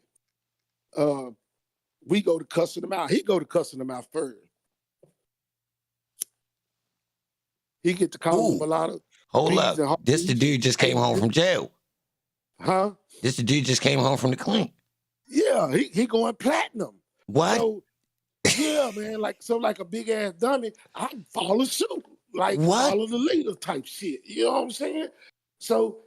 we go to cussing him out. He go to cussing him out first. He get to calling them a lot of Hold bees up. and This the hoes. dude just came home from jail. Huh? This the dude just came home from the clink. Yeah, he going platinum. What? So yeah, man, like a big ass dummy, I follow suit, like What? follow the leader type shit. You know what I'm saying? So,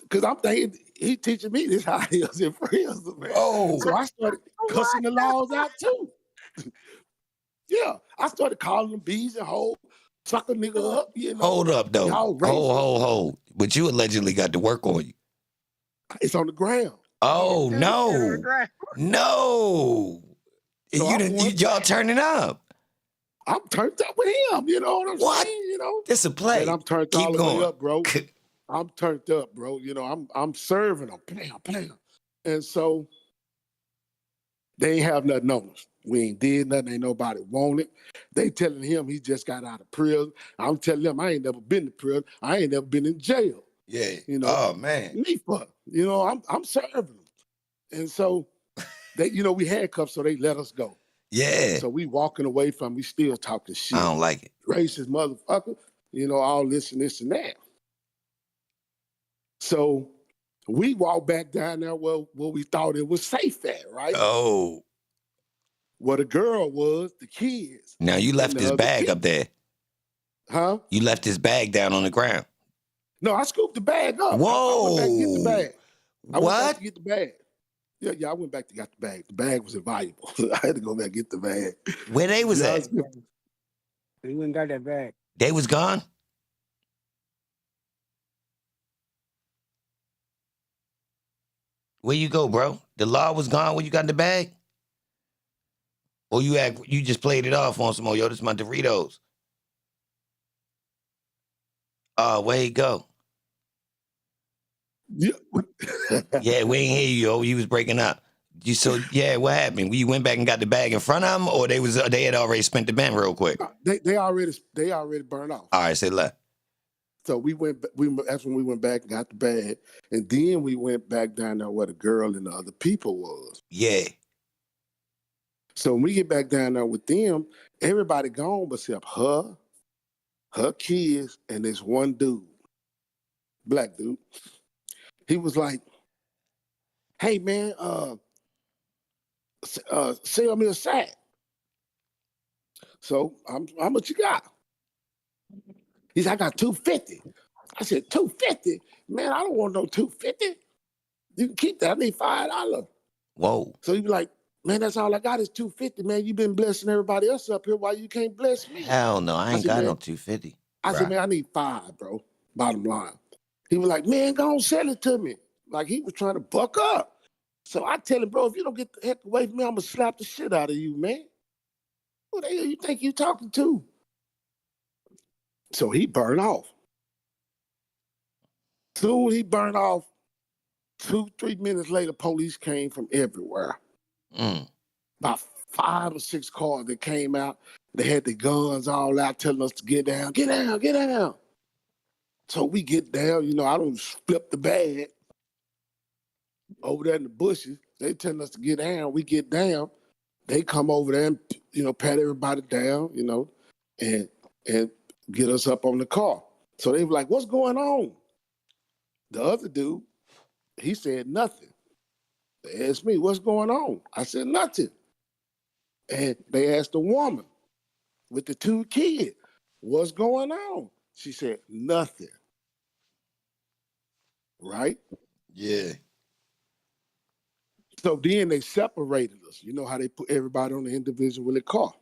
because I'm thinking he teaching me this how he is in prison, man. Oh. So I started cussing the laws out too. Yeah, I started calling them bees and hoes, suck a nigga up. You know, Hold up, though. y'all racist. Hold. But you allegedly got to work on you. It's on the ground. Oh, no. No. So Y'all turning up. I'm turned up with him. You know what I'm saying? You know, This a play. and I'm turned Keep all the going. way up, bro. I'm turned up, bro. You know, I'm serving them, bam. And so they ain't have nothing on us. We ain't did nothing. Ain't nobody want it. They telling him he just got out of prison. I'm telling them I ain't never been to prison. I ain't never been in jail. Yeah. You know. Oh, man. Me fuck. You know, I'm serving them. And so they, you know, we handcuffed, so they let us go. Yeah. So we walking away from, we still talking shit. I don't like it. Racist motherfucker. You know, all this and this and that. So we walked back down there where we thought it was safe at, right? Oh. Where the girl was, the kids. Now you left his bag up there. Huh? You left his bag down on the ground. No, I scooped the bag up. Whoa. I went back to get the bag. I What? went back to get the bag. Yeah, I went back to get the bag. The bag was invaluable. I had to go back and get the bag. Where they was at? We went and got that bag. They was gone? Where you go, bro? The law was gone when you got in the bag? Or you just played it off on some more, yo, this is my Doritos. Oh, where he go? Yeah, yeah, we ain't hear you, yo. You was breaking up. What happened? You went back and got the bag in front of them, or they had already spent the band real quick? They already burned off. All right, say left. So that's when we went back and got the bag. And then we went back down there where the girl and the other people was. Yeah. So when we get back down there with them, everybody gone but except her kids, and this one dude, black dude. He was like, hey man, sell me a sack. So how much you got? He said, I got $250. I said, $250? Man, I don't want no $250. You can keep that. I need $5. Whoa. So he be like, man, that's all I got is $250. Man, you been blessing everybody else up here. Why you can't bless me? Hell no, I ain't got no $250. I said, man, I need $5, bro. Bottom line. He was like, man, go on, sell it to me. Like he was trying to buck up. So I tell him, bro, if you don't get the heck away from me, I'm gonna slap the shit out of you, man. Who the hell you think you talking to? So he burned off. Soon he burned off. 2-3 minutes later, police came from everywhere. About 5 or 6 cars that came out. They had the guns all out telling us to get down, get down, get down. So we get down, you know, I don't flip the bag over there in the bushes. They telling us to get down. We get down. They come over there and, you know, pat everybody down, you know, and get us up on the car. So they were like, what's going on? The other dude, he said nothing. They asked me, what's going on? I said nothing. And they asked the woman with the 2 kids, what's going on? She said nothing. Right? Yeah. So then they separated us. You know how they put everybody on the individual car.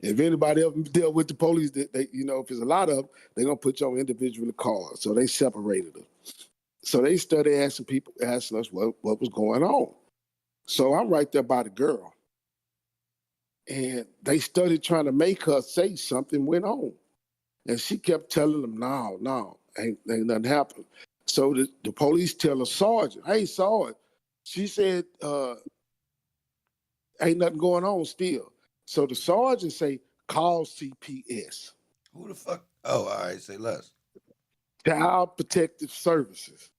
If anybody else dealt with the police, they you know, if there's a lot of them, they're going to put you on individual cars. So they separated us. So they started asking us what was going on. So I'm right there by the girl. And they started trying to make her say something went on. And she kept telling them, no, ain't nothing happened. So the police tell a sergeant, hey, Sergeant, she said, ain't nothing going on still. So the sergeant say, call CPS. Who the fuck? Oh, all right, say less. Child Protective Services.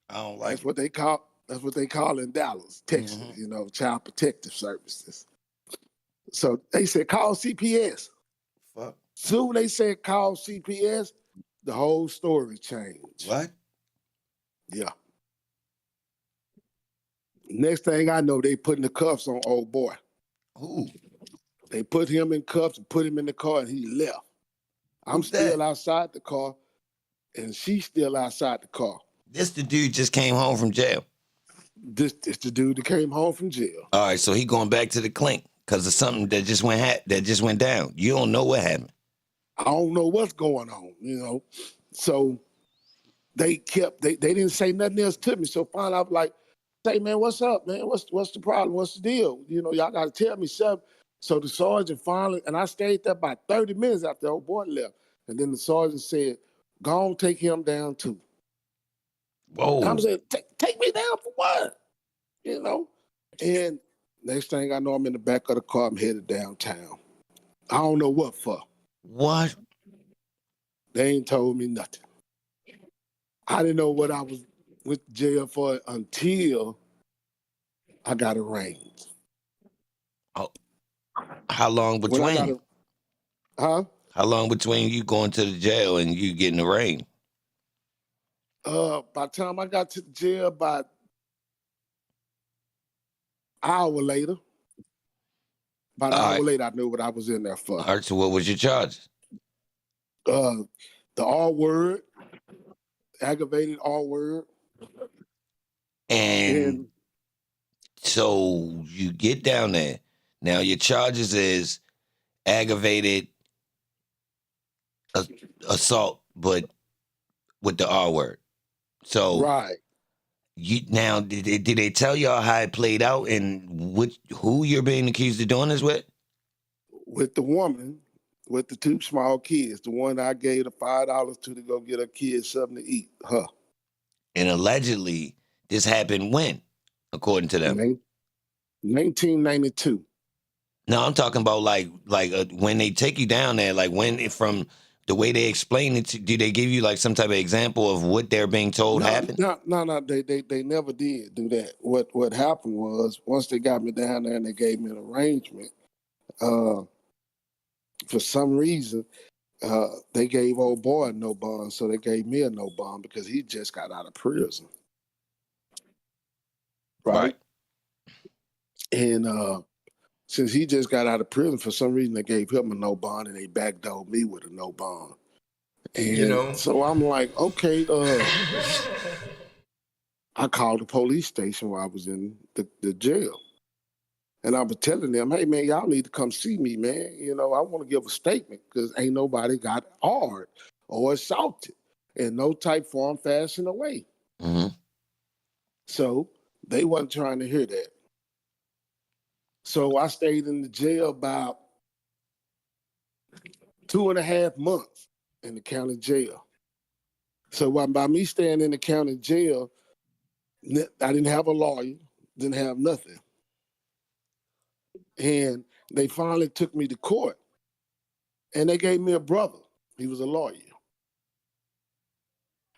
I don't like That's what they call in Dallas, Texas, you know, Child Protective Services. So they said, call CPS. Fuck. Soon they said call CPS, the whole story changed. What? Yeah. Next thing I know, they putting the cuffs on old boy. Who? They put him in cuffs and put him in the car, and he left. I'm still outside the car, and she's still outside the car. This the dude just came home from jail. This the dude that came home from jail. All right, so he going back to the clink because of something that just went down. You don't know what happened. I don't know what's going on, you know. So they didn't say nothing else to me. So finally I was like, say, man, what's up, man? What's the problem? What's the deal? You know, y'all got to tell me something. So the sergeant finally, and I stayed there about 30 minutes after the old boy left. And then the sergeant said, go on, take him down too. Whoa. And I'm saying, take me down for what? You know? And next thing I know, I'm in the back of the car. I'm headed downtown. I don't know what for. What? They ain't told me nothing. I didn't know what I was with jail for until I got arraigned. Oh. How long between? How long between you going to the jail and you getting arraigned? By the time I got to the jail, about an hour later. About an hour later, I knew what I was in there for. All right, so what was your charges? The R word, aggravated R word. And so you get down there. Now your charges is aggravated assault, but with the R word. So right. Did they tell y'all how it played out and who you're being accused of doing this with? With the woman, with the two small kids, the one I gave the $5 to go get her kids something to eat, her. And allegedly, this happened when, according to them? 1992. No, I'm talking about like when they take you down there, like from the way they explain it, do they give you like some type of example of what they're being told happened? No, they never did do that. What happened was, once they got me down there and they gave me an arrangement, for some reason, they gave old boy a no bond, so they gave me a no bond because he just got out of prison. Right. And since he just got out of prison, for some reason they gave him a no bond and they backdoored me with a no bond. And so I'm like, okay, I called the police station while I was in the jail. And I was telling them, hey, man, y'all need to come see me, man. You know, I want to give a statement because ain't nobody got hard or assaulted in no type, form, fashion, or way. Mm-hmm. So they wasn't trying to hear that. So I stayed in the jail about 2.5 months in the county jail. So by me staying in the county jail, I didn't have a lawyer, didn't have nothing. And they finally took me to court. And they gave me a brother. He was a lawyer.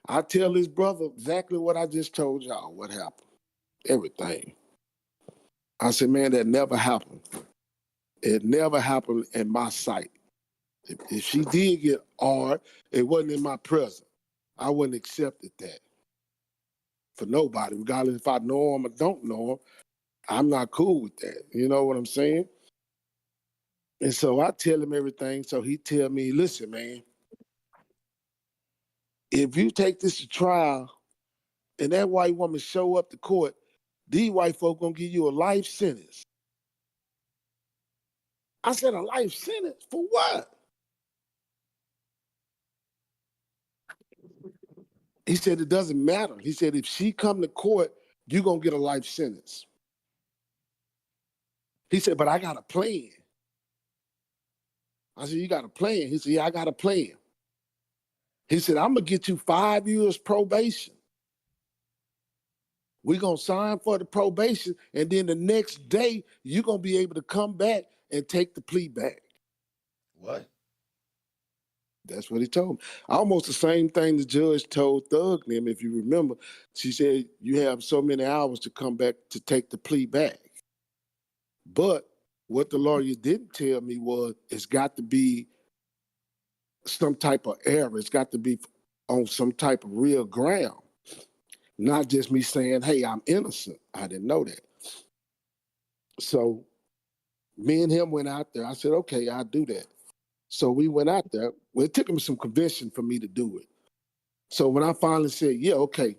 I tell his brother exactly what I just told y'all, what happened. Everything. I said, man, that never happened. It never happened in my sight. If she did get hard, it wasn't in my presence. I wouldn't accept that. For nobody, regardless if I know him or don't know him, I'm not cool with that. You know what I'm saying? And so I tell him everything. So he tell me, listen, man, if you take this to trial and that white woman show up to court, these white folk gonna give you a life sentence. I said, a life sentence? For what? He said, it doesn't matter. He said, if she come to court, you're gonna get a life sentence. He said, but I got a plan. I said, you got a plan? He said, yeah, I got a plan. He said, I'm gonna get you 5 years probation. We're gonna sign for the probation, and then the next day, you're gonna be able to come back and take the plea back. What? That's what he told me. Almost the same thing the judge told Thug and them, if you remember. She said, you have so many hours to come back to take the plea back. But what the lawyer didn't tell me was, it's got to be some type of error. It's got to be on some type of real ground. Not just me saying, hey, I'm innocent. I didn't know that. So me and him went out there. I said, okay, I'll do that. So we went out there. Well, it took him some convincing for me to do it. So when I finally said, yeah, okay,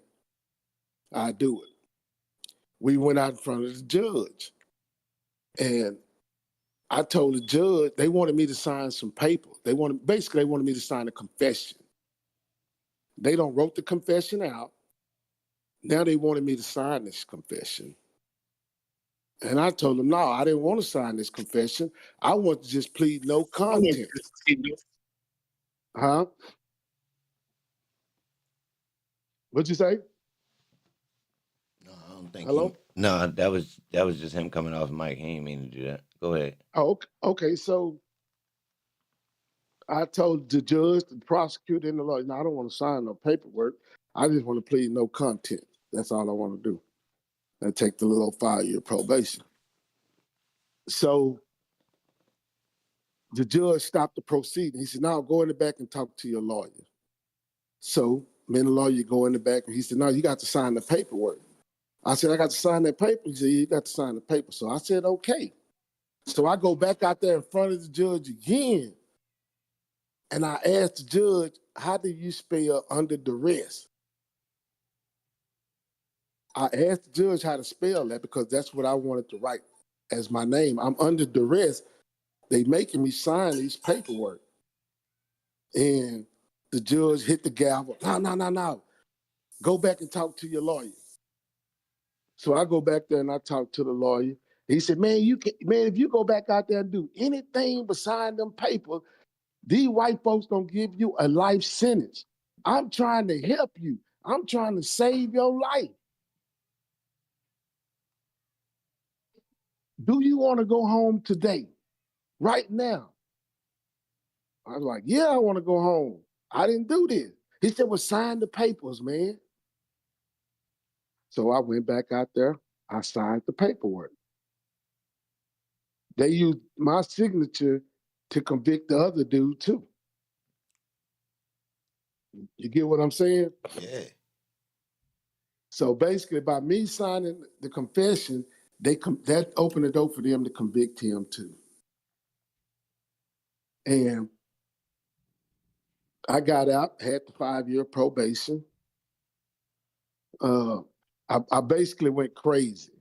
I'll do it, we went out in front of the judge. And I told the judge, they wanted me to sign some paper. They wanted me to sign a confession. They don't wrote the confession out. Now they wanted me to sign this confession. And I told them, no, I didn't want to sign this confession. I want to just plead no contest. Huh? What'd you say? No, I don't think. Hello? No, that was just him coming off mic. He didn't mean to do that. Go ahead. Oh, okay. So I told the judge, the prosecutor, and the lawyer, no, I don't want to sign no paperwork. I just want to plead no content. That's all I want to do. And take the little 5-year probation. So the judge stopped the proceeding. He said, no, go in the back and talk to your lawyer. So me and the lawyer go in the back, and he said, no, you got to sign the paperwork. I said, I got to sign that paper. He said, yeah, you got to sign the paper. So I said, okay. So I go back out there in front of the judge again, and I asked the judge, how do you spell under duress? I asked the judge how to spell that because that's what I wanted to write as my name. I'm under duress. They making me sign these paperwork. And the judge hit the gavel. No. Go back and talk to your lawyer. So I go back there and I talk to the lawyer. He said, man, if you go back out there and do anything but sign them papers, these white folks gonna give you a life sentence. I'm trying to help you. I'm trying to save your life. Do you want to go home today? Right now? I was like, yeah, I want to go home. I didn't do this. He said, well, sign the papers, man. So I went back out there. I signed the paperwork. They used my signature to convict the other dude, too. You get what I'm saying? Yeah. So basically, by me signing the confession, that opened the door for them to convict him, too. And I got out, had the 5-year probation. I basically went crazy.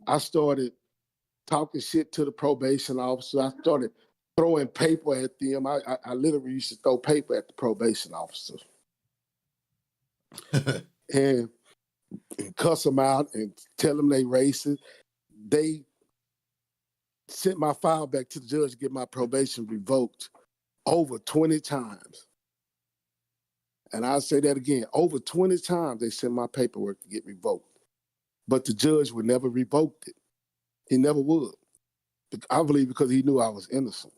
I started talking shit to the probation officer. I started throwing paper at them. I literally used to throw paper at the probation officer. and cuss them out and tell them they racist. They sent my file back to the judge to get my probation revoked over 20 times. And I'll say that again, over 20 times they sent my paperwork to get revoked. But the judge would never revoke it. He never would. I believe because he knew I was innocent.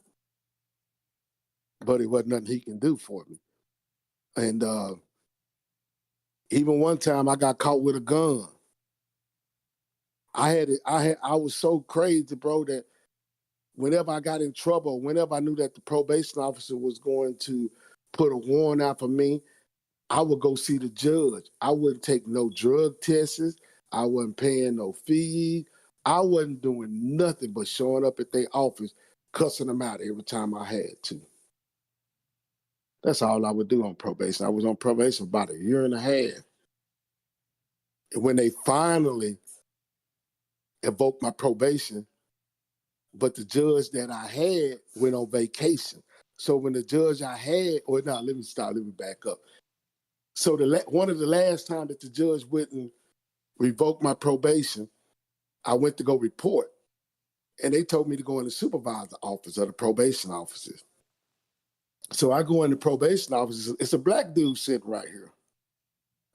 But it wasn't nothing he can do for me. And even one time I got caught with a gun. I was so crazy, bro, that whenever I got in trouble, whenever I knew that the probation officer was going to put a warrant out for me, I would go see the judge. I wouldn't take no drug tests. I wasn't paying no fees. I wasn't doing nothing but showing up at their office, cussing them out every time I had to. That's all I would do on probation. I was on probation about 1.5 years. And when they finally invoked my probation, but the judge that I had went on vacation. So when the judge I had, let me back up. So one of the last time that the judge wouldn't revoke my probation, I went to go report. And they told me to go in the supervisor's office or the probation offices. So I go in the probation office. It's a black dude sitting right here,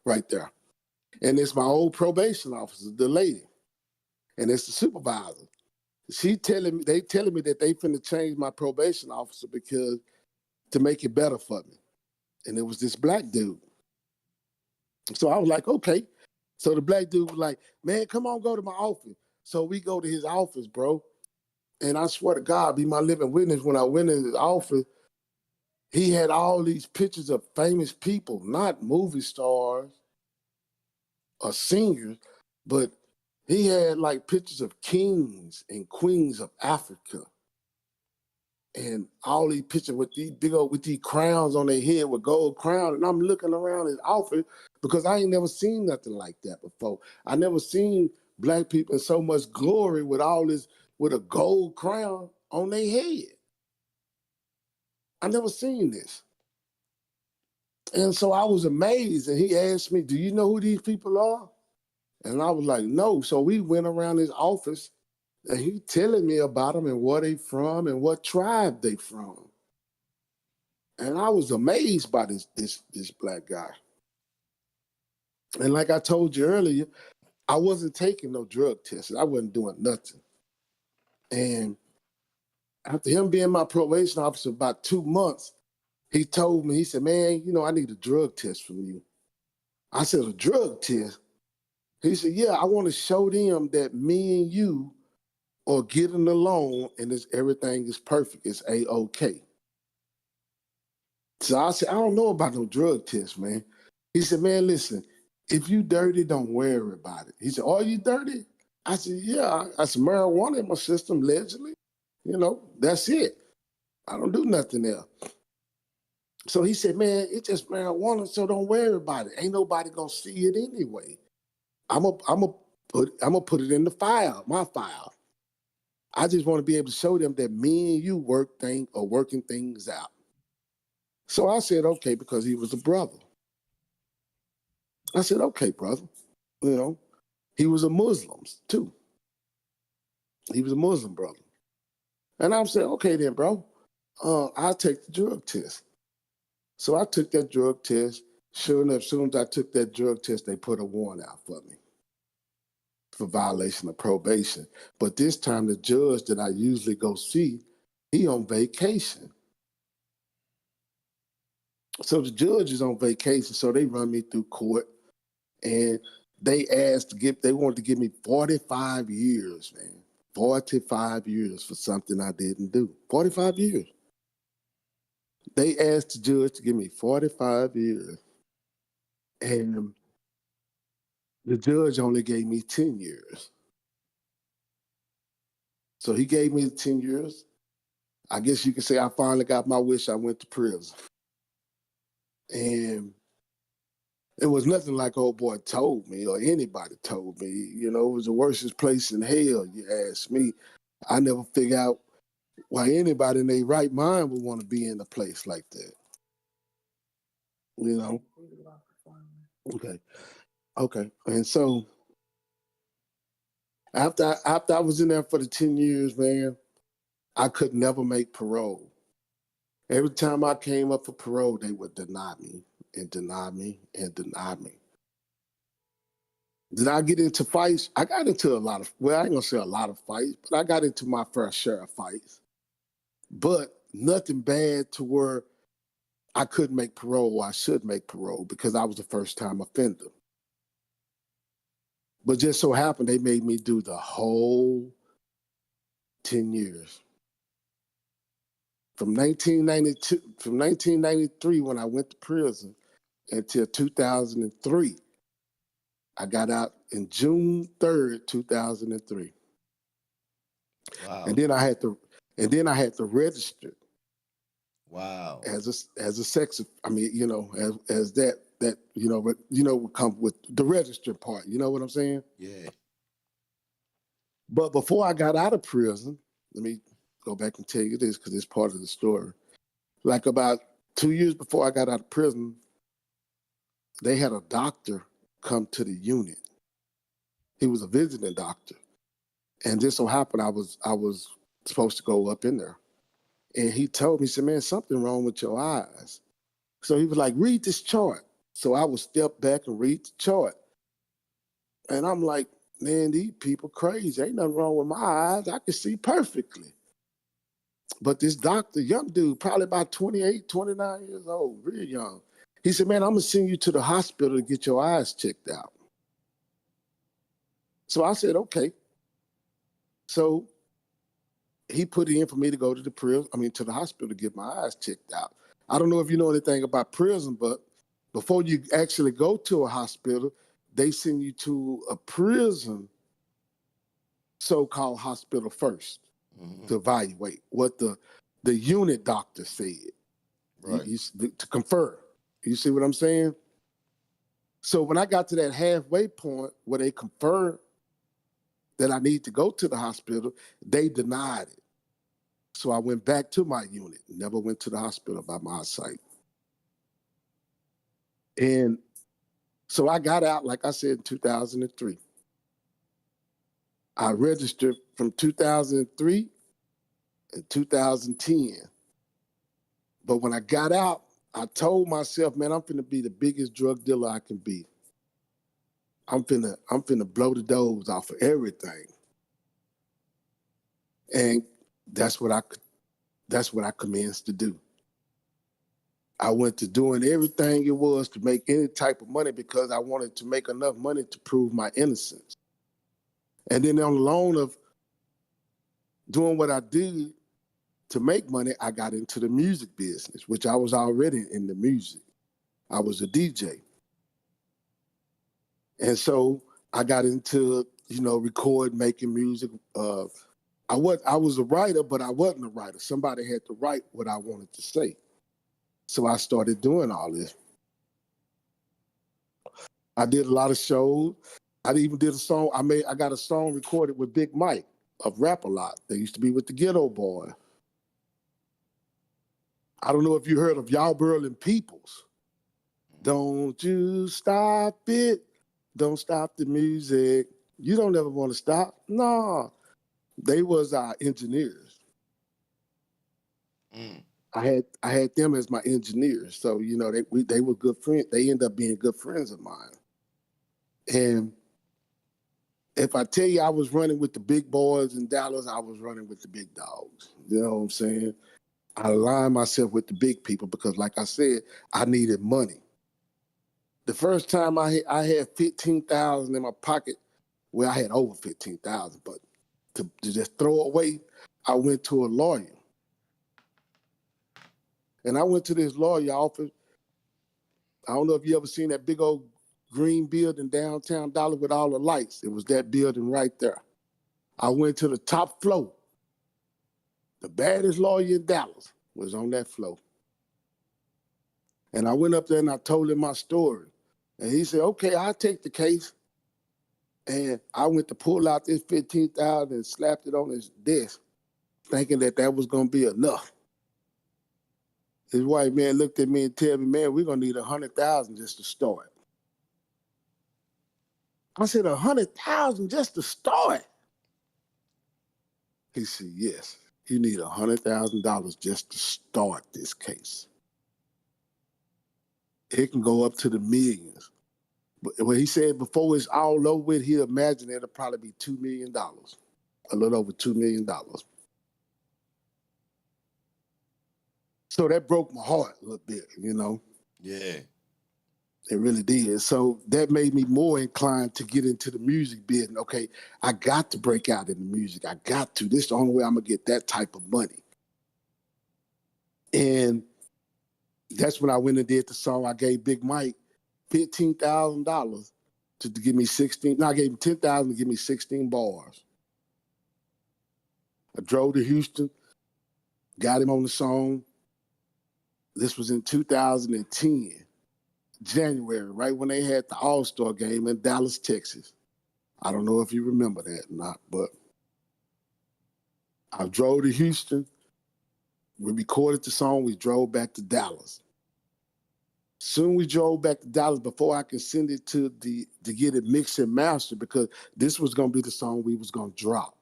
right there. And it's my old probation officer, the lady. And it's the supervisor. They telling me that they finna change my probation officer because to make it better for me. And it was this black dude. So I was like, okay. So the black dude was like, man, come on, go to my office. So we go to his office, bro. And I swear to God, be my living witness, when I went in his office, he had all these pictures of famous people, not movie stars or singers, but he had like pictures of kings and queens of Africa. And all these pictures with these with these crowns on their head with gold crown. And I'm looking around his outfit because I ain't never seen nothing like that before. I never seen black people in so much glory with all this, with a gold crown on their head. I never seen this. And so I was amazed. And he asked me, do you know who these people are? And I was like, no. So we went around his office and he telling me about them and where they from and what tribe they from. And I was amazed by this black guy. And like I told you earlier, I wasn't taking no drug tests. I wasn't doing nothing. And after him being my probation officer about 2 months, he told me, he said, man, you know, I need a drug test from you. I said, a drug test? He said, yeah, I want to show them that me and you are getting along and everything is perfect. It's A-OK. So I said, I don't know about no drug test, man. He said, man, listen, if you dirty, don't worry about it. He said, are you dirty? I said, yeah, I said, marijuana in my system, allegedly. You know, that's it. I don't do nothing else. So he said, man, it's just marijuana, so don't worry about it. Ain't nobody gonna see it anyway. I'm gonna put it in the file, my file. I just want to be able to show them that me and you working things out. So I said, okay, because he was a brother. I said, okay, brother. You know, he was a Muslim too. He was a Muslim brother. And I said, okay then, bro, I'll take the drug test. So I took that drug test. Sure enough, as soon as I took that drug test, they put a warrant out for me for violation of probation. But this time the judge that I usually go see, he on vacation. So the judge is on vacation, so they run me through court, and they wanted to give me 45 years, man. 45 years for something I didn't do. 45 years. They asked the judge to give me 45 years. And the judge only gave me 10 years. So he gave me 10 years. I guess you could say I finally got my wish. I went to prison. And it was nothing like old boy told me or anybody told me. You know, it was the worstest place in hell, you ask me. I never figured out why anybody in their right mind would want to be in a place like that. You know? Okay. And so after I was in there for the 10 years, man, I could never make parole. Every time I came up for parole, they would deny me and deny me and deny me. Did I get into fights? I got into a lot of, well, I ain't gonna say a lot of fights, but I got into my fair share of fights. But nothing bad to where I couldn't make parole or I should make parole because I was a first-time offender. But just so happened they made me do the whole 10 years. From 1993 when I went to prison until 2003. I got out in June 3rd, 2003. Wow. And then I had to register. Wow. As a sex, I mean, you know, as that would come with the register part. You know what I'm saying? Yeah. But before I got out of prison, let me go back and tell you this because it's part of the story. Like about 2 years before I got out of prison, they had a doctor come to the unit. He was a visiting doctor. And just so happened I was supposed to go up in there. And he told me, he said, man, something wrong with your eyes. So he was like, read this chart. So I would step back and read the chart. And I'm like, man, these people crazy. Ain't nothing wrong with my eyes. I can see perfectly. But this doctor, young dude, probably about 28, 29 years old, real young. He said, man, I'm going to send you to the hospital to get your eyes checked out. So I said, okay. So he put in for me to go to the hospital to get my eyes checked out. I don't know if you know anything about prison, but before you actually go to a hospital, they send you to a prison so-called hospital first to evaluate what the unit doctor said, Right. to confer. You see what I'm saying? So when I got to that halfway point where they confirmed that I need to go to the hospital, they denied it. So I went back to my unit, never went to the hospital by my site. And so I got out, like I said, in 2003. I registered from 2003 and 2010. But when I got out, I told myself, man, I'm finna be the biggest drug dealer I can be. I'm finna blow the doors off of everything. And that's what I commenced to do. I went to doing everything it was to make any type of money because I wanted to make enough money to prove my innocence. And then on the loan of doing what I did to make money, I got into the music business, which I was already in the music. I was a DJ. And so I got into, record, making music. I was a writer, but I wasn't a writer. Somebody had to write what I wanted to say. So I started doing all this. I did a lot of shows. I even did a song. I got a song recorded with Big Mike of Rap A Lot. They used to be with the Ghetto Boy. I don't know if you heard of Y'all Berlin Peoples. Don't you stop it. Don't stop the music. You don't ever want to stop. No. They was our engineers. I had them as my engineers. So, they were good friends. They ended up being good friends of mine. And if I tell you I was running with the big boys in Dallas, I was running with the big dogs. You know what I'm saying? I aligned myself with the big people because, like I said, I needed money. The first time I had $15,000 in my pocket, well, I had over $15,000, but to just throw away, I went to a lawyer. And I went to this lawyer office. I don't know if you ever seen that big old green building downtown Dallas with all the lights. It was that building right there. I went to the top floor. The baddest lawyer in Dallas was on that floor. And I went up there and I told him my story. And he said, okay, I'll take the case. And I went to pull out this $15,000 and slapped it on his desk, thinking that was going to be enough. His white man looked at me and told me, man, we're going to need $100,000 just to start. I said, $100,000 just to start? He said, yes, you need $100,000 just to start this case. It can go up to the millions. But when he said before it's all over with, he imagined it'll probably be $2 million, a little over $2 million. So that broke my heart a little bit, Yeah. It really did. So that made me more inclined to get into the music business. Okay, I got to break out in the music. I got to. This is the only way I'm going to get that type of money. And that's when I went and did the song. I gave Big Mike $15,000 to give me 16. No, I gave him $10,000 to give me 16 bars. I drove to Houston, got him on the song. This was in 2010, January, right when they had the All-Star game in Dallas, Texas. I don't know if you remember that or not, but I drove to Houston. We recorded the song. We drove back to Dallas. Soon we drove back to Dallas before I could send it to get it mixed and mastered, because this was going to be the song we was going to drop.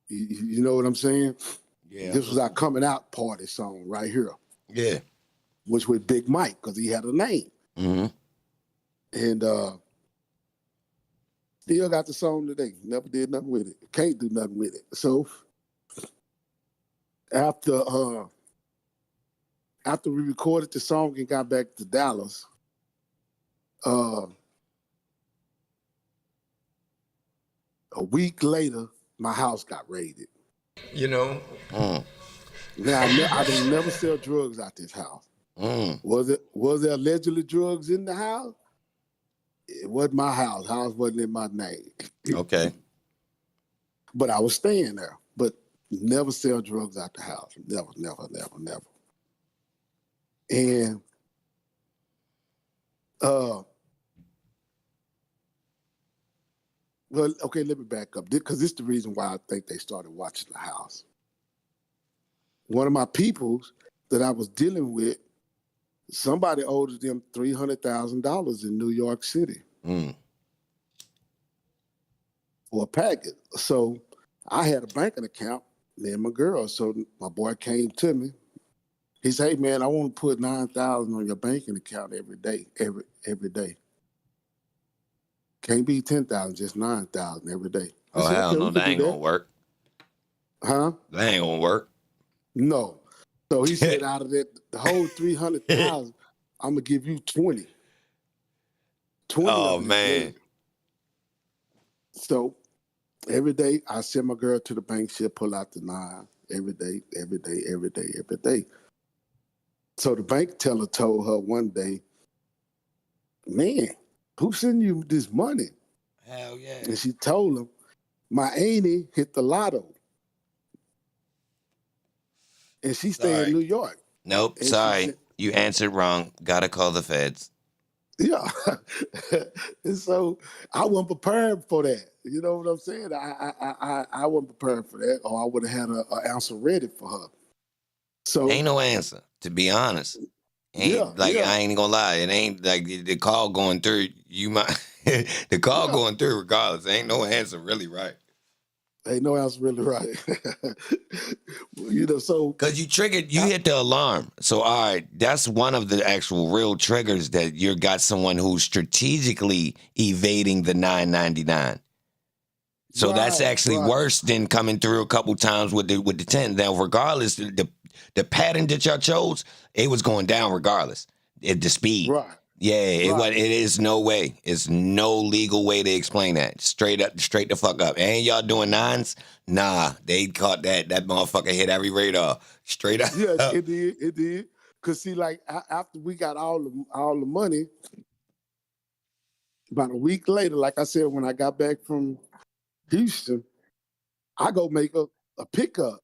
You know what I'm saying? Yeah. This was our coming out party song right here. Yeah. Which was Big Mike, because he had a name. Mm-hmm. And still got the song today. Never did nothing with it. Can't do nothing with it. So after we recorded the song and got back to Dallas, a week later, my house got raided. Now I don't never sell drugs out this house. Was there allegedly drugs in the house? It wasn't my house. House wasn't in my name. Okay. But I was staying there. But never sell drugs out the house. Never. And well, okay, let me back up, because this is the reason why I think they started watching the house. One of my peoples that I was dealing with, somebody owed them $300,000 in New York City for a packet. So I had a banking account, me and my girl. So my boy came to me. He said, "Hey man, I want to put $9,000 on your banking account every day, every day. Can't be 10,000, just 9,000 every day." Oh, said, hell "Okay, no, we can that do ain't that." gonna work. Huh? That ain't gonna work. No. So he said, out of that, the whole 300,000, I'm gonna give you 20. 20 Oh of it man. is yours. So every day I send my girl to the bank, she'll pull out the 9 every day. So the bank teller told her one day, "Man, who's sending you this money?" Hell yeah. And she told him, "My auntie hit the lotto. And she stay in New York." Nope, And sorry. said, You answered wrong. Gotta call the feds. yeah. And so I wasn't prepared for that. You know what I'm saying? I wasn't prepared for that, or I would have had an answer ready for her. So Ain't no answer, to be honest. Ain't I ain't gonna lie. It ain't like the call going through. You might the call going through regardless. Ain't no answer really right. Ain't no answer really right. So because you hit the alarm. So all right, that's one of the actual real triggers that you got someone who's strategically evading the $9.99. So that's actually worse than coming through a couple times with the 10. Now, regardless, the pattern that y'all chose, it was going down regardless. The speed. Right. Yeah, it is no way. It's no legal way to explain that. Straight the fuck up. Ain't y'all doing 9s? Nah, they caught that. That motherfucker hit every radar. Straight up. Yeah, it did. Cause see, like after we got all the money, about a week later, like I said, when I got back from Houston, I go make a pickup.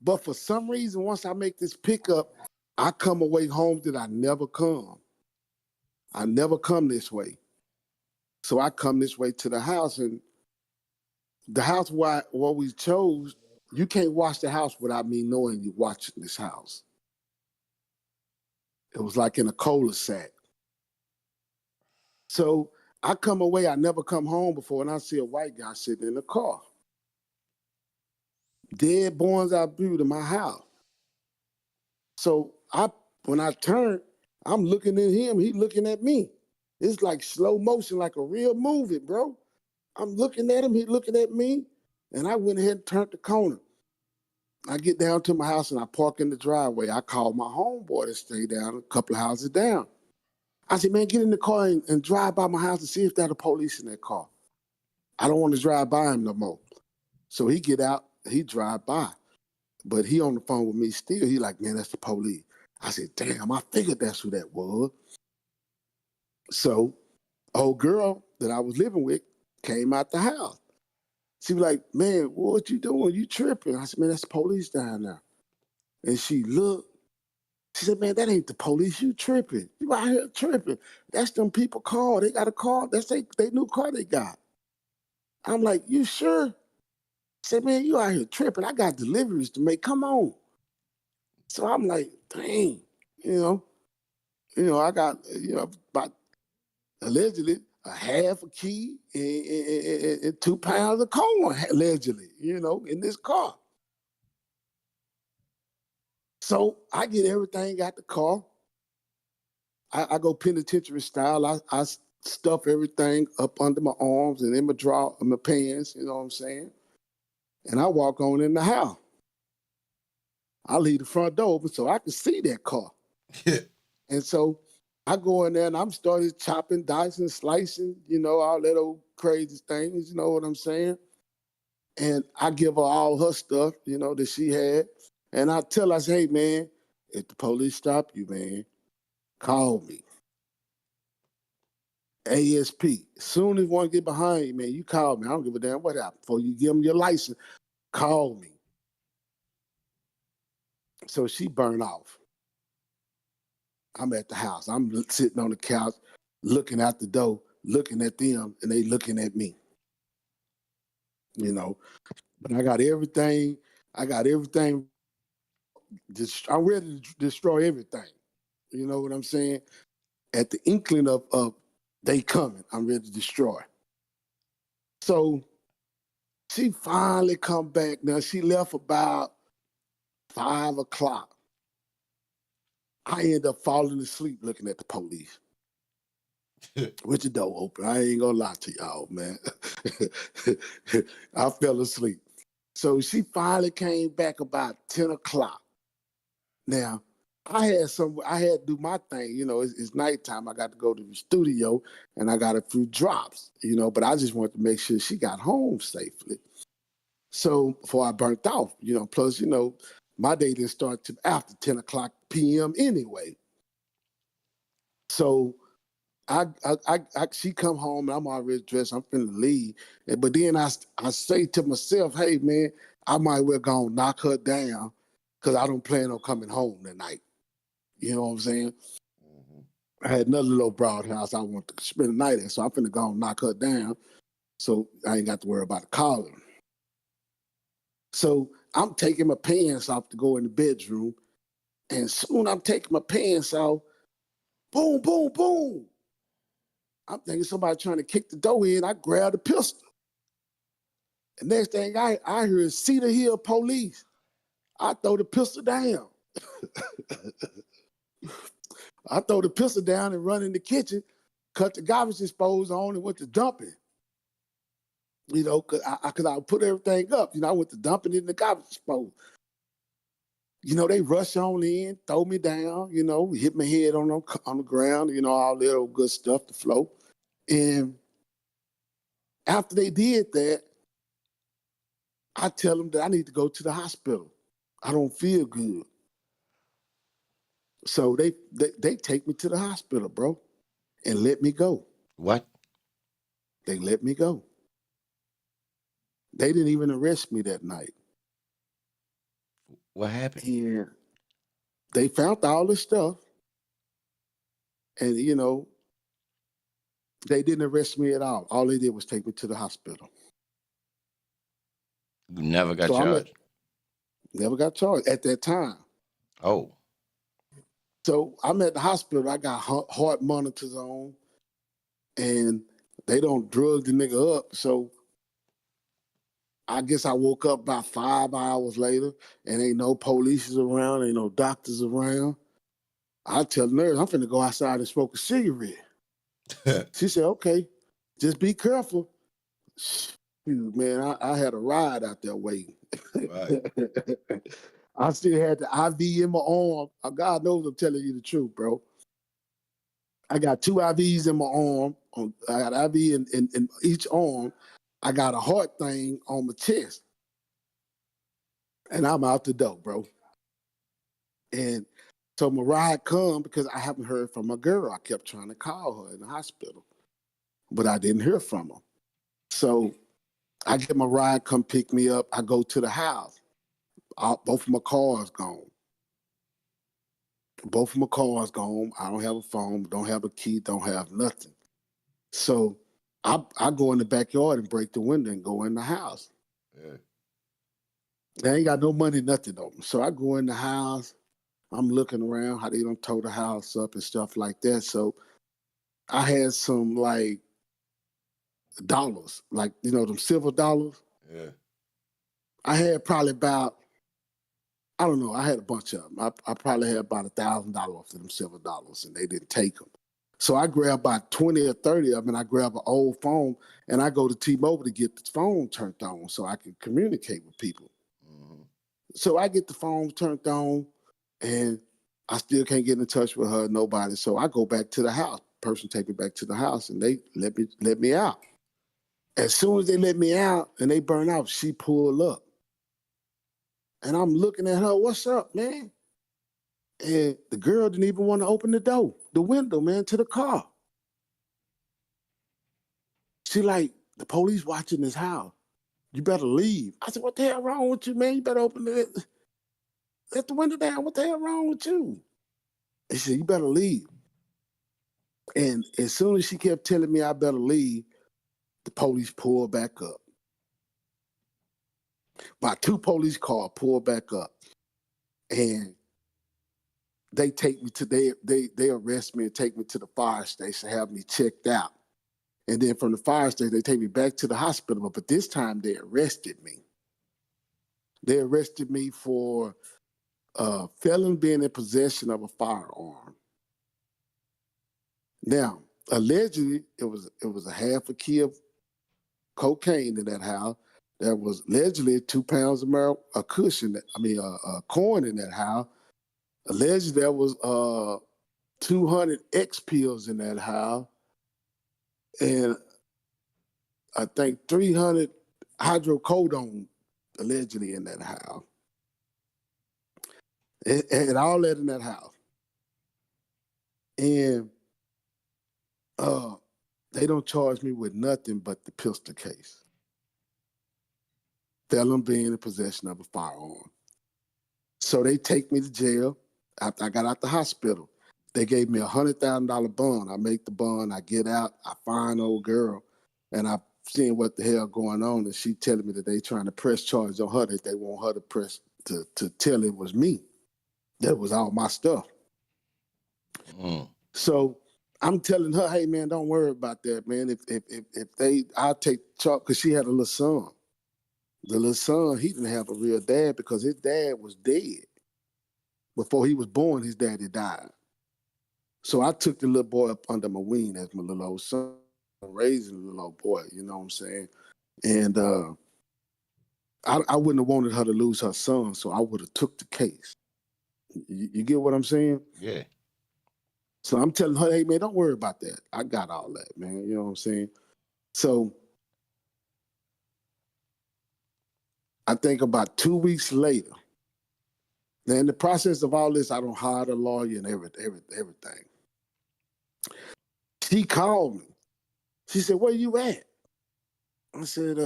But for some reason, once I make this pickup, I come away home that I never come. I never come this way. So I come this way to the house, and the house where we chose, you can't watch the house without me knowing you're watching this house. It was like in a cul-de-sac. So I come away, I never come home before, and I see a white guy sitting in the car. Dead bones out view to my house. So when I turn, I'm looking at him, he looking at me. It's like slow motion, like a real movie, bro. I'm looking at him, he looking at me, and I went ahead and turned the corner. I get down to my house and I park in the driveway. I called my homeboy to stay down a couple of houses down. I said, "Man, get in the car and drive by my house and see if there's a police in that car. I don't want to drive by him no more." So he get out, he drive by. But he on the phone with me still. He like, "Man, that's the police." I said, "Damn, I figured that's who that was." So old girl that I was living with came out the house. She was like, "Man, what you doing? You tripping?" I said, "Man, that's the police down there." And she looked. She said, "Man, that ain't the police. You tripping. You out here tripping. That's them people car. They got a car. That's they new car they got." I'm like, "You sure?" She said, "Man, you out here tripping. I got deliveries to make. Come on." So I'm like, dang, I got, about allegedly a half a key and 2 pounds of corn, allegedly, in this car. So I get everything out the car. I go penitentiary style. I stuff everything up under my arms and in my pants, you know what I'm saying? And I walk on in the house. I leave the front door open so I can see that car. And so I go in there and I'm started chopping, dicing, slicing, all that old crazy things, you know what I'm saying? And I give her all her stuff, that she had. And I tell her, I say, hey, man, if the police stop you, man, call me. ASP. As soon as one get behind you, man, you call me. I don't give a damn what happened. Before you give them your license, call me. So she burned off. I'm at the house. I'm sitting on the couch, looking out the door, looking at them, and they looking at me. You know, but I got everything. I'm ready to destroy everything. You know what I'm saying? At the inkling of they coming, I'm ready to destroy. So she finally come back. Now she left about 5 o'clock. I end up falling asleep looking at the police. With the door open. I ain't gonna lie to y'all, man. I fell asleep. So she finally came back about 10 o'clock. Now, I had to do my thing. You know, it's nighttime. I got to go to the studio and I got a few drops, you know, but I just wanted to make sure she got home safely. So before I burnt off, you know, plus, you know, my day didn't start till after 10 o'clock p.m. anyway. So she come home and I'm already dressed. I'm finna leave. But then I say to myself, hey, man, I might well go and knock her down because I don't plan on coming home tonight. You know what I'm saying? Mm-hmm. I had another little broad house I want to spend the night in, so I'm finna go and knock her down so I ain't got to worry about calling. So I'm taking my pants off to go in the bedroom, and soon I'm taking my pants off, boom, boom, boom. I'm thinking somebody trying to kick the door in. I grabbed a pistol. The next thing I hear is Cedar Hill police. I throw the pistol down. I throw the pistol down and run in the kitchen, cut the garbage disposal on and went to dumping. You know, cause I put everything up. You know, I went to dumping in the garbage disposal. You know, they rush on in, throw me down, you know, hit my head on the ground, you know, all that old good stuff to flow. And after they did that, I tell them that I need to go to the hospital. I don't feel good. So they take me to the hospital, bro, and let me go. What? They let me go. They didn't even arrest me that night. What happened? And they found all this stuff. And, you know, they didn't arrest me at all. All they did was take me to the hospital. You never got charged? Never got charged at that time. Oh. So I'm at the hospital. I got heart monitors on. And they don't drug the nigga up. So I guess I woke up about 5 hours later and ain't no police around, ain't no doctors around. I tell the nurse, I'm finna go outside and smoke a cigarette. She said, okay, just be careful. Shoot, man, I had a ride out there waiting. Right. I still had the IV in my arm. God knows I'm telling you the truth, bro. I got 2 IVs in my arm. I got IV in each arm. I got a heart thing on my chest. And I'm out the door, bro. And so my ride come because I haven't heard from my girl. I kept trying to call her in the hospital, but I didn't hear from her. So I get my ride come pick me up. I go to the house. Both of my cars gone. Both of my cars gone. I don't have a phone, don't have a key, don't have nothing. So I go in the backyard and break the window and go in the house. Yeah. They ain't got no money, nothing on them. So I go in the house. I'm looking around how they done tore the house up and stuff like that. So I had some like dollars, like, you know, them silver dollars. Yeah. I had probably about, I don't know, I had a bunch of them. I probably had about $1,000 of them silver dollars and they didn't take them. So I grabbed about 20 or 30 of them and I grab an old phone and I go to T-Mobile to get the phone turned on so I can communicate with people. Mm-hmm. So I get the phone turned on and I still can't get in touch with her, nobody. So I go back to the house. Person take me back to the house and they let me out. As soon as they let me out and they burn out, she pulled up. And I'm looking at her, what's up, man? And the girl didn't even want to open the window, man, to the car. She like, the police watching this house. You better leave. I said, what the hell wrong with you, man? You better open it. Let the window down. What the hell wrong with you? And she said, you better leave. And as soon as she kept telling me I better leave, the police pulled back up. My 2 police cars pulled back up. And they take me to, they arrest me and take me to the fire station, have me checked out. And then from the fire station, they take me back to the hospital. But this time they arrested me. They arrested me for felon being in possession of a firearm. Now, allegedly, it was a half a key of cocaine in that house. There was allegedly 2 pounds of corn in that house. Allegedly, there was 200 X pills in that house, and I think 300 hydrocodone allegedly in that house. And all that in that house. And they don't charge me with nothing but the pistol case. Felon being in possession of a firearm. So they take me to jail after I got out the hospital. They gave me $100,000 bond. I make the bond, I get out, I find old girl, and I seeing what the hell going on, and she telling me that they trying to press charges on her, that they want her to press to tell it was me. That was all my stuff. So I'm telling her, hey man, don't worry about that, man. I'll take charge, because she had a little son. The little son, he didn't have a real dad because his dad was dead. Before he was born, his daddy died. So I took the little boy up under my wing as my little old son, raising the little old boy, you know what I'm saying? And I wouldn't have wanted her to lose her son, so I would have took the case. You get what I'm saying? Yeah. So I'm telling her, hey man, don't worry about that. I got all that, man. You know what I'm saying? So I think about 2 weeks later, now in the process of all this, I don't hire a lawyer and everything. She called me. She said, where you at? I said,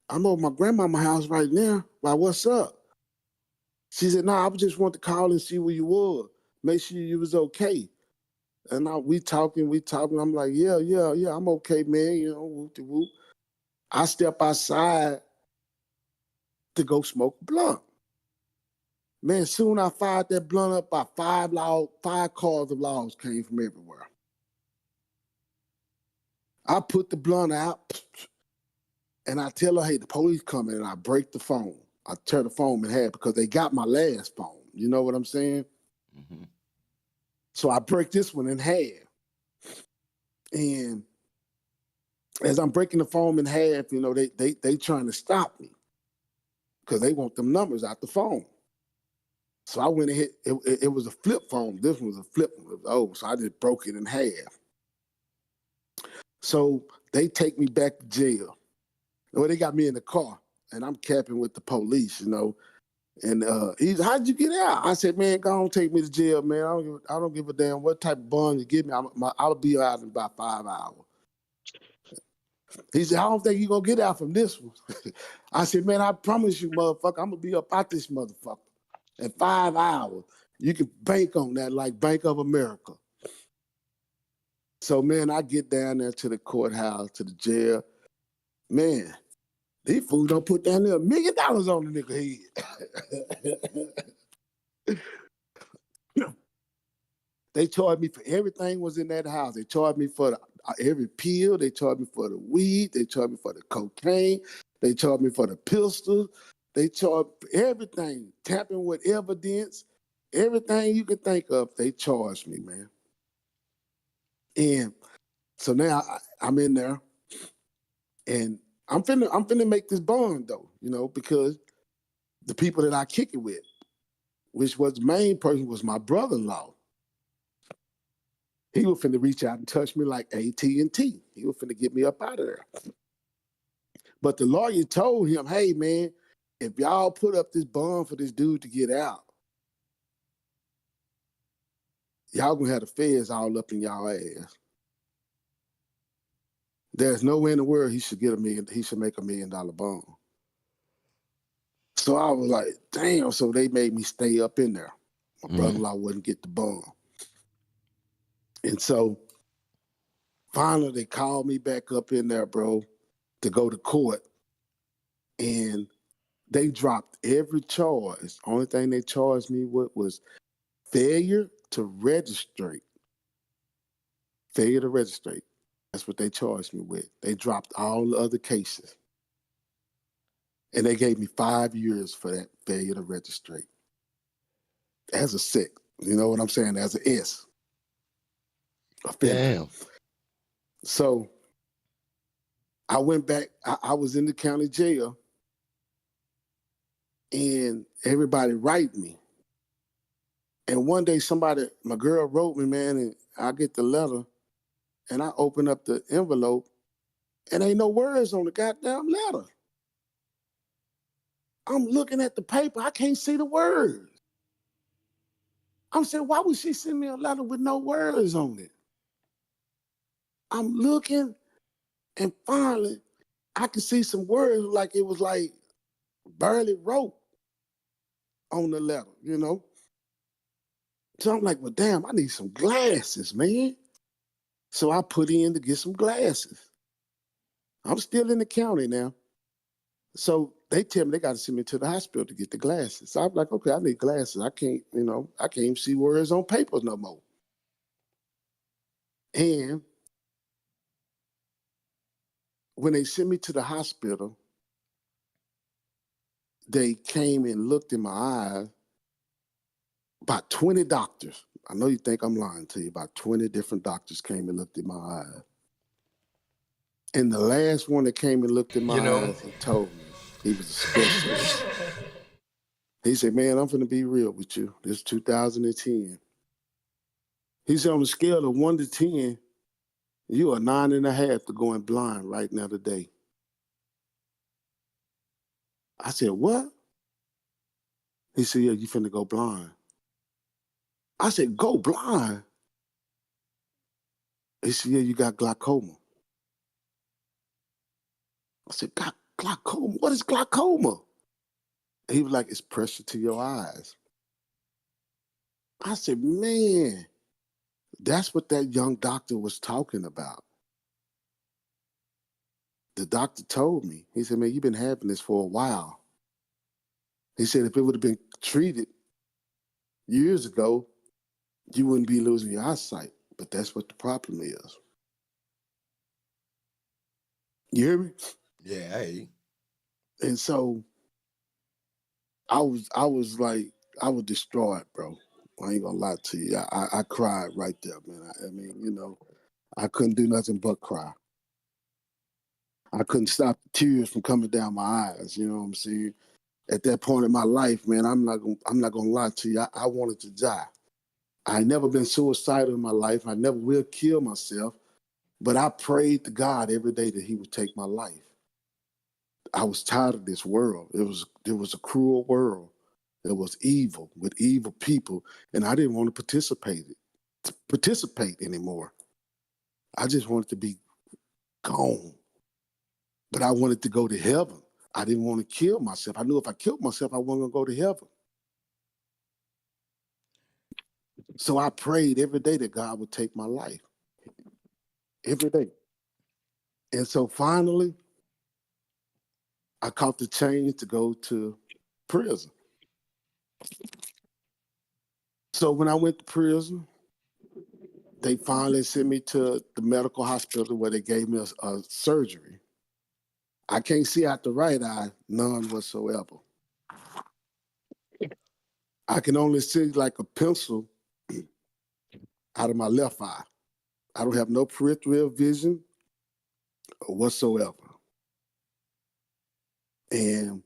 I'm over my grandmama's house right now. Why, what's up? She said, nah, I just want to call and see where you were. Make sure you was okay. And we talking. I'm like, yeah, I'm okay, man. You know, whoop-de-whoop. I step outside to go smoke a blunt. Man, soon I fired that blunt up, by 5 cars of logs came from everywhere. I put the blunt out, and I tell her, hey, the police coming, and I break the phone. I tear the phone in half because they got my last phone. You know what I'm saying? Mm-hmm. So I break this one in half. And as I'm breaking the phone in half, you know, they trying to stop me because they want them numbers out the phone. So I went and hit, it was a flip phone. This one was a flip one. It was old, so I just broke it in half. So they take me back to jail. Well, they got me in the car, and I'm capping with the police, you know. And he's, how'd you get out? I said, man, go on, take me to jail, man. I don't give a damn what type of bond you give me. I'll be out in about 5 hours. He said, I don't think you're going to get out from this one. I said, man, I promise you, motherfucker, I'm going to be up out this motherfucker in 5 hours. You can bank on that like Bank of America. So, man, I get down there to the courthouse, to the jail. Man, these fools don't put down there $1 million on the nigga head. They charged me for everything was in that house. They charged me for every pill. They charged me for the weed. They charged me for the cocaine. They charged me for the pistol. They charged for everything. Tapping with evidence. Everything you can think of, they charged me, man. And so now I'm in there, and I'm finna make this bond though, you know, because the people that I kick it with, which was the main person, was my brother-in-law. He was finna reach out and touch me like AT&T. He was finna get me up out of there. But the lawyer told him, hey, man, if y'all put up this bond for this dude to get out, y'all gonna have the feds all up in y'all ass. There's no way in the world he should make $1 million bond. So I was like, damn, so they made me stay up in there. My brother-in-law wouldn't get the bond. And so finally they called me back up in there, bro, to go to court. And they dropped every charge. Only thing they charged me with was failure to register. Failure to register. That's what they charged me with. They dropped all the other cases. And they gave me 5 years for that failure to register. As a sick, you know what I'm saying? As an S. Offender. Damn. So I went back, I was in the county jail, and everybody write me. And one day my girl wrote me, man, and I get the letter, and I open up the envelope, and ain't no words on the goddamn letter. I'm looking at the paper, I can't see the words. I'm saying, why would she send me a letter with no words on it? I'm looking, and finally, I could see some words like it was like barely wrote on the letter, you know? So I'm like, well, damn, I need some glasses, man. So I put in to get some glasses. I'm still in the county now. So they tell me they got to send me to the hospital to get the glasses. So I'm like, okay, I need glasses. I can't even see words on papers no more. And when they sent me to the hospital, they came and looked in my eyes. About 20 doctors. I know you think I'm lying to you. About 20 different doctors came and looked in my eyes. And the last one that came and looked in my eyes, he told me, he was a specialist. He said, man, I'm finna be real with you. This is 2010. He said, on a scale of 1 to 10, you are 9.5 to going blind right now today. I said, what? He said, yeah, you finna go blind. I said, go blind? He said, yeah, you got glaucoma. I said, glaucoma? What is glaucoma? He was like, it's pressure to your eyes. I said, man, that's what that young doctor was talking about. The doctor told me, he said, man, you've been having this for a while. He said, if it would have been treated years ago, you wouldn't be losing your eyesight. But that's what the problem is. You hear me? Yeah, I hear you. And so I was distraught, bro. I ain't gonna lie to you. I cried right there, man. I mean, you know, I couldn't do nothing but cry. I couldn't stop the tears from coming down my eyes. You know what I'm saying? At that point in my life, man, I'm not gonna lie to you. I wanted to die. I never been suicidal in my life. I never will kill myself. But I prayed to God every day that he would take my life. I was tired of this world. It was a cruel world. It was evil with evil people. And I didn't want to participate anymore. I just wanted to be gone. But I wanted to go to heaven. I didn't want to kill myself. I knew if I killed myself, I wasn't going to go to heaven. So I prayed every day that God would take my life. Every day. And so finally, I caught the change to go to prison. So when I went to prison, they finally sent me to the medical hospital where they gave me a surgery. I can't see out the right eye, none whatsoever. I can only see like a pencil out of my left eye. I don't have no peripheral vision whatsoever. And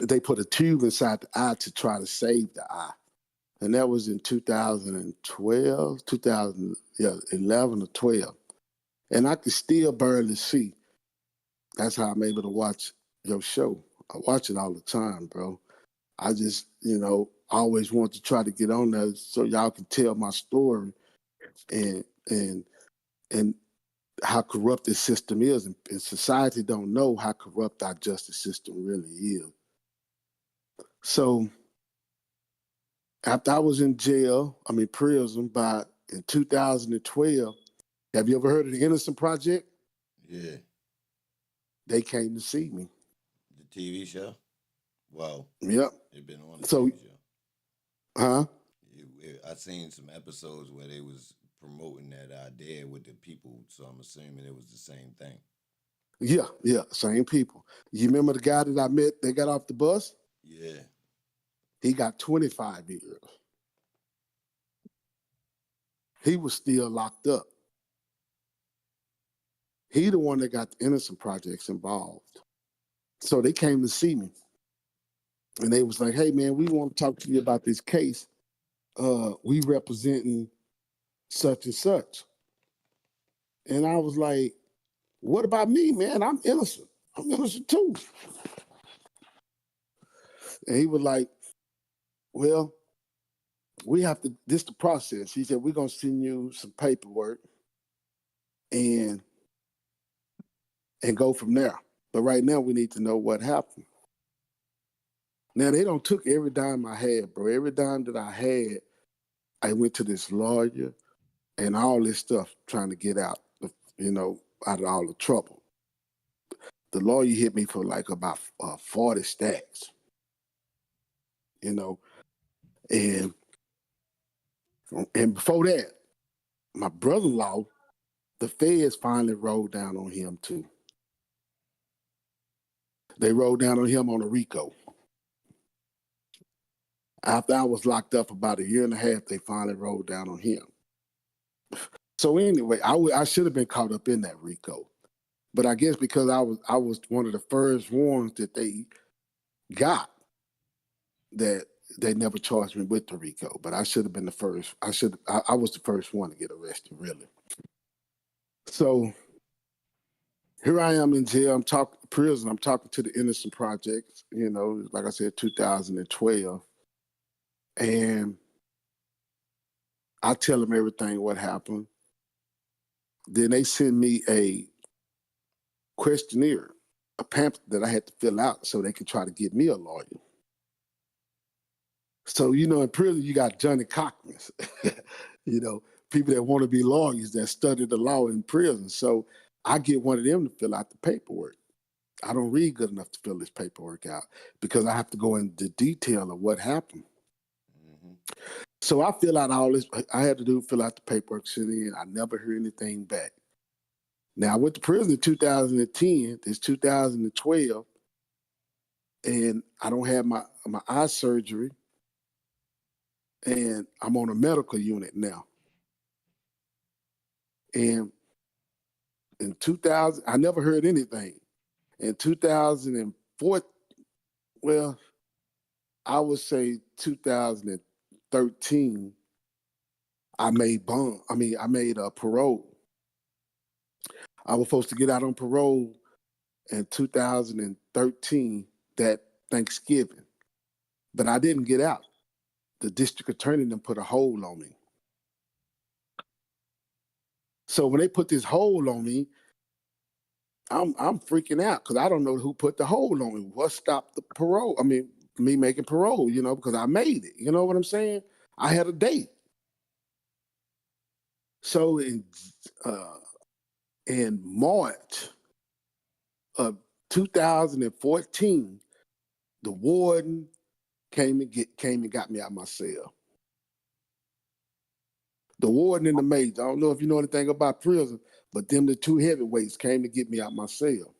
they put a tube inside the eye to try to save the eye. And that was in 2011 or 12. And I could still barely see. That's how I'm able to watch your show. I watch it all the time, bro. I just, I always want to try to get on there so y'all can tell my story and how corrupt this system is. And society don't know how corrupt our justice system really is. So after I was in prison in 2012, have you ever heard of the Innocent Project? Yeah. They came to see me. The TV show? Well, yep. They've been on the TV show. Huh? I seen some episodes where they was promoting that idea with the people, so I'm assuming it was the same thing. Yeah, same people. You remember the guy that I met that got off the bus? Yeah. He got 25 years. He was still locked up. He the one that got the Innocent Projects involved. So they came to see me. And they was like, hey, man, we want to talk to you about this case. We representing such and such. And I was like, what about me, man? I'm innocent. I'm innocent too. And he was like, well, we have to, this the process. He said, we're going to send you some paperwork and go from there. But right now we need to know what happened. Now they don't took every dime I had, bro. Every dime that I had, I went to this lawyer and all this stuff trying to get out, out of all the trouble. The lawyer hit me for like about 40 stacks, and before that, my brother-in-law, the feds finally rolled down on him too. They rolled down on him on a RICO. After I was locked up about a year and a half, they finally rolled down on him. So anyway, I should have been caught up in that RICO. But I guess because I was one of the first ones that they got, that they never charged me with the RICO. But I should have been the first. I was the first one to get arrested, really. So here I am in jail. I'm talking prison. I'm talking to the Innocent Project. Like I said, 2012, and I tell them everything what happened. Then they send me a questionnaire, a pamphlet that I had to fill out so they could try to get me a lawyer. So, in prison, you got Johnny Cochran's, people that want to be lawyers that study the law in prison. So I get one of them to fill out the paperwork. I don't read good enough to fill this paperwork out because I have to go into detail of what happened. Mm-hmm. So I fill out all this. I had to fill out the paperwork, send it in. I never heard anything back. Now, I went to prison in 2010. It's 2012, and I don't have my eye surgery, and I'm on a medical unit now. And in 2000, I never heard anything. In 2004, well, I would say 2013, I made bond. I made a parole. I was supposed to get out on parole in 2013, that Thanksgiving, but I didn't get out. The district attorney then put a hold on me. So when they put this hold on me, I'm freaking out because I don't know who put the hold on me. What stopped the parole? Me making parole, because I made it. You know what I'm saying? I had a date. So in March of 2014, the warden came and got me out of my cell. The warden and the maid, I don't know if you know anything about prison, but them the two heavyweights came to get me out of my cell.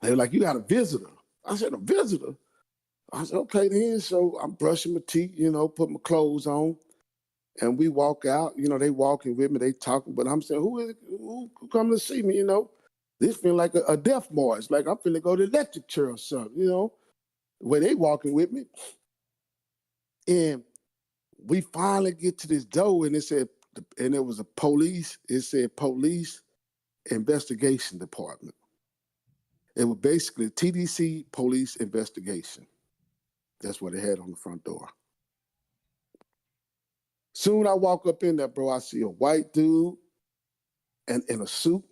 They were like, you got a visitor. I said, a visitor? I said, okay then. So I'm brushing my teeth, put my clothes on, and we walk out. They walking with me, they talking, but I'm saying, who come to see me, This feel like a death march, like I'm finna go to the electric chair or something, where they walking with me. And we finally get to this door, and it was it said police investigation department. It was basically TDC police investigation. That's what it had on the front door. Soon I walk up in there, bro, I see a white dude and in a suit,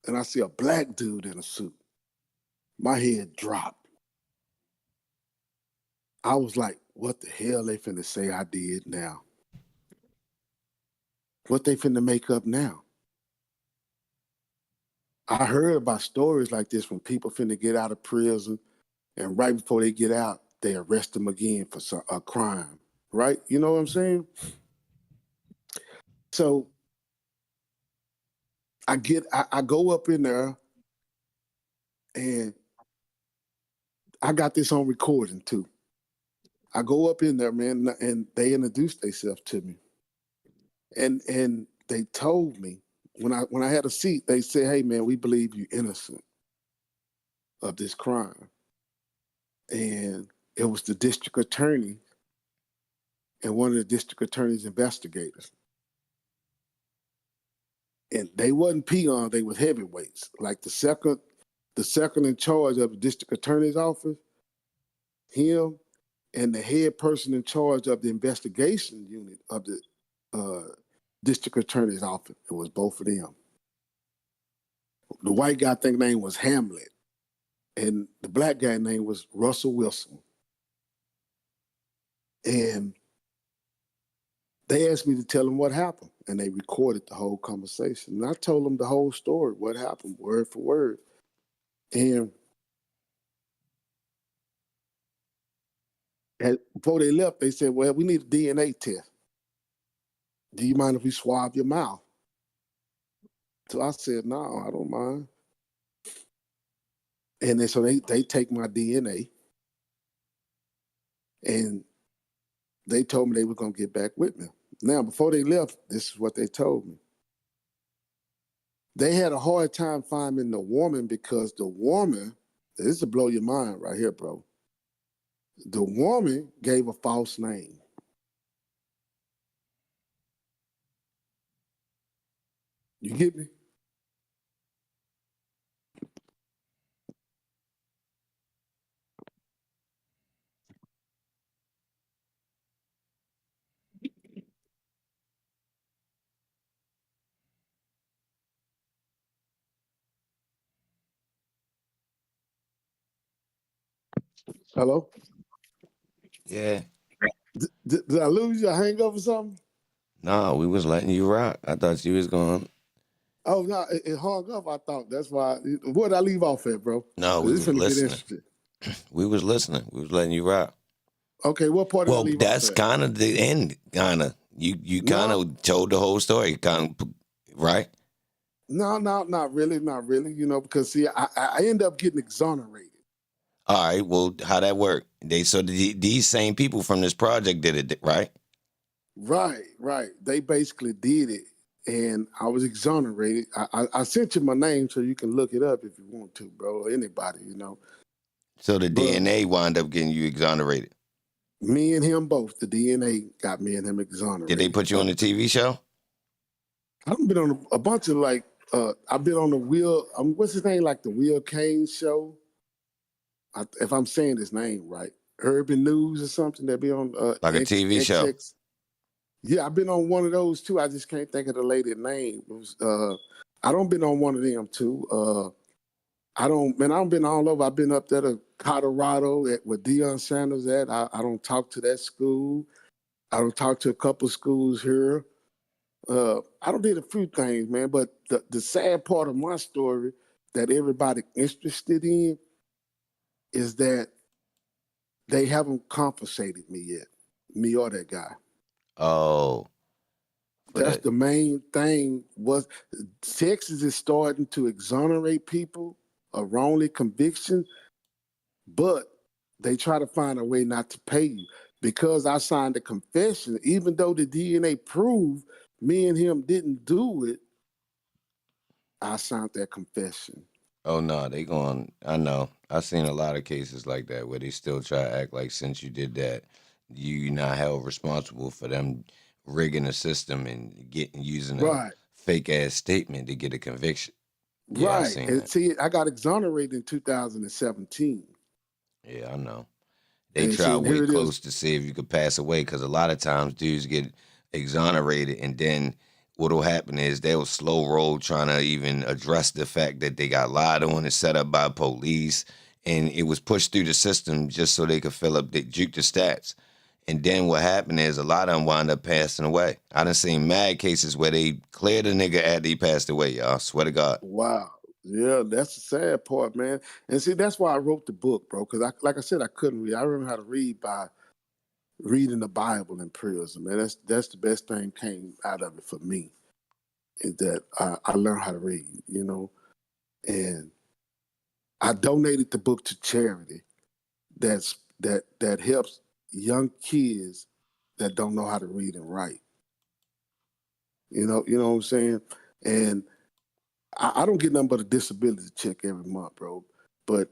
and I see a black dude in a suit. My head dropped. I was like, what the hell they finna say I did now? What they finna make up now? I heard about stories like this when people finna get out of prison, and right before they get out, they arrest them again for a crime, right? You know what I'm saying? So I go up in there, and I got this on recording too. I go up in there, man, and they introduced themselves to me, and they told me when I had a seat, they said, "Hey, man, we believe you're innocent of this crime," and it was the district attorney and one of the district attorney's investigators. And they wasn't peons, they was heavyweights. Like the second in charge of the district attorney's office, him, and the head person in charge of the investigation unit of the district attorney's office. It was both of them. The white guy, I think name was Hamlet, and the black guy name was Russell Wilson. And they asked me to tell them what happened, and they recorded the whole conversation. And I told them the whole story, what happened, word for word. And before they left, they said, well, we need a DNA test. Do you mind if we swab your mouth? So I said, no, I don't mind. And then so they take my DNA, and they told me they were going to get back with me. Now, before they left, this is what they told me. They had a hard time finding the woman because the woman, this will blow your mind right here, bro. The woman gave a false name. You get me? Hello? Yeah. Did I lose you? I hang up or something? No, we was letting you rock. I thought you was going. Oh, no, it hung up, I thought. That's why. Where did I leave off at, bro? No, we This was is going to get listening. interesting. We was listening. We was letting you rock. Okay, what part did I Well, leave that's off at? kind of the end, kind of. You kind of told the whole story, kind of, right? No, not really, you know, because, see, I end up getting exonerated. All right, well, how that work? These same people from this project did it, right? Right. They basically did it, and I was exonerated. I sent you my name so you can look it up if you want to, bro, or anybody, you know. So the DNA wound up getting you exonerated. Me and him both. The DNA got me and him exonerated. Did they put you on the TV show? I've been on a bunch of I've been on the Will, what's his name, like the Will Kane show? If I'm saying his name right. Urban News or something that be on Like a TV show. Yeah, I've been on one of those too. I just can't think of the lady's name. It was, I don't been on one of them too. I've been all over. I've been up there to Colorado where Deion Sanders at. I don't talk to that school. I don't talk to a couple schools here. I don't did a few things, man. But the sad part of my story that everybody interested in is that they haven't compensated me yet, me or that guy. Oh. That's the main thing. Was Texas is starting to exonerate people of wrongly conviction, but they try to find a way not to pay you. Because I signed a confession, even though the DNA proved me and him didn't do it, I signed that confession. Oh no, I know. I've seen a lot of cases like that where they still try to act like since you did that, you're not held responsible for them rigging the system and using a fake ass statement to get a conviction. Yeah, I Right. seen And that. see, I got exonerated in 2017. Yeah, I know. They And try see, to and here wait it is. close to see if you could pass away because a lot of times dudes get exonerated and then what'll happen is they'll slow roll trying to even address the fact that they got lied on and set up by police and it was pushed through the system just so they could fill up, juke the stats. And then what happened is a lot of them wind up passing away. I done seen mad cases where they cleared a nigga after he passed away, y'all. Swear to God. Wow. Yeah, that's the sad part, man. And see, that's why I wrote the book, bro. Because like I said, I couldn't read. I learned how to read by reading the Bible in prison, man. That's the best thing came out of it for me. Is that I learned how to read, and I donated the book to charity that helps young kids that don't know how to read and write. You know what I'm saying? And I don't get nothing but a disability check every month, bro. But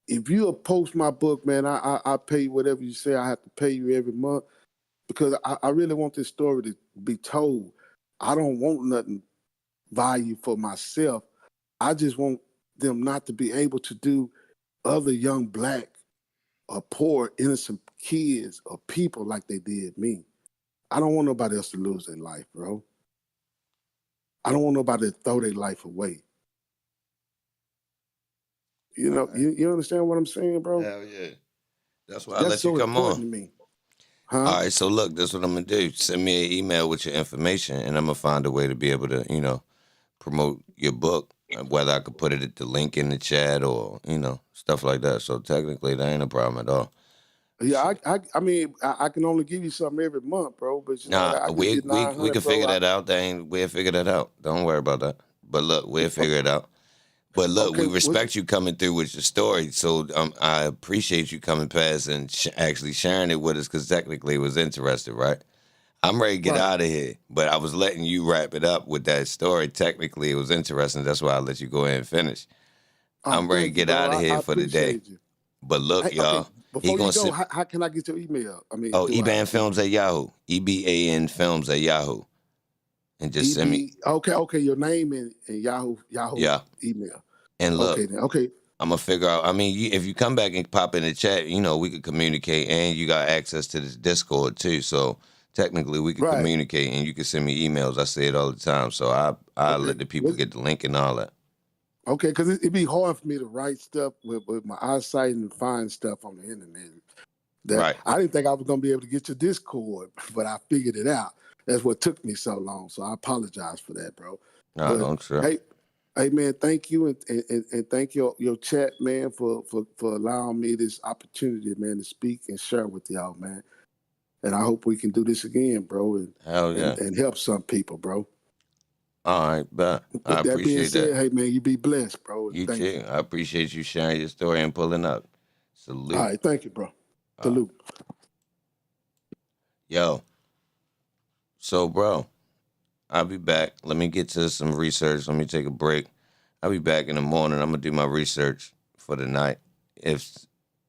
if you post my book, man, I pay you whatever you say I have to pay you every month because I really want this story to be told. I don't want nothing value for myself. I just want them not to be able to do other young black or poor innocent kids or people like they did me. I don't want nobody else to lose their life, bro. I don't want nobody to throw their life away. You know, you understand what I'm saying, bro? Hell yeah. That's why I That's let you so come important on. to me. Huh? All right, so look, this is what I'm gonna do. Send me an email with your information, and I'm gonna find a way to be able to, promote your book. Whether I could put the link in the chat or stuff like that. So technically, that ain't a problem at all. Yeah, I mean, I can only give you something every month, bro. But Nah, I give we you we we 900, can figure bro. that out. We'll figure that out. Don't worry about that. But look, we'll figure it out. But look, Okay, we respect you coming through with your story. So I appreciate you coming past and actually sharing it with us because technically it was interesting, right? I'm ready to get out of here, but I was letting you wrap it up with that story. Technically, it was interesting. That's why I let you go ahead and finish. I'm ready to get out of here I for the day. appreciate you. But look, Hey, okay, y'all, he before you gonna go, sit. how can I get your email? I mean, Oh, EBAN Films at Yahoo. EBAN Films at Yahoo. And just send me. Okay, your name and Yahoo Yeah. email. And look, Okay, then. Okay. I'm gonna figure out. I mean, if you come back and pop in the chat, we could communicate, and you got access to this Discord too. So technically, we could communicate, and you can send me emails. I say it all the time, so I let the people get the link and all that. Okay, because it'd be hard for me to write stuff with my eyesight and find stuff on the internet. Right. I didn't think I was gonna be able to get your Discord, but I figured it out. That's what took me so long. So I apologize for that, bro. No, don't trip. Hey man, thank you and thank your chat, man, for allowing me this opportunity, man, to speak and share with y'all, man. And I hope we can do this again, bro, and help some people, bro. All right, but I With that being appreciate said, that. hey man, you be blessed, bro. You Thank too. you. I appreciate you sharing your story and pulling up. Salute. All right, thank you, bro. Salute. Yo. So, bro, I'll be back. Let me get to some research. Let me take a break. I'll be back in the morning. I'm gonna do my research for the night. If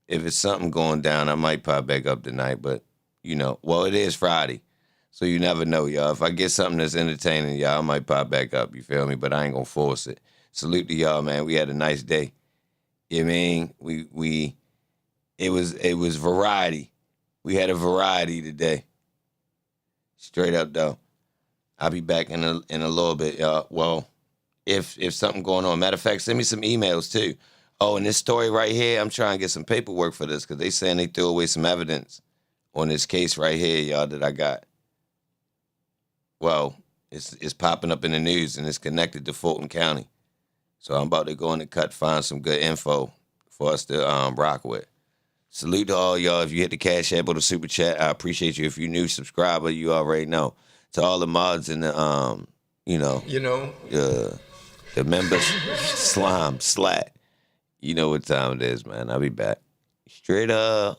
it's something going down, I might pop back up tonight. But well, it is Friday, so you never know, y'all. If I get something that's entertaining, y'all, I might pop back up. You feel me? But I ain't gonna force it. Salute to y'all, man. We had a nice day. You know what I mean? It was variety. We had a variety today. Straight up though. I'll be back in a little bit, y'all. Well, if something going on. Matter of fact, send me some emails too. Oh, and this story right here, I'm trying to get some paperwork for this because they saying they threw away some evidence on this case right here, y'all, that I got. Well, it's popping up in the news and it's connected to Fulton County. So I'm about to go in the cut, find some good info for us to rock with. Salute to all y'all. If you hit the Cash App or the Super Chat, I appreciate you. If you're a new subscriber, you already know. To all the mods and the the members, slime, slat. You know what time it is, man. I'll be back. Straight up.